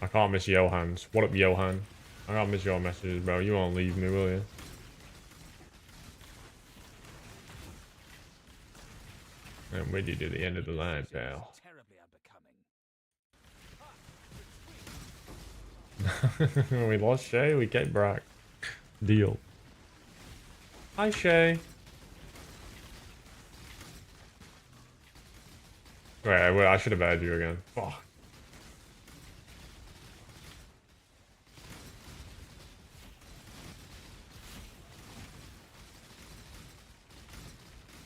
I can't miss Johans. What up, Johan? I can't miss your messages, bro. You won't leave me, will you? And we did at the end of the line, pal. We lost Shay, we get Brack. Deal. Hi, Shay. Wait, I should have added you again. Fuck.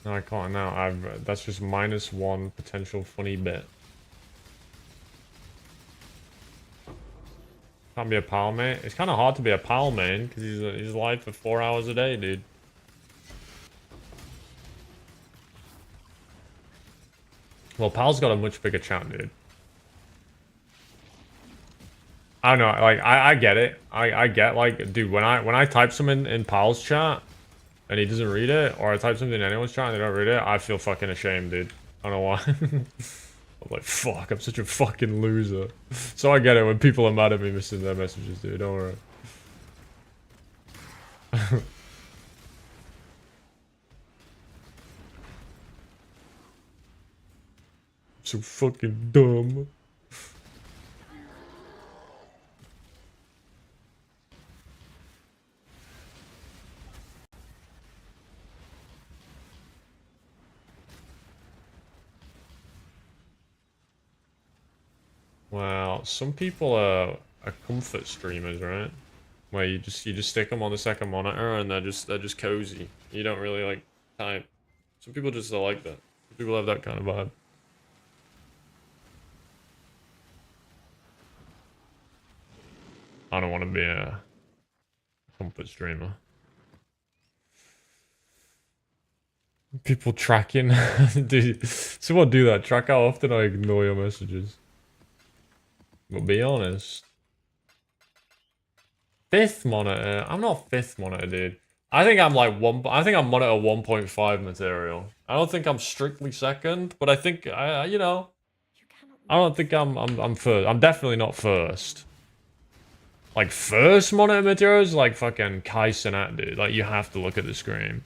No, I can't now. That's just -1 potential funny bit. Can't be a pal mate. It's kind of hard to be a pal main because he's live for 4 hours a day, dude. Well, pal's got a much bigger chat, dude. I don't know. Like I get it. I get like, dude. When I type something in pal's chat and he doesn't read it, or I type something in anyone's chat and they don't read it, I feel fucking ashamed, dude. I don't know why. I'm like, fuck, I'm such a fucking loser. So I get it when people are mad at me missing their messages, dude. Don't worry. So fucking dumb. Well, some people are comfort streamers, right? Where you just stick them on the second monitor and they're just cozy. You don't really like type. Some people just are like that. Some people have that kind of vibe. I don't want to be a comfort streamer. People tracking. Dude, someone do that. Track how often I ignore your messages. But be honest. 5th monitor? I'm not 5th monitor, dude. I think I'm like I think I'm monitor 1.5 material. I don't think I'm strictly 2nd, but I think you know, I don't think I'm first. I'm definitely not 1st. Like 1st monitor material is like fucking Kai Cenat, dude. Like you have to look at the screen.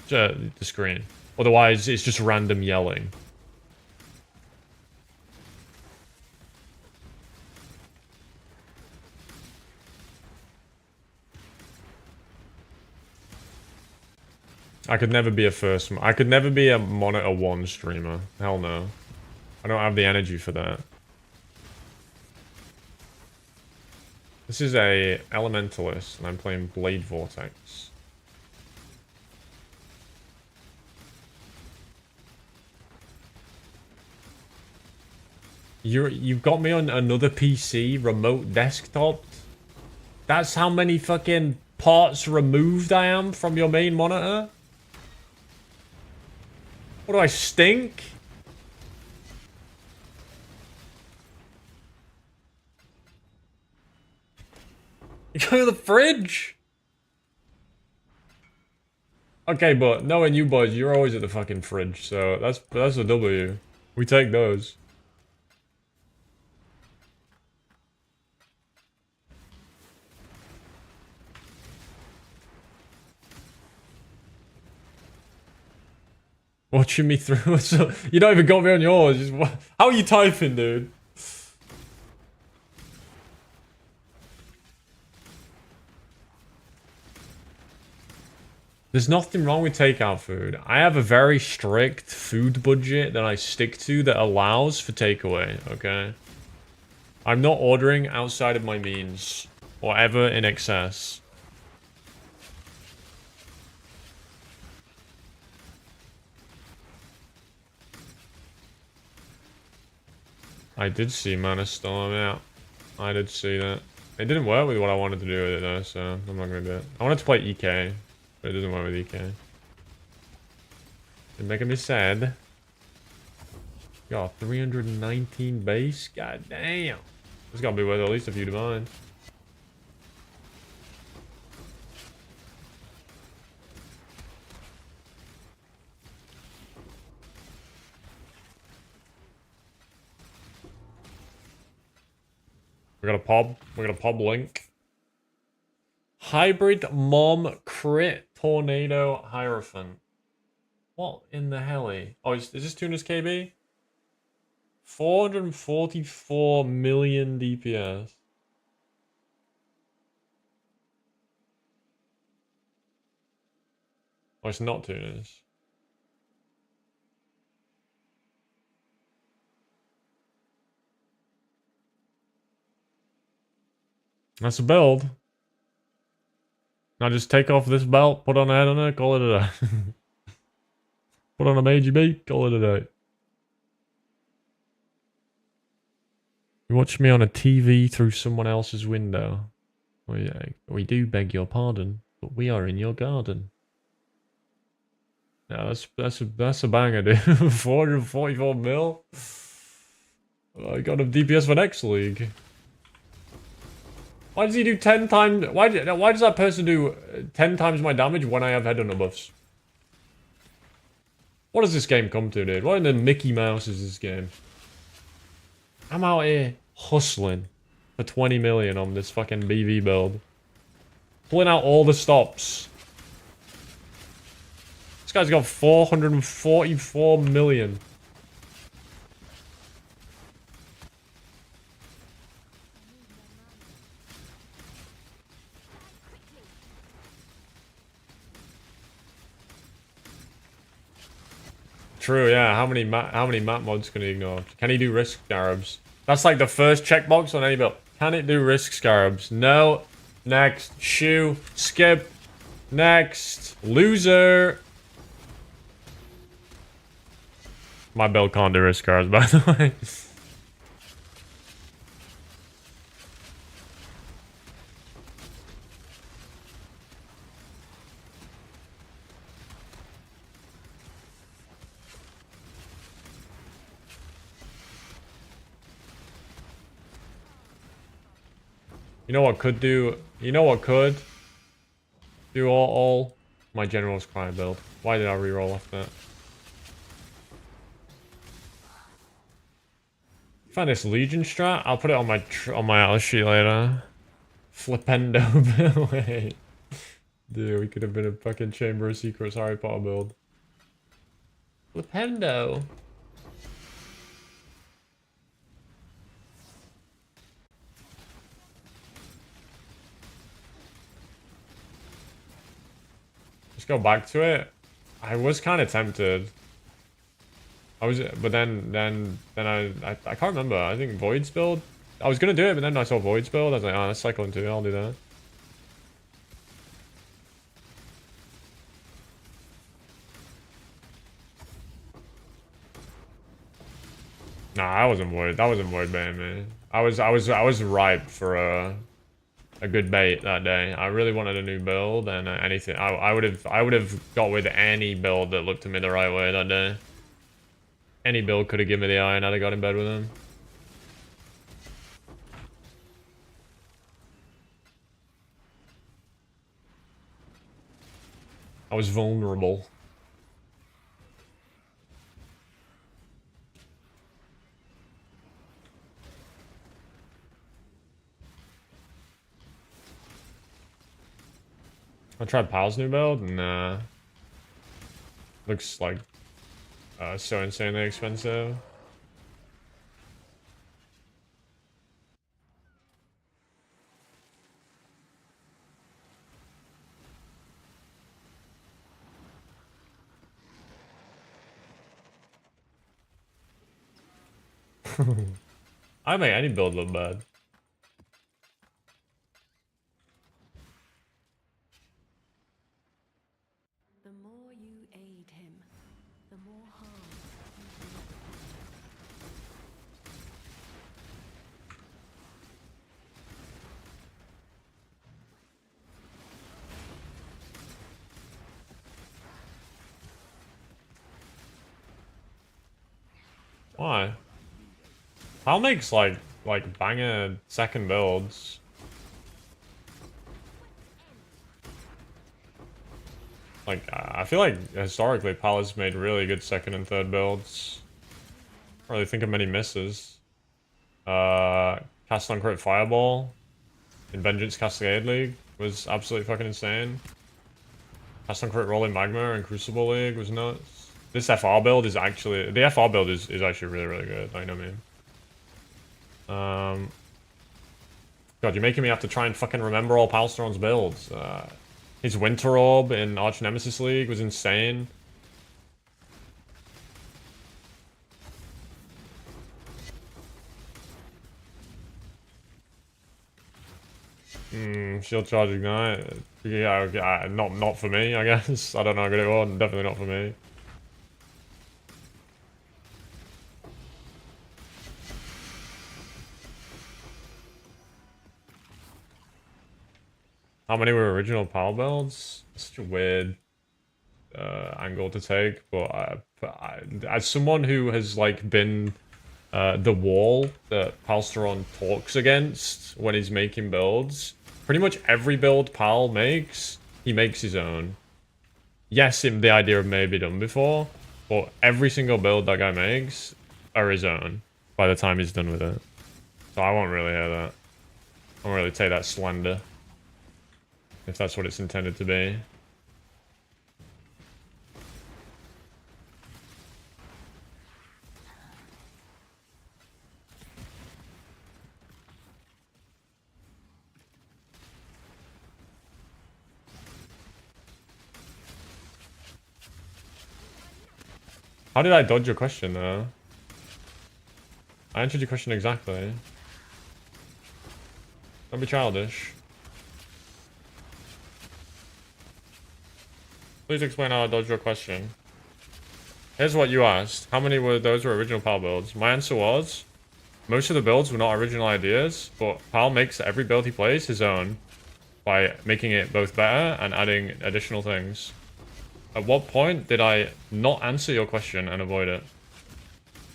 The screen. Otherwise, it's just random yelling. I could never be I could never be a monitor 1 streamer. Hell no. I don't have the energy for that. This is a Elementalist, and I'm playing Blade Vortex. You've got me on another PC, remote desktop? That's how many fucking parts removed I am from your main monitor? What do I stink? You go to the fridge? Okay, but knowing you boys, you're always at the fucking fridge, so that's a W. We take those. Watching me through. So you don't even got me on yours. Just, how are you typing, dude? There's nothing wrong with takeout food. I have a very strict food budget that I stick to that allows for takeaway, okay? I'm not ordering outside of my means or ever in excess. I did see Mana Storm, yeah. I did see that. It didn't work with what I wanted to do with it though, so I'm not gonna do it. I wanted to play EK, but it doesn't work with EK. It's making me sad. Got 319 base? God damn. It's gotta be worth at least a few divines. We got a pub link. Hybrid Mom Crit Tornado Hierophant. What in the hell? Oh, is this Tuna's KB? 444 million DPS. Oh, it's not Tuna's. That's a build. Now just take off this belt, put on a head on it, call it a day. Put on a Meiji beat, call it a day. You watch me on a TV through someone else's window. We do beg your pardon, but we are in your garden. Yeah, that's a banger, dude. 444 mil. I got a DPS for next league. Why does he do 10 times? Why does that person do 10 times my damage when I have head on buffs? What does this game come to, dude? What in the Mickey Mouse is this game? I'm out here hustling for 20 million on this fucking BV build. Pulling out all the stops. This guy's got 444 million. True, yeah. How many map mods can he ignore? Can he do risk Scarabs? That's like the first checkbox on any build. Can it do risk Scarabs? No. Next. Shoe. Skip. Next. Loser. My build can't do risk Scarabs, by the way. You know what could do? You know what could do all my General's Cry build? Why did I reroll off that? Find this Legion strat. I'll put it on my Atlas sheet later. Flipendo. Wait. Dude, we could have been a fucking Chamber of Secrets Harry Potter build. Flipendo. Just go back to it. I was kind of tempted. But then I can't remember. I think Void's build. I was gonna do it, but then I saw Void's build. I was like, oh, that's cycling too. I'll do that. Nah, that wasn't Void. That wasn't Void bait, man. I was ripe for a good bait that day. I really wanted a new build and anything. I would have got with any build that looked to me the right way that day. Any build could have given me the eye and I'd have got in bed with him. I was vulnerable. I tried Pal's new build? Nah. Looks like so insanely expensive. I make any build look bad. The more you aid him, the more harm he will. Why? Pal makes like banger second builds. Like I feel like historically Pal has made really good second and third builds. Can't really think of many misses. Cast on Crit Fireball in Vengeance Cascade League was absolutely fucking insane. Cast on Crit Rolling Magma in Crucible League was nuts. This FR build is actually... The FR build is actually really, really good, like, you know what I mean? God, you're making me have to try and fucking remember all Palsteron's builds. His Winter Orb in Arch Nemesis League was insane. Shield Charge Ignite. Yeah, okay, not for me, I guess. I don't know how good it was. Definitely not for me. How many were original PAL builds? Such a weird angle to take, but as someone who has like been the wall that Palsteron talks against when he's making builds, pretty much every build Pal makes, he makes his own. Yes, the idea of maybe done before, but every single build that guy makes are his own by the time he's done with it. So I won't really hear that. I won't really take that slander, if that's what it's intended to be. How did I dodge your question, though? I answered your question exactly. Don't be childish. Please explain how I dodged your question. Here's what you asked. How many were those were original PAL builds? My answer was, most of the builds were not original ideas, but PAL makes every build he plays his own by making it both better and adding additional things. At what point did I not answer your question and avoid it?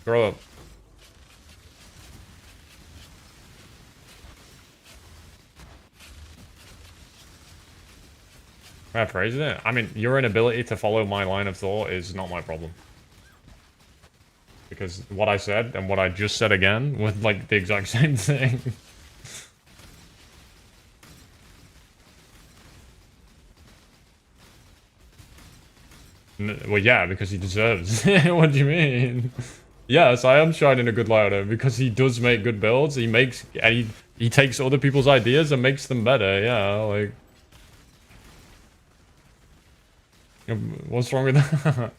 Grow up. Paraphrasing it? I mean, your inability to follow my line of thought is not my problem. Because what I said and what I just said again was like the exact same thing. Well, yeah, because he deserves it. What do you mean? Yes, I am shining a good light on him because he does make good builds. He makes and he takes other people's ideas and makes them better. Yeah, like what's wrong with that?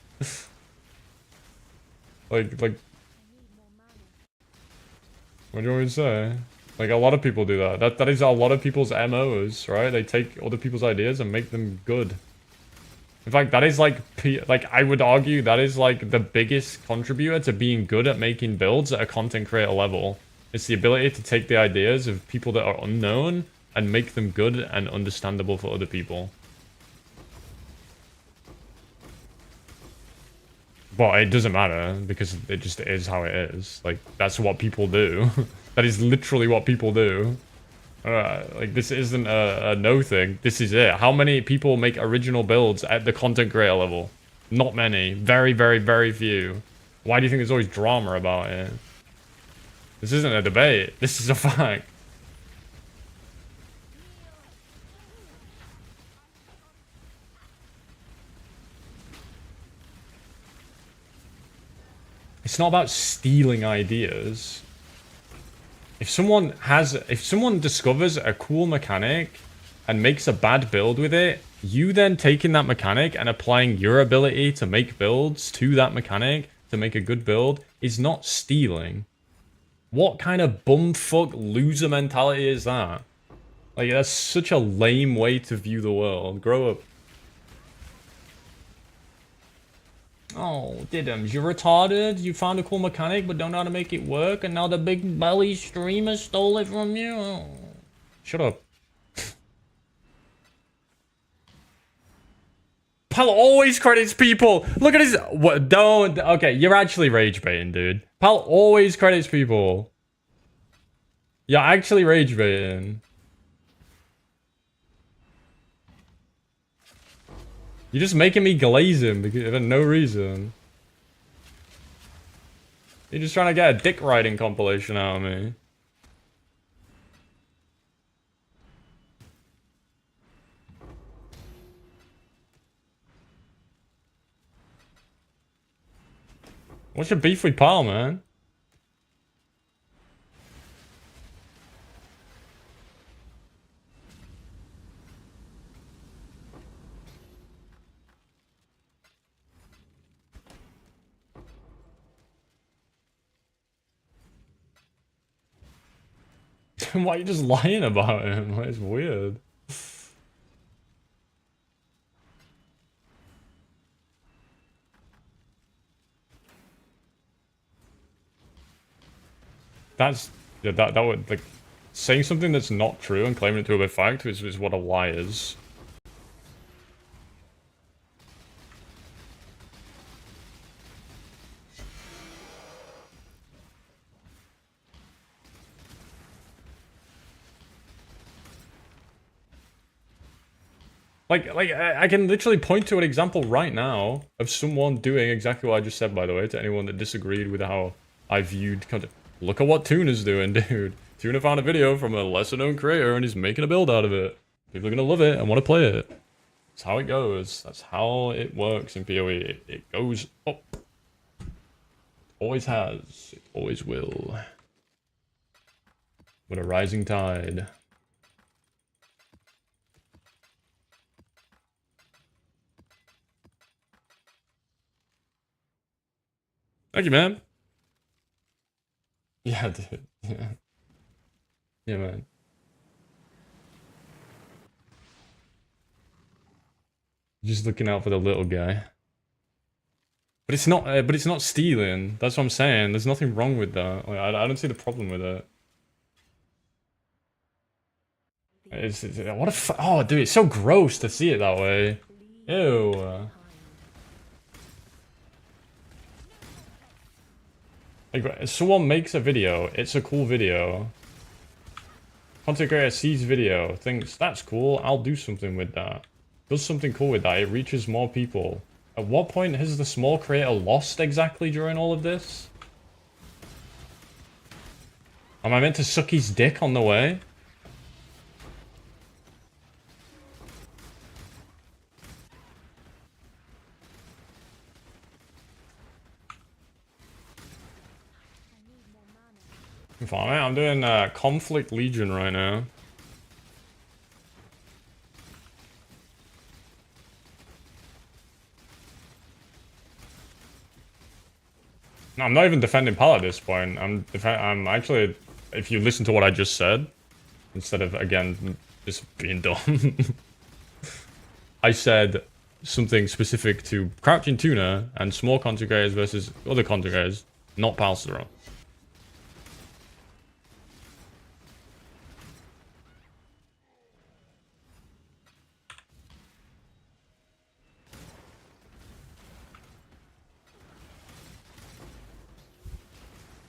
like what do you want me to say? Like a lot of people do that. That is a lot of people's MOs, right? They take other people's ideas and make them good. In fact, that is like I would argue that is like the biggest contributor to being good at making builds at a content creator level. It's the ability to take the ideas of people that are unknown and make them good and understandable for other people. But it doesn't matter because it just is how it is. Like that's what people do. That is literally what people do. Like this isn't a no thing. This is it. How many people make original builds at the content creator level? Not many. Very, very, very few. Why do you think there's always drama about it? This isn't a debate. This is a fact. It's not about stealing ideas. If someone discovers a cool mechanic and makes a bad build with it, you then taking that mechanic and applying your ability to make builds to that mechanic to make a good build is not stealing. What kind of bumfuck loser mentality is that? Like, that's such a lame way to view the world. Grow up. Oh, Diddums, you're retarded? You found a cool mechanic but don't know how to make it work, and now the big belly streamer stole it from you? Oh. Shut up. Pal always credits people. Look at his... What? Don't... Okay, you're actually rage baiting, dude. Pal always credits people. You're actually rage baiting. You're just making me glaze him for no reason. You're just trying to get a dick riding compilation out of me. What's your beef with Pal, man? Why are you just lying about him? It's weird. That's... Yeah, that would, like... Saying something that's not true and claiming it to be a fact is what a lie is. Like, I can literally point to an example right now of someone doing exactly what I just said, by the way, to anyone that disagreed with how I viewed content. Look at what Tuna's doing, dude. Tuna found a video from a lesser-known creator and he's making a build out of it. People are gonna love it and want to play it. That's how it goes. That's how it works in PoE. It goes up. Always has. It always will. With a rising tide. Thank you, man. Yeah, dude. Yeah. Yeah, man. Just looking out for the little guy. But it's not stealing. That's what I'm saying. There's nothing wrong with that. Like, I don't see the problem with it. What a oh, dude, it's so gross to see it that way. Ew. Like, if someone makes a video, it's a cool video. Content creator sees video, thinks, that's cool, I'll do something with that. Does something cool with that, it reaches more people. At what point has the small creator lost exactly during all of this? Am I meant to suck his dick on the way? Fine, I'm doing Conflict Legion right now. No, I'm not even defending Pal at this point. I'm actually, if you listen to what I just said, instead of, again, just being dumb. I said something specific to Crouching Tuna and small content creators versus other content creators, not Palsteron.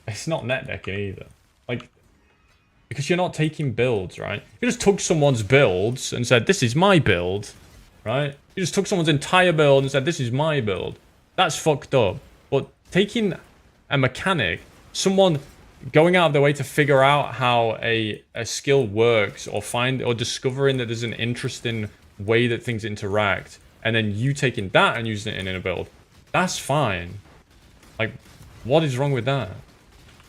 It's not net decking either. Like, because you're not taking builds, right? You just took someone's builds and said, this is my build, right? You just took someone's entire build and said, this is my build. That's fucked up. But taking a mechanic, someone going out of their way to figure out how a skill works or discovering that there's an interesting way that things interact, and then you taking that and using it in a build, that's fine. Like, What is wrong with that?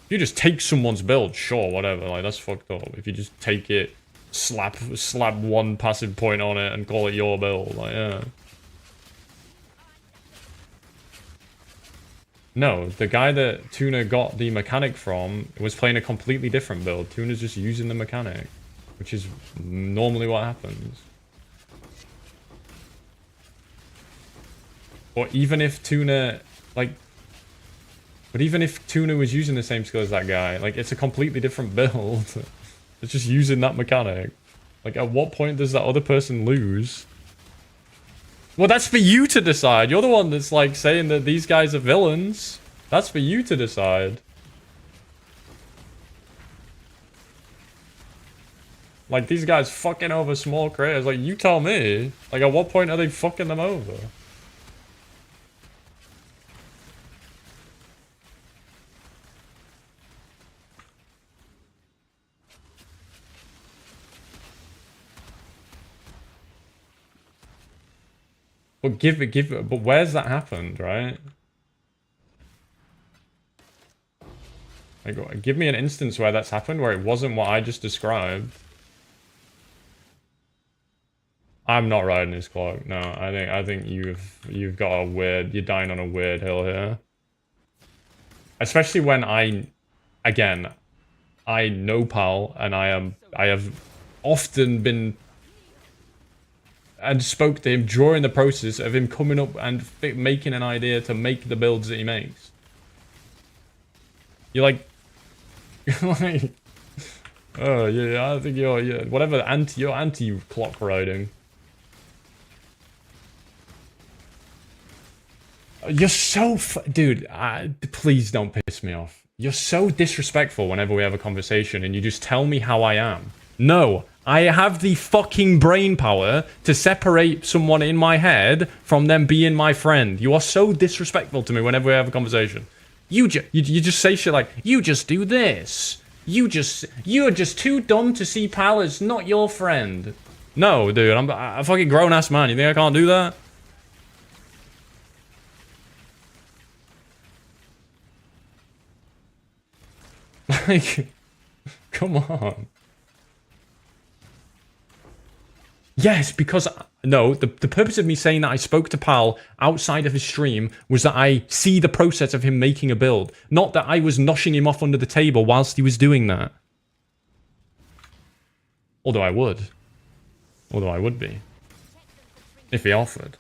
You just take someone's build, sure, whatever. Like, that's fucked up. If you just take it, slap one passive point on it and call it your build, like, yeah. No, the guy that Tuna got the mechanic from was playing a completely different build. Tuna's just using the mechanic, which is normally what happens. Or even if Tuna, like... But even if Tuna was using the same skill as that guy, like, it's a completely different build. It's just using that mechanic. Like, at what point does that other person lose? Well, that's for you to decide. You're the one that's, like, saying that these guys are villains. That's for you to decide. Like, these guys fucking over small creators. Like, you tell me. Like, at what point are they fucking them over? But but where's that happened, right? Like, give me an instance where that's happened, where it wasn't what I just described. I'm not riding his clock. No, I think you've got a weird, you're dying on a weird hill here. Especially when again, I know Pal, and I have often been and spoke to him during the process of him coming up and making an idea to make the builds that he makes. You're like, oh yeah, I think you're whatever you're anti-clock riding. You're so dude. Please don't piss me off. You're so disrespectful whenever we have a conversation, and you just tell me how I am. No. I have the fucking brain power to separate someone in my head from them being my friend. You are so disrespectful to me whenever we have a conversation. You just say shit like, you just do this. You're just too dumb to see Pal as not your friend. No, dude, I'm a fucking grown-ass man. You think I can't do that? Like, come on. Yes, because... No, the purpose of me saying that I spoke to Pal outside of his stream was that I see the process of him making a build. Not that I was noshing him off under the table whilst he was doing that. Although I would. Although I would be. If he offered.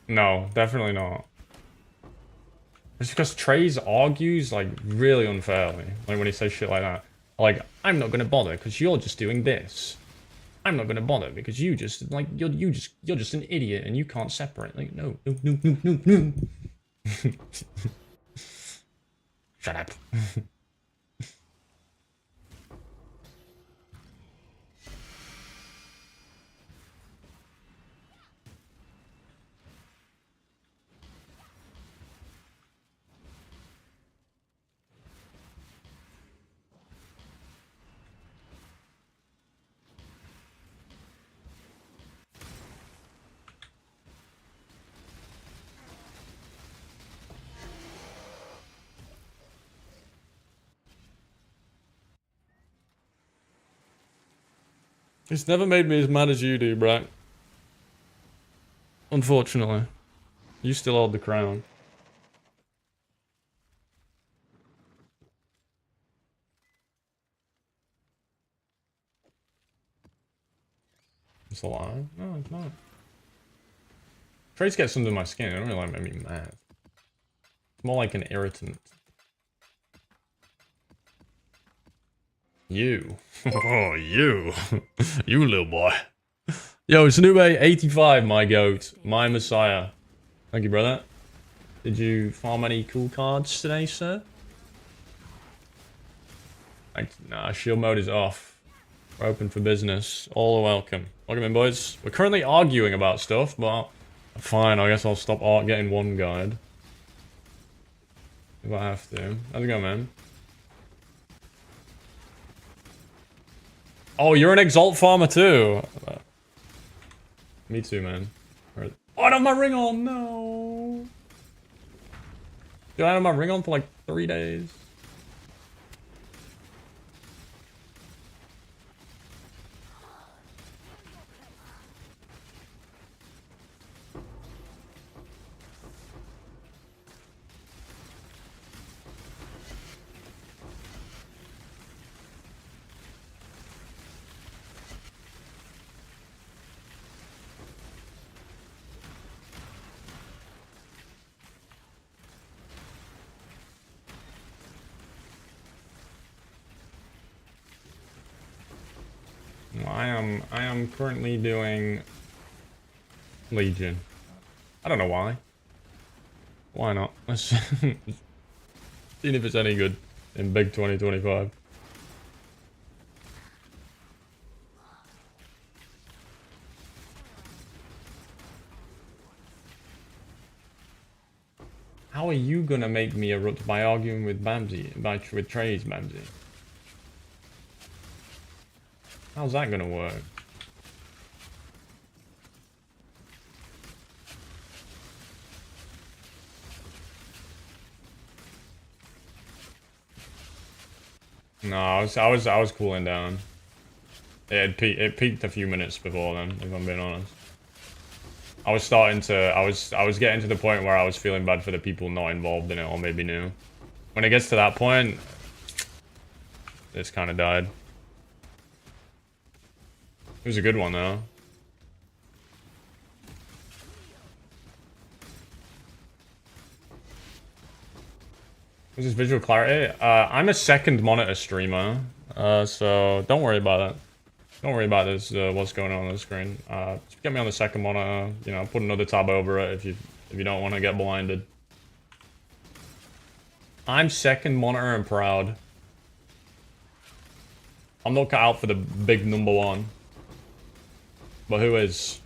No, definitely not. It's because Trey's argues, like, really unfairly. Like, when he says shit like that. Like, I'm not gonna bother because you're just doing this. I'm not gonna bother because you just, like, you're just an idiot and you can't separate. Like, no. Shut up. It's never made me as mad as you do, Brack. Unfortunately. You still hold the crown. It's a lie? No, it's not. Trades gets under my skin. It don't really make me mad. It's more like an irritant. You. Oh, you. You little boy. Yo, Sanube85, my goat. My messiah. Thank you, brother. Did you farm any cool cards today, sir? Nah, shield mode is off. We're open for business. All are welcome. Welcome in, boys. We're currently arguing about stuff, but fine, I guess I'll stop getting one guide. If I have to. How's it going, man? Oh, you're an Exalt farmer too. Me too, man. Oh, I don't have my ring on, no. Dude, I had my ring on for like 3 days. I am currently doing Legion. I don't know why. Why not? Let's see if it's any good in big 2025. How are you gonna make me a rut by arguing with Bamsy, with Trey's Bamsy? How's that gonna work? No, I was cooling down. It peaked a few minutes before then, if I'm being honest. I was getting to the point where I was feeling bad for the people not involved in it or maybe new. When it gets to that point, it's kind of died. It was a good one though. This is visual clarity. I'm a second monitor streamer, so don't worry about it. Don't worry about this. What's going on the screen? Just get me on the second monitor. You know, put another tab over it if you don't want to get blinded. I'm second monitor and proud. I'm not cut out for the big number one. But who is?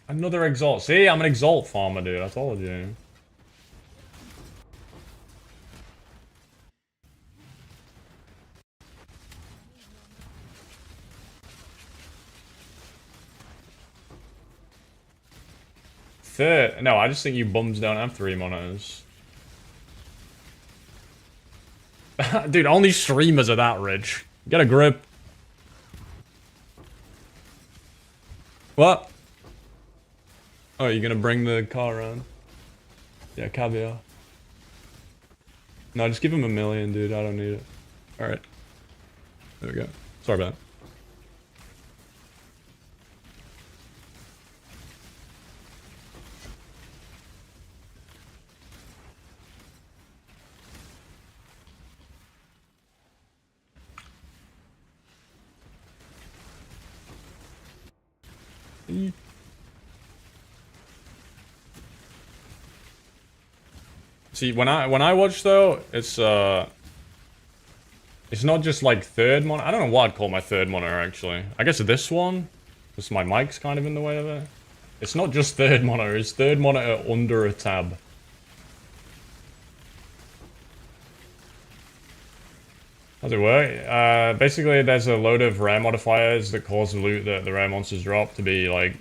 Another Exalt. See, I'm an Exalt farmer, dude. I told you. No, I just think you bums don't have 3 monitors. Dude, only streamers are that rich. Get a grip. What? Oh, you're gonna bring the car around? Yeah, caviar. No, just give him $1 million, dude. I don't need it. Alright. There we go. Sorry about that. See, when I watch though, it's not just like third monitor. I don't know what I'd call my third monitor actually. I guess this one, because my mic's kind of in the way of it. It's not just third monitor, it's third monitor under a tab. How's it work? Basically there's a load of rare modifiers that cause the loot that the rare monsters drop to be like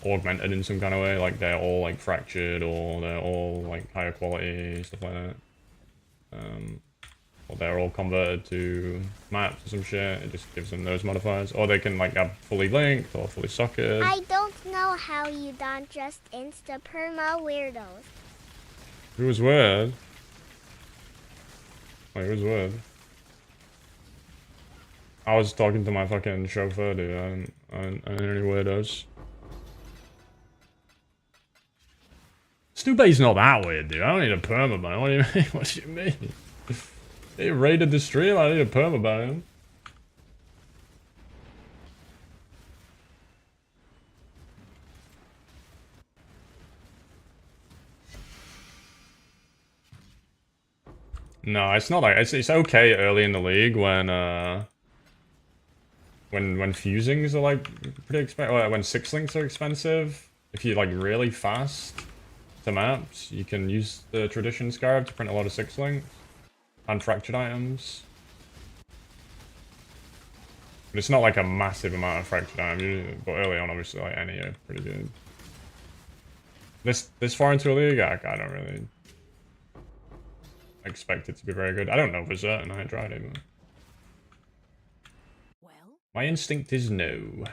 augmented in some kind of way, like they're all like fractured or they're all like higher quality, stuff like that. Or they're all converted to maps or some shit. It just gives them those modifiers. Or they can like have fully linked or fully socketed. I don't know how you don't just insta-perma weirdos. It was weird. Like, it was weird. I was talking to my fucking chauffeur, dude. I didn't any weirdos. Stubay's not that weird, dude. I don't need a permaban. What do you mean? What do you mean? He raided the stream, I need a permaban. No, it's not like it's okay early in the league when fusings are like pretty expensive, or when six links are expensive. If you're like really fast to maps, you can use the tradition Scarab to print a lot of six links and fractured items. But it's not like a massive amount of fractured items, but early on obviously like any are pretty good. This far into a league, I don't really expect it to be very good. I don't know for certain, I ain't tried it, but... My instinct is no.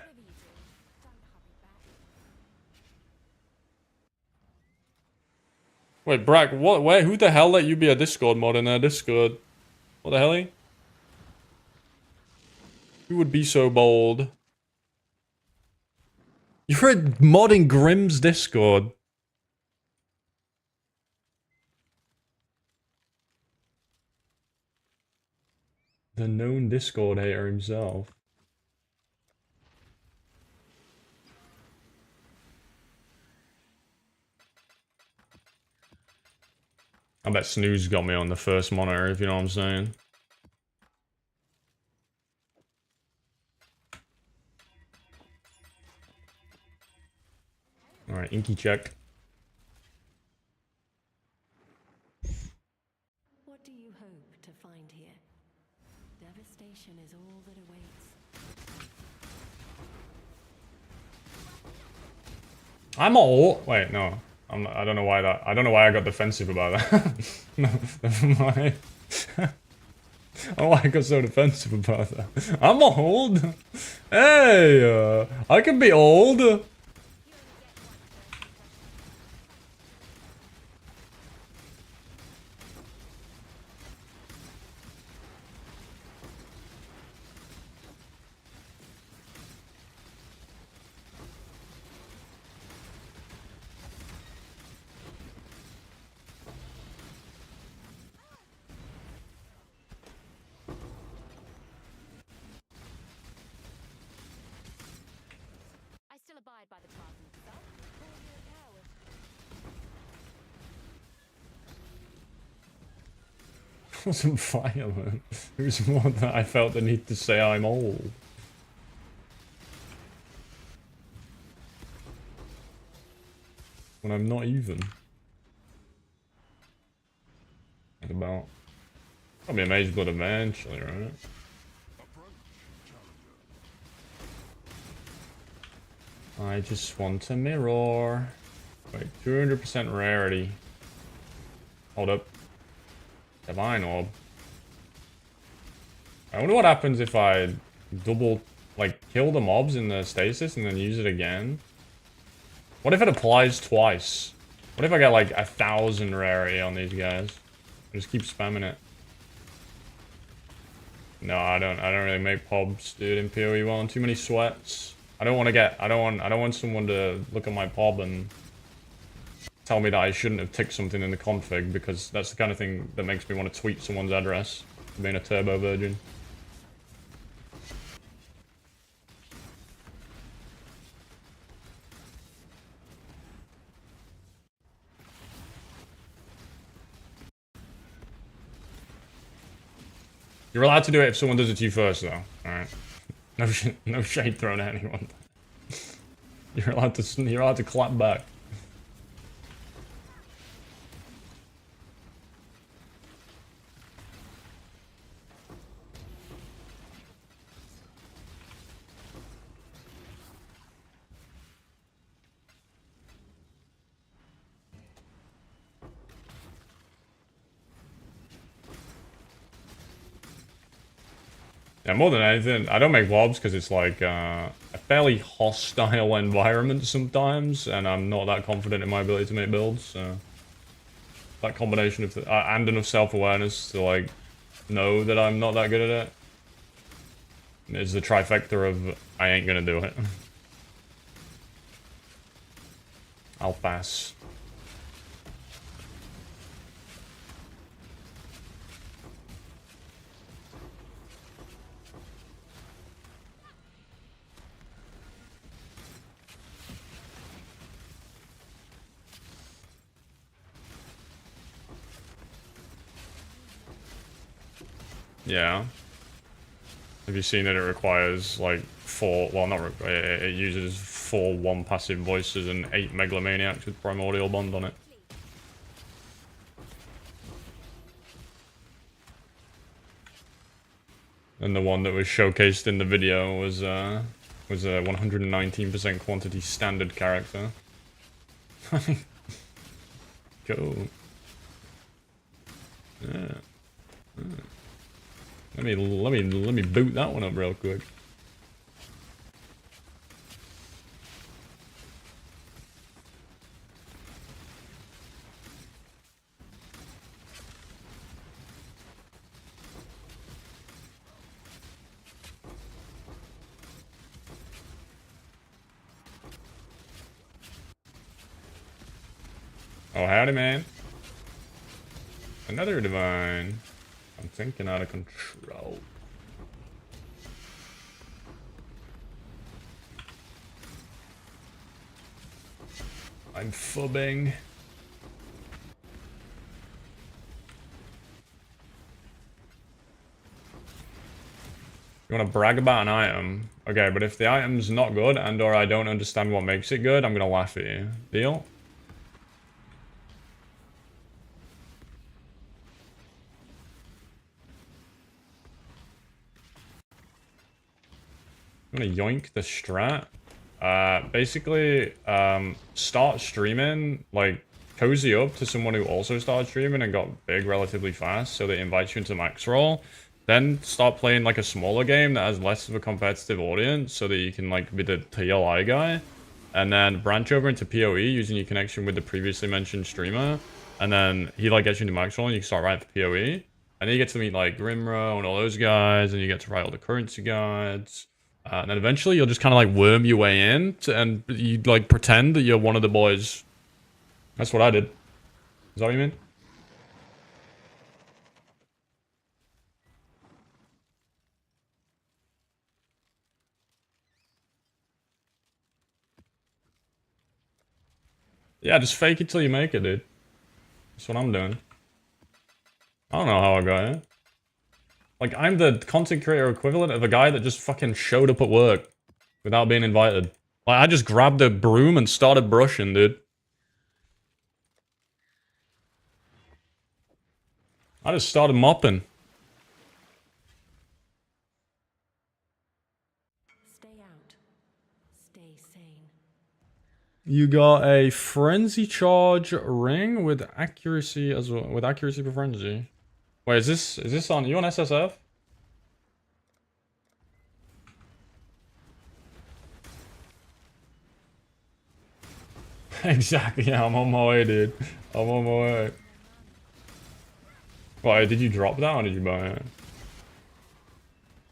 Wait, Brack, what? Where? Who the hell let you be a Discord mod in their Discord? What the hell? Who would be so bold? You're a mod in Grimm's Discord. The known Discord hater himself. I bet Snooze got me on the first monitor, if you know what I'm saying. Alright, Inky check. What do you hope to find here? Devastation is all that awaits. I'm all. Wait, no. I'm not, I don't know why that. I don't know why I got defensive about that. No, never mind. I don't know why I got so defensive about that. I'm old. Hey, I can be old. It wasn't violent. It was more that I felt the need to say I'm old. When I'm not even. Like about... Probably a Mage Blood eventually, right? I just want a mirror. Wait, 200% rarity. Hold up. Divine Orb. I wonder what happens if I double, like, kill the mobs in the stasis and then use it again. What if it applies twice? What if I get like 1,000 rarity on these guys? I just keep spamming it. No, I don't really make pobs, dude, in PoE 1. Too many sweats. I don't want someone to look at my pob and tell me that I shouldn't have ticked something in the config, because that's the kind of thing that makes me want to tweet someone's address for being a turbo virgin. You're allowed to do it if someone does it to you first, though. Alright. No shade thrown at anyone. You're allowed to clap back. Yeah, more than anything, I don't make wobs because it's like a fairly hostile environment sometimes, and I'm not that confident in my ability to make builds, so... That combination of... and enough self-awareness to, like, know that I'm not that good at it is the trifecta of I ain't gonna do it. I'll pass. Yeah. Have you seen that it requires like 4, well not, it uses 4 1 passive voices and 8 megalomaniacs with primordial bond on it. And the one that was showcased in the video was a 119% quantity standard character. Cool. Yeah. Let me boot that one up real quick. Oh, howdy, man. Another divine. I'm thinking out of control. I'm fubbing. You want to brag about an item? Okay, but if the item's not good and or I don't understand what makes it good, I'm gonna laugh at you. Deal? I'm gonna yoink the strat. Basically, start streaming, like, cozy up to someone who also started streaming and got big relatively fast, so they invite you into max roll. Then start playing, like, a smaller game that has less of a competitive audience, so that you can, like, be the TLI guy. And then branch over into PoE using your connection with the previously mentioned streamer. And then he, like, gets you into max roll and you can start writing for PoE. And then you get to meet, like, Grimro and all those guys, and you get to write all the currency guides. And then eventually you'll just kind of like worm your way in and you like pretend that you're one of the boys. That's what I did. Is that what you mean? Yeah, just fake it till you make it, dude. That's what I'm doing. I don't know how I got here. Like, I'm the content creator equivalent of a guy that just fucking showed up at work without being invited. Like, I just grabbed a broom and started brushing, dude. I just started mopping. Stay out. Stay sane. You got a frenzy charge ring with accuracy as well, with accuracy for frenzy. Wait, is this on you on SSF? Exactly, yeah, I'm on my way, dude. I'm on my way. Wait, did you drop that or did you buy it?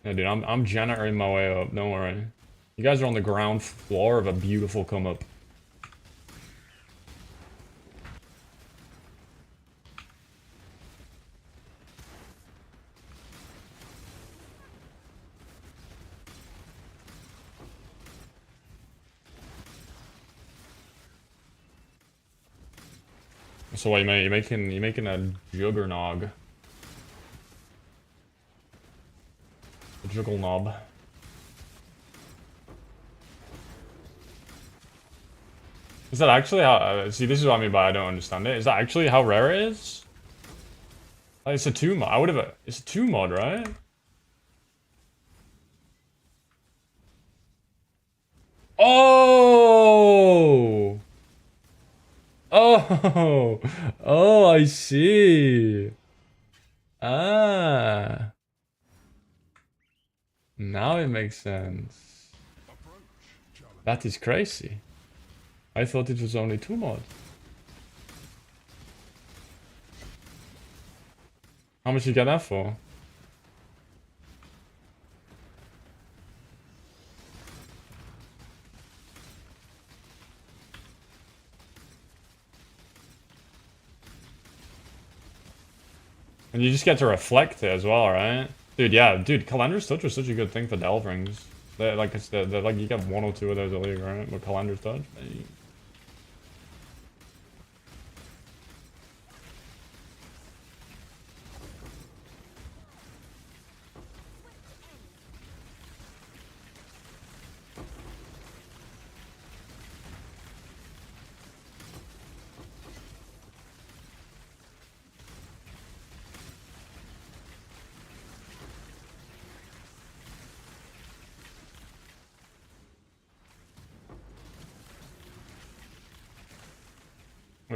Yeah, dude, I'm janitoring my way up, don't worry. You guys are on the ground floor of a beautiful come up. So what you're making a juggernog. A juggle knob. Is that actually how see this is what I mean by I don't understand it. Is that actually how rare it is? Like, it's a 2 mod. I would have it's a 2 mod, right? Oh! Oh! Oh, I see. Ah. Now it makes sense. That is crazy. I thought it was only 2 mods. How much you get that for? And you just get to reflect it as well, right? Dude, yeah, dude, Calendar's Touch was such a good thing for Delve Rings. They're like, they're like, you get 1 or 2 of those a league, right? But Calendar's Touch, hey.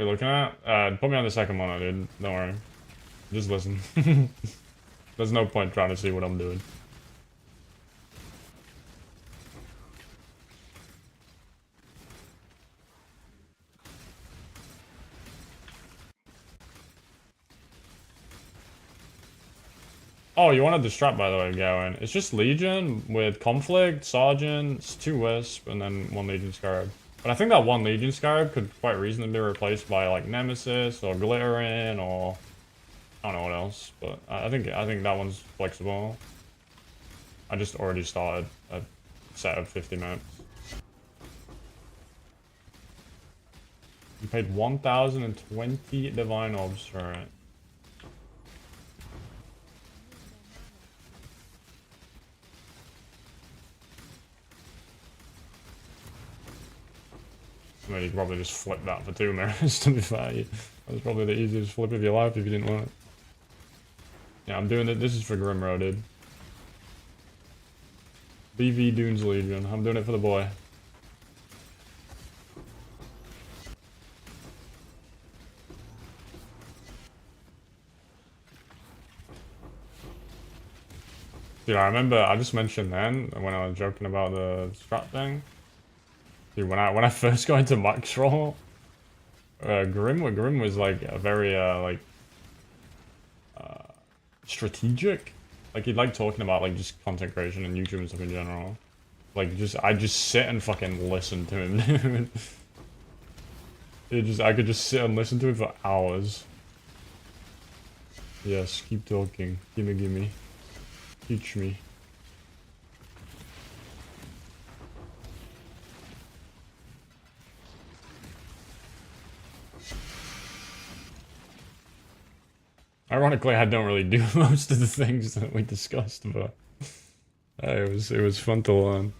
What are you looking at? Put me on the second one, dude. Don't worry. Just listen. There's no point trying to see what I'm doing. Oh, you wanted the strat, by the way, Gowan. It's just Legion with Conflict, Sergeant, 2 Wisp, and then 1 Legion Scarab. But I think that 1 Legion Scarab could quite reasonably be replaced by, like, Nemesis, or Glittering, or... I don't know what else, but I think that one's flexible. I just already started a set of 50 maps. You paid 1,020 Divine Orbs for it. I mean, you could probably just flip that for 2 mirrors, to be fair. That was probably the easiest flip of your life if you didn't want it. Yeah, I'm doing it. This is for Grimro, dude. BV Dunes Legion. I'm doing it for the boy. Dude, I remember I just mentioned then when I was joking about the strat thing. Dude, when I first got into max roll, Grim was like a very strategic. Like he'd like talking about like just content creation and YouTube and stuff in general. Like I just sit and fucking listen to him, dude. I could just sit and listen to him for hours. Yes, keep talking. Gimme. Teach me. Ironically, I don't really do most of the things that we discussed, but it was fun to learn.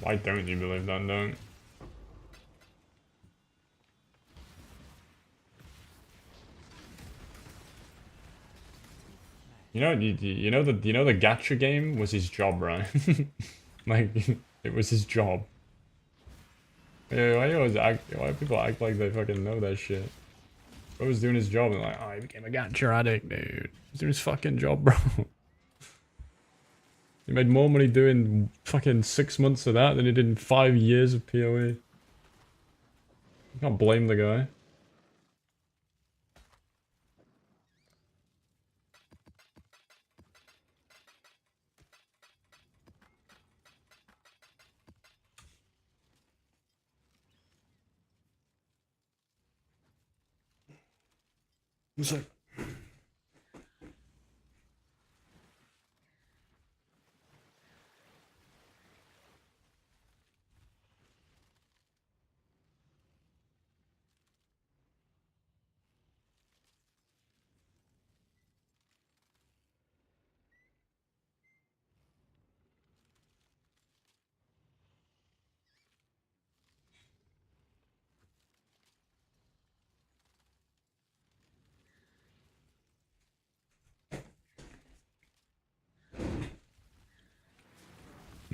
Why don't you believe that, don't? You know the gacha game was his job, right? Like it was his job. Yeah, why people act like they fucking know that shit? Bro was doing his job and like, oh, he became a gacha addict, dude. He's doing his fucking job, bro. He made more money doing fucking 6 months of that than he did in 5 years of PoE. You can't blame the guy. What's up?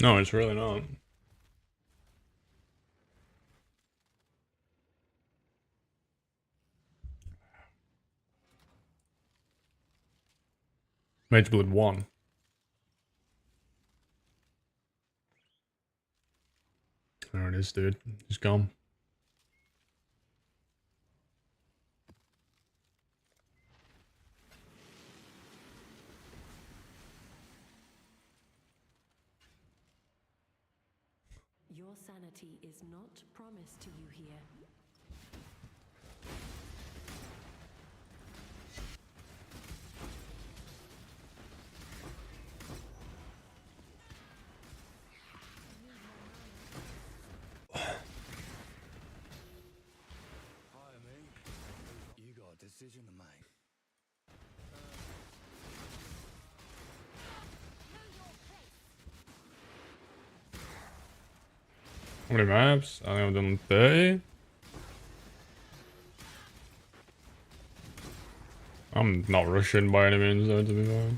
No, it's really not. Mageblood 1. There it is, dude. He's gone. Your sanity is not promised to you here. You got a decision to make. How many maps? I think I've done 30. I'm not rushing by any means though, to be fair.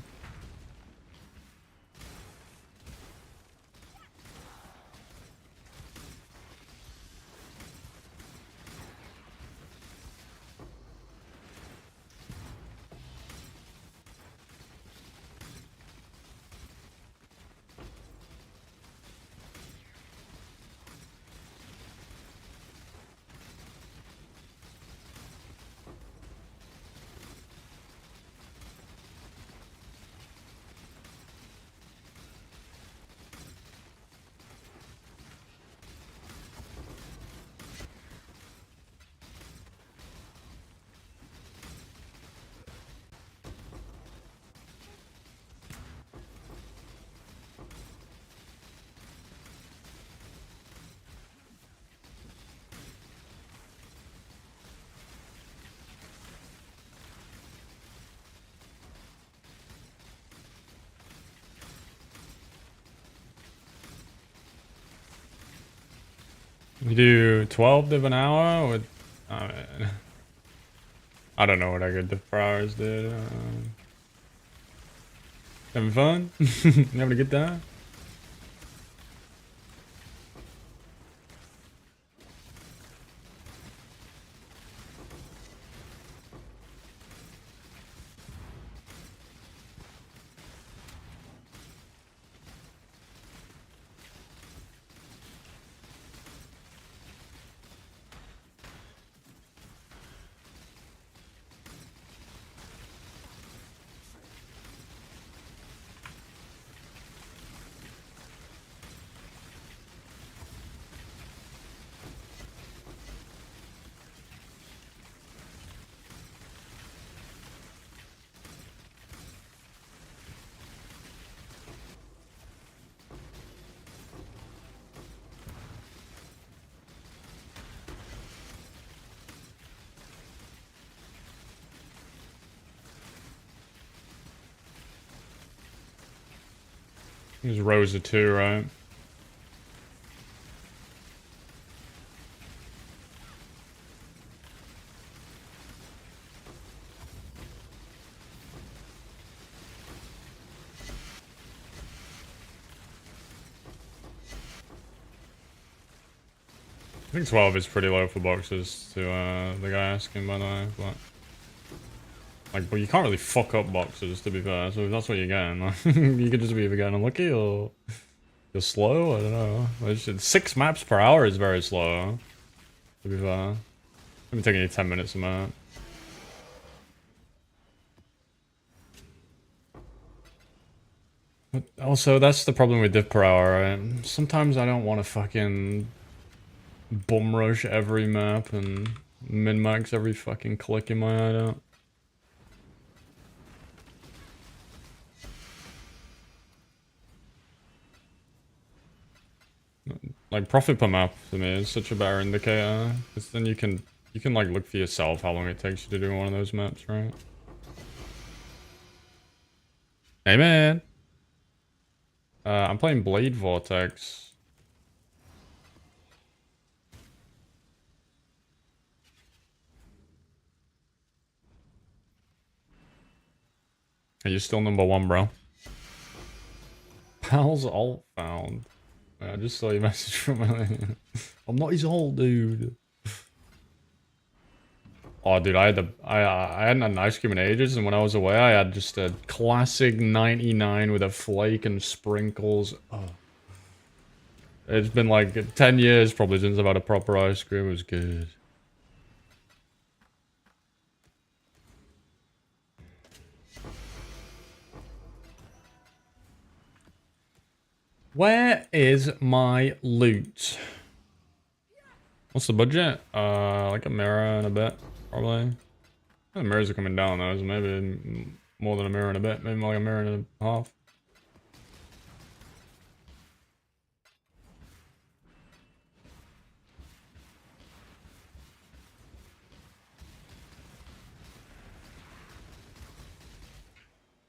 You do 12 div an hour with... I mean, I don't know what I could div per hours, dude. Having fun? You having a good time? There's rows of 2, right? I think 12 is pretty low for boxes to the guy asking, by the way, but... Like, but you can't really fuck up boxes, to be fair, so if that's what you're getting, like, you could just be either getting unlucky or you're slow, I don't know. It's 6 maps per hour is very slow, to be fair. It'll be taking you 10 minutes a map. But also, that's the problem with div per hour, right? Sometimes I don't want to fucking bum rush every map and min-max every fucking click in my hideout. Like, profit per map to me is such a better indicator, because then you can like look for yourself how long it takes you to do one of those maps, right? Hey man! I'm playing Blade Vortex. Are you still number 1, bro? Pal's alt found. I just saw your message from earlier. I'm not his alt, dude. Oh, dude, I hadn't had an ice cream in ages, and when I was away, I had just a classic 99 with a flake and sprinkles. Oh. It's been like 10 years probably since I've had a proper ice cream. It was good. Where is my loot? What's the budget? Like a mirror and a bit, probably. The mirrors are coming down though, so maybe more than a mirror and a bit. Maybe more like a mirror and a half.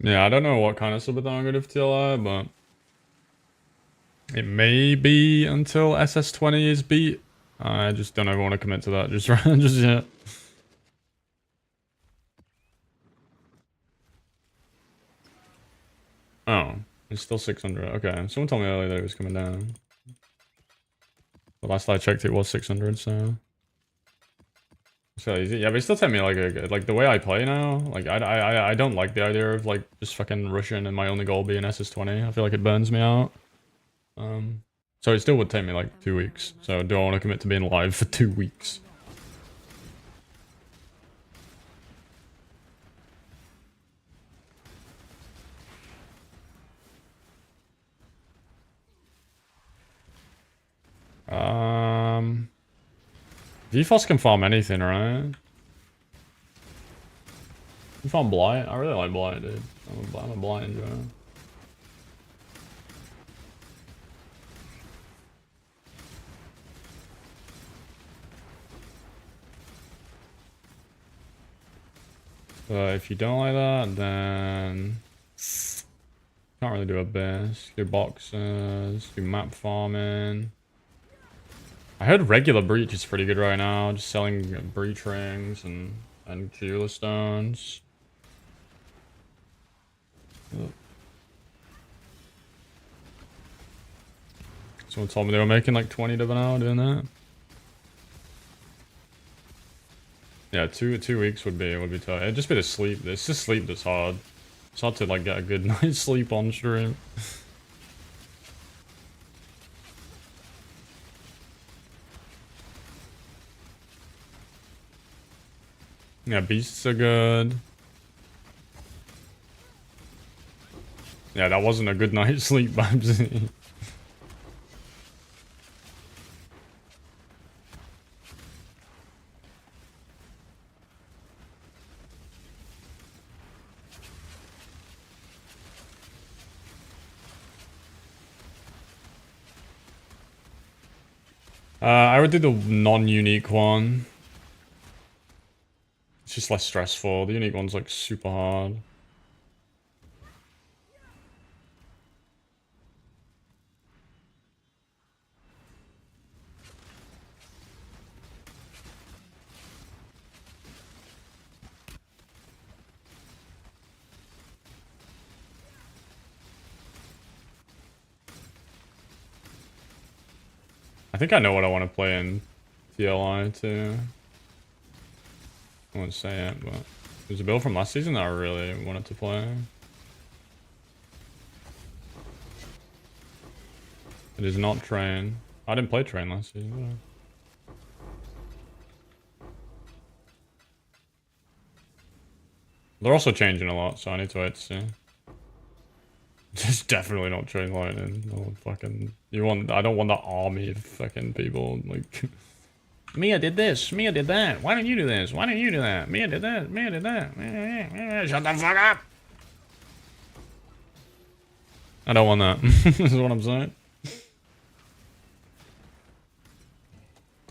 Yeah, I don't know what kind of subathon I'm going to do for TLI, but it may be until SS20 is beat. I just don't ever want to commit to that just yet. Oh, it's still 600. Okay, someone told me earlier that it was coming down. The last I checked, it was 600. So easy. Yeah, but it's still taking me like the way I play now. Like I don't like the idea of like just fucking rushing and my only goal being SS20. I feel like it burns me out. So it still would take me like 2 weeks. So do I want to commit to being live for 2 weeks? VFOS can farm anything, right? You farm Blight? I really like Blight, dude. I'm a Blight enjoyer. But if you don't like that, then can't really do a best. Do boxes, do map farming. I heard regular breach is pretty good right now, just selling breach rings and jeweler stones. Someone told me they were making like 20 of an hour doing that. Yeah, two weeks would be tough. It'd just be the sleep. It's just sleep that's hard. It's hard to like get a good night's sleep on stream. Yeah, beasts are good. Yeah, that wasn't a good night's sleep, Babsy. I would do the non-unique one. It's just less stressful. The unique one's like super hard. I think I know what I want to play in TLI too. I won't say it, but there's a build from last season that I really wanted to play. It is not Train. I didn't play Train last season, did I? They're also changing a lot, so I need to wait to see. It's definitely not Train Lightning. No fucking. I don't want that army of fucking people. Like. Mia did this. Mia did that. Why didn't you do this? Why didn't you do that? Mia did that. Mia did that. Shut the fuck up. I don't want that. This is what I'm saying.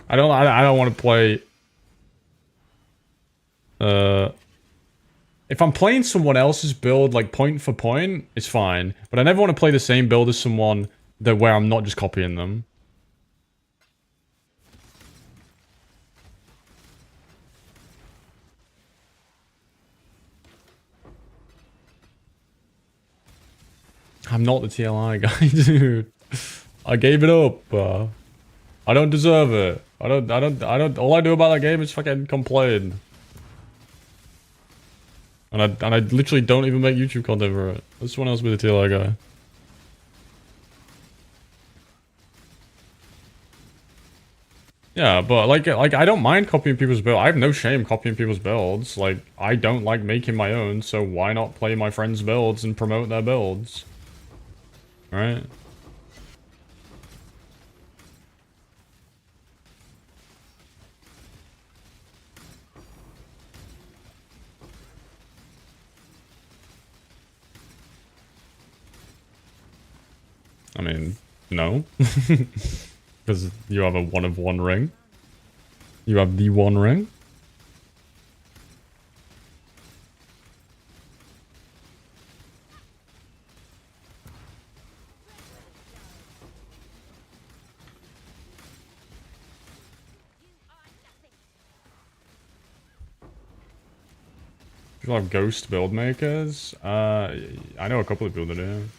I don't want to play. If I'm playing someone else's build, like point for point, it's fine. But I never want to play the same build as someone where I'm not just copying them. I'm not the TLI guy, dude. I gave it up. I don't deserve it. I don't. All I do about that game is fucking complain. And I literally don't even make YouTube content for it. Let someone else be the TLI guy. Yeah, but like I don't mind copying people's builds. I have no shame copying people's builds. Like I don't like making my own, so why not play my friends' builds and promote their builds? Right? I mean, no. Because you have a 1 of 1 ring. You have the 1 ring. People have ghost build makers. I know a couple of people that do.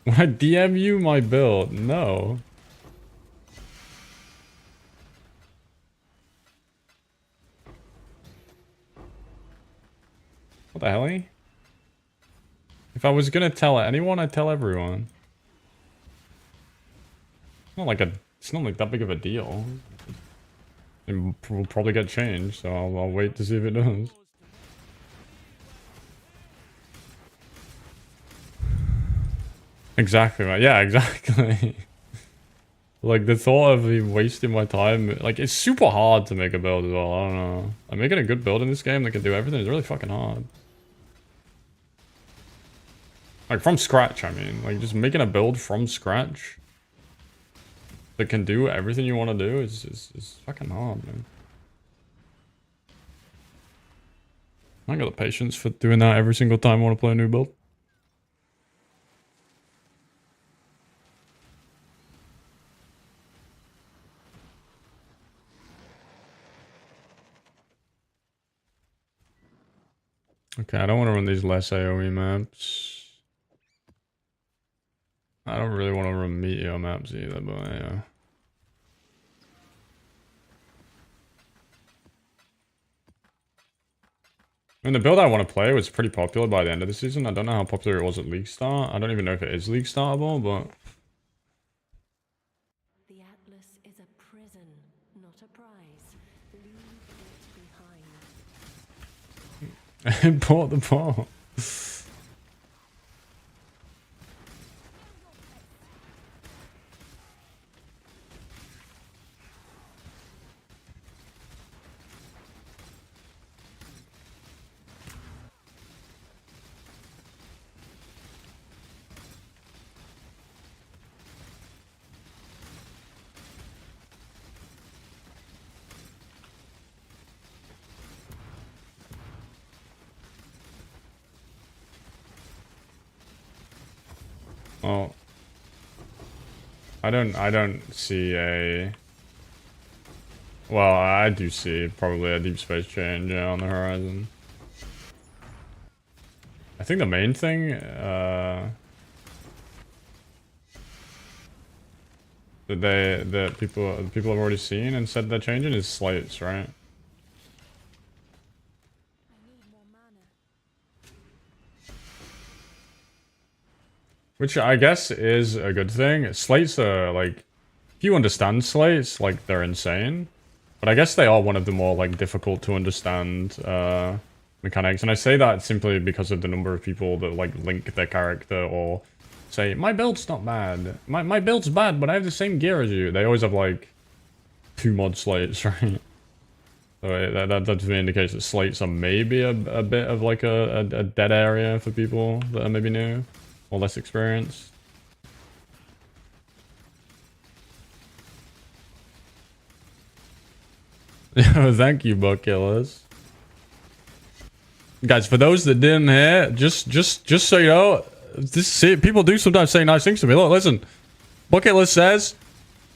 When I DM you my build, no. What the hell? If I was gonna tell anyone, I'd tell everyone. It's not like that big of a deal. It will probably get changed, so I'll wait to see if it does. Exactly, right? Yeah, exactly. Like, the thought of me wasting my time, like, it's super hard to make a build as well, I don't know. Like, making a good build in this game that can do everything is really fucking hard. Like, from scratch, I mean. Like, just making a build from scratch that can do everything you want to do is fucking hard, man. I ain't got the patience for doing that every single time I want to play a new build. Okay, I don't want to run these less AoE maps. I don't really want to run Meteor maps either, but yeah. I mean, the build I want to play was pretty popular by the end of the season. I don't know how popular it was at League Start. I don't even know if it is League Startable, but... The Atlas is a prison, not a prize. Leave it behind. I bought the ball. Well, I don't see a... Well, I do see probably a deep space change on the horizon. I think the main thing, that people have already seen and said they're changing is slates, right? Which I guess is a good thing. Slates are, like, if you understand slates, like, they're insane. But I guess they are one of the more, like, difficult to understand, mechanics. And I say that simply because of the number of people that, like, link their character or say, my build's not bad. My build's bad, but I have the same gear as you. They always have, like, 2 mod slates, right? So that to me indicates that slates are maybe a bit of, like, a dead area for people that are maybe new. Or less experienced. Thank you, Buck Killers. Guys, for those that didn't hear, just so you know, people do sometimes say nice things to me. Look, listen. Bucket List says,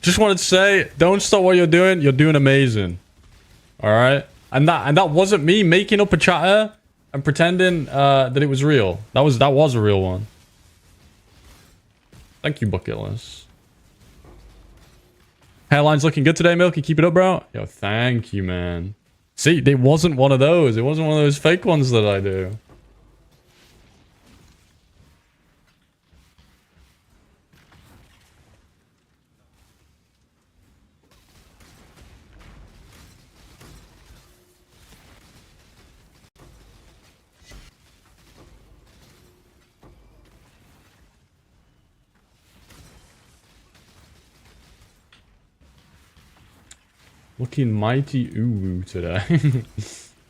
just wanted to say, don't stop what you're doing. You're doing amazing. Alright? And that wasn't me making up a chatter and pretending that it was real. That was a real one. Thank you, Bucket List. Hairline's looking good today, Milky. Keep it up, bro. Yo, thank you, man. See, it wasn't one of those. It wasn't one of those fake ones that I do. Looking mighty uwu today.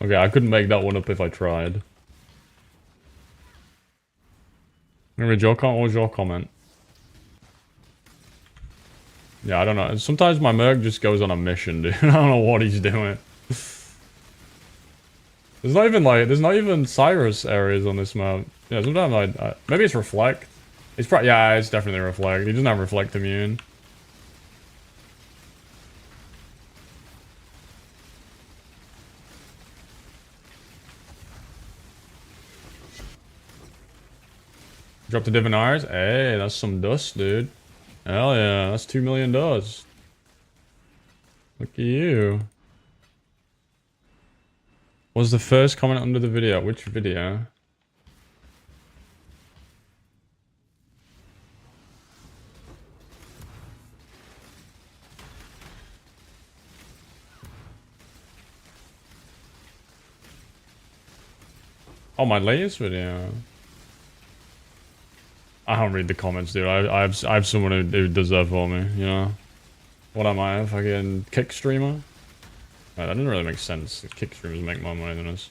Okay, I couldn't make that one up if I tried. Remember your comment? What was your comment? Yeah, I don't know. Sometimes my merc just goes on a mission, dude. I don't know what he's doing. There's not even Cyrus areas on this map. Yeah, sometimes maybe it's reflect. It's probably, yeah, it's definitely reflect. He doesn't have reflect immune. Drop the divinars. Hey, that's some dust, dude. Hell yeah, that's 2 million dust. Look at you. What was the first comment under the video? Which video? Oh, my latest video. I don't read the comments, dude. I have someone who does that for me, you know? What am I, a fucking kick streamer? That doesn't really make sense. Kick streamers make more money than us.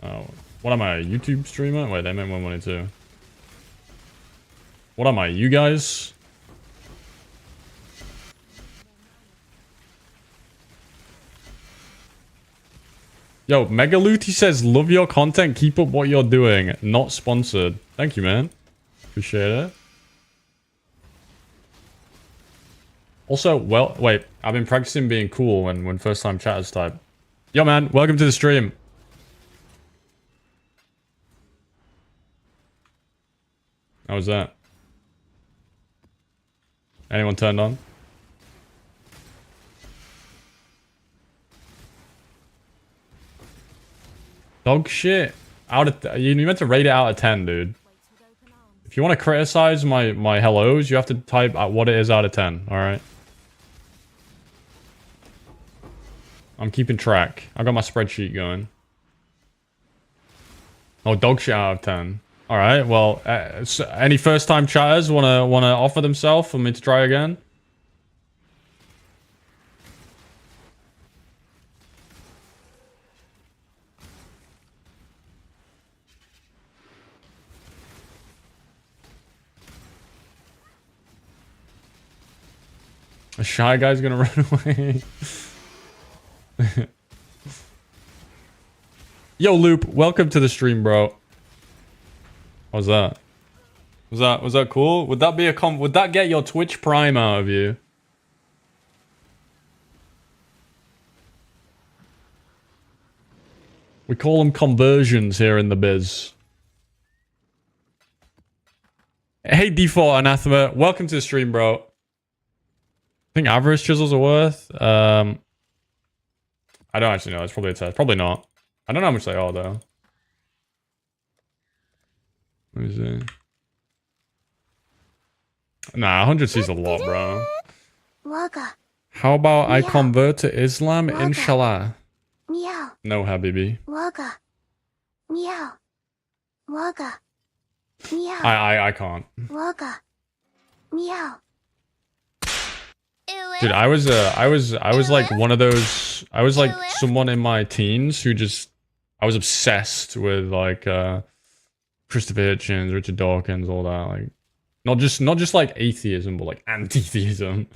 Oh, what am I, a YouTube streamer? Wait, they make more money too. What am I, you guys? Yo, Megaluti says, love your content, keep up what you're doing. Not sponsored. Thank you, man. Appreciate it. Also, well, wait, I've been practicing being cool when first time chatters type. Yo, man, welcome to the stream. How was that? Anyone turned on? Dog shit. You meant to rate it out of 10, dude. If you want to criticize my hellos, you have to type what it is out of 10, alright? I'm keeping track. I got my spreadsheet going. Oh, dog shit out of 10. Alright, well, so any first time chatters wanna offer themselves for me to try again? A shy guy's gonna run away. Yo, Loop, welcome to the stream, bro. How's that? Was that cool? Would that be would that get your Twitch Prime out of you? We call them conversions here in the biz. Hey, Default Anathema, welcome to the stream, bro. I think average chisels are worth. I don't actually know. It's probably a test. Probably not. I don't know how much they are though. Let me see. Nah, 100 C's a lot, bro. How about I convert to Islam, inshallah? No, Habibi. I can't. Dude, I was like one of those. I was like someone in my teens who just. I was obsessed with like Christopher Hitchens, Richard Dawkins, all that. Like, not just like atheism, but like anti-theism.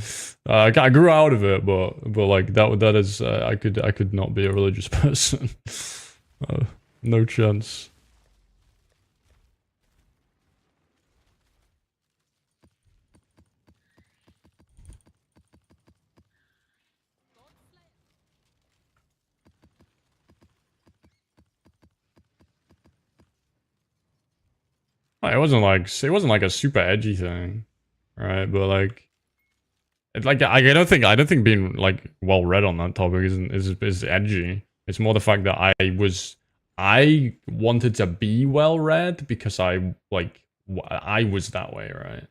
I grew out of it, but like that is I could not be a religious person. No chance. It wasn't like a super edgy thing, right? But like, I don't think being like well read on that topic is edgy. It's more the fact that I wanted to be well read because I was that way, right?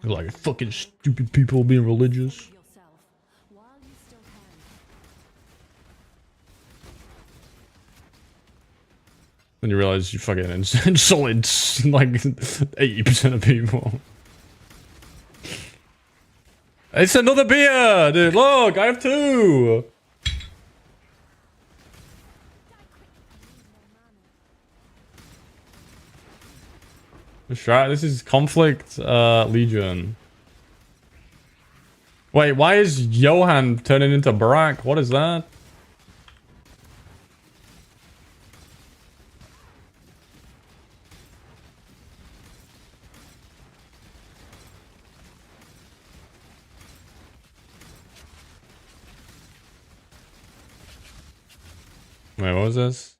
Like fucking stupid people being religious. When you realize you fucking insulted like 80% of people. It's another beer, dude. Look, I have 2. This is conflict legion. Wait, why is Johan turning into Barack? What is that? Wait, what was this?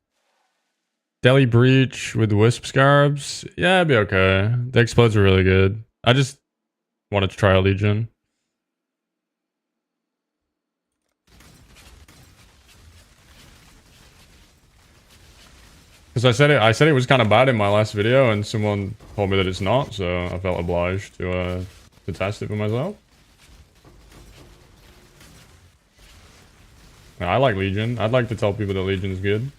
Delhi Breach with Wisp Scarabs? Yeah, it'd be okay. The explodes are really good. I just wanted to try a Legion. Because I said it was kind of bad in my last video, and someone told me that it's not, so I felt obliged to test it for myself. I like Legion. I'd like to tell people that Legion is good.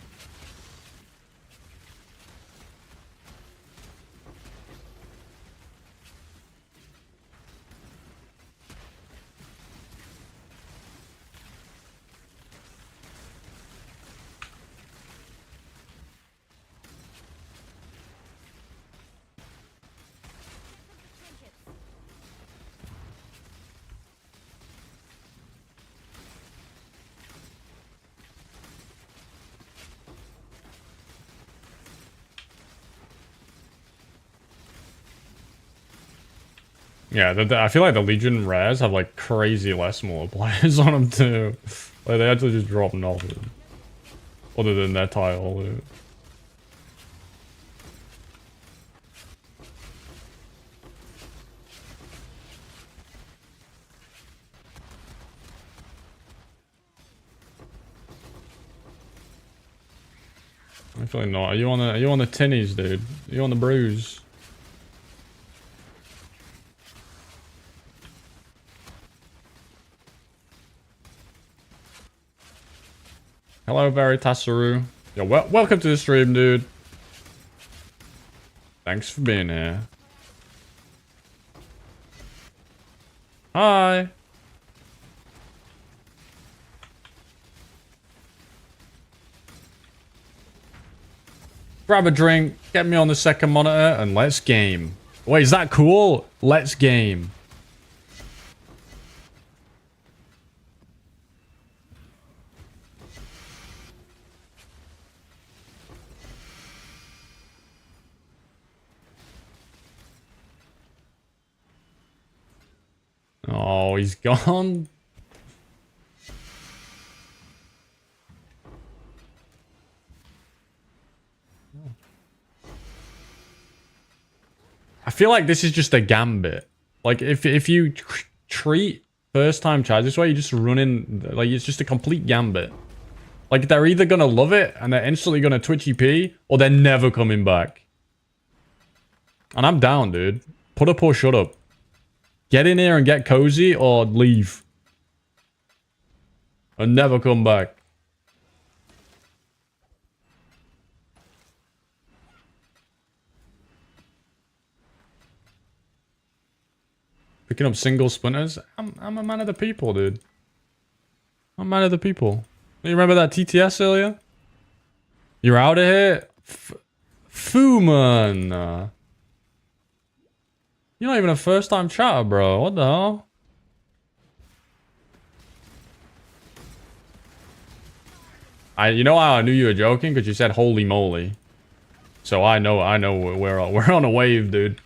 Yeah, I feel like the Legion rares have like crazy less multipliers on them too. Like they actually just drop nothing. Other than their tile loot. I feel like not. Are you on the tinnies, dude? Are you on the brews? Hello, Veritasaru. Yo, welcome to the stream, dude. Thanks for being here. Hi. Grab a drink, get me on the second monitor, and let's game. Wait, is that cool? Let's game. Oh, he's gone. I feel like this is just a gambit. Like, if you treat first-time Chaz this way, you just run in... Like, it's just a complete gambit. Like, they're either gonna love it, and they're instantly gonna Twitch EP, or they're never coming back. And I'm down, dude. Put up or shut up. Get in here and get cozy, or leave. And never come back. Picking up single splinters? I'm a man of the people, dude. I'm a man of the people. You remember that TTS earlier? You're out of here? Fuman. You're not even a first-time chatter, bro. What the hell? You know how I knew you were joking? Because you said holy moly. So I know we're on a wave, dude.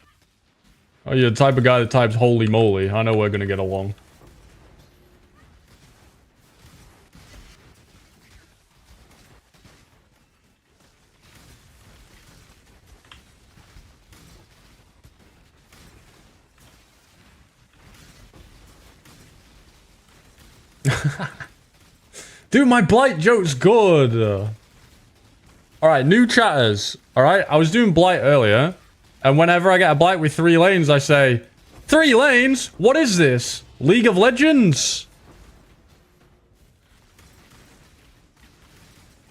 Oh, you're the type of guy that types holy moly. I know we're gonna get along. Dude, my Blight joke's good. Alright, new chatters. Alright, I was doing Blight earlier. And whenever I get a Blight with 3 lanes, I say, 3 lanes? What is this? League of Legends?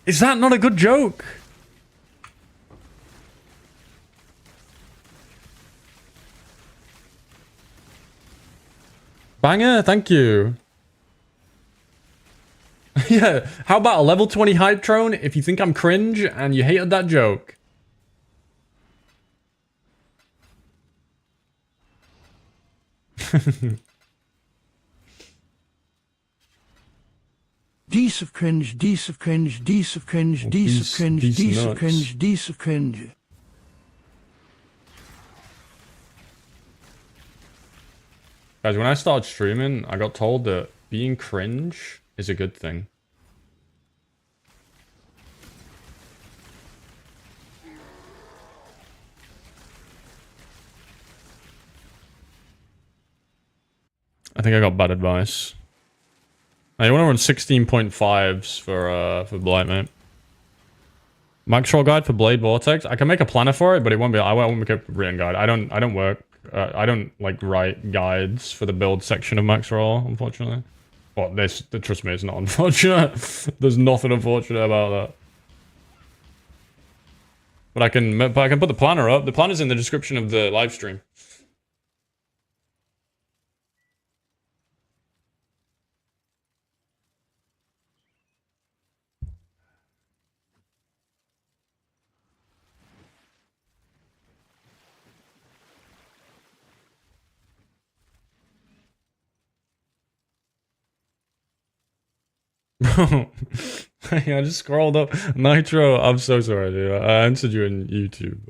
Is that not a good joke? Banger, thank you. Yeah, how about a level 20 hype drone if you think I'm cringe and you hated that joke? Dece of cringe, dece of cringe, dece of cringe, dece of cringe, dece of cringe, dece of cringe. Guys, when I started streaming, I got told that being cringe is a good thing. I think I got bad advice. Hey, you want to run 16.5s for Blight, mate? Max roll guide for Blade Vortex. I can make a planner for it, but it won't be. I won't make a written guide. I don't work. I don't like write guides for the build section of Max roll, unfortunately. Well, trust me, it's not unfortunate. There's nothing unfortunate about that. But I can put the planner up. The planner's in the description of the live stream. Bro, I just scrolled up. Nitro, I'm so sorry, dude. I answered you in YouTube.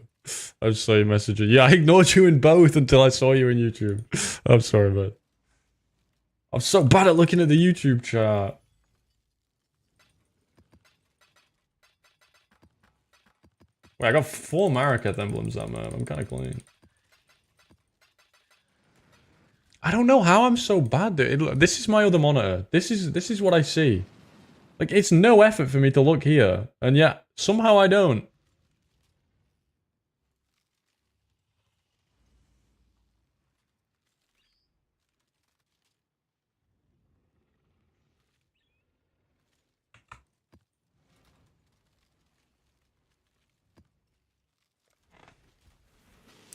I just saw your message. Yeah, I ignored you in both until I saw you in YouTube. I'm sorry, man. I'm so bad at looking at the YouTube chat. Wait, I got 4 Mariketh emblems that map. I'm kind of clean. I don't know how I'm so bad, dude. This is my other monitor. This is what I see. Like, it's no effort for me to look here, and yet somehow I don't.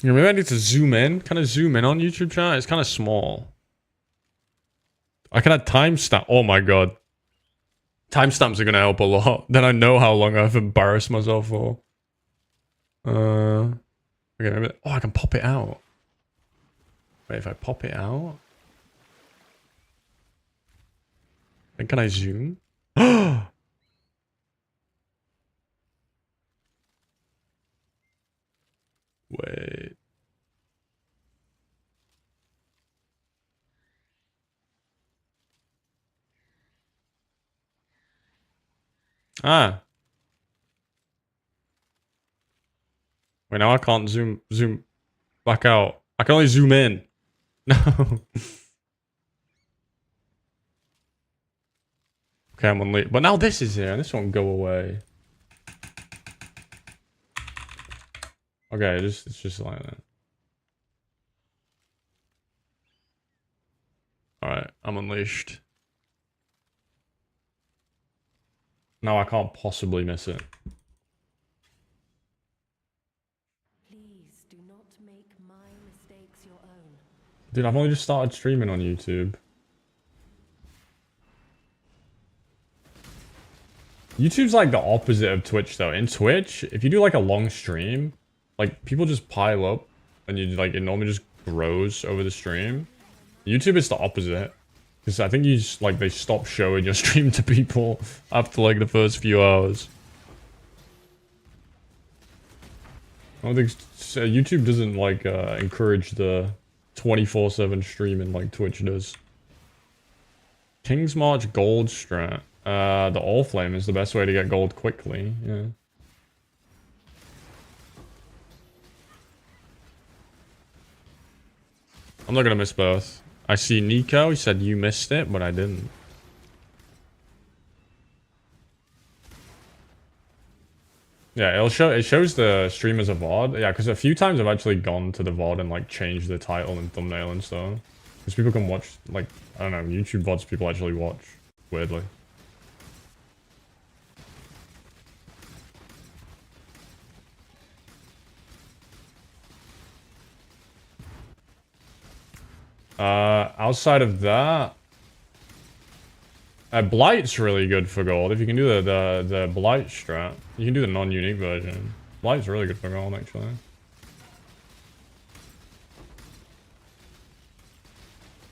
Yeah, maybe I need to zoom in. Kind of zoom in on YouTube chat. It's kind of small. I can add timestamp. Oh my god. Timestamps are going to help a lot. Then I know how long I've embarrassed myself for. Okay, maybe... Oh, I can pop it out. Wait, if I pop it out... Then can I zoom? Wait. Ah. Wait, now I can't zoom back out. I can only zoom in. No. Okay, I'm on lead. But now this is here, and this won't go away. Okay, it's just like that. Alright, I'm unleashed. Now I can't possibly miss it. Please do not make my mistakes your own. Dude, I've only just started streaming on YouTube. YouTube's like the opposite of Twitch though. In Twitch, if you do like a long stream, like people just pile up and you like it normally just grows over the stream. YouTube is the opposite. Because I think you just like they stop showing your stream to people after like the first few hours. I don't think YouTube doesn't like encourage the 24/7 streaming like Twitch does. King's March gold strat. The all flame is the best way to get gold quickly. Yeah. I'm not gonna miss both. I see Nico. He said you missed it, but I didn't. Yeah, it shows the stream as a VOD. Yeah, because a few times I've actually gone to the VOD and like changed the title and thumbnail and stuff. Because people can watch, like, I don't know, YouTube VODs people actually watch. Weirdly. Outside of that, Blight's really good for gold. If you can do the Blight strat, you can do the non-unique version. Blight's really good for gold, actually.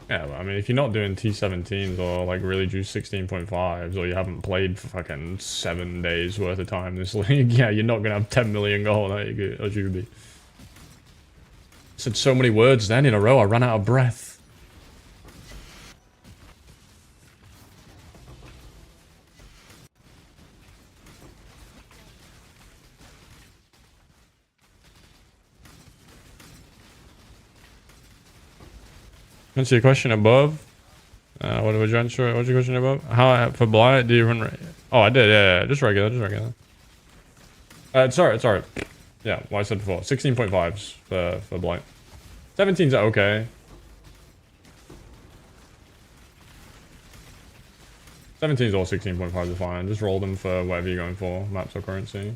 Yeah, but I mean, if you're not doing T17s or like really juice 16.5s, or you haven't played for fucking 7 days worth of time this league, yeah, you're not gonna have 10 million gold as you could be. Said so many words then in a row, I ran out of breath. Answer your question above. What was your answer? What's your question above? How for Blight do you run? Oh, I did. Yeah, just regular, Sorry. Yeah, what I said before. 16.5s for Blight. 17s are okay. 17s or 16.5s are fine. Just roll them for whatever you're going for, maps or currency.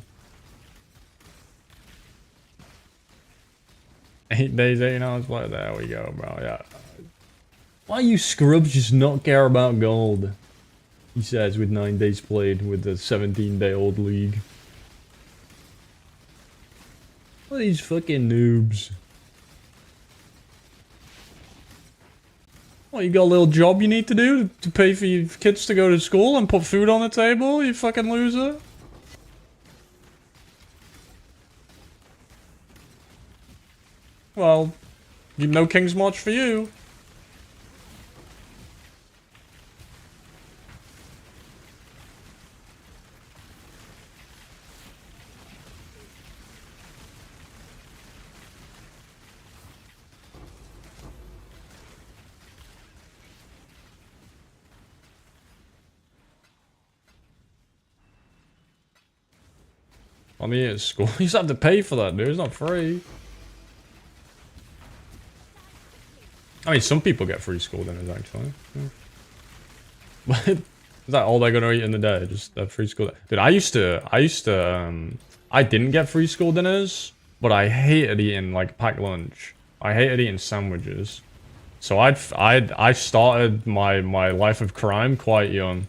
8 days, 8 hours. What? There we go, bro. Yeah. Why you scrubs just not care about gold? He says with 9 days played with the 17-day-old league. What are these fucking noobs? What, you got a little job you need to do to pay for your kids to go to school and put food on the table, you fucking loser? Well, no King's March for you. I mean, it's school. You just have to pay for that, dude. It's not free. I mean, some people get free school dinners, actually. Yeah. But is that all they're gonna eat in the day? Just a free school? Dude, I didn't get free school dinners, but I hated eating like packed lunch. I hated eating sandwiches. So I started my life of crime quite young.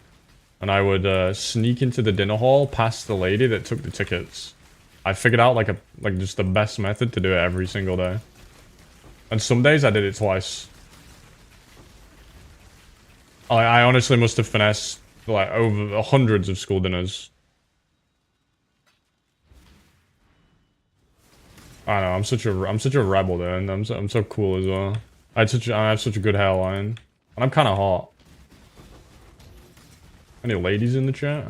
And I would sneak into the dinner hall past the lady that took the tickets. I figured out like just the best method to do it every single day. And some days I did it twice. I honestly must have finessed like over hundreds of school dinners. I know, I'm such a rebel there, and I'm so cool as well. I have such a good hairline. And I'm kinda hot. Any ladies in the chat?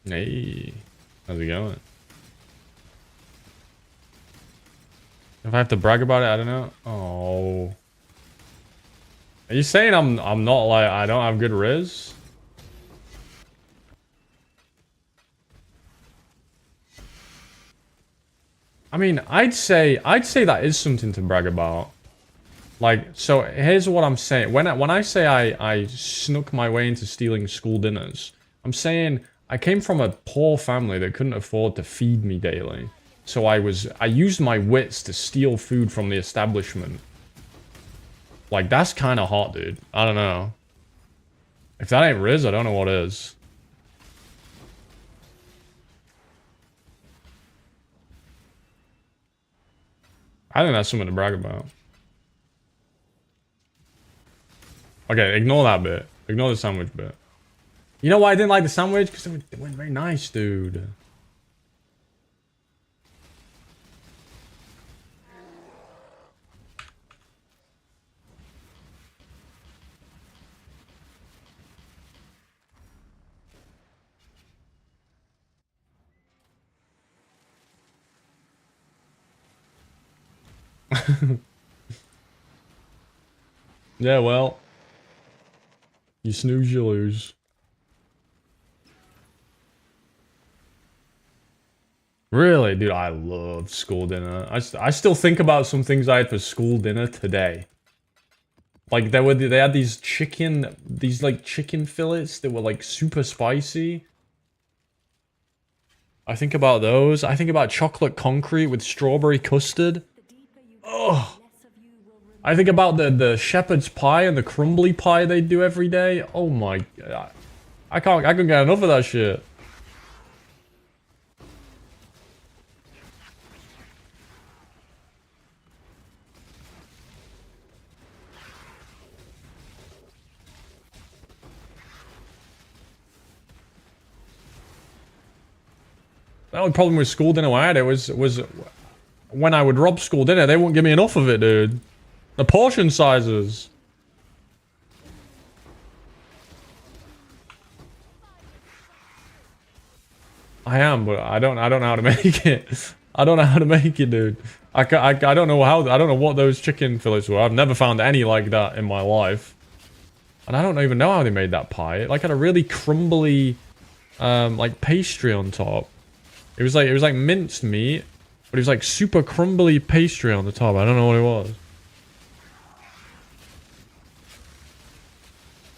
Hey, how's it going? If I have to brag about it, I don't know. Oh, are you saying I'm not like I don't have good riz? I mean, I'd say that is something to brag about. Like, so here's what I'm saying. When I say I snuck my way into stealing school dinners, I'm saying I came from a poor family that couldn't afford to feed me daily. So I used my wits to steal food from the establishment. Like, that's kind of hot, dude. I don't know. If that ain't Riz, I don't know what is. I think that's something to brag about. Okay, ignore that bit. Ignore the sandwich bit. You know why I didn't like the sandwich? Because it went very nice, dude. Yeah, well. You snooze, you lose. Really? Dude, I love school dinner. I still think about some things I had for school dinner today. Like they had these like chicken fillets that were like super spicy. I think about those. I think about chocolate concrete with strawberry custard. Oh. I think about the shepherd's pie and the crumbly pie they do every day. Oh my god. I couldn't get enough of that shit. The only problem with school dinner I had was when I would rob school dinner, they wouldn't give me enough of it, dude. The portion sizes. I am, but I don't know how to make it. I don't know how to make it, dude. I don't know how. I don't know what those chicken fillets were. I've never found any like that in my life, and I don't even know how they made that pie. It like had a really crumbly, like pastry on top. It was like minced meat, but it was like super crumbly pastry on the top. I don't know what it was.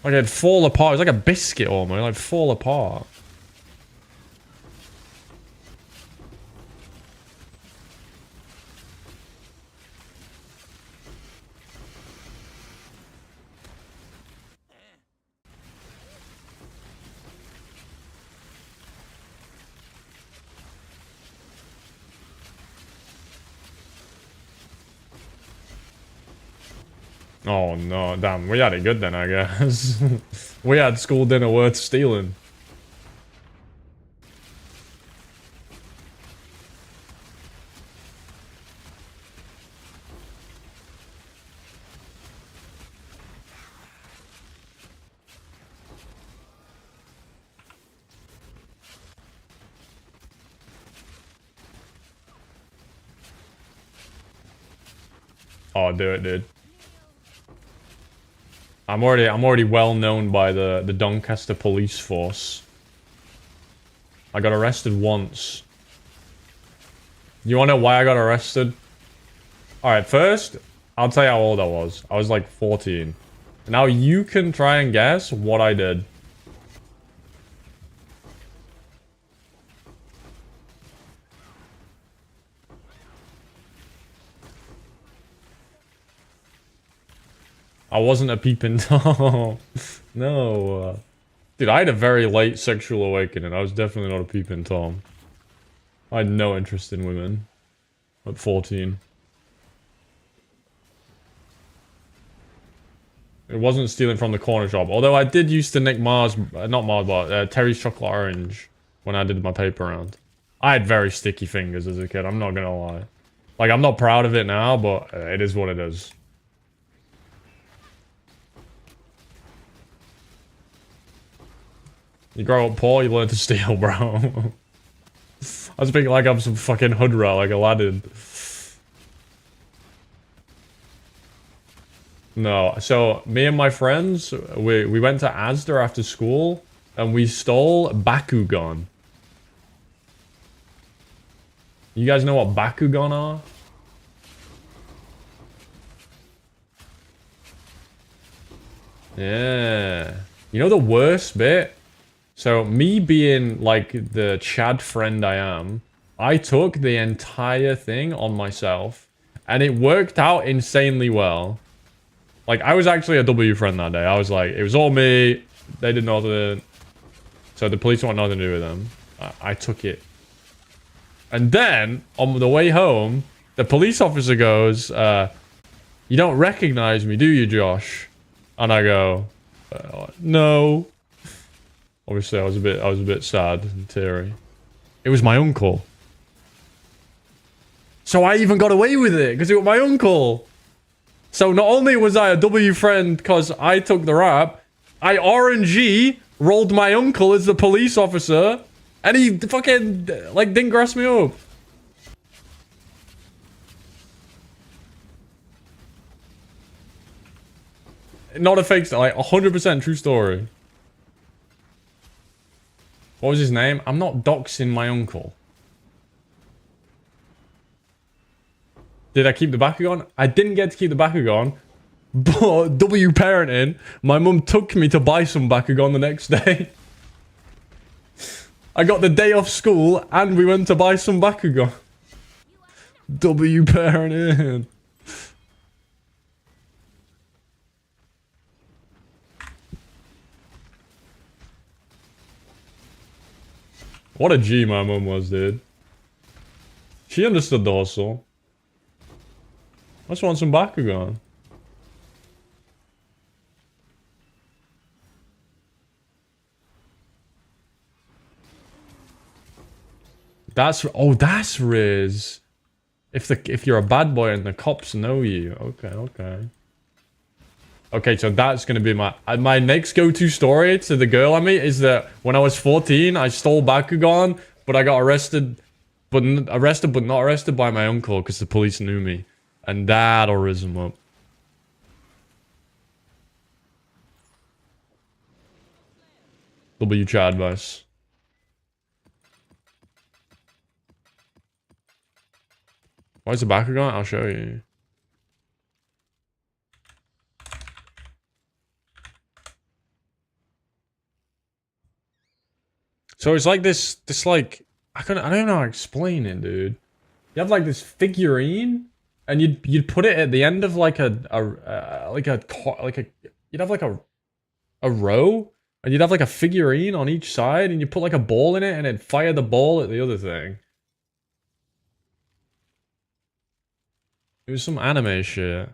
Like it'd fall apart. It was like a biscuit almost. Like fall apart. Oh no, damn, we had it good then, I guess. We had school dinner worth stealing. Oh, do it, dude. I'm already well known by the Doncaster police force. I got arrested once. You wanna know why I got arrested? Alright, first, I'll tell you how old I was. I was like 14. Now you can try and guess what I did. I wasn't a peeping Tom. No. Dude, I had a very late sexual awakening. I was definitely not a peeping Tom. I had no interest in women. At 14. It wasn't stealing from the corner shop. Although I did used to nick Mars... not Mars, but Terry's Chocolate Orange. When I did my paper round. I had very sticky fingers as a kid. I'm not gonna lie. Like, I'm not proud of it now, but it is what it is. You grow up poor, you learn to steal, bro. I was thinking like I'm some fucking hood rat, like Aladdin. No, so me and my friends, we went to Asda after school, and we stole Bakugan. You guys know what Bakugan are? Yeah. You know the worst bit? So, me being, like, the Chad friend I am, I took the entire thing on myself, and it worked out insanely well. Like, I was actually a W friend that day. I was like, it was all me, they did nothing, so the police want nothing to do with them. I took it. And then, on the way home, the police officer goes, you don't recognize me, do you, Josh? And I go, no. Obviously, I was a bit sad and teary. It was my uncle. So I even got away with it because it was my uncle. So not only was I a W friend because I took the rap, I RNG rolled my uncle as the police officer, and he fucking like didn't grass me up. Not a fake story, like 100% true story. What was his name? I'm not doxing my uncle. Did I keep the Bakugan? I didn't get to keep the Bakugan But W parenting, my mum took me to buy some Bakugan the next day. I got the day off school and we went to buy some Bakugan. W parenting. What a G my mum was, dude. She understood the hustle. I just want some Bakugan. That's Riz. If you're a bad boy and the cops know you. Okay. Okay, so that's gonna be my next go-to story to the girl I meet is that when I was 14, I stole Bakugan, but I got arrested but not arrested by my uncle because the police knew me, and that'll riz him up. W chat advice. Why is the Bakugan? I'll show you. So it's like this like I don't know how to explain it, dude. You have like this figurine, and you'd put it at the end of like you'd have like a row, and you'd have like a figurine on each side, and you put like a ball in it, and it'd fire the ball at the other thing. It was some anime shit.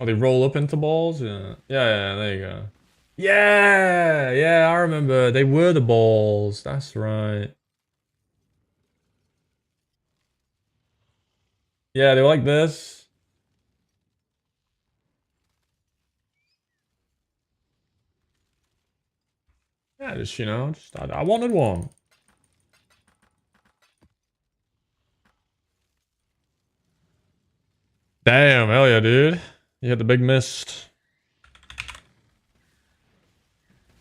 Oh, they roll up into balls? Yeah. Yeah, there you go. Yeah, I remember. They were the balls. That's right. Yeah, they were like this. Yeah, just, you know, I wanted one. Damn, hell yeah, dude. You hit the big mist.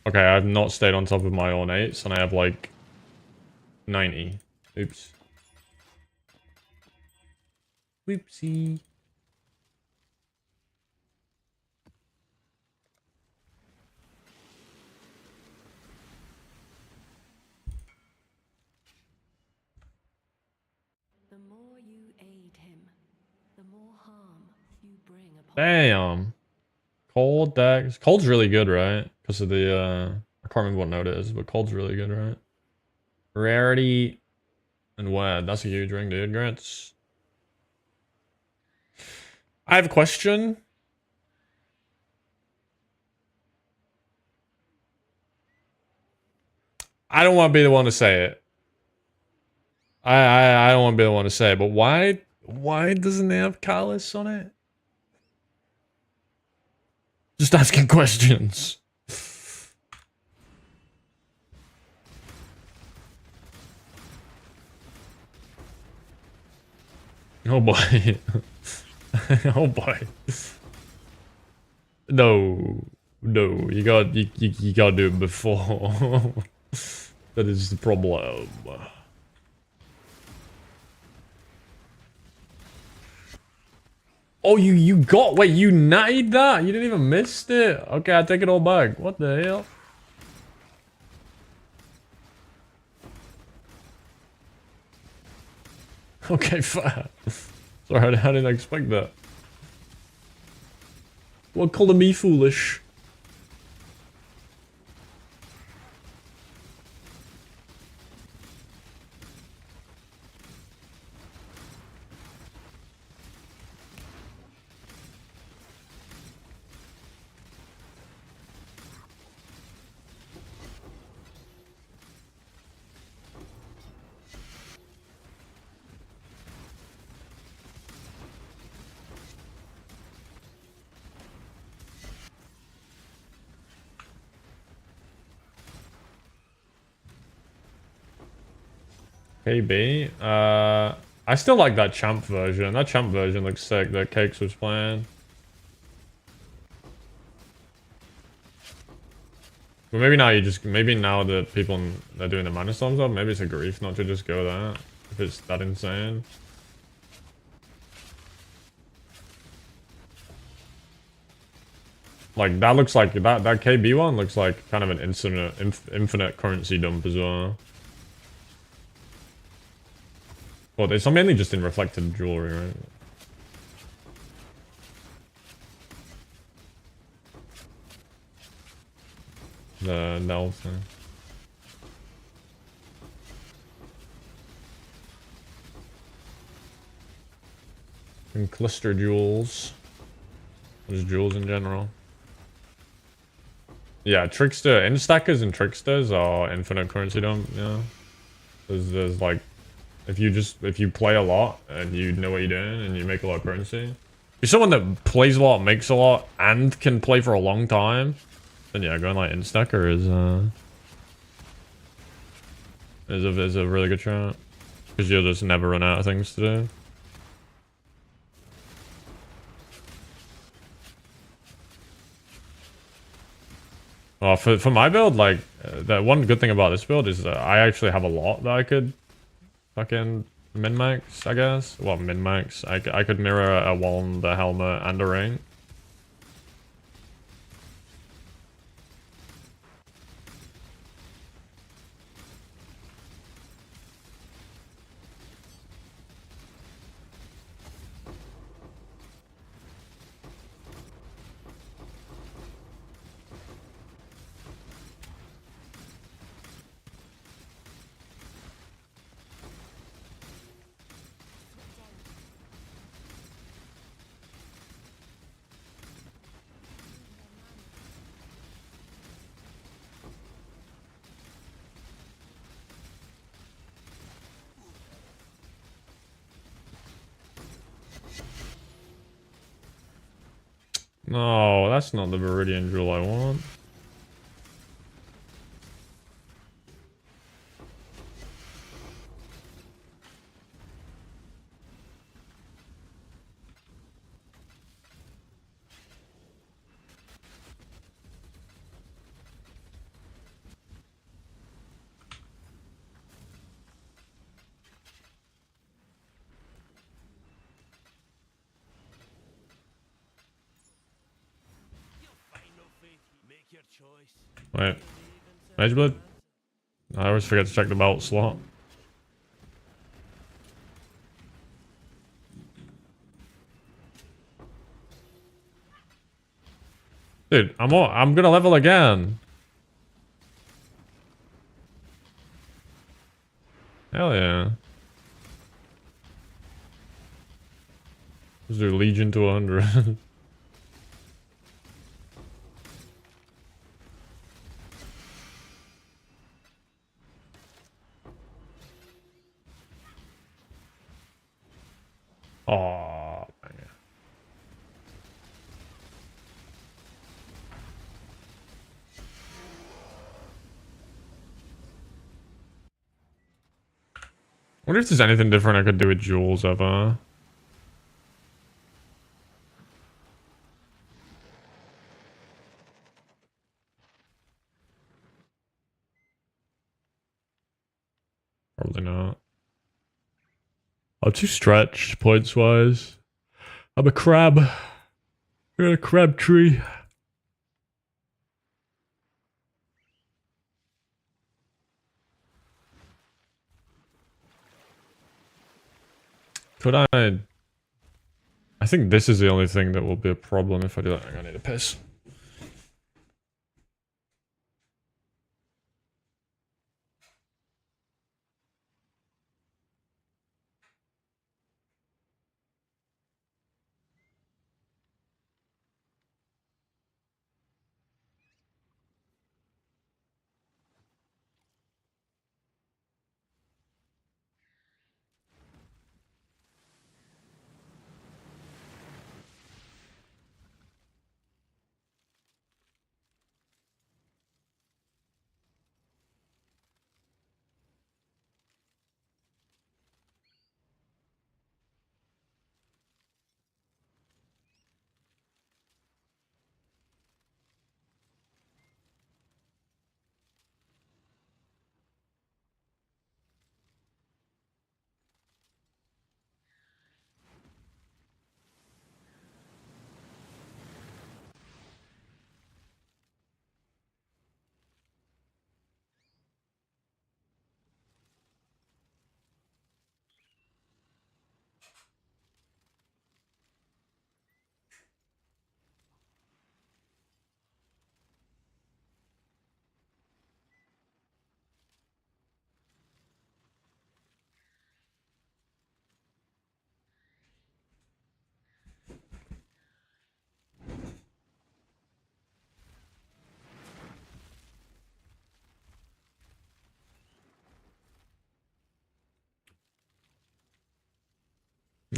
Okay, I've not stayed on top of my ornates, and I have like 90. Oops. Whoopsie. The more you aid him, the more harm you bring upon. Damn. Cold decks. Cold's really good, right? Because of the, I can't remember what note it is, but cold's really good, right? Rarity and wed. That's a huge ring, dude. Grants. I have a question. I don't want to be the one to say it. I don't want to be the one to say it, but why doesn't it have Callus on it? Just asking questions. Oh boy. Oh boy. No, you gotta do it before. That is the problem. Oh, you got, wait, you natted that? You didn't even miss it? Okay, I take it all back. What the hell? Okay, fair. Sorry, I didn't expect that. Well, calling me foolish. KB. I still like that champ version. That champ version looks sick that Cakes was playing. But maybe now maybe now that people are doing the mana storms up, maybe it's a grief not to just go that if it's that insane. Like that looks like that KB one looks like kind of an infinite currency dump as well. Well, it's mainly just in reflected jewelry, right? The elves thing. And cluster jewels. Just jewels in general. Yeah, trickster, instackers and tricksters are infinite currency dump, yeah. There's like, if you play a lot and you know what you're doing and you make a lot of currency. If you're someone that plays a lot, makes a lot, and can play for a long time, then yeah, going like instacker is a really good shot. Because you'll just never run out of things to do. Well, for my build, like, the one good thing about this build is that I actually have a lot that I could fucking min-max, I guess. Well, min-max. I could mirror a wand, a helmet, and a ring. No, that's not the Viridian Jewel I want. Wait. Mageblood? I always forget to check the belt slot. Dude, I'm gonna level again. Hell yeah. Let's do Legion to 100. Oh, man. I wonder if there's anything different I could do with jewels ever. Probably not. I'm too stretched points wise. I'm a crab. I got a crab tree. Could I think this is the only thing that will be a problem if I do that. I'm gonna need a piss.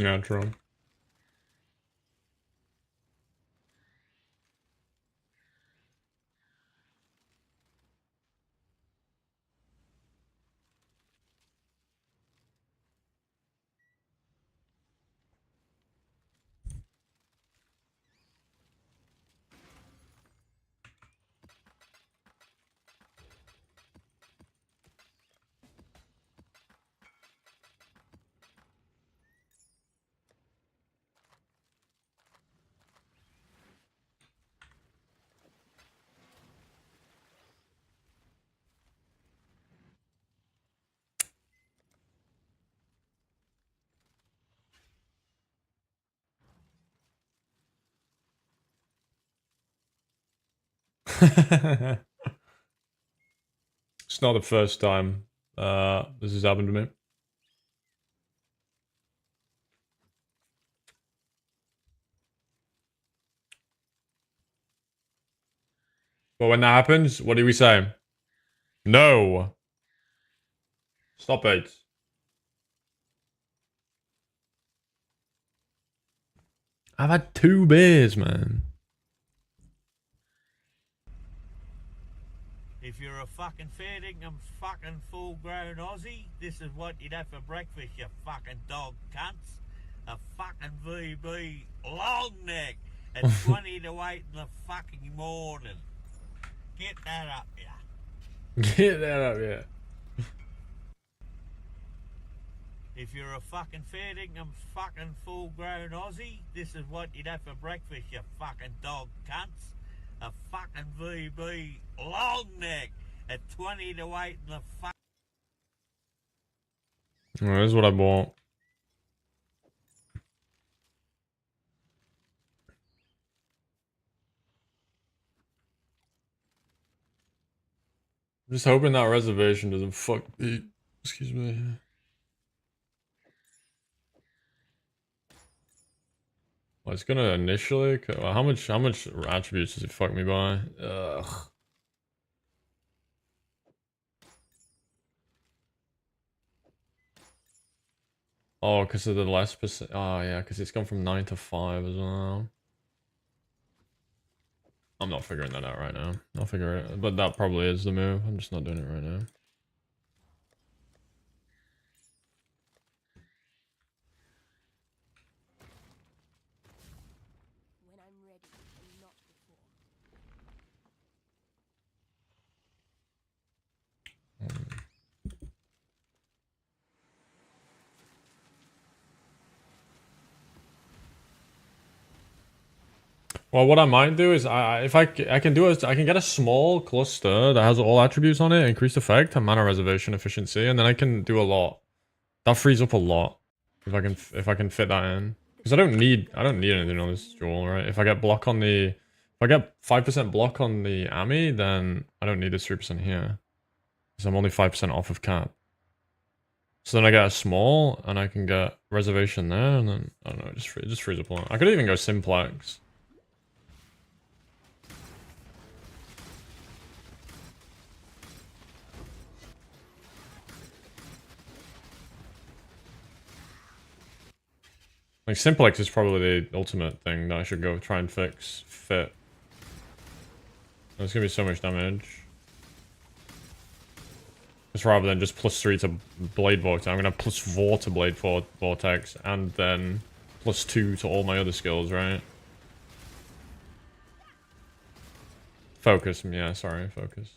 Yeah, true. It's not the first time this has happened to me. But when that happens, what do we say? No. Stop it. I've had 2 beers, man. If you're a fucking fair dinkum fucking full-grown Aussie, this is what you'd have for breakfast, you fucking dog cunts. A fucking VB long neck at 20 to 8 in the fucking morning. Get that up, yeah. Get that up, yeah. If you're a fucking fair dinkum fucking full-grown Aussie, this is what you'd have for breakfast, you fucking dog cunts. A fucking VB long neck at 20 to 8 in the fuck. Well, this is what I bought. I'm just hoping that reservation doesn't fuck me. Excuse me. Well, it's gonna initially. Well, how much attributes does it fuck me by? Ugh. Oh, because of the less percent. Oh yeah, because it's gone from 9 to 5 as well. I'm not figuring that out right now. I'll figure it, but that probably is the move. I'm just not doing it right now. Well, what I might do is I can get a small cluster that has all attributes on it, increased effect, and mana reservation efficiency, and then I can do a lot. That frees up a lot if I can fit that in. Because I don't need anything on this jewel, right? If I get 5% block on the Ami, then I don't need this 3% here. Because I'm only 5% off of cap. So then I get a small, and I can get reservation there, and then I don't know, it just frees up a lot. I could even go simplex. Like, simplex is probably the ultimate thing that I should go try and fit. There's gonna be so much damage. Just rather than just +3 to Blade Vortex, I'm gonna have +4 to Blade Vortex, and then +2 to all my other skills, right? Focus, yeah, sorry, focus.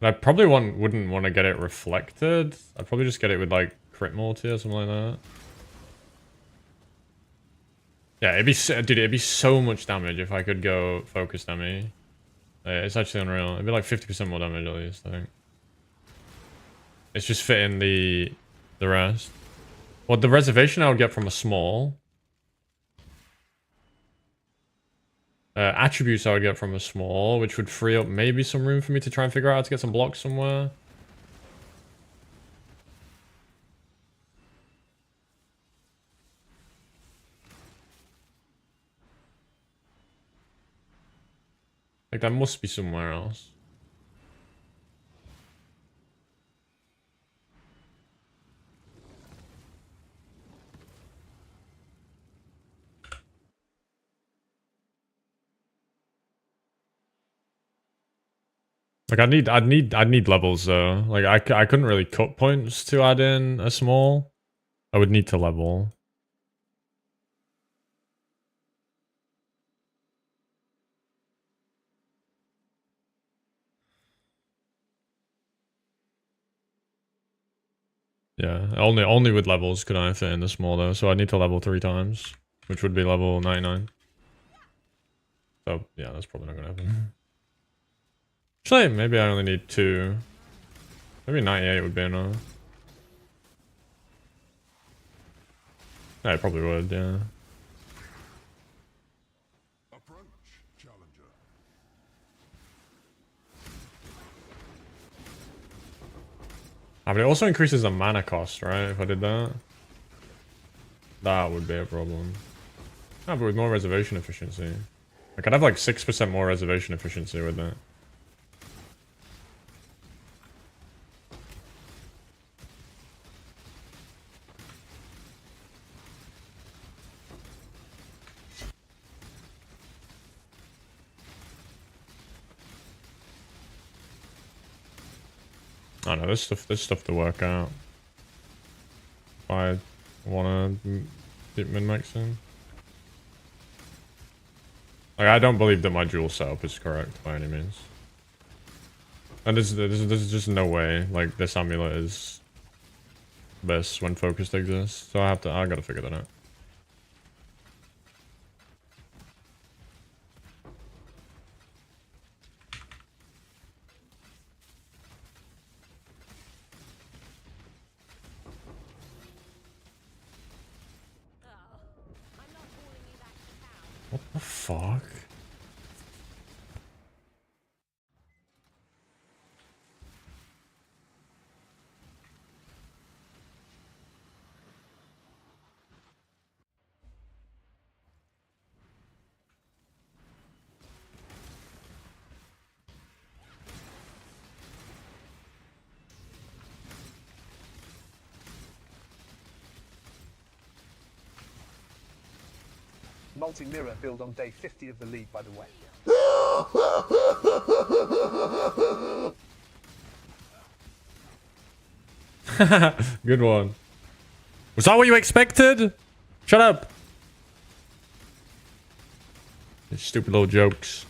I probably wouldn't want to get it reflected. I'd probably just get it with like crit multi or something like that. Yeah, it'd be so much damage if I could go focus dummy. It's actually unreal. It'd be like 50% more damage at least, I think. It's just fitting the rest. Well, the reservation I would get from a small. Attributes I would get from a small, which would free up maybe some room for me to try and figure out how to get some blocks somewhere. Like, that must be somewhere else. Like I'd need levels though. Like I couldn't really cut points to add in a small. I would need to level. Yeah, only with levels could I fit in the small though, so I need to level 3 times, which would be level 99. So yeah, that's probably not gonna happen. Actually, maybe I only need 2. Maybe 98 would be enough. Yeah, I probably would, yeah. Ah, but it also increases the mana cost, right? If I did that. That would be a problem. Ah, but with more reservation efficiency. Like, I'd have like 6% more reservation efficiency with that. I don't know, there's stuff to work out. If I wanna keep min-maxing. Like, I don't believe that my dual setup is correct by any means. And there's just no way, like, this amulet is best when focused exists. So I gotta figure that out. What the fuck? Multi-mirror build on day 50 of the league, by the way. Good one. Was that what you expected? Shut up. These stupid little jokes.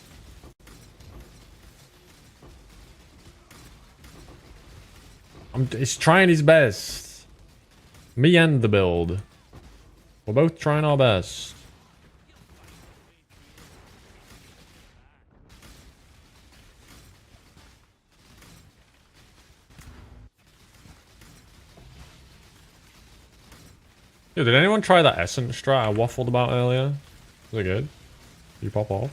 He's trying his best. Me and the build. We're both trying our best. Yo, did anyone try that essence strat I waffled about earlier? Was it good? Did you pop off?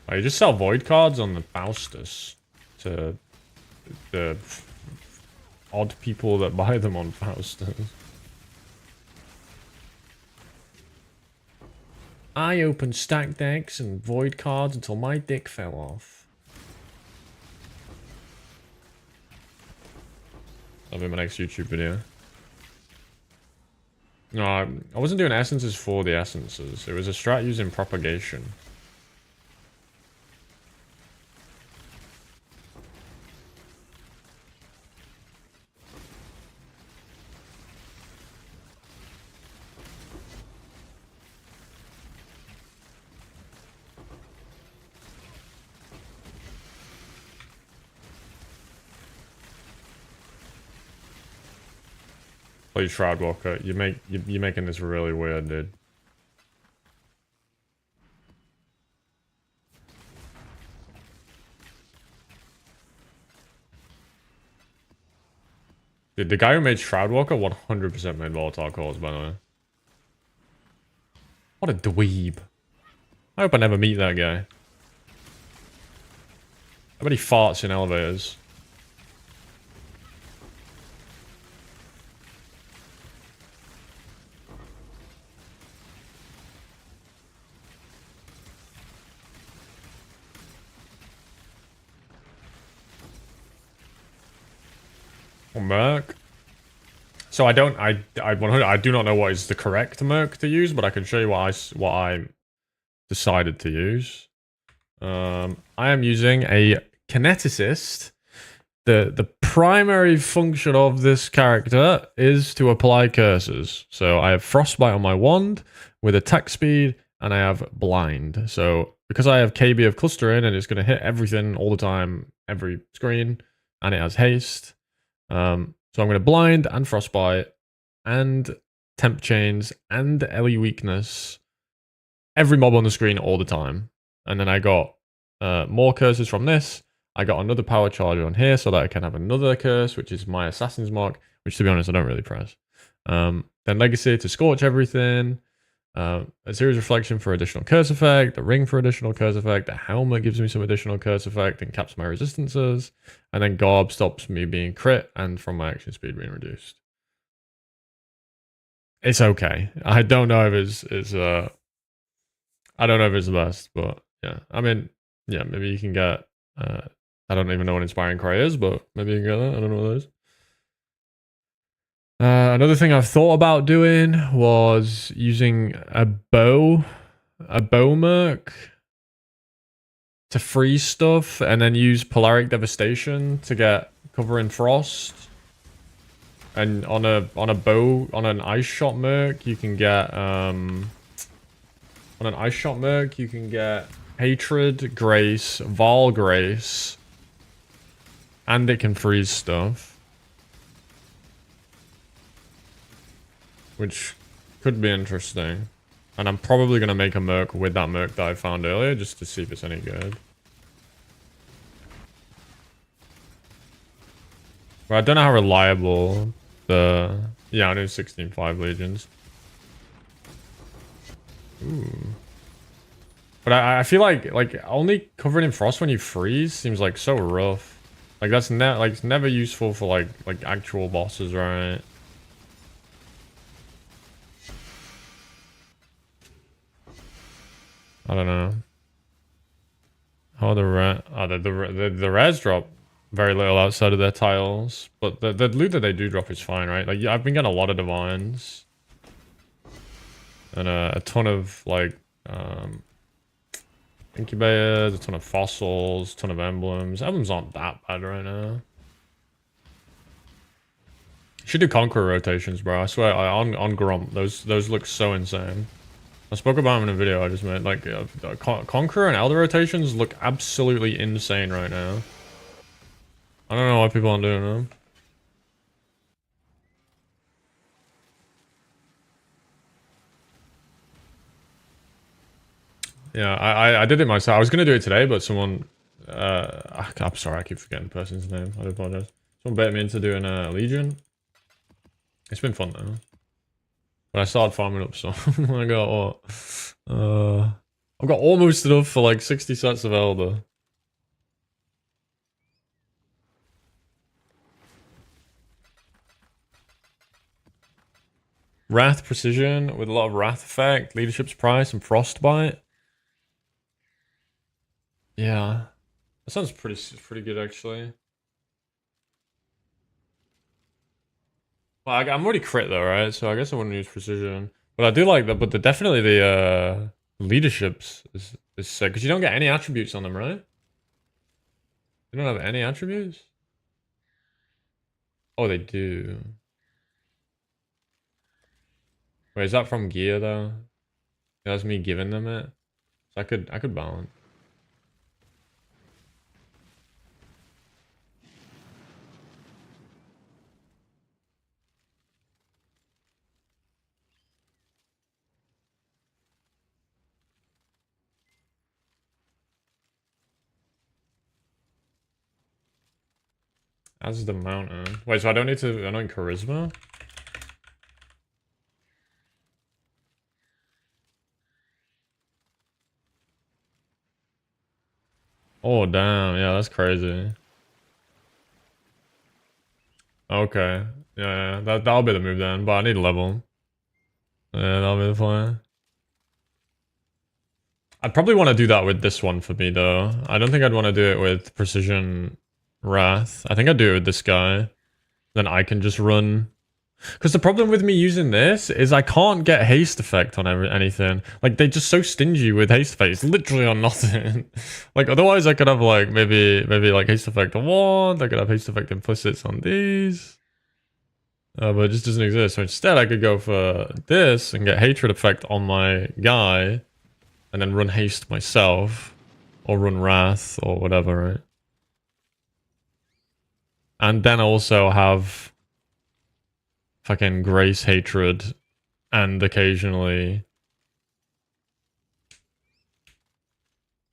Oh, you just sell void cards on the Faustus to the odd people that buy them on Faustus. I opened stack decks and void cards until my dick fell off. That'll be my next YouTube video. No, I wasn't doing essences for the essences. It was a strat using propagation. Please, Shroudwalker, you're making this really weird, dude. Dude, the guy who made Shroudwalker 100% made volatile calls, by the way. What a dweeb. I hope I never meet that guy. I bet he farts in elevators. I'm back. So I do not know what is the correct Merc to use, but I can show you what I decided to use. I am using a Kineticist. The primary function of this character is to apply curses. So I have Frostbite on my wand with attack speed, and I have Blind. So because I have KB of clustering, and it's going to hit everything all the time, every screen, and it has haste. So I'm going to Blind and Frostbite and Temp Chains and Ellie Weakness every mob on the screen all the time. And then I got more curses from this. I got another power charge on here so that I can have another curse, which is my Assassin's Mark, which to be honest, I don't really press. Then Legacy to scorch everything. A Series Reflection for additional curse effect. The Ring for additional curse effect. The Helmet gives me some additional curse effect and caps my resistances. And then Garb stops me being crit and from my action speed being reduced. It's okay. I don't know if it's I don't know if it's the best, but yeah. I mean, yeah, maybe you can get I don't even know what Inspiring Cry is, but maybe you can get that. I don't know what that is. Another thing I've thought about doing was using a bow merc to freeze stuff, and then use Polaric Devastation to get cover in frost. And on an ice shot merc, you can get Hatred, Grace, Val Grace, and it can freeze stuff, which could be interesting. And I'm probably gonna make a merc with that merc that I found earlier just to see if it's any good. But I don't know how reliable the... Yeah, I know 16.5 Legions. Ooh. But I feel like only covering in frost when you freeze seems like so rough. Like that's it's never useful for like actual bosses, right? I don't know. Oh, the res drop very little outside of their tiles, but the loot that they do drop is fine, right? Like I've been getting a lot of divines and a ton of like incubators, a ton of fossils, a ton of emblems. Emblems aren't that bad right now. Should do Conqueror rotations, bro. I swear, on Gromp, those look so insane. I spoke about them in a video I just made. Like, Conqueror and Elder rotations look absolutely insane right now. I don't know why people aren't doing them. Yeah, I did it myself. I was gonna do it today, but someone... I'm sorry, I keep forgetting the person's name. I do apologize. Someone baited me into doing a Legion. It's been fun though. But I started farming up some. I got what? I've got almost enough for like 60 sets of Elder. Wrath Precision with a lot of Wrath effect, Leadership's Price, and Frostbite. Yeah. That sounds pretty good actually. Well, I'm already crit though, right? So I guess I wouldn't use Precision. But I do like that, but definitely the Leaderships is sick. Because you don't get any attributes on them, right? You don't have any attributes? Oh, they do. Wait, is that from gear though? That's me giving them it. So I could balance. As the mountain. Wait, so I don't need charisma? Oh damn, yeah, that's crazy. Okay. Yeah, that'll be the move then, but I need a level. Yeah, that'll be the plan. I'd probably want to do that with this one for me though. I don't think I'd want to do it with Precision Wrath. I think I'd do it with this guy. Then I can just run Because the problem with me using this is I can't get haste effect on anything. Like, they're just so stingy with haste effect. It's literally on nothing. Like, otherwise I could have, like, maybe like, haste effect on one. I could have haste effect implicits on these. But it just doesn't exist. So instead, I could go for this and get hatred effect on my guy. And then run haste myself. Or run wrath or whatever, right? And then also have fucking grace hatred and occasionally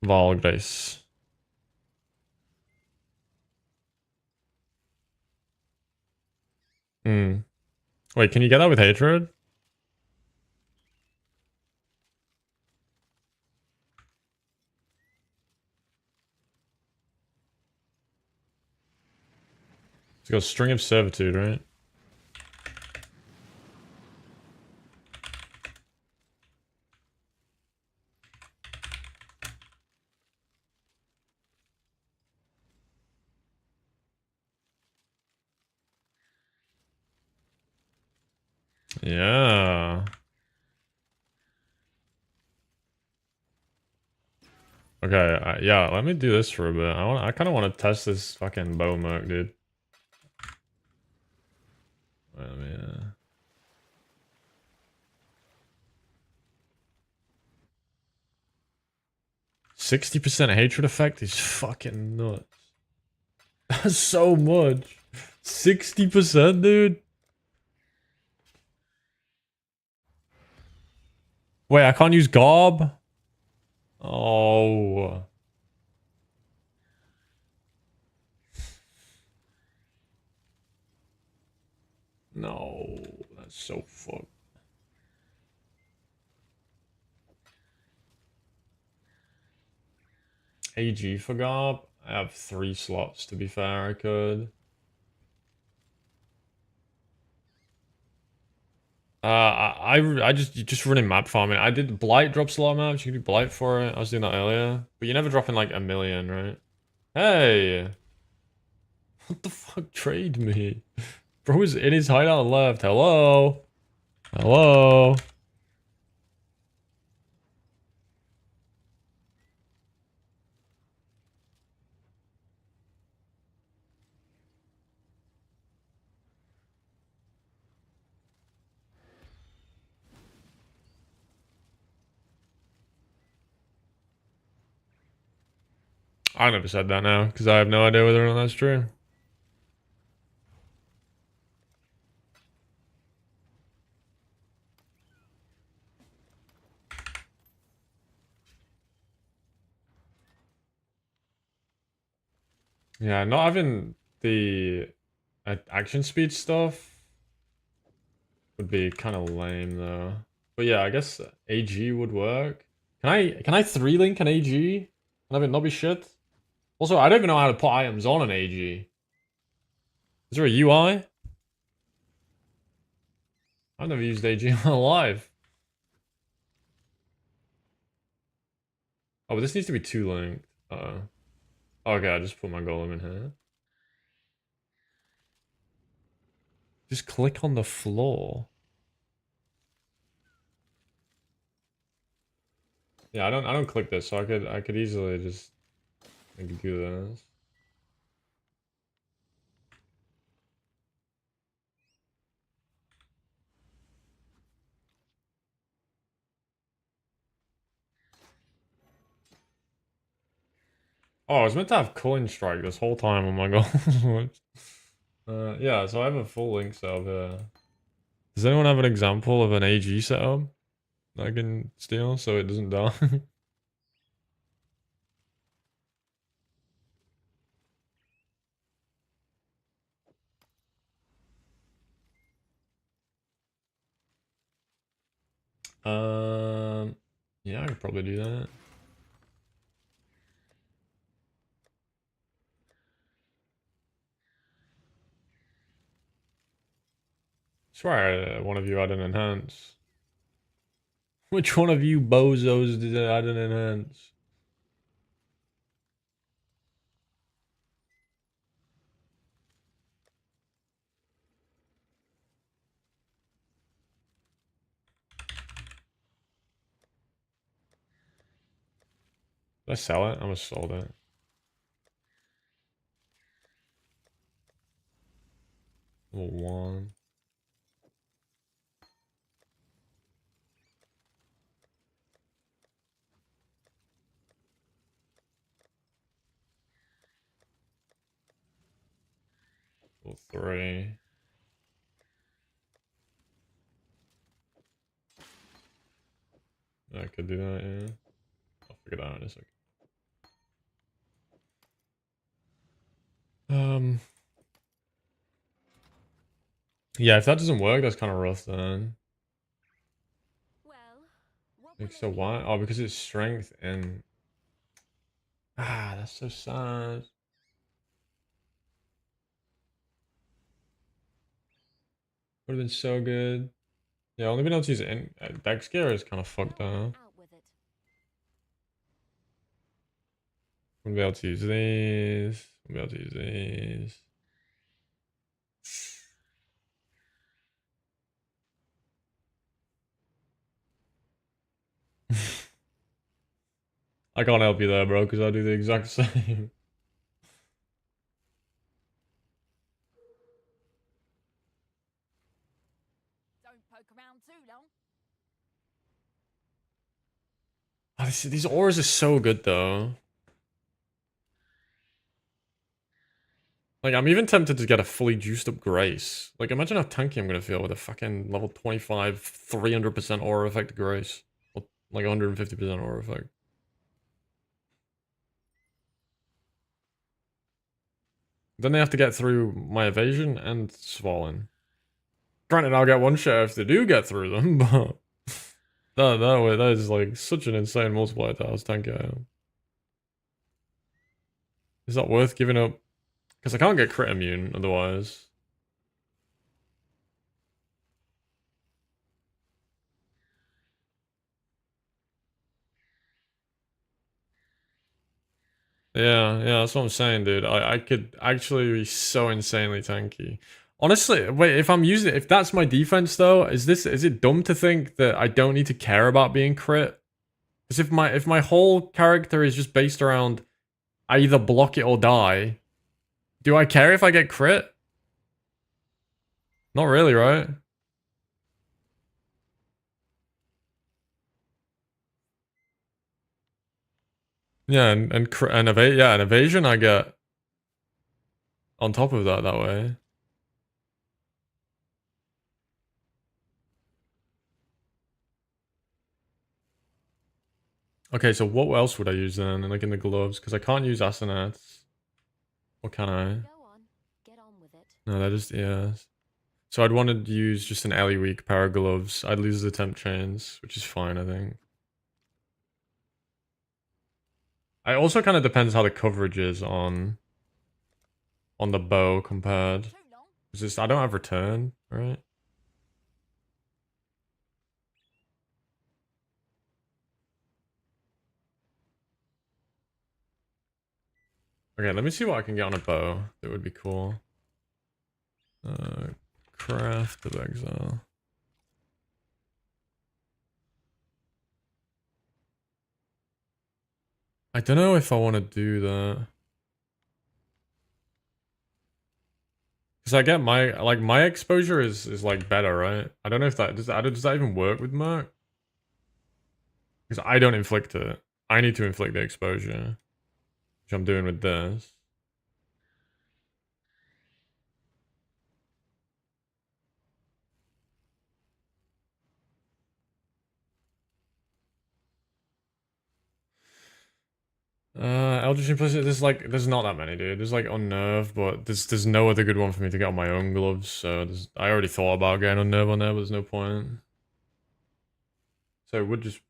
Val grace. Hmm. Wait, can you get that with hatred? Let's go string of servitude, right? Yeah. Okay, yeah, let me do this for a bit. I kind of want to test this fucking bow merc, dude. Wait, let me, 60% hatred effect is fucking nuts. That's so much. 60%, dude. Wait, I can't use Gob? Oh. No, that's so fucked. AG for Gob? I have 3 slots, to be fair, I could. I just running map farming. I did Blight drop slot maps. You can do Blight for it. I was doing that earlier. But you're never dropping like 1,000,000, right? Hey! What the fuck? Trade me. Bro is in his hideout left. Hello? Hello? I never said that now, because I have no idea whether or not that's true. Yeah, not having the action speed stuff would be kind of lame though. But yeah, I guess AG would work. Can I 3-link an AG? Can I not be shit? Also, I don't even know how to put items on an AG. Is there a UI? I've never used AG in my life. Oh, but this needs to be 2-linked. Uh-oh. Okay, I just put my golem in here. Just click on the floor. Yeah, I don't click this, so I could easily just do this. Oh, I was meant to have Coin Strike this whole time on my goal. Yeah, so I have a full link setup here. Does anyone have an example of an AG setup that I can steal so it doesn't die? Yeah, I could probably do that. Swear one of you had an enhance. Which one of you bozos did add an enhance? Did I sell it? I almost sold it. Level 1. Level 3. I could do that, yeah. I'll figure that out in a second. Yeah, if that doesn't work, that's kind of rough then. Like, so why? Oh, because it's strength and... Ah, that's so sad. Would have been so good. Yeah, only been able to use it in... Dex gear is kind of fucked up. Wouldn't be able to use these. Wouldn't be able to use these. I can't help you there, bro, because I do the exact same. Oh, these auras are so good, though. Like, I'm even tempted to get a fully juiced up Grace. Like, imagine how tanky I'm gonna feel with a fucking level 25, 300% aura effect Grace. Or, like, 150% aura effect. Then they have to get through my evasion and Swollen. Granted, I'll get one shot if they do get through them, but... that is, like, such an insane multiplier to how tanky I am. Is that worth giving up? Because I can't get crit immune otherwise. Yeah, that's what I'm saying, dude. I could actually be so insanely tanky. Honestly, wait, if that's my defense though, is it dumb to think that I don't need to care about being crit? Because if my whole character is just based around I either block it or die, do I care if I get crit? Not really, right? Yeah, and evasion I get on top of that way. Okay, so what else would I use then? Like in the gloves? Because I can't use Asenats. Or can I? No, that is, yeah. So I'd want to use just an Ellie weak pair of gloves. I'd lose the temp chains, which is fine, I think. It also kind of depends how the coverage is on the bow compared. I don't have return, right? Okay, let me see what I can get on a bow. That would be cool. Craft of Exile. I don't know if I want to do that. Because I get my exposure is like better, right? I don't know if does that even work with Merc? Because I don't inflict it. I need to inflict the exposure. Which I'm doing with this. Eldritch Implicit, there's not that many, dude. There's like Unnerve, but there's no other good one for me to get on my own gloves, so I already thought about getting Unnerve on there, but there's no point. So it would just...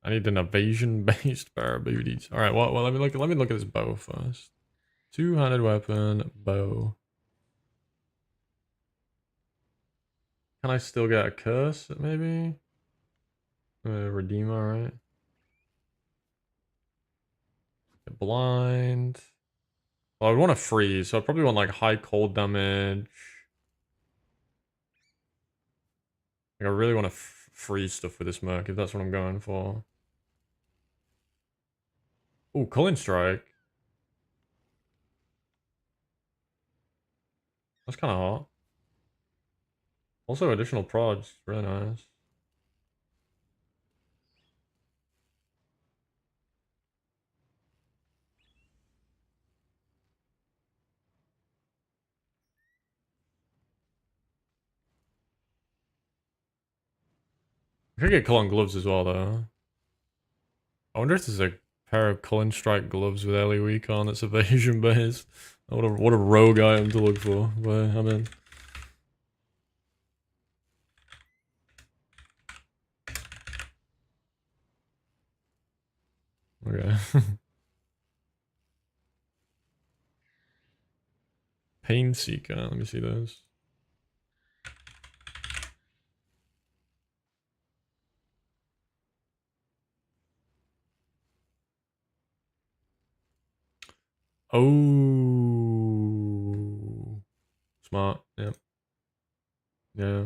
I need an evasion-based pair of booties. Alright, well, let me look at this bow first. Two-handed weapon, bow. Can I still get a curse, maybe? Redeemer, right? Blind. Well, I would want to freeze, so I probably want like high cold damage. Like, I really want to freeze stuff with this Merc if that's what I'm going for. Oh, Culling Strike. That's kind of hot. Also, additional prods. Really nice. I could get Culling Gloves as well, though. I wonder if there's a pair of Culling Strike gloves with early weak on that's evasion based. What a rogue item to look for. But I mean, okay. Pain Seeker. Let me see those. Oh, smart. Yep. Yeah.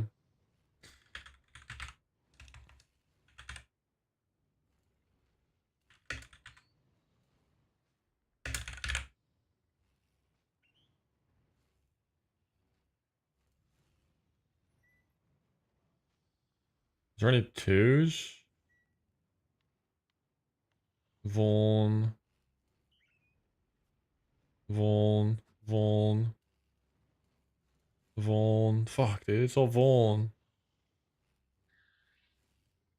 Is there any twos? Vaughn. Vaughn. Vaughn. Vaughn. Fuck, dude. It's all Vaughn.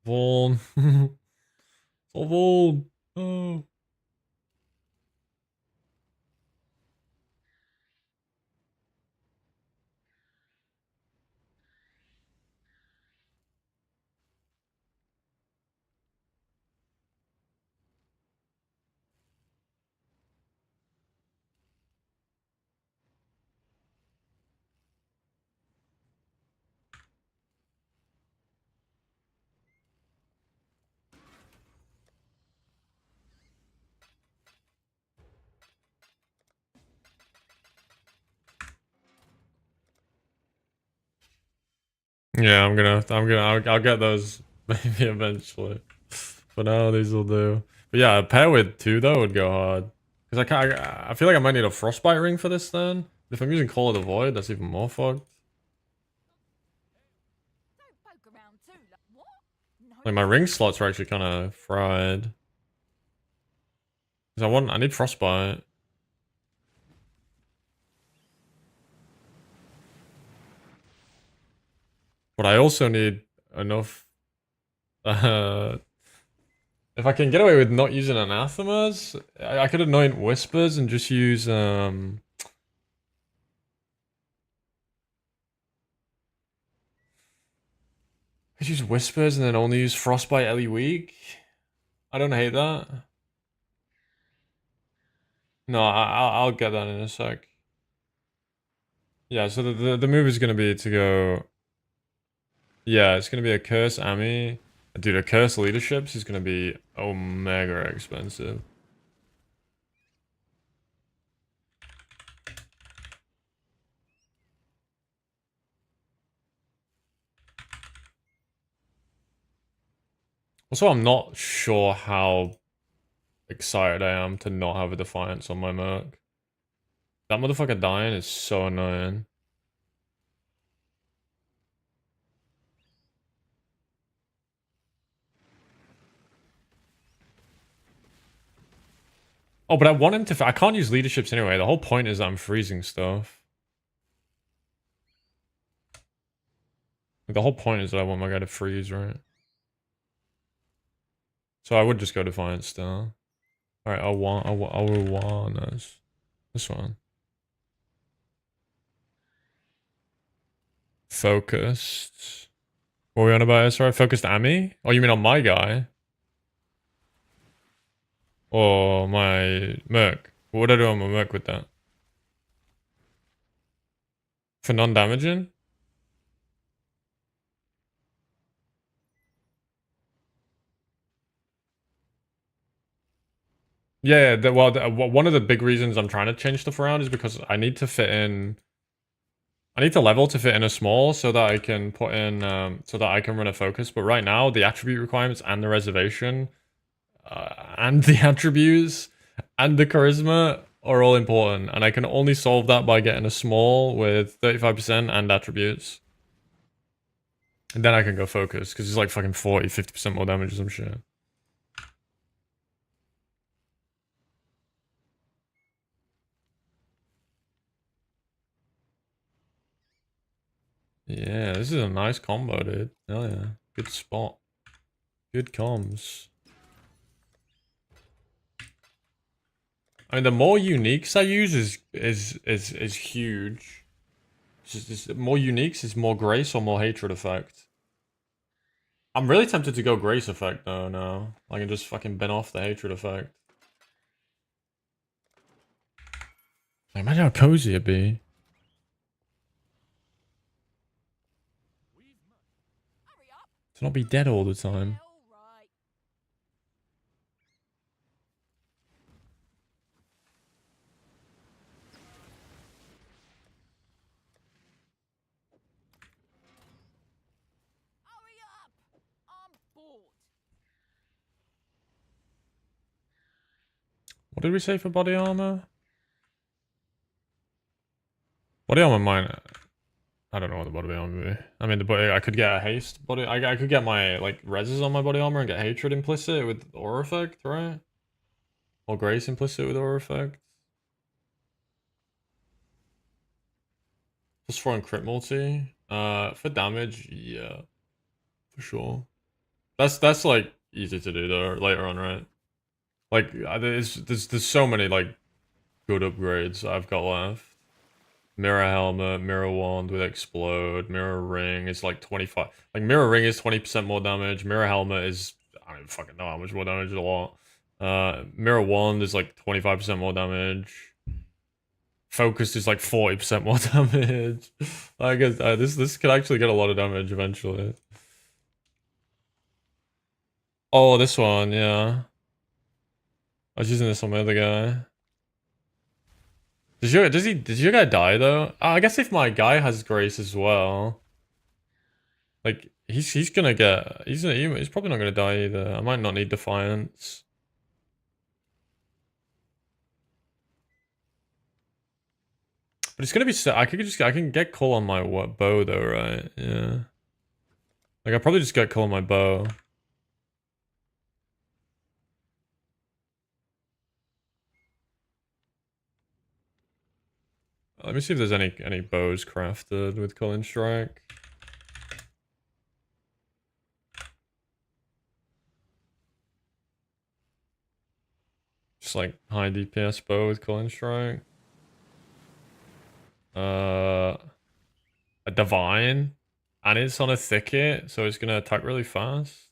Vaughn. It's all Vaughn. Oh. Yeah, I'll get those maybe eventually. But now these will do. But yeah, a pair with two though would go hard. Because I feel like I might need a Frostbite ring for this then. If I'm using Call of the Void, that's even more fucked. Like my ring slots are actually kind of fried. Because I need Frostbite. But I also need enough. If I can get away with not using anathemas, I could anoint whispers and just use I use whispers and then only use frostbite Ellie weak. I don't hate that. No, I'll get that in a sec. Yeah, so the move is gonna be to go. Yeah, it's gonna be a curse Ami. Dude, a curse leaderships is gonna be omega expensive. Also, I'm not sure how excited I am to not have a Defiance on my Merc. That motherfucker dying is so annoying. Oh, but I want him to... I can't use leaderships anyway. The whole point is I'm freezing stuff. The whole point is that I want my guy to freeze, right? So I would just go Defiance still. Alright, I'll want this one. Focused. What were we on about? Sorry, focused Ami? Oh, you mean on my guy? Or my Merc? What would I do on my Merc with that? For non-damaging? Yeah, one of the big reasons I'm trying to change stuff around is because I need to fit in... I need to level to fit in a small so that I can put in... so that I can run a focus. But right now, the attribute requirements and the reservation... and the attributes and the charisma are all important, and I can only solve that by getting a small with 35% and attributes. And then I can go focus, because it's like fucking 40, 50% more damage or some shit. Yeah, this is a nice combo, dude. Hell yeah. Good spot. Good comms. I mean, the more uniques I use is huge. It's just more uniques is more grace or more hatred effect. I'm really tempted to go grace effect though now. I can just fucking bin off the hatred effect. Imagine how cozy it'd be. To not be dead all the time. What did we say for body armor? Body armor mine. I don't know what the body armor would be. I mean, the body. I could get a haste body. I could get my like reses on my body armor and get hatred implicit with aura effect, right? Or grace implicit with aura effect. Plus 4 and crit multi. For damage, yeah, for sure. That's like easy to do though later on, right? Like there's so many like good upgrades I've got left. Mirror helmet, mirror wand with explode, mirror ring is like 25. Like mirror ring is 20% more damage. Mirror helmet is, I don't even fucking know how much more damage, a lot. Mirror wand is like 25% more damage. Focused is like 40% more damage. I guess this could actually get a lot of damage eventually. Oh, this one, yeah. I was using this on my other guy. Did your guy die though? I guess if my guy has grace as well, like he's gonna get he's probably not gonna die either. I might not need defiance. But it's gonna be I can get Cull on my bow though, right? Yeah. Like I probably just get Cull on my bow. Let me see if there's any bows crafted with Cull and Strike. Just like high DPS bow with Cull and Strike. A divine, and it's on a thicket, so it's gonna attack really fast.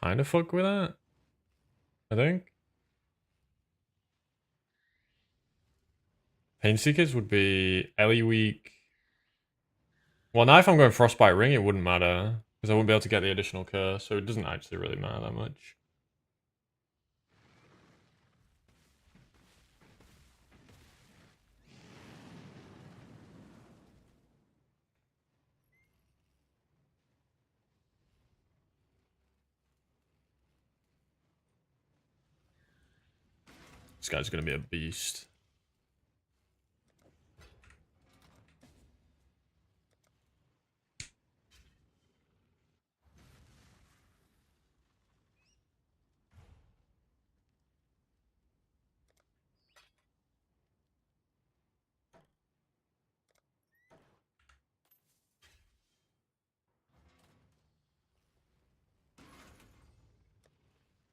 Kind of fuck with that, I think. Painseekers would be Ellie weak. Well, now if I'm going Frostbite Ring, it wouldn't matter, because I wouldn't be able to get the additional curse, so it doesn't actually really matter that much. This guy's gonna be a beast.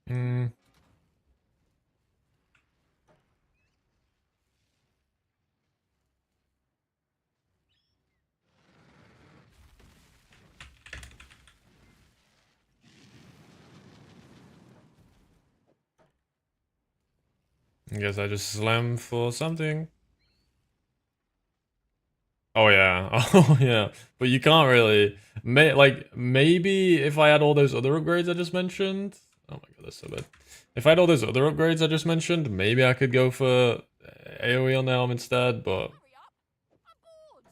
Hmm. I guess I just slam for something. Oh yeah, oh yeah. But you can't really, maybe if I had all those other upgrades I just mentioned. Oh my god, that's so bad. If I had all those other upgrades I just mentioned, maybe I could go for AoE on the helm instead, but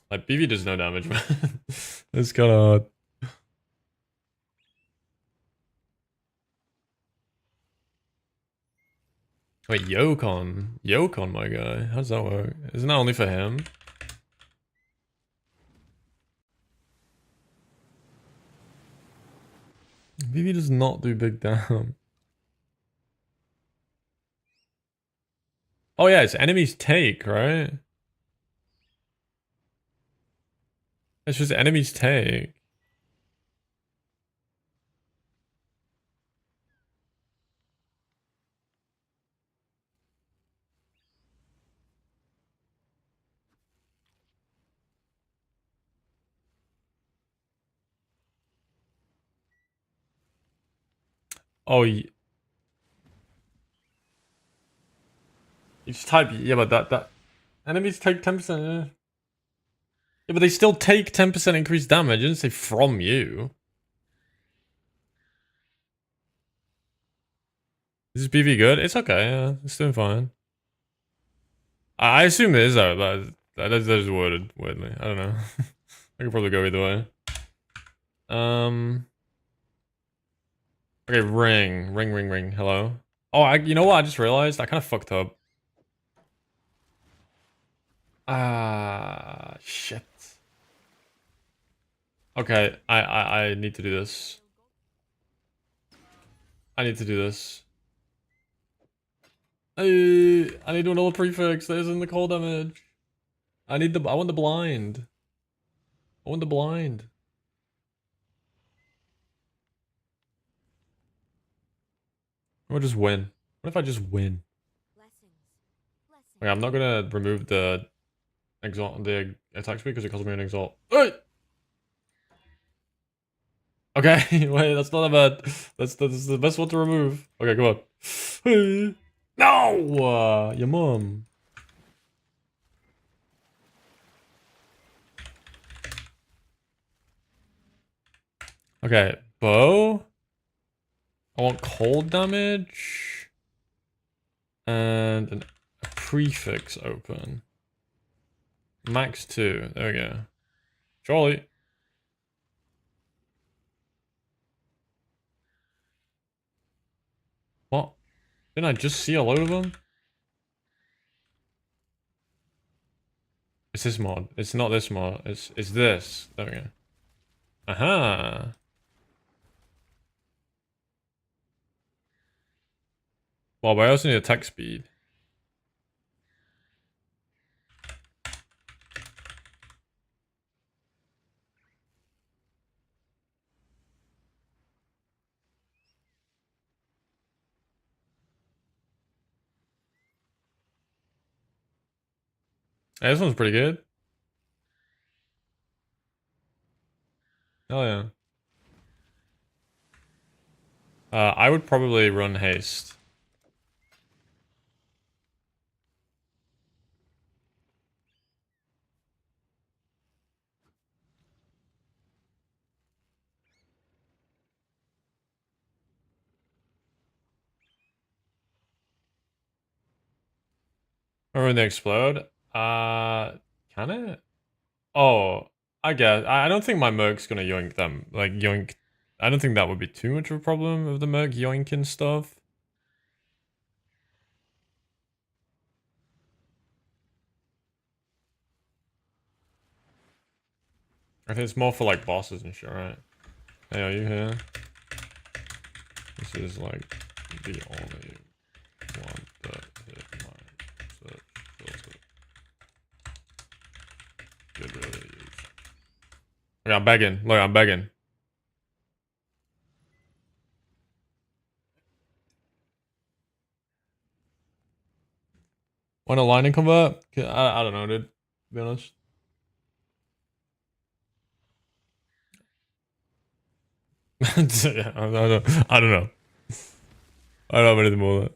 like BV does no damage, man. It's kind of hard. Wait, Yokon, my guy. How does that work? Isn't that only for him? BV does not do big damage. Oh yeah, it's enemies take, right? It's just enemies take. Oh, you just type, yeah, but that enemies take 10%. Yeah, but they still take 10% increased damage. I didn't say from you. Is this BV good? It's okay. Yeah, it's doing fine. I assume it is though, but that is worded weirdly. I don't know. I could probably go either way. Okay, ring. Hello. Oh, you know what? I just realized I kind of fucked up. Shit. Okay, I need to do this. I need to do this. I need to do another prefix. That isn't the cold damage. I want the blind. I want the blind. Or just win. What if I just win? Okay, I'm not gonna remove the attack speed because it costs me an exalt. Hey! Okay, wait, that's not a bad. That's the best one to remove. Okay, come on. Hey. No! Your mom. Okay, bow. I want cold damage. And a prefix open. Max 2. There we go. Charlie. What? Didn't I just see a load of them? It's this mod. It's not this mod. It's this. There we go. Aha. Well, but I also need attack speed. Hey, this one's pretty good. Oh yeah. I would probably run haste. Or when they explode? Can it? Oh, I guess. I don't think my Merc's gonna yoink them. Like, yoink. I don't think that would be too much of a problem of the Merc yoinking stuff. I think it's more for, like, bosses and shit, right? Hey, are you here? This is, like, the only one that hit my search filter. It really is. Okay, I'm begging. Look, I'm begging. Want a lightning convert? I don't know, dude. To be honest. Yeah, I don't know. I don't know. I don't have anything more than that.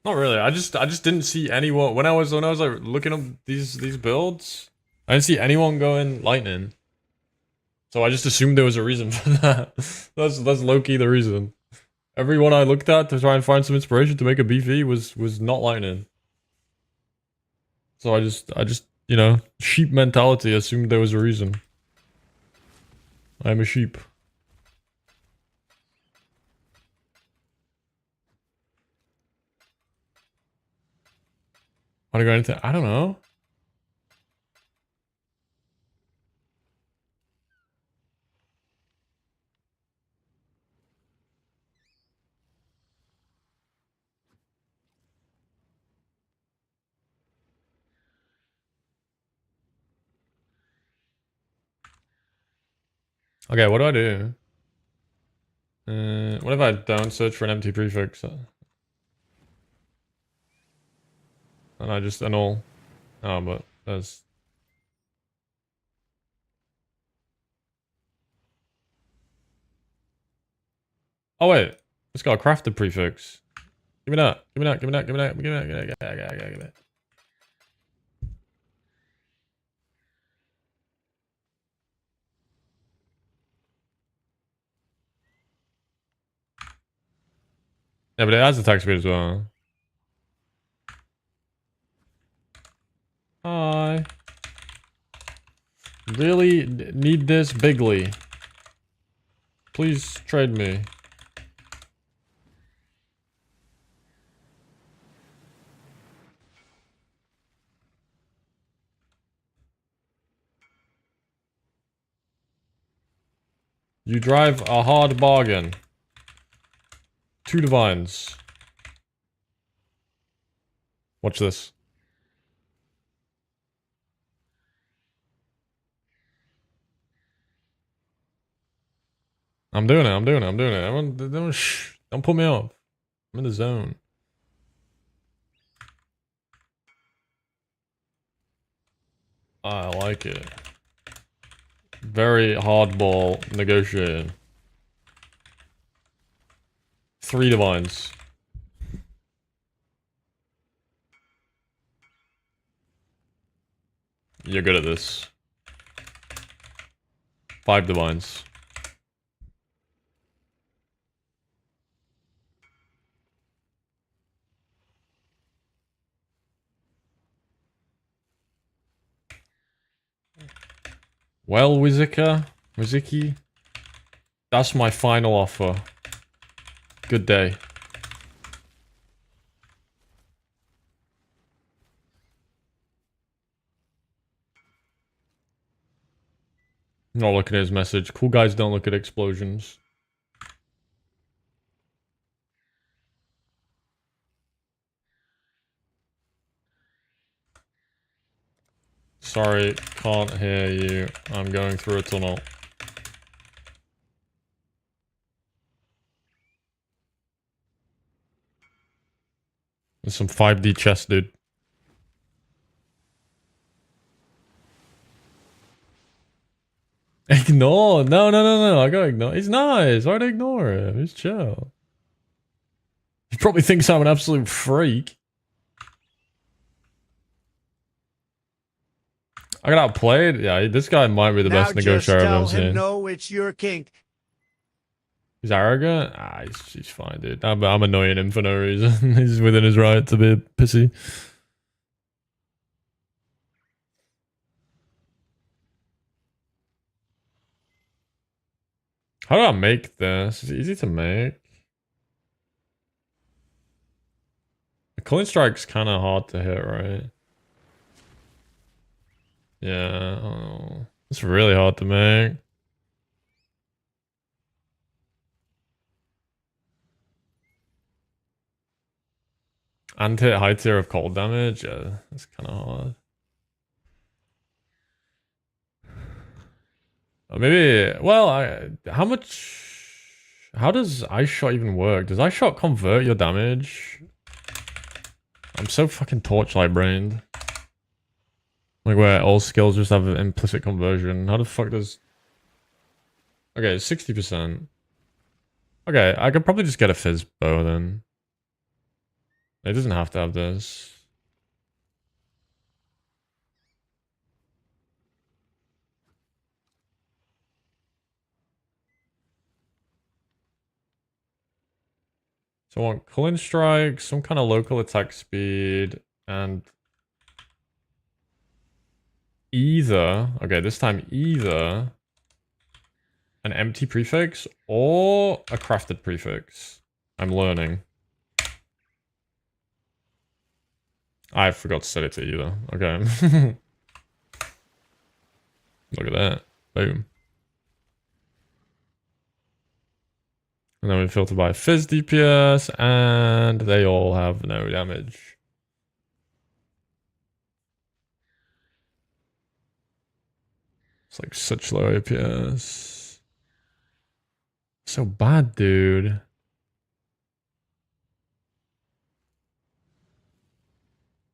Not really. I just didn't see anyone when I was like looking up these builds. I didn't see anyone going lightning. So I just assumed there was a reason for that. That's low-key the reason. Everyone I looked at to try and find some inspiration to make a beefy was not lightning. So I just, you know, sheep mentality, assumed there was a reason. I'm a sheep. Want to go into? I don't know. Okay, what do I do? What if I don't search for an empty prefix? And I just annul. Oh, but there's... Oh wait, it's got a crafted prefix. Give me that. Give me that. Give me that. Give me that. Give me that. Give me that. Give me that. Yeah, but it has attack speed as well. Hi. Really need this bigly. Please trade me. You drive a hard bargain. 2 divines. Watch this. I'm doing it. I'm doing it. I'm doing it. Don't put me off. I'm in the zone. I like it. Very hardball negotiating. 3 divines. You're good at this. 5 divines. Well, Wiziki, that's my final offer. Good day. Not looking at his message. Cool guys don't look at explosions. Sorry, can't hear you. I'm going through a tunnel. There's some 5D chest, dude. Ignore. No. I gotta ignore. He's nice. Why'd I ignore him? He's chill. He probably thinks I'm an absolute freak. I got outplayed. Yeah, this guy might be the best negotiator I've ever seen. No, it's your kink. He's arrogant? Ah, he's fine, dude. I'm annoying him for no reason. He's within his right to be pissy. How do I make this? It's easy to make. The coin strike's kind of hard to hit, right? Yeah. Oh, it's really hard to make. And hit high tier of cold damage? Yeah, that's kind of hard. Maybe, well, how does ice shot even work? Does ice shot convert your damage? I'm so fucking torchlight brained. Like where all skills just have an implicit conversion. How the fuck does... Okay, 60%. Okay, I could probably just get a fizz bow then. It doesn't have to have this. So I want Clean Strike, some kind of local attack speed, and either, okay, this time either an empty prefix or a crafted prefix. I'm learning. I forgot to set it to either. Okay. Look at that. Boom. And then we filter by Fizz DPS, and they all have no damage. It's like such low APS. So bad, dude.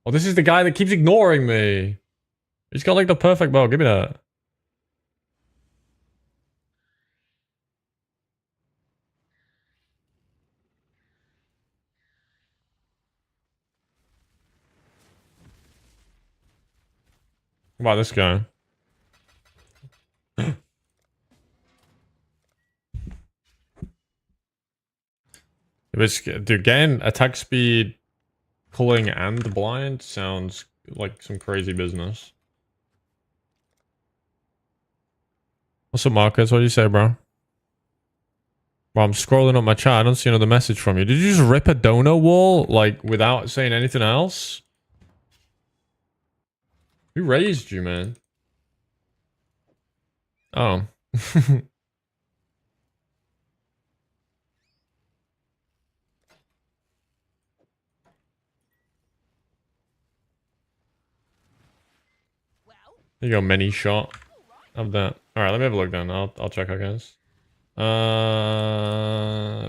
Oh, this is the guy that keeps ignoring me. He's got like the perfect bow. Give me that. What about this guy? Dude, getting attack speed, pulling, and blind sounds like some crazy business. What's up, Marcus? What do you say, bro? Bro, I'm scrolling up my chat. I don't see another message from you. Did you just rip a dono wall, like, without saying anything else? Who raised you, man? Oh. There you go, mini shot of that. All right, let me have a look then. I'll check, I guess.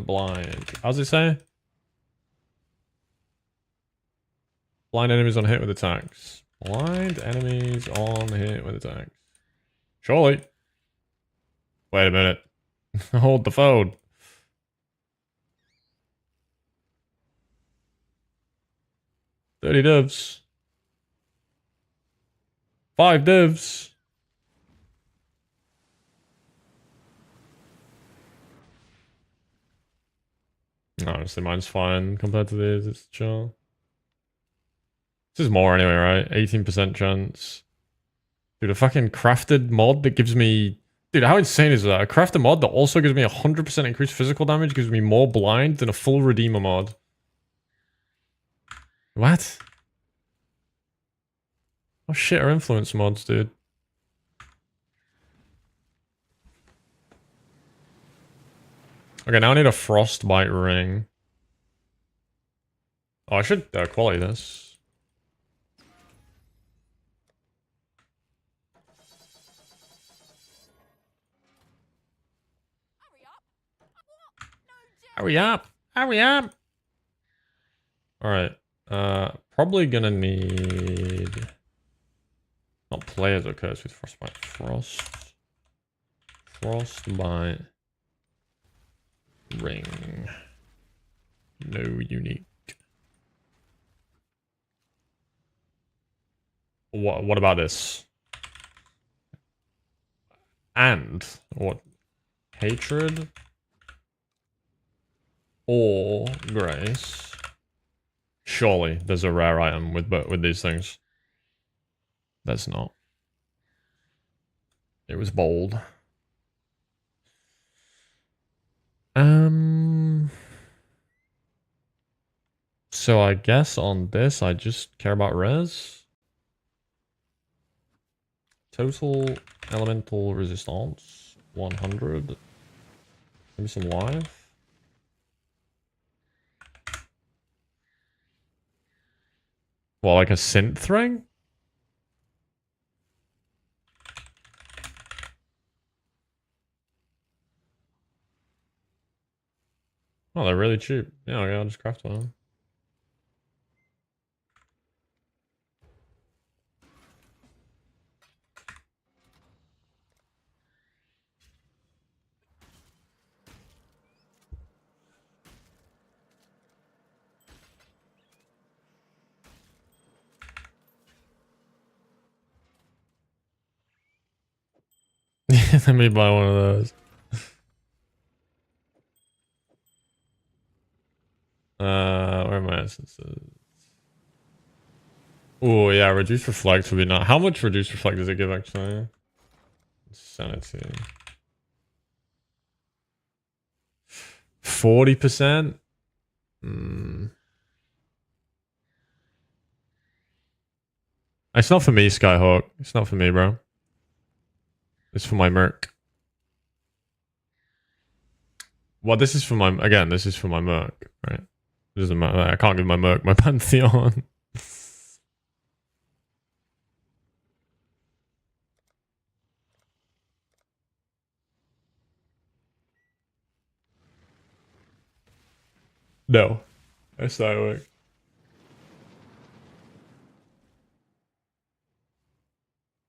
Blind. How's it say? Blind enemies on hit with attacks. Blind enemies on hit with attacks. Surely. Wait a minute. Hold the phone. $30 divs. 5 divs. Honestly, mine's fine compared to these. It's chill. This is more anyway, right? 18% chance. Dude, a fucking crafted mod that gives me... Dude, how insane is that? A crafted mod that also gives me 100% increased physical damage, gives me more blind than a full Redeemer mod. What? Oh shit are influence mods, dude. Okay, now I need a frostbite ring. Oh, I should quality this. Hurry up! Hurry up! Alright. Probably gonna need... Not players are cursed with frostbite. Frostbite ring. No unique. What about this? And what? Hatred or grace? Surely there's a rare item with these things. There's not. It was bold. So I guess on this I just care about res. Total elemental resistance 100. Maybe some life. Well, like a synth ring? Oh, they're really cheap. Yeah, okay, I'll just craft one. Let me buy one of those. instances. Oh yeah, reduced reflect would be not. How much reduced reflect does it give actually? Sanity. 40%. It's not for me, Skyhawk. It's not for me, bro. It's for my merc. Well, this is for my this is for my merc, right? It doesn't matter. I can't give my merc my Pantheon. No, that's not work.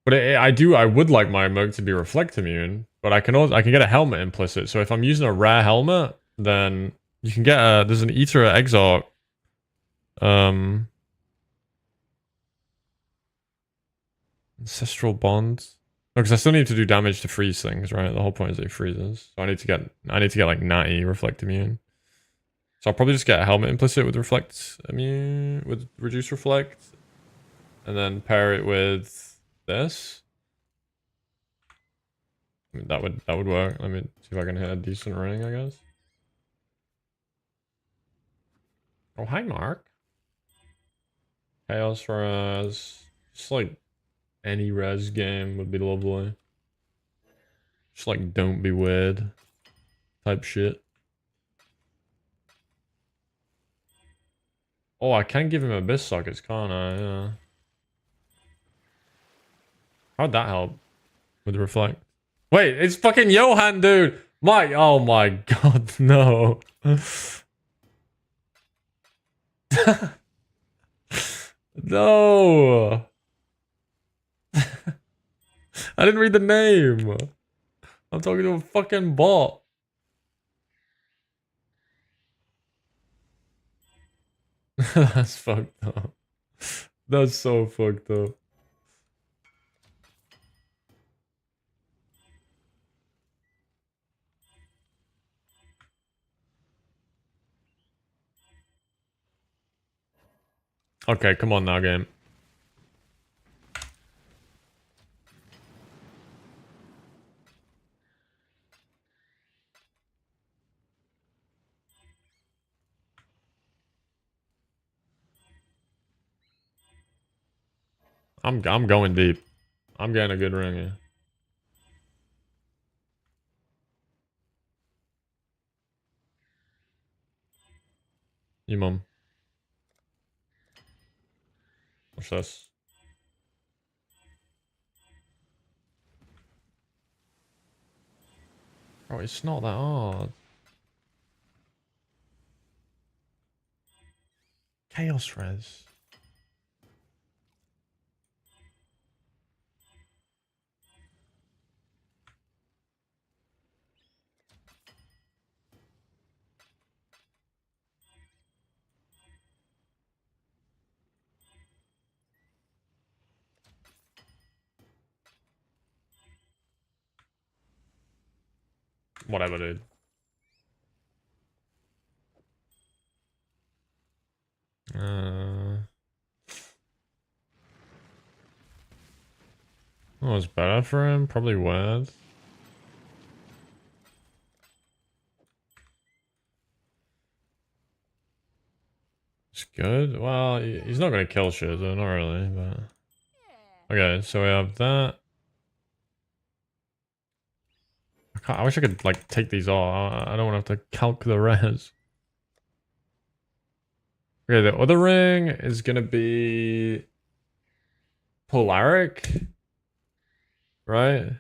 But I would like my merc to be reflect immune. But I can get a helmet implicit. So if I'm using a rare helmet, then you can get there's an Ether Exarch. Ancestral Bonds. Because I still need to do damage to freeze things, right? The whole point is it freezes. So I need to get like natty reflect immune. So I'll probably just get a helmet implicit with reflect immune with reduce reflect. And then pair it with this. I mean, that would work. Let me see if I can hit a decent ring, I guess. Oh, hi, Mark. Chaos Res. Just like any res game would be lovely. Just like don't be weird type shit. Oh, I can give him abyss sockets, can't I? Yeah. How'd that help with reflect? Wait, it's fucking Johan, dude. Mike, oh my god, no. No. I didn't read the name. I'm talking to a fucking bot. That's fucked up. That's so fucked up. Okay, come on now, game. I'm going deep. I'm getting a good ring here. You mum. What's this? Oh, it's not that hard. Chaos Res. Whatever, dude. Oh, it's better for him? Probably worth. It's good. Well, he's not gonna kill shit, so not really, but... Okay, so we have that. I wish I could, like, take these off. I don't want to have to calc the res. Okay, the other ring is gonna be... Polaric? Right?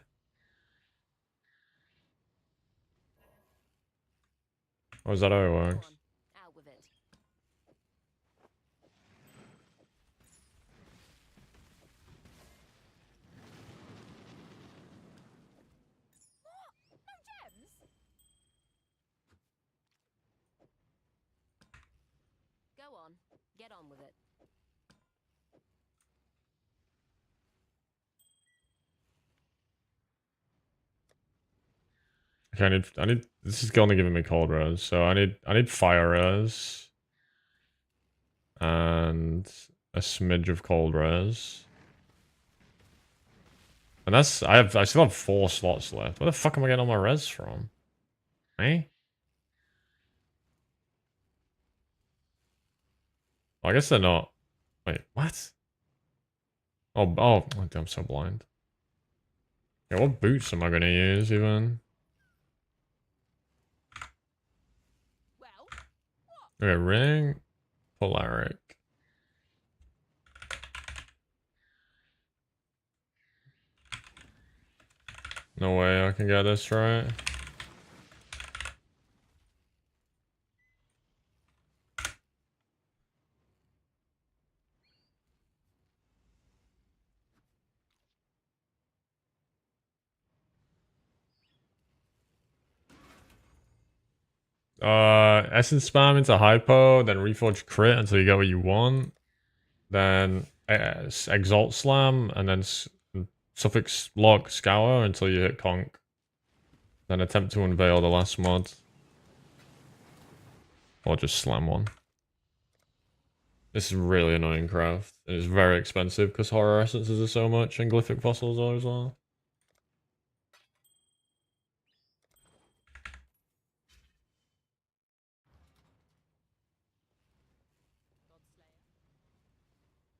Or is that how it works? Go on, get on with it. Okay, I need this is only giving me cold res, so I need fire res. and a smidge of cold res. And that's I still have 4 slots left. Where the fuck am I getting all my res from? Eh? I guess they're not. Wait, what? Oh, I'm so blind. Yeah, what boots am I gonna use even? Okay, ring, polaric. No way I can get this right. Essence spam into hypo, then reforge crit until you get what you want. Then exalt slam, and then suffix lock scour until you hit conk. Then attempt to unveil the last mod. Or just slam one. This is really annoying craft. And it's very expensive because horror essences are so much and glyphic fossils are as well.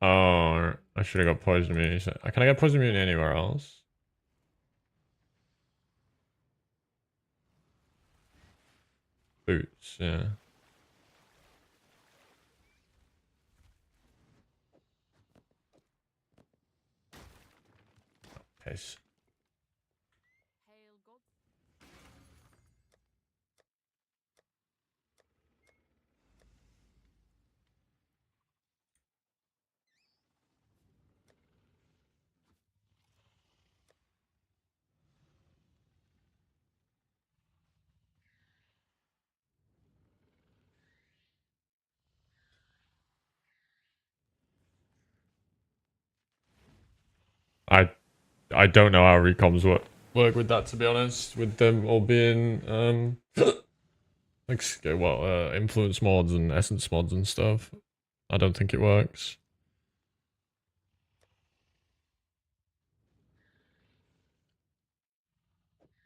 Oh, I should have got poison immunity. Can I get poison immunity anywhere else? Boots, yeah. Case. I don't know how recoms work with that, to be honest, with them all being like influence mods and essence mods and stuff. I don't think it works.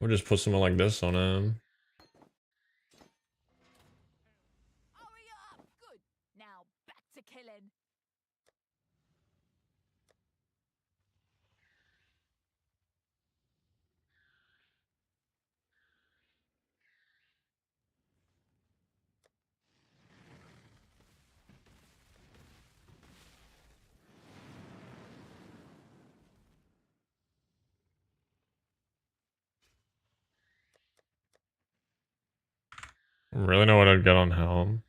We'll just put something like this on him. Now back to killing. I really know what I'd get on Helm.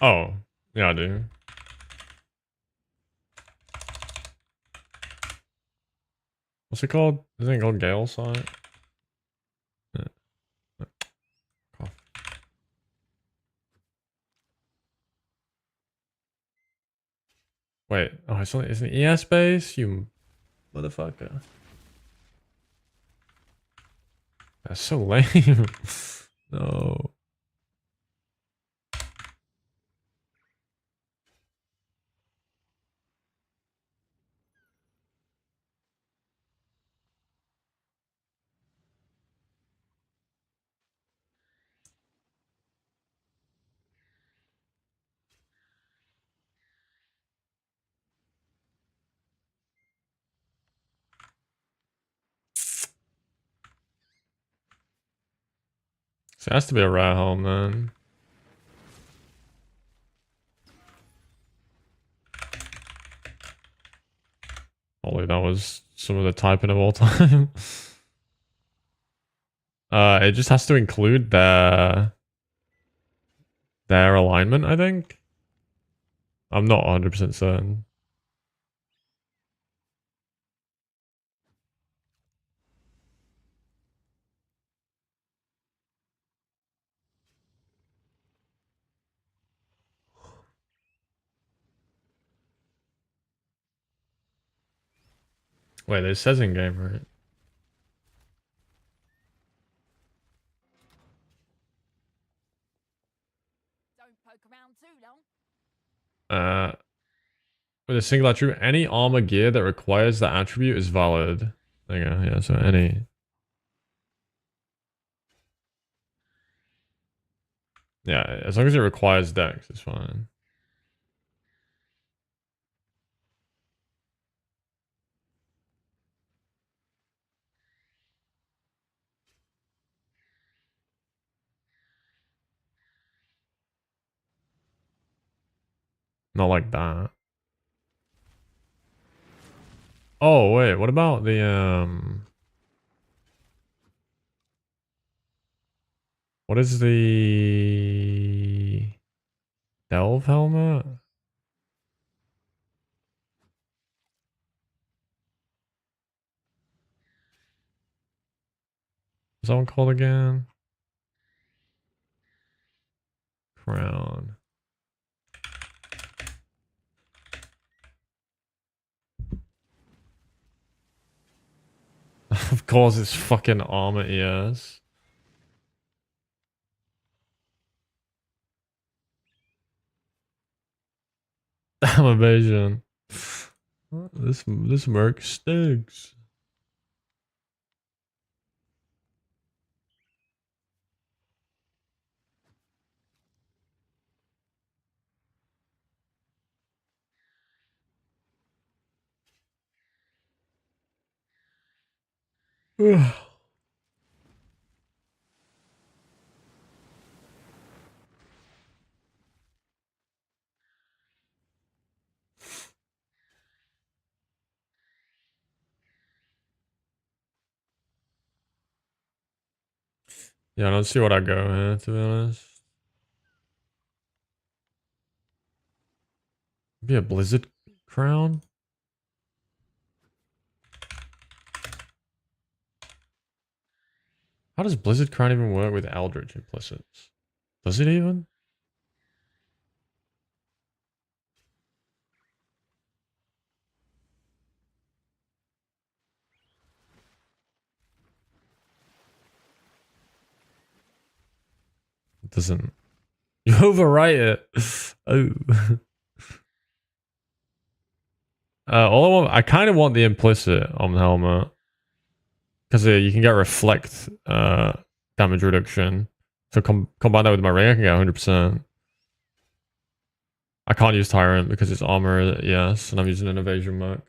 Oh, yeah, I do. What's it called? Isn't it called Gale Sight? Yeah. Cough. Wait, oh, it's an ES base? You motherfucker. That's so lame. No. So it has to be a rare home then. Holy, that was some of the typing of all time. It just has to include their alignment, I think. I'm not 100% certain. Wait, it says in game, right? With a single attribute, any armor gear that requires the attribute is valid. There you go. Yeah, so any. Yeah, as long as it requires dex, it's fine. Not like that. Oh, wait, what about the, what is the Delve helmet? What's that one called again? Crown. Of course, it's fucking armor ears. Damn evasion. This merc stinks. Yeah, I don't see what I go here, to be honest. Be a blizzard crown? How does blizzard crown even work with eldritch implicits? Does it even? It doesn't. You overwrite it. Oh. I kind of want the implicit on the helmet. Because you can get reflect damage reduction. So combine that with my ring, I can get 100%. I can't use Tyrant because it's armor, yes, and I'm using an evasion mark.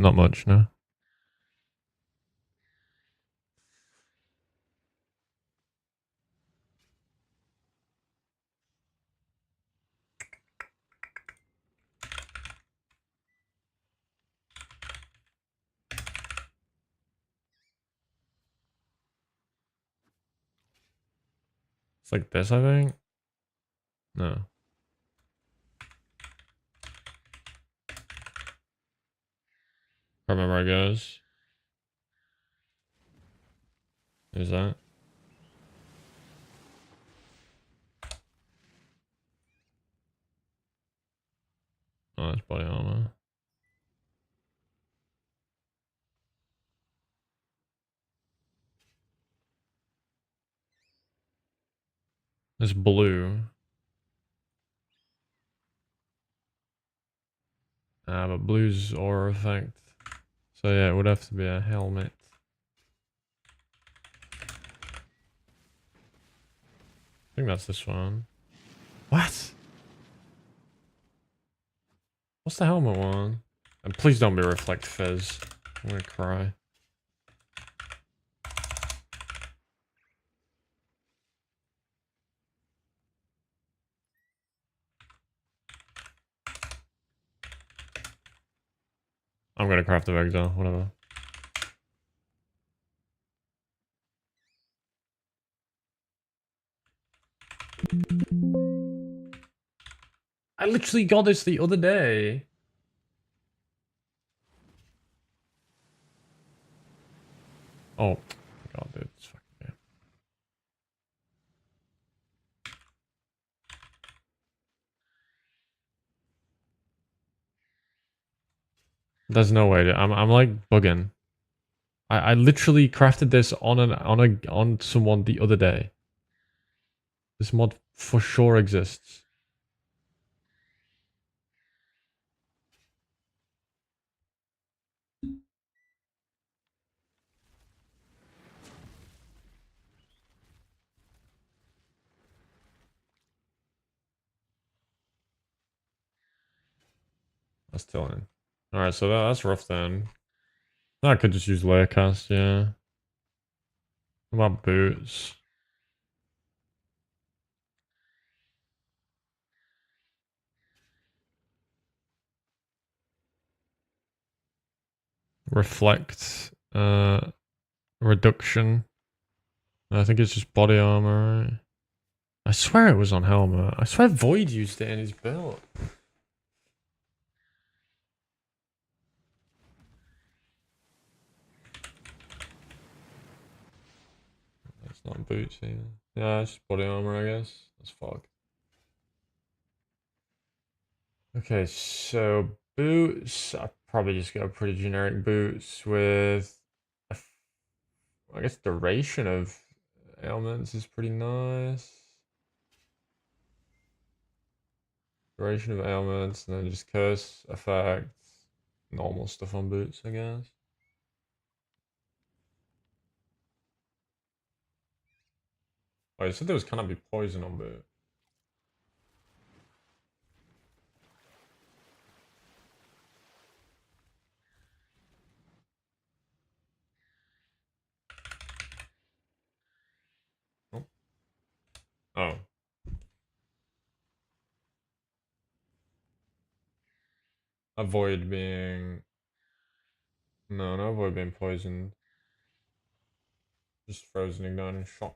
Not much, no. It's like this, I think. No. I remember how it goes. Is that? Oh, that's body armor. It's blue. But blue's aura effect. So yeah, it would have to be a helmet. I think that's this one. What? What's the helmet one? And please don't be reflect fizz. I'm gonna cry. I'm gonna craft the exile, whatever. I literally got this the other day. Oh, God, dude. It's fucking There's no way. I'm like bugging. I literally crafted this on someone the other day. This mod for sure exists. That's tilling. Alright, so that's rough then. I could just use layer cast, yeah. What about boots? Reflect, reduction. I think it's just body armor, right? I swear it was on helmet. I swear Void used it in his build. That's not boots either. Yeah, it's just body armor, I guess. That's fog. Okay, so boots. I probably just go pretty generic boots with, I guess, duration of ailments is pretty nice. Duration of ailments, and then just curse effects. Normal stuff on boots, I guess. Oh, you said there was gonna be poison on boot. Oh. Oh. Avoid being... No, avoid being poisoned. Just frozen, ignited, and shocked.